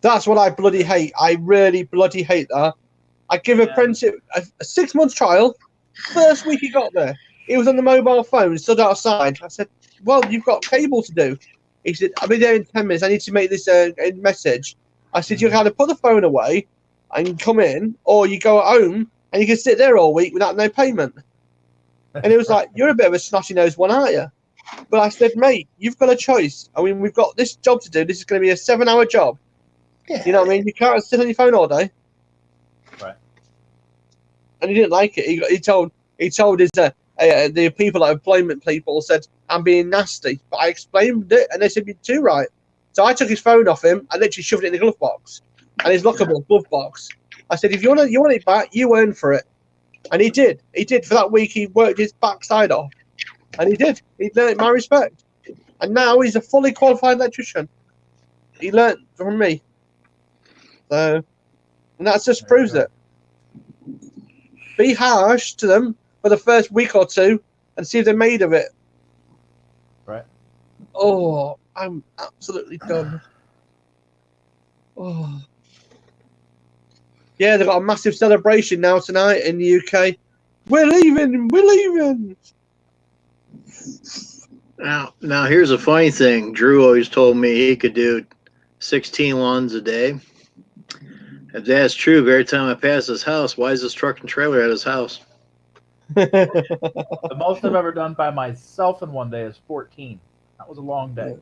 [SPEAKER 13] That's what I bloody hate. I really bloody hate that. I give a friendship a 6-month trial. First week he got there, he was on the mobile phone, stood outside. I said, well, you've got cable to do. He said, I'll be there in 10 minutes. I need to make this message. I said, you can either put the phone away and come in, or you go at home and you can sit there all week without no payment. And it was like, you're a bit of a snotty-nosed one, aren't you? But I said, mate, you've got a choice. I mean, we've got this job to do. This is going to be a 7-hour job. Yeah. You know what I mean? You can't sit on your phone all day.
[SPEAKER 14] Right.
[SPEAKER 13] And he didn't like it. He told his the people at employment people said, I'm being nasty. But I explained it, and they said, you're too right. So I took his phone off him. I literally shoved it in the glove box. And his lockable glove box. I said, if you want it back, you earn for it. And he did. He did. For that week, he worked his backside off. And he did. He learned my respect. And now he's a fully qualified electrician. He learned from me. So, and that just proves it. Be harsh to them for the first week or two and see if they're made of it.
[SPEAKER 14] Right.
[SPEAKER 13] Oh, I'm absolutely done. Oh. Yeah, they've got a massive celebration now tonight in the UK. We're leaving. We're leaving.
[SPEAKER 1] Now here's a funny thing. Drew always told me he could do 16 lawns a day. If that's true, every time I pass his house, why is this truck and trailer at his house?
[SPEAKER 14] The most I've ever done by myself in one day is 14. That was a long day.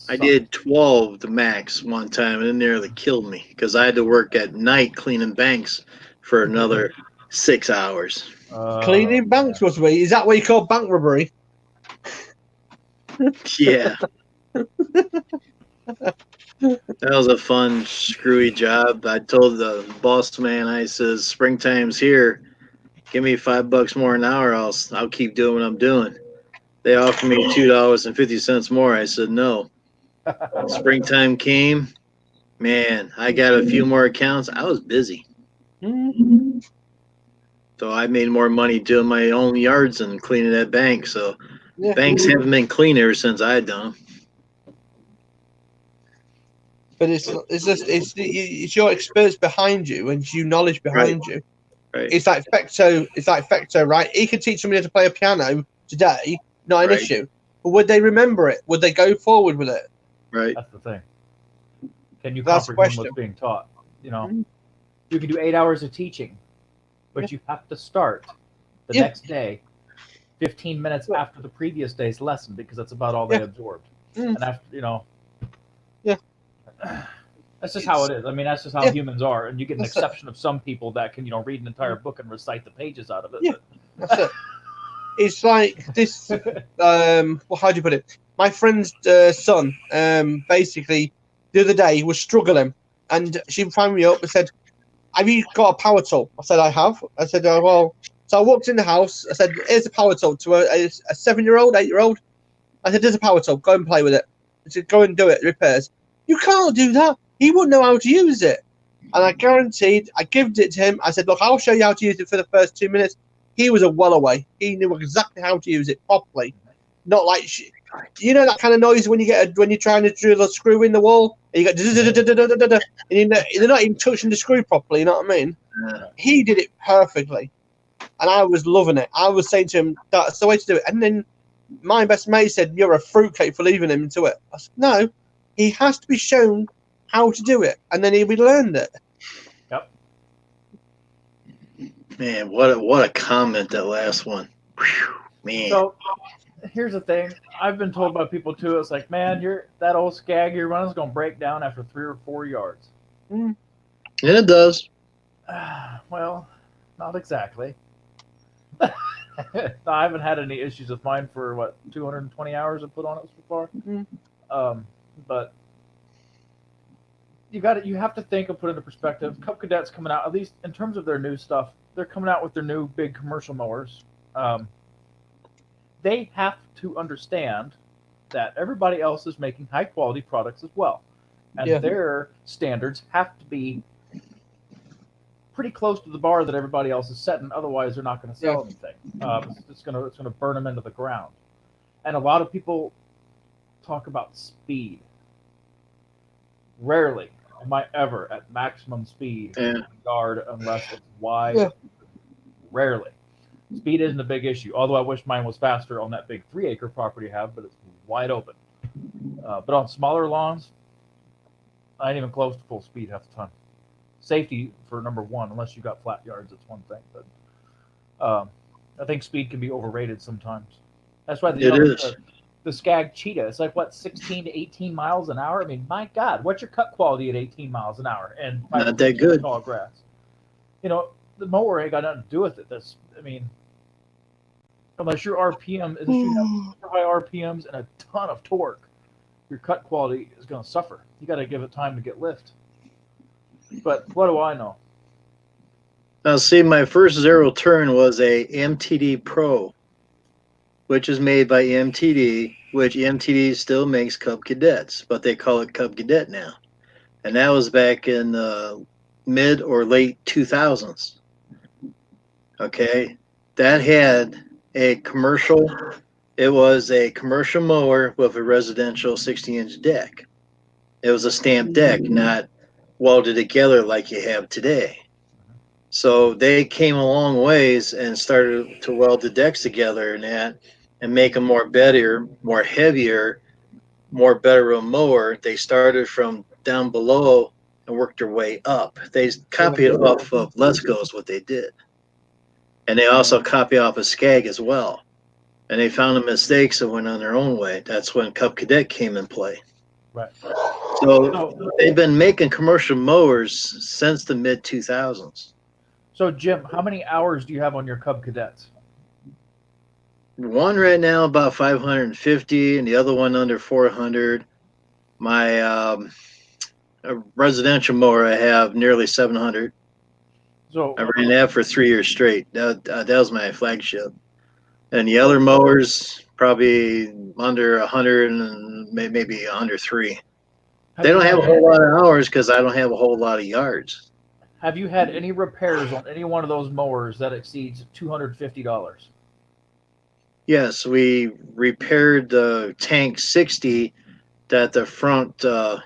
[SPEAKER 1] I did 12 the max one time, and it nearly killed me because I had to work at night cleaning banks for another 6 hours.
[SPEAKER 13] Cleaning banks was me. Is that what you call bank robbery?
[SPEAKER 1] Yeah. That was a fun, screwy job. I told the boss man, I says, springtime's here. Give me $5 more an hour. I'll keep doing what I'm doing. They offered me $2.50 more. I said no. Springtime came. Man, I got a few more accounts. I was busy. So I made more money doing my own yards than cleaning that bank. So banks haven't been clean ever since I done them.
[SPEAKER 13] But it's your experience behind you and your knowledge behind you.
[SPEAKER 1] Right.
[SPEAKER 13] It's like Fecto, right? He could teach somebody to play a piano today, not an issue. But would they remember it? Would they go forward with it?
[SPEAKER 1] Right.
[SPEAKER 14] That's the thing. Can you
[SPEAKER 13] That's
[SPEAKER 14] comprehend what's being taught? You know, you can do 8 hours of teaching, but you have to start the next day 15 minutes after the previous day's lesson because that's about all they absorbed. And after, you know, that's just how it is. I mean, that's just how humans are. And you get an exception of some people that can, you know, read an entire book and recite the pages out of it.
[SPEAKER 13] Yeah, that's it. It's like this. Well, how do you put it? My friend's son, basically, the other day was struggling, and she phoned me up and said, "Have you got a power tool?" I said, "I have." I said, "Oh, well." So I walked in the house. I said, "Here's a power tool to a 7-year-old, 8-year-old." I said, "There's a power tool. Go and play with it." I said, "Go and do it. Repairs." You can't do that. He wouldn't know how to use it. And I guaranteed, I gave it to him. I said, look, I'll show you how to use it for the first 2 minutes. He was a well away. He knew exactly how to use it properly. Not like, you know that kind of noise when you're trying to drill a screw in the wall? And you go, and they're not even touching the screw properly, you know what I mean? He did it perfectly. And I was loving it. I was saying to him, that's the way to do it. And then my best mate said, you're a fruitcake for leaving him to it. I said, no. He has to be shown how to do it, and then he'll be learned it.
[SPEAKER 14] Yep.
[SPEAKER 1] Man, what a comment, that last one. Whew, man.
[SPEAKER 14] So here's the thing. I've been told by people too. It's like, man, that old skag you're running is gonna break down after 3 or 4 yards.
[SPEAKER 1] Yeah, it does.
[SPEAKER 14] Well, not exactly. I haven't had any issues with mine for 220 hours I've put on it so far. But you have to think and put into perspective. Cub Cadet's coming out, at least in terms of their new stuff, they're coming out with their new big commercial mowers. They have to understand that everybody else is making high quality products as well, and
[SPEAKER 13] Yeah.
[SPEAKER 14] their standards have to be pretty close to the bar that everybody else is setting. Otherwise, they're not going to sell anything. It's going to burn them into the ground. And a lot of people talk about speed. Rarely am I ever at maximum speed in a yard unless it's wide.
[SPEAKER 13] Yeah.
[SPEAKER 14] Rarely. Speed isn't a big issue. Although I wish mine was faster on that big 3-acre property I have, but it's wide open. But on smaller lawns, I ain't even close to full speed half the time. Safety for number one, unless you got flat yards, it's one thing. But I think speed can be overrated sometimes. That's why the Skag Cheetah is like what 16 to 18 miles an hour. I mean, my God, what's your cut quality at 18 miles an hour and
[SPEAKER 1] not that good.
[SPEAKER 14] Tall grass? You know, the mower ain't got nothing to do with it. Unless your RPM is super high RPMs and a ton of torque, your cut quality is going to suffer. You got to give it time to get lift. But what do I know?
[SPEAKER 1] Now, see, my first zero turn was a MTD Pro, which is made by MTD, which MTD still makes Cub Cadets, but they call it Cub Cadet now. And that was back in the mid or late 2000s. Okay, that had a commercial. It was a commercial mower with a residential 60-inch deck. It was a stamped deck, not welded together like you have today. So they came a long ways and started to weld the decks together and make them more better, more heavier, more better a mower. They started from down below and worked their way up. They copied off of Lesco's what they did. And they also copy off of Skag as well. And they found the mistakes and went on their own way. That's when Cub Cadet came in play.
[SPEAKER 14] Right.
[SPEAKER 1] So they've been making commercial mowers since the mid 2000s.
[SPEAKER 14] So Jim, how many hours do you have on your Cub Cadets?
[SPEAKER 1] One right now about 550, and the other one under 400. My residential mower I have nearly 700.
[SPEAKER 14] So
[SPEAKER 1] I ran that for 3 years straight. That was my flagship. And the other mowers probably under 100 and maybe under 3. They don't have a whole lot of hours because I don't have a whole lot of yards.
[SPEAKER 14] Have you had any repairs on any one of those mowers that exceeds $250?
[SPEAKER 1] Yes, we repaired the tank 60 that the front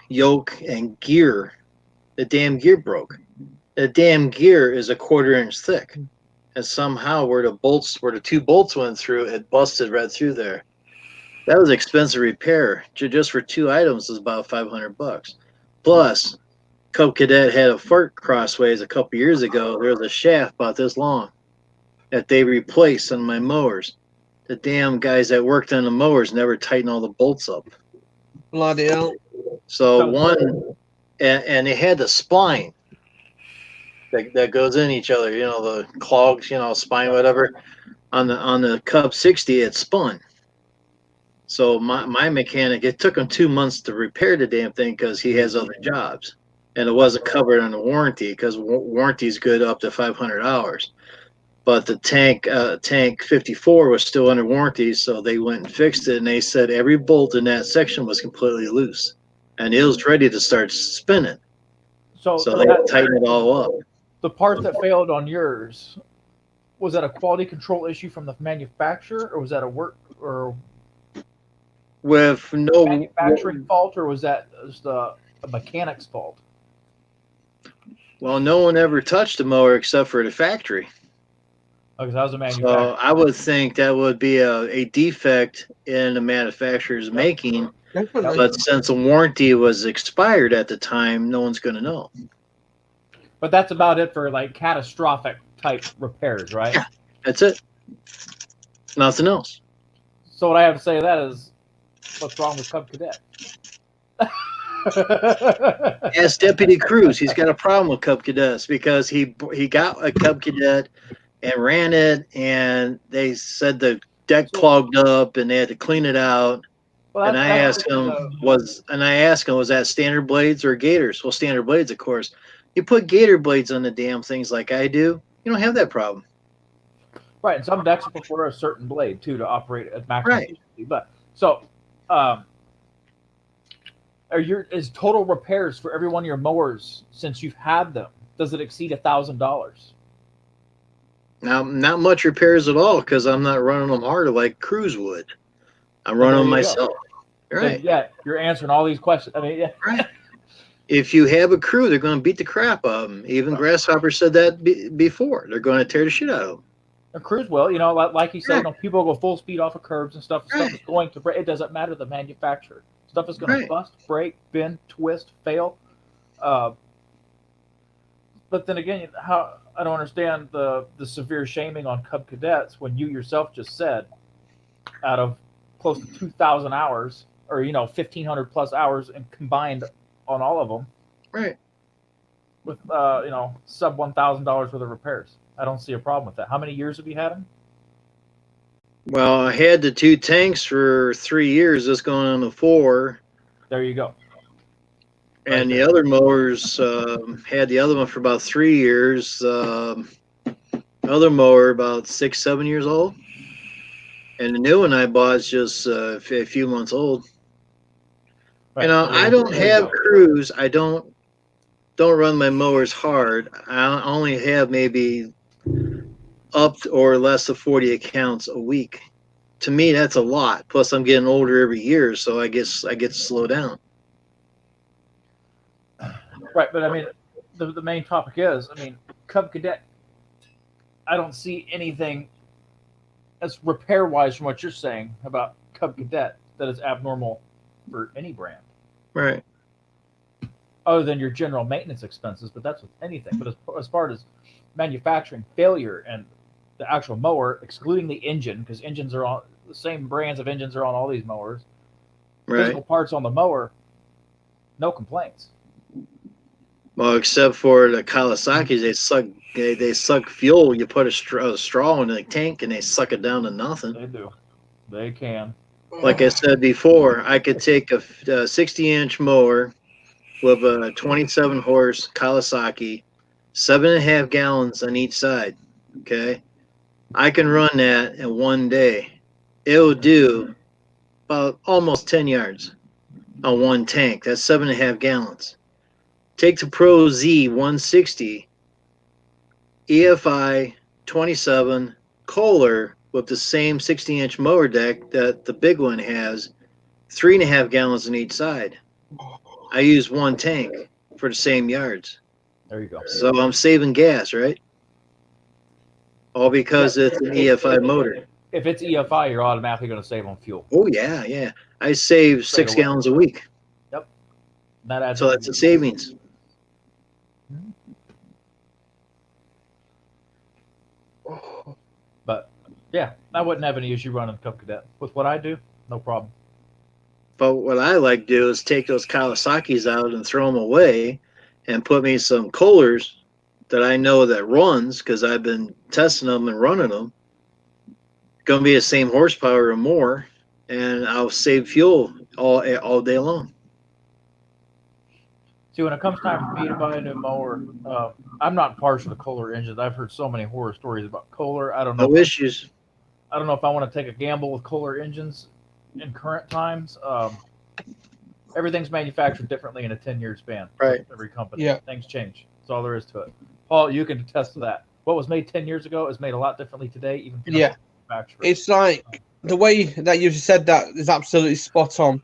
[SPEAKER 1] yoke and gear, the damn gear broke. The damn gear is a 1/4 inch thick. And somehow where the 2 bolts went through, it busted right through there. That was expensive repair. Just for 2 items is about $500. Plus, Cub Cadet had a fork crossways a couple years ago. There was a shaft about this long that they replaced on my mowers. The damn guys that worked on the mowers never tightened all the bolts up.
[SPEAKER 13] Bloody hell.
[SPEAKER 1] So and they had the spline that goes in each other, the clogs, spine, whatever. On the Cub 60, it spun. So my mechanic, it took him 2 months to repair the damn thing because he has other jobs. And it wasn't covered on the warranty because warranty is good up to 500 hours. But the tank 54 was still under warranty, so they went and fixed it, and they said every bolt in that section was completely loose, and it was ready to start spinning. So they tightened it all up.
[SPEAKER 14] The part that failed on yours, was that a quality control issue from the manufacturer, or was that
[SPEAKER 1] with no
[SPEAKER 14] manufacturing fault, or was that a mechanic's fault?
[SPEAKER 1] Well, no one ever touched the mower except for the factory.
[SPEAKER 14] Because that was a manufacturer.
[SPEAKER 1] So I would think that would be a defect in the manufacturer's making. But since the warranty was expired at the time, no one's going to know.
[SPEAKER 14] But that's about it for like catastrophic type repairs, right?
[SPEAKER 1] Yeah, that's it. Nothing else.
[SPEAKER 14] So what I have to say to that is, what's wrong with Cub Cadet?
[SPEAKER 1] Ask Deputy Cruz. He's got a problem with Cub Cadets because he got a Cub Cadet and ran it, and they said the deck clogged up, and they had to clean it out.
[SPEAKER 14] Well,
[SPEAKER 1] and I asked him, was that standard blades or gators? Well, standard blades, of course. You put gator blades on the damn things like I do, you don't have that problem.
[SPEAKER 14] Right, and some decks prefer a certain blade too to operate at maximum efficiency. But so Um, is total repairs for every one of your mowers since you've had them? Does it exceed $1,000?
[SPEAKER 1] Now, not much repairs at all because I'm not running them hard like Cruz would. I'm
[SPEAKER 14] Well,
[SPEAKER 1] running
[SPEAKER 14] there
[SPEAKER 1] them
[SPEAKER 14] you go.
[SPEAKER 1] myself.
[SPEAKER 14] Then,
[SPEAKER 1] Right.
[SPEAKER 14] yeah, you're answering all these questions. I mean, yeah.
[SPEAKER 1] Right. If you have a crew, they're going to beat the crap out of them. Even Grasshopper said that before. They're going to tear the shit out of them.
[SPEAKER 14] A cruise will, you know, like you said,
[SPEAKER 1] Right.
[SPEAKER 14] you know, people go full speed off of curbs and stuff. And
[SPEAKER 1] Right.
[SPEAKER 14] Stuff is going to break. It doesn't matter the manufacturer. Stuff is going to
[SPEAKER 1] Right.
[SPEAKER 14] bust, break, bend, twist, fail. But then again, how I don't understand the severe shaming on Cub Cadets when you yourself just said, out of close to 2,000 hours, or 1,500 plus hours, and combined on all of them,
[SPEAKER 1] Right.
[SPEAKER 14] with sub $1,000 worth of repairs. I don't see a problem with that. How many years have you had them?
[SPEAKER 1] Well, I had the 2 tanks for 3 years. That's going on to 4.
[SPEAKER 14] There you go.
[SPEAKER 1] And the other mowers had the other one for about 3 years. Other mower about 6, 7 years old, and the new one I bought is just a few months old.
[SPEAKER 14] Right.
[SPEAKER 1] You know, I don't have crews. I don't run my mowers hard. I only have maybe up or less of 40 accounts a week. To me, that's a lot. Plus, I'm getting older every year, so I get to slow down.
[SPEAKER 14] Right, but I mean, the main topic is, I mean, Cub Cadet. I don't see anything as repair wise from what you're saying about Cub Cadet that is abnormal for any brand.
[SPEAKER 1] Right.
[SPEAKER 14] Other than your general maintenance expenses, but that's with anything. But as far as manufacturing failure and the actual mower, excluding the engine, because engines are on the same brands of engines are on all these mowers.
[SPEAKER 1] Right.
[SPEAKER 14] Physical parts on the mower, no complaints.
[SPEAKER 1] Well, except for the Kawasaki's, they suck fuel. You put a straw in the tank and they suck it down to nothing.
[SPEAKER 14] They do. They can.
[SPEAKER 1] Like I said before, I could take a 60-inch mower with a 27 horse Kawasaki, 7.5 gallons on each side. Okay, I can run that in one day. It will do about almost 10 yards on one tank. That's 7.5 gallons. Take the Pro Z 160 EFI 27 Kohler with the same 60-inch mower deck that the big one has, 3.5 gallons on each side. I use one tank for the same yards.
[SPEAKER 14] There you go.
[SPEAKER 1] So I'm saving gas, right? All because it's an EFI motor.
[SPEAKER 14] If it's EFI, you're automatically going to save on fuel.
[SPEAKER 1] Oh yeah. I save 6 gallons a week.
[SPEAKER 14] Yep. That adds
[SPEAKER 1] so that's a savings.
[SPEAKER 14] But yeah, I wouldn't have any issue running Cub Cadet. With what I do, no problem.
[SPEAKER 1] But what I like to do is take those Kawasaki's out and throw them away and put me some Kohlers that I know that runs because I've been testing them and running them. Going to be the same horsepower or more, and I'll save fuel all day long.
[SPEAKER 14] See, when it comes time for me to buy a new mower, I'm not partial to Kohler engines. I've heard so many horror stories about Kohler. I don't know.
[SPEAKER 1] No issues.
[SPEAKER 14] I don't know if I want to take a gamble with Kohler engines in current times. Everything's manufactured differently in a 10-year span.
[SPEAKER 1] Right.
[SPEAKER 14] Every company.
[SPEAKER 13] Yeah.
[SPEAKER 14] Things change. That's all there is to it. Paul, you can attest to that. What was made 10 years ago is made a lot differently today, even from
[SPEAKER 13] Yeah.
[SPEAKER 14] manufacturer.
[SPEAKER 13] It's like the way that you said that is absolutely spot on.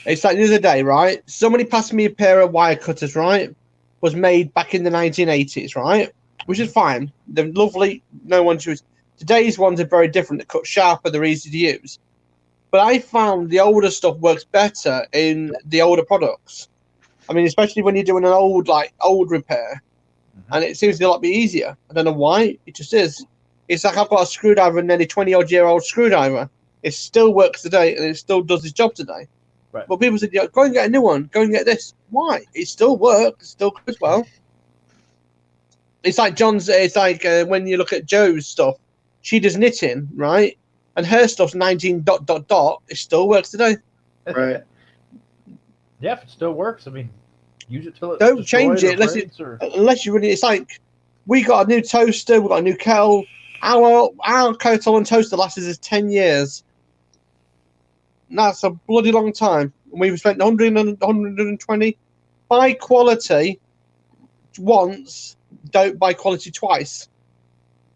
[SPEAKER 13] It's like the other day, right? Somebody passed me a pair of wire cutters, right? Was made back in the 1980s, right? Which is fine. They're lovely. No one chooses. Today's ones are very different. They cut sharper. They're easy to use. But I found the older stuff works better in the older products. I mean, especially when you're doing an old repair, and it seems to a lot be easier. I don't know why. It just is. It's like I've got a screwdriver, a nearly 20-odd-year-old screwdriver. It still works today, and it still does its job today.
[SPEAKER 14] Right.
[SPEAKER 13] But people said, go and get a new one. Go and get this. Why? It still works. It still goes well. It's like John's. It's like when you look at Joe's stuff. She does knitting, right? And her stuff's 19 ... It still works today.
[SPEAKER 1] Right.
[SPEAKER 14] Yeah, if it still works, I mean, use it till it
[SPEAKER 13] Don't change it unless you really. It's like we got a new toaster. We got a new kettle. Our kettle and toaster lasts us 10 years. That's a bloody long time. We've spent 100 and 120. Buy quality once, don't buy quality twice.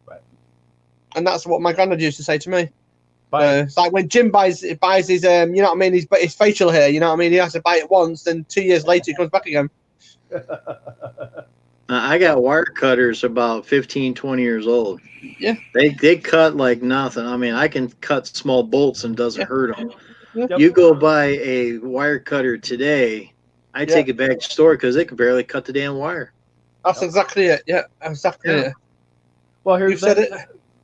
[SPEAKER 14] Right.
[SPEAKER 13] And that's what my granddad used to say to me.
[SPEAKER 14] Buy-
[SPEAKER 13] It's like when Jim buys his, you know what I mean, his facial hair, you know what I mean? He has to buy it once, then 2 years later he comes back again.
[SPEAKER 1] I got wire cutters about 15, 20 years old.
[SPEAKER 13] Yeah.
[SPEAKER 1] They cut like nothing. I mean, I can cut small bolts and it doesn't
[SPEAKER 13] Yeah.
[SPEAKER 1] hurt them.
[SPEAKER 13] Yeah.
[SPEAKER 1] You go buy a wire cutter today, I take it back to the store because they can barely cut the damn wire.
[SPEAKER 13] That's exactly it. Yeah, exactly it.
[SPEAKER 14] Well, here's
[SPEAKER 13] You've said it.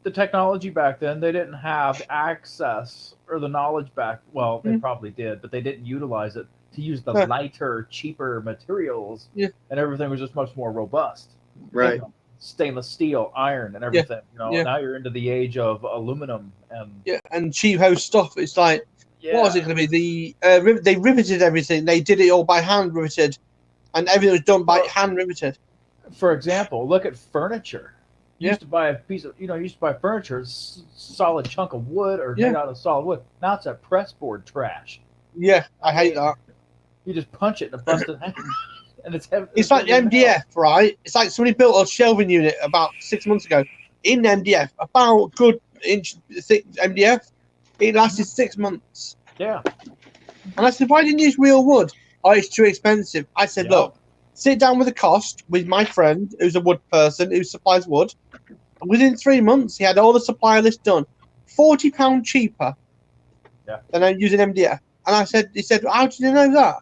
[SPEAKER 14] the technology back then. They didn't have access or the knowledge back. Well, they probably did, but they didn't utilize it to use the lighter, cheaper materials.
[SPEAKER 13] Yeah.
[SPEAKER 14] And everything was just much more robust.
[SPEAKER 1] Right.
[SPEAKER 14] You know, stainless steel, iron, and everything. You know,
[SPEAKER 13] Yeah.
[SPEAKER 14] now you're into the age of aluminum and
[SPEAKER 13] And cheap house stuff. It's like, what was it going to be? They riveted everything. They did it all by hand riveted, and everything was done by hand riveted.
[SPEAKER 14] For example, look at furniture. You
[SPEAKER 13] Yeah.
[SPEAKER 14] used to buy a piece of, you used to buy furniture, solid chunk of wood or made out of solid wood. Now it's that pressboard trash.
[SPEAKER 13] Yeah, I hate that.
[SPEAKER 14] You just punch it and it busted, and it's heavy.
[SPEAKER 13] It's like MDF, right? It's like somebody built a shelving unit about 6 months ago in MDF, about good inch thick MDF. It lasted 6 months.
[SPEAKER 14] Yeah.
[SPEAKER 13] And I said, why didn't you use real wood? Oh, it's too expensive. I said, look, sit down with the cost with my friend who's a wood person who supplies wood. And within 3 months, he had all the supply list done. £40 cheaper than I'm using MDF. And I said, he said, how did you know that?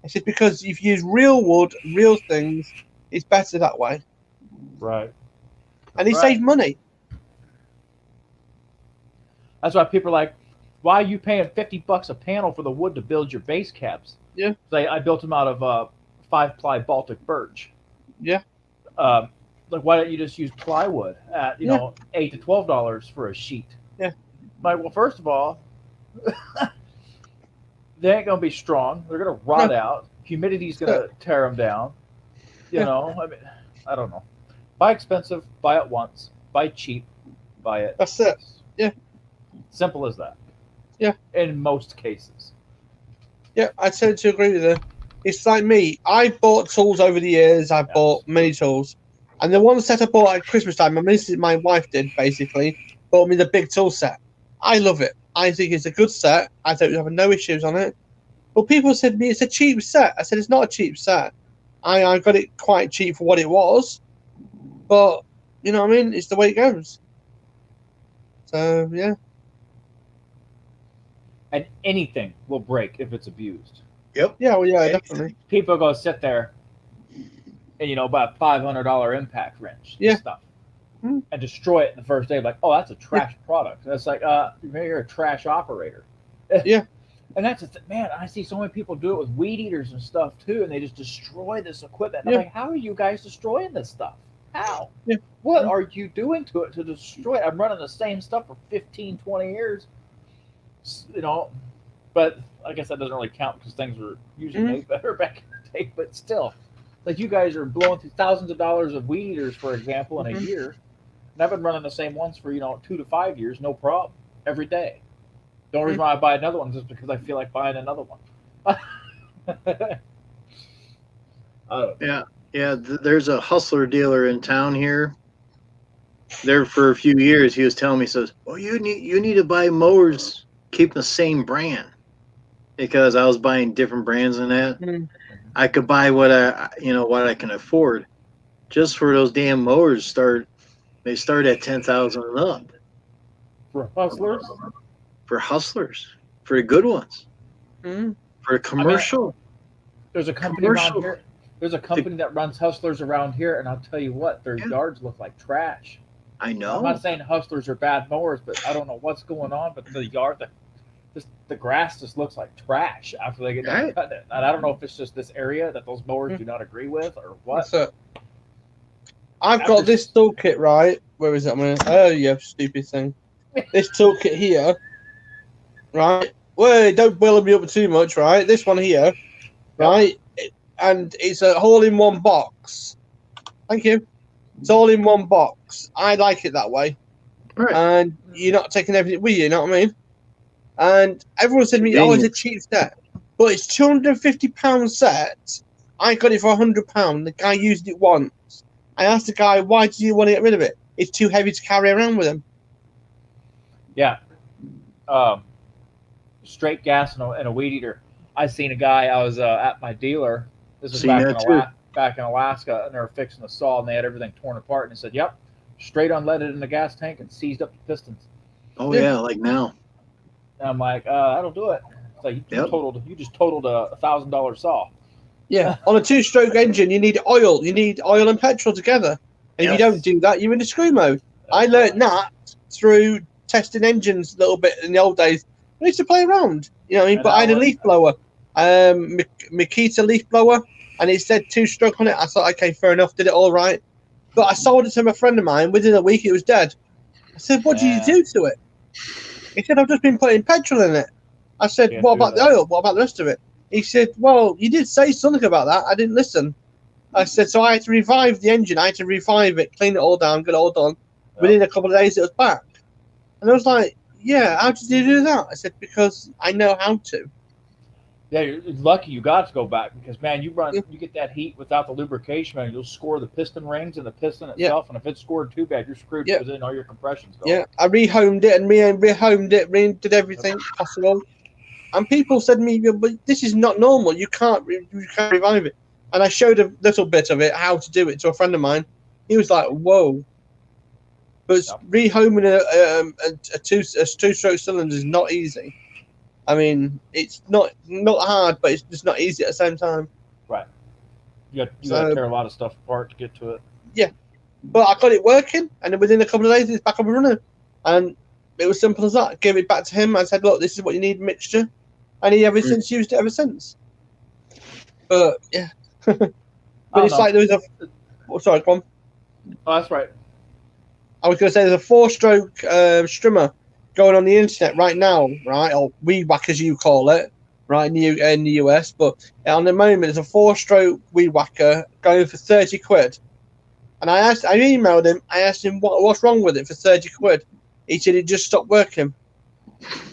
[SPEAKER 13] I said, because if you use real wood, real things, it's better that way.
[SPEAKER 14] Right.
[SPEAKER 13] And he saved money.
[SPEAKER 14] That's why people are like, why are you paying $50 a panel for the wood to build your base caps?
[SPEAKER 13] Yeah.
[SPEAKER 14] Say I built them out of 5-ply Baltic birch.
[SPEAKER 13] Yeah.
[SPEAKER 14] Like, why don't you just use plywood at, you know, $8 to $12 for a sheet?
[SPEAKER 13] Yeah.
[SPEAKER 14] Like, well, first of all, they ain't going to be strong. They're going to rot out. Humidity's going to tear them down. You know, I mean, I don't know. Buy expensive, buy it once. Buy cheap, buy it.
[SPEAKER 13] That's it. Yeah.
[SPEAKER 14] Simple as that.
[SPEAKER 13] Yeah.
[SPEAKER 14] In most cases.
[SPEAKER 13] Yeah, I tend to agree with you. It's like me. I bought tools over the years. I bought many tools. And the one set I bought at Christmas time, my wife did, basically, bought me the big tool set. I love it. I think it's a good set. I don't have no issues on it. But people said to me, it's a cheap set. I said, it's not a cheap set. I got it quite cheap for what it was. But, you know what I mean? It's the way it goes. So, yeah.
[SPEAKER 14] And anything will break if it's abused.
[SPEAKER 1] Yep.
[SPEAKER 13] Yeah, well, yeah, definitely.
[SPEAKER 14] People go sit there and, you know, buy a $500 impact wrench and stuff and destroy it in the first day. Like, oh, that's a trash product. And it's like, you're a trash operator.
[SPEAKER 13] Yeah.
[SPEAKER 14] And that's man, I see so many people do it with weed eaters and stuff too, and they just destroy this equipment. And I'm like, how are you guys destroying this stuff? How?
[SPEAKER 13] Yeah.
[SPEAKER 14] What are you doing to it to destroy it? I'm running the same stuff for 15, 20 years. You know, but I guess that doesn't really count because things were usually made better back in the day. But still, like, you guys are blowing through thousands of dollars of weed eaters, for example, in a year. And I've been running the same ones for, 2 to 5 years, no problem, every day. The only reason why I buy another one is just because I feel like buying another one.
[SPEAKER 1] Yeah. There's a hustler dealer in town here. There for a few years, he was telling me, says, "Well, you need to buy mowers, keep the same brand," because I was buying different brands than that. I could buy what I can afford. Just for those damn mowers, they start at 10,000 and up.
[SPEAKER 14] For hustlers.
[SPEAKER 1] For hustlers, for the good ones, for a commercial.
[SPEAKER 14] There's a company around here. There's a company that runs hustlers around here, and I'll tell you what, their yards look like trash.
[SPEAKER 1] I know.
[SPEAKER 14] I'm not saying hustlers are bad mowers, but I don't know what's going on. But the yard, the grass just looks like trash after they get done cutting it. And I don't know if it's just this area that those mowers do not agree with or what.
[SPEAKER 13] I've got this toolkit, right? Where is it? Oh, you stupid thing. This toolkit here, right? Well, don't boil me up too much, right? This one here, right? And it's a all-in-one box. Thank you. It's all in one box. I like it that way.
[SPEAKER 1] Right.
[SPEAKER 13] And you're not taking everything with you, you know what I mean? And everyone said to me, "Oh, it's a
[SPEAKER 1] Convenience.
[SPEAKER 13] cheap set," but it's £250 set. I got it for £100. The guy used it once. I asked the guy, "Why do you want to get rid of it? It's too heavy to carry around with him."
[SPEAKER 14] Yeah. Straight gas and a weed eater. I seen a guy. I was at my dealer. This was
[SPEAKER 1] Seen that too.
[SPEAKER 14] back in Alaska, and they were fixing a saw, and they had everything torn apart. And he said, "Yep, straight unleaded in the gas tank and seized up the pistons."
[SPEAKER 1] Oh yeah, like now.
[SPEAKER 14] And I'm like, that'll do it. It's like
[SPEAKER 1] Yep.
[SPEAKER 14] you just totaled a $1,000 saw.
[SPEAKER 13] Yeah, on a two-stroke engine, you need oil. You need oil and petrol together. And if you don't do that, you're in the screw mode. I learned that through testing engines a little bit in the old days. I used to play around, you know what I mean?
[SPEAKER 14] And
[SPEAKER 13] But I had a
[SPEAKER 14] was-
[SPEAKER 13] leaf blower, Makita leaf blower, and it said two-stroke on it. I thought, okay, fair enough, did it all right. But I sold it to a friend of mine. Within a week, it was dead. I said, "What did you do to it?" He said, "I've just been putting petrol in it." I said,
[SPEAKER 14] Can't
[SPEAKER 13] "What
[SPEAKER 14] do
[SPEAKER 13] about the
[SPEAKER 14] that.
[SPEAKER 13] oil? What about the rest of it?" He said, "Well, you did say something about that. I didn't listen." I said, "So I had to revive the engine. I had to revive it, clean it all down, get it all done. Within a couple of days, it was back." And I was like, "Yeah, how did you do that?" I said, "Because I know how to."
[SPEAKER 14] Yeah, you're lucky you got to go back because man, you get that heat without the lubrication, man, you'll score the piston rings and the piston itself, and if it's scored too bad, you're screwed because then all your compression's gone.
[SPEAKER 13] Yeah, I rehomed it and rehomed it, did everything possible. And people said to me, "But this is not normal. You can't revive it." And I showed a little bit of it, how to do it, to a friend of mine. He was like, "Whoa!" But rehoming a two-stroke cylinder is not easy. I mean, it's not hard, but it's just not easy at the same time.
[SPEAKER 14] Right. You got to tear a lot of stuff apart to get to it.
[SPEAKER 13] Yeah, but I got it working, and then within a couple of days, it's back up and running. And it was simple as that. I gave it back to him. I said, "Look, this is what you need, mixture," and he ever since used it ever since. But yeah, but it's like there was a. Oh, sorry, go on.
[SPEAKER 14] Oh, that's right.
[SPEAKER 13] I was going to say there's a four-stroke strimmer going on the internet right now, right? Or weed whack as you call it, right in the US. But on the moment, there's a four-stroke weed whacker going for 30 quid. And I emailed him. I asked him what's wrong with it for 30 quid. He said it just stopped working.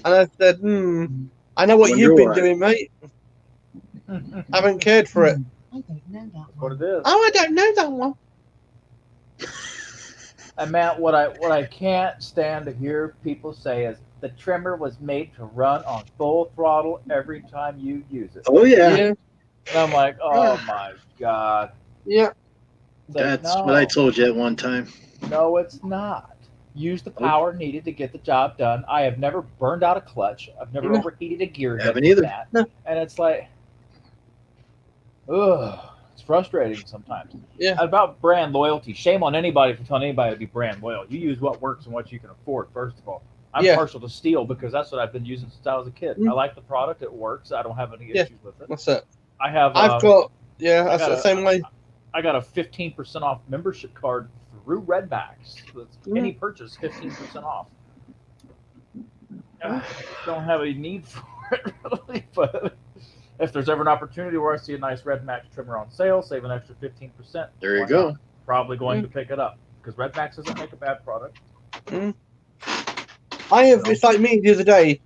[SPEAKER 13] And I said, I know what you've been doing, mate. Haven't cared for it.
[SPEAKER 11] I don't know that
[SPEAKER 14] What it is.
[SPEAKER 13] Oh, I don't know that one.
[SPEAKER 14] And Matt, what I can't stand to hear people say is the trimmer was made to run on full throttle every time you use it.
[SPEAKER 1] Oh yeah.
[SPEAKER 14] And I'm like, oh my god.
[SPEAKER 13] Yeah.
[SPEAKER 14] It's like,
[SPEAKER 1] That's what I told you at one time.
[SPEAKER 14] No, it's not. Use the power needed to get the job done. I have never burned out a clutch. I've never
[SPEAKER 13] No.
[SPEAKER 14] overheated a gear.
[SPEAKER 1] Haven't either.
[SPEAKER 14] That.
[SPEAKER 13] No.
[SPEAKER 14] And it's like, ugh, it's frustrating sometimes.
[SPEAKER 13] Yeah.
[SPEAKER 14] About brand loyalty. Shame on anybody for telling anybody to be brand loyal. You use what works and what you can afford, first of all. I'm partial to steel because that's what I've been using since I was a kid. I like the product. It works. I don't have any issues with it.
[SPEAKER 13] That's it.
[SPEAKER 14] I've
[SPEAKER 13] got that's the same way.
[SPEAKER 14] I got a 15% off membership card through Redbacks. That's any purchase, 15% off. Don't have a need for it really, but if there's ever an opportunity where I see a nice Redmax trimmer on sale, save an extra 15%.
[SPEAKER 1] There you go.
[SPEAKER 14] Probably going to pick it up because Redmax doesn't make a bad product.
[SPEAKER 13] It's like me the other day.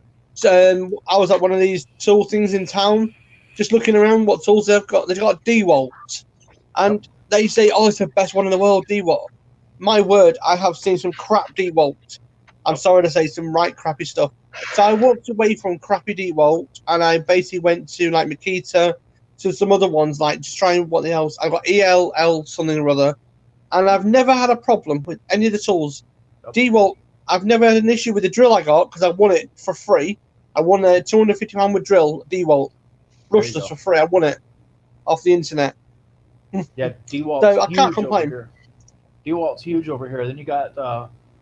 [SPEAKER 13] I was at one of these tool things in town, just looking around what tools they've got. They've got DeWalt, and they say, "Oh, it's the best one in the world, DeWalt." My word, I have seen some crap DeWalt. I'm sorry to say, some right crappy stuff. So I walked away from crappy DeWalt, and I basically went to like Makita, to some other ones, like just trying what else. I got ELL something or other, and I've never had a problem with any of the tools. DeWalt, I've never had an issue with the drill I got because I won it for free. I won a £250 with drill, DeWalt, brushless for free. I won it off the internet.
[SPEAKER 14] Yeah, DeWalt's
[SPEAKER 13] So I
[SPEAKER 14] huge
[SPEAKER 13] can't complain.
[SPEAKER 14] over here. DeWalt's huge over here. Then you got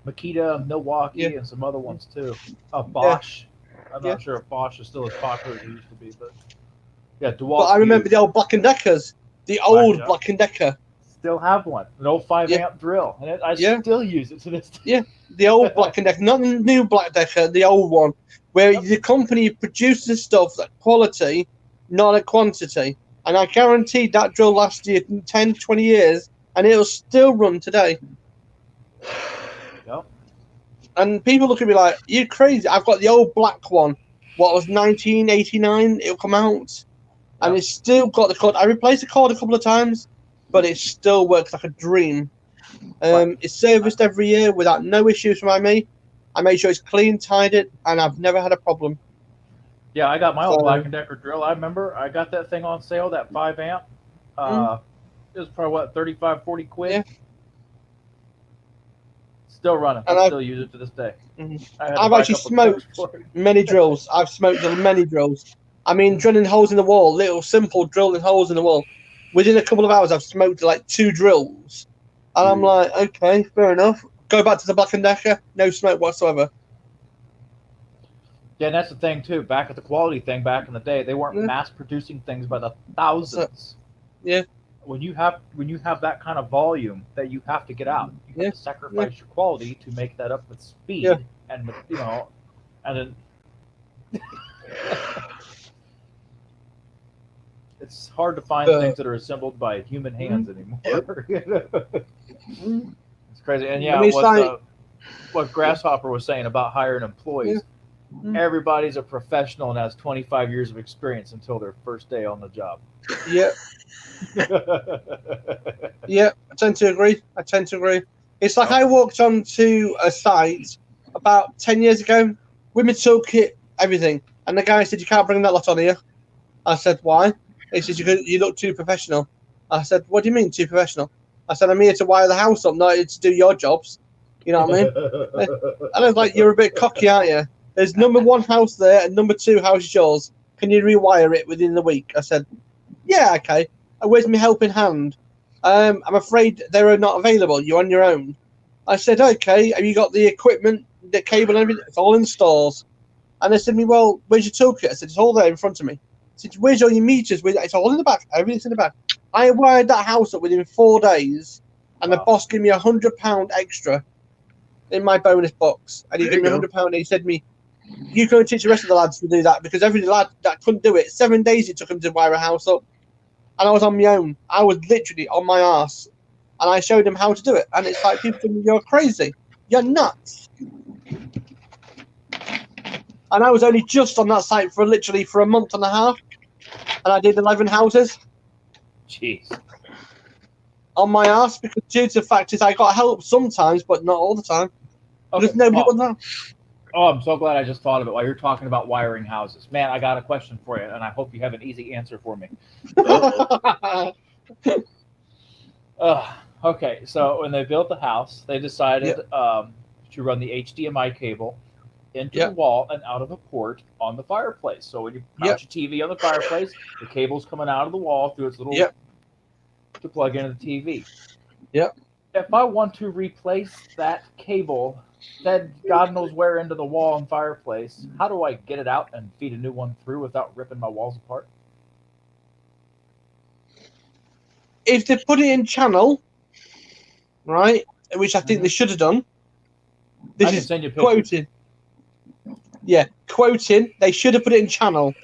[SPEAKER 14] Makita, Milwaukee, and some other ones too. Bosch. I'm not sure if Bosch is still as popular as it used to be, but yeah, DeWalt.
[SPEAKER 13] But I remember the old Black & Deckers, the old Black & Decker.
[SPEAKER 14] Still have one, an old 5-amp drill, and I still use it to this day.
[SPEAKER 13] Yeah, the old Black & Decker, not the new Black Decker, the old one, where the company produces stuff at quality, not at quantity. And I guaranteed that drill lasted 10, 20 years, and it'll still run today.
[SPEAKER 14] Yep.
[SPEAKER 13] And people look at me like, "You're crazy." I've got the old black one what was 1989. It'll come out, and it's still got the cord. I replaced the cord a couple of times, but it still works like a dream. It's serviced every year without no issues from me. I made sure it's clean, tidied, and I've never had a problem.
[SPEAKER 14] Yeah, I got my old Black & Decker drill. I remember I got that thing on sale, that 5 amp. It was probably, what, 35, 40 quid?
[SPEAKER 13] Yeah.
[SPEAKER 14] Still running.
[SPEAKER 13] And
[SPEAKER 14] I still use it to this day.
[SPEAKER 13] I've actually smoked many drills. I've smoked many drills. I mean, drilling holes in the wall, little simple drilling holes in the wall. Within a couple of hours, I've smoked like 2 drills. And I'm like, okay, fair enough. Go back to the Black & Decker, no smoke whatsoever.
[SPEAKER 14] Yeah, and that's the thing, too. Back at the quality thing back in the day, they weren't mass-producing things by the thousands.
[SPEAKER 13] Yeah.
[SPEAKER 14] When you have that kind of volume that you have to get out, you have to sacrifice your quality to make that up with speed, and and then it's hard to find things that are assembled by human hands anymore. It's crazy, and
[SPEAKER 13] I mean,
[SPEAKER 14] what Grasshopper was saying about hiring employees. Everybody's a professional and has 25 years of experience until their first day on the job.
[SPEAKER 13] Yeah. Yeah, I tend to agree. It's like I walked onto a site about 10 years ago with my toolkit, everything, and the guy said, "You can't bring that lot on here." I said, "Why?" He says, "You look too professional." I said, "What do you mean too professional?" I said, "I'm here to wire the house up, not here to do your jobs." You know what I mean? And I was like, "You're a bit cocky, aren't you? There's number 1 house there and number 2 house is yours. Can you rewire it within the week?" I said, "Yeah, okay. Where's my helping hand?" I'm afraid they're not available. You're on your own." I said, "Okay. Have you got the equipment, the cable and everything?" "It's all in stores." And they said to me, "Well, where's your toolkit?" I said, "It's all there in front of me." I said, "Where's all your meters?" "It's all in the back. Everything's in the back." I wired that house up within 4 days, and the boss gave me £100 extra in my bonus box. And he gave me £100, and he said to me, "You can teach the rest of the lads to do that," because every lad that couldn't do it, 7 days it took him to wire a house up. And I was on my own. I was literally on my arse. And I showed him how to do it. And it's like, people think you're crazy. You're nuts. And I was only just on that site for literally for a month and a half. And I did 11 houses.
[SPEAKER 14] Jeez.
[SPEAKER 13] On my arse, because due to the fact is I got help sometimes, but not all the time. Because nobody would know.
[SPEAKER 14] Oh, I'm so glad I just thought of it while you're talking about wiring houses. Man, I got a question for you, and I hope you have an easy answer for me. Okay, so when they built the house, they decided to run the HDMI cable into the wall and out of a port on the fireplace. So when you mount your TV on the fireplace, the cable's coming out of the wall through its little to plug into the TV. If I want to replace that cable fed God knows where into the wall and fireplace, how do I get it out and feed a new one through without ripping my walls apart?
[SPEAKER 13] If they put it in channel, right, which I think they should have done. This is quoting. Yeah, quoting. They should have put it in channel.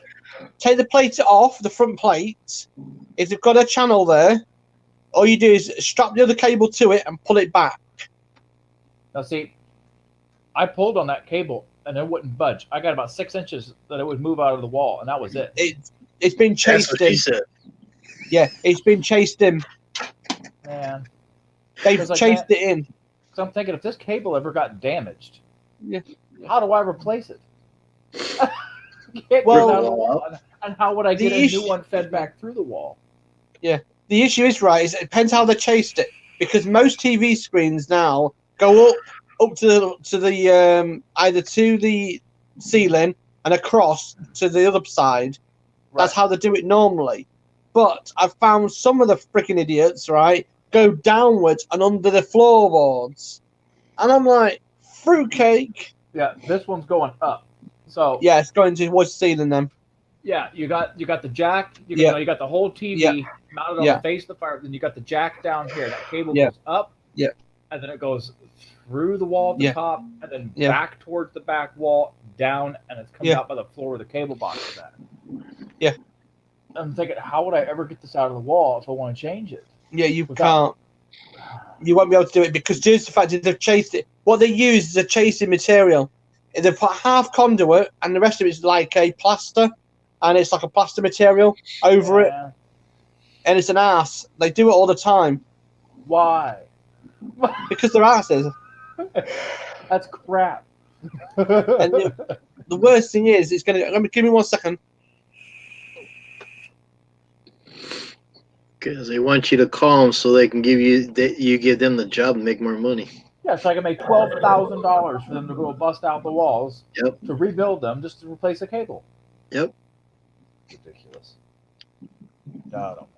[SPEAKER 13] Take the plate off, the front plate. If they've got a channel there, all you do is strap the other cable to it and pull it back.
[SPEAKER 14] Now, see, I pulled on that cable and it wouldn't budge. I got about 6 inches that it would move out of the wall, and that was it.
[SPEAKER 13] It's been chased in. Yeah, it's been chased in.
[SPEAKER 14] Man.
[SPEAKER 13] They've chased it in.
[SPEAKER 14] So I'm thinking, if this cable ever got damaged, how do I replace it? And how would I get a new one fed back through the wall?
[SPEAKER 13] Yeah. The issue is, right, is it depends how they chased it. Because most TV screens now go up to the either to the ceiling and across to the other side. That's how they do it normally. But I've found some of the freaking idiots, right, go downwards and under the floorboards. And I'm like, fruitcake.
[SPEAKER 14] Yeah, this one's going up. So
[SPEAKER 13] yeah, it's going towards the ceiling then.
[SPEAKER 14] Yeah, you got the jack. You got the whole TV mounted on the face of the fire. Then you got the jack down here. That cable goes up. Yeah. And then it goes through the wall at the top, and then back towards the back wall, down, and it's coming out by the floor where the cable box is at. Yeah. I'm thinking, how would I ever get this out of the wall if I want to change it?
[SPEAKER 13] Yeah, you can't. You won't be able to do it because due to the fact that they've chased it. What they use is a chasing material. They put half conduit and the rest of it's like a plaster, and it's like a plaster material over it, and it's an ass. They do it all the time.
[SPEAKER 14] Why?
[SPEAKER 13] Because they're asses.
[SPEAKER 14] That's crap.
[SPEAKER 13] And the worst thing is, it's gonna. Let me give me 1 second.
[SPEAKER 1] Because they want you to call them so they can give you give them the job and make more money.
[SPEAKER 14] Yeah, so I can make $12,000 for them to go bust out the walls to rebuild them just to replace a cable.
[SPEAKER 1] Yep.
[SPEAKER 14] Ridiculous. God almighty.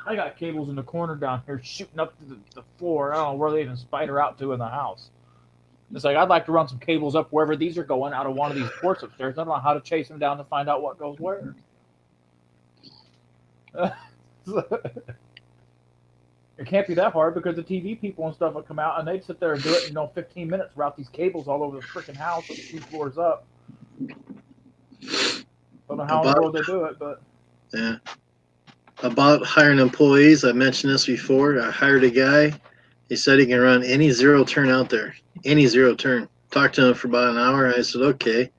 [SPEAKER 14] I got cables in the corner down here shooting up to the floor. I don't know where they even spider out to in the house. It's like, I'd like to run some cables up wherever these are going out of one of these ports upstairs. I don't know how to chase them down to find out what goes where. It can't be that hard because the TV people and stuff would come out and they'd sit there and do it in 15 minutes, route these cables all over the freaking house, 2 floors up. Don't know how in the world they do it, but
[SPEAKER 1] yeah. About hiring employees, I mentioned this before. I hired a guy. He said he can run any zero turn out there, any zero turn. Talked to him for about an hour. And I said, okay.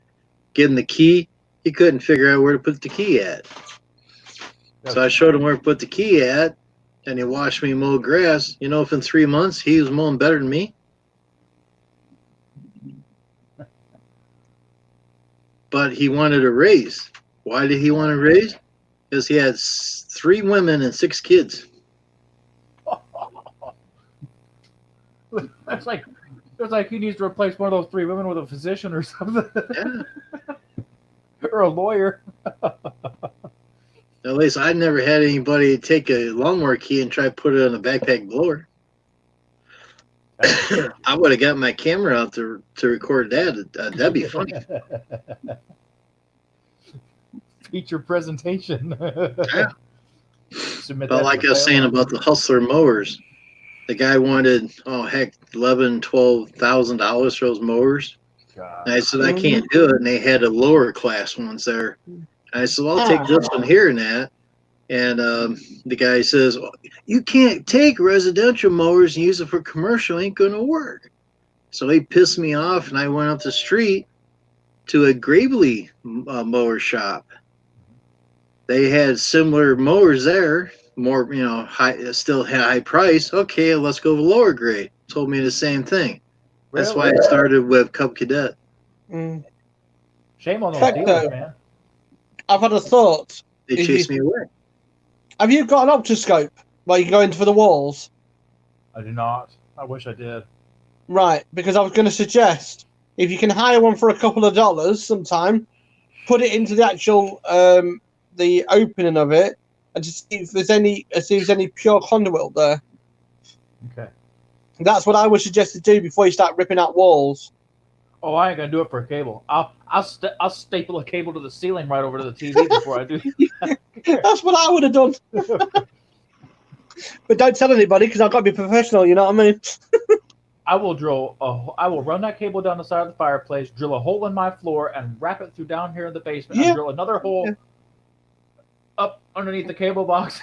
[SPEAKER 1] Give him the key. He couldn't figure out where to put the key at. So I showed him where to put the key at, and he watched me mow grass. You know, if in 3 months he was mowing better than me. But he wanted a raise. Why did he want a raise? Because he had 3 women and 6 kids.
[SPEAKER 14] That's like he needs to replace one of those 3 women with a physician or something.
[SPEAKER 1] Yeah.
[SPEAKER 14] Or a lawyer.
[SPEAKER 1] At least I never had anybody take a lawnmower key and try to put it on a backpack blower. I would have got my camera out to record that. That'd be funny.
[SPEAKER 14] Feature presentation.
[SPEAKER 1] Yeah. But like I was saying about the Hustler mowers, the guy wanted, $11,000-$12,000 for those mowers. God. And I said, I can't do it. And they had a lower class ones there. And I said, well, I'll take this one here and that. And the guy says, well, you can't take residential mowers and use it for commercial. Ain't going to work. So he pissed me off, and I went up the street to a Gravely mower shop. They had similar mowers there, more, high, still high price. Okay, let's go with lower grade. Told me the same thing. Really? That's why I started with Cub Cadet.
[SPEAKER 14] Shame on those dealers, man.
[SPEAKER 13] I've had a thought.
[SPEAKER 1] They chased me away.
[SPEAKER 13] Have you got an optoscope where you go into for the walls?
[SPEAKER 14] I do not. I wish I did.
[SPEAKER 13] Right, because I was going to suggest if you can hire one for a couple of dollars sometime, put it into the actual the opening of it, and just see if there's any pure conduit there.
[SPEAKER 14] Okay.
[SPEAKER 13] That's what I would suggest to do before you start ripping out walls.
[SPEAKER 14] Oh, I ain't gonna do it for a cable. I'll staple a cable to the ceiling right over to the TV before I do that.
[SPEAKER 13] That's what I would have done. But don't tell anybody because I've got to be professional. You know what I mean?
[SPEAKER 14] I will run that cable down the side of the fireplace, drill a hole in my floor, and wrap it through down here in the basement. Yeah. And drill another hole up underneath the cable box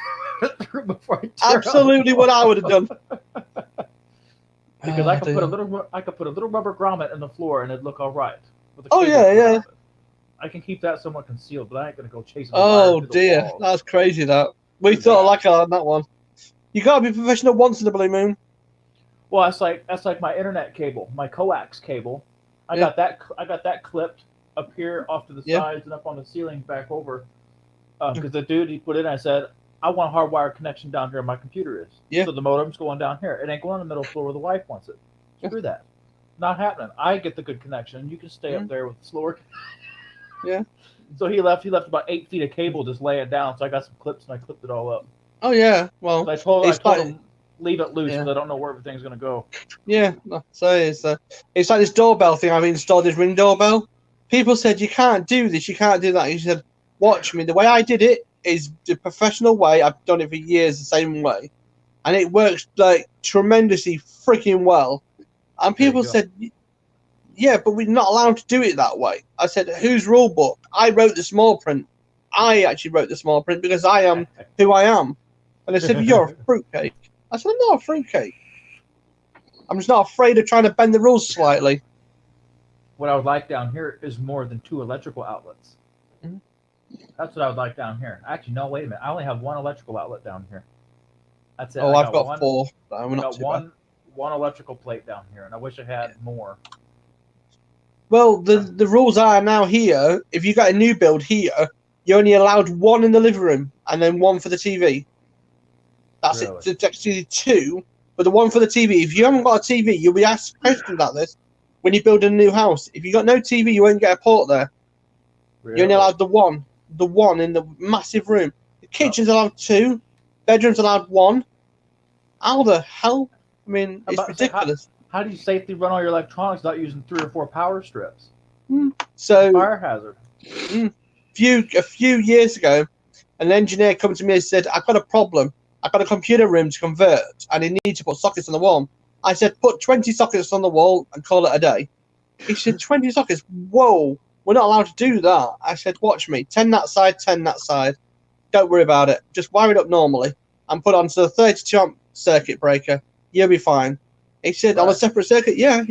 [SPEAKER 14] before I tear
[SPEAKER 13] absolutely what I would have done.
[SPEAKER 14] Because I could put a little rubber grommet in the floor and it'd look all right.
[SPEAKER 13] Yeah.
[SPEAKER 14] I can keep that somewhat concealed, but I ain't gonna go chasing.
[SPEAKER 13] Oh dear, that's crazy. That we thought like on that one. You gotta be professional once in a blue moon.
[SPEAKER 14] Well, that's like my internet cable, my coax cable. I got that clipped up here off to the sides and up on the ceiling back over. Because the dude, he put in, I said, I want a hardwired connection down here where my computer is.
[SPEAKER 13] Yeah.
[SPEAKER 14] So the modem's going down here. It ain't going on the middle floor where the wife wants it. Screw that. Not happening. I get the good connection. You can stay up there with the slower.
[SPEAKER 13] Yeah.
[SPEAKER 14] So he left about 8 feet of cable just laying down. So I got some clips and I clipped it all up.
[SPEAKER 13] Oh yeah. Well,
[SPEAKER 14] I told him leave it loose because I don't know where everything's gonna go.
[SPEAKER 13] Yeah. So it's like this doorbell thing. I've installed this Ring doorbell. People said you can't do this. You can't do that. He said, watch me. The way I did it is the professional way. I've done it for years the same way, and it works like tremendously freaking well. And people said, yeah, but we're not allowed to do it that way. I said, whose rule book? I wrote the small print. I actually wrote the small print because I am who I am. And they said, "You're a fruitcake." I said, "I'm not a fruitcake. I'm just not afraid of trying to bend the rules slightly."
[SPEAKER 14] What I would like down here is more than 2 electrical outlets.
[SPEAKER 13] Mhm.
[SPEAKER 14] That's what I would like down here. Actually, no, wait a minute. I only have 1 electrical outlet down here. That's it.
[SPEAKER 13] Oh,
[SPEAKER 14] I
[SPEAKER 13] I've got
[SPEAKER 14] one,
[SPEAKER 13] 4. We're
[SPEAKER 14] I
[SPEAKER 13] not
[SPEAKER 14] got
[SPEAKER 13] too bad.
[SPEAKER 14] one electrical plate down here, and I wish I had more.
[SPEAKER 13] Well, the rules are now here. If you got a new build here, you're only allowed 1 in the living room and then 1 for the TV. That's
[SPEAKER 14] Really?
[SPEAKER 13] it. It's actually 2, but the 1 for the TV. If you haven't got a TV, you'll be asked questions about this when you build a new house. If you got no TV, you won't get a port there.
[SPEAKER 14] Really?
[SPEAKER 13] You're only allowed the one in the massive room. The kitchen's allowed 2, bedroom's allowed 1. How the hell? I mean,
[SPEAKER 14] I'm
[SPEAKER 13] it's
[SPEAKER 14] about to say,
[SPEAKER 13] ridiculous.
[SPEAKER 14] how do you safely run all your electronics without using 3 or 4 power strips?
[SPEAKER 13] So
[SPEAKER 14] Fire hazard.
[SPEAKER 13] a few years ago, an engineer come to me and said, "I've got a problem. I've got a computer room to convert, and I need to put sockets on the wall." I said, "Put 20 sockets on the wall and call it a day." He said, 20 sockets? Whoa, we're not allowed to do that. I said, "Watch me. 10 that side, 10 that side. Don't worry about it. Just wire it up normally and put it onto the 32 amp circuit breaker. You'll be fine." He said, "On a separate circuit?" Yeah.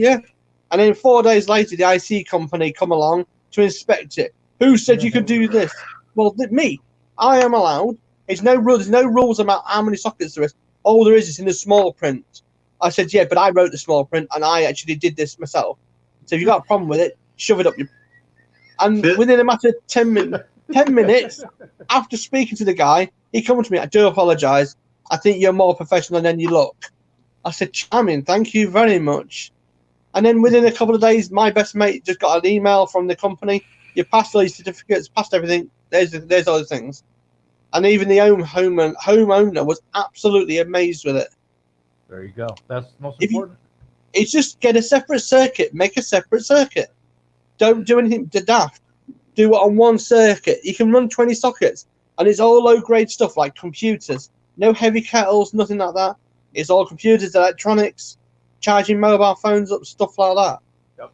[SPEAKER 13] And then 4 days later, the IC company come along to inspect it. "Who said you could do this?" Well, me. I am allowed. There's no rules about how many sockets there is. All there is in the small print. I said, "Yeah, but I wrote the small print and I actually did this myself. So if you got a problem with it, shove it up your..." And within a matter of 10 minutes, after speaking to the guy, he come to me, "I do apologise. I think you're more professional than you look." I said, "Charming, thank you very much." And then within a couple of days, my best mate just got an email from the company. "You passed all these certificates, passed everything. There's all the things." And even the homeowner was absolutely amazed with it.
[SPEAKER 14] There you go. That's the most
[SPEAKER 13] If you-
[SPEAKER 14] important.
[SPEAKER 13] It's just get a separate circuit. Make a separate circuit. Don't do anything daft. Do it on one circuit. You can run 20 sockets. And it's all low-grade stuff like computers. No heavy kettles, nothing like that. It's all computers, electronics, charging mobile phones up, stuff like that.
[SPEAKER 14] Yep.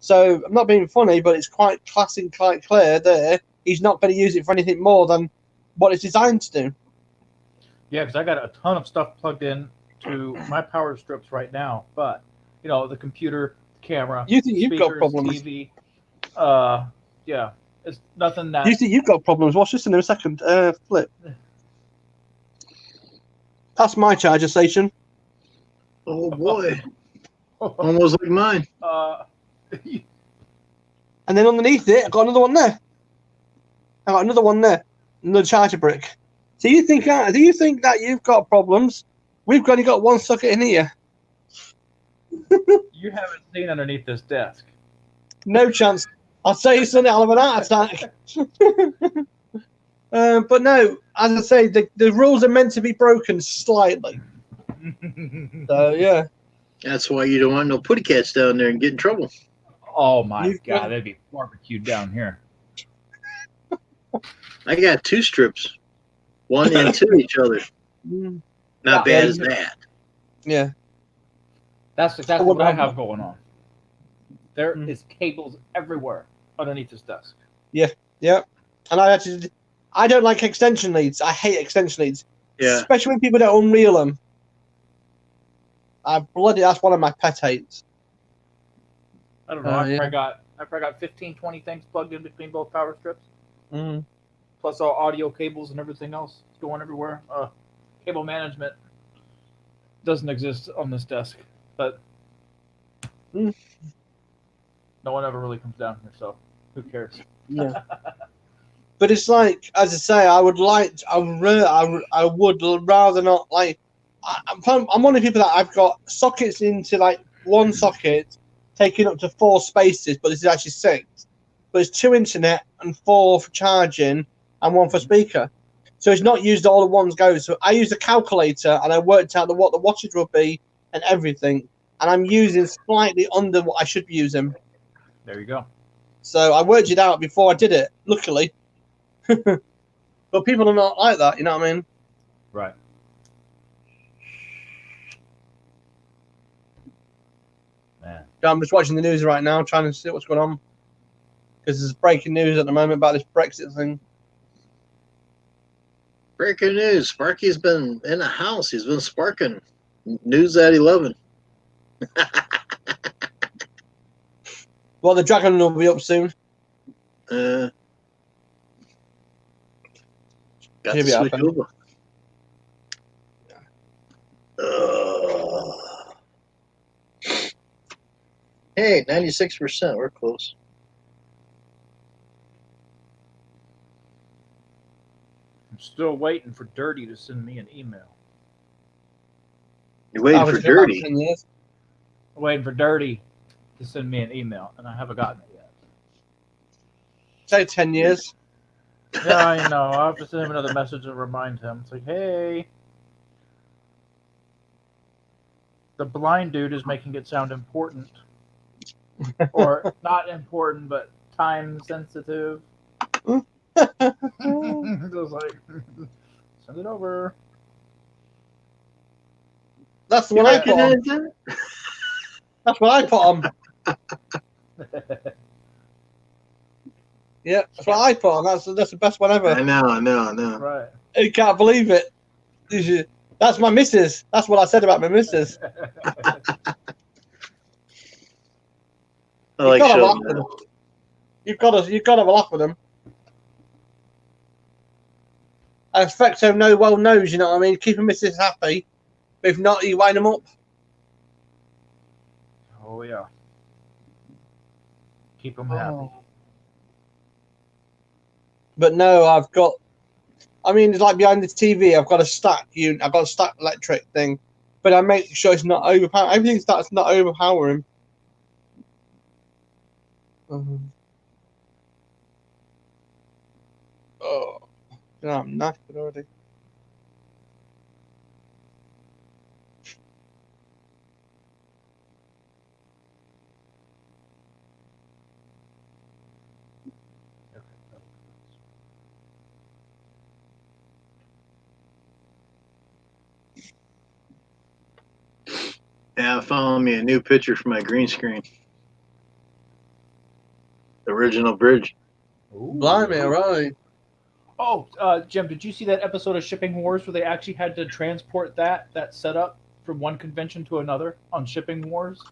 [SPEAKER 13] So I'm not being funny, but it's quite classic, quite clear there. He's not going to use it for anything more than what it's designed to do.
[SPEAKER 14] Yeah, because I got a ton of stuff plugged in to my power strips right now, but the computer, camera,
[SPEAKER 13] You think you've got
[SPEAKER 14] speakers,
[SPEAKER 13] problems?
[SPEAKER 14] TV, yeah, it's nothing that.
[SPEAKER 13] You think you've got problems? Watch this in a second. Flip. That's my charger station.
[SPEAKER 1] Oh boy, almost like mine.
[SPEAKER 13] And then underneath it, I've got another one there. I've got another one there. Another charger brick. So you think that you've got problems? We've only got one socket in here.
[SPEAKER 14] You haven't seen underneath this desk.
[SPEAKER 13] No chance. I'll tell you something, I'll have an heart attack. But no, as I say, the rules are meant to be broken slightly. So yeah.
[SPEAKER 1] That's why you don't want no putty cats down there and get in trouble.
[SPEAKER 14] Oh my God, that'd be barbecued down here.
[SPEAKER 1] I got 2 strips, one into each other. Not bad as that.
[SPEAKER 13] Yeah.
[SPEAKER 14] That's exactly what I have going on. There is cables everywhere underneath this desk.
[SPEAKER 13] Yeah. And I don't like extension leads. I hate extension leads.
[SPEAKER 1] Yeah.
[SPEAKER 13] Especially when people don't unreel them. That's one of my pet hates.
[SPEAKER 14] I don't know. I probably got 15, 20 things plugged in between both power strips. Plus all audio cables and everything else going everywhere. Cable management doesn't exist on this desk, but no one ever really comes down here, so who cares?
[SPEAKER 13] Yeah. But it's like, as I say, I would rather not like. I'm one of the people that I've got sockets into like one socket taking up to 4 spaces, but this is actually 6. But it's 2 internet and 4 for charging and 1 for speaker. So it's not used all at one go. So I used a calculator and I worked out what the wattage would be and everything. And I'm using slightly under what I should be using.
[SPEAKER 14] There you go.
[SPEAKER 13] So I worked it out before I did it, luckily. But people are not like that, you know what I mean?
[SPEAKER 14] Right. Man.
[SPEAKER 13] I'm just watching the news right now, trying to see what's going on. Because there's breaking news at the moment about this Brexit thing.
[SPEAKER 1] Breaking news: Sparky's been in the house. He's been sparking. News at 11.
[SPEAKER 13] Well, the dragon will be up soon.
[SPEAKER 1] Got
[SPEAKER 13] Should
[SPEAKER 1] to
[SPEAKER 13] be
[SPEAKER 1] switch
[SPEAKER 13] happening.
[SPEAKER 1] over. Hey, 96%. We're close.
[SPEAKER 14] I'm still waiting for Dirty to send me an email.
[SPEAKER 1] You're waiting
[SPEAKER 13] Oh,
[SPEAKER 1] for
[SPEAKER 13] it's been about
[SPEAKER 1] Dirty.
[SPEAKER 13] 10 years.
[SPEAKER 14] I'm waiting for Dirty to send me an email, and I haven't gotten it yet.
[SPEAKER 13] Say 10 years.
[SPEAKER 14] Yeah, I know. I'll have to send him another message and remind him. It's like, hey, the blind dude is making it sound important. Or not important, but time sensitive. Just like, send it over.
[SPEAKER 13] That's the one I
[SPEAKER 1] You
[SPEAKER 13] put on.
[SPEAKER 1] recognize that?
[SPEAKER 13] That's what I put on. Yeah, that's what I put on. That's the best one ever.
[SPEAKER 1] I know.
[SPEAKER 14] Right.
[SPEAKER 13] You can't believe it. That's my missus. That's what I said about my missus.
[SPEAKER 1] I like
[SPEAKER 13] gotta laugh
[SPEAKER 1] showing
[SPEAKER 13] with
[SPEAKER 1] that.
[SPEAKER 13] them. You've got to have a laugh with them. I expect so no well knows, you know what I mean? Keep a missus happy. If not, you wind them up.
[SPEAKER 14] Oh, yeah. Keep them happy.
[SPEAKER 13] But no, I mean, it's like behind the TV, I've got a stack unit, I've got a stack electric thing, but I make sure it's not overpowering. Everything starts not overpowering. Oh, I'm knackered already.
[SPEAKER 1] Yeah, I found me a new picture for my green screen. The original bridge.
[SPEAKER 13] Blimey, right.
[SPEAKER 14] Oh, Jim, did you see that episode of Shipping Wars where they actually had to transport that setup from one convention to another on Shipping Wars?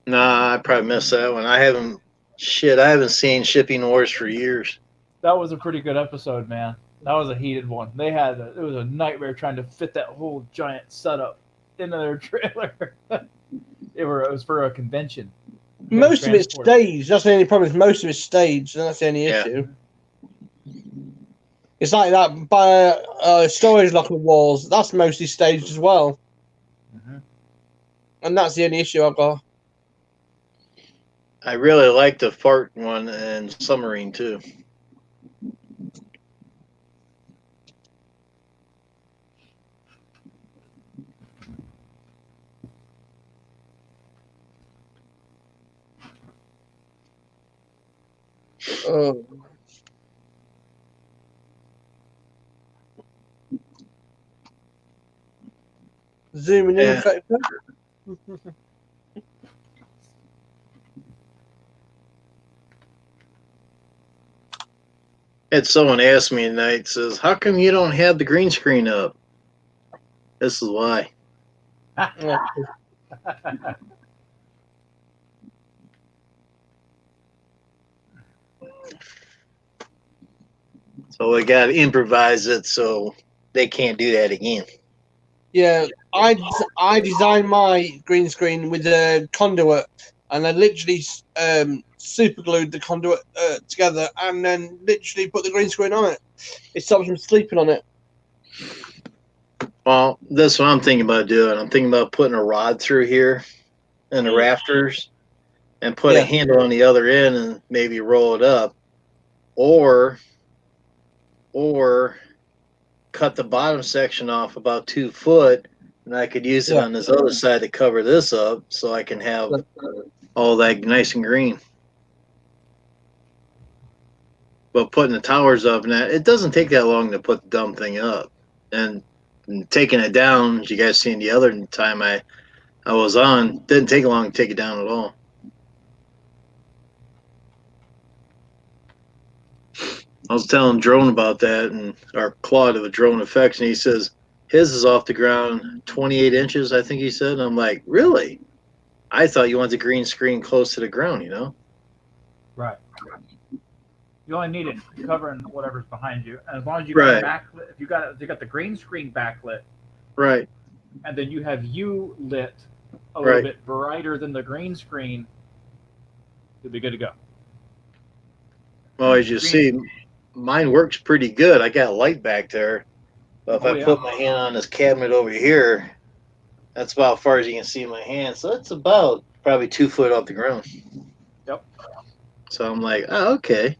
[SPEAKER 1] Nah, I probably missed that one. I haven't seen Shipping Wars for years.
[SPEAKER 14] That was a pretty good episode, man. That was a heated one. It was a nightmare trying to fit that whole giant setup into their trailer. It was for a convention.
[SPEAKER 13] Most of it's staged. That's the only problem. Is most of it's staged, and that's the only issue. It's like that by storage locker walls. That's mostly staged as well, and that's the only issue I've got.
[SPEAKER 1] I really like the fart one and submarine too.
[SPEAKER 13] Oh. Zooming in effect.
[SPEAKER 1] Had someone ask me tonight, says, "How come you don't have the green screen up?" This is why. So we got to improvise it so they can't do that again.
[SPEAKER 13] Yeah, I designed my green screen with a conduit, and I literally super glued the conduit together, and then literally put the green screen on it. It stops them sleeping on it.
[SPEAKER 1] Well, that's what I'm thinking about doing. I'm thinking about putting a rod through here and the rafters and put a handle on the other end and maybe roll it up, or cut the bottom section off about 2 foot, and I could use it on this other side to cover this up so I can have all that nice and green. But putting the towers up, and it doesn't take that long to put the dumb thing up. And taking it down, as you guys seen the other time I was on, didn't take long to take it down at all. I was telling Drone about that, and our Claude of a Drone Effects, and he says his is off the ground 28 inches, I think he said. And I'm like, really? I thought you want the green screen close to the ground, you know?
[SPEAKER 14] Right. You only need it covering whatever's behind you, and as long as you got
[SPEAKER 1] Right,
[SPEAKER 14] it backlit, if you got the green screen backlit,
[SPEAKER 1] right,
[SPEAKER 14] and then you have you lit a little
[SPEAKER 1] right.
[SPEAKER 14] bit brighter than the green screen, you'll be good to go.
[SPEAKER 1] Well, as you
[SPEAKER 14] Green.
[SPEAKER 1] see, mine works pretty good. I got a light back there. But if
[SPEAKER 14] Oh
[SPEAKER 1] I
[SPEAKER 14] yeah.
[SPEAKER 1] put my hand on this cabinet over here, that's about as far as you can see my hand. So it's about probably 2 foot off the ground.
[SPEAKER 14] Yep.
[SPEAKER 1] So I'm like, oh, okay.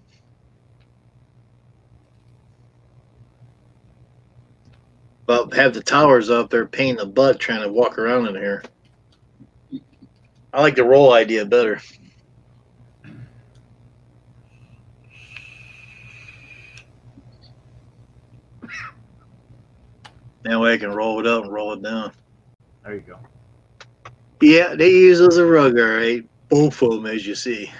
[SPEAKER 1] But have the towers up, they're paying the butt trying to walk around in here. I like the roll idea better. That way I can roll it up and roll it down.
[SPEAKER 14] There you go.
[SPEAKER 1] Yeah, they use as a rug, all right. Both of them, as you see.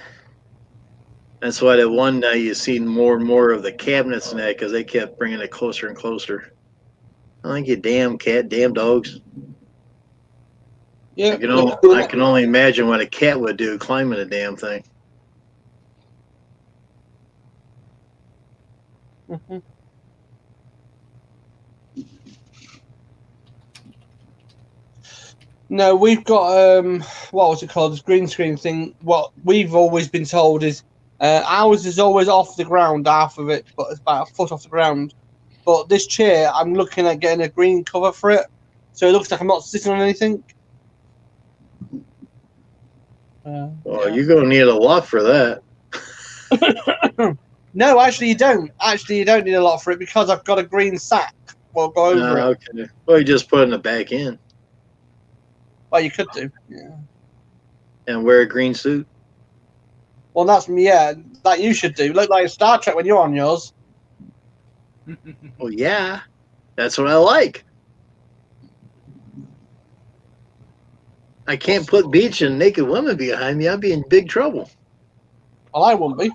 [SPEAKER 1] That's why that one night you seen more and more of the cabinets in that because they kept bringing it closer and closer. I think you damn cat, damn dogs.
[SPEAKER 13] Yeah.
[SPEAKER 1] I can only imagine what a cat would do climbing a damn thing.
[SPEAKER 13] Mhm. No, we've got what was it called? This green screen thing. What we've always been told is ours is always off the ground, half of it, but it's about a foot off the ground. But this chair, I'm looking at getting a green cover for it, so it looks like I'm not sitting on anything.
[SPEAKER 1] Well,
[SPEAKER 13] Yeah.
[SPEAKER 1] you're gonna need a lot for that.
[SPEAKER 13] No, actually, you don't. Actually, you don't need a lot for it because I've got a green sack. We'll go over it.
[SPEAKER 1] Okay. Well, you just put it in the back end
[SPEAKER 13] Well, you could do. Yeah.
[SPEAKER 1] and wear a green suit.
[SPEAKER 13] Well, that's that you should do. Look like Star Trek when you're on yours.
[SPEAKER 1] Well, yeah, that's what I like. I can't put beach and naked women behind me. I'd be in big trouble.
[SPEAKER 13] Well, I won't be.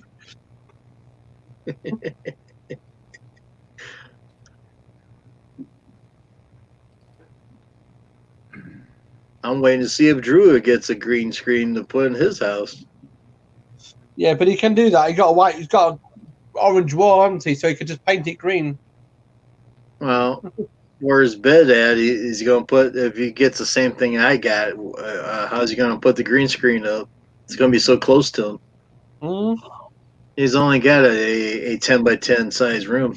[SPEAKER 1] I'm waiting to see if Drew gets a green screen to put in his house.
[SPEAKER 13] Yeah, but he can do that. He's got an orange wall, hasn't he? So he could just paint it green.
[SPEAKER 1] Well, where his bed at? He's going to put, if he gets the same thing I got, how's he going to put the green screen up? It's going to be so close to him.
[SPEAKER 13] Mm.
[SPEAKER 1] He's only got a 10 by 10 size room.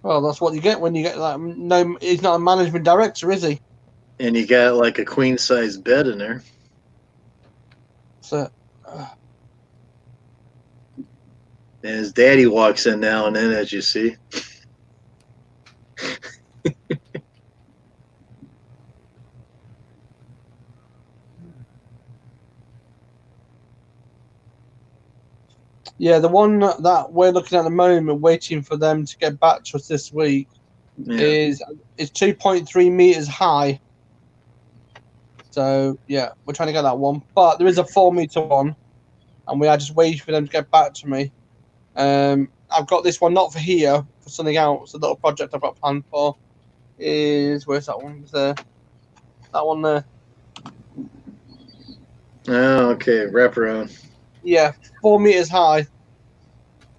[SPEAKER 13] Well, that's what you get when you get that. No, he's not a management director, is he?
[SPEAKER 1] And you got like a queen size bed in there.
[SPEAKER 13] So.
[SPEAKER 1] And his daddy walks in now and then, as you see.
[SPEAKER 13] Yeah, the one that we're looking at the moment, waiting for them to get back to us this week, is 2.3 meters high. So yeah, we're trying to get that one, but there is a 4-meter one, and we are just waiting for them to get back to me. I've got this one not for here, for something else. A little project I've got planned for is where's that one? There, that one there.
[SPEAKER 1] Oh, okay, wrap around.
[SPEAKER 13] Yeah, 4 meters high.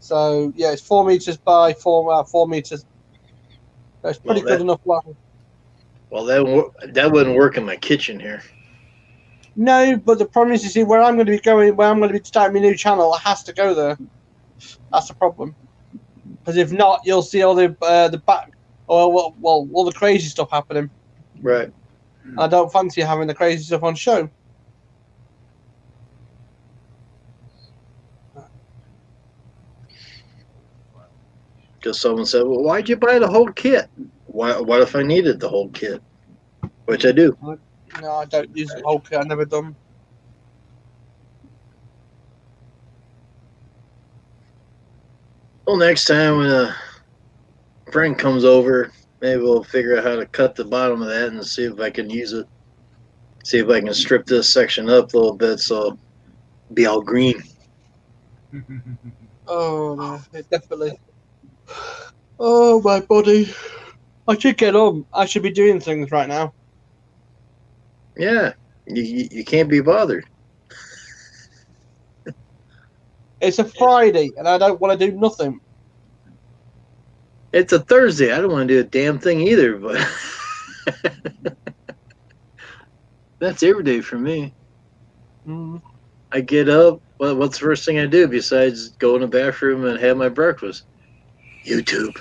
[SPEAKER 13] So yeah, it's 4 meters by 4 meters. That's pretty good enough.
[SPEAKER 1] Well, that wouldn't work in my kitchen here.
[SPEAKER 13] No, but the problem is, you see, where I'm going to be going, where I'm going to be starting my new channel, it has to go there. That's the problem. Because if not, you'll see all the back, or well, all the crazy stuff happening.
[SPEAKER 1] Right.
[SPEAKER 13] And I don't fancy having the crazy stuff on show.
[SPEAKER 1] Because someone said, well, why'd you buy the whole kit? What if I needed the whole kit? Which I do.
[SPEAKER 13] No, I don't use the whole kit. I've never done.
[SPEAKER 1] Well, next time when a friend comes over, maybe we'll figure out how to cut the bottom of that and see if I can use it. See if I can strip this section up a little bit so it'll be all green.
[SPEAKER 13] Oh, no, definitely. Oh, my body. I should get on. I should be doing things right now.
[SPEAKER 1] Yeah, you can't be bothered.
[SPEAKER 13] It's a Friday, and I don't want to do nothing.
[SPEAKER 1] It's a Thursday. I don't want to do a damn thing either, but that's every day for me.
[SPEAKER 13] Mm.
[SPEAKER 1] I get up. Well, what's the first thing I do besides go in the bathroom and have my breakfast? YouTube.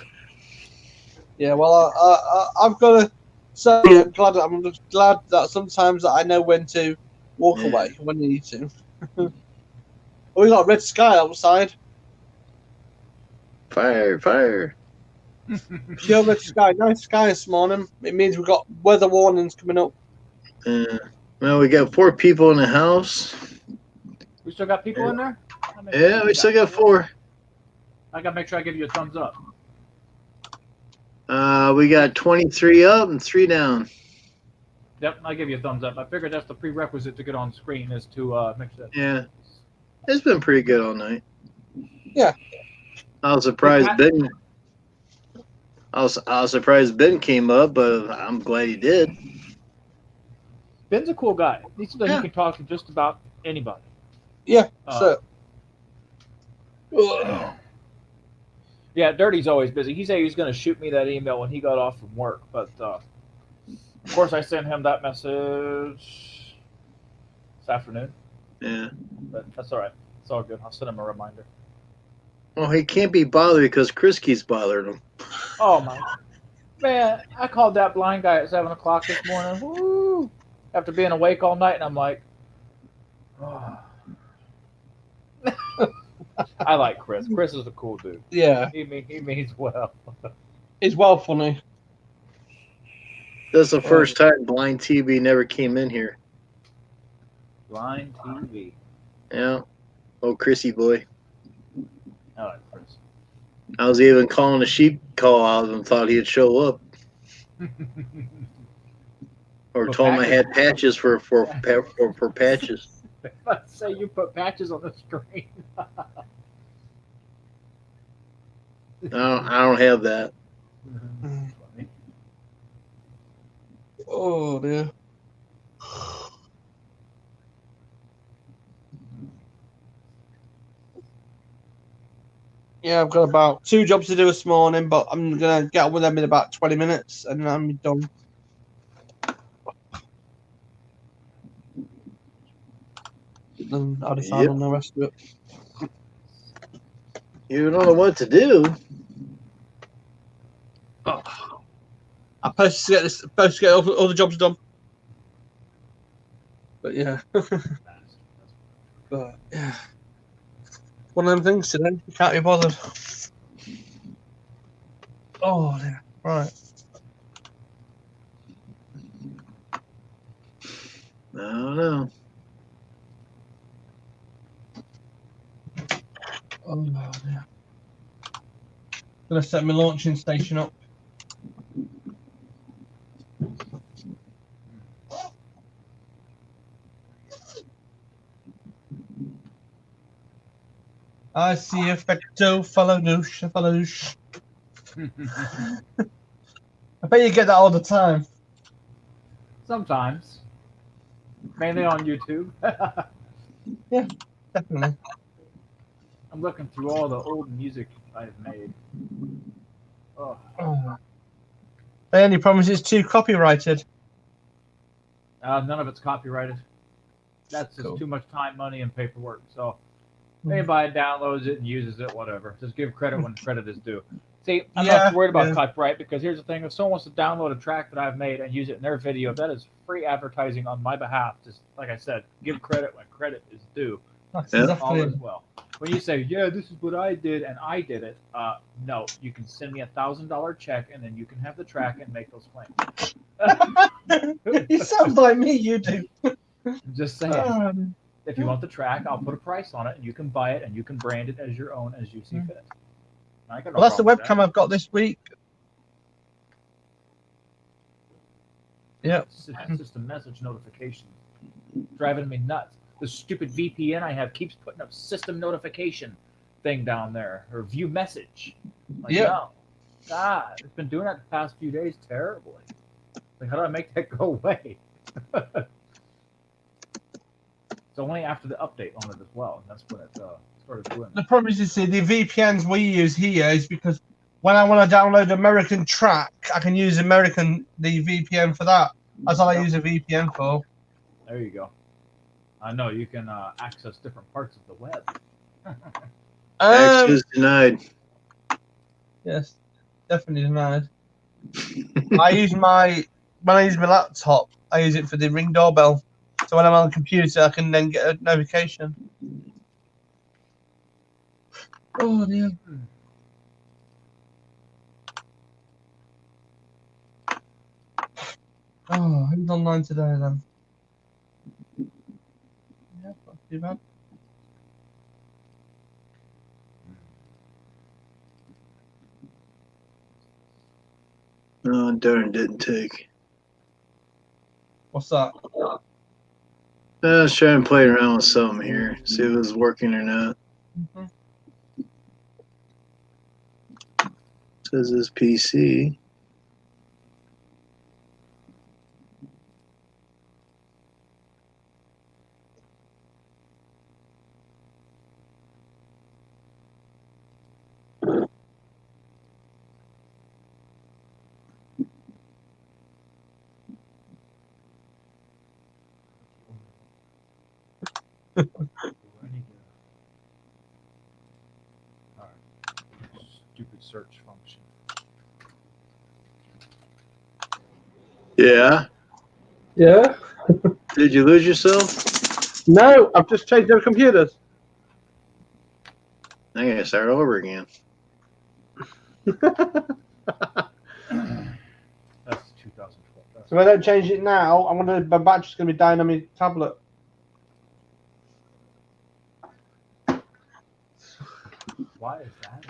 [SPEAKER 13] Yeah, well, I've got to say, I'm just glad that sometimes I know when to walk away when you need to. We got red sky outside.
[SPEAKER 1] Fire.
[SPEAKER 13] Pure red sky. Nice sky this morning. It means we've got weather warnings coming up.
[SPEAKER 1] Well, we got 4 people in the house.
[SPEAKER 14] We still got people in there?
[SPEAKER 1] Yeah, we still got 4.
[SPEAKER 14] I gotta make sure I give you a thumbs up.
[SPEAKER 1] We got 23 up and 3 down.
[SPEAKER 14] Yep, I give you a thumbs up. I figured that's the prerequisite to get on screen is to make sure.
[SPEAKER 1] Yeah, it's been pretty good all night.
[SPEAKER 13] Yeah,
[SPEAKER 1] I was surprised Ben. I was surprised Ben came up, but I'm glad he did.
[SPEAKER 14] Ben's a cool guy. He said that he can talk to just about anybody.
[SPEAKER 13] Yeah.
[SPEAKER 14] Yeah, Dirty's always busy. He said he was going to shoot me that email when he got off from work, but of course I sent him that message this afternoon.
[SPEAKER 1] Yeah.
[SPEAKER 14] But that's all right. It's all good. I'll send him a reminder.
[SPEAKER 1] Well, he can't be bothered because Chris keeps bothering him.
[SPEAKER 14] Oh my man! I called that blind guy at 7:00 this morning. Woo! After being awake all night, and I'm like, oh. I like Chris. Chris is a cool dude.
[SPEAKER 13] Yeah.
[SPEAKER 14] He means well.
[SPEAKER 13] He's well funny.
[SPEAKER 1] That's the first time Blind TV never came in here.
[SPEAKER 14] Blind TV.
[SPEAKER 1] Yeah. Oh, Chrissy boy.
[SPEAKER 14] I like Chris.
[SPEAKER 1] I was even calling a sheep call out and thought he'd show up. Or
[SPEAKER 14] For
[SPEAKER 1] told him I
[SPEAKER 14] patches?
[SPEAKER 1] had patches for patches.
[SPEAKER 14] Let's say you put patches on the screen.
[SPEAKER 1] I don't have that.
[SPEAKER 13] Oh dear. Yeah, I've got about 2 jobs to do this morning, but I'm gonna get on with them in about 20 minutes, and then I'm done. And I'll decide on the rest of it.
[SPEAKER 1] You don't know what to do.
[SPEAKER 13] I'm supposed to get all the jobs done. But yeah. But yeah. One of them things today. You can't be bothered. Oh dear. Right.
[SPEAKER 1] I don't know.
[SPEAKER 13] Oh dear. Gonna set my launching station up. I see effecto follow douche. I bet you get that all the time.
[SPEAKER 14] Sometimes. Mainly on YouTube.
[SPEAKER 13] Yeah, definitely.
[SPEAKER 14] I'm looking through all the old music I've made. Oh.
[SPEAKER 13] The only problem is it's too copyrighted.
[SPEAKER 14] None of it's copyrighted. That's just too much time, money, and paperwork. So anybody downloads it and uses it, whatever. Just give credit when credit is due. See, I'm not worried about copyright because here's the thing: if someone wants to download a track that I've made and use it in their video, that is free advertising on my behalf. Just like I said, give credit when credit is due.
[SPEAKER 13] That's
[SPEAKER 14] all as well. When you say, "Yeah, this is what I did and I did it," no, you can send me $1,000 check and then you can have the track and make those claims.
[SPEAKER 13] You sound like me. You do.
[SPEAKER 14] I'm just saying. If you want the track, I'll put a price on it, and you can buy it, and you can brand it as your own as you see fit. I got no
[SPEAKER 13] Well, that's the
[SPEAKER 14] problem with
[SPEAKER 13] webcam I've got this week. Yeah.
[SPEAKER 14] It's just a message notification. Driving me nuts. The stupid VPN I have keeps putting up system notification. thing down there or view message. Like,
[SPEAKER 13] Yep.
[SPEAKER 14] no. God, it's been doing that the past few days terribly. Like, how do I make that go away? It's only after the update on it as well, and that's when it started doing
[SPEAKER 13] The
[SPEAKER 14] it.
[SPEAKER 13] problem is, you see, the VPNs we use here is because when I want to download American track, I can use the VPN for that. That's all I use a VPN for.
[SPEAKER 14] There you go. I know you can access different parts of the web.
[SPEAKER 1] Access denied.
[SPEAKER 13] Yes, definitely denied. when I use my laptop, I use it for the Ring doorbell. So when I'm on the computer, I can then get a notification. Oh dear. Oh, who's online today then? Yeah, not too bad.
[SPEAKER 1] Oh, darn, didn't take.
[SPEAKER 13] What's that?
[SPEAKER 1] I was trying to play around with something here, see if it was working or not.
[SPEAKER 13] Mm-hmm.
[SPEAKER 1] Says this PC.
[SPEAKER 14] Stupid search function.
[SPEAKER 1] Yeah.
[SPEAKER 13] Yeah.
[SPEAKER 1] Did you lose yourself?
[SPEAKER 13] No, I've just changed their computers.
[SPEAKER 1] I gotta start over again.
[SPEAKER 14] That's 2012.
[SPEAKER 13] So if I don't change it now, my battery's gonna be dying on my tablet.
[SPEAKER 14] Why is that?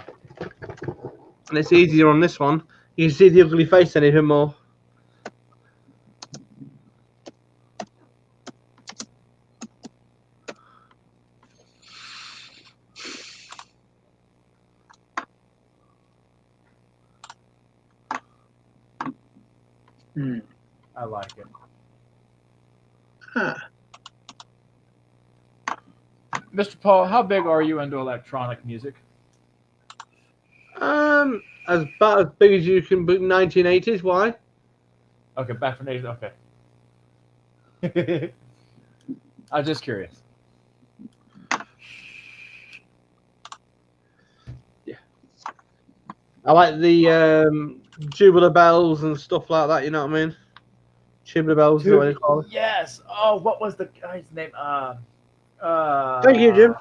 [SPEAKER 13] And it's easier on this one. You can see the ugly face in it even more.
[SPEAKER 14] I like it.
[SPEAKER 1] Huh.
[SPEAKER 14] Mr. Paul, how big are you into electronic music?
[SPEAKER 13] About as big as you can, but 1980s. Why?
[SPEAKER 14] Okay, back from 80s. Okay. I was just curious.
[SPEAKER 13] Yeah. I like the Jubilee bells and stuff like that. You know what I mean? Jubilee bells is what they call it.
[SPEAKER 14] Yes. Oh, what was the guy's name?
[SPEAKER 13] Thank you, Jim.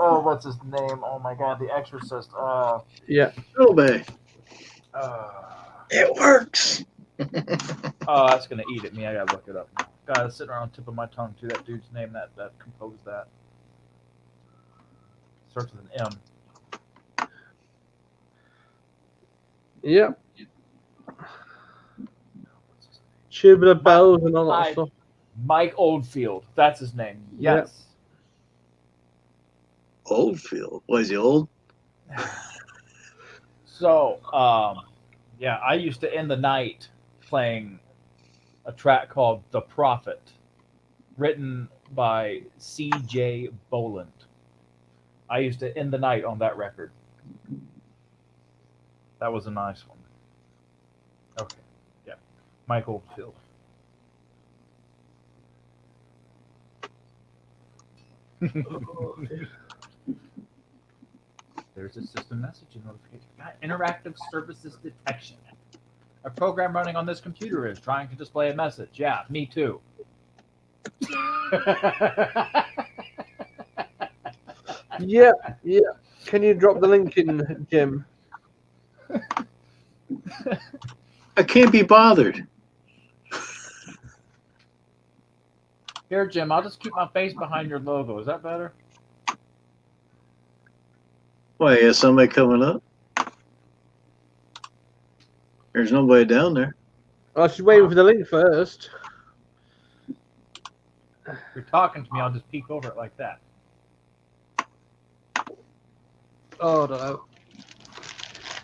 [SPEAKER 14] Oh, what's his name? Oh my God, The Exorcist.
[SPEAKER 13] Yeah.
[SPEAKER 1] Obey.
[SPEAKER 14] It
[SPEAKER 1] works.
[SPEAKER 14] Oh, that's gonna eat at me. I gotta look it up. God, it's sitting around the tip of my tongue too. That dude's name that composed that starts with an M.
[SPEAKER 13] Yep. Tubular bells and all that stuff.
[SPEAKER 14] Mike Oldfield. That's his name. Yes.
[SPEAKER 1] Oldfield. Was he old?
[SPEAKER 14] So, yeah, I used to end the night playing a track called "The Prophet," written by C.J. Boland. I used to end the night on that record. That was a nice one. Okay, yeah, Mike Oldfield. There's a system message and notification. Interactive services detection. A program running on this computer is trying to display a message. Yeah, me too.
[SPEAKER 13] Yeah, yeah. Can you drop the link in, Jim?
[SPEAKER 1] I can't be bothered.
[SPEAKER 14] Here, Jim, I'll just keep my face behind your logo. Is that better?
[SPEAKER 1] Why, is somebody coming up? There's nobody down there.
[SPEAKER 13] I should wait for the link first.
[SPEAKER 14] If you're talking to me, I'll just peek over it like that.
[SPEAKER 15] Oh, I don't know.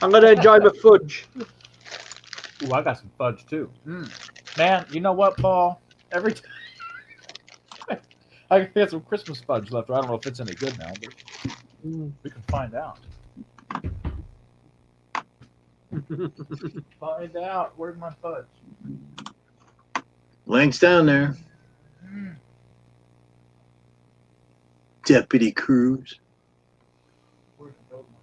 [SPEAKER 15] I'm gonna enjoy my fudge.
[SPEAKER 14] Ooh, I got some fudge too. Man, you know what, Paul? Every time I get some Christmas fudge left. I don't know if it's any good now, but we can find out. Find out. Where's my fudge?
[SPEAKER 1] Lank's down there. Deputy Cruz.
[SPEAKER 14] Where's the goat money?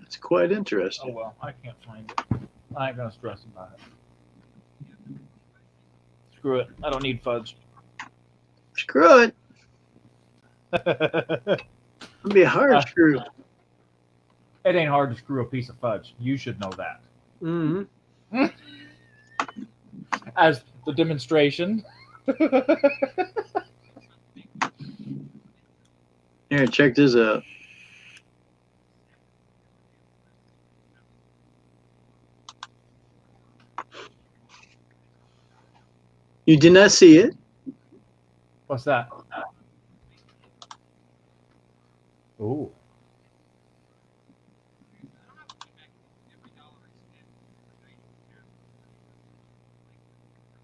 [SPEAKER 1] It's quite
[SPEAKER 14] Oh
[SPEAKER 1] interesting.
[SPEAKER 14] well, I can't find it. I ain't gonna stress about it. Screw it. I don't need fudge.
[SPEAKER 1] Screw it.
[SPEAKER 14] It
[SPEAKER 1] It'd be a hard screw.
[SPEAKER 14] ain't hard to screw a piece of fudge. You should know that.
[SPEAKER 15] Mm-hmm.
[SPEAKER 14] As the demonstration.
[SPEAKER 1] Here, check this out. You did not see it?
[SPEAKER 14] What's that? Ooh.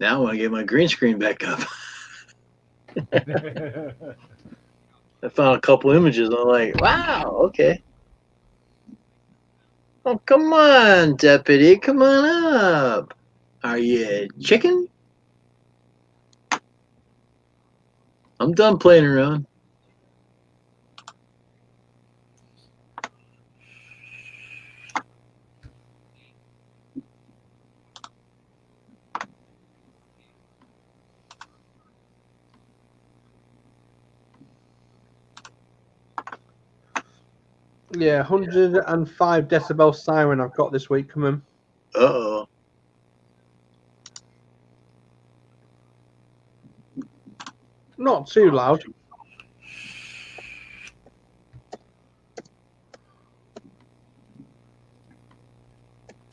[SPEAKER 1] Now I want to get my green screen back up. I found a couple images. I'm like, wow, okay. Oh, come on, deputy. Come on up. Are you chicken? I'm done playing around.
[SPEAKER 15] Yeah, 105 decibel siren I've got this week coming.
[SPEAKER 1] Uh-oh.
[SPEAKER 15] Not too loud.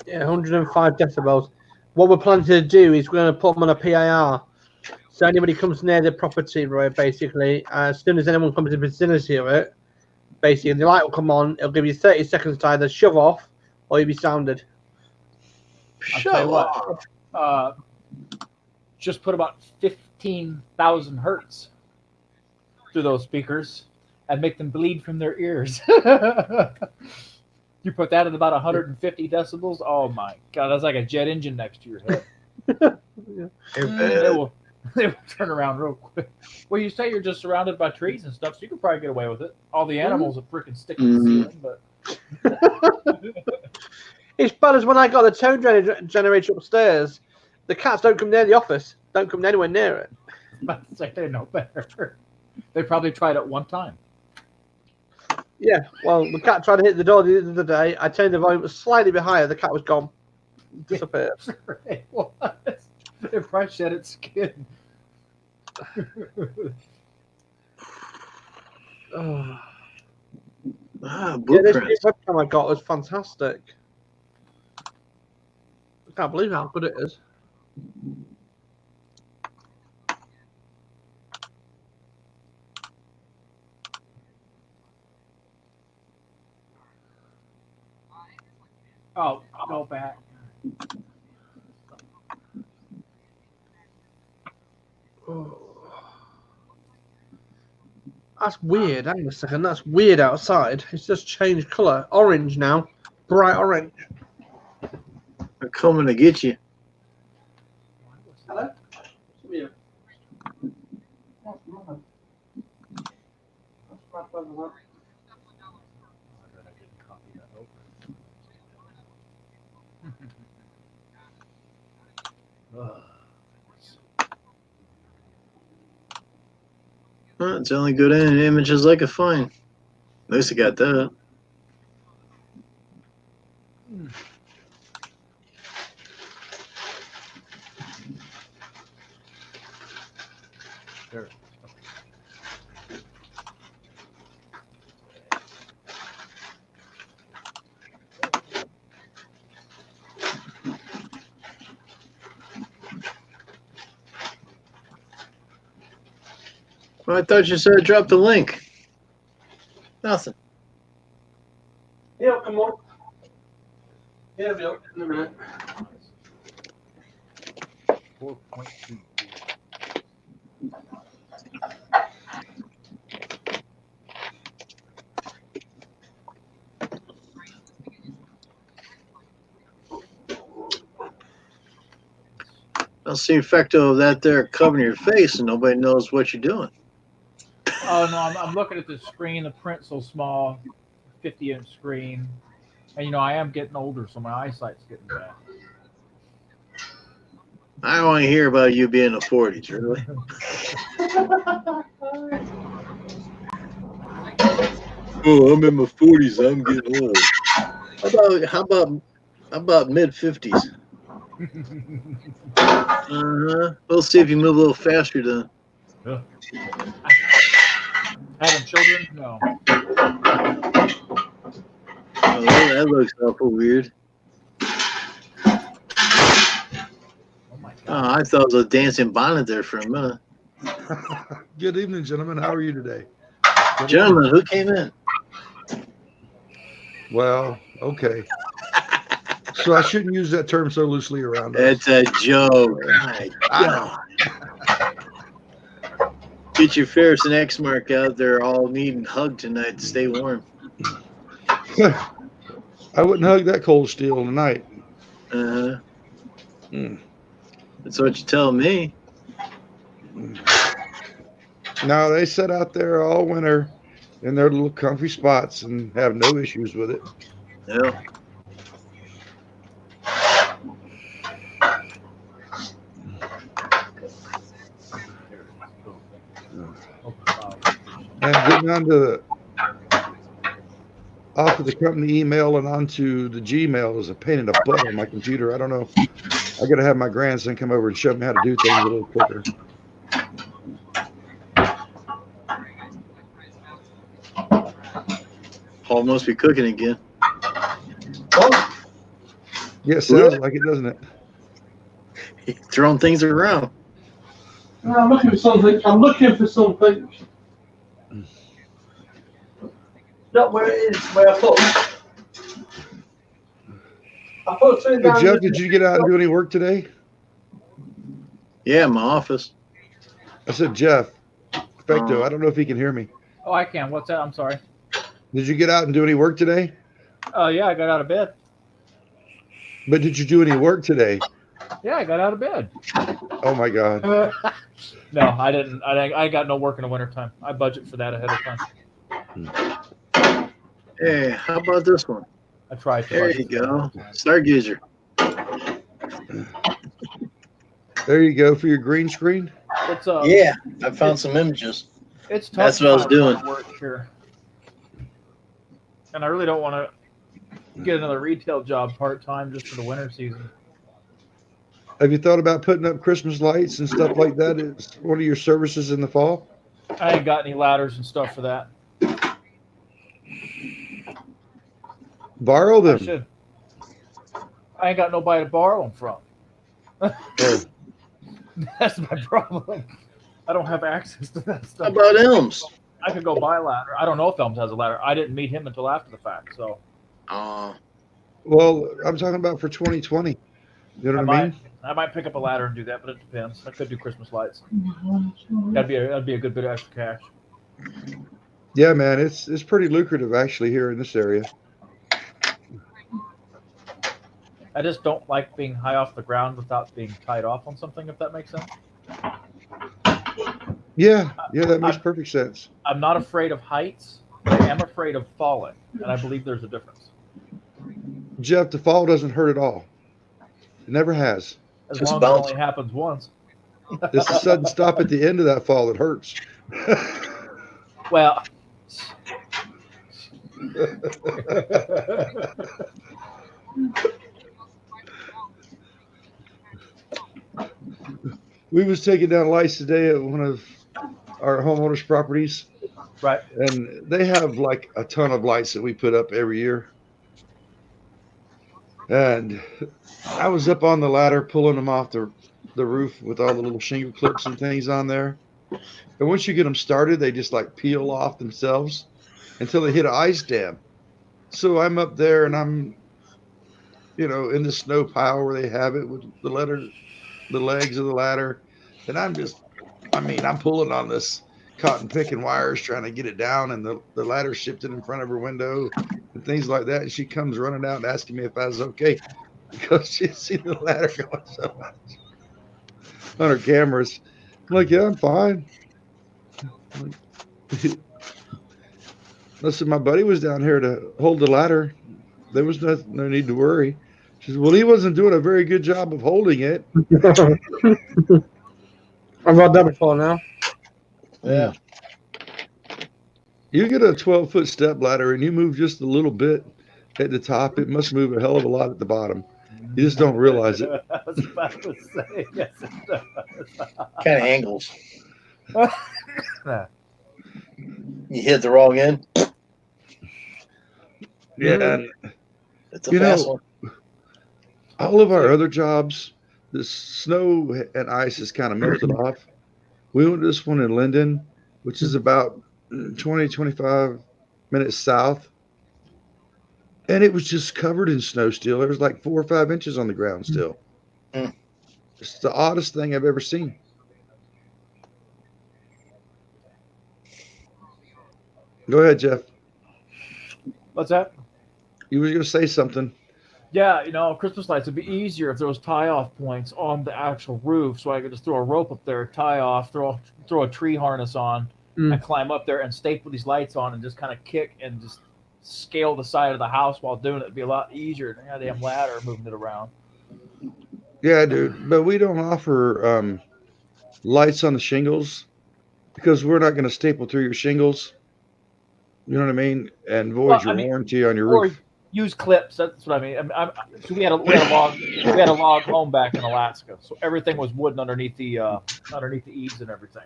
[SPEAKER 15] Yeah, 105 decibels. What we're planning to do is we're going to put them on a PIR. So anybody comes near the property, right, basically, as soon as anyone comes in vicinity of it, basically the light will come on. It'll give you 30 seconds to either shove off or you'll be sounded.
[SPEAKER 14] I'll tell you what. Just put about 15,000 hertz through those speakers and make them bleed from their ears. You put that at about 150 decibels. Oh my god, that's like a jet engine next to your head. They will turn around real quick. Well, you say you're just surrounded by trees and stuff, so you could probably get away with it. All the animals are freaking stick to the ceiling, but
[SPEAKER 15] It's bad as when I got the tone generator upstairs. The cats don't come near the office. Don't come anywhere near it.
[SPEAKER 14] about to say they know better. They probably tried it one time.
[SPEAKER 15] Yeah, well, the cat tried to hit the door the other day. I turned the volume slightly bit higher. The cat was gone. Disappeared.
[SPEAKER 14] It was. It probably shed its skin.
[SPEAKER 15] Oh.
[SPEAKER 1] Ah,
[SPEAKER 15] Yeah, this new
[SPEAKER 1] blueprints.
[SPEAKER 15] webcam I got was fantastic. I can't believe how good it is.
[SPEAKER 14] Oh, go back.
[SPEAKER 15] Oh. That's weird. Hang on a second. That's weird outside. It's just changed colour. Orange now. Bright orange.
[SPEAKER 1] They're coming to get you.
[SPEAKER 15] Hello?
[SPEAKER 1] Well, it's the only good images I could find. At least I got that.
[SPEAKER 14] There.
[SPEAKER 1] Well, I thought you said drop the link. Nothing.
[SPEAKER 15] Yeah, come on. Yeah, I'll be up in a minute.
[SPEAKER 14] 4.2.
[SPEAKER 1] That's the effect of that there covering your face and nobody knows what you're doing.
[SPEAKER 14] Oh no, I'm looking at the screen. The print's so small, 50-inch screen, and I am getting older, so my eyesight's getting bad.
[SPEAKER 1] I don't want to hear about you being in the 40s, really. Oh, I'm in my 40s. I'm getting old. How about mid 50s? We'll see if you move a little faster then.
[SPEAKER 14] Yeah. Having children? No.
[SPEAKER 1] Oh, that looks awful weird.
[SPEAKER 14] Oh my
[SPEAKER 1] God. Oh, I thought it was a dancing bonnet there for a minute.
[SPEAKER 16] Good evening, gentlemen. How are you today?
[SPEAKER 1] Gentlemen, who came in?
[SPEAKER 16] Well, okay. So I shouldn't use that term so loosely around us.
[SPEAKER 1] It's a joke. My God. Get your Ferris and X mark out there, all needing hug tonight to stay warm.
[SPEAKER 16] I wouldn't hug that cold steel tonight.
[SPEAKER 1] Uh-huh. That's what you tell me.
[SPEAKER 16] No, they sit out there all winter in their little comfy spots and have no issues with it.
[SPEAKER 1] Yeah.
[SPEAKER 16] And getting onto off of the company email and onto the Gmail is a pain in the butt on my computer. I don't know. I got to have my grandson come over and show me how to do things a little quicker.
[SPEAKER 1] Paul must be cooking again.
[SPEAKER 15] Oh.
[SPEAKER 16] Yeah, it sounds like it, doesn't it?
[SPEAKER 1] He's throwing things around.
[SPEAKER 15] No, I'm looking for something. Not where it is, where I put something down.
[SPEAKER 16] Jeff, did you get out and do any work today?
[SPEAKER 1] Yeah, my office.
[SPEAKER 16] I said, Jeff, Fecto, I don't know if he can hear me.
[SPEAKER 14] Oh, I can. What's that? I'm sorry.
[SPEAKER 16] Did you get out and do any work today?
[SPEAKER 14] Yeah, I got out of bed.
[SPEAKER 16] But did you do any work today?
[SPEAKER 14] Yeah, I got out of bed.
[SPEAKER 16] Oh my God.
[SPEAKER 14] No, I didn't. I got no work in the wintertime. I budget for that ahead of time.
[SPEAKER 1] Hey, how about this one?
[SPEAKER 14] I tried to.
[SPEAKER 1] There you go. Stargazer.
[SPEAKER 16] There you go for your green screen.
[SPEAKER 14] It's
[SPEAKER 1] yeah, I found some images.
[SPEAKER 14] It's tough.
[SPEAKER 1] That's what I was doing.
[SPEAKER 14] Work here. And I really don't want to get another retail job part-time just for the winter season.
[SPEAKER 16] Have you thought about putting up Christmas lights and stuff like that as one of your services in the fall?
[SPEAKER 14] I ain't got any ladders and stuff for that.
[SPEAKER 16] Borrow them.
[SPEAKER 14] I should. I ain't got nobody to borrow them from.
[SPEAKER 16] Oh.
[SPEAKER 14] That's my problem. I don't have access to that stuff.
[SPEAKER 1] How about Elms?
[SPEAKER 14] I could go buy a ladder. I don't know if Elms has a ladder. I didn't meet him until after the fact. So.
[SPEAKER 16] Well, I'm talking about for 2020. You know what I mean?
[SPEAKER 14] I might pick up a ladder and do that, but it depends. I could do Christmas lights. That'd be a good bit of extra cash.
[SPEAKER 16] Yeah, man, it's pretty lucrative actually here in this area.
[SPEAKER 14] I just don't like being high off the ground without being tied off on something, if that makes sense.
[SPEAKER 16] Yeah, that makes perfect sense.
[SPEAKER 14] I'm not afraid of heights. I am afraid of falling, and I believe there's a difference.
[SPEAKER 16] Jeff, the fall doesn't hurt at all. It never has.
[SPEAKER 14] As long as it only happens once.
[SPEAKER 16] It's a sudden stop at the end of that fall that hurts.
[SPEAKER 14] Well.
[SPEAKER 16] We was taking down lights today at one of our homeowners' properties,
[SPEAKER 14] Right.
[SPEAKER 16] and they have like a ton of lights that we put up every year. And I was up on the ladder pulling them off the roof with all the little shingle clips and things on there. And once you get them started, they just like peel off themselves until they hit an ice dam. So I'm up there and I'm, in the snow pile where they have it with the legs of the ladder. And I'm pulling on this cotton picking wires trying to get it down, and the ladder shifted in front of her window and things like that. And she comes running out and asking me if I was okay because she'd seen the ladder going so much on her cameras. I'm like, yeah, I'm fine. Listen, my buddy was down here to hold the ladder. There was no need to worry. She said, well, he wasn't doing a very good job of holding it.
[SPEAKER 15] I've got that before now.
[SPEAKER 16] Yeah. You get a 12-foot step ladder and you move just a little bit at the top, it must move a hell of a lot at the bottom. You just don't realize it.
[SPEAKER 14] I was about to say, yes, it does.
[SPEAKER 1] Kind of angles. You hit the wrong end.
[SPEAKER 16] Yeah.
[SPEAKER 1] It's a fast one.
[SPEAKER 16] All of our other jobs, the snow and ice has kind of melted off. We went to this one in Linden, which is about 20, 25 minutes south. And it was just covered in snow still. There was like 4 or 5 inches on the ground still. It's the oddest thing I've ever seen. Go ahead, Jeff.
[SPEAKER 14] What's that?
[SPEAKER 16] You were going to say something.
[SPEAKER 14] Yeah, Christmas lights would be easier if there was tie-off points on the actual roof, so I could just throw a rope up there, tie off, throw a tree harness on, and climb up there and staple these lights on and just kind of kick and just scale the side of the house while doing it. It'd be a lot easier than a damn ladder moving it around.
[SPEAKER 16] Yeah, dude, but we don't offer lights on the shingles because we're not going to staple through your shingles. You know what I mean? And void your warranty on your roof.
[SPEAKER 14] Or use clips. That's what I mean. So we had a log home back in Alaska, so everything was wooden underneath the eaves and everything.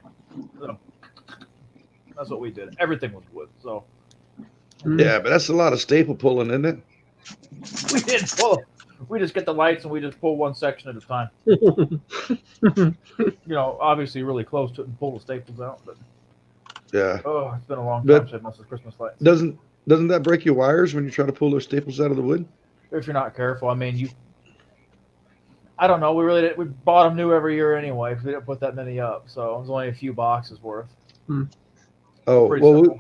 [SPEAKER 14] So that's what we did. Everything was wood. So
[SPEAKER 16] yeah, but that's a lot of staple pulling, isn't it?
[SPEAKER 14] we didn't pull. We just get the lights and we just pull one section at a time. Obviously really close to it and pull the staples out. But
[SPEAKER 16] yeah.
[SPEAKER 14] Oh, it's been a long time since I messed with Christmas lights.
[SPEAKER 16] Doesn't that break your wires when you try to pull those staples out of the wood?
[SPEAKER 14] If you're not careful, I don't know. We bought them new every year anyway. We didn't put that many up, so it was only a few boxes worth.
[SPEAKER 16] Oh, well,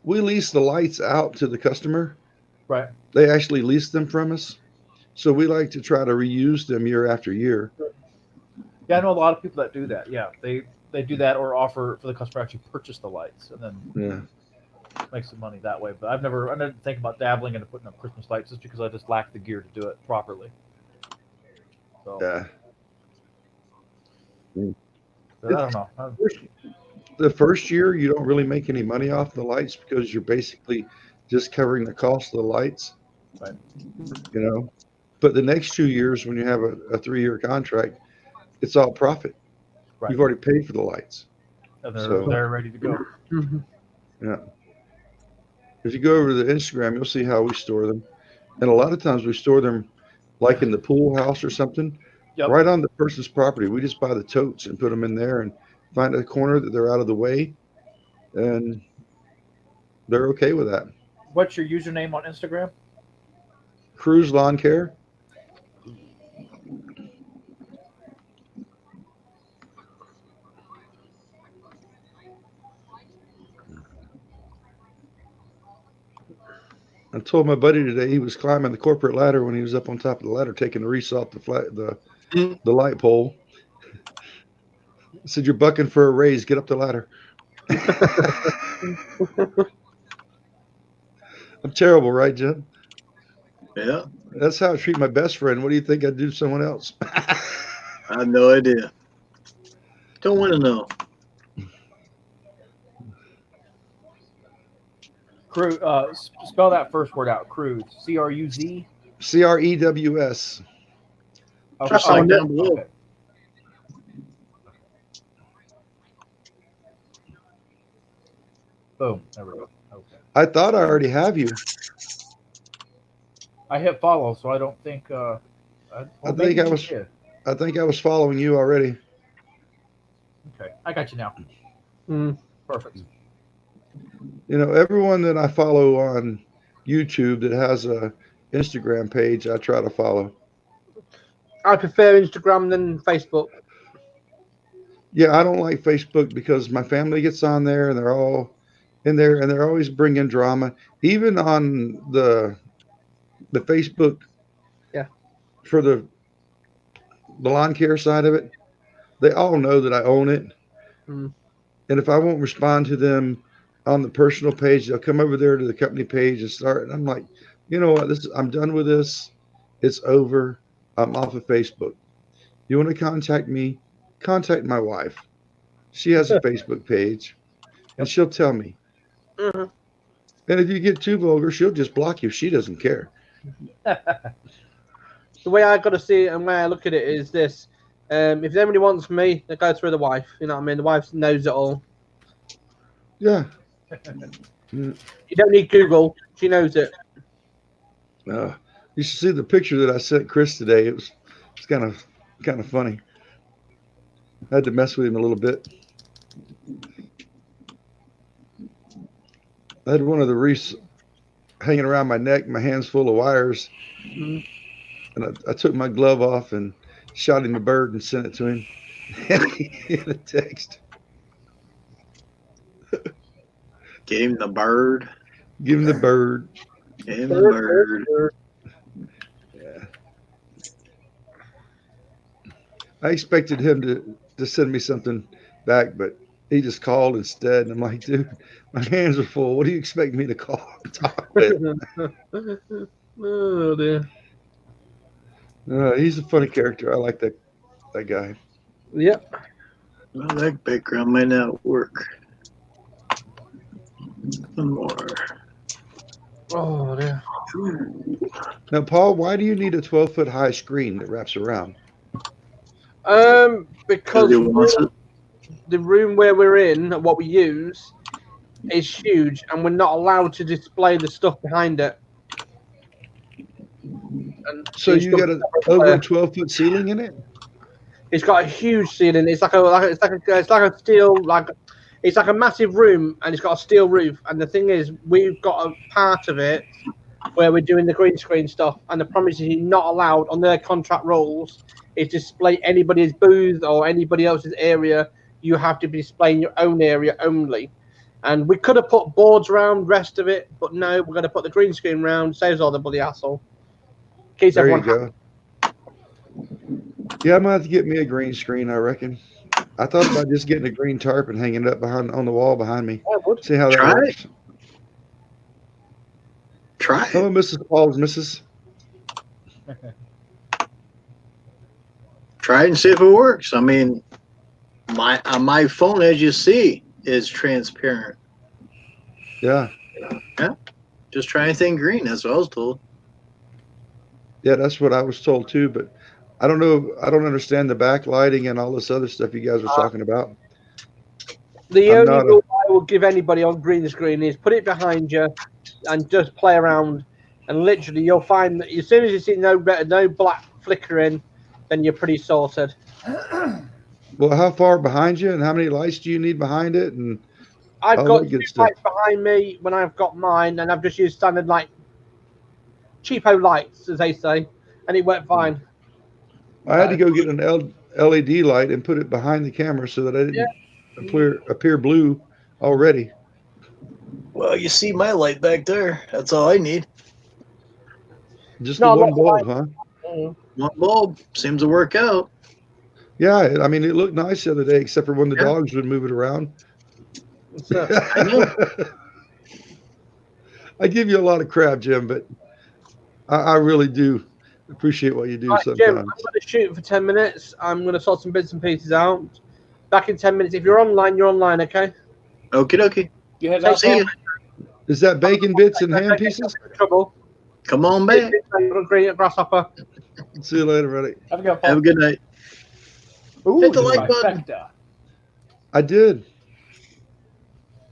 [SPEAKER 16] we lease the lights out to the customer.
[SPEAKER 14] Right.
[SPEAKER 16] They actually lease them from us, so we like to try to reuse them year after year.
[SPEAKER 14] Yeah, I know a lot of people that do that. Yeah, they do that or offer for the customer to actually purchase the lights and then make some money that way. But I never think about dabbling into putting up Christmas lights just because I just lack the gear to do it properly. So,
[SPEAKER 16] yeah.
[SPEAKER 14] I don't know.
[SPEAKER 16] The first year, you don't really make any money off the lights because you're basically just covering the cost of the lights.
[SPEAKER 14] Right.
[SPEAKER 16] But the next 2 years, when you have a 3-year contract, it's all profit.
[SPEAKER 14] Right.
[SPEAKER 16] You've already paid for the lights.
[SPEAKER 14] And they're ready to go.
[SPEAKER 16] Yeah. If you go over to the Instagram, you'll see how we store them. And a lot of times we store them like in the pool house or something, right on the person's property. We just buy the totes and put them in there and find a corner that they're out of the way. And they're okay with that.
[SPEAKER 14] What's your username on Instagram?
[SPEAKER 16] Cruise Lawn Care. I told my buddy today he was climbing the corporate ladder when he was up on top of the ladder taking the wreaths off the light pole. I said, "You're bucking for a raise. Get up the ladder." I'm terrible, right, Jim?
[SPEAKER 1] Yeah.
[SPEAKER 16] That's how I treat my best friend. What do you think I'd do to someone else?
[SPEAKER 1] I have no idea. Don't want to know.
[SPEAKER 14] Spell that first word out. Cruz. C-R-U-Z?
[SPEAKER 16] C-R-E-W-S.
[SPEAKER 14] Okay.
[SPEAKER 1] Just like down below.
[SPEAKER 14] Okay. Boom. There we go. Okay.
[SPEAKER 16] I thought I already have you.
[SPEAKER 14] I hit follow, so I don't think.
[SPEAKER 16] I think I was.
[SPEAKER 14] Did.
[SPEAKER 16] I think I was following you already.
[SPEAKER 14] Okay, I got you now. Perfect.
[SPEAKER 16] You know, everyone that I follow on YouTube that has a Instagram page, I try to follow.
[SPEAKER 15] I prefer Instagram than Facebook.
[SPEAKER 16] Yeah, I don't like Facebook because my family gets on there and they're all in there and they're always bringing drama. Even on the Facebook
[SPEAKER 15] Yeah.
[SPEAKER 16] for the lawn care side of it, they all know that I own it.
[SPEAKER 15] Mm.
[SPEAKER 16] And if I won't respond to them on the personal page, they'll come over there to the company page and start. And I'm like, you know what? I'm done with this. It's over. I'm off of Facebook. You want to contact me? Contact my wife. She has a Facebook page, and she'll tell me.
[SPEAKER 15] Mhm.
[SPEAKER 16] And if you get too vulgar, she'll just block you. She doesn't care.
[SPEAKER 15] The way I got to see it and way I look at it is this: if anybody wants me, they go through the wife. You know what I mean? The wife knows it all.
[SPEAKER 16] Yeah.
[SPEAKER 15] You don't need Google; she knows it.
[SPEAKER 16] You should see the picture that I sent Chris today. It's kind of funny. I had to mess with him a little bit. I had one of the wreaths hanging around my neck, my hands full of wires.
[SPEAKER 15] Mm.
[SPEAKER 16] And I took my glove off and shot him a bird and sent it to him. In a text.
[SPEAKER 1] Give him the bird.
[SPEAKER 16] Give him the bird.
[SPEAKER 1] Give him the bird.
[SPEAKER 16] Yeah. I expected him to send me something back, but he just called instead. And I'm like, dude, my hands are full. What do you expect me to talk with?
[SPEAKER 15] Oh dear.
[SPEAKER 16] He's a funny character. I like that guy.
[SPEAKER 15] Yep.
[SPEAKER 1] Well, that background might not work. One more.
[SPEAKER 15] Oh dear.
[SPEAKER 16] Now, Paul, why do you need a 12-foot high screen that wraps around?
[SPEAKER 15] Because the room where we're in, what we use, is huge, and we're not allowed to display the stuff behind it. And
[SPEAKER 16] so you got over a 12-foot ceiling in it?
[SPEAKER 15] It's got a huge ceiling. It's like a steel it's like a massive room, and it's got a steel roof. And the thing is, we've got a part of it where we're doing the green screen stuff, and the promise is you're not allowed on their contract rules is display anybody's booth or anybody else's area. You have to be displaying your own area only. And we could have put boards around rest of it, but no, we're going to put the green screen round. Saves all the bloody hassle. Keeps
[SPEAKER 16] There you
[SPEAKER 15] everyone
[SPEAKER 16] go. Yeah, I'm gonna have to get me a green screen, I reckon. I thought about just getting a green tarp and hanging it up on the wall behind me. See how that works.
[SPEAKER 1] Try it.
[SPEAKER 16] Hello, Mrs. Paul's missus.
[SPEAKER 1] Try it and see if it works. I mean, my phone, as you see, is transparent.
[SPEAKER 16] Yeah.
[SPEAKER 1] Yeah. Just try anything green. That's what I was told.
[SPEAKER 16] Yeah, that's what I was told too, but I don't know. I don't understand the backlighting and all this other stuff you guys were talking about.
[SPEAKER 15] The only rule I will give anybody on green screen is put it behind you and just play around. And literally, you'll find that as soon as you see no black flickering, then you're pretty sorted.
[SPEAKER 16] Well, how far behind you, and how many lights do you need behind it? And
[SPEAKER 15] I've
[SPEAKER 16] all
[SPEAKER 15] got
[SPEAKER 16] that
[SPEAKER 15] two
[SPEAKER 16] good stuff.
[SPEAKER 15] lights behind me when I've got mine, and I've just used standard cheapo lights, as they say, and it went fine.
[SPEAKER 16] I had to go get an LED light and put it behind the camera so that I didn't appear blue already.
[SPEAKER 1] Well, you see my light back there. That's all I need.
[SPEAKER 16] Just the one bulb, huh?
[SPEAKER 1] One bulb seems to work out.
[SPEAKER 16] Yeah, I mean, it looked nice the other day, except for when the dogs would move it around.
[SPEAKER 1] I know.
[SPEAKER 16] I give you a lot of crap, Jim, but I really do appreciate what you do sometimes.
[SPEAKER 15] Jim, I'm going to shoot for 10 minutes. I'm going to sort some bits and pieces out. Back in 10 minutes. If you're online, okay?
[SPEAKER 1] Okie dokie.
[SPEAKER 14] You head out.
[SPEAKER 1] See you.
[SPEAKER 16] Is that bacon bits and ham pieces?
[SPEAKER 15] Trouble.
[SPEAKER 1] Come on back.
[SPEAKER 15] Grasshopper.
[SPEAKER 16] See you later, buddy.
[SPEAKER 14] Have a good,
[SPEAKER 1] Have a good night.
[SPEAKER 14] Ooh,
[SPEAKER 1] Hit the like button.
[SPEAKER 16] I did.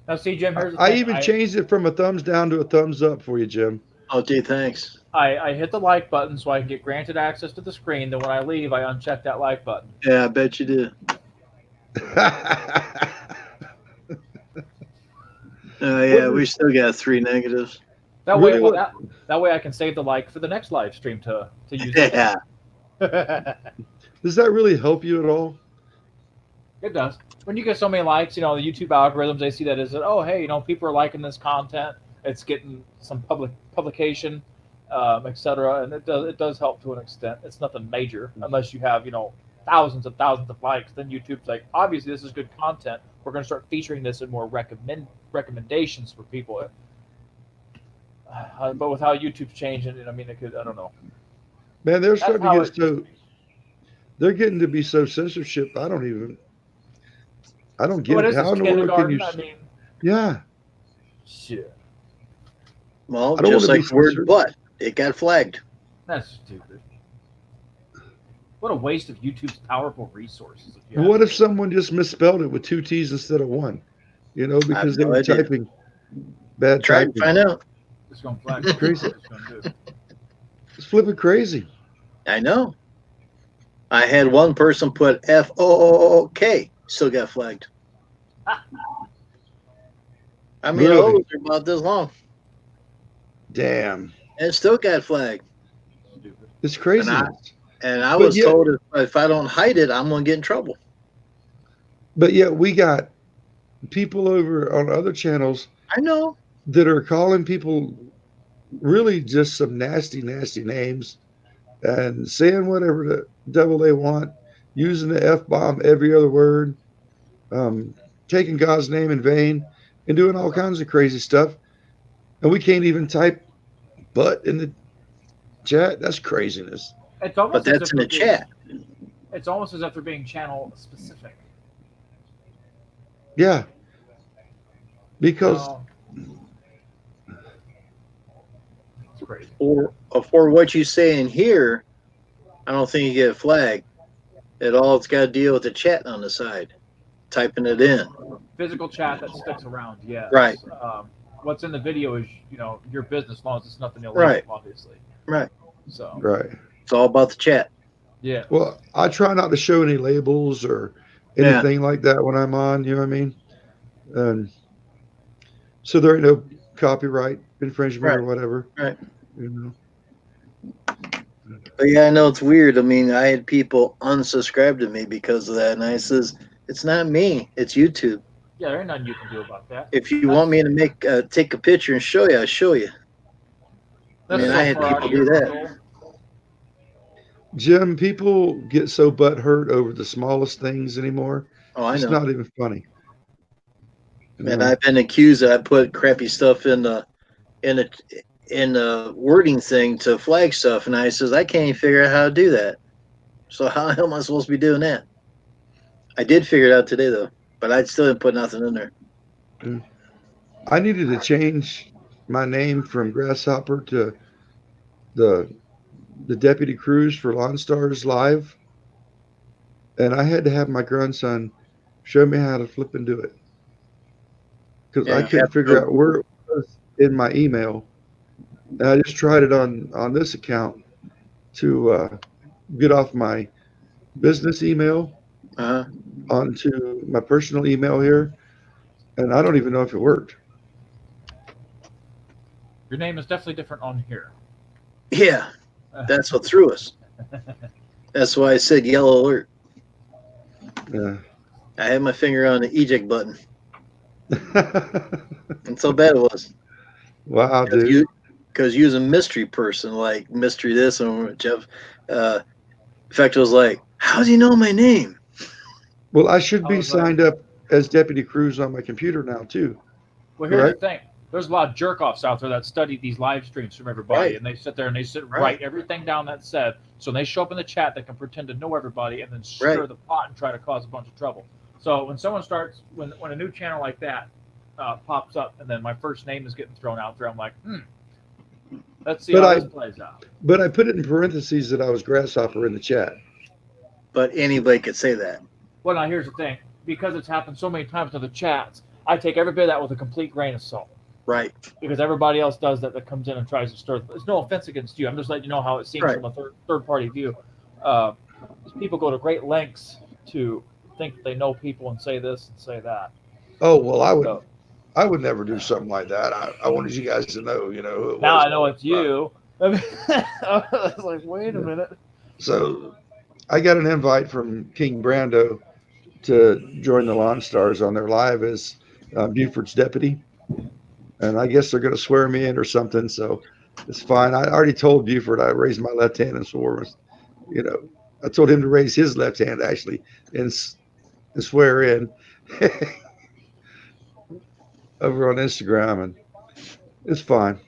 [SPEAKER 14] Now, see, Jim, here's the
[SPEAKER 16] I
[SPEAKER 14] thing.
[SPEAKER 16] even changed it from a thumbs down to a thumbs up for you, Jim.
[SPEAKER 1] Oh, gee, thanks.
[SPEAKER 14] I hit the like button so I can get granted access to the screen. Then when I leave, I uncheck that like button.
[SPEAKER 1] Yeah, I bet you did. Yeah, we still got 3 negatives.
[SPEAKER 14] That way, that way I can save the like for the next live stream to use.
[SPEAKER 1] Yeah.
[SPEAKER 16] Does that really help you at all?
[SPEAKER 14] It does. When you get so many likes, the YouTube algorithms, they see that as, oh, hey, people are liking this content. It's getting some publication, etc. And it does help to an extent. It's nothing major unless you have, thousands and thousands of likes. Then YouTube's like, obviously this is good content. We're going to start featuring this in more recommendations for people. But with how YouTube's changing, I don't know.
[SPEAKER 16] Man, they're starting to get so. They're getting to be so censorship. I don't get it. How in the world can you? Yeah.
[SPEAKER 14] Shit.
[SPEAKER 1] Well, just like the word "but," it got flagged.
[SPEAKER 14] That's stupid. What a waste of YouTube's powerful resources.
[SPEAKER 16] And what if someone just misspelled it with 2 T's instead of 1? Because they were typing bad
[SPEAKER 1] Try
[SPEAKER 16] typing.
[SPEAKER 1] and find out.
[SPEAKER 14] It's going to flag.
[SPEAKER 16] It's crazy. It's flipping crazy.
[SPEAKER 1] I know. I had one person put FOOK, still got flagged. I mean,
[SPEAKER 16] Really?
[SPEAKER 1] those are about this long.
[SPEAKER 16] Damn.
[SPEAKER 1] And it still got flagged.
[SPEAKER 16] It's crazy.
[SPEAKER 1] And I was told if I don't hide it, I'm going to get in trouble.
[SPEAKER 16] But yet we got people over on other channels.
[SPEAKER 1] I know.
[SPEAKER 16] That are calling people really just some nasty, nasty names and saying whatever the devil they want, using the F-bomb every other word, taking God's name in vain, and doing all kinds of crazy stuff. And we can't even type "but" in the chat. That's craziness.
[SPEAKER 1] But that's in the chat.
[SPEAKER 14] It's almost as if they're being channel specific.
[SPEAKER 16] Yeah. Because
[SPEAKER 1] for what you say in here, I don't think you get flagged at all. It's got to deal with the chat on the side, typing it in.
[SPEAKER 14] Physical chat that sticks around, yeah.
[SPEAKER 1] Right.
[SPEAKER 14] What's in the video is, your business, as long as it's nothing illegal,
[SPEAKER 1] Right.
[SPEAKER 14] obviously.
[SPEAKER 1] Right.
[SPEAKER 14] So.
[SPEAKER 16] Right.
[SPEAKER 1] It's all about the chat.
[SPEAKER 14] Yeah.
[SPEAKER 16] Well, I try not to show any labels or anything like that when I'm on. You know what I mean? And so there ain't no copyright infringement or whatever.
[SPEAKER 1] Right. But yeah, I know it's weird. I mean, I had people unsubscribe to me because of that, and I says, "It's not me. It's YouTube.
[SPEAKER 14] Yeah, there ain't nothing you can do about that.
[SPEAKER 1] If you want me to take a picture and show you, I'll show you." I mean, I had people do that.
[SPEAKER 16] Jim, people get so butthurt over the smallest things anymore.
[SPEAKER 1] Oh, I know.
[SPEAKER 16] It's not even funny.
[SPEAKER 1] And I've been accused that I put crappy stuff in the wording thing to flag stuff, and I says I can't even figure out how to do that. So how the hell am I supposed to be doing that? I did figure it out today though, but I still didn't put nothing in there.
[SPEAKER 16] I needed to change my name from Grasshopper to the Deputy Cruz for Lawn Stars Live, and I had to have my grandson show me how to flip and do it because I couldn't figure out where it was in my email. And I just tried it on this account to get off my business email onto my personal email here, and I don't even know if it worked.
[SPEAKER 14] Your name is definitely different on here.
[SPEAKER 1] Yeah, that's what threw us. That's why I said yellow alert.
[SPEAKER 16] Yeah.
[SPEAKER 1] I had my finger on the eject button. That's how bad it was.
[SPEAKER 16] Wow, dude.
[SPEAKER 1] Because you was a mystery person, like mystery this and Jeff. In fact, it was like, how does he know my name?
[SPEAKER 16] Well, I should be signed up as Deputy Cruz on my computer now too.
[SPEAKER 14] Well, here's the thing. There's a lot of jerk-offs out there that study these live streams from everybody, and they sit there and they write everything down that's said. So when they show up in the chat, they can pretend to know everybody and then stir the pot and try to cause a bunch of trouble. So when someone starts, when a new channel like that pops up, and then my first name is getting thrown out there, I'm like, let's see how this plays out.
[SPEAKER 16] But I put it in parentheses that I was Grasshopper in the chat.
[SPEAKER 1] But anybody could say that.
[SPEAKER 14] Well, now here's the thing. Because it's happened so many times in the chats, I take every bit of that with a complete grain of salt.
[SPEAKER 1] Right.
[SPEAKER 14] Because everybody else does that comes in and tries to stir. There's no offense against you. I'm just letting you know how it seems
[SPEAKER 1] Right.
[SPEAKER 14] from a third party view. People go to great lengths to think that they know people and say this and say that.
[SPEAKER 16] Oh well,
[SPEAKER 14] So
[SPEAKER 16] I would never do something like that. I wanted you guys to know, who it
[SPEAKER 14] now
[SPEAKER 16] was.
[SPEAKER 14] I know it's you. I was like, wait a minute.
[SPEAKER 16] So I got an invite from King Brando to join the Lawn Stars on their live as Buford's deputy, and I guess they're going to swear me in or something. So it's fine. I already told Buford I raised my left hand and swore. I told him to raise his left hand actually and swear in over on Instagram, and it's fine.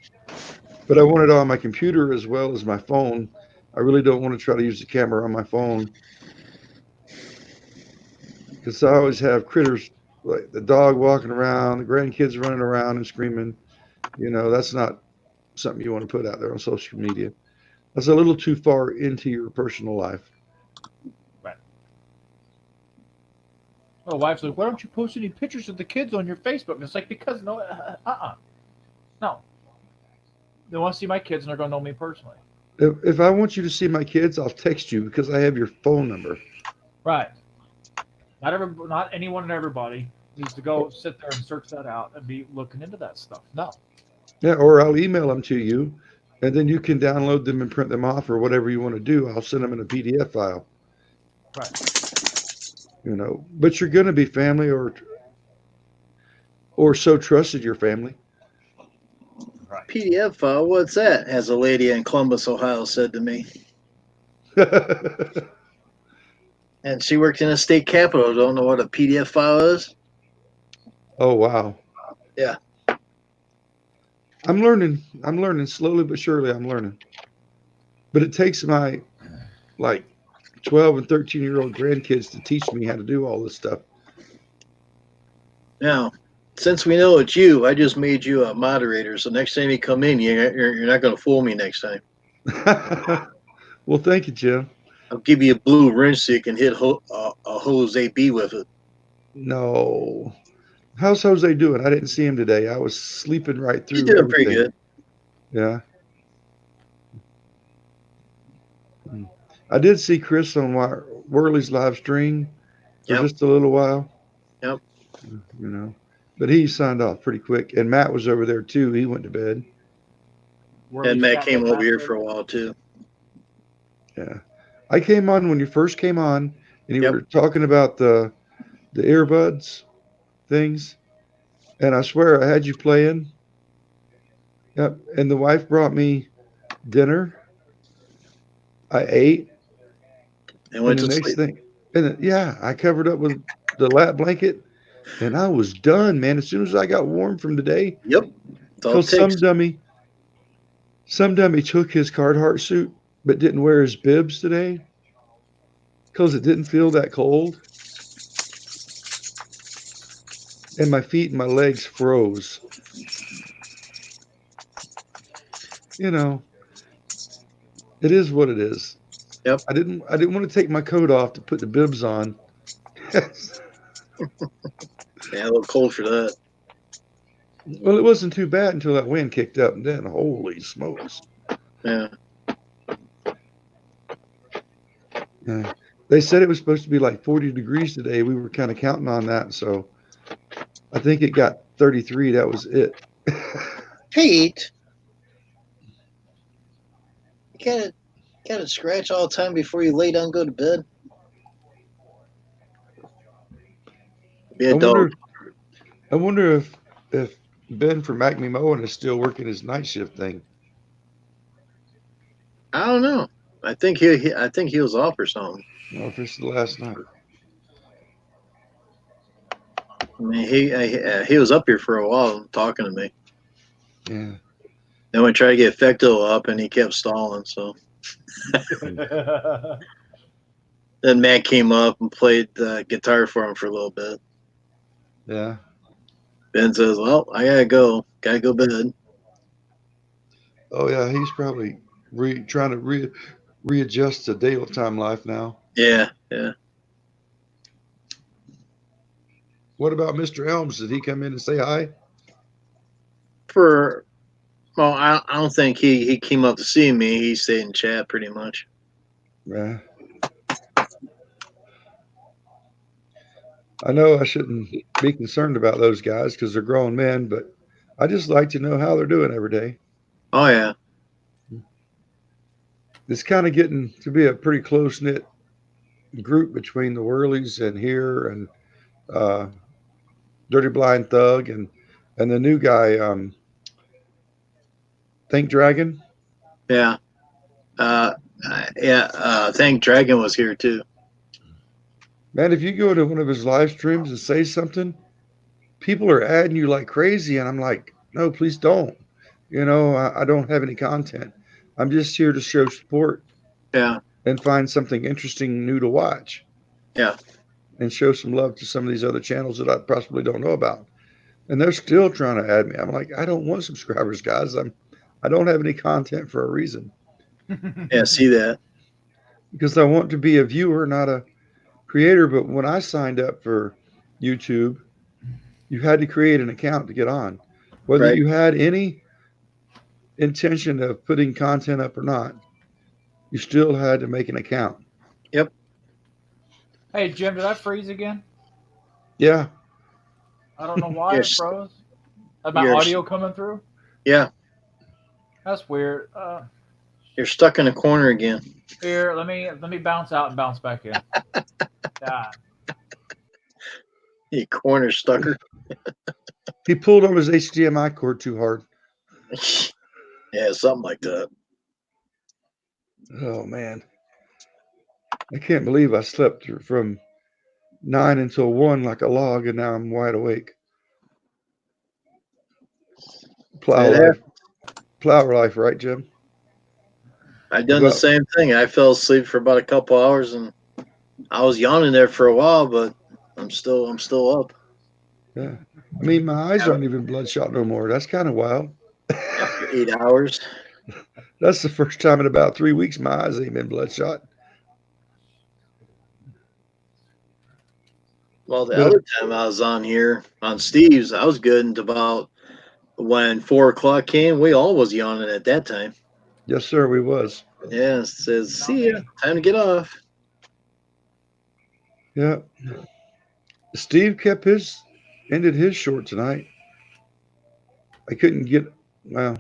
[SPEAKER 16] But I want it on my computer as well as my phone. I really don't want to try to use the camera on my phone because I always have critters like the dog walking around, the grandkids running around and screaming. That's not something you want to put out there on social media. That's a little too far into your personal life.
[SPEAKER 14] Right. My wife's like, why don't you post any pictures of the kids on your Facebook? And it's like, because no. They want to see my kids and they're going to know me personally.
[SPEAKER 16] If I want you to see my kids, I'll text you because I have your phone number.
[SPEAKER 14] Right. Not anyone and everybody needs to go sit there and search that out and be looking into that stuff. No.
[SPEAKER 16] Yeah, or I'll email them to you, and then you can download them and print them off or whatever you want to do. I'll send them in a PDF file.
[SPEAKER 14] Right.
[SPEAKER 16] But you're going to be family or so trusted your family.
[SPEAKER 14] Right.
[SPEAKER 1] PDF file, what's that? As a lady in Columbus, Ohio said to me. And she worked in a state capitol. Don't know what a PDF file is?
[SPEAKER 16] Oh, wow.
[SPEAKER 1] Yeah.
[SPEAKER 16] I'm learning slowly but surely. I'm learning. But it takes my 12 and 13-year-old grandkids to teach me how to do all this stuff.
[SPEAKER 1] Now, since we know it's you, I just made you a moderator. So next time you come in, you're not going to fool me next time.
[SPEAKER 16] Well, thank you, Jim.
[SPEAKER 1] I'll give you a blue wrench so you can hit a Jose B with it.
[SPEAKER 16] No. How's Jose doing? I didn't see him today. I was sleeping right through
[SPEAKER 1] He's doing
[SPEAKER 16] everything.
[SPEAKER 1] pretty good.
[SPEAKER 16] Yeah. I did see Chris on Worley's live stream for just a little while.
[SPEAKER 1] Yep.
[SPEAKER 16] But he signed off pretty quick. And Matt was over there too. He went to bed.
[SPEAKER 1] And Matt came over here for a while too.
[SPEAKER 16] Yeah. I came on when you first came on and you were talking about the earbuds things. And I swear I had you playing. Yep. And the wife brought me dinner. I ate.
[SPEAKER 1] And went
[SPEAKER 16] the
[SPEAKER 1] to
[SPEAKER 16] next
[SPEAKER 1] sleep.
[SPEAKER 16] thing, I covered up with the lap blanket, and I was done, man. As soon as I got warm from today.
[SPEAKER 1] Yep.
[SPEAKER 16] Because some dummy took his Carhartt suit but didn't wear his bibs today because it didn't feel that cold, and my feet and my legs froze. It is what it is.
[SPEAKER 1] Yep.
[SPEAKER 16] I didn't want to take my coat off to put the bibs on.
[SPEAKER 1] Yeah, a little cold for that.
[SPEAKER 16] Well, it wasn't too bad until that wind kicked up, and then holy smokes.
[SPEAKER 1] Yeah.
[SPEAKER 16] They said it was supposed to be like 40 degrees today. We were kind of counting on that, so I think it got 33. That was it.
[SPEAKER 1] Pete, you gotta scratch all the time before you lay down and go to bed. Be a dog.
[SPEAKER 16] I wonder if Ben from Acme Mowing is still working his night shift thing.
[SPEAKER 1] I don't know. I think he was off or something.
[SPEAKER 16] No, if it's the last night.
[SPEAKER 1] I mean, he was up here for a while talking to me.
[SPEAKER 16] Yeah.
[SPEAKER 1] Then we tried to get Fecto up, and he kept stalling. So then Matt came up and played the guitar for him for a little bit.
[SPEAKER 16] Yeah.
[SPEAKER 1] Ben says, "Well, I gotta go. Gotta go to bed."
[SPEAKER 16] Oh yeah, he's probably trying to readjust to daytime life now.
[SPEAKER 1] Yeah, yeah.
[SPEAKER 16] What about Mr. Elms? Did he come in and say hi?
[SPEAKER 1] Well, I don't think he came up to see me. He stayed in chat pretty much.
[SPEAKER 16] Yeah. I know I shouldn't be concerned about those guys because they're grown men, but I just like to know how they're doing every day.
[SPEAKER 1] Oh yeah.
[SPEAKER 16] It's kind of getting to be a pretty close knit group between the Whirlies and here and uh, Dirty Blind Thug and the new guy, Think Dragon.
[SPEAKER 1] Yeah. Yeah. Thank Dragon was here too.
[SPEAKER 16] Man, if you go to one of his live streams and say something, people are adding you like crazy, and I'm like, no, please don't. I don't have any content. I'm just here to show support.
[SPEAKER 1] Yeah.
[SPEAKER 16] And find something interesting new to watch.
[SPEAKER 1] Yeah.
[SPEAKER 16] And show some love to some of these other channels that I possibly don't know about. And they're still trying to add me. I'm like, I don't want subscribers, guys. I don't have any content for a reason.
[SPEAKER 1] Yeah, see that.
[SPEAKER 16] Because I want to be a viewer, not a creator. But when I signed up for YouTube, you had to create an account to get on. Whether
[SPEAKER 1] Right.
[SPEAKER 16] you had any intention of putting content up or not, you still had to make an account.
[SPEAKER 1] Yep.
[SPEAKER 14] Hey Jim, did I freeze again?
[SPEAKER 16] Yeah.
[SPEAKER 14] I don't know why it froze. Is my
[SPEAKER 1] you're-
[SPEAKER 14] audio coming through?
[SPEAKER 1] Yeah.
[SPEAKER 14] That's weird.
[SPEAKER 1] You're stuck in a corner again.
[SPEAKER 14] Here, let me bounce out and bounce back in. God.
[SPEAKER 1] You corner stucker.
[SPEAKER 16] He pulled on his HDMI cord too hard.
[SPEAKER 1] Yeah, something like that.
[SPEAKER 16] Oh man, I can't believe I slept from 9 until 1 like a log, and now I'm wide awake. Plow life, right, Jim?
[SPEAKER 1] I've done the same thing. I fell asleep for about a couple hours, and I was yawning there for a while, but I'm still up.
[SPEAKER 16] Yeah, I mean, my eyes aren't even bloodshot no more. That's kind of wild.
[SPEAKER 1] After 8 hours.
[SPEAKER 16] That's the first time in about 3 weeks my eyes ain't been bloodshot.
[SPEAKER 1] Well, the other time I was on here on Steve's, I was good until about when 4 o'clock came. We all was yawning at that time.
[SPEAKER 16] Yes, sir, we was.
[SPEAKER 1] Yeah, it says, see ya. Time to get off.
[SPEAKER 16] Yeah. Steve ended his short tonight. I couldn't get, well,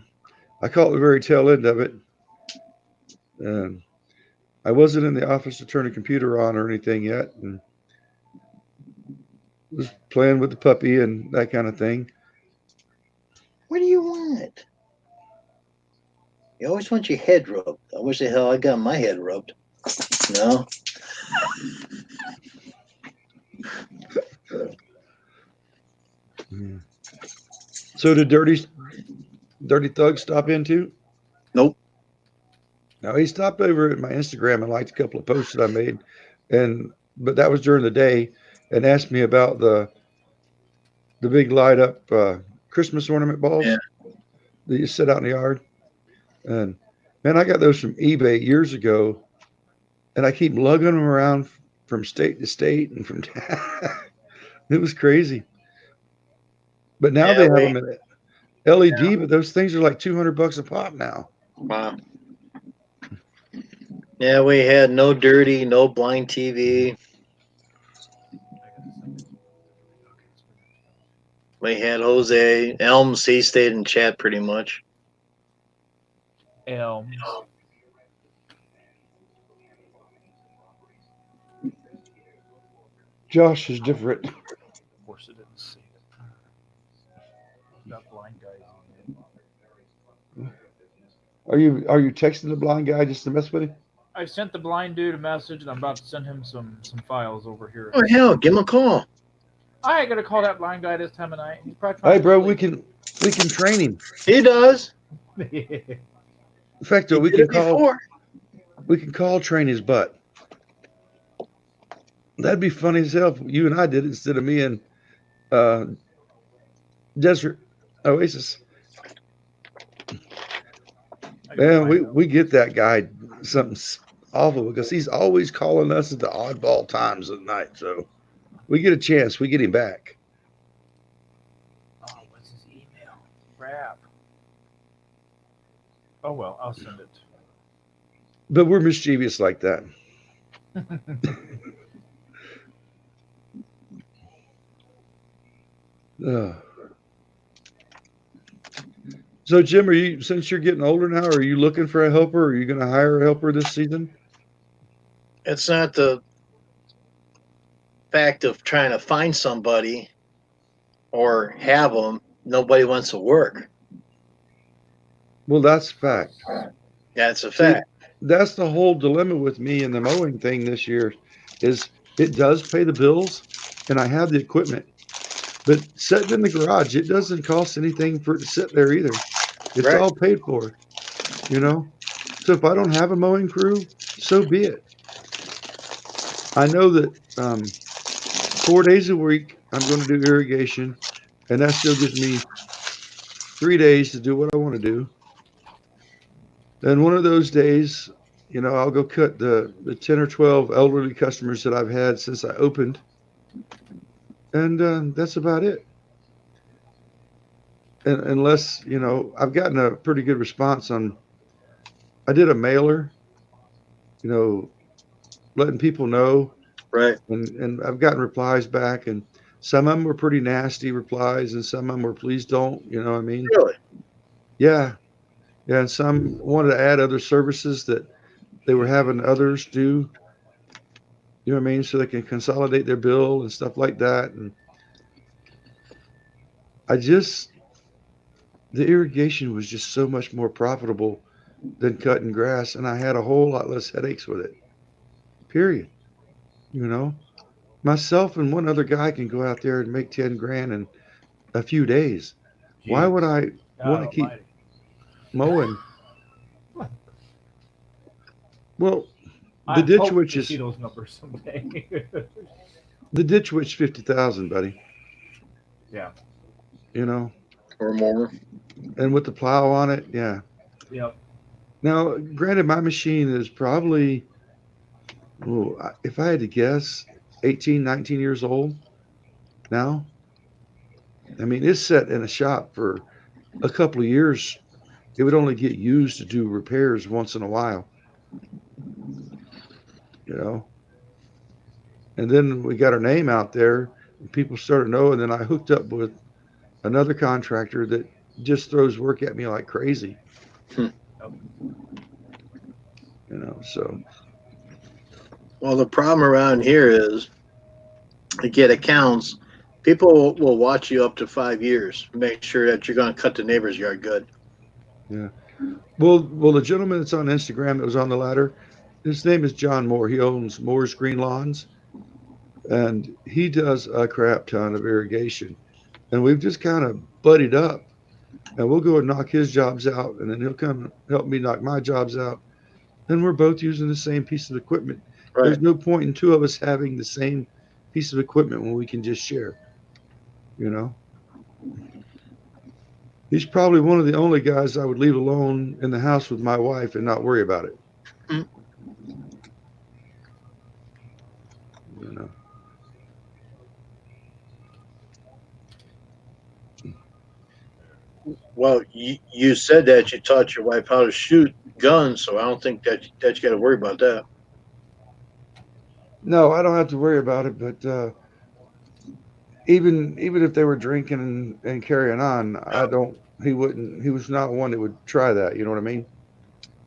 [SPEAKER 16] I caught the very tail end of it. And I wasn't in the office to turn the computer on or anything yet. And was playing with the puppy and that kind of thing.
[SPEAKER 1] What do you want? You always want your head rubbed. I wish the hell I got my head rubbed. No.
[SPEAKER 16] So did Dirty Thug stop in too?
[SPEAKER 1] Nope.
[SPEAKER 16] No, he stopped over at my Instagram and liked a couple of posts that I made, but that was during the day, and asked me about the big light up Christmas ornament balls that you set out in the yard. And man, I got those from eBay years ago, and I keep lugging them around from state to state and from it was crazy. But now they have them in LED, but those things are like $200 a pop now.
[SPEAKER 1] Wow. Yeah, we had no dirty, no blind TV. We had Jose Elms. He stayed in chat pretty much.
[SPEAKER 14] Elms.
[SPEAKER 16] Josh is different.
[SPEAKER 14] Of course, it didn't see it. That blind guy.
[SPEAKER 16] Are you texting the blind guy just to mess with him?
[SPEAKER 14] I sent the blind dude a message, and I'm about to send him some files over here.
[SPEAKER 1] Oh hell, give him a call.
[SPEAKER 14] I ain't gonna call that blind guy this time of night. He's probably
[SPEAKER 16] Hey, bro, we can train him.
[SPEAKER 1] He does.
[SPEAKER 16] In fact, we can call train his butt. That'd be funny as hell if you and I did it instead of me and Desert Oasis. Man, we get that guy something awful because he's always calling us at the oddball times of the night. So we get a chance, we get him back.
[SPEAKER 14] Oh well, I'll send it.
[SPEAKER 16] But we're mischievous like that. Uh, so, Jim, are you since you're getting older now? Are you looking for a helper? Are you going to hire a helper this season?
[SPEAKER 1] It's not the fact of trying to find somebody or have them. Nobody wants to work.
[SPEAKER 16] Well, that's fact.
[SPEAKER 1] Yeah, it's a
[SPEAKER 16] See,
[SPEAKER 1] fact.
[SPEAKER 16] that's the whole dilemma with me and the mowing thing this year is it does pay the bills and I have the equipment. But sitting in the garage, it doesn't cost anything for it to sit there either. It's
[SPEAKER 1] Right.
[SPEAKER 16] all paid for, you know? So if I don't have a mowing crew, so be it. I know that 4 days a week I'm going to do irrigation, and that still gives me 3 days to do what I want to do. Then one of those days, I'll go cut the 10 or 12 elderly customers that I've had since I opened, and that's about it. And unless I've gotten a pretty good response on. I did a mailer, you know, letting people know,
[SPEAKER 1] Right.
[SPEAKER 16] and I've gotten replies back, and some of them were pretty nasty replies, and some of them were please don't. You know what I mean?
[SPEAKER 1] Really?
[SPEAKER 16] Yeah, yeah. And some wanted to add other services that they were having others do. You know what I mean? So they can consolidate their bill and stuff like that. And I just the irrigation was just so much more profitable than cutting grass, and I had a whole lot less headaches with it. Period. You know, myself and one other guy can go out there and make 10 grand in a few days. Why would
[SPEAKER 14] Jeez.
[SPEAKER 16] I want
[SPEAKER 14] God
[SPEAKER 16] to keep
[SPEAKER 14] Almighty.
[SPEAKER 16] mowing? Well, the
[SPEAKER 14] I
[SPEAKER 16] ditch
[SPEAKER 14] hope
[SPEAKER 16] witch
[SPEAKER 14] to see
[SPEAKER 16] is
[SPEAKER 14] those numbers someday.
[SPEAKER 16] the ditch witch 50,000, buddy.
[SPEAKER 14] Yeah.
[SPEAKER 16] You know,
[SPEAKER 1] Or more.
[SPEAKER 16] and with the plow on it, yeah.
[SPEAKER 14] Yep.
[SPEAKER 16] Now, granted, my machine is probably, if I had to guess, 18, 19 years old now. I mean, it's set in a shop for a couple of years. It would only get used to do repairs once in a while, you know. And then we got our name out there, and people started knowing. Then I hooked up with another contractor that just throws work at me like crazy, you know. So,
[SPEAKER 1] Well, the problem around here is to get accounts. People will watch you up to 5 years. Make sure that you're going to cut the neighbor's yard good.
[SPEAKER 16] yeah. Well, the gentleman that's on Instagram that was on the ladder, his name is John Moore. He owns Moore's Green Lawns, and he does a crap ton of irrigation. And we've just kind of buddied up, and we'll go and knock his jobs out, and then he'll come help me knock my jobs out. Then we're both using the same piece of equipment.
[SPEAKER 1] Right.
[SPEAKER 16] There's no point in two of us having the same piece of equipment when we can just share, you know? He's probably one of the only guys I would leave alone in the house with my wife and not worry about it,
[SPEAKER 1] Mm.
[SPEAKER 16] you know?
[SPEAKER 1] Well, you said that you taught your wife how to shoot guns, so I don't think that you got to worry about that.
[SPEAKER 16] No, I don't have to worry about it, but even if they were drinking and carrying on, I don't. He wouldn't. He was not one that would try that. You know what I mean?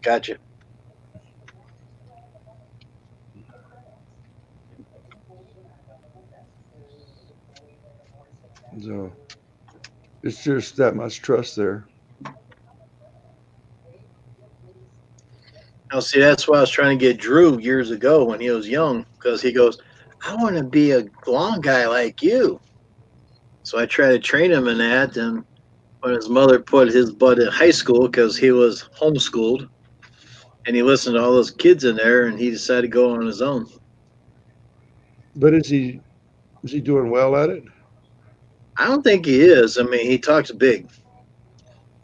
[SPEAKER 1] Gotcha.
[SPEAKER 16] So it's just that much trust there.
[SPEAKER 1] Now, see, that's why I was trying to get Drew years ago when he was young, because he goes, I want to be a lawn guy like you. So I tried to train him in that. And when his mother put his butt in high school because he was homeschooled, and he listened to all those kids in there, and he decided to go on his own.
[SPEAKER 16] But is he doing well at it?
[SPEAKER 1] I don't think he is. I mean, he talks big.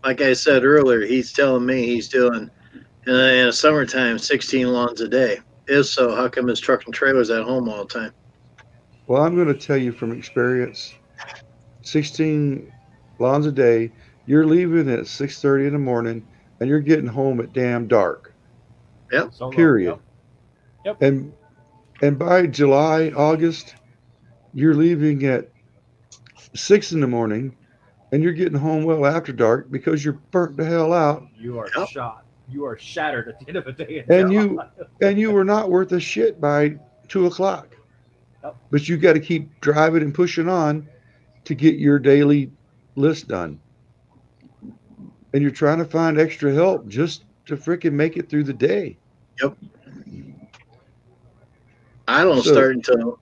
[SPEAKER 1] Like I said earlier, he's telling me he's doing in the summertime 16 lawns a day. If so, how come his truck and trailer's at home all the time?
[SPEAKER 16] Well, I'm going to tell you from experience. 16 lawns a day. You're leaving at 6:30 in the morning. and you're getting home at damn dark.
[SPEAKER 1] Yep.
[SPEAKER 14] So low.
[SPEAKER 16] Period.
[SPEAKER 14] Yep.
[SPEAKER 16] And by July, August, you're leaving at 6 in the morning, and you're getting home well after dark because you're burnt the hell out,
[SPEAKER 14] You are
[SPEAKER 1] Yep.
[SPEAKER 14] shot. You are shattered at the end of the day in
[SPEAKER 16] and
[SPEAKER 14] July.
[SPEAKER 16] you were not worth a shit by 2 o'clock.
[SPEAKER 14] Yep.
[SPEAKER 16] But you got to keep driving and pushing on to get your daily list done. And you're trying to find extra help just to freaking make it through the day.
[SPEAKER 1] Yep. I don't
[SPEAKER 16] So,
[SPEAKER 1] start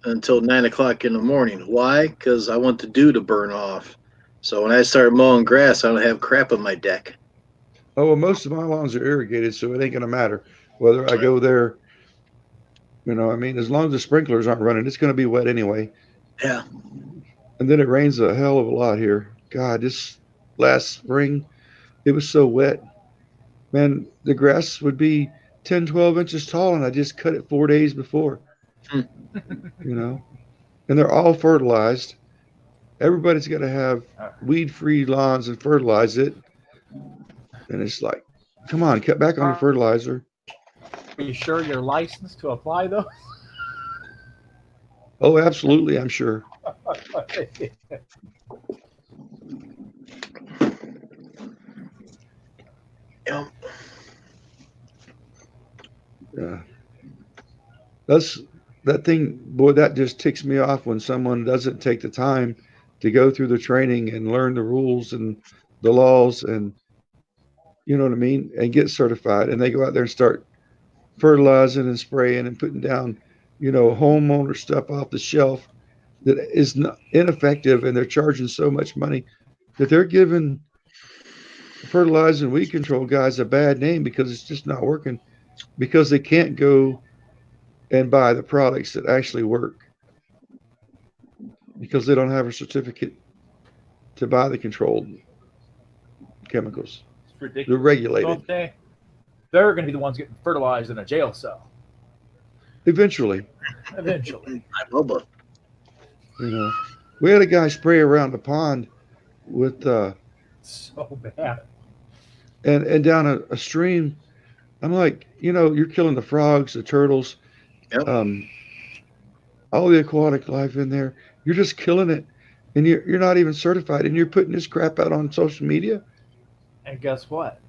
[SPEAKER 1] until 9 o'clock in the morning. Why? Because I want the dew to burn off. So when I start mowing grass, I don't have crap on my deck.
[SPEAKER 16] oh, well, most of my lawns are irrigated, so it ain't going to matter whether I go there. I mean, as long as the sprinklers aren't running, it's going to be wet anyway.
[SPEAKER 1] Yeah.
[SPEAKER 16] And then it rains a hell of a lot here. God, this last spring, it was so wet. Man, the grass would be 10, 12 inches tall, and I just cut it 4 days before,
[SPEAKER 1] Hmm.
[SPEAKER 16] And they're all fertilized. Everybody's got to have weed-free lawns and fertilize it. And it's like, come on, cut back on your fertilizer.
[SPEAKER 14] Are you sure you're licensed to apply those?
[SPEAKER 16] Oh, absolutely, I'm sure.
[SPEAKER 1] Yep.
[SPEAKER 16] Yeah. That thing, boy, that just ticks me off when someone doesn't take the time to go through the training and learn the rules and the laws and you know what I mean, and get certified. And they go out there and start fertilizing and spraying and putting down, homeowner stuff off the shelf that is not ineffective, and they're charging so much money that they're giving fertilizer and weed control guys a bad name because it's just not working because they can't go and buy the products that actually work because they don't have a certificate to buy the controlled chemicals.
[SPEAKER 14] It's ridiculous.
[SPEAKER 16] They're regulated.
[SPEAKER 14] Don't they? They're going to be the ones getting fertilized in a jail cell.
[SPEAKER 16] Eventually.
[SPEAKER 14] Eventually.
[SPEAKER 1] Bubba.
[SPEAKER 16] We had a guy spray around the pond with
[SPEAKER 14] So bad.
[SPEAKER 16] and down a stream. I'm like, you're killing the frogs, the turtles,
[SPEAKER 1] Yep.
[SPEAKER 16] all the aquatic life in there. You're just killing it, and you're not even certified, and you're putting this crap out on social media.
[SPEAKER 14] And guess what?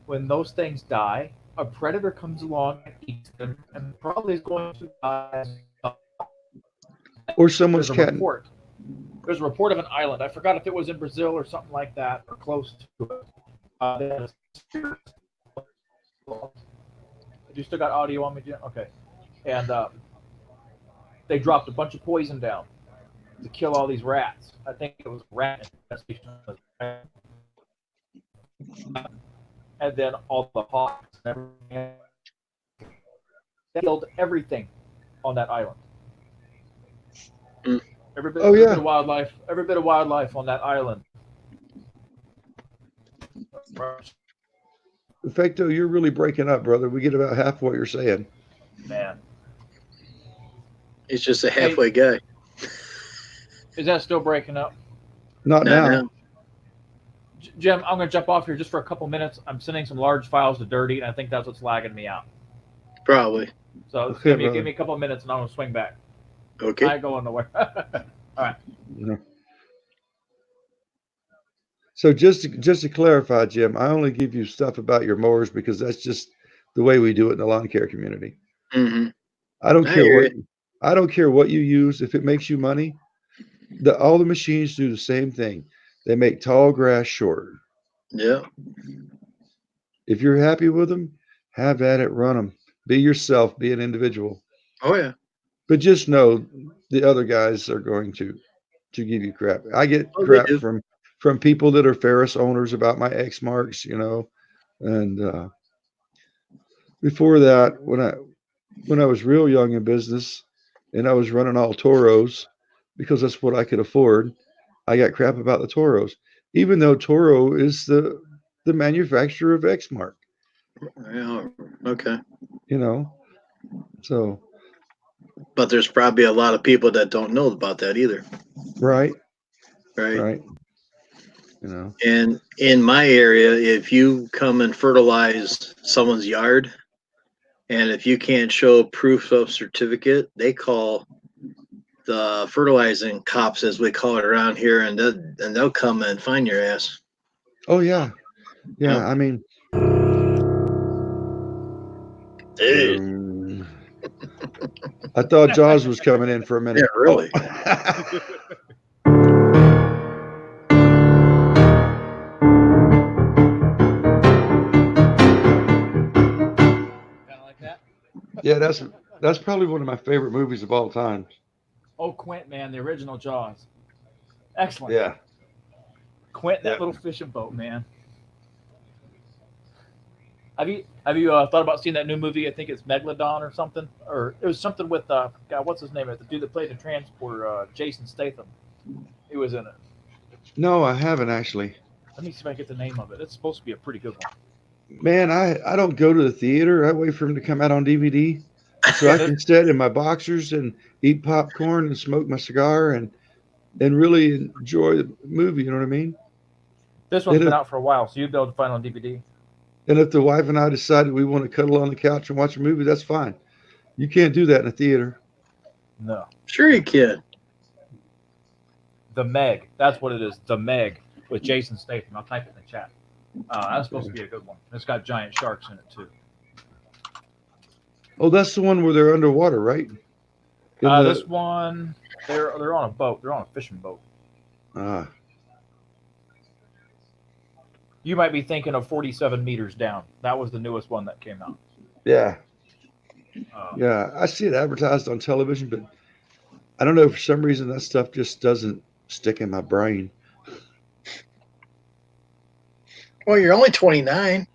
[SPEAKER 14] When those things die, a predator comes along and eats them, and probably is going to die.
[SPEAKER 16] Or someone's
[SPEAKER 14] There's a
[SPEAKER 16] cat.
[SPEAKER 14] report. There's a report of an island. I forgot if it was in Brazil or something like that, or close to it. You still got audio on me, Jim? Okay. And they dropped a bunch of poison down to kill all these rats. I think it was rat infestation. And then all the hawks and everything. They killed everything on that island.
[SPEAKER 1] Mm.
[SPEAKER 14] Every bit of wildlife on that island.
[SPEAKER 16] Effecto, you're really breaking up, brother. We get about half what you're saying.
[SPEAKER 14] Man.
[SPEAKER 1] He's just a halfway guy.
[SPEAKER 14] Is that still breaking up?
[SPEAKER 16] Not now.
[SPEAKER 14] Jim, I'm going to jump off here just for a couple minutes. I'm sending some large files to Dirty, and I think that's what's lagging me out.
[SPEAKER 1] Probably.
[SPEAKER 14] So
[SPEAKER 16] Okay,
[SPEAKER 14] give me a couple of minutes, and I'm going to swing back.
[SPEAKER 1] Okay.
[SPEAKER 14] I ain't going nowhere. All right.
[SPEAKER 16] No. So just to clarify, Jim, I only give you stuff about your mowers because that's just the way we do it in the lawn care community.
[SPEAKER 1] Mm-hmm.
[SPEAKER 16] I don't
[SPEAKER 1] I
[SPEAKER 16] care
[SPEAKER 1] hear
[SPEAKER 16] what I don't care what you use. If it makes you money, all the machines do the same thing. They make tall grass shorter.
[SPEAKER 1] Yeah.
[SPEAKER 16] If you're happy with them, have at it, run them. Be yourself, be an individual.
[SPEAKER 1] Oh yeah.
[SPEAKER 16] But just know the other guys are going to give you crap. I get
[SPEAKER 1] Oh, they
[SPEAKER 16] crap
[SPEAKER 1] do.
[SPEAKER 16] from people that are Ferris owners about my X marks, and before that, when I was real young in business and I was running all Toros because that's what I could afford, I got crap about the Toros, even though Toro is the manufacturer of X mark.
[SPEAKER 1] Yeah. Okay.
[SPEAKER 16] So.
[SPEAKER 1] But there's probably a lot of people that don't know about that either.
[SPEAKER 16] Right.
[SPEAKER 1] Right.
[SPEAKER 16] You know.
[SPEAKER 1] And in my area, if you come and fertilize someone's yard, and if you can't show proof of certificate, they call the fertilizing cops, as we call it around here, and they'll come and find your ass.
[SPEAKER 16] Oh yeah, yeah.
[SPEAKER 1] Yep.
[SPEAKER 16] I mean,
[SPEAKER 1] Hey.
[SPEAKER 16] I thought Jaws was coming in for a minute.
[SPEAKER 1] Yeah, really.
[SPEAKER 14] Kind of like that.
[SPEAKER 16] Yeah, that's probably one of my favorite movies of all time.
[SPEAKER 14] Oh, Quint, man, the original Jaws. Excellent.
[SPEAKER 16] Yeah.
[SPEAKER 14] Quint, that
[SPEAKER 16] Yeah.
[SPEAKER 14] little fishing boat, man. Have you thought about seeing that new movie? I think it's Megalodon or something, or it was something with God, what's his name? The dude that played the transporter, Jason Statham. He was in it.
[SPEAKER 16] No, I haven't actually.
[SPEAKER 14] Let me see if I can get the name of it. It's supposed to be a pretty good one.
[SPEAKER 16] Man, I don't go to the theater. I wait for him to come out on DVD, so I can sit in my boxers and eat popcorn and smoke my cigar and really enjoy the movie. You know what I mean?
[SPEAKER 14] This one's
[SPEAKER 16] And
[SPEAKER 14] been
[SPEAKER 16] if,
[SPEAKER 14] out for a while, so you'll be able to find it on DVD.
[SPEAKER 16] and if the wife and I decided we want to cuddle on the couch and watch a movie, that's fine. You can't do that in a theater.
[SPEAKER 14] No.
[SPEAKER 1] Sure you can.
[SPEAKER 14] The Meg. That's what it is. The Meg with Jason Statham. I'll type it in the chat. That's supposed to be a good one. It's got giant sharks in it too.
[SPEAKER 16] Oh, that's the one where they're underwater, right?
[SPEAKER 14] This one, they're on a boat. They're on a fishing boat.
[SPEAKER 16] Ah,
[SPEAKER 14] You might be thinking of 47 meters down. That was the newest one that came out.
[SPEAKER 16] yeah, yeah. I see it advertised on television, but I don't know, for some reason that stuff just doesn't stick in my brain.
[SPEAKER 1] Well, you're only 29.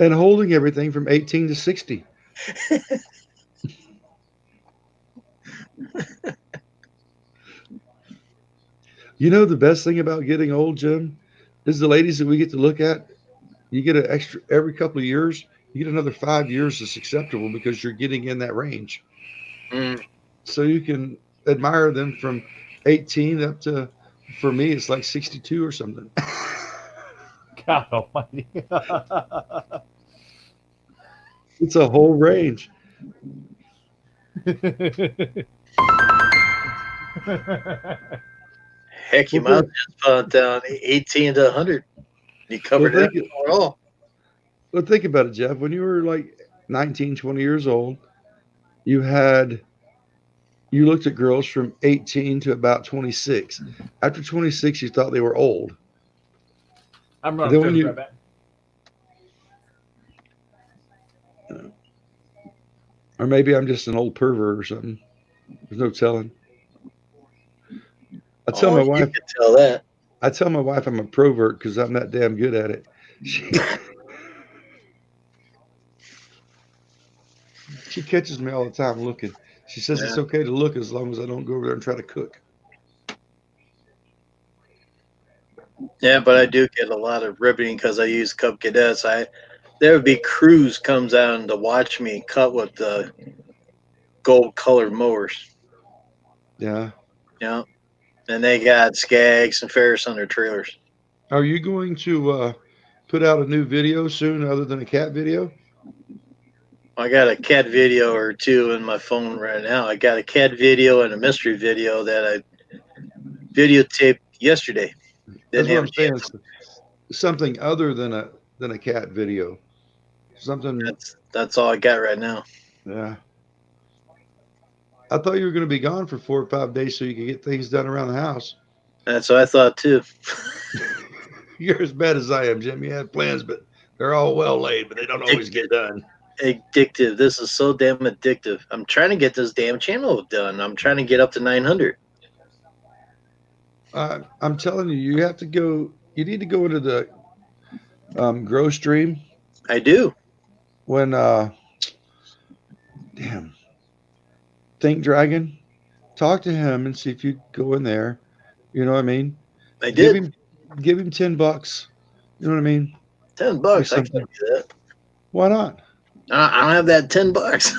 [SPEAKER 16] And holding everything from 18 to 60. You know, the best thing about getting old, Jim, is the ladies that we get to look at. You get an extra every couple of years. You get another 5 years that's acceptable because you're getting in that range. So you can admire them from 18 up to, for me, it's like 62 or something.
[SPEAKER 14] God almighty.
[SPEAKER 16] It's a whole range.
[SPEAKER 1] Heck, you might as well just put down 18 to 100. You covered
[SPEAKER 16] Well,
[SPEAKER 1] it all.
[SPEAKER 16] Well, think about it, Jeff. When you were like 19, 20 years old, you looked at girls from 18 to about 26. After 26, you thought they were old.
[SPEAKER 14] I'm
[SPEAKER 16] And
[SPEAKER 14] running
[SPEAKER 16] then when you,
[SPEAKER 14] right back.
[SPEAKER 16] or maybe I'm just an old pervert or something. There's no telling. I tell my wife.
[SPEAKER 1] You can tell that.
[SPEAKER 16] I tell my wife I'm a pervert because I'm that damn good at it. She catches me all the time looking. She says it's okay to look as long as I don't go over there and try to cook.
[SPEAKER 1] Yeah, but I do get a lot of riveting because I use Cub Cadets. There would be crews comes down to watch me cut with the gold colored mowers.
[SPEAKER 16] Yeah.
[SPEAKER 1] Yeah. And they got Skags and Ferris on their trailers.
[SPEAKER 16] Are you going to put out a new video soon other than a cat video?
[SPEAKER 1] I got a cat video or two in my phone right now. I got a cat video and a mystery video that I videotaped yesterday.
[SPEAKER 16] That's what I'm saying. Something other than a cat video. Something.
[SPEAKER 1] That's all I got right now.
[SPEAKER 16] Yeah. I thought you were going to be gone for 4 or 5 days so you could get things done around the house.
[SPEAKER 1] That's what I thought too.
[SPEAKER 16] You're as bad as I am, Jim. You had plans, but they're all well laid, but they don't always get done.
[SPEAKER 1] Addictive. This is so damn addictive. I'm trying to get this damn channel done. I'm trying to get up to 900.
[SPEAKER 16] I'm telling you, you have to go. You need to go into the grow stream.
[SPEAKER 1] I do.
[SPEAKER 16] When Think Dragon, talk to him and see if you go in there. You know what I mean?
[SPEAKER 1] I did.
[SPEAKER 16] Give him $10. You know what I mean?
[SPEAKER 1] $10. I can't do that.
[SPEAKER 16] Why not?
[SPEAKER 1] I don't have that $10.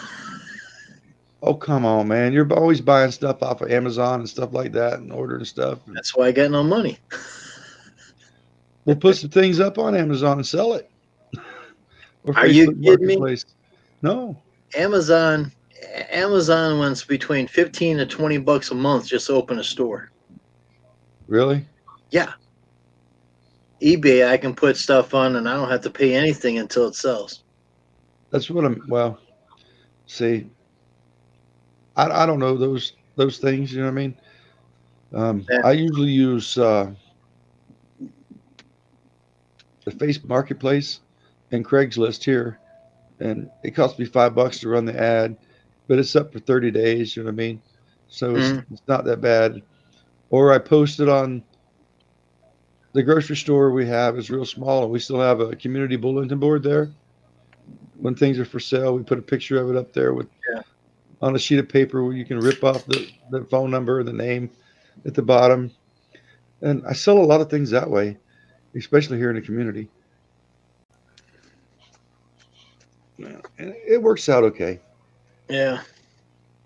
[SPEAKER 16] Oh, come on, man. You're always buying stuff off of Amazon and stuff like that and ordering stuff.
[SPEAKER 1] That's why I got no money.
[SPEAKER 16] We'll put some things up on Amazon and sell it. Or
[SPEAKER 1] Are you
[SPEAKER 16] Facebook
[SPEAKER 1] kidding me?
[SPEAKER 16] Marketplace. No.
[SPEAKER 1] Amazon wants between 15 to 20 bucks a month just to open a store.
[SPEAKER 16] Really?
[SPEAKER 1] Yeah. eBay, I can put stuff on and I don't have to pay anything until it sells.
[SPEAKER 16] That's what well, see, I don't know those things, you know what I mean? I usually use the Facebook Marketplace and Craigslist here, and it costs me $5 to run the ad, but it's up for 30 days, you know what I mean? So it's not that bad. Or I post it on the grocery store we have is real small, and we still have a community bulletin board there. When things are for sale, we put a picture of it up there with on a sheet of paper where you can rip off the phone number and the name at the bottom. And I sell a lot of things that way, especially here in the community. And it works out okay.
[SPEAKER 1] Yeah.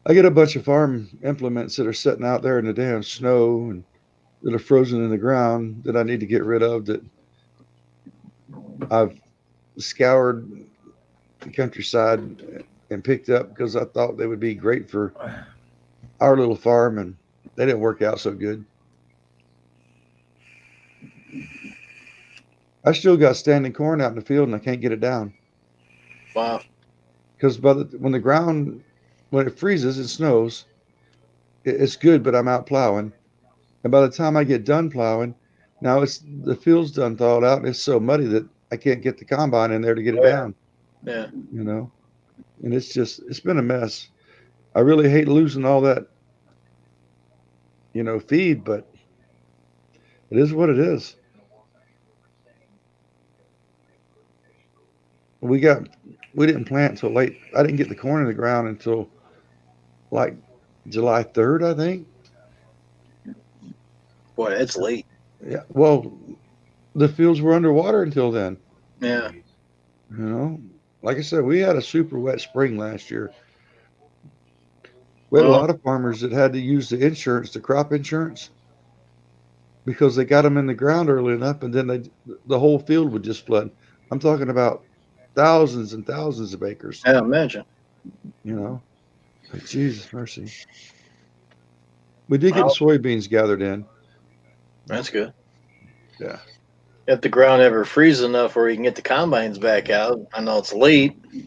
[SPEAKER 16] I get a bunch of farm implements that are sitting out there in the damn snow and that are frozen in the ground that I need to get rid of, that I've scoured the countryside and picked up because I thought they would be great for our little farm, and they didn't work out so good. I still got standing corn out in the field and I can't get it down.
[SPEAKER 1] Wow.
[SPEAKER 16] Because when the ground, when it freezes and snows, it's good, but I'm out plowing. And by the time I get done plowing, now the field's done thawed out and it's so muddy that I can't get the combine in there to get it down.
[SPEAKER 1] Yeah.
[SPEAKER 16] You know, and it's been a mess. I really hate losing all that, feed, but it is what it is. We didn't plant until late. I didn't get the corn in the ground until like July 3rd, I think.
[SPEAKER 1] Boy, it's late.
[SPEAKER 16] Yeah. Well, the fields were underwater until then.
[SPEAKER 1] Yeah.
[SPEAKER 16] Like I said, we had a super wet spring last year. We had a lot of farmers that had to use the insurance, the crop insurance, because they got them in the ground early enough, and then the whole field would just flood. I'm talking about thousands and thousands of acres.
[SPEAKER 1] Yeah, imagine.
[SPEAKER 16] But Jesus mercy. We did get the soybeans gathered in.
[SPEAKER 1] That's good.
[SPEAKER 16] Yeah.
[SPEAKER 1] If the ground ever freezes enough where you can get the combines back out, I know it's late, you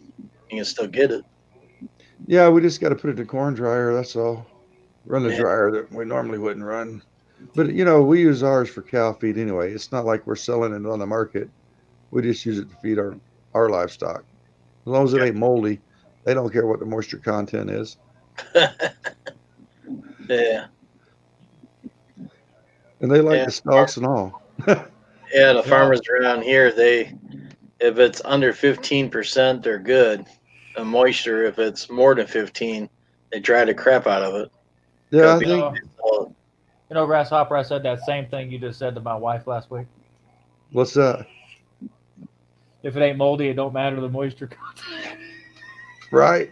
[SPEAKER 1] can still get it.
[SPEAKER 16] Yeah, we just got to put it in the corn dryer. That's all. Run the dryer that we normally wouldn't run. But, we use ours for cow feed anyway. It's not like we're selling it on the market. We just use it to feed our livestock. As long as it ain't moldy, they don't care what the moisture content is.
[SPEAKER 1] Yeah.
[SPEAKER 16] And they like the stalks and all.
[SPEAKER 1] Yeah, the farmers around here, if it's under 15%, they're good. The moisture, if it's more than 15, they dry the crap out of it.
[SPEAKER 16] Yeah, I think.
[SPEAKER 14] Grasshopper, I said that same thing you just said to my wife last week.
[SPEAKER 16] What's that?
[SPEAKER 14] If it ain't moldy, it don't matter the moisture content.
[SPEAKER 16] Right.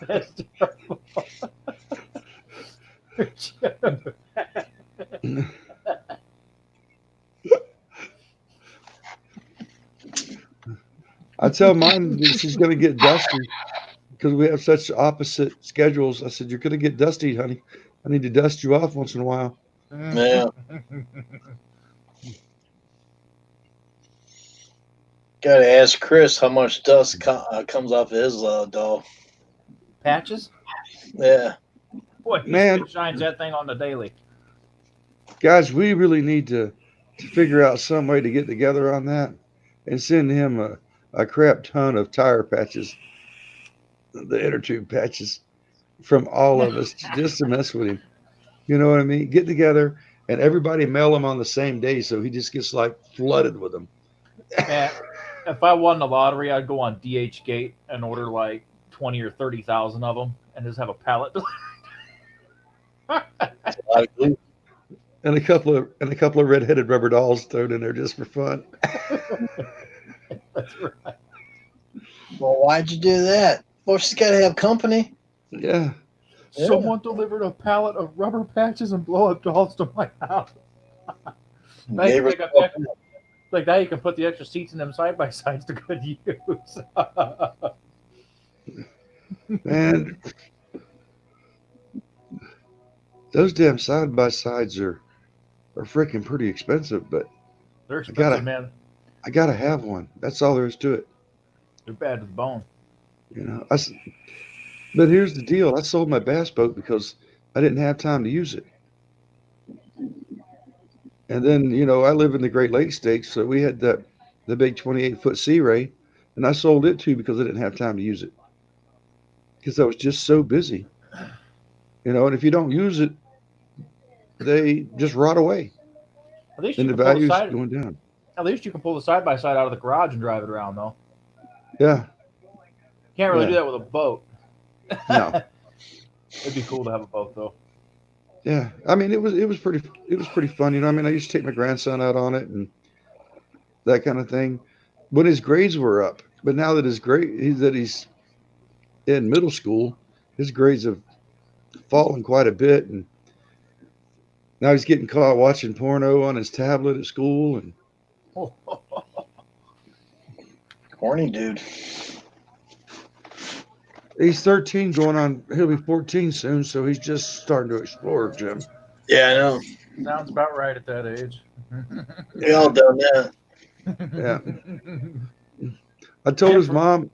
[SPEAKER 14] That's terrible.
[SPEAKER 16] I tell mine that she's going to get dusty because we have such opposite schedules. I said, "You're going to get dusty, honey. I need to dust you off once in a while."
[SPEAKER 1] Yeah. Got to ask Chris how much dust comes off his doll.
[SPEAKER 14] Patches?
[SPEAKER 1] Yeah.
[SPEAKER 14] Boy, he
[SPEAKER 16] Man.
[SPEAKER 14] shines that thing on the daily.
[SPEAKER 16] Guys, we really need to figure out some way to get together on that and send him a crap ton of tire patches, the inner tube patches, from all of us just to mess with him. You know what I mean? Get together and everybody mail them on the same day so he just gets like flooded with them.
[SPEAKER 14] Man, if I won the lottery, I'd go on DHgate and order like 20 or 30,000 of them and just have a pallet.
[SPEAKER 1] That's a lot of glue.
[SPEAKER 16] And a couple of red-headed rubber dolls thrown in there just for fun.
[SPEAKER 14] That's right.
[SPEAKER 1] Well, why'd you do that? Well, she's got to have company.
[SPEAKER 16] Yeah.
[SPEAKER 14] Someone delivered a pallet of rubber patches and blow-up dolls to my house. Now you can
[SPEAKER 1] Neighbors.
[SPEAKER 14] pick up the extra, like now you can put the extra seats in them side by sides to good use.
[SPEAKER 16] Man, those damn side by sides are freaking pretty expensive, but
[SPEAKER 14] They're
[SPEAKER 16] I
[SPEAKER 14] expensive,
[SPEAKER 16] gotta
[SPEAKER 14] man.
[SPEAKER 16] I gotta have one. That's all there is to it.
[SPEAKER 14] They're bad to the bone.
[SPEAKER 16] You know. But here's the deal. I sold my bass boat because I didn't have time to use it. And then, I live in the Great Lakes states, so we had the big 28-foot Sea Ray, and I sold it too because I didn't have time to use it because I was just so busy. And if you don't use it, they just rot away,
[SPEAKER 14] At least you
[SPEAKER 16] and the
[SPEAKER 14] can pull the
[SPEAKER 16] value's
[SPEAKER 14] side.
[SPEAKER 16] going down.
[SPEAKER 14] At least you can pull the side by side out of the garage and drive it around, though.
[SPEAKER 16] Yeah,
[SPEAKER 14] Can't really do
[SPEAKER 16] yeah,
[SPEAKER 14] that with a boat.
[SPEAKER 16] no,
[SPEAKER 14] It'd be cool to have a boat, though.
[SPEAKER 16] yeah. I mean, it was pretty fun. I mean, I used to take my grandson out on it and that kind of thing when his grades were up. But now that he's in middle school, his grades have fallen quite a bit, and now he's getting caught watching porno on his tablet at school, and
[SPEAKER 1] Corny dude.
[SPEAKER 16] he's 13 he'll be 14 soon, so he's just starting to explore, Jim.
[SPEAKER 1] Yeah, I know.
[SPEAKER 14] Sounds about right at that age.
[SPEAKER 1] We all done that.
[SPEAKER 16] Yeah. I told his mom,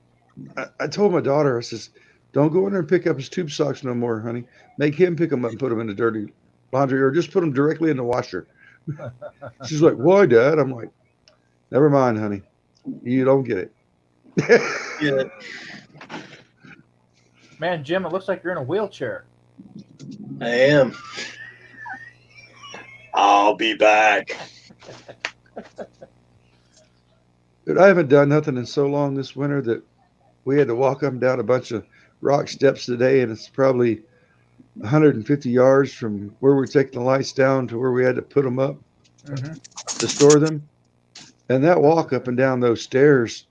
[SPEAKER 16] I told my daughter, I says, don't go in there and pick up his tube socks no more, honey. Make him pick them up and put them in the dirty laundry, or just put them directly in the washer. She's like, why, Dad? I'm like, never mind, honey. You don't get it.
[SPEAKER 1] Yeah.
[SPEAKER 14] Man, Jim, it looks like you're in a wheelchair.
[SPEAKER 1] I am. I'll be back.
[SPEAKER 16] Dude, I haven't done nothing in so long this winter that we had to walk up and down a bunch of rock steps today, and it's probably 150 yards from where we're taking the lights down to where we had to put them up to store them. And that walk up and down those stairs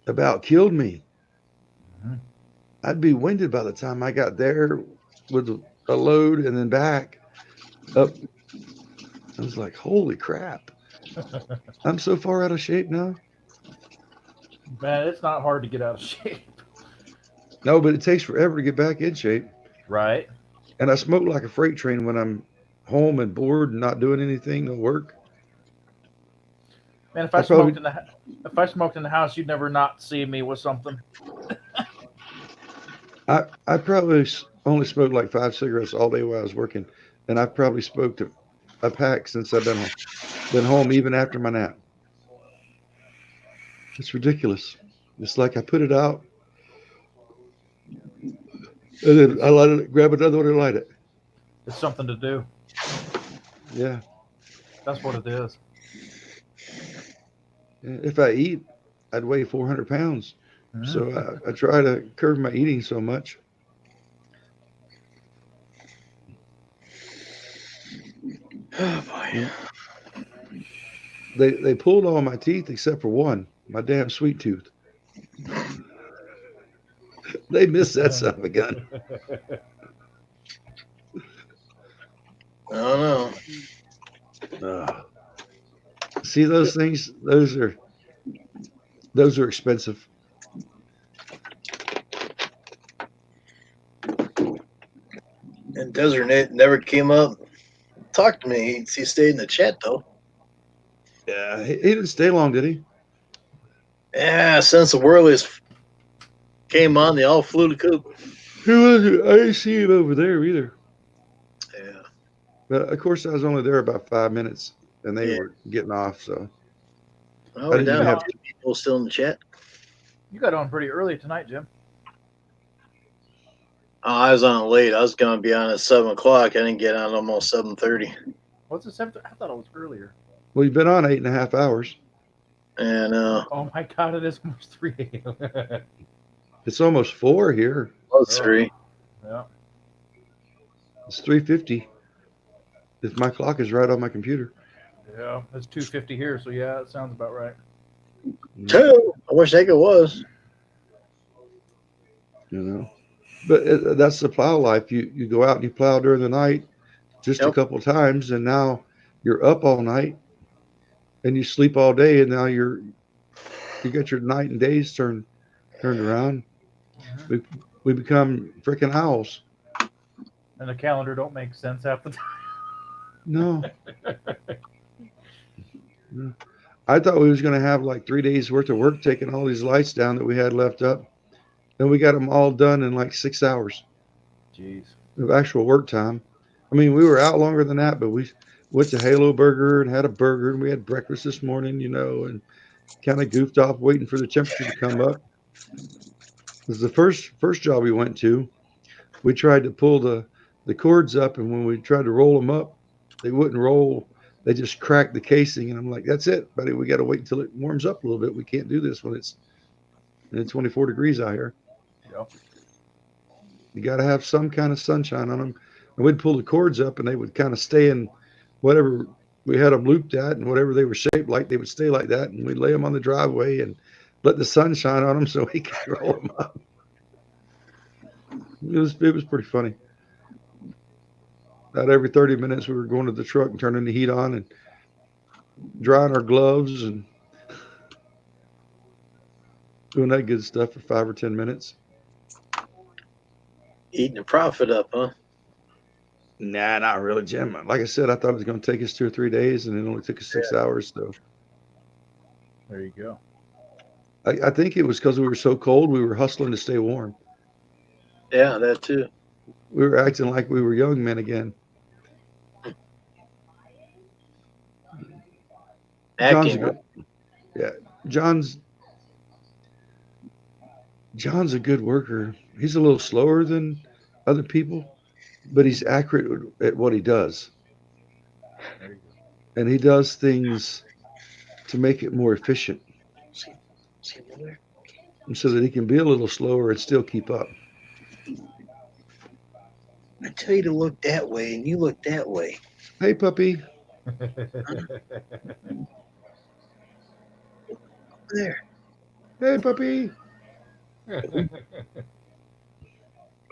[SPEAKER 16] about killed me. I'd be winded by the time I got there with a load and then back up. I was like, holy crap. I'm so far out of shape now.
[SPEAKER 14] Man, it's not hard to get out of shape.
[SPEAKER 16] No, but it takes forever to get back in shape.
[SPEAKER 14] Right.
[SPEAKER 16] And I smoke like a freight train when I'm home and bored and not doing anything, no work.
[SPEAKER 14] Man, if I smoked in the house, you'd never not see me with something.
[SPEAKER 16] I probably only smoked like 5 cigarettes all day while I was working, and I've probably smoked a pack since I've been home, even after my nap. It's ridiculous. It's like I put it out, and then I light it, grab another one and light it.
[SPEAKER 14] It's something to do.
[SPEAKER 16] Yeah.
[SPEAKER 14] That's what it is.
[SPEAKER 16] If I eat, I'd weigh 400 pounds. So I try to curb my eating so much.
[SPEAKER 1] Oh boy.
[SPEAKER 16] They pulled all my teeth except for one, my damn sweet tooth. They missed that son of a gun.
[SPEAKER 1] I don't
[SPEAKER 16] know. See those things? Those are expensive.
[SPEAKER 1] And Desert Nate never came up. Talked to me. He stayed in the chat though.
[SPEAKER 16] Yeah, he didn't stay long, did he?
[SPEAKER 1] Yeah, since the Whirlies came on, they all flew the coop.
[SPEAKER 16] Who was it? I didn't see him over there either.
[SPEAKER 1] Yeah.
[SPEAKER 16] But of course, I was only there about 5 minutes, and they were getting off. So
[SPEAKER 1] Oh, we're down to 2 people still in the chat.
[SPEAKER 14] You got on pretty early tonight, Jim.
[SPEAKER 1] Oh, I was on late. I was going to be on at 7 o'clock. I didn't get on almost 7:30.
[SPEAKER 14] What's it? 7? I thought it was earlier.
[SPEAKER 16] Well, you've been on 8.5 hours.
[SPEAKER 1] And
[SPEAKER 14] oh my God, it is almost 3 a.m.
[SPEAKER 16] It's almost 4 here.
[SPEAKER 1] Oh, it's 3.
[SPEAKER 14] Yeah.
[SPEAKER 16] It's 3:50. If my clock is right on my computer.
[SPEAKER 14] Yeah, it's 2:50 here, so yeah, it sounds about right.
[SPEAKER 1] 2. I wish it was.
[SPEAKER 16] But that's the plow life. You go out and you plow during the night just a couple times, and now you're up all night and you sleep all day, and now you got your night and days turned around. We become freaking owls.
[SPEAKER 14] And the calendar don't make sense half the time.
[SPEAKER 16] No. No. I thought we was going to have like 3 days worth of work taking all these lights down that we had left up. And we got them all done in like 6 hours
[SPEAKER 14] Jeez.
[SPEAKER 16] of actual work time. I mean, we were out longer than that, but we went to Halo Burger and had a burger, and we had breakfast this morning, and kind of goofed off waiting for the temperature to come up. It was the first job we went to. We tried to pull the cords up, and when we tried to roll them up, they wouldn't roll. They just cracked the casing, and I'm like, "That's it, buddy. We got to wait until it warms up a little bit. We can't do this when it's 24 degrees out here.
[SPEAKER 14] Yep.
[SPEAKER 16] You got to have some kind of sunshine on them." And we'd pull the cords up, and they would kind of stay in whatever we had them looped at, and whatever they were shaped like, they would stay like that. And we'd lay them on the driveway and let the sun shine on them so we could roll them up. It was pretty funny. About every 30 minutes, we were going to the truck and turning the heat on and drying our gloves and doing that good stuff for 5 or 10 minutes.
[SPEAKER 1] Eating a profit up, huh?
[SPEAKER 16] Nah, not really, Jim. Like I said, I thought it was going to take us 2 or 3 days, and it only took us 6 hours. So
[SPEAKER 14] There you go.
[SPEAKER 16] I think it was because we were so cold, we were hustling to stay warm.
[SPEAKER 1] Yeah, that too.
[SPEAKER 16] We were acting like we were young men again. John's a good, yeah. John's a good worker. He's a little slower than other people, but he's accurate at what he does. And he does things to make it more efficient, so that he can be a little slower and still keep up.
[SPEAKER 1] I tell you to look that way, and you look that way.
[SPEAKER 16] Hey, puppy.
[SPEAKER 1] There.
[SPEAKER 16] Hey, puppy.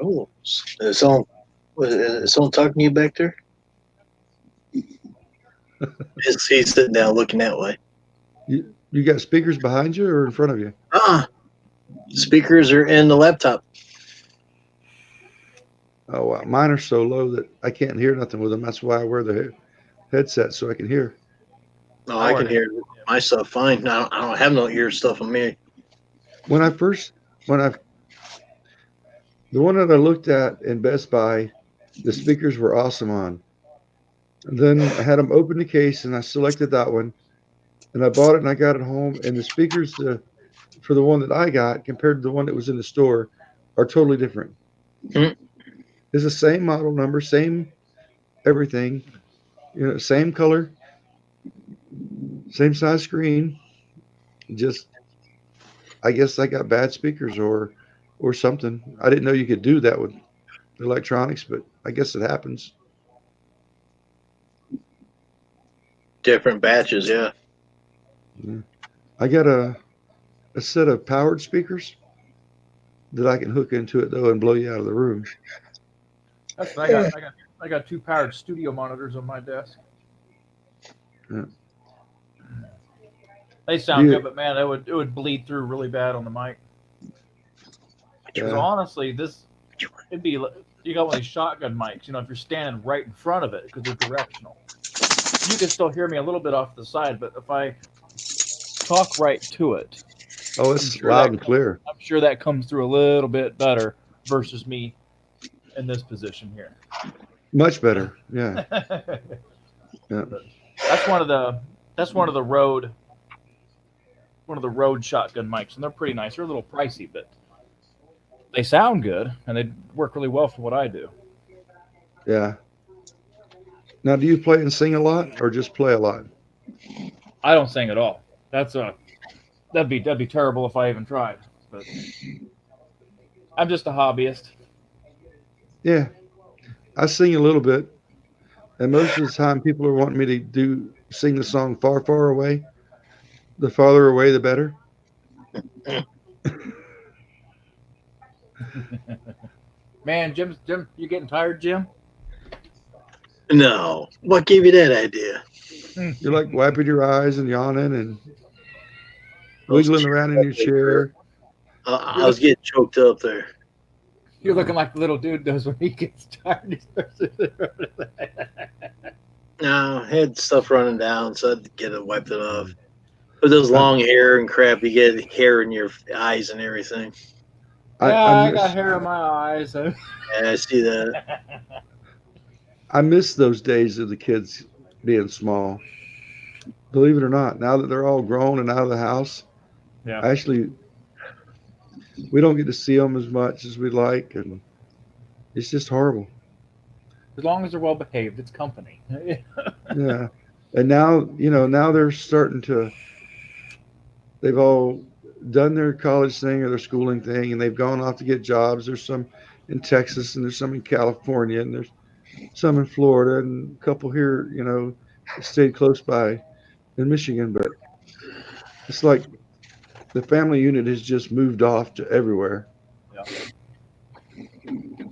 [SPEAKER 1] Oh, is someone talking to you back there? He's sitting down looking that way.
[SPEAKER 16] You got speakers behind you or in front of you?
[SPEAKER 1] Speakers are in the laptop.
[SPEAKER 16] Oh, wow. Mine are so low that I can't hear nothing with them. That's why I wear the headset so I can hear.
[SPEAKER 1] No, I can hear my stuff fine. Now I don't have no ear stuff on me.
[SPEAKER 16] The one that I looked at in Best Buy, the speakers were awesome on. And then I had them open the case, and I selected that one, and I bought it, and I got it home. And the speakers for the one that I got compared to the one that was in the store are totally different.
[SPEAKER 1] Mm-hmm.
[SPEAKER 16] It's the same model number, same everything, same color, same size screen. Just, I guess I got bad speakers or something. I didn't know you could do that with electronics, but I guess it happens.
[SPEAKER 1] Different batches, yeah.
[SPEAKER 16] I got a set of powered speakers that I can hook into it though and blow you out of the room.
[SPEAKER 14] That's what I got. I got 2 powered studio monitors on my desk.
[SPEAKER 16] Yeah.
[SPEAKER 14] They sound good, but man, it would bleed through really bad on the mic. Because honestly, it'd be, you got one of these shotgun mics. If you're standing right in front of it because they're directional, you can still hear me a little bit off the side. But if I talk right to it,
[SPEAKER 16] oh, it's loud and clear.
[SPEAKER 14] I'm sure that comes through a little bit better versus me in this position here.
[SPEAKER 16] Much better, yeah. Yeah.
[SPEAKER 14] That's one of the road shotgun mics, and they're pretty nice. They're a little pricey, but they sound good, and they work really well for what I do.
[SPEAKER 16] Yeah. Now, do you play and sing a lot, or just play a lot?
[SPEAKER 14] I don't sing at all. That'd be terrible if I even tried. But I'm just a hobbyist.
[SPEAKER 16] Yeah, I sing a little bit, and most of the time, people are wanting me to sing the song "Far, Far Away." The farther away, the better.
[SPEAKER 14] Man, Jim, you getting tired, Jim?
[SPEAKER 1] No. What gave you that idea?
[SPEAKER 16] You're like wiping your eyes and yawning and
[SPEAKER 1] Those
[SPEAKER 16] wiggling
[SPEAKER 1] tears
[SPEAKER 16] around in your
[SPEAKER 1] definitely hurt.
[SPEAKER 16] chair.
[SPEAKER 1] I was getting choked up there.
[SPEAKER 14] You're looking like the little dude does when he gets tired.
[SPEAKER 1] No, I had stuff running down, so I had to get it wiped it off. With those long hair and crap, you get hair in your eyes and everything.
[SPEAKER 14] Yeah,
[SPEAKER 16] I
[SPEAKER 14] I got
[SPEAKER 16] miss
[SPEAKER 14] hair in my eyes.
[SPEAKER 1] Yeah, I see that.
[SPEAKER 16] I miss those days of the kids being small. Believe it or not, now that they're all grown and out of the house,
[SPEAKER 14] Yeah.
[SPEAKER 16] actually we don't get to see them as much as we'd like, and it's just horrible.
[SPEAKER 14] As long as they're well behaved, it's company.
[SPEAKER 16] Yeah, and now now they're starting to. They've all done their college thing or their schooling thing, and they've gone off to get jobs. There's some in Texas, and there's some in California, and there's some in Florida, and a couple here, stayed close by in Michigan. But it's like the family unit has just moved off to everywhere.
[SPEAKER 14] Yeah.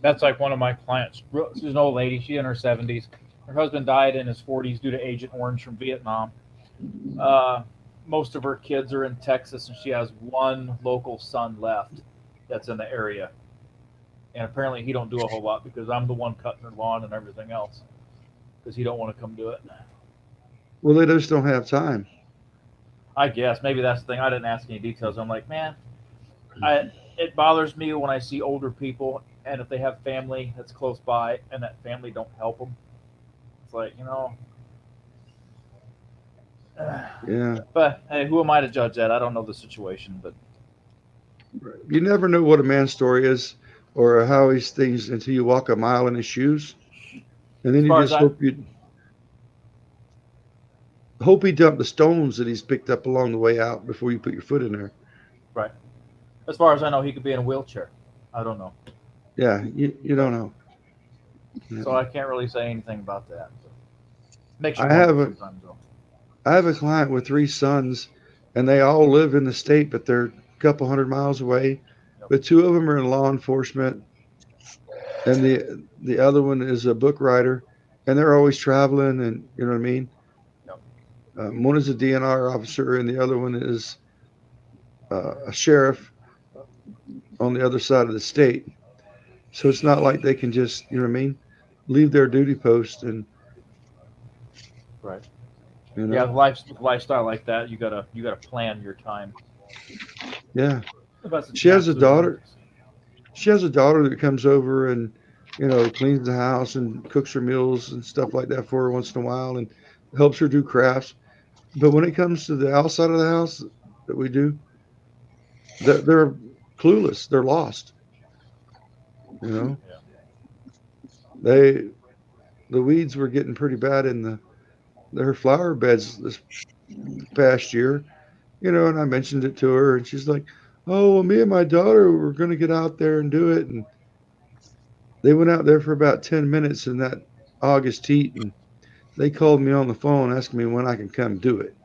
[SPEAKER 14] That's like one of my clients. She's an old lady. She's in her 70s. Her husband died in his 40s due to Agent Orange from Vietnam. Most of her kids are in Texas, and she has one local son left that's in the area. And apparently, he don't do a whole lot because I'm the one cutting her lawn and everything else because he don't want to come do it.
[SPEAKER 16] Well, they just don't have time.
[SPEAKER 14] I guess maybe that's the thing. I didn't ask any details. I'm like, man, it bothers me when I see older people and if they have family that's close by and that family don't help them. It's like,
[SPEAKER 16] Yeah,
[SPEAKER 14] but hey, who am I to judge that? I don't know the situation, but
[SPEAKER 16] you never know what a man's story is or how he's things until you walk a mile in his shoes, and then
[SPEAKER 14] as
[SPEAKER 16] you
[SPEAKER 14] far as
[SPEAKER 16] just
[SPEAKER 14] I
[SPEAKER 16] hope he dumped the stones that he's picked up along the way out before you put your foot in there.
[SPEAKER 14] right, as far as I know, he could be in a wheelchair. I don't know,
[SPEAKER 16] Yeah, you don't know. Yeah.
[SPEAKER 14] so I can't really say anything about that. Makes you
[SPEAKER 16] I have
[SPEAKER 14] wonder
[SPEAKER 16] a
[SPEAKER 14] sometimes, though.
[SPEAKER 16] I have a client with three sons, and they all live in the state, but they're a couple hundred miles away.
[SPEAKER 14] Yep.
[SPEAKER 16] But two of them are in law enforcement, and the other one is a book writer, and they're always traveling, and you know what I mean.
[SPEAKER 14] Yep.
[SPEAKER 16] One is a DNR officer, and the other one is a sheriff on the other side of the state. So it's not like they can just, you know what I mean, leave their duty post and
[SPEAKER 14] Right.
[SPEAKER 16] you
[SPEAKER 14] Yeah,
[SPEAKER 16] know,
[SPEAKER 14] lifestyle like that, you gotta plan your time.
[SPEAKER 16] yeah.
[SPEAKER 14] That's an
[SPEAKER 16] She has a
[SPEAKER 14] absolute
[SPEAKER 16] daughter.
[SPEAKER 14] emergency.
[SPEAKER 16] She has a daughter that comes over and cleans the house and cooks her meals and stuff like that for her once in a while and helps her do crafts. But when it comes to the outside of the house that we do, they're clueless. They're lost. You know,
[SPEAKER 14] Yeah.
[SPEAKER 16] they the weeds were getting pretty bad in her flower beds this past year. And I mentioned it to her, and she's like, "Oh, well, me and my daughter were going to get out there and do it." And they went out there for about 10 minutes in that August heat, and they called me on the phone asking me when I can come do it.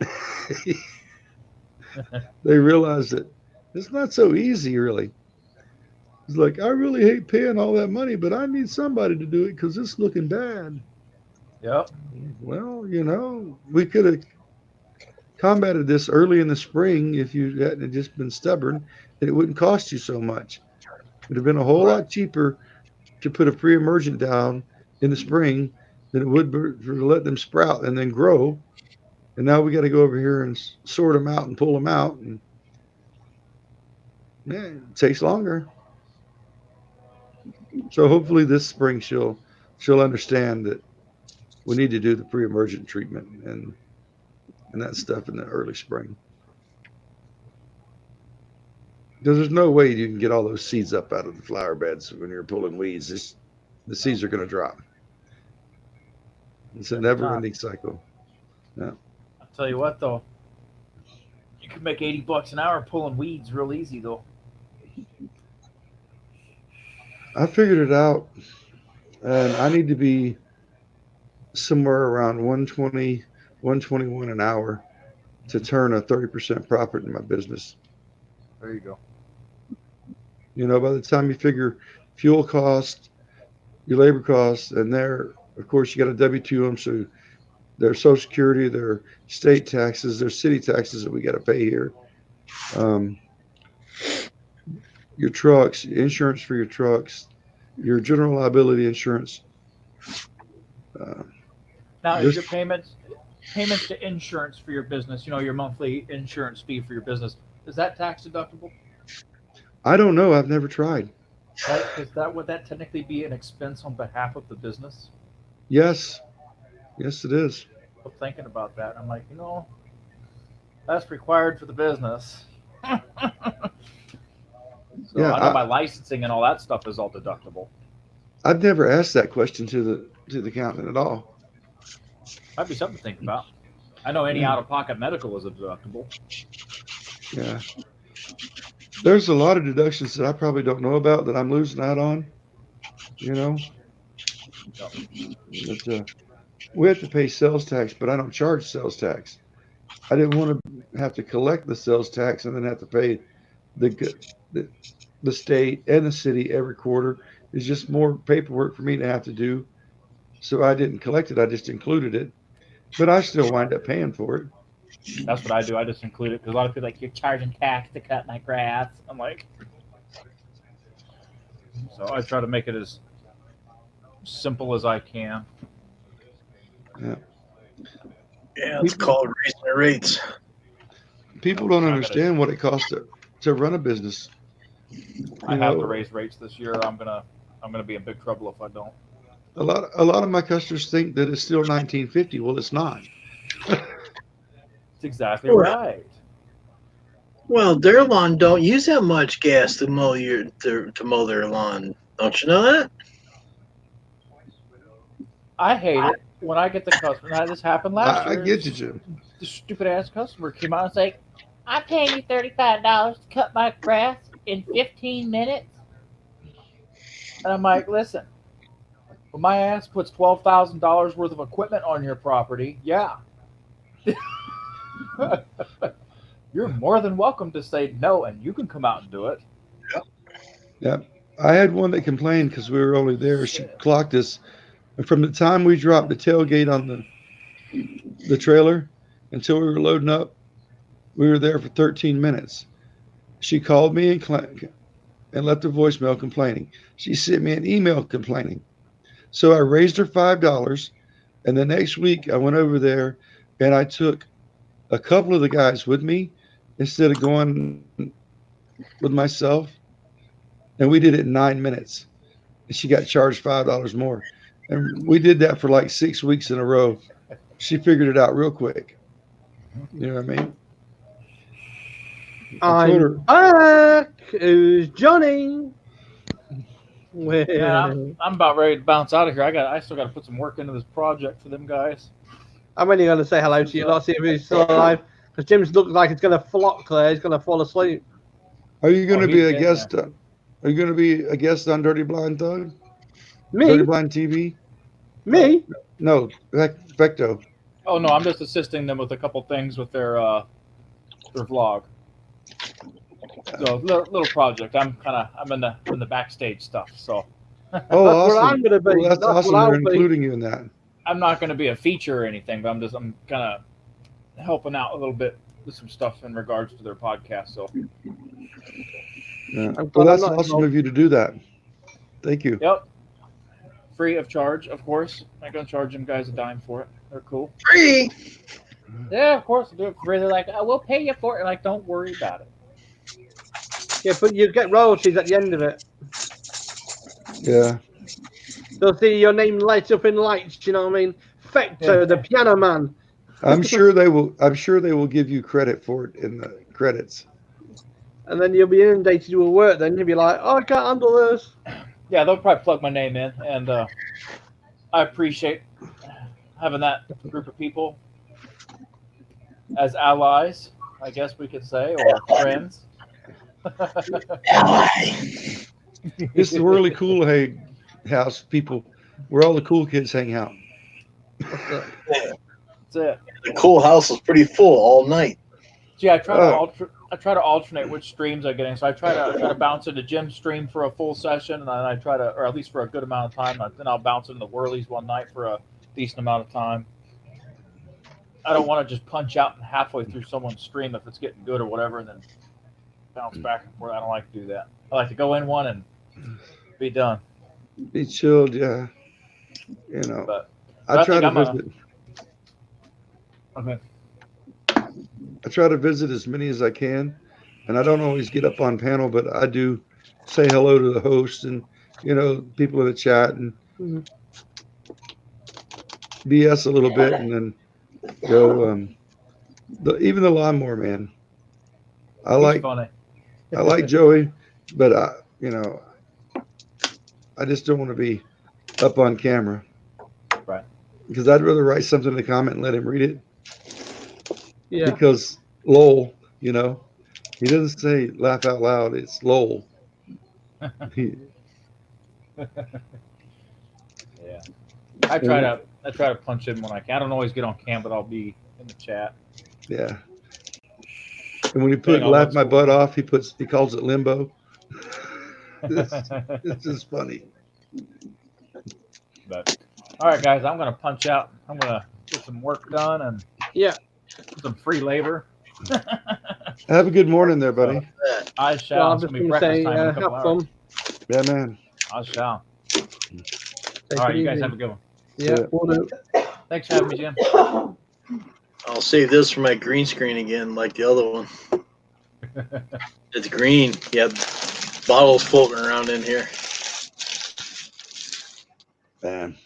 [SPEAKER 16] They realized that it's not so easy, really. It's like, I really hate paying all that money, but I need somebody to do it because it's looking bad.
[SPEAKER 14] Yep.
[SPEAKER 16] Well, we could have combated this early in the spring if you hadn't just been stubborn, and it wouldn't cost you so much. It'd have been a whole
[SPEAKER 14] Right.
[SPEAKER 16] lot cheaper to put a pre-emergent down in the spring than it would be to let them sprout and then grow. And now we got to go over here and sort them out and pull them out, and yeah, it takes longer. So hopefully this spring she'll understand that we need to do the pre-emergent treatment and that stuff in the early spring. Because there's no way you can get all those seeds up out of the flower beds when you're pulling weeds. The seeds are going to drop. It's a
[SPEAKER 14] Every time.
[SPEAKER 16] never-ending cycle. Yeah.
[SPEAKER 14] I'll tell you what, though, you can make $80 an hour pulling weeds real easy, though.
[SPEAKER 16] I figured it out, and I need to be somewhere around 120, 121 an hour to turn a 30% profit in my business.
[SPEAKER 14] There you go.
[SPEAKER 16] By the time you figure fuel cost, your labor costs, and of course, you got a W-2 them, so their Social Security, their state taxes, their city taxes that we got to pay here. Um, your trucks, insurance for your trucks, your general liability insurance. Uh,
[SPEAKER 14] Now, is
[SPEAKER 16] there's,
[SPEAKER 14] your payments to insurance for your business, your monthly insurance fee for your business, is that tax deductible?
[SPEAKER 16] I don't know. I've never tried.
[SPEAKER 14] Right? Because that would that technically be an expense on behalf of the business?
[SPEAKER 16] Yes, yes, it is.
[SPEAKER 14] I'm thinking about that. I'm like, that's required for the business. So
[SPEAKER 16] Yeah,
[SPEAKER 14] I know my licensing and all that stuff is all deductible.
[SPEAKER 16] I've never asked that question to the accountant at all.
[SPEAKER 14] Might be something to think about. I know any
[SPEAKER 16] Yeah.
[SPEAKER 14] out-of-pocket medical is a deductible.
[SPEAKER 16] Yeah, there's a lot of deductions that I probably don't know about that I'm losing out on. You know,
[SPEAKER 14] Yep.
[SPEAKER 16] but we have to pay sales tax, but I don't charge sales tax. I didn't want to have to collect the sales tax and then have to pay the the, the state and the city every quarter. It's just more paperwork for me to have to do. So I didn't collect it. I just included it, but I still wind up paying for it.
[SPEAKER 14] That's what I do. I just include it because a lot of people are like, you're charging tax to cut my grass. I'm like, so I try to make it as simple as I can.
[SPEAKER 16] Yeah.
[SPEAKER 1] Yeah, it's called raising the rates.
[SPEAKER 16] People don't
[SPEAKER 14] I
[SPEAKER 16] understand what it costs to run a business.
[SPEAKER 14] I
[SPEAKER 16] You
[SPEAKER 14] have to
[SPEAKER 16] know,
[SPEAKER 14] raise rates this year. I'm gonna be in big trouble if I don't.
[SPEAKER 16] a lot of my customers think that it's still 1950. Well, it's not.
[SPEAKER 14] That's exactly right.
[SPEAKER 1] Well, their lawn don't use that much gas to mow their lawn. Don't you know that?
[SPEAKER 14] I hate it when I get the customer. Now, this happened last
[SPEAKER 16] I
[SPEAKER 14] year.
[SPEAKER 16] get you, Jim.
[SPEAKER 14] The stupid ass customer came out and was like, "I'm paying you $35 to cut my grass in 15 minutes," and I'm like, "Listen, when my ass puts $12,000 worth of equipment on your property, yeah." You're more than welcome to say no, and you can come out and do it.
[SPEAKER 16] Yeah. I had one that complained because we were only there. She clocked us. And from the time we dropped the tailgate on the trailer until we were loading up, we were there for 13 minutes. She called me and left a voicemail complaining. She sent me an email complaining. So I raised her $5. And the next week I went over there and I took a couple of the guys with me instead of going with myself. And we did it in 9 minutes. And she got charged $5 more. And we did that for like 6 weeks in a row. She figured it out real quick. You know what I mean? I told her,
[SPEAKER 15] back. Who's Johnny?
[SPEAKER 14] Yeah, I'm about ready to bounce out of here. I still got to put some work into this project for them guys.
[SPEAKER 15] I'm only going to say hello to you. Let's see if he's still alive. Because Jim's looks like he's going to flock there. He's going to fall asleep.
[SPEAKER 16] are you going to
[SPEAKER 14] Oh,
[SPEAKER 16] be
[SPEAKER 14] he's
[SPEAKER 16] a
[SPEAKER 14] dead
[SPEAKER 16] guest? Are you going to be a guest on Dirty Blind Thug?
[SPEAKER 15] Me?
[SPEAKER 16] Dirty Blind TV?
[SPEAKER 15] Me?
[SPEAKER 16] No, Vecto.
[SPEAKER 14] Oh no, I'm just assisting them with a couple things with their vlog. So little project. I'm in the backstage stuff. So
[SPEAKER 16] Oh,
[SPEAKER 15] That's where I'm
[SPEAKER 16] awesome.
[SPEAKER 15] going to be.
[SPEAKER 16] Well, that's
[SPEAKER 15] That's
[SPEAKER 16] awesome.
[SPEAKER 15] what
[SPEAKER 16] They're
[SPEAKER 15] I'll be.
[SPEAKER 16] including you in that.
[SPEAKER 14] I'm not going to be a feature or anything, but I'm kind of helping out a little bit with some stuff in regards to their podcast. So
[SPEAKER 16] Yeah.
[SPEAKER 15] I'm
[SPEAKER 16] Well,
[SPEAKER 15] glad I'm
[SPEAKER 16] that's
[SPEAKER 15] not
[SPEAKER 16] awesome
[SPEAKER 15] involved.
[SPEAKER 16] of you to do that. Thank you.
[SPEAKER 14] yep, free of charge, of course. I'm not going to charge them guys a dime for it. They're cool.
[SPEAKER 1] Free.
[SPEAKER 14] Yeah, of course. They'll do it for free. They're like, oh, we'll pay you for it. Like, don't worry about it.
[SPEAKER 15] Yeah, but you get royalties at the end of it.
[SPEAKER 16] Yeah.
[SPEAKER 15] They'll see your name light up in lights. You know what I mean? Fecto, the piano man.
[SPEAKER 16] I'm sure they will. I'm sure they will give you credit for it in the credits.
[SPEAKER 15] And then you'll be inundated with work. Then you'll be like, "Oh, I can't handle this."
[SPEAKER 14] Yeah, they'll probably plug my name in, and I appreciate having that group of people as allies, I guess we could say, or friends.
[SPEAKER 16] It's the really cool house, people, where all the cool kids hang out.
[SPEAKER 14] That's it.
[SPEAKER 1] The cool house was pretty full all night.
[SPEAKER 14] Yeah, I try to alternate which streams I'm getting. So I try to bounce into Jim's stream for a full session, and then I try to, or at least for a good amount of time. Then I'll bounce into Whirlies one night for a decent amount of time. I don't want to just punch out halfway through someone's stream if it's getting good or whatever, and then bounce back and forth. I don't like to do that. I like to go in one and be done.
[SPEAKER 16] Be chilled, yeah. You know,
[SPEAKER 14] But
[SPEAKER 16] I
[SPEAKER 14] I
[SPEAKER 16] try
[SPEAKER 14] think
[SPEAKER 16] to
[SPEAKER 14] I'm a
[SPEAKER 16] visit.
[SPEAKER 14] okay.
[SPEAKER 16] I try to visit as many as I can, and I don't always get up on panel, but I do say hello to the host and people in the chat and
[SPEAKER 15] Mhm.
[SPEAKER 16] BS a little bit, and then go. Even the lawnmower man. I
[SPEAKER 14] He's
[SPEAKER 16] like
[SPEAKER 14] funny.
[SPEAKER 16] Joey, but I just don't want to be up on camera.
[SPEAKER 14] Right.
[SPEAKER 16] Because I'd rather write something in the comment and let him read it.
[SPEAKER 15] Yeah.
[SPEAKER 16] Because Lowell, he doesn't say laugh out loud. It's Lowell.
[SPEAKER 14] Yeah. I try to punch in when I can. I don't always get on cam, but I'll be in the chat.
[SPEAKER 16] Yeah. And when he
[SPEAKER 14] Depending on
[SPEAKER 16] laugh
[SPEAKER 14] what's
[SPEAKER 16] my
[SPEAKER 14] going
[SPEAKER 16] butt
[SPEAKER 14] on.
[SPEAKER 16] off, he calls it limbo. It's just funny.
[SPEAKER 14] But all right, guys, I'm gonna punch out. I'm gonna get some work done and
[SPEAKER 15] Yeah.
[SPEAKER 14] some free labor.
[SPEAKER 16] Have a good morning there, buddy.
[SPEAKER 14] I shall.
[SPEAKER 15] Well, I'm
[SPEAKER 14] It's
[SPEAKER 15] just
[SPEAKER 14] gonna be
[SPEAKER 15] going to
[SPEAKER 14] breakfast
[SPEAKER 15] say,
[SPEAKER 14] time in a couple
[SPEAKER 15] have
[SPEAKER 14] hours.
[SPEAKER 15] fun.
[SPEAKER 16] Yeah, man.
[SPEAKER 14] I shall.
[SPEAKER 15] Take
[SPEAKER 14] All right,
[SPEAKER 15] it
[SPEAKER 14] you guys
[SPEAKER 15] easy.
[SPEAKER 14] have a good one.
[SPEAKER 15] Yeah, we'll do.
[SPEAKER 14] Thanks for having me, Jim.
[SPEAKER 1] I'll save this for my green screen again, like the other one. It's green. Yeah, bottles floating around in here.
[SPEAKER 16] Man.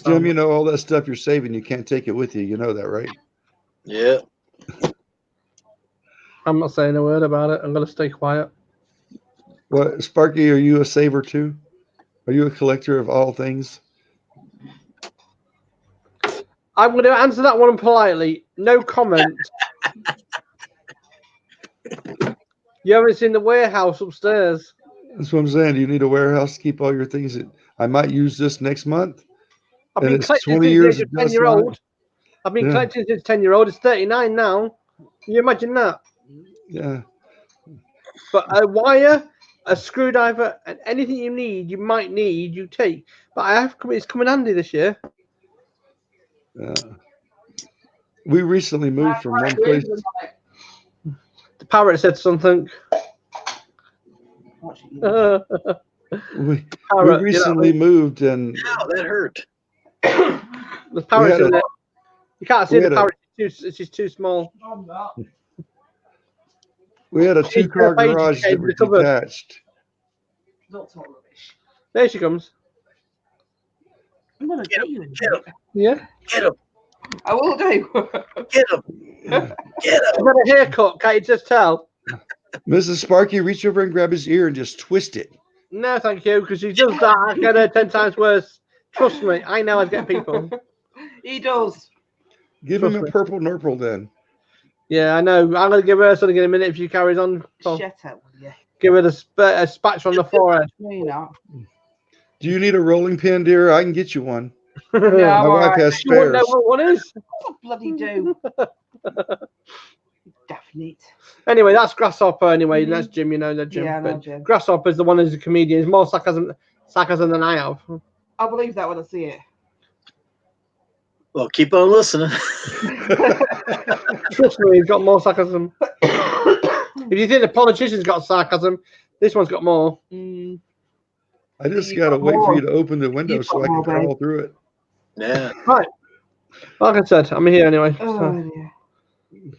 [SPEAKER 16] Jim, all that stuff you're saving, you can't take it with you. You know that, right?
[SPEAKER 1] Yeah.
[SPEAKER 15] I'm not saying a word about it. I'm going to stay quiet.
[SPEAKER 16] What, Sparky, are you a saver too? Are you a collector of all things?
[SPEAKER 15] I'm going to answer that one politely. No comment. You haven't seen the warehouse upstairs.
[SPEAKER 16] That's what I'm saying. Do you need a warehouse to keep all your things that I might use this next month?
[SPEAKER 15] I've
[SPEAKER 16] And
[SPEAKER 15] been
[SPEAKER 16] it's
[SPEAKER 15] collecting
[SPEAKER 16] 20
[SPEAKER 15] since the
[SPEAKER 16] years
[SPEAKER 15] age
[SPEAKER 16] of
[SPEAKER 15] of 10
[SPEAKER 16] dust
[SPEAKER 15] year
[SPEAKER 16] on it.
[SPEAKER 15] old. I've been
[SPEAKER 16] Yeah.
[SPEAKER 15] collecting since 10-year-old. It's 39 now. Can you imagine that?
[SPEAKER 16] Yeah.
[SPEAKER 15] But a wire, a screwdriver, and anything you might need, you take. But it's coming handy this year.
[SPEAKER 16] Yeah. We recently moved from one place.
[SPEAKER 15] The parrot said something.
[SPEAKER 16] We
[SPEAKER 15] Parrot,
[SPEAKER 16] recently moved, and
[SPEAKER 1] Ow, that hurt.
[SPEAKER 15] The parrot's in there. You can't see
[SPEAKER 16] we
[SPEAKER 15] the
[SPEAKER 16] had a-
[SPEAKER 15] parrot. It's just too small.
[SPEAKER 16] we had a
[SPEAKER 15] She's
[SPEAKER 16] 2-car
[SPEAKER 15] got a page
[SPEAKER 16] garage that was
[SPEAKER 15] recovered.
[SPEAKER 16] detached.
[SPEAKER 15] There she comes.
[SPEAKER 11] I'm gonna get you in.
[SPEAKER 1] Get him.
[SPEAKER 15] Yeah.
[SPEAKER 1] Get him.
[SPEAKER 11] I will do.
[SPEAKER 1] Get him. Get
[SPEAKER 15] She's
[SPEAKER 1] him.
[SPEAKER 15] got a haircut. Can't you just tell?
[SPEAKER 16] Mrs. Sparky, reach over and grab his ear and just twist it.
[SPEAKER 15] No, thank you. Because she does that, I get her 10 times worse. Trust me. I know how to get people.
[SPEAKER 11] He does.
[SPEAKER 16] Give
[SPEAKER 15] Trust
[SPEAKER 16] him a
[SPEAKER 15] me.
[SPEAKER 16] purple nurple then.
[SPEAKER 15] Yeah, I know. I'm going to give her something in a minute if she carries on. So
[SPEAKER 11] Shut up, will you?
[SPEAKER 15] give her a spatch on the forehead.
[SPEAKER 11] No, you're not.
[SPEAKER 16] Do you need a rolling pin, dear? I can get you one.
[SPEAKER 11] No,
[SPEAKER 16] My
[SPEAKER 11] I'm
[SPEAKER 16] wife
[SPEAKER 11] alright.
[SPEAKER 16] has
[SPEAKER 15] You wouldn't know
[SPEAKER 16] spares.
[SPEAKER 15] what one is.
[SPEAKER 11] I bloody do. Definite.
[SPEAKER 15] Anyway, that's Grasshopper. Anyway, that's Jim. You know that Jim.
[SPEAKER 11] Yeah, I know
[SPEAKER 15] But
[SPEAKER 11] Jim.
[SPEAKER 15] Grasshopper's the one who's a comedian. He's more sarcasm than I have.
[SPEAKER 11] I believe that when I see it.
[SPEAKER 1] Well, keep on listening.
[SPEAKER 15] Trust me, he's got more sarcasm. If you think the politician's got sarcasm, this one's got more.
[SPEAKER 16] I just got to wait for you to open the window so I can crawl through it.
[SPEAKER 1] Yeah.
[SPEAKER 15] Right. Like I said, I'm here anyway.
[SPEAKER 11] Oh,
[SPEAKER 15] So
[SPEAKER 11] dear.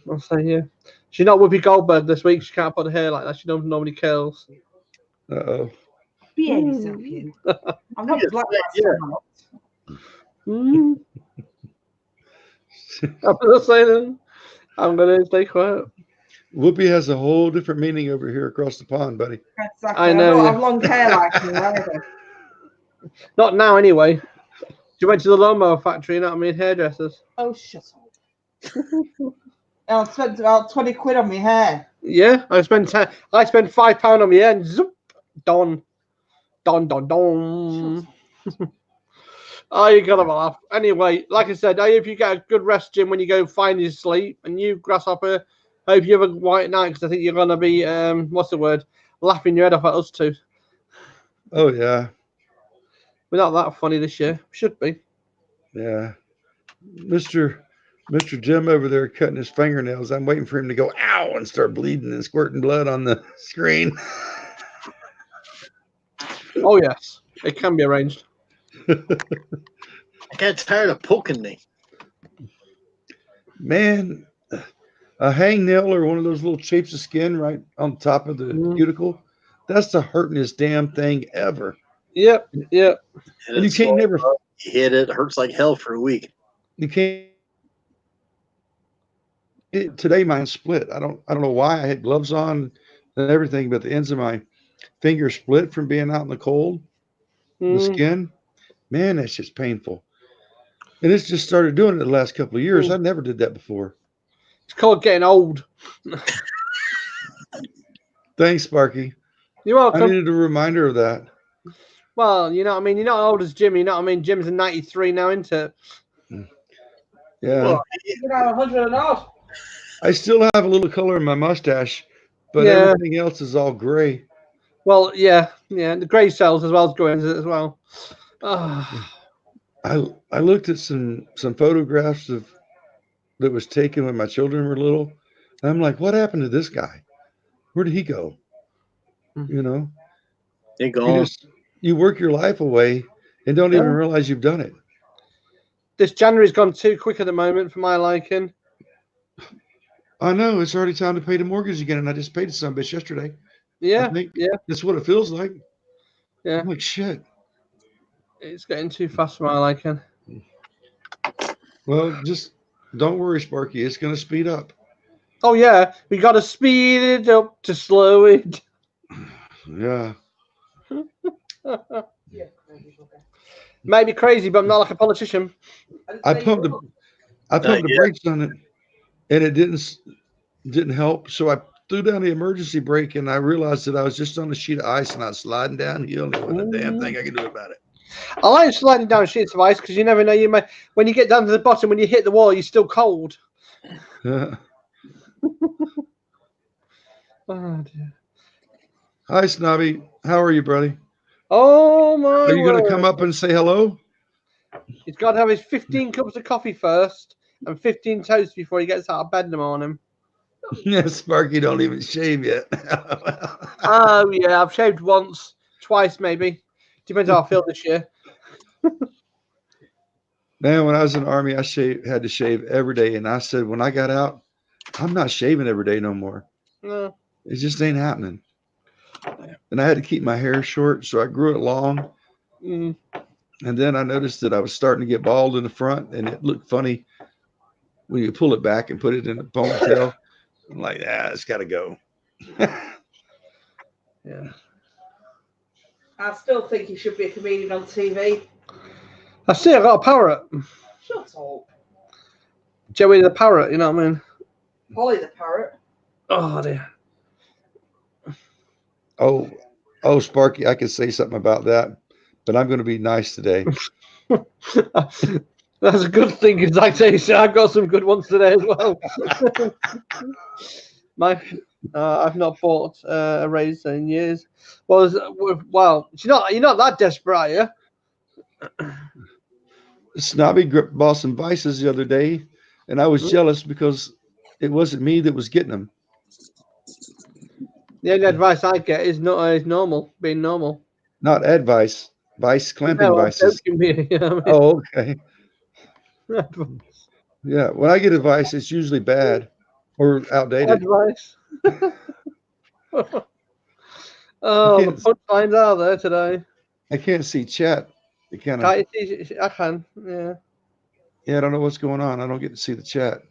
[SPEAKER 15] I'll stay here. She's not Whoopi Goldberg this week. She can't put her hair like that. She normally curls.
[SPEAKER 16] Uh-oh.
[SPEAKER 11] Behave yourself, you. I'm not black.
[SPEAKER 15] I'm just saying. I'm going to stay quiet.
[SPEAKER 16] Whoopi has a whole different meaning over here across the pond, buddy.
[SPEAKER 11] Exactly.
[SPEAKER 15] I know,
[SPEAKER 11] I don't
[SPEAKER 15] yeah.
[SPEAKER 11] have long hair like you either.
[SPEAKER 15] Not now, anyway. She went to the lawnmower factory, you know what I mean? Hairdressers.
[SPEAKER 11] Oh, shut up. I spent about 20 quid on my hair.
[SPEAKER 15] Yeah, I spent £5 on my hair and zoop, done. Don. Oh, you gotta laugh. Anyway, like I said, I hope you get a good rest, Jim, when you go find your sleep. And you, Grasshopper, I hope you have a white night because I think you're gonna be what's the word? Laughing your head off at us too.
[SPEAKER 16] Oh, yeah.
[SPEAKER 15] We're not that funny this year. Should be.
[SPEAKER 16] Yeah. Mr. Mr. Jim over there cutting his fingernails. I'm waiting for him to go ow and start bleeding and squirting blood on the screen.
[SPEAKER 15] Oh yes, it can be arranged.
[SPEAKER 1] I got tired of poking me.
[SPEAKER 16] Man, a hangnail or one of those little shapes of skin right on top of the cuticle, that's the hurtingest damn thing ever.
[SPEAKER 15] Yep, yep.
[SPEAKER 1] And
[SPEAKER 16] And you can't never
[SPEAKER 1] you hit it, hurts like hell for a week.
[SPEAKER 16] you can't today mine split. I don't know why. I had gloves on and everything, but the ends of my finger split from being out in the cold. The skin, man, that's just painful. And it's just started doing it the last couple of years. I never did that before.
[SPEAKER 15] It's called getting old.
[SPEAKER 16] Thanks, Sparky.
[SPEAKER 15] You're welcome.
[SPEAKER 16] I needed a reminder of that.
[SPEAKER 15] Well, you know what I mean? You're not old as Jim, you know what I mean? Jim's a 93 now, isn't it?
[SPEAKER 16] Yeah.
[SPEAKER 11] Well, you're not 100 and off.
[SPEAKER 16] I still have a little color in my mustache, but
[SPEAKER 15] Yeah.
[SPEAKER 16] everything else is all gray.
[SPEAKER 15] Well, yeah. The grey cells as well as growing as well. Oh.
[SPEAKER 16] I looked at some photographs of that was taken when my children were little. And I'm like, what happened to this guy? Where did he go? You know?
[SPEAKER 1] He gone.
[SPEAKER 16] You work your life away and don't even realize you've done it.
[SPEAKER 15] This January's gone too quick at the moment for my liking.
[SPEAKER 16] I know. It's already time to pay the mortgage again, and I just paid some bitch yesterday.
[SPEAKER 15] Yeah,
[SPEAKER 16] yeah. That's what it feels like.
[SPEAKER 15] Yeah.
[SPEAKER 16] I'm like, shit.
[SPEAKER 15] It's getting too fast for my liking.
[SPEAKER 16] Well, just don't worry, Sparky. It's going to speed up.
[SPEAKER 15] Oh, yeah. We got to speed it up to slow it.
[SPEAKER 16] Yeah.
[SPEAKER 15] Maybe crazy, but I'm not like a politician.
[SPEAKER 16] I pumped the brakes on it, and it didn't help. So I threw down the emergency brake, and I realized that I was just on a sheet of ice, and I was sliding downhill, and there wasn't a damn thing I could do about it.
[SPEAKER 15] I like sliding down sheets of ice because you never know. You may, when you get down to the bottom, when you hit the wall, you're still cold.
[SPEAKER 16] Yeah.
[SPEAKER 15] Oh, dear.
[SPEAKER 16] Hi, Snobby. How are you, buddy?
[SPEAKER 15] Oh, my
[SPEAKER 16] Are you going to
[SPEAKER 15] word.
[SPEAKER 16] come up and say hello?
[SPEAKER 15] He's got to have his 15 cups of coffee first and 15 toasts before he gets out of bed in the morning.
[SPEAKER 16] Yeah, Sparky don't even shave yet.
[SPEAKER 15] Oh, yeah. I've shaved once, twice, maybe. Depends how I feel this year.
[SPEAKER 16] Man, when I was in the Army, I had to shave every day. And I said, when I got out, I'm not shaving every day no more.
[SPEAKER 15] No.
[SPEAKER 16] It just ain't happening. And I had to keep my hair short, so I grew it long.
[SPEAKER 15] Mm.
[SPEAKER 16] And then I noticed that I was starting to get bald in the front, and it looked funny when you pull it back and put it in a ponytail. I'm like, it's got to go.
[SPEAKER 15] Yeah.
[SPEAKER 11] I still think you should be a comedian on TV.
[SPEAKER 15] I see I got a parrot.
[SPEAKER 11] Shut up.
[SPEAKER 15] Joey the parrot, you know what I mean?
[SPEAKER 11] Polly the parrot.
[SPEAKER 15] Oh, dear.
[SPEAKER 16] Oh, Sparky, I could say something about that, but I'm going to be nice today.
[SPEAKER 15] That's a good thing, because like I say, I've got some good ones today as well. I've not bought a razor in years. Well, you're not that desperate, are you?
[SPEAKER 16] Snobby bought some Vices the other day, and I was jealous because it wasn't me that was getting them.
[SPEAKER 15] The only advice I get is normal, being normal.
[SPEAKER 16] Not advice, Vice clamping
[SPEAKER 15] No, I'm
[SPEAKER 16] Vices.
[SPEAKER 15] joking, you know what I mean?
[SPEAKER 16] Oh, okay. Yeah, when I get advice, it's usually bad or outdated.
[SPEAKER 15] Advice. Oh, the punchlines are there today.
[SPEAKER 16] I can't see chat.
[SPEAKER 15] I can, yeah.
[SPEAKER 16] Yeah, I don't know what's going on. I don't get to see the chat.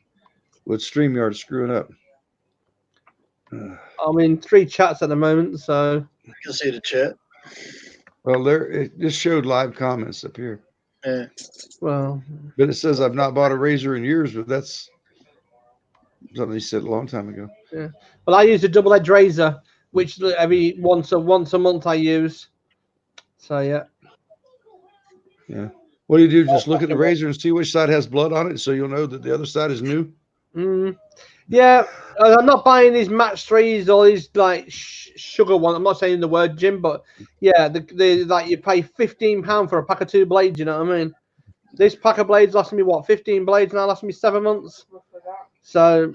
[SPEAKER 16] With StreamYard screwing up.
[SPEAKER 15] I'm in 3 chats at the moment, so.
[SPEAKER 1] I can see the chat.
[SPEAKER 16] Well, it just showed live comments up here.
[SPEAKER 1] Yeah.
[SPEAKER 15] Well.
[SPEAKER 16] But it says I've not bought a razor in years, but that's something he said a long time ago.
[SPEAKER 15] Yeah. Well, I use a double-edged razor, which every once a month I use. So yeah.
[SPEAKER 16] Yeah. What do you do? Just look at the razor and see which side has blood on it, so you'll know that the other side is new.
[SPEAKER 15] Yeah, I'm not buying these match 3s or these like sugar ones. I'm not saying the word, Jim, but yeah, the like you pay £15 for a pack of 2 blades. You know what I mean? This pack of blades lasted me what, 15 blades now, lasted me 7 months. So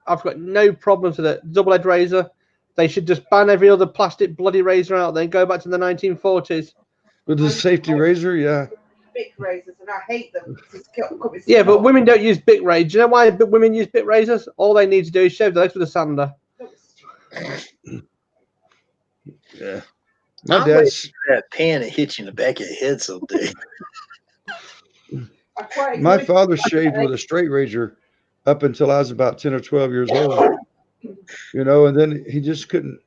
[SPEAKER 15] I've got no problems with it. Double-edged razor. They should just ban every other plastic bloody razor out there and go back to the 1940s.
[SPEAKER 16] With the safety razor, yeah.
[SPEAKER 11] Big razors, and I hate them.
[SPEAKER 15] Yeah, but women don't use big razors. Do you know why women use big razors? All they need to do is shave their legs with a sander.
[SPEAKER 16] Yeah. My
[SPEAKER 1] I'm waiting
[SPEAKER 16] dad's
[SPEAKER 1] for that pan to hit you in the back of your head someday.
[SPEAKER 16] my father shaved with a straight razor up until I was about 10 or 12 years old. You know, and then he just couldn't.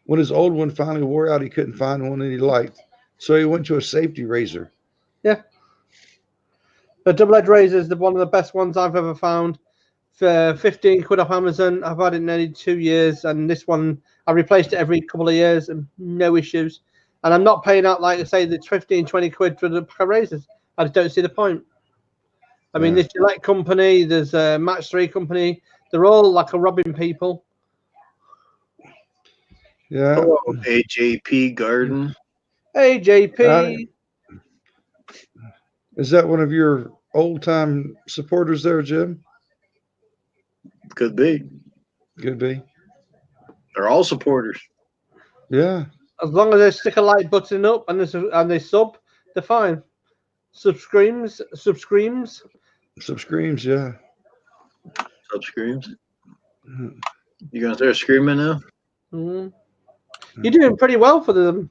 [SPEAKER 16] When his old one finally wore out, he couldn't find one that he liked. So he went to a safety razor.
[SPEAKER 15] Yeah. The double-edged razor is one of the best ones I've ever found. For 15 quid off Amazon, I've had it nearly 2 years, and this one, I replaced it every couple of years, and no issues. And I'm not paying out, like I say, the 15, 20 quid for the pack of razors. I just don't see the point. I mean, this Gillette company, there's a Match 3 company, they're all like a robbing people.
[SPEAKER 16] Yeah.
[SPEAKER 1] Hello, AJP Garden.
[SPEAKER 15] Hey, JP.
[SPEAKER 16] Is that one of your old-time supporters there, Jim?
[SPEAKER 1] Could be.
[SPEAKER 16] Could be.
[SPEAKER 1] They're all supporters.
[SPEAKER 16] Yeah.
[SPEAKER 15] As long as they stick a like button up and they sub, they're fine. Subscreams.
[SPEAKER 16] Subscreams, yeah.
[SPEAKER 1] Subscreams. You gonna start screaming now?
[SPEAKER 15] Mm. You're doing pretty well for them.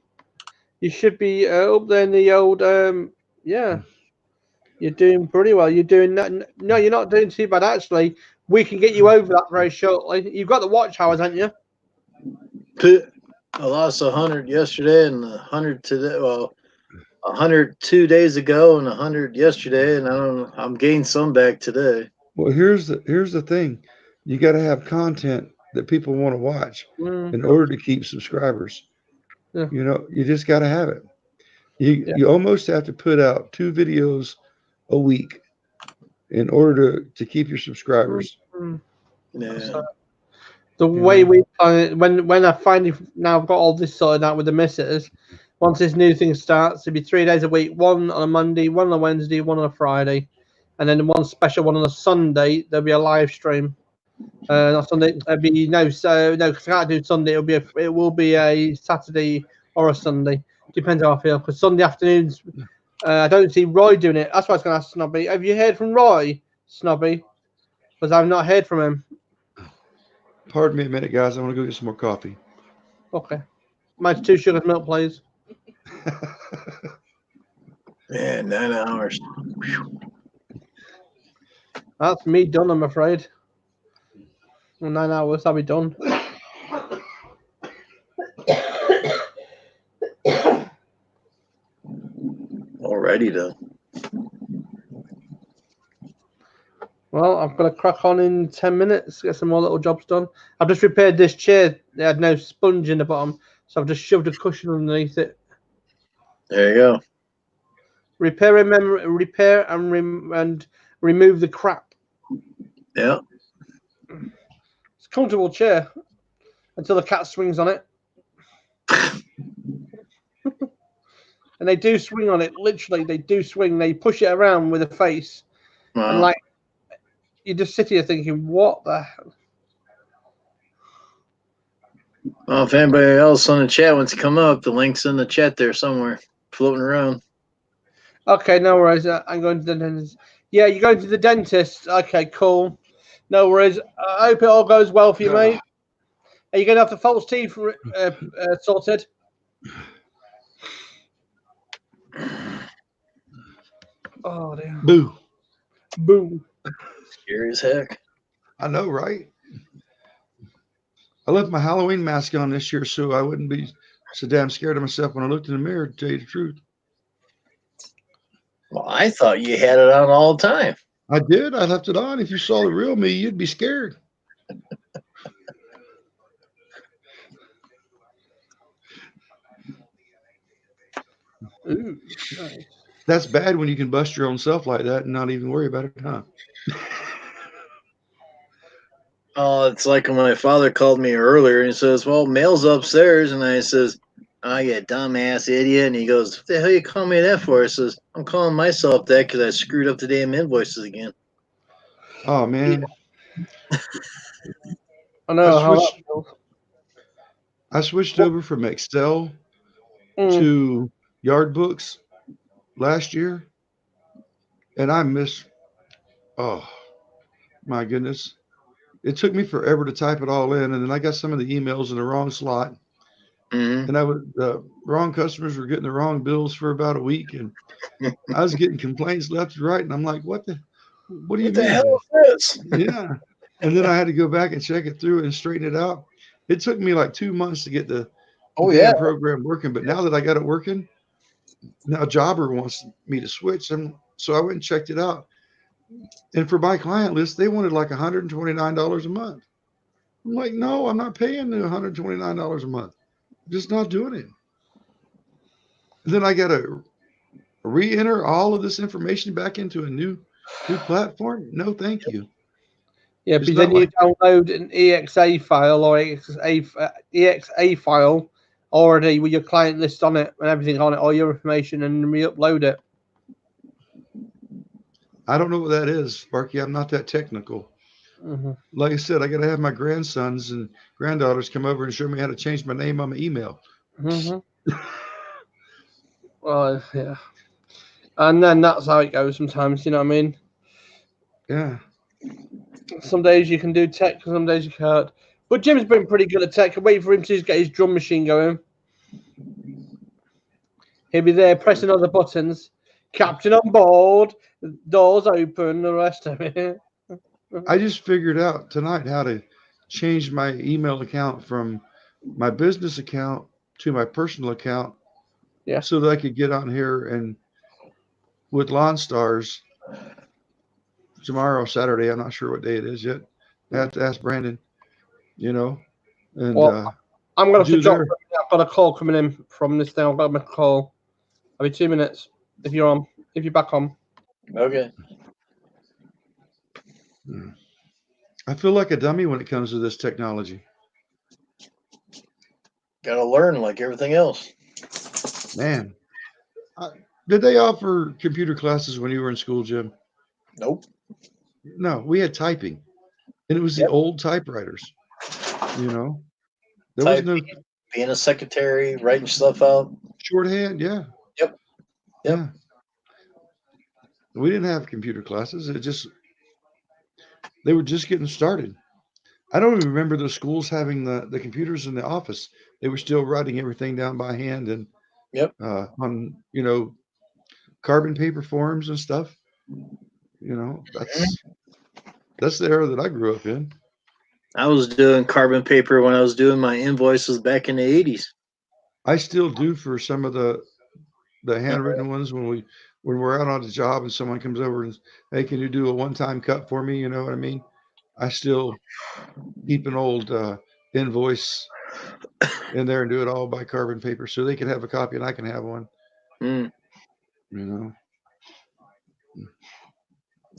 [SPEAKER 15] You should be up there in the old, yeah. You're doing pretty well. You're doing that. No, you're not doing too bad, actually. We can get you over that very shortly. You've got the watch hours, haven't you?
[SPEAKER 1] I lost 100 yesterday and 100 today. Well, 100 2 days ago and 100 yesterday, and I'm gaining some back today.
[SPEAKER 16] Well, here's the thing. You got to have content that people want to watch in order to keep subscribers.
[SPEAKER 15] Yeah.
[SPEAKER 16] You know, you just got to have it. You almost have to put out 2 videos a week in order to keep your subscribers.
[SPEAKER 1] Yeah.
[SPEAKER 15] The way we when I finally now I've got all this sorted out with the missus, once this new thing starts, it'll be 3 days a week, one on a Monday, one on a Wednesday, one on a Friday, and then one special one on a Sunday. There'll be a live stream. Not Sunday. It'll be because I can't do Sunday. It will be a Saturday or a Sunday. Depends how I feel. Because Sunday afternoons, I don't see Roy doing it. That's why I was going to ask Snobby. Have you heard from Roy, Snobby? Because I've not heard from him.
[SPEAKER 16] Pardon me a minute, guys. I want to go get some more coffee.
[SPEAKER 15] Okay. Mine's 2 sugars milk, please.
[SPEAKER 1] Man, 9 hours.
[SPEAKER 15] That's me done, I'm afraid. In 9 hours, I'll be done.
[SPEAKER 1] Already done.
[SPEAKER 15] Well, I've got to crack on in 10 minutes, get some more little jobs done. I've just repaired this chair. It had no sponge in the bottom, so I've just shoved a cushion underneath it.
[SPEAKER 1] There you go.
[SPEAKER 15] Repair and remove the crap.
[SPEAKER 1] Yeah.
[SPEAKER 15] It's a comfortable chair until the cat swings on it. And they do swing on it. Literally, they do swing. They push it around with a face.
[SPEAKER 1] Wow.
[SPEAKER 15] And like, you just sit here thinking, what the hell?
[SPEAKER 1] Well, if anybody else on the chat wants to come up, the link's in the chat there somewhere, floating around.
[SPEAKER 15] Okay, no worries. I'm going to the dentist. Yeah, you're going to the dentist. Okay, cool. No worries. I hope it all goes well for you, mate. Are you going to have the false teeth sorted? Oh, dear.
[SPEAKER 16] Boo.
[SPEAKER 15] Boo.
[SPEAKER 1] Scary as heck.
[SPEAKER 16] I know, right? I left my Halloween mask on this year so I wouldn't be so damn scared of myself when I looked in the mirror, to tell you the truth.
[SPEAKER 1] Well, I thought you had it on all the time.
[SPEAKER 16] I did. I left it on. If you saw the real me, you'd be scared.
[SPEAKER 15] Ooh, nice.
[SPEAKER 16] That's bad when you can bust your own self like that and not even worry about it, huh?
[SPEAKER 1] Oh, it's like when my father called me earlier and he says, well, mail's upstairs. And I says, You dumbass idiot. And he goes, what the hell you calling me that for? I says, I'm calling myself that because I screwed up the damn invoices again.
[SPEAKER 16] Oh man.
[SPEAKER 15] I know how that feels.
[SPEAKER 16] I switched over from Excel to Yard Books last year, and I miss. Oh my goodness! It took me forever to type it all in, and then I got some of the emails in the wrong slot,
[SPEAKER 1] Mm-hmm.
[SPEAKER 16] and the wrong customers were getting the wrong bills for about a week, and I was getting complaints left and right, and I'm like, what do you
[SPEAKER 1] What the hell
[SPEAKER 16] mean?
[SPEAKER 1] is this?
[SPEAKER 16] Yeah. And then I had to go back and check it through and straighten it out. It took me like 2 months to get the
[SPEAKER 1] Oh,
[SPEAKER 16] damn
[SPEAKER 1] yeah.
[SPEAKER 16] program working, but now that I got it working, now Jobber wants me to switch, and so I went and checked it out. And for my client list, they wanted like $129 a month. I'm like, no, I'm not paying the $129 a month. I'm just not doing it. And then I got to re-enter all of this information back into a new platform. No, thank you.
[SPEAKER 15] Yeah,
[SPEAKER 16] It's
[SPEAKER 15] but
[SPEAKER 16] not
[SPEAKER 15] then you
[SPEAKER 16] like
[SPEAKER 15] download an exa file or exa file already with your client list on it and everything on it, all your information, and re-upload it.
[SPEAKER 16] I don't know what that is, Sparky. I'm not that technical.
[SPEAKER 15] Mm-hmm.
[SPEAKER 16] Like I said, I got to have my grandsons and granddaughters come over and show me how to change my name on my email.
[SPEAKER 15] Mm-hmm. Well, yeah. And then that's how it goes sometimes, you know what I mean?
[SPEAKER 16] Yeah.
[SPEAKER 15] Some days you can do tech, some days you can't. But Jim's been pretty good at tech. I'm waiting for him to get his drum machine going. He'll be there pressing all the buttons. Captain on board, doors open, the rest of it.
[SPEAKER 16] I just figured out tonight how to change my email account from my business account to my personal account.
[SPEAKER 15] Yeah.
[SPEAKER 16] So that I could get on here and with Lawn Stars tomorrow, Saturday. I'm not sure what day it is yet. I have to ask Brandon, and
[SPEAKER 15] Well, I'm going to have to
[SPEAKER 16] do
[SPEAKER 15] drop.
[SPEAKER 16] their.
[SPEAKER 15] I've got a call coming in from this thing. I've got to make a call. I'll be 2 minutes if you're on. If you're back on.
[SPEAKER 1] Okay.
[SPEAKER 16] I feel like a dummy when it comes to this technology.
[SPEAKER 1] Gotta learn like everything else.
[SPEAKER 16] Man, did they offer computer classes when you were in school, Jim?
[SPEAKER 1] Nope.
[SPEAKER 16] No, we had typing, and it was the old typewriters. There was no
[SPEAKER 1] being a secretary, writing stuff out.
[SPEAKER 16] Shorthand, yeah.
[SPEAKER 1] Yep.
[SPEAKER 16] Yeah. We didn't have computer classes. They were just getting started. I don't even remember the schools having the computers in the office. They were still writing everything down by hand and on carbon paper forms and stuff. That's the era that I grew up in.
[SPEAKER 1] I was doing carbon paper when I was doing my invoices back in the 80s.
[SPEAKER 16] I still do for some of the handwritten ones when we're out on the job and someone comes over and, hey, can you do a one-time cut for me? You know what I mean? I still keep an old invoice in there and do it all by carbon paper so they can have a copy and I can have one.
[SPEAKER 1] Mm.
[SPEAKER 16] You know,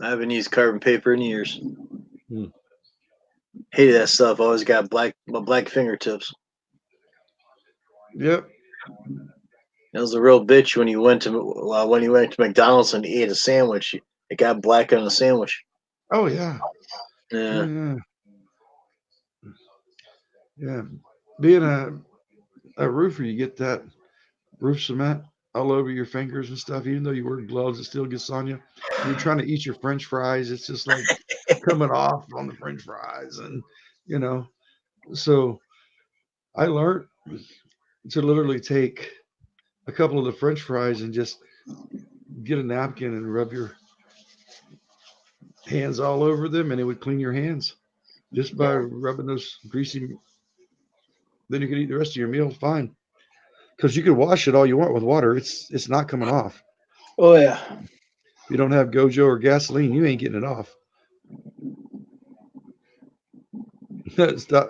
[SPEAKER 1] I haven't used carbon paper in years. Hated that stuff. Always got black fingertips.
[SPEAKER 16] Yep.
[SPEAKER 1] It was a real bitch when you went to McDonald's and ate a sandwich. It got black on the sandwich.
[SPEAKER 16] Oh yeah.
[SPEAKER 1] Yeah.
[SPEAKER 16] Yeah. Yeah. Being a roofer, you get that roof cement all over your fingers and stuff. Even though you wear gloves, it still gets on you. You're trying to eat your French fries. It's just like coming off on the French fries, and so I learned to literally take a couple of the French fries and just get a napkin and rub your hands all over them, and it would clean your hands just by rubbing those greasy. Then you can eat the rest of your meal fine, because you can wash it all you want with water. It's not coming off.
[SPEAKER 1] Oh yeah.
[SPEAKER 16] If you don't have Gojo or gasoline, you ain't getting it off.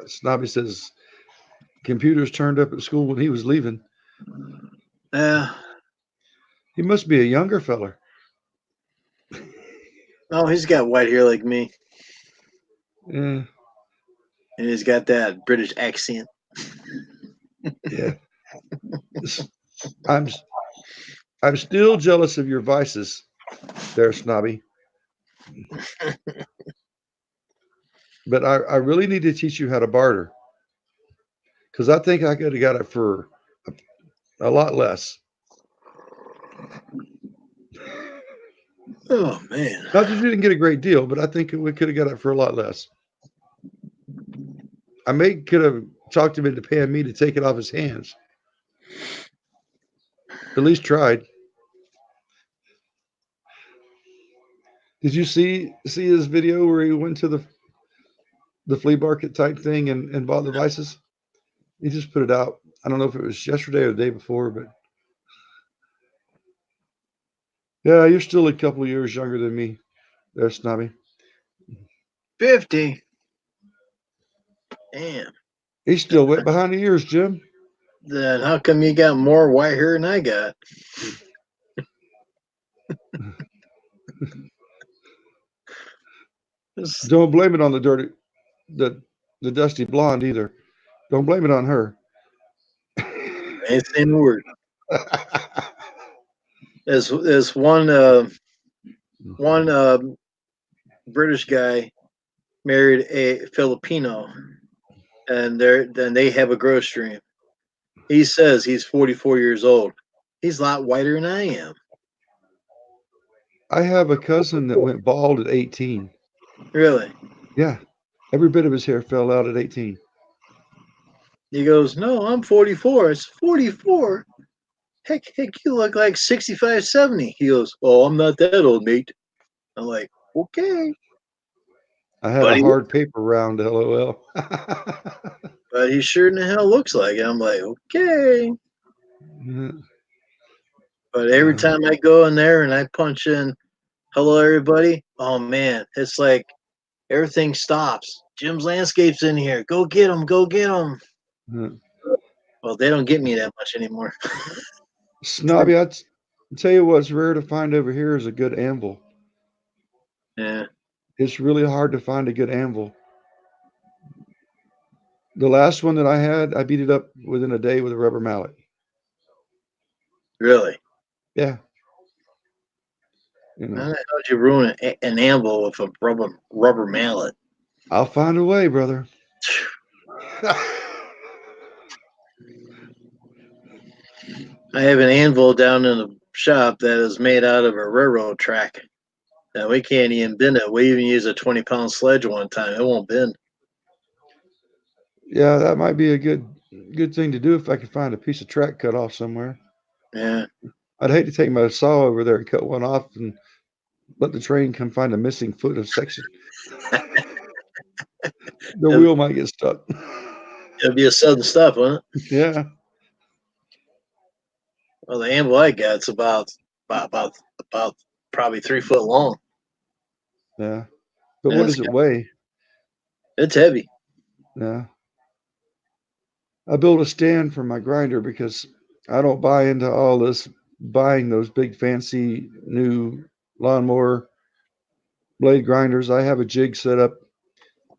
[SPEAKER 16] Snobby says computers turned up at school when he was leaving.
[SPEAKER 1] Yeah.
[SPEAKER 16] He must be a younger feller.
[SPEAKER 1] Oh, he's got white hair like me.
[SPEAKER 16] Yeah.
[SPEAKER 1] And he's got that British accent.
[SPEAKER 16] Yeah. I'm still jealous of your vices, there, Snobby. But I really need to teach you how to barter because I think I could have got it for a lot less.
[SPEAKER 1] Oh man!
[SPEAKER 16] Not that you didn't get a great deal, but I think we could have got it for a lot less. I could have talked him into paying me to take it off his hands. At least tried. Did you see his video where he went to the flea market type thing and bought the vices? He just put it out. I don't know if it was yesterday or the day before, but yeah, you're still a couple of years younger than me, there, Snobby.
[SPEAKER 1] 50. Damn.
[SPEAKER 16] He's still wet behind the ears, Jim.
[SPEAKER 1] Then how come you got more white hair than I got?
[SPEAKER 16] Don't blame it on the dusty blonde either. Don't blame it on her.
[SPEAKER 1] Ain't saying a word. There's one British guy married a Filipino, and they have a growth stream. He says he's 44 years old. He's a lot whiter than I am.
[SPEAKER 16] I have a cousin that went bald at 18.
[SPEAKER 1] Really?
[SPEAKER 16] Yeah. Every bit of his hair fell out at 18.
[SPEAKER 1] He goes, "No, I'm 44." It's 44. Heck, you look like 65, 70. He goes, "Oh, I'm not that old, mate." I'm like, okay.
[SPEAKER 16] I had a hard paper round, LOL.
[SPEAKER 1] But he sure in the hell looks like it. I'm like, okay. But every time I go in there and I punch in, "Hello, everybody," oh man, it's like everything stops. Jim's Landscapes in here. Go get him. Go get him. Well, they don't get me that much anymore.
[SPEAKER 16] Snobby, I'll tell you what's rare to find over here is a good anvil.
[SPEAKER 1] Yeah.
[SPEAKER 16] It's really hard to find a good anvil. The last one that I had, I beat it up within a day with a rubber mallet.
[SPEAKER 1] Really?
[SPEAKER 16] Yeah.
[SPEAKER 1] How the hell did you ruin an anvil with a rubber mallet?
[SPEAKER 16] I'll find a way, brother.
[SPEAKER 1] I have an anvil down in the shop that is made out of a railroad track. And we can't even bend it. We even use a 20-pound sledge one time. It won't bend.
[SPEAKER 16] Yeah, that might be a good thing to do if I could find a piece of track cut off somewhere.
[SPEAKER 1] Yeah.
[SPEAKER 16] I'd hate to take my saw over there and cut one off and let the train come find a missing foot of section. The wheel might get stuck.
[SPEAKER 1] It'd be a sudden stop, wouldn't it?
[SPEAKER 16] Yeah.
[SPEAKER 1] Well, the anvil I got's about probably 3 foot long.
[SPEAKER 16] Yeah. But what does it weigh?
[SPEAKER 1] It's heavy.
[SPEAKER 16] Yeah. I built a stand for my grinder because I don't buy into all this buying those big fancy new lawnmower blade grinders. I have a jig set up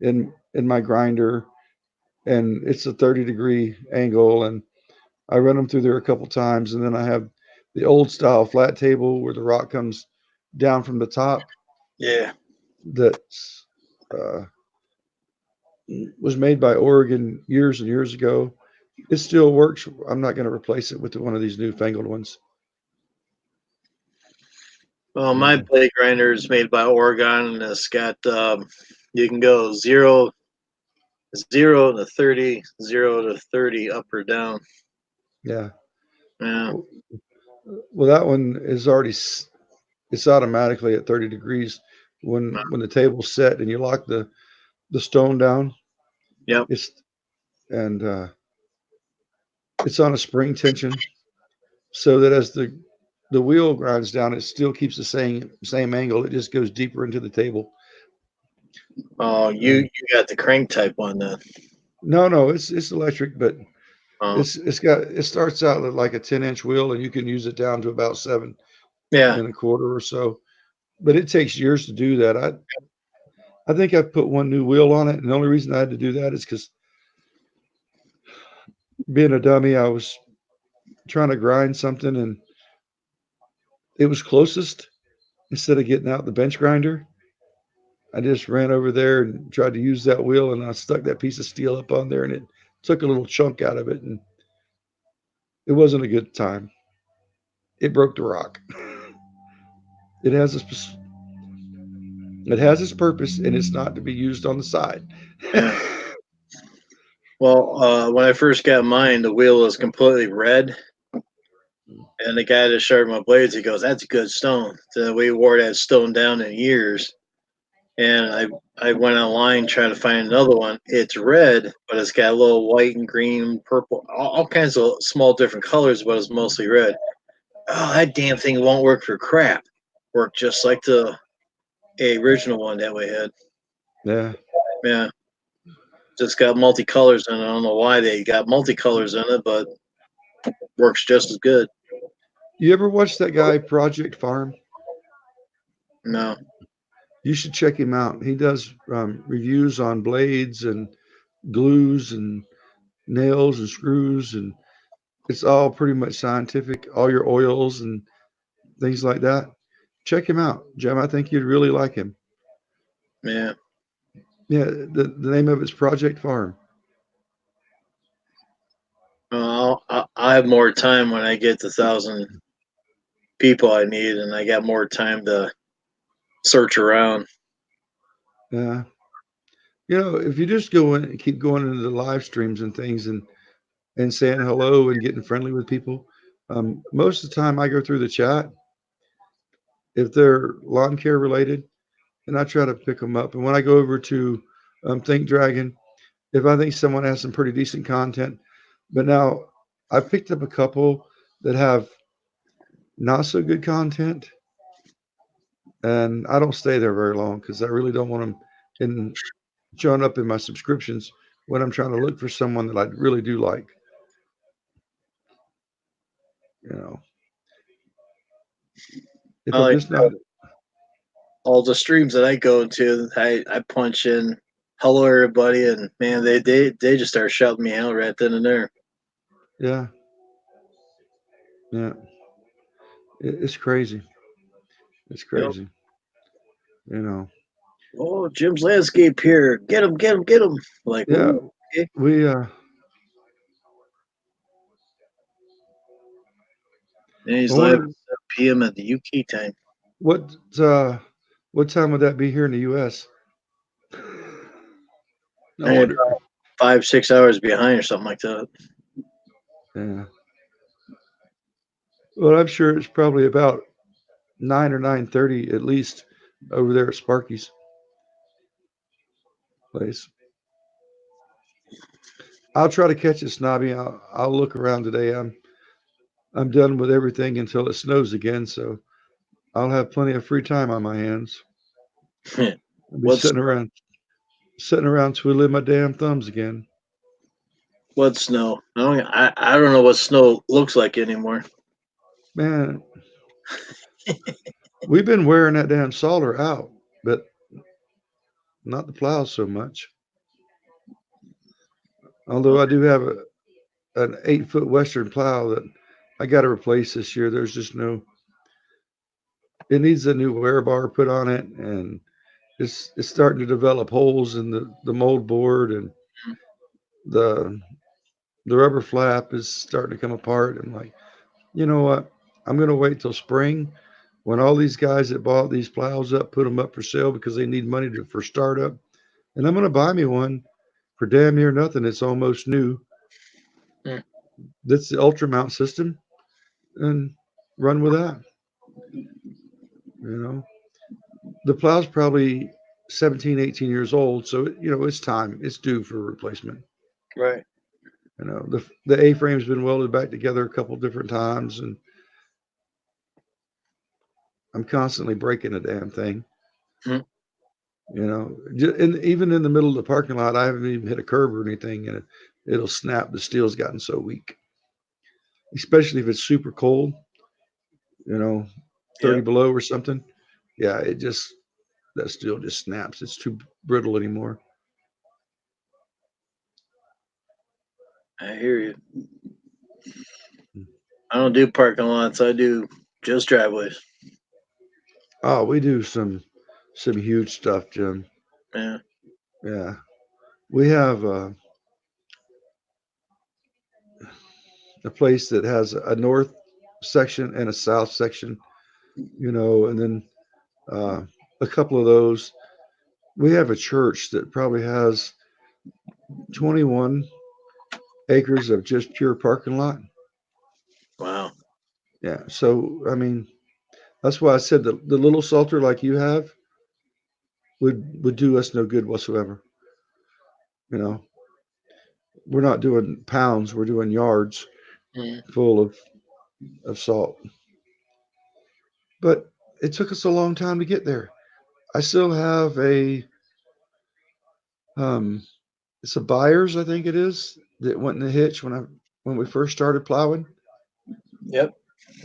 [SPEAKER 16] in my grinder, and it's a 30-degree angle, and I run them through there a couple times, and then I have the old style flat table where the rock comes down from the top.
[SPEAKER 1] Yeah.
[SPEAKER 16] That's was made by Oregon years and years ago. It still works. I'm not going to replace it with one of these newfangled ones.
[SPEAKER 1] Well, my blade grinder is made by Oregon, and it's got you can go 0 to 30, 0 to 30 up or down.
[SPEAKER 16] Yeah.
[SPEAKER 1] Yeah.
[SPEAKER 16] Well, that one is already it's automatically at 30 degrees when the table's set and you lock the stone down.
[SPEAKER 1] Yep.
[SPEAKER 16] It's on a spring tension, so that as the wheel grinds down, it still keeps the same angle. It just goes deeper into the table.
[SPEAKER 1] Oh, you got the crank type one then?
[SPEAKER 16] No, it's electric, but it starts out at like a 10-inch wheel, and you can use it down to about 7 and a quarter or so. But it takes years to do that. I think I put one new wheel on it, and the only reason I had to do that is because being a dummy, I was trying to grind something, and it was closest. Instead of getting out the bench grinder, I just ran over there and tried to use that wheel, and I stuck that piece of steel up on there, and it took a little chunk out of it, and it wasn't a good time. It broke the rock. It has its purpose, and it's not to be used on the side.
[SPEAKER 1] Yeah. Well, when I first got mine, the wheel was completely red. And the guy that sharpened my blades, he goes, "That's a good stone." So we wore that stone down in years. And I went online trying to find another one. It's red, but it's got a little white and green, purple, all kinds of small different colors, but it's mostly red. Oh, that damn thing won't work for crap. Worked just like the original one that we had.
[SPEAKER 16] Yeah.
[SPEAKER 1] Yeah. Just got multicolors in it. I don't know why they got multicolors in it, but works just as good.
[SPEAKER 16] You ever watch that guy, Project Farm?
[SPEAKER 1] No.
[SPEAKER 16] You should check him out. He does reviews on blades and glues and nails and screws, and it's all pretty much scientific. All your oils and things like that. Check him out, Jim. I think you'd really like him.
[SPEAKER 1] Yeah.
[SPEAKER 16] Yeah, the name of it's Project Farm.
[SPEAKER 1] I have more time when I get the 1,000 people I need, and I got more time to search around.
[SPEAKER 16] Yeah. You know, if you just go in and keep going into the live streams and things and saying hello and getting friendly with people, most of the time I go through the chat if they're lawn care related, and I try to pick them up. And when I go over to Think Dragon, if I think someone has some pretty decent content, but now I've picked up a couple that have not so good content, and I don't stay there very long because I really don't want them in showing up in my subscriptions when I'm trying to look for someone that I really do like. You know, if
[SPEAKER 1] I
[SPEAKER 16] I'm
[SPEAKER 1] like
[SPEAKER 16] just not,
[SPEAKER 1] all the streams that I go to. I punch in hello everybody, and man, they just start shouting me out right then and there.
[SPEAKER 16] yeah, yeah, it's crazy. It's
[SPEAKER 1] Yep.
[SPEAKER 16] crazy. You know,
[SPEAKER 1] Oh, Jim's landscape here. Get him, get him, get him. Like,
[SPEAKER 16] yeah,
[SPEAKER 1] ooh, okay.
[SPEAKER 16] we
[SPEAKER 1] And he's
[SPEAKER 16] I
[SPEAKER 1] live at
[SPEAKER 16] wonder
[SPEAKER 1] 7 p.m. at the UK time.
[SPEAKER 16] what what time would that be here in the U.S. I
[SPEAKER 1] And
[SPEAKER 16] wonder.
[SPEAKER 1] 5, 6 hours behind or something like that.
[SPEAKER 16] Yeah. Well, I'm sure it's probably about 9 or 9:30 at least over there at Sparky's place. I'll try to catch it, Snobby. I'll look around today. I'm done with everything until it snows again, so I'll have plenty of free time on my hands. I'll be
[SPEAKER 1] What's
[SPEAKER 16] sitting around twiddling my damn thumbs again.
[SPEAKER 1] what snow? I don't know what snow looks like anymore.
[SPEAKER 16] Man, we've been wearing that damn Solar out, but not the plows so much. Although I do have an 8-foot Western plow that I got to replace this year. There's just no. It needs a new wear bar put on it, and it's starting to develop holes in the mold board, and the the rubber flap is starting to come apart. I'm like, you know what? I'm gonna wait till spring when all these guys that bought these plows up put them up for sale because they need money for startup, and I'm gonna buy me one for damn near nothing. It's almost new.
[SPEAKER 1] Hmm.
[SPEAKER 16] That's the ultra mount system, and run with that. You know, the plow's probably 17, 18 years old, so it's time. It's due for a replacement.
[SPEAKER 1] Right.
[SPEAKER 16] You know, the A-frame's been welded back together a couple different times, and I'm constantly breaking the damn thing.
[SPEAKER 1] Hmm.
[SPEAKER 16] You know, and even in the middle of the parking lot, I haven't even hit a curb or anything, and it'll snap. The steel's gotten so weak, especially if it's super cold. 30
[SPEAKER 1] Yep.
[SPEAKER 16] below or something. Yeah, that steel just snaps. It's too brittle anymore.
[SPEAKER 1] I hear you. I don't do parking lots. I do just driveways.
[SPEAKER 16] Oh, we do some huge stuff, Jim.
[SPEAKER 1] Yeah.
[SPEAKER 16] Yeah, we have a place that has a north section and a south section, and then uh, a couple of those. We have a church that probably has 21 acres of just pure parking lot.
[SPEAKER 1] Wow.
[SPEAKER 16] Yeah. So, I mean, that's why I said the little salter like you have would do us no good whatsoever. You know, we're not doing pounds, we're doing yards
[SPEAKER 1] Mm.
[SPEAKER 16] full of salt. But it took us a long time to get there. I still have um, it's a buyer's, I think it is, that went in the hitch when we first started plowing
[SPEAKER 1] Yep.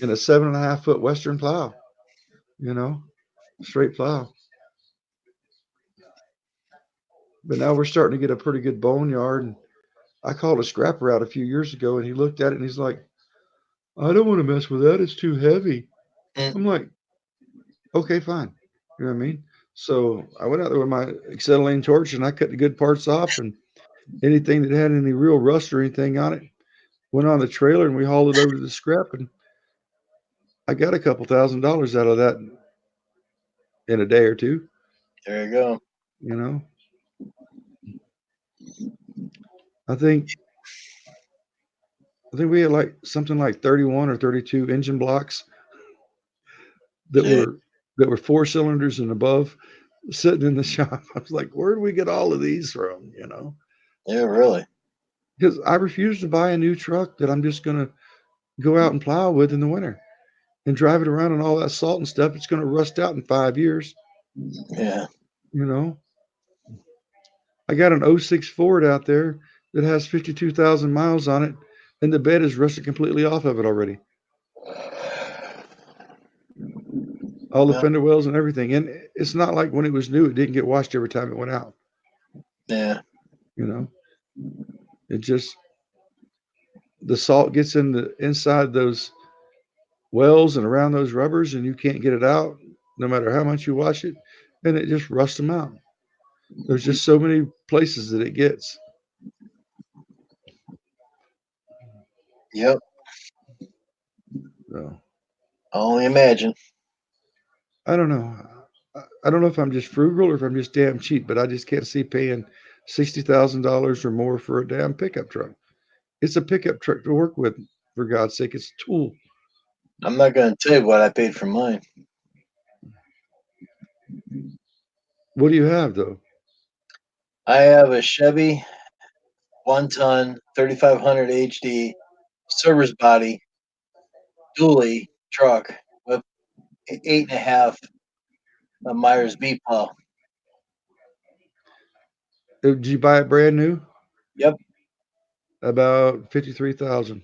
[SPEAKER 16] in a 7.5 foot Western plow, you know, straight plow. But now we're starting to get a pretty good boneyard. And I called a scrapper out a few years ago and he looked at it and he's like, I don't want to mess with that. It's too heavy. I'm like, okay, fine. You know what I mean? So I went out there with my acetylene torch and I cut the good parts off and anything that had any real rust or anything on it went on the trailer and we hauled it over to the scrap and I got a couple $1,000s out of that in a day or two,
[SPEAKER 1] There you go.
[SPEAKER 16] you know. I think we had like something like 31 or 32 engine blocks that
[SPEAKER 1] Yeah.
[SPEAKER 16] were 4 cylinders and above sitting in the shop. I was like, where do we get all of these from, you know?
[SPEAKER 1] Yeah, really.
[SPEAKER 16] Because I refuse to buy a new truck that I'm just going to go out and plow with in the winter and drive it around and all that salt and stuff. It's going to rust out in 5 years,
[SPEAKER 1] Yeah.
[SPEAKER 16] you know. I got an '06 Ford out there that has 52,000 miles on it, and the bed is rusted completely off of it already. All the
[SPEAKER 1] Yeah.
[SPEAKER 16] fender wells and everything. And it's not like when it was new, it didn't get washed every time it went out.
[SPEAKER 1] Yeah.
[SPEAKER 16] You know, it just, the salt gets in the inside those wells and around those rubbers, and you can't get it out no matter how much you wash it, and it just rusts them out. There's just so many places that it gets.
[SPEAKER 1] Yep.
[SPEAKER 16] So
[SPEAKER 1] I only imagine.
[SPEAKER 16] I don't know. I don't know if I'm just frugal or if I'm just damn cheap, but I just can't see paying $60,000 or more for a damn pickup truck. It's a pickup truck to work with, for God's sake. It's a tool.
[SPEAKER 1] I'm not going to tell you what I paid for mine.
[SPEAKER 16] What do you have though?
[SPEAKER 1] I have a Chevy 1 ton 3500 HD service body dually truck with 8.5 Myers B plow.
[SPEAKER 16] Did you buy it brand new?
[SPEAKER 1] Yep.
[SPEAKER 16] About 53,000.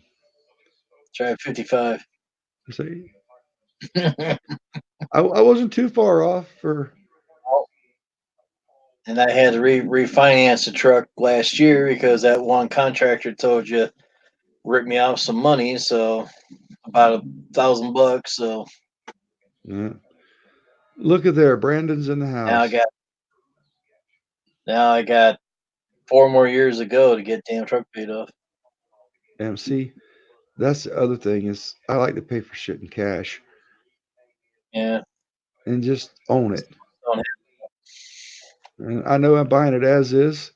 [SPEAKER 1] Try 55.
[SPEAKER 16] See, I wasn't too far off for.
[SPEAKER 1] And I had to refinance the truck last year because that one contractor told you rip me off some money, so about $1,000. So
[SPEAKER 16] Yeah. Look at there, Brandon's in the
[SPEAKER 1] now I
[SPEAKER 16] house.
[SPEAKER 1] got now I got 4 more years to go to get damn truck paid off.
[SPEAKER 16] And see, that's the other thing is I like to pay for shit in cash
[SPEAKER 1] Yeah.
[SPEAKER 16] and just own it.
[SPEAKER 1] Don't have-
[SPEAKER 16] And I know I'm buying it as is,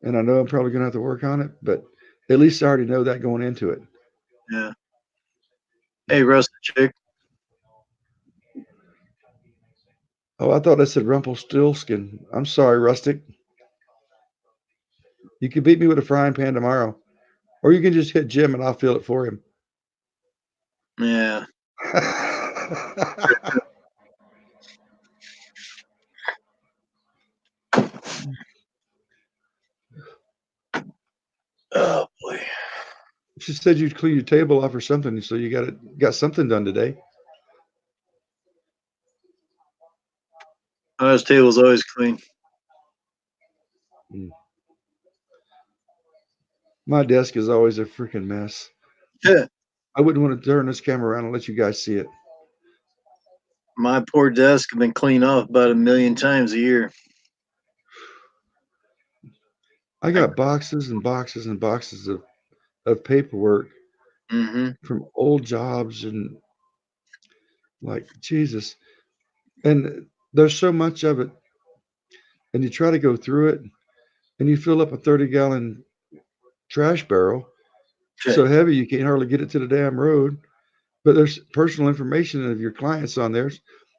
[SPEAKER 16] and I know I'm probably gonna have to work on it, but at least I already know that going into it.
[SPEAKER 1] Yeah. Hey, Rusty Chick.
[SPEAKER 16] Oh, I thought I said Rumpelstiltskin. I'm sorry, Rustic. You can beat me with a frying pan tomorrow, or you can just hit Jim and I'll feel it for him.
[SPEAKER 1] Yeah. Oh boy.
[SPEAKER 16] She said you'd clean your table off or something, so you got something done today.
[SPEAKER 1] Oh, his table's always clean.
[SPEAKER 16] My desk is always a freaking mess.
[SPEAKER 1] Yeah.
[SPEAKER 16] I wouldn't want to turn this camera around and let you guys see it.
[SPEAKER 1] My poor desk has been cleaned off about 1,000,000 times a year.
[SPEAKER 16] I got boxes and boxes and boxes of paperwork from old jobs and like Jesus. And there's so much of it. And you try to go through it and you fill up a 30-gallon trash barrel so heavy you can't hardly get it to the damn road. But there's personal information of your clients on there.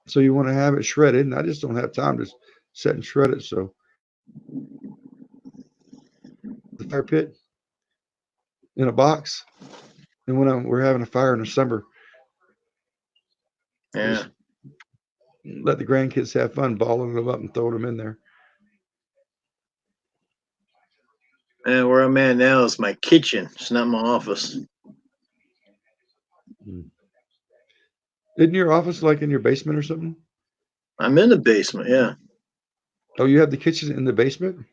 [SPEAKER 16] So you want to have it shredded. And I just don't have time to sit and shred it. So the fire pit in a box. And when we're having a fire in December,
[SPEAKER 1] Yeah.
[SPEAKER 16] let the grandkids have fun balling them up and throwing them in there.
[SPEAKER 1] And where I'm at now is my kitchen. It's not my office.
[SPEAKER 16] Isn't your office like in your basement or something?
[SPEAKER 1] I'm in the basement, yeah.
[SPEAKER 16] Oh, you have the kitchen in the basement?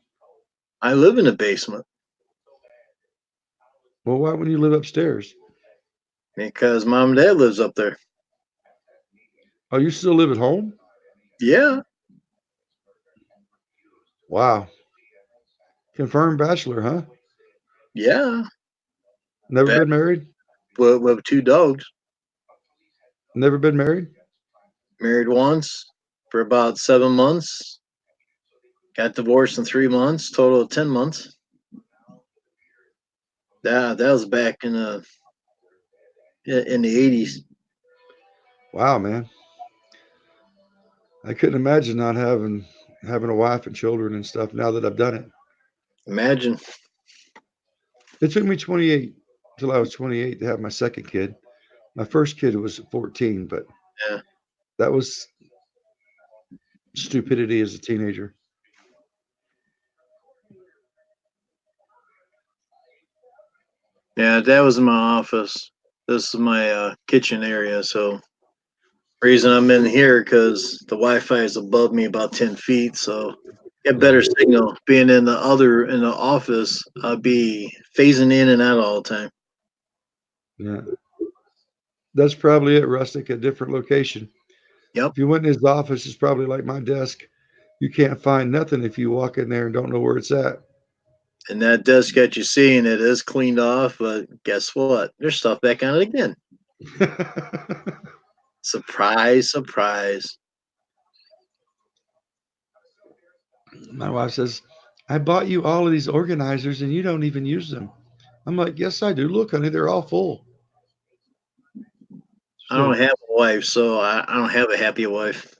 [SPEAKER 1] I live in the basement.
[SPEAKER 16] Well, why wouldn't you live upstairs?
[SPEAKER 1] Because mom and dad lives up there.
[SPEAKER 16] Oh, you still live at home?
[SPEAKER 1] Yeah.
[SPEAKER 16] Wow. Confirmed bachelor, huh?
[SPEAKER 1] Yeah.
[SPEAKER 16] Never been married?
[SPEAKER 1] We have 2 dogs.
[SPEAKER 16] Never been married?
[SPEAKER 1] Married once for about 7 months. Got divorced in 3 months, total of 10 months. That was back in the 80s.
[SPEAKER 16] Wow, man. I couldn't imagine not having a wife and children and stuff now that I've done it.
[SPEAKER 1] Imagine.
[SPEAKER 16] It took me 28 till I was 28 to have my second kid. My first kid was 14, but
[SPEAKER 1] yeah,
[SPEAKER 16] that was stupidity as a teenager.
[SPEAKER 1] Yeah, that was in my office. This is my kitchen area. So, reason I'm in here because the Wi-Fi is above me about 10 feet, so get better signal. Being in the office, I'll be phasing in and out all the time.
[SPEAKER 16] Yeah. That's probably it, Rustic, a different location.
[SPEAKER 1] Yep.
[SPEAKER 16] If you went in his office, it's probably like my desk. You can't find nothing if you walk in there and don't know where it's at.
[SPEAKER 1] And that desk that you're seeing, it is cleaned off, but guess what? There's stuff back on it again. Surprise, surprise.
[SPEAKER 16] My wife says, I bought you all of these organizers and you don't even use them. I'm like, yes, I do. Look, honey, they're all full.
[SPEAKER 1] I don't have a wife, so I don't have a happy wife.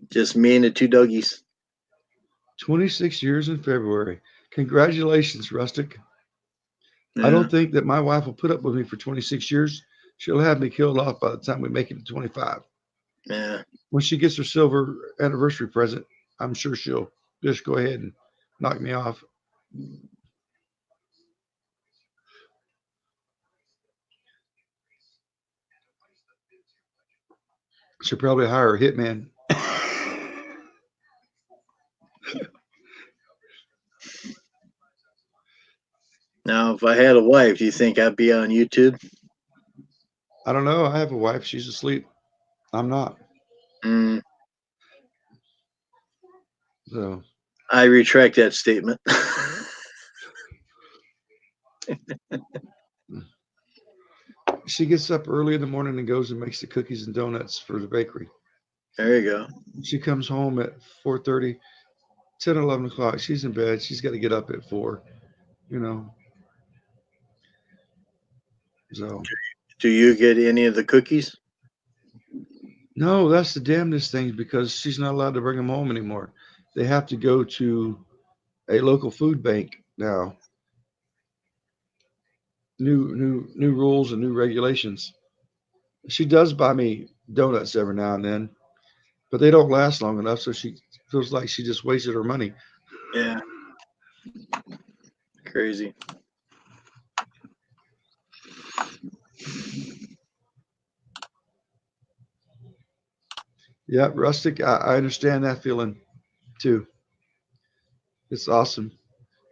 [SPEAKER 1] Just me and the 2 doggies.
[SPEAKER 16] 26 years in February. Congratulations, Rustic.
[SPEAKER 1] Yeah.
[SPEAKER 16] I don't think that my wife will put up with me for 26 years. She'll have me killed off by the time we make it to 25.
[SPEAKER 1] Yeah.
[SPEAKER 16] When she gets her silver anniversary present, I'm sure she'll just go ahead and knock me off. She'll probably hire a hitman.
[SPEAKER 1] Now, if I had a wife, do you think I'd be on YouTube?
[SPEAKER 16] I don't know. I have a wife. She's asleep. I'm not. So
[SPEAKER 1] I retract that statement.
[SPEAKER 16] she gets up early in the morning and goes and makes the cookies and donuts for the bakery.
[SPEAKER 1] There you go.
[SPEAKER 16] She comes home at 4:30, 10, 11 o'clock. She's in bed. She's got to get up at 4, you know. So,
[SPEAKER 1] do you get any of the cookies?
[SPEAKER 16] No, that's the damnedest thing because she's not allowed to bring them home anymore. They have to go to a local food bank now. New rules and new regulations. She does buy me donuts every now and then, but they don't last long enough, so she feels like she just wasted her money.
[SPEAKER 1] Yeah. Crazy.
[SPEAKER 16] Yeah, Rustic, I understand that feeling too. It's awesome.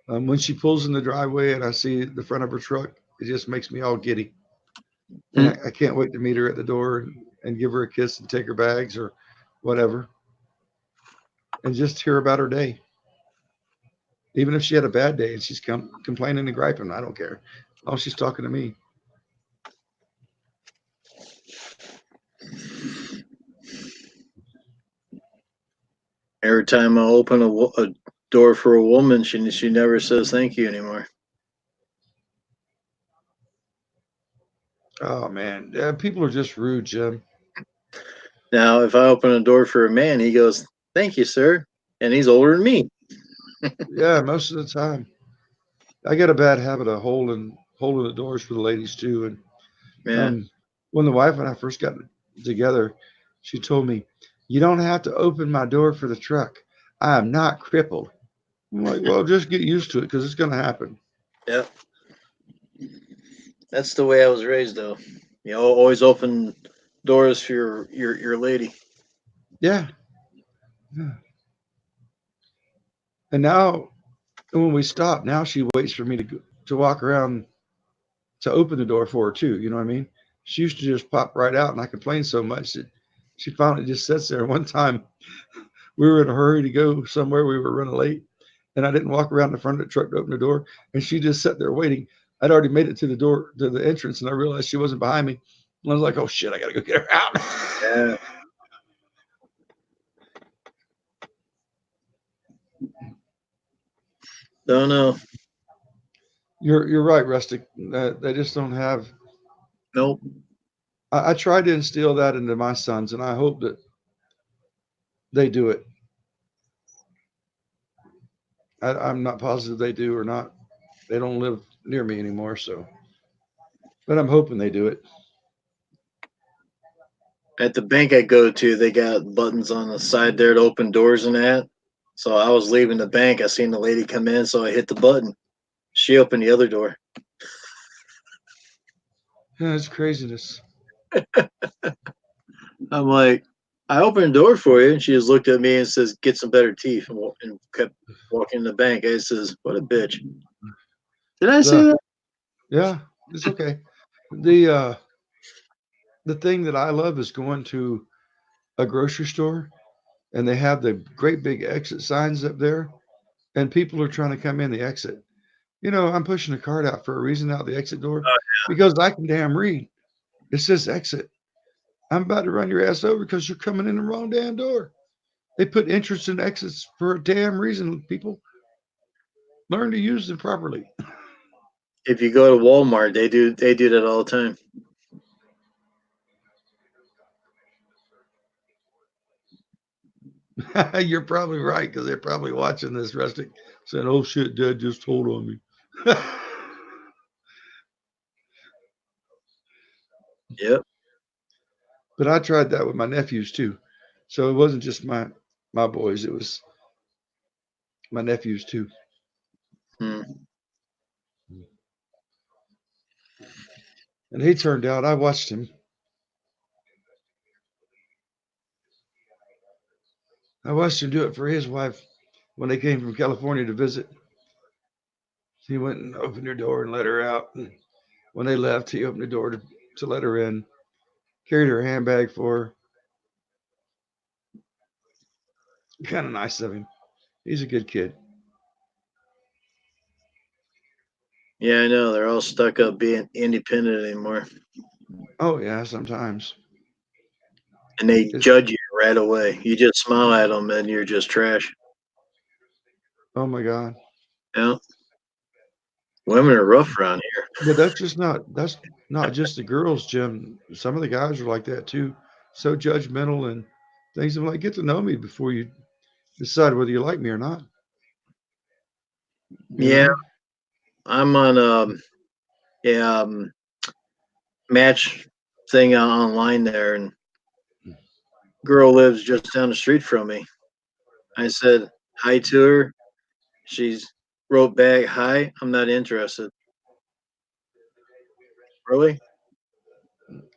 [SPEAKER 16] When she pulls in the driveway and I see the front of her truck, it just makes me all giddy. And I can't wait to meet her at the door and give her a kiss and take her bags or whatever, and just hear about her day. Even if she had a bad day and she's complaining and griping, I don't care. Oh, she's talking to me.
[SPEAKER 1] Every time I open a door for a woman, she never says thank you anymore.
[SPEAKER 16] Oh man, yeah, people are just rude, Jim.
[SPEAKER 1] Now, if I open a door for a man, he goes, "Thank you, sir," and he's older than me.
[SPEAKER 16] Yeah, most of the time. I got a bad habit of holding the doors for the ladies too. And
[SPEAKER 1] Yeah.
[SPEAKER 16] when the wife and I first got together, she told me, "You don't have to open my door for the truck. I am not crippled." I'm like, "Well, just get used to it because it's going to happen."
[SPEAKER 1] Yeah. That's the way I was raised, though. You know, always open doors for your lady.
[SPEAKER 16] Yeah. Yeah. And now, when we stop, now she waits for me to walk around to open the door for her too. You know what I mean? She used to just pop right out, and I complained so much that she finally just sits there. One time, we were in a hurry to go somewhere. We were running late, and I didn't walk around the front of the truck to open the door, and she just sat there waiting. I'd already made it to the door to the entrance, and I realized she wasn't behind me. And I was like, "Oh shit, I gotta go get her out."
[SPEAKER 1] Yeah. Don't know.
[SPEAKER 16] You're right, Rustic. They just don't have.
[SPEAKER 1] Nope.
[SPEAKER 16] I tried to instill that into my sons, and I hope that they do it. I'm not positive they do or not. They don't live near me anymore, so. But I'm hoping they do it.
[SPEAKER 1] At the bank I go to, they got buttons on the side there to open doors and that. So I was leaving the bank. I seen the lady come in, so I hit the button. She opened the other door.
[SPEAKER 16] Yeah, it's craziness.
[SPEAKER 1] I'm like, I opened the door for you, and she just looked at me and says, "Get some better teeth," and kept walking in the bank. I says, "What a bitch." Did I say that?
[SPEAKER 16] Yeah, it's okay. The the thing that I love is going to a grocery store and they have the great big exit signs up there, and people are trying to come in the exit. You know, I'm pushing the cart out for a reason out the exit door because I can damn read. It says exit. I'm about to run your ass over because you're coming in the wrong damn door. They put entrance and exits for a damn reason, people. Learn to use them properly.
[SPEAKER 1] If you go to Walmart, they do that all the time.
[SPEAKER 16] You're probably right because they're probably watching this, Rustic, saying, "Oh shit, Dad just told on me."
[SPEAKER 1] Yep.
[SPEAKER 16] But I tried that with my nephews too. So it wasn't just my boys, it was my nephews too.
[SPEAKER 1] Hmm.
[SPEAKER 16] And he turned out, I watched him. I watched him do it for his wife when they came from California to visit. He went and opened her door and let her out. And when they left, he opened the door to let her in, carried her handbag for her. Kind of nice of him. He's a good kid.
[SPEAKER 1] Yeah, I know. They're all stuck up being independent anymore.
[SPEAKER 16] Oh, yeah, sometimes.
[SPEAKER 1] And they judge you right away. You just smile at them and you're just trash.
[SPEAKER 16] Oh, my God.
[SPEAKER 1] Yeah. Women are rough around here.
[SPEAKER 16] But that's not just the girls, Jim. Some of the guys are like that too. So judgmental and things. I'm like, get to know me before you decide whether you like me or not. You
[SPEAKER 1] Yeah.
[SPEAKER 16] know?
[SPEAKER 1] I'm on yeah, match thing online there, and girl lives just down the street from me. I said hi to her. She's wrote back, "Hi, I'm not interested." Really?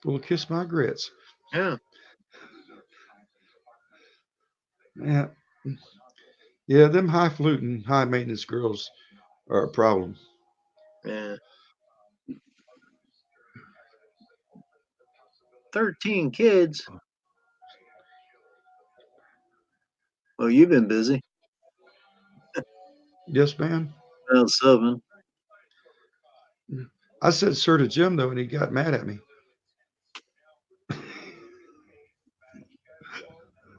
[SPEAKER 16] Well, kiss my grits.
[SPEAKER 1] Yeah.
[SPEAKER 16] Yeah. Yeah, them highfalutin, high maintenance girls are a problem.
[SPEAKER 1] Yeah. 13 kids. Well, you've been busy.
[SPEAKER 16] Yes, ma'am.
[SPEAKER 1] Around 7.
[SPEAKER 16] I said sir to Jim though, and he got mad at me.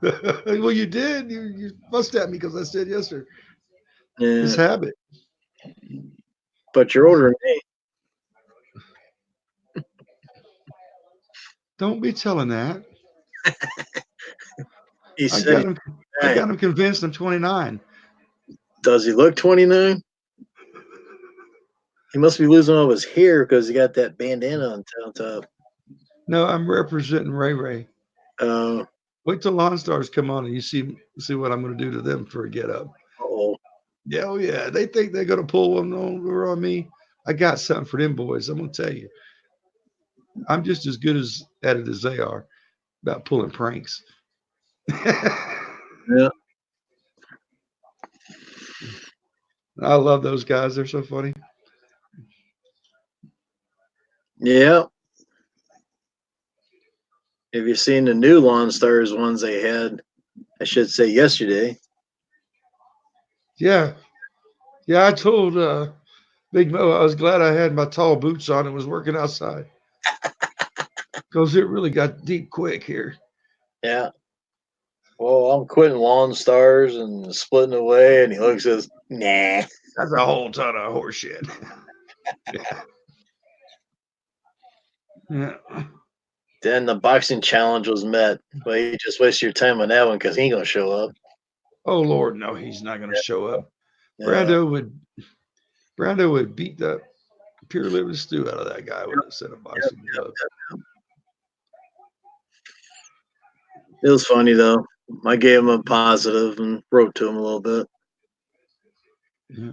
[SPEAKER 16] Well, you did. You fussed at me because I said yes, sir. His
[SPEAKER 1] Yeah.
[SPEAKER 16] habit.
[SPEAKER 1] But you're older than me.
[SPEAKER 16] Don't be telling that.
[SPEAKER 1] He
[SPEAKER 16] I
[SPEAKER 1] said,
[SPEAKER 16] got him convinced I'm 29.
[SPEAKER 1] does he look 29? He must be losing all his hair because he got that bandana on top.
[SPEAKER 16] No, I'm representing Ray Ray. Wait till Lawn Stars come on and you see what I'm going to do to them for a get up.
[SPEAKER 1] Oh.
[SPEAKER 16] Yeah, oh yeah. They think they're going to pull one over on me. I got something for them boys. I'm going to tell you. I'm just as good at it as they are about pulling pranks.
[SPEAKER 1] Yeah.
[SPEAKER 16] I love those guys. They're so funny.
[SPEAKER 1] Yeah. Have you seen the new Lawn Stars ones they had? I should say yesterday.
[SPEAKER 16] Yeah. Yeah, I told Big Mo I was glad I had my tall boots on and was working outside. Because it really got deep quick here.
[SPEAKER 1] Yeah. Well, I'm quitting Lawn Stars and splitting away, and he looks at us, nah.
[SPEAKER 16] That's a whole ton of horse shit. Yeah.
[SPEAKER 1] Then the boxing challenge was met. Well, you just waste your time on that one because he ain't gonna show up.
[SPEAKER 16] Oh Lord, no, he's not going to show up.
[SPEAKER 1] Yeah.
[SPEAKER 16] Brando would beat the pure living stew out of that guy with a set of boxing gloves.
[SPEAKER 1] It was funny though. I gave him a positive and wrote to him a little bit.
[SPEAKER 16] Yeah.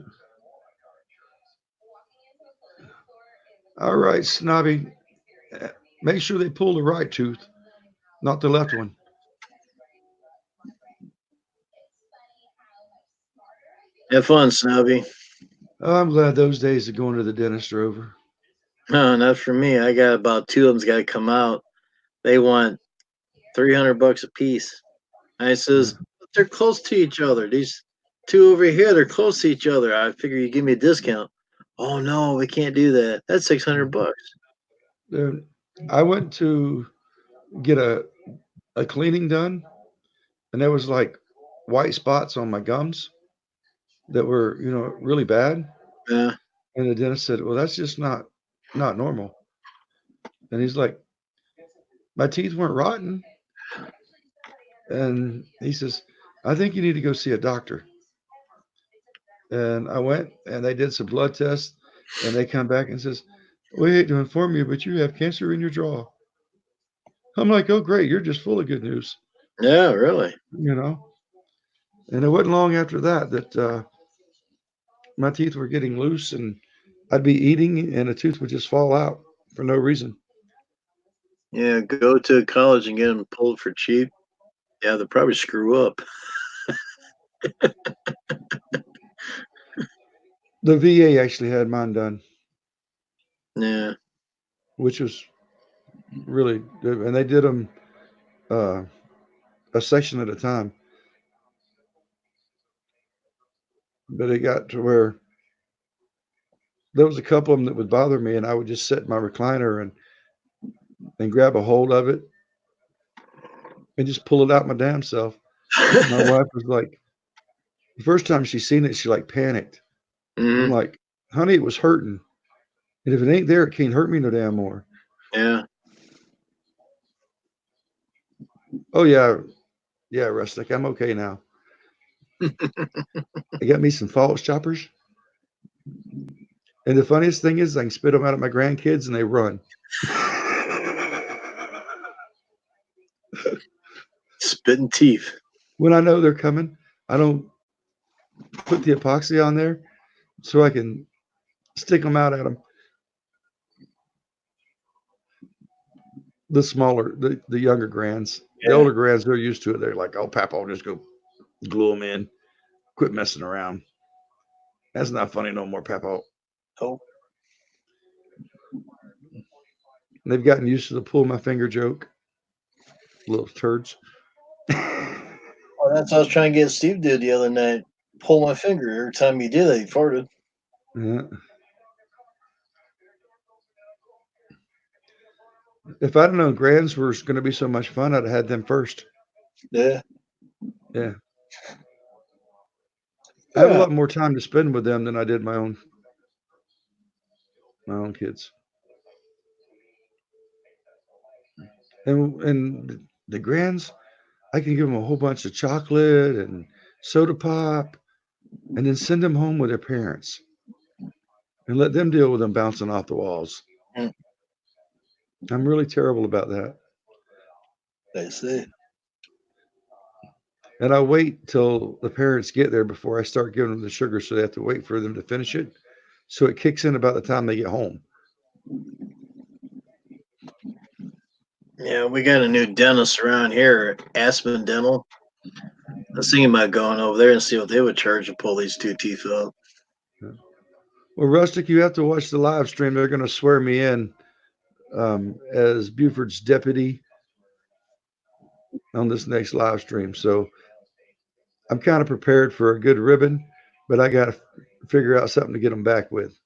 [SPEAKER 16] All right, Snobby. Make sure they pull the right tooth, not the left one.
[SPEAKER 1] Have fun, Snobby.
[SPEAKER 16] Oh, I'm glad those days of going to the dentist are over.
[SPEAKER 1] No, not for me. I got about 2 of them's got to come out. They want $300 a piece. I says they're close to each other. These 2 over here, they're close to each other. I figure you give me a discount. Oh no, we can't do that. That's $600.
[SPEAKER 16] Dude, I went to get a cleaning done, and there was like white spots on my gums that were, really bad.
[SPEAKER 1] Yeah.
[SPEAKER 16] And the dentist said, "Well, that's just not normal." And he's like, "My teeth weren't rotten." And he says, "I think you need to go see a doctor." And I went, and they did some blood tests, and they come back and says, "We hate to inform you, but you have cancer in your jaw." I'm like, "Oh, great! You're just full of good news."
[SPEAKER 1] Yeah, really.
[SPEAKER 16] And it wasn't long after that my teeth were getting loose, and I'd be eating, and a tooth would just fall out for no reason.
[SPEAKER 1] Yeah, go to college and get them pulled for cheap. Yeah, they'll probably screw up.
[SPEAKER 16] The VA actually had mine done.
[SPEAKER 1] Yeah.
[SPEAKER 16] Which was really good. And they did them a section at a time. But it got to where there was a couple of them that would bother me, and I would just sit in my recliner and grab a hold of it and just pull it out my damn self. My wife was like, the first time she seen it, she like panicked.
[SPEAKER 1] Mm-hmm.
[SPEAKER 16] I'm like, honey, it was hurting. And if it ain't there, it can't hurt me no damn more.
[SPEAKER 1] Yeah.
[SPEAKER 16] Oh yeah, Rustic. I'm okay now. I got me some false choppers. And the funniest thing is I can spit them out at my grandkids and they run.
[SPEAKER 1] Spitting teeth.
[SPEAKER 16] When I know they're coming, I don't put the epoxy on there so I can stick them out at them. The smaller, the younger grands.
[SPEAKER 1] Yeah.
[SPEAKER 16] The older grands, they're used to it. They're like, "Oh, Papa, I'll just go glue them in. Quit messing around. That's not funny no more, Papa."
[SPEAKER 1] Oh.
[SPEAKER 16] They've gotten used to the pull my finger joke. Little turds.
[SPEAKER 1] Well, that's what I was trying to get Steve to do the other night. Pull my finger every time he did it. He farted.
[SPEAKER 16] Yeah. If I'd have known grands were going to be so much fun, I'd have had them first.
[SPEAKER 1] Yeah.
[SPEAKER 16] Yeah. I have a lot more time to spend with them than I did my own kids. And the grands, I can give them a whole bunch of chocolate and soda pop, and then send them home with their parents, and let them deal with them bouncing off the walls.
[SPEAKER 1] Mm.
[SPEAKER 16] I'm really terrible about that.
[SPEAKER 1] I see.
[SPEAKER 16] And I wait till the parents get there before I start giving them the sugar, so they have to wait for them to finish it. So it kicks in about the time they get home.
[SPEAKER 1] Yeah, we got a new dentist around here, Aspen Dental. I was thinking about going over there and see what they would charge to pull these two teeth out.
[SPEAKER 16] Well, Rustic, you have to watch the live stream. They're going to swear me in as Buford's deputy on this next live stream. So I'm kind of prepared for a good ribbon, but I got to figure out something to get them back with.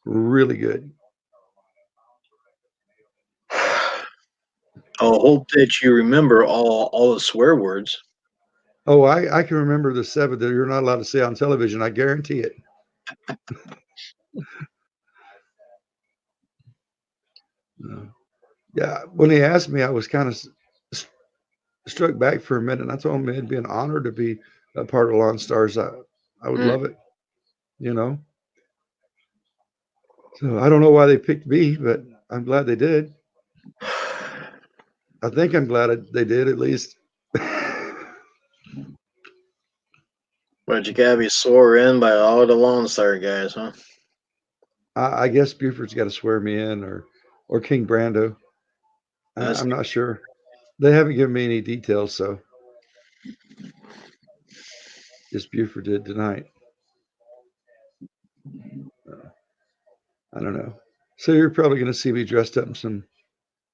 [SPEAKER 16] Really good.
[SPEAKER 1] I'll hope that you remember all the swear words.
[SPEAKER 16] Oh, I can remember the 7 that you're not allowed to say on television. I guarantee it. Yeah, when he asked me, I was kind of struck back for a minute. And I told him it'd be an honor to be a part of Lawn Stars. I would love it, you know. So I don't know why they picked me, but I'm glad they did. I think I'm glad they did, at least.
[SPEAKER 1] But you gotta be swore in by all the Lone Star guys, huh?
[SPEAKER 16] I guess Buford's got to swear me in, or King Brando. I'm not sure. They haven't given me any details, so just Buford did tonight. I don't know. So you're probably going to see me dressed up in some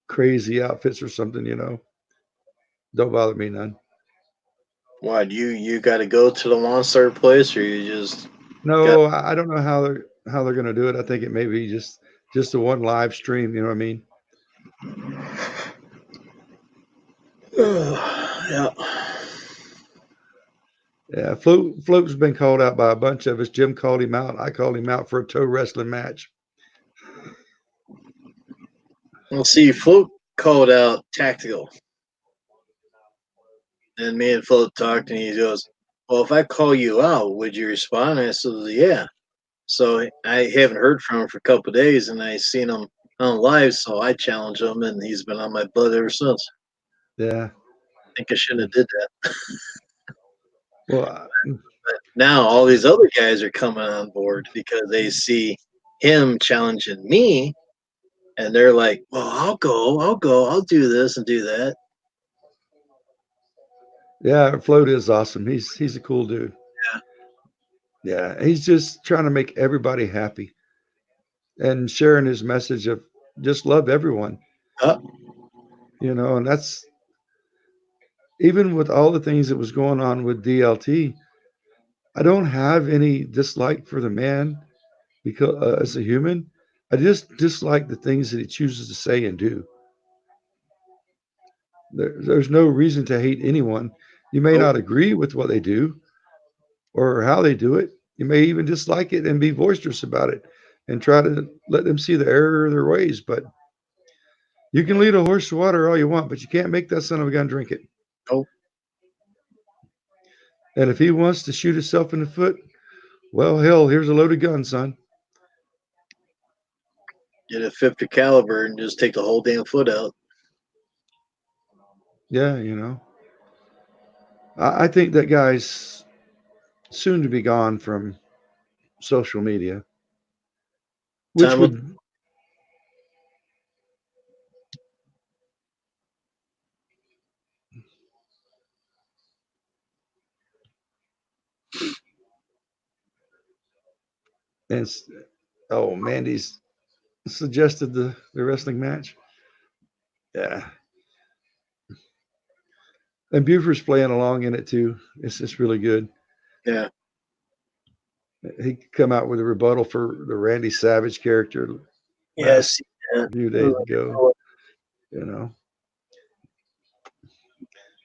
[SPEAKER 16] crazy outfits or something, you know. Don't bother me none.
[SPEAKER 1] Why do you got to go to the Lone Star place, or you just?
[SPEAKER 16] No, I don't know how they're going to do it. I think it may be just the one live stream. You know what I mean?
[SPEAKER 1] Yeah.
[SPEAKER 16] Yeah. Float's been called out by a bunch of us. Jim called him out. I called him out for a toe wrestling match.
[SPEAKER 1] Well, see, Float called out tactical. And me and Float talked, and he goes, "Well, if I call you out, would you respond?" I said, "Yeah." So I haven't heard from him for a couple of days, and I seen him on live, so I challenged him, and he's been on my butt ever since.
[SPEAKER 16] Yeah.
[SPEAKER 1] I think I shouldn't have did that.
[SPEAKER 16] Well,
[SPEAKER 1] but now all these other guys are coming on board because they see him challenging me, and they're like, "Well, I'll go, I'll do this and do that."
[SPEAKER 16] Yeah, Float is awesome. He's a cool dude.
[SPEAKER 1] Yeah.
[SPEAKER 16] Yeah, he's just trying to make everybody happy and sharing his message of just love everyone. You know, and that's even with all the things that was going on with DLT. I don't have any dislike for the man because as a human, I just dislike the things that he chooses to say and do. There's no reason to hate anyone. You may not agree with what they do or how they do it. You may even dislike it and be boisterous about it and try to let them see the error of their ways. But you can lead a horse to water all you want, but you can't make that son of a gun drink it.
[SPEAKER 1] Nope.
[SPEAKER 16] And if he wants to shoot himself in the foot, well, hell, here's a loaded gun, son.
[SPEAKER 1] Get a 50 caliber and just take the whole damn foot out.
[SPEAKER 16] Yeah, you know. I think that guy's soon to be gone from social media, which
[SPEAKER 1] Time
[SPEAKER 16] would. And oh, Mandy's suggested the wrestling match. Yeah. And Buford's playing along in it too. It's really good.
[SPEAKER 1] Yeah.
[SPEAKER 16] He could come out with a rebuttal for the Randy Savage character
[SPEAKER 1] Yes.
[SPEAKER 16] a few days ago. You know.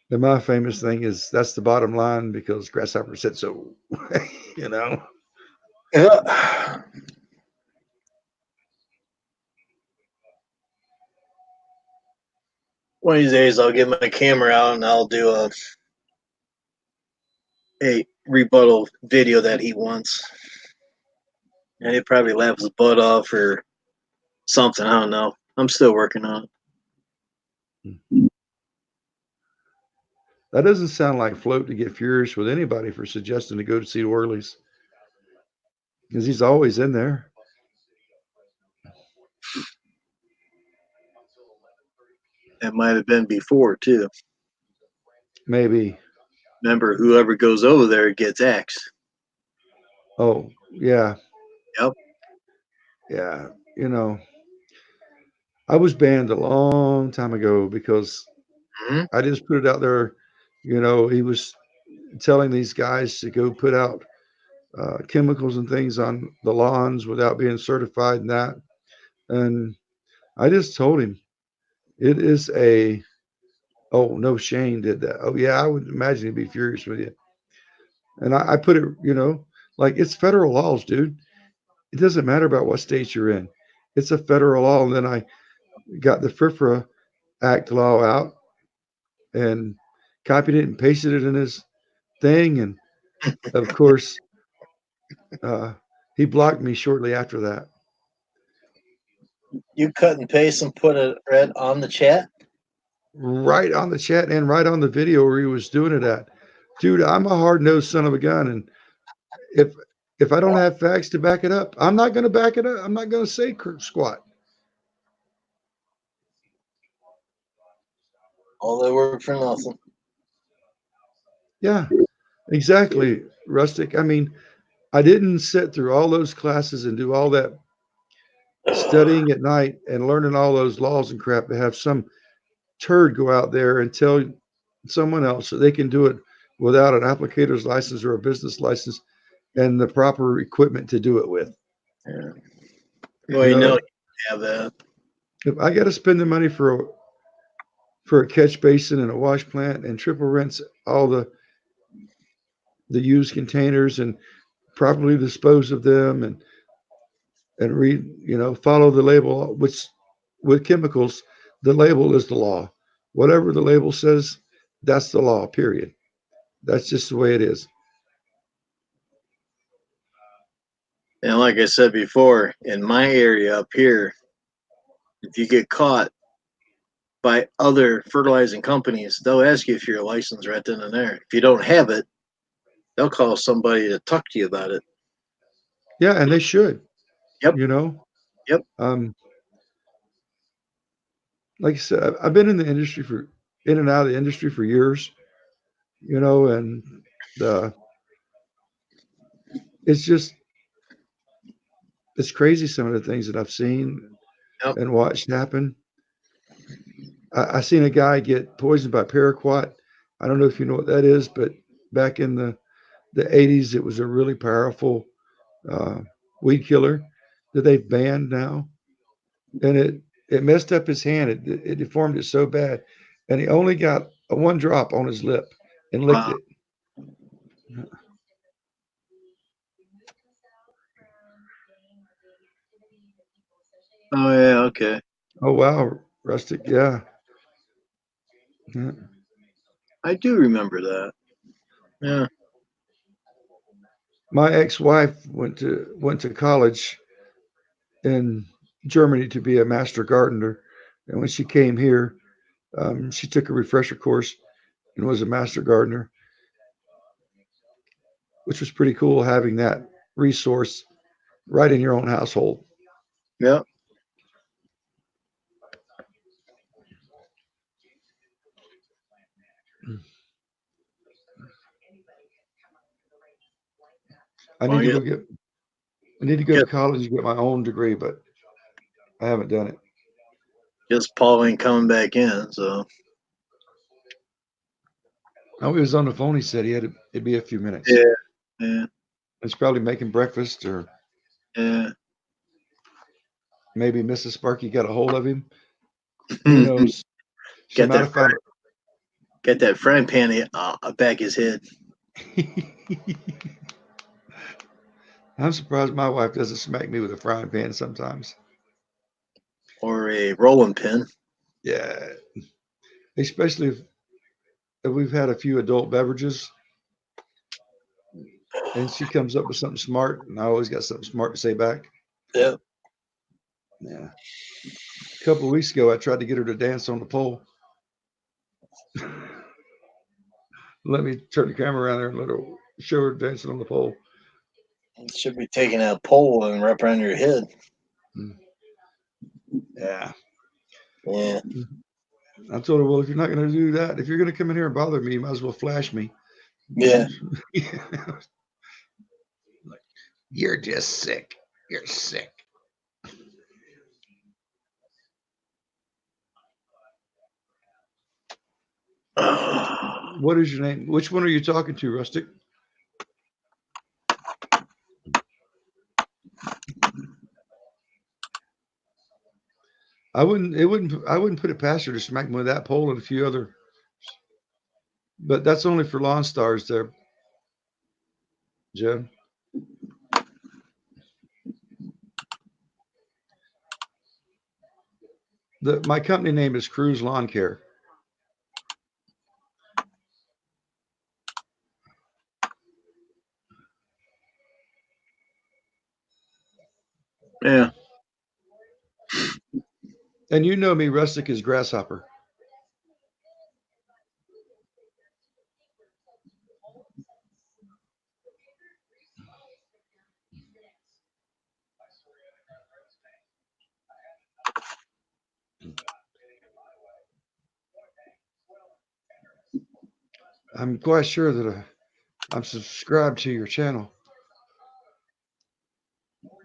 [SPEAKER 16] And my famous thing is that's the bottom line because Grasshopper said so. You know.
[SPEAKER 1] Yeah. One of these days, I'll get my camera out and I'll do a rebuttal video that he wants, and he probably laughs his butt off or something. I don't know. I'm still working on it.
[SPEAKER 16] That doesn't sound like Float to get furious with anybody for suggesting to go to see Orly's. Because he's always in there.
[SPEAKER 1] That might have been before too.
[SPEAKER 16] Maybe.
[SPEAKER 1] Remember, whoever goes over there gets axed.
[SPEAKER 16] Oh, yeah.
[SPEAKER 1] Yep.
[SPEAKER 16] Yeah. You know, I was banned a long time ago because I just put it out there. You know, he was telling these guys to go put out chemicals and things on the lawns without being certified and that. And I just told him it is oh, no, Shane did that. Oh, yeah, I would imagine he'd be furious with you. And I put it, you know, like it's federal laws, dude. It doesn't matter about what state you're in. It's a federal law. And then I got the FRFRA Act law out and copied it and pasted it in his thing. And of course, he blocked me shortly after that.
[SPEAKER 1] You cut and paste and put it right on the chat?
[SPEAKER 16] Right on the chat and right on the video where he was doing it at. Dude, I'm a hard-nosed son of a gun. And if I don't have facts to back it up, I'm not going to back it up. I'm not going to say squat.
[SPEAKER 1] All that work for nothing.
[SPEAKER 16] Yeah, exactly, Rustic. I mean, I didn't sit through all those classes and do all that studying at night and learning all those laws and crap to have some turd go out there and tell someone else that they can do it without an applicator's license or a business license and the proper equipment to do it with.
[SPEAKER 1] Yeah. Well, you know you have that.
[SPEAKER 16] If I got to spend the money for a catch basin and a wash plant and triple rinse all the used containers and properly dispose of them and read, you know, follow the label, which with chemicals, the label is the law. Whatever the label says, that's the law, period. That's just the way it is.
[SPEAKER 1] And like I said before, in my area up here, if you get caught by other fertilizing companies, they'll ask you if you're licensed right then and there. If you don't have it, they'll call somebody to talk to you about it.
[SPEAKER 16] Yeah, and they should.
[SPEAKER 1] Yep.
[SPEAKER 16] You know?
[SPEAKER 1] Yep.
[SPEAKER 16] Like I said, I've been in the industry in and out of the industry for years, you know, and it's crazy some of the things that I've seen and watched happen. I seen a guy get poisoned by paraquat. I don't know if you know what that is, but back in the 80s, it was a really powerful weed killer that they've banned now. And it messed up his hand. It deformed it so bad. And he only got one drop on his lip and licked it.
[SPEAKER 1] Oh, yeah, okay.
[SPEAKER 16] Oh, wow, Rustic, yeah.
[SPEAKER 1] I do remember that. Yeah.
[SPEAKER 16] My ex-wife went to college in Germany to be a master gardener. And when she came here, she took a refresher course and was a master gardener, which was pretty cool having that resource right in your own household.
[SPEAKER 1] Yeah.
[SPEAKER 16] I need to go to college and get my own degree, but I haven't done it.
[SPEAKER 1] Just Paul ain't coming back in, so.
[SPEAKER 16] Oh, he was on the phone. He said it'd be a few minutes.
[SPEAKER 1] Yeah.
[SPEAKER 16] He's probably making breakfast, or maybe Mrs. Sparky got a hold of him. Who knows? She might have found
[SPEAKER 1] Got that frying pan back his head.
[SPEAKER 16] I'm surprised my wife doesn't smack me with a frying pan sometimes.
[SPEAKER 1] Or a rolling pin.
[SPEAKER 16] Yeah. Especially if we've had a few adult beverages and she comes up with something smart, and I always got something smart to say back.
[SPEAKER 1] Yeah.
[SPEAKER 16] Yeah. A couple of weeks ago, I tried to get her to dance on the pole. Let me turn the camera around there and let her show her dancing on the pole.
[SPEAKER 1] Should be taking that pole and wrap around your head.
[SPEAKER 16] Yeah.
[SPEAKER 1] Yeah.
[SPEAKER 16] I told her, well, if you're not going to do that, if you're going to come in here and bother me, you might as well flash me.
[SPEAKER 1] Yeah.
[SPEAKER 16] Like, you're just sick. You're sick. What is your name? Which one are you talking to, Rustic? I wouldn't put it past her to smack me with that pole and a few other, but that's only for lawn stars there, Jen. My company name is Cruise Lawn Care.
[SPEAKER 1] Yeah.
[SPEAKER 16] And you know me, Rustic is Grasshopper. I'm quite sure that I'm subscribed to your channel.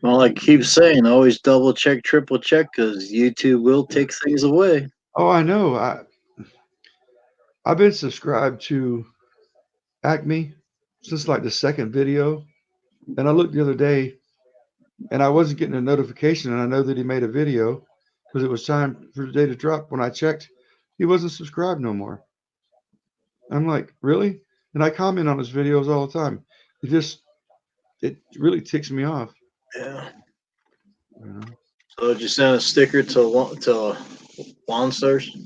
[SPEAKER 1] Well, like I keep saying, always double check, triple check, because YouTube will take things away.
[SPEAKER 16] Oh, I know. I've been subscribed to Acme since like the second video. And I looked the other day and I wasn't getting a notification. And I know that he made a video because it was time for the day to drop. When I checked, he wasn't subscribed no more. I'm like, really? And I comment on his videos all the time. It really ticks me off.
[SPEAKER 1] Yeah.
[SPEAKER 16] You know?
[SPEAKER 1] So did you send a sticker to Lawn Stars?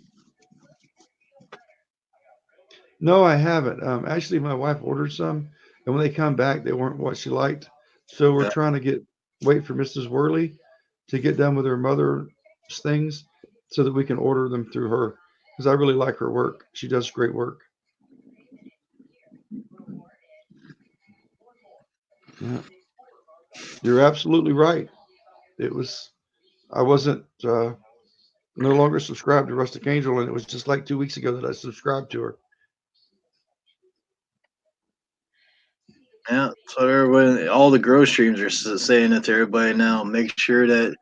[SPEAKER 16] No, I haven't. Actually, my wife ordered some, and when they come back, they weren't what she liked. So we're trying to wait for Mrs. Worley to get done with her mother's things so that we can order them through her, because I really like her work. She does great work. Yeah. You're absolutely right. I wasn't no longer subscribed to Rustic Angel, and it was just like 2 weeks ago that I subscribed to her.
[SPEAKER 1] Yeah, so everybody, all the grow streams are saying it to everybody now. Make sure that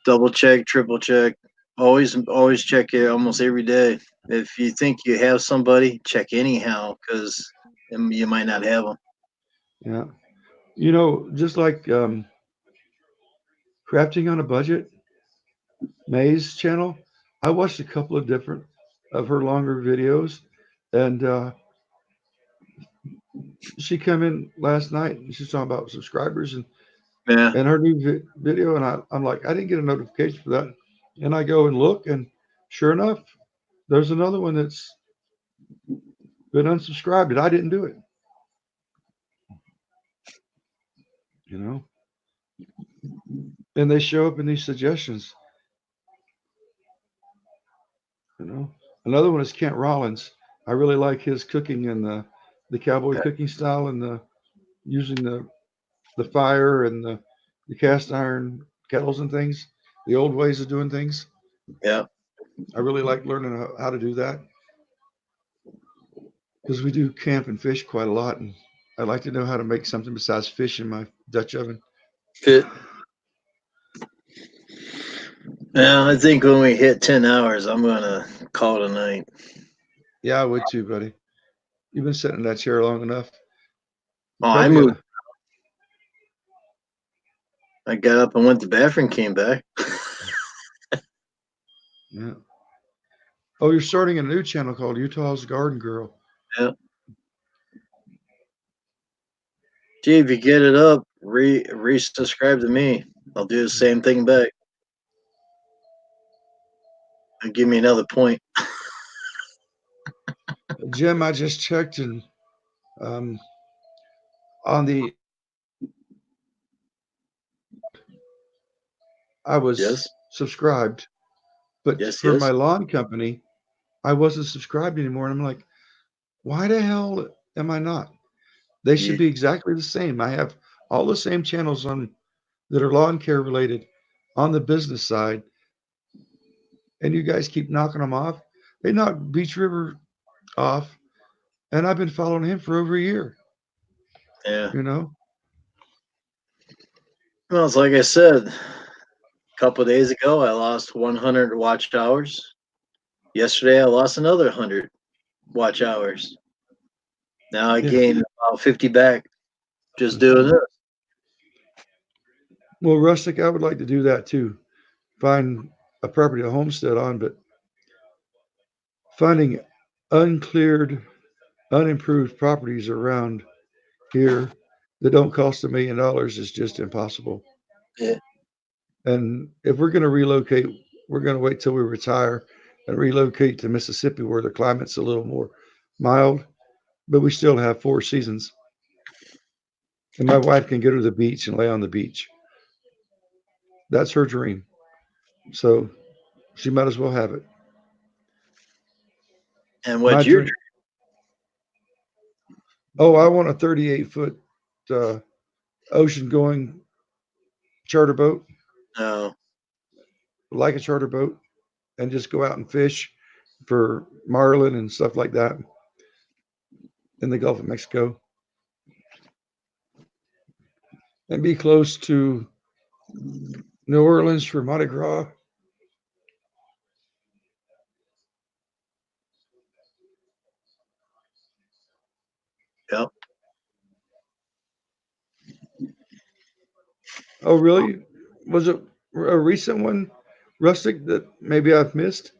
[SPEAKER 1] double check, triple check, always check it almost every day. If you think you have somebody, check anyhow, because you might not have them.
[SPEAKER 16] Yeah, you know, just like crafting on a budget, May's channel. I watched a couple of different of her longer videos, and she came in last night and she's talking about subscribers and her new video, and I'm like, I didn't get a notification for that, and I go and look, and sure enough, there's another one that's been unsubscribed, and I didn't do it. You know, and they show up in these suggestions. You know, another one is Kent Rollins. I really like his cooking and the cowboy cooking style, and the using the fire and the cast iron kettles and things, the old ways of doing things.
[SPEAKER 1] Yeah,
[SPEAKER 16] I really like learning how to do that, because we do camp and fish quite a lot, and I'd like to know how to make something besides fish in my Dutch oven.
[SPEAKER 1] Fit. Yeah, I think when we hit 10 hours, I'm gonna call it a night.
[SPEAKER 16] Yeah, I would too, buddy. You've been sitting in that chair long enough.
[SPEAKER 1] Oh, I moved. I got up and went to the bathroom, came back.
[SPEAKER 16] Yeah. Oh, you're starting a new channel called Utah's Garden Girl.
[SPEAKER 1] Yeah. Gee, if you get it up, resubscribe to me. I'll do the same thing back. And give me another point.
[SPEAKER 16] Jim, I just checked and on the I was subscribed, but for my lawn company, I wasn't subscribed anymore. And I'm like, why the hell am I not? They should be exactly the same. I have all the same channels on that are lawn care related on the business side, and you guys keep knocking them off. They knocked Beach River off, and I've been following him for over a year.
[SPEAKER 1] Yeah.
[SPEAKER 16] You know?
[SPEAKER 1] Well, it's like I said, a couple of days ago, I lost 100 watch hours. Yesterday, I lost another 100 watch hours. Now I gained about 50 back just doing this.
[SPEAKER 16] Well, Rustic, I would like to do that too. Find a property to homestead on, but finding uncleared, unimproved properties around here that don't cost $1 million is just impossible.
[SPEAKER 1] Yeah.
[SPEAKER 16] And if we're going to relocate, we're going to wait till we retire and relocate to Mississippi where the climate's a little more mild, but we still have 4 seasons. And my wife can go to the beach and lay on the beach. That's her dream. So she might as well have it.
[SPEAKER 1] And what's your dream?
[SPEAKER 16] Oh, I want a 38-foot ocean going charter boat.
[SPEAKER 1] No.
[SPEAKER 16] Like a charter boat and just go out and fish for marlin and stuff like that in the Gulf of Mexico. And be close to New Orleans for Mardi Gras.
[SPEAKER 1] Yep.
[SPEAKER 16] Oh, really? Was it a recent one, Rustic, that maybe I've missed?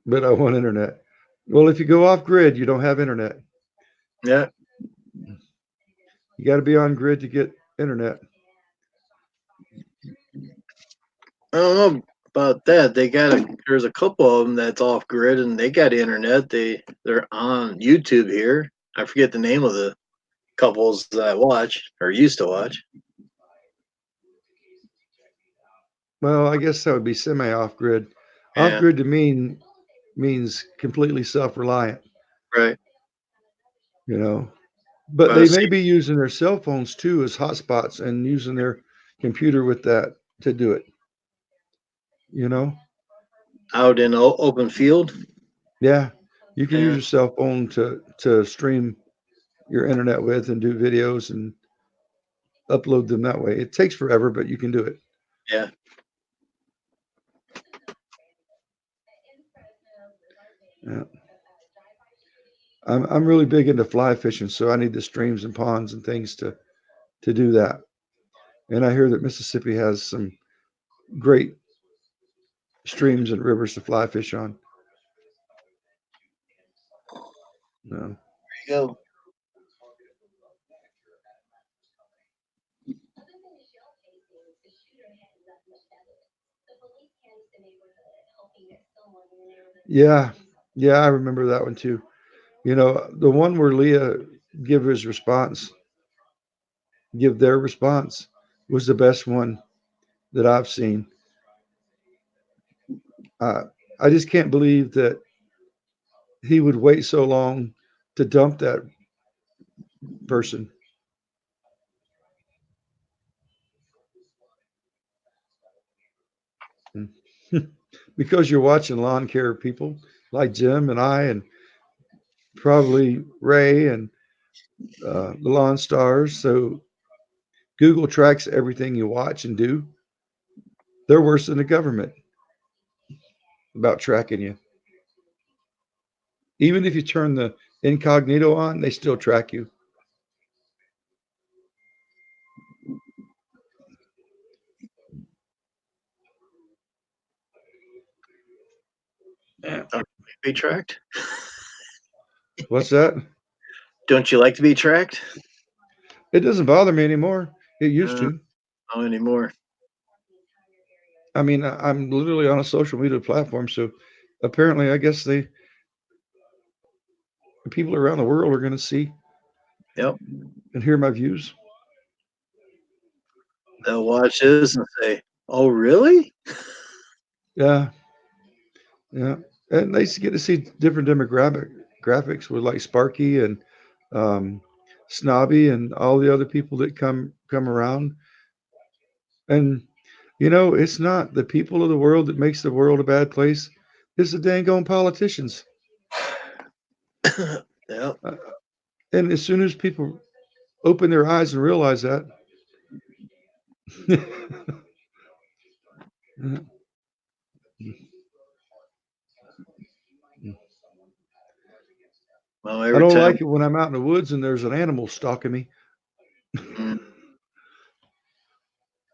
[SPEAKER 16] But I want internet. Well, if you go off grid, you don't have internet.
[SPEAKER 1] Yeah.
[SPEAKER 16] You got to be on grid to get internet.
[SPEAKER 1] I don't know about that. There's a couple of them that's off grid and they got internet. They're on YouTube here. I forget the name of the couples that I watch or used to watch.
[SPEAKER 16] Well, I guess that would be semi off grid.
[SPEAKER 1] Yeah.
[SPEAKER 16] Off grid to means completely self reliant.
[SPEAKER 1] Right.
[SPEAKER 16] You know, but they may be using their cell phones too as hotspots and using their computer with that to do it. You know,
[SPEAKER 1] out in open field.
[SPEAKER 16] Yeah, you can use your cell phone to stream your internet with and do videos and upload them that way. It takes forever, but you can do it.
[SPEAKER 1] Yeah.
[SPEAKER 16] Yeah. I'm really big into fly fishing, so I need the streams and ponds and things to do that. And I hear that Mississippi has some great streams and rivers to fly fish on. No.
[SPEAKER 1] There you go.
[SPEAKER 16] Yeah, I remember that one too. You know, the one where Leah give their response was the best one that I've seen. I just can't believe that he would wait so long to dump that person. Because you're watching lawn care people like Jim and I and probably Ray and the Lawn Stars. So Google tracks everything you watch and do. They're worse than the government about tracking you. Even if you turn the incognito on, they still track you.
[SPEAKER 1] Yeah. Be tracked?
[SPEAKER 16] What's that?
[SPEAKER 1] Don't you like to be tracked?
[SPEAKER 16] It doesn't bother me anymore. It used to.
[SPEAKER 1] Not anymore.
[SPEAKER 16] I mean, I'm literally on a social media platform, so apparently, I guess the people around the world are going to see
[SPEAKER 1] Yep.
[SPEAKER 16] and hear my views.
[SPEAKER 1] They'll watch this and say, "Oh, really?"
[SPEAKER 16] Yeah, yeah, and they get to see different graphics with like Sparky and Snobby and all the other people that come around. And you know, it's not the people of the world that makes the world a bad place. It's the dang on politicians.
[SPEAKER 1] Yeah.
[SPEAKER 16] And as soon as people open their eyes and realize that,
[SPEAKER 1] Well,
[SPEAKER 16] I
[SPEAKER 1] every
[SPEAKER 16] don't
[SPEAKER 1] time.
[SPEAKER 16] like it when I'm out in the woods and there's an animal stalking me.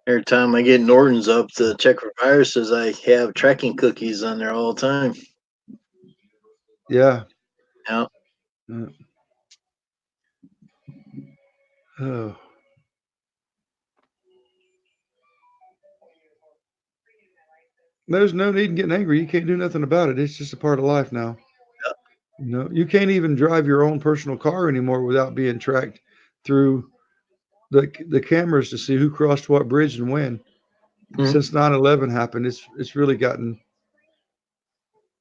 [SPEAKER 1] Every time I get Norton's up to check for viruses, I have tracking cookies on there all the time.
[SPEAKER 16] Yeah.
[SPEAKER 1] Yeah.
[SPEAKER 16] Oh. There's no need in getting angry. You can't do nothing about it. It's just a part of life now.
[SPEAKER 1] Yep.
[SPEAKER 16] You know, you can't even drive your own personal car anymore without being tracked through the cameras to see who crossed what bridge and when. Since 9/11 happened, it's really gotten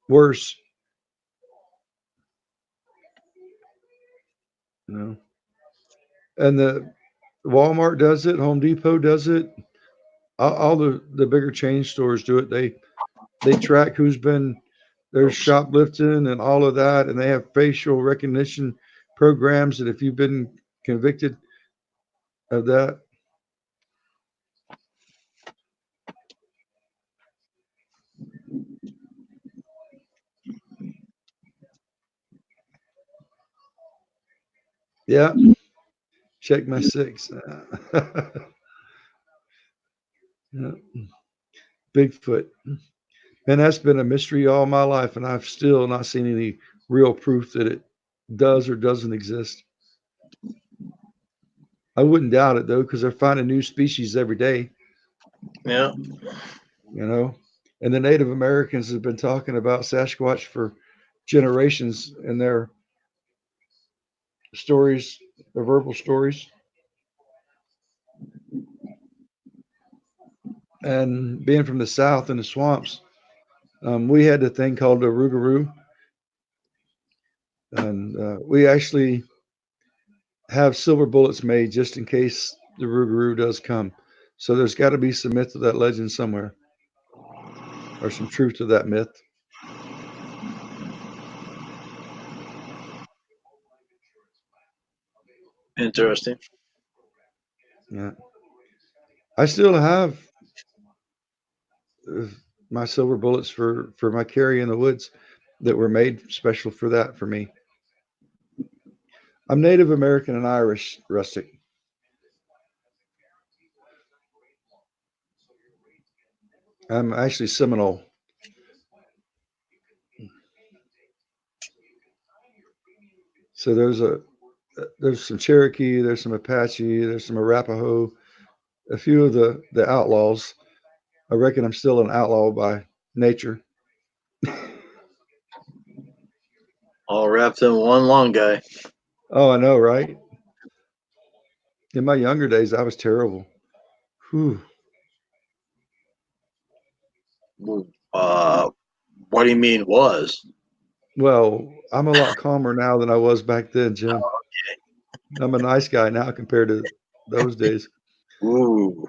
[SPEAKER 16] worse. You know, and the Walmart does it, Home Depot does it, all the bigger chain stores do it. They track who's been there's shoplifting and all of that, and they have facial recognition programs that if you've been convicted of that. Yeah. Check my six. Yeah. Bigfoot. And that's been a mystery all my life, and I've still not seen any real proof that it does or doesn't exist. I wouldn't doubt it though, because they're finding new species every day.
[SPEAKER 1] Yeah.
[SPEAKER 16] You know, and the Native Americans have been talking about Sasquatch for generations in their stories, their verbal stories. And being from the South in the swamps, we had a thing called the Rougarou, and we actually have silver bullets made just in case the Rougarou does come. So there's got to be some myth to that legend somewhere, or some truth to that myth.
[SPEAKER 1] Interesting.
[SPEAKER 16] Yeah, I still have my silver bullets for my carry in the woods that were made special for that for me. I'm Native American and Irish rustic. I'm actually Seminole. So there's some Cherokee, there's some Apache, there's some Arapaho, a few of the outlaws. I reckon I'm still an outlaw by nature.
[SPEAKER 1] All wrapped in one long guy.
[SPEAKER 16] Oh, I know, right? In my younger days, I was terrible. Whew.
[SPEAKER 1] What do you mean was?
[SPEAKER 16] Well, I'm a lot calmer now than I was back then, Jim.
[SPEAKER 1] Okay.
[SPEAKER 16] I'm a nice guy now compared to those days.
[SPEAKER 1] Ooh.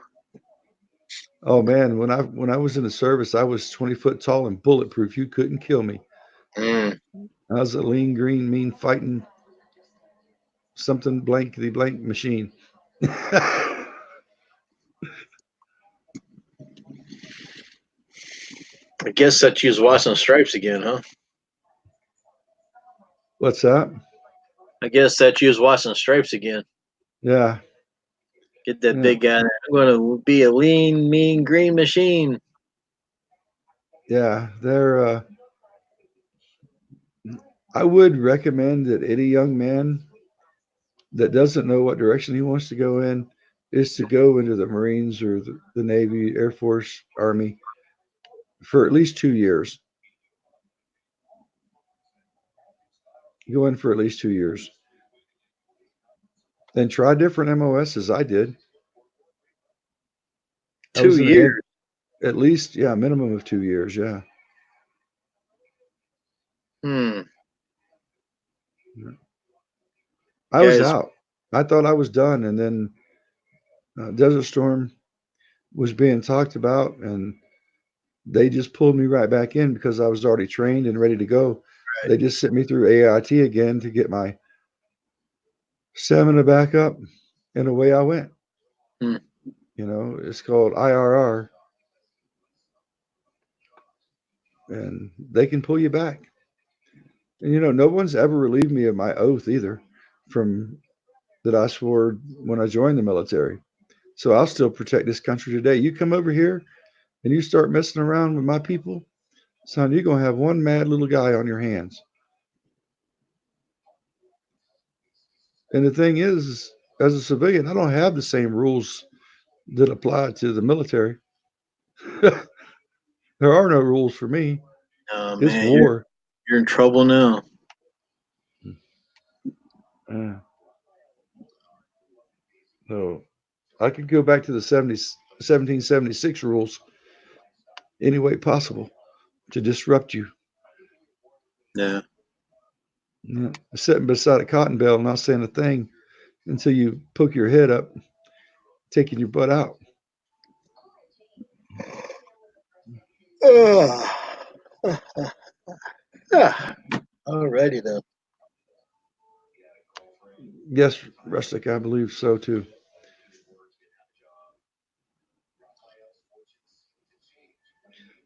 [SPEAKER 16] Oh man, when I was in the service, I was 20 foot tall and bulletproof. You couldn't kill me. How's a lean green mean fighting something blankety blank machine?
[SPEAKER 1] I guess that you was watching Stripes again, huh?
[SPEAKER 16] What's that?
[SPEAKER 1] I guess that you was watching Stripes again.
[SPEAKER 16] Yeah.
[SPEAKER 1] Get that
[SPEAKER 16] Yeah.
[SPEAKER 1] big guy. I'm going to be a lean, mean green machine.
[SPEAKER 16] Yeah. They're. I would recommend that any young man that doesn't know what direction he wants to go in is to go into the Marines or the Navy, Air Force, Army for at least 2 years. Go in for at least 2 years. Then try different MOSs. I did. I
[SPEAKER 1] 2
[SPEAKER 16] was in
[SPEAKER 1] years.
[SPEAKER 16] at least, yeah, minimum of 2 years. Yeah. I was
[SPEAKER 1] Guys,
[SPEAKER 16] out. I thought I was done. And then Desert Storm was being talked about, and they just pulled me right back in because I was already trained and ready to go. They just sent me through AIT again to get my stamina back up, and away I went.
[SPEAKER 1] Hmm.
[SPEAKER 16] You know, it's called IRR, and they can pull you back. And you know, no one's ever relieved me of my oath either, from that I swore when I joined the military. So I'll still protect this country today. You come over here and you start messing around with my people, son, you're gonna have one mad little guy on your hands. And the thing is, as a civilian, I don't have the same rules that apply to the military. There are no rules for me.
[SPEAKER 1] oh
[SPEAKER 16] It's
[SPEAKER 1] man,
[SPEAKER 16] war.
[SPEAKER 1] you're in trouble now.
[SPEAKER 16] Yeah. So I could go back to the 1776 rules any way possible to disrupt you.
[SPEAKER 1] Yeah.
[SPEAKER 16] Yeah. Sitting beside a cotton bale, not saying a thing until you poke your head up, taking your butt out.
[SPEAKER 1] Alrighty then.
[SPEAKER 16] Yes, Rustic, I believe so too.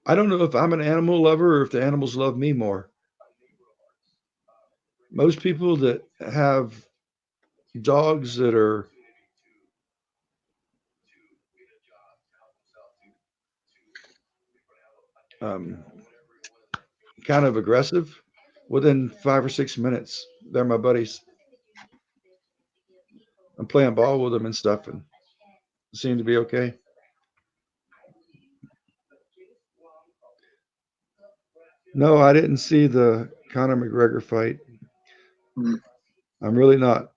[SPEAKER 16] I don't know if I'm an animal lover or if the animals love me more. Most people that have dogs that are um, kind of aggressive, within 5 or 6 minutes, they're my buddies. I'm playing ball with them and stuff, and seem to be okay. No, I didn't see the Conor McGregor fight.
[SPEAKER 1] Hmm.
[SPEAKER 16] I'm really not.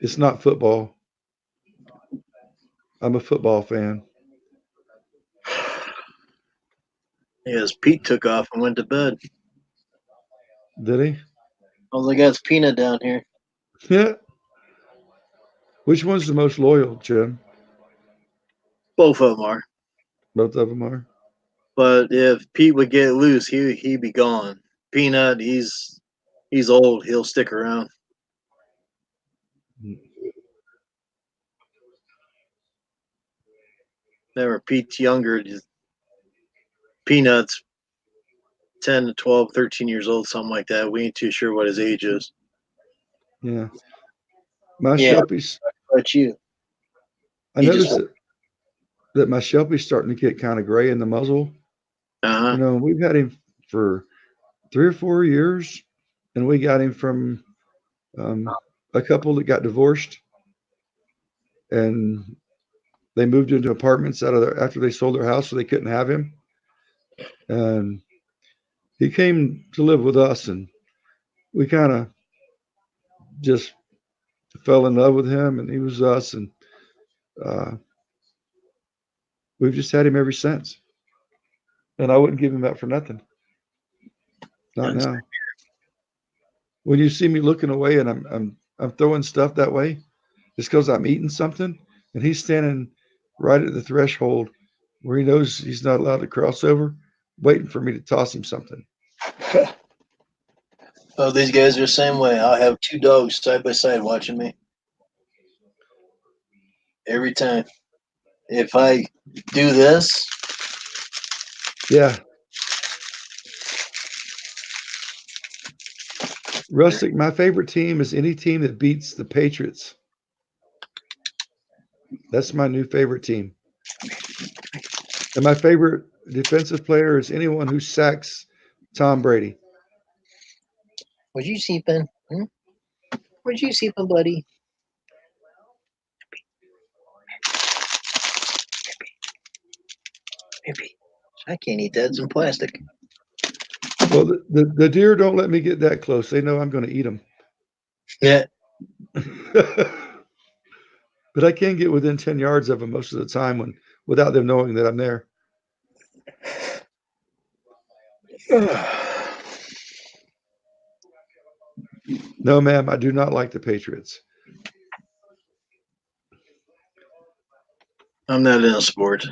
[SPEAKER 16] It's not football. I'm a football fan.
[SPEAKER 1] Yes, Pete took off and went to bed.
[SPEAKER 16] Did he?
[SPEAKER 1] All I got is Peanut down here.
[SPEAKER 16] Yeah. Which one's the most loyal, Jim?
[SPEAKER 1] Both of them are.
[SPEAKER 16] Both of them are.
[SPEAKER 1] But if Pete would get loose, he'd be gone. Peanut, he's old. He'll stick around. Never Pete's younger. Peanut's 10 to 12, 13 years old, something like that. We ain't too sure what his age is.
[SPEAKER 16] Yeah. My
[SPEAKER 1] Yeah.
[SPEAKER 16] Shelby's.
[SPEAKER 1] But you.
[SPEAKER 16] I noticed that my Shelby's starting to get kind of gray in the muzzle.
[SPEAKER 1] Uh-huh.
[SPEAKER 16] You know, we've had him for 3 or 4 years, and we got him from a couple that got divorced, and they moved into apartments out of their, after they sold their house, so they couldn't have him. And he came to live with us, and we kind of just fell in love with him, and he was us, and uh, we've just had him ever since. And I wouldn't give him up for nothing. Not now. When you see me looking away and I'm throwing stuff that way, it's because I'm eating something, and he's standing right at the threshold where he knows he's not allowed to cross over, waiting for me to toss him something.
[SPEAKER 1] Oh, these guys are the same way. I'll have two dogs side by side watching me every time. If I do this,
[SPEAKER 16] Yeah. Rustic, my favorite team is any team that beats the Patriots. That's my new favorite team. And my favorite defensive player is anyone who sacks Tom Brady.
[SPEAKER 1] was you sleeping? Hmm? Was you sleeping, buddy? Maybe. I can't eat that. It's in plastic.
[SPEAKER 16] Well, the deer don't let me get that close. They know I'm going to eat them.
[SPEAKER 1] Yeah.
[SPEAKER 16] But I can get within 10 yards of them most of the time without them knowing that I'm there. No, ma'am, I do not like the Patriots.
[SPEAKER 1] I'm not in a sport.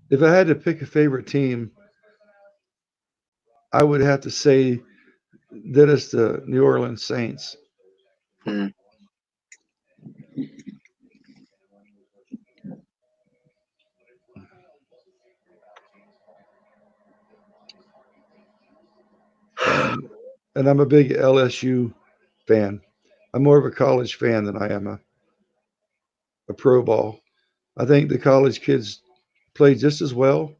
[SPEAKER 16] If I had to pick a favorite team, I would have to say that it's the New Orleans Saints.
[SPEAKER 1] Hmm.
[SPEAKER 16] And I'm a big LSU fan. I'm more of a college fan than I am a pro ball. I think the college kids play just as well,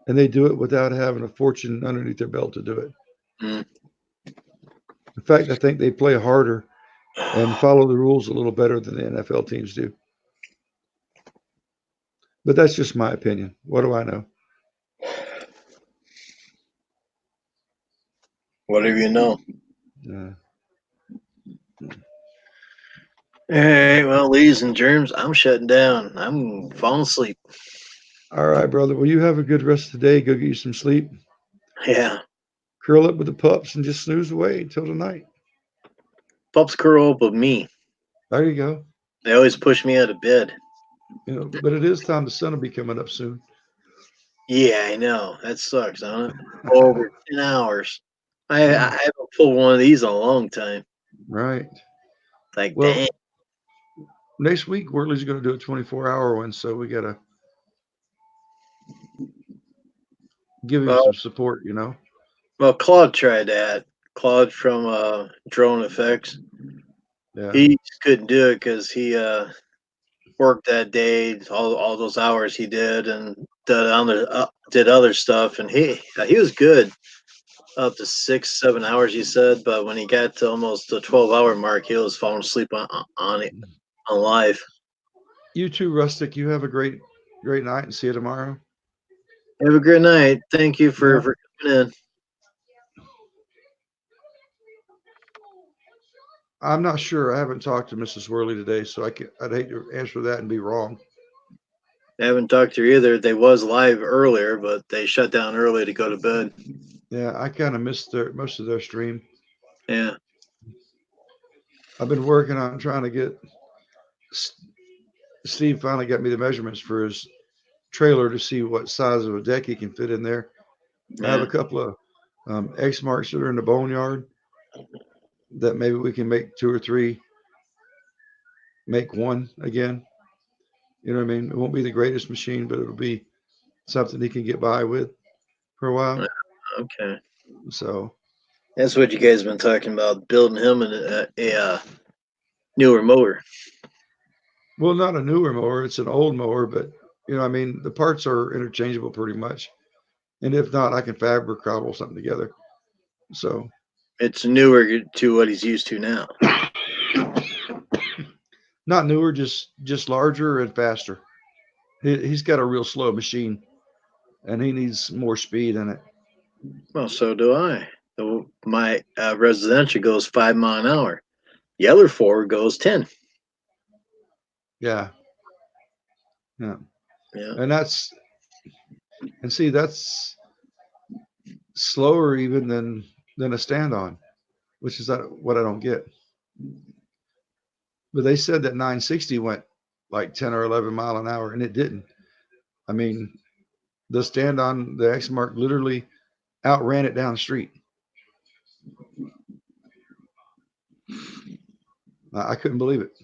[SPEAKER 16] and they do it without having a fortune underneath their belt to do it.
[SPEAKER 1] Hmm.
[SPEAKER 16] In fact, I think they play harder and follow the rules a little better than the NFL teams do. But that's just my opinion. What do I know?
[SPEAKER 1] Whatever you know.
[SPEAKER 16] Uh,
[SPEAKER 1] Hey, well, ladies and germs, I'm shutting down. I'm falling asleep.
[SPEAKER 16] all right, brother. Well, you have a good rest of the day. Go get you some sleep.
[SPEAKER 1] Yeah.
[SPEAKER 16] Curl up with the pups and just snooze away until tonight.
[SPEAKER 1] Pups curl up with me.
[SPEAKER 16] There you go.
[SPEAKER 1] They always push me out of bed.
[SPEAKER 16] But it is time. The sun will be coming up soon.
[SPEAKER 1] Yeah, I know. That sucks, don't it? Over 10 hours. I haven't pulled one of these in a long time.
[SPEAKER 16] Right.
[SPEAKER 1] Like,
[SPEAKER 16] Well,
[SPEAKER 1] dang.
[SPEAKER 16] next week, Worley's going to do a 24-hour one, so we got to give him some support,
[SPEAKER 1] Well, Claude tried that. Claude from Drone Effects.
[SPEAKER 16] Yeah.
[SPEAKER 1] He just couldn't do it because he worked that day, all those hours he did, and did other stuff, and he was good up to 6-7 hours, he said, but when he got to almost the 12-hour mark, he was falling asleep on it on live.
[SPEAKER 16] You too, Rustic. You have a great night and see you tomorrow.
[SPEAKER 1] Have a great night. Thank you for coming in.
[SPEAKER 16] I'm not sure. I haven't talked to Mrs. Worley today, so I'd hate to answer that and be wrong.
[SPEAKER 1] I haven't talked to her either. They was live earlier, but they shut down early to go to bed.
[SPEAKER 16] Yeah, I kind of missed most of their stream.
[SPEAKER 1] Yeah.
[SPEAKER 16] I've been working on trying to get Steve finally got me the measurements for his trailer to see what size of a deck he can fit in there. I have a couple of X marks that are in the boneyard that maybe we can make 2 or 3, make one again. You know what I mean? It won't be the greatest machine, but it'll be something he can get by with for a while.
[SPEAKER 1] Okay.
[SPEAKER 16] So
[SPEAKER 1] that's what you guys have been talking about, building him a newer mower.
[SPEAKER 16] Well, not a newer mower. It's an old mower, but I mean, the parts are interchangeable pretty much. And if not, I can fabric cobble something together. So
[SPEAKER 1] it's newer to what he's used to now.
[SPEAKER 16] Not newer, just larger and faster. He's got a real slow machine, and he needs more speed in it.
[SPEAKER 1] Well, so do I. My residential goes 5 miles an hour. The other 4 goes 10.
[SPEAKER 16] Yeah. And that's slower even than a stand-on, which is what I don't get. But they said that 960 went like 10 or 11 mile an hour, and it didn't. I mean, the stand-on, the X Mark literally outran it down the street. I couldn't believe it.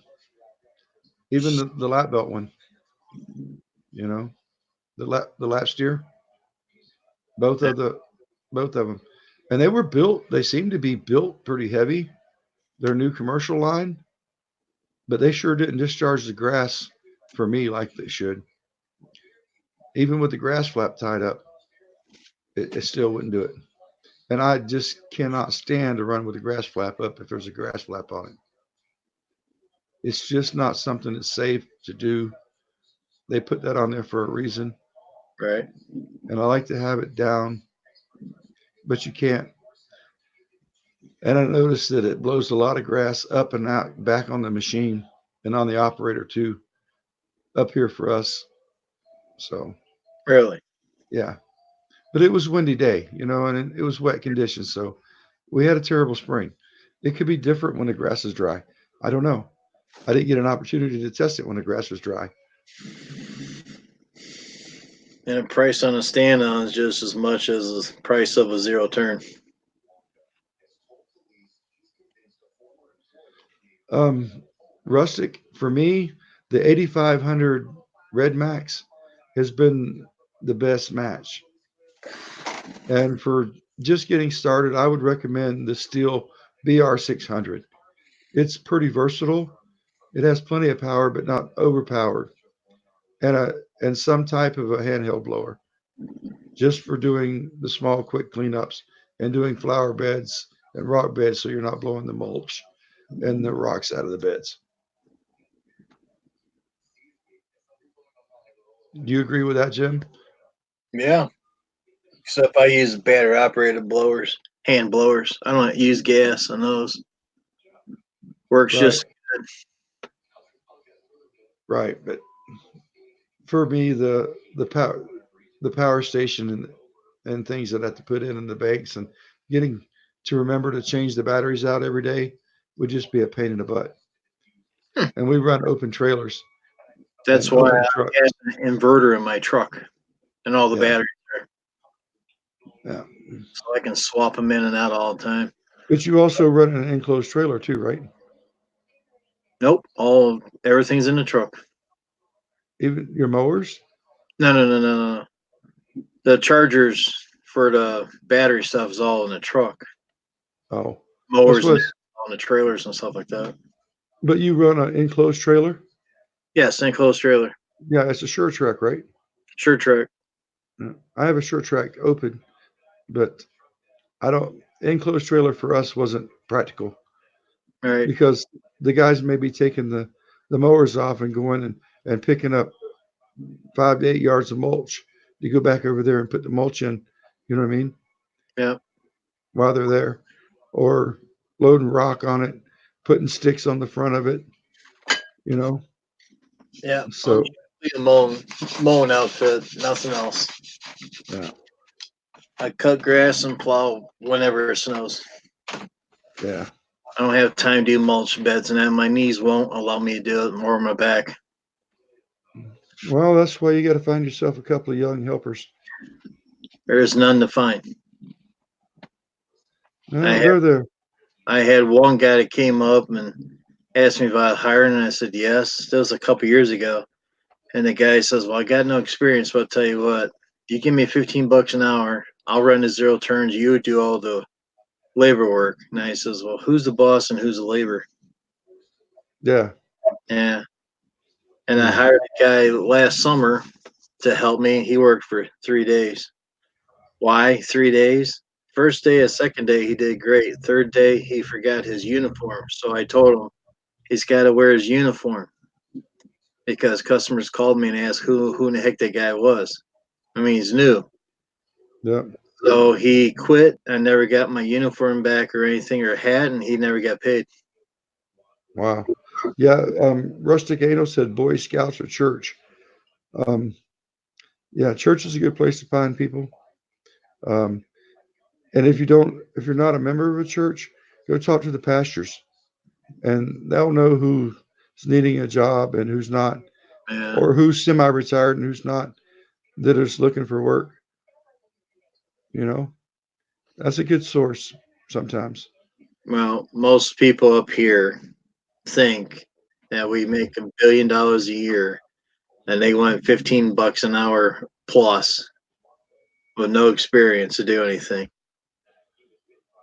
[SPEAKER 16] Even the lap belt one, you know, the lap steer, both of them, and they were built. They seemed to be built pretty heavy. Their new commercial line, but they sure didn't discharge the grass for me like they should. Even with the grass flap tied up, it still wouldn't do it. And I just cannot stand to run with the grass flap up if there's a grass flap on it. It's just not something that's safe to do. They put that on there for a reason.
[SPEAKER 1] Right.
[SPEAKER 16] And I like to have it down, but you can't. And I noticed that it blows a lot of grass up and out back on the machine and on the operator too, up here for us. So
[SPEAKER 1] Really?
[SPEAKER 16] yeah. But it was a windy day, and it was wet conditions. So we had a terrible spring. It could be different when the grass is dry. I don't know. I didn't get an opportunity to test it when the grass was dry.
[SPEAKER 1] And the price on a stand on is just as much as the price of a zero turn.
[SPEAKER 16] Rustic, for me, the 8500 Red Max has been the best match. And for just getting started, I would recommend the Steel BR600. It's pretty versatile. It has plenty of power, but not overpowered, and some type of a handheld blower, just for doing the small, quick cleanups and doing flower beds and rock beds, so you're not blowing the mulch and the rocks out of the beds. Do you agree with that, Jim?
[SPEAKER 1] Yeah. Except I use battery operated blowers, hand blowers. I don't use gas on those. Works
[SPEAKER 16] Right.
[SPEAKER 1] just good.
[SPEAKER 16] Right, but for me, the power station and things that I have to put in the banks and getting to remember to change the batteries out every day would just be a pain in the butt. And we run open trailers
[SPEAKER 1] That's
[SPEAKER 16] and
[SPEAKER 1] why
[SPEAKER 16] open
[SPEAKER 1] I
[SPEAKER 16] trucks.
[SPEAKER 1] have an inverter in my truck and all the
[SPEAKER 16] Yeah.
[SPEAKER 1] batteries there.
[SPEAKER 16] Yeah.
[SPEAKER 1] So I can swap them in and out all the time.
[SPEAKER 16] But you also run an enclosed trailer too, right?
[SPEAKER 1] Nope. Everything's in the truck.
[SPEAKER 16] Even your mowers?
[SPEAKER 1] No. The chargers for the battery stuff is all in the truck.
[SPEAKER 16] Oh,
[SPEAKER 1] Mowers and
[SPEAKER 16] what.
[SPEAKER 1] on the trailers and stuff like that.
[SPEAKER 16] But you run an enclosed trailer?
[SPEAKER 1] Yes, enclosed trailer.
[SPEAKER 16] Yeah, it's a Sure Track, right?
[SPEAKER 1] Sure track.
[SPEAKER 16] Yeah. I have a Sure Track open, but I don't. Enclosed trailer for us wasn't practical.
[SPEAKER 1] Right.
[SPEAKER 16] Because the guys may be taking the mowers off and going and picking up 5 to 8 yards of mulch. You go back over there and put the mulch in, you know what I mean?
[SPEAKER 1] Yeah.
[SPEAKER 16] While they're there, or loading rock on it, putting sticks on the front of it, you know.
[SPEAKER 1] Yeah.
[SPEAKER 16] So
[SPEAKER 1] A mowing outfit, nothing else.
[SPEAKER 16] yeah,
[SPEAKER 1] I cut grass and plow whenever it snows.
[SPEAKER 16] yeah.
[SPEAKER 1] I don't have time to do mulch beds, and my knees won't allow me to do it, or my back.
[SPEAKER 16] Well, that's why you got to find yourself a couple of young helpers.
[SPEAKER 1] There is none to find.
[SPEAKER 16] No, they're there.
[SPEAKER 1] I had one guy that came up and asked me about hiring, and I said yes. That was a couple years ago. And the guy says, "Well, I got no experience, but I'll tell you what, you give me $15 an hour, I'll run the zero turns. You do all the labor work." And I says, "Well, who's the boss and who's the labor?"
[SPEAKER 16] Yeah.
[SPEAKER 1] Yeah. And I hired a guy last summer to help me. He worked for 3 days. Why 3 days? First day and second day, he did great. Third day, he forgot his uniform. So I told him he's got to wear his uniform because customers called me and asked who in the heck that guy was. I mean, he's new.
[SPEAKER 16] Yeah.
[SPEAKER 1] So he quit. I never got my uniform back or anything or hat, and he never got paid.
[SPEAKER 16] Wow. Yeah. Rustic Ano said Boy Scouts or church. Yeah, church is a good place to find people. And if you're not a member of a church, go talk to the pastors, and they'll know who's needing a job and who's not,
[SPEAKER 1] Yeah.
[SPEAKER 16] or who's semi-retired and who's not, that is looking for work. You know, that's a good source sometimes.
[SPEAKER 1] Well, most people up here think that we make $1 billion a year, and they want $15 an hour plus with no experience to do anything.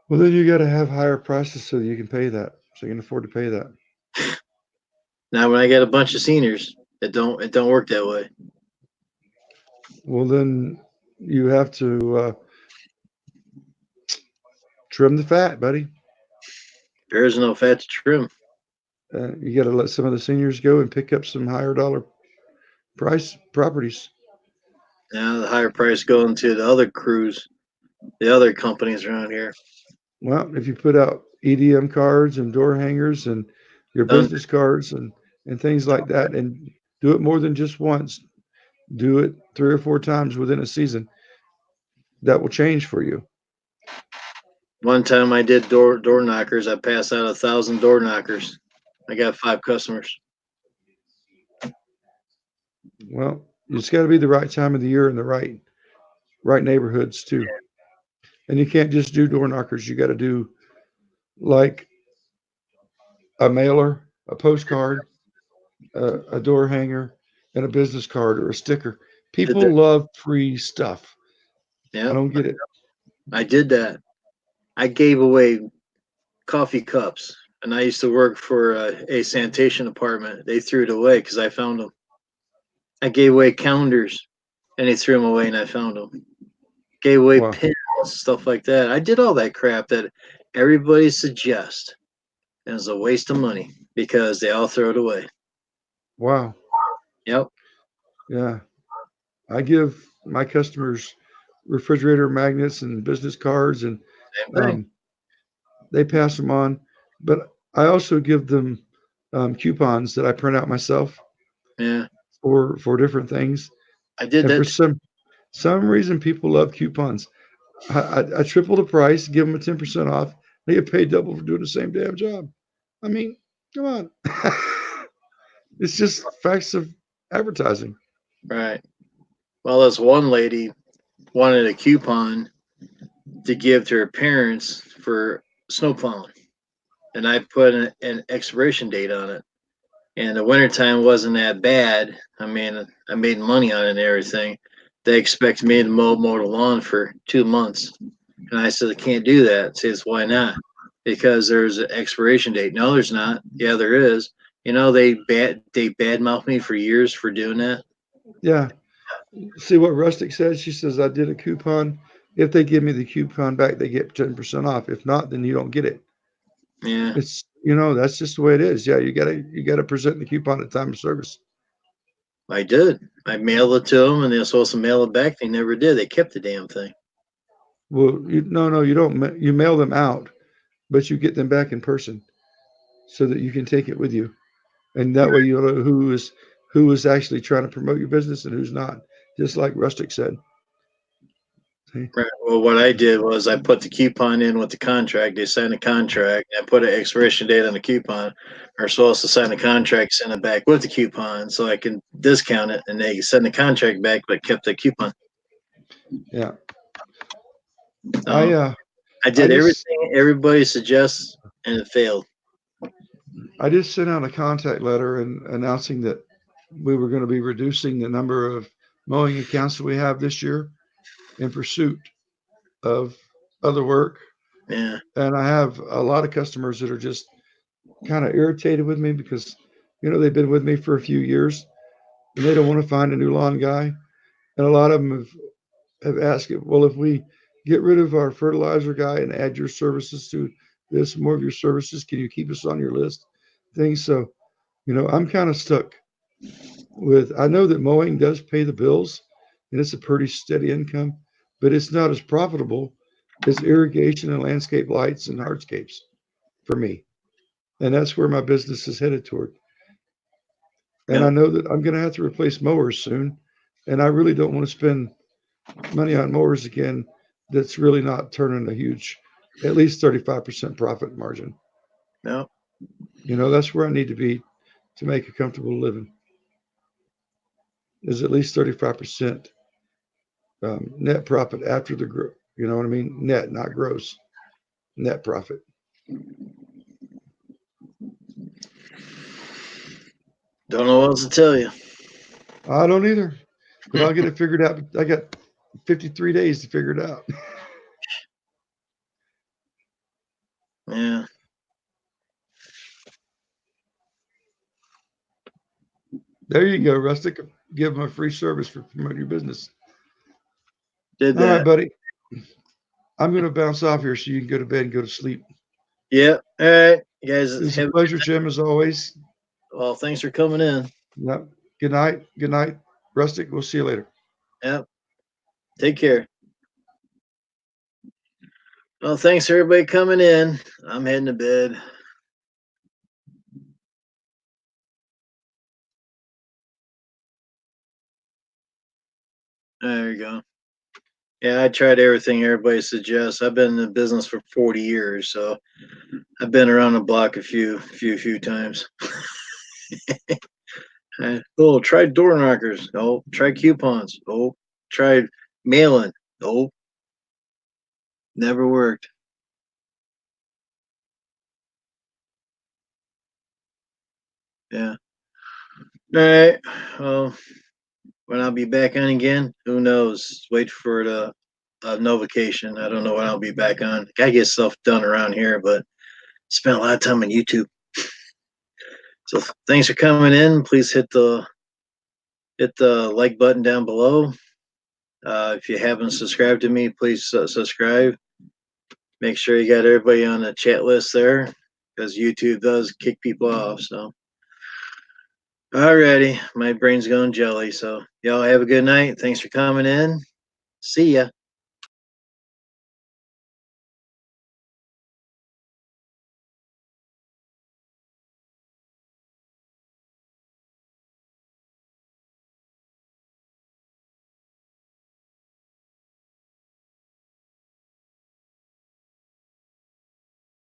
[SPEAKER 16] Well, then you got to have higher prices so you can pay that, so you can afford to pay that.
[SPEAKER 1] Now, when I get a bunch of seniors, it don't work that way.
[SPEAKER 16] Well, then you have to trim the fat, buddy.
[SPEAKER 1] There is no fat to trim.
[SPEAKER 16] You got to let some of the seniors go and pick up some higher dollar price properties.
[SPEAKER 1] Now the higher price going to the other crews, the other companies around here.
[SPEAKER 16] Well, if you put out EDM cards and door hangers and your
[SPEAKER 1] Done.
[SPEAKER 16] business cards and things like that, and do it more than just once, do it 3 or 4 times within a season, that will change for you.
[SPEAKER 1] One time I did door knockers. I passed out 1,000 door knockers. I got 5 customers.
[SPEAKER 16] Well, it's got to be the right time of the year and the right neighborhoods too. And you can't just do door knockers. You got to do like a mailer, a postcard, a door hanger, and a business card or a sticker. People love free stuff.
[SPEAKER 1] Yeah,
[SPEAKER 16] I don't get it.
[SPEAKER 1] I did that. I gave away coffee cups, and I used to work for a sanitation department. They threw it away because I found them. I gave away calendars, and they threw them away, and I found them. Gave away
[SPEAKER 16] Wow.
[SPEAKER 1] pins, stuff like that. I did all that crap that everybody suggests, and it's a waste of money because they all throw it away.
[SPEAKER 16] Wow.
[SPEAKER 1] Yep.
[SPEAKER 16] Yeah. I give my customers refrigerator magnets and business cards, and
[SPEAKER 1] Same thing.
[SPEAKER 16] they pass them on. But I also give them coupons that I print out myself
[SPEAKER 1] Yeah.
[SPEAKER 16] for different things.
[SPEAKER 1] I did
[SPEAKER 16] And for
[SPEAKER 1] that.
[SPEAKER 16] some reason, people love coupons. I triple the price, give them a 10% off. They get paid double for doing the same damn job. I mean, come on. It's just facts of advertising.
[SPEAKER 1] Right. Well, this one lady wanted a coupon to give to her parents for snow plowing, and I put an expiration date on it. And the wintertime wasn't that bad. I mean, I made money on it and everything. They expect me to mow the lawn for 2 months. And I said, I can't do that. Says, why not? Because there's an expiration date. No, there's not. Yeah, there is. You know, they badmouth me for years for doing that.
[SPEAKER 16] Yeah. See what Rustic says? She says, I did a coupon. If they give me the coupon back, they get 10% off. If not, then you don't get it.
[SPEAKER 1] Yeah,
[SPEAKER 16] It's, that's just the way it is. Yeah, you gotta present the coupon at time of service.
[SPEAKER 1] I did. I mailed it to them, and they were supposed to mail it back. They never did. They kept the damn thing.
[SPEAKER 16] Well, no, you don't. You mail them out, but you get them back in person so that you can take it with you, and that way you know who is actually trying to promote your business and who's not. Just like Rustic said. See?
[SPEAKER 1] Right. Well, what I did was I put the coupon in with the contract. They signed the contract. I put an expiration date on the coupon. They're supposed to sign the contract, send it back with the coupon, so I can discount it, and they send the contract back, but kept the coupon.
[SPEAKER 16] Yeah.
[SPEAKER 1] I did everything everybody suggests, and it failed.
[SPEAKER 16] I just sent out a contact letter and announcing that we were going to be reducing the number of mowing accounts that we have this year in pursuit of other work.
[SPEAKER 1] Yeah.
[SPEAKER 16] And I have a lot of customers that are just kind of irritated with me because, they've been with me for a few years and they don't want to find a new lawn guy. And a lot of them have asked, well, if we get rid of our fertilizer guy and add your services to this, more of your services, can you keep us on your list? Things. So, I'm kind of stuck with, I know that mowing does pay the bills and it's a pretty steady income, but it's not as profitable as irrigation and landscape lights and hardscapes for me. And that's where my business is headed toward. And I know that I'm going to have to replace mowers soon. And I really don't want to spend money on mowers again. That's really not turning a huge, at least 35% profit margin.
[SPEAKER 1] No.
[SPEAKER 16] That's where I need to be to make a comfortable living. Is at least 35% net profit after the growth. You know what I mean? Net, not gross. Net profit.
[SPEAKER 1] Don't know what else to tell you.
[SPEAKER 16] I don't either, but I'll get it figured out. I got 53 days to figure it out.
[SPEAKER 1] Yeah.
[SPEAKER 16] There you go, Rustic. Give them a free service for promoting your business.
[SPEAKER 1] Did
[SPEAKER 16] All right,
[SPEAKER 1] that.
[SPEAKER 16] buddy. I'm going to bounce off here so you can go to bed and go to sleep.
[SPEAKER 1] Yeah. All right. You guys
[SPEAKER 16] It's
[SPEAKER 1] have
[SPEAKER 16] a pleasure, Jim, as always.
[SPEAKER 1] Well, thanks for coming in.
[SPEAKER 16] Yep. Good night. Good night, Rustic. We'll see you later.
[SPEAKER 1] Yep. Take care. Well, thanks for everybody coming in. I'm heading to bed. There you go. Yeah, I tried everything everybody suggests. I've been in the business for 40 years, so I've been around the block a few times. Oh, try door knockers. Oh, try coupons. Oh, tried mailing. Oh, never worked. Yeah. All right. Well, when I'll be back on again, who knows? Wait for the no vacation. I don't know when I'll be back on. Gotta get stuff done around here, but spent a lot of time on YouTube. So thanks for coming in. Please hit the like button down below. If you haven't subscribed to me, please subscribe. Make sure you got everybody on the chat list there, because YouTube does kick people off. So, alrighty, my brain's going jelly. So, y'all have a good night. Thanks for coming in. See ya.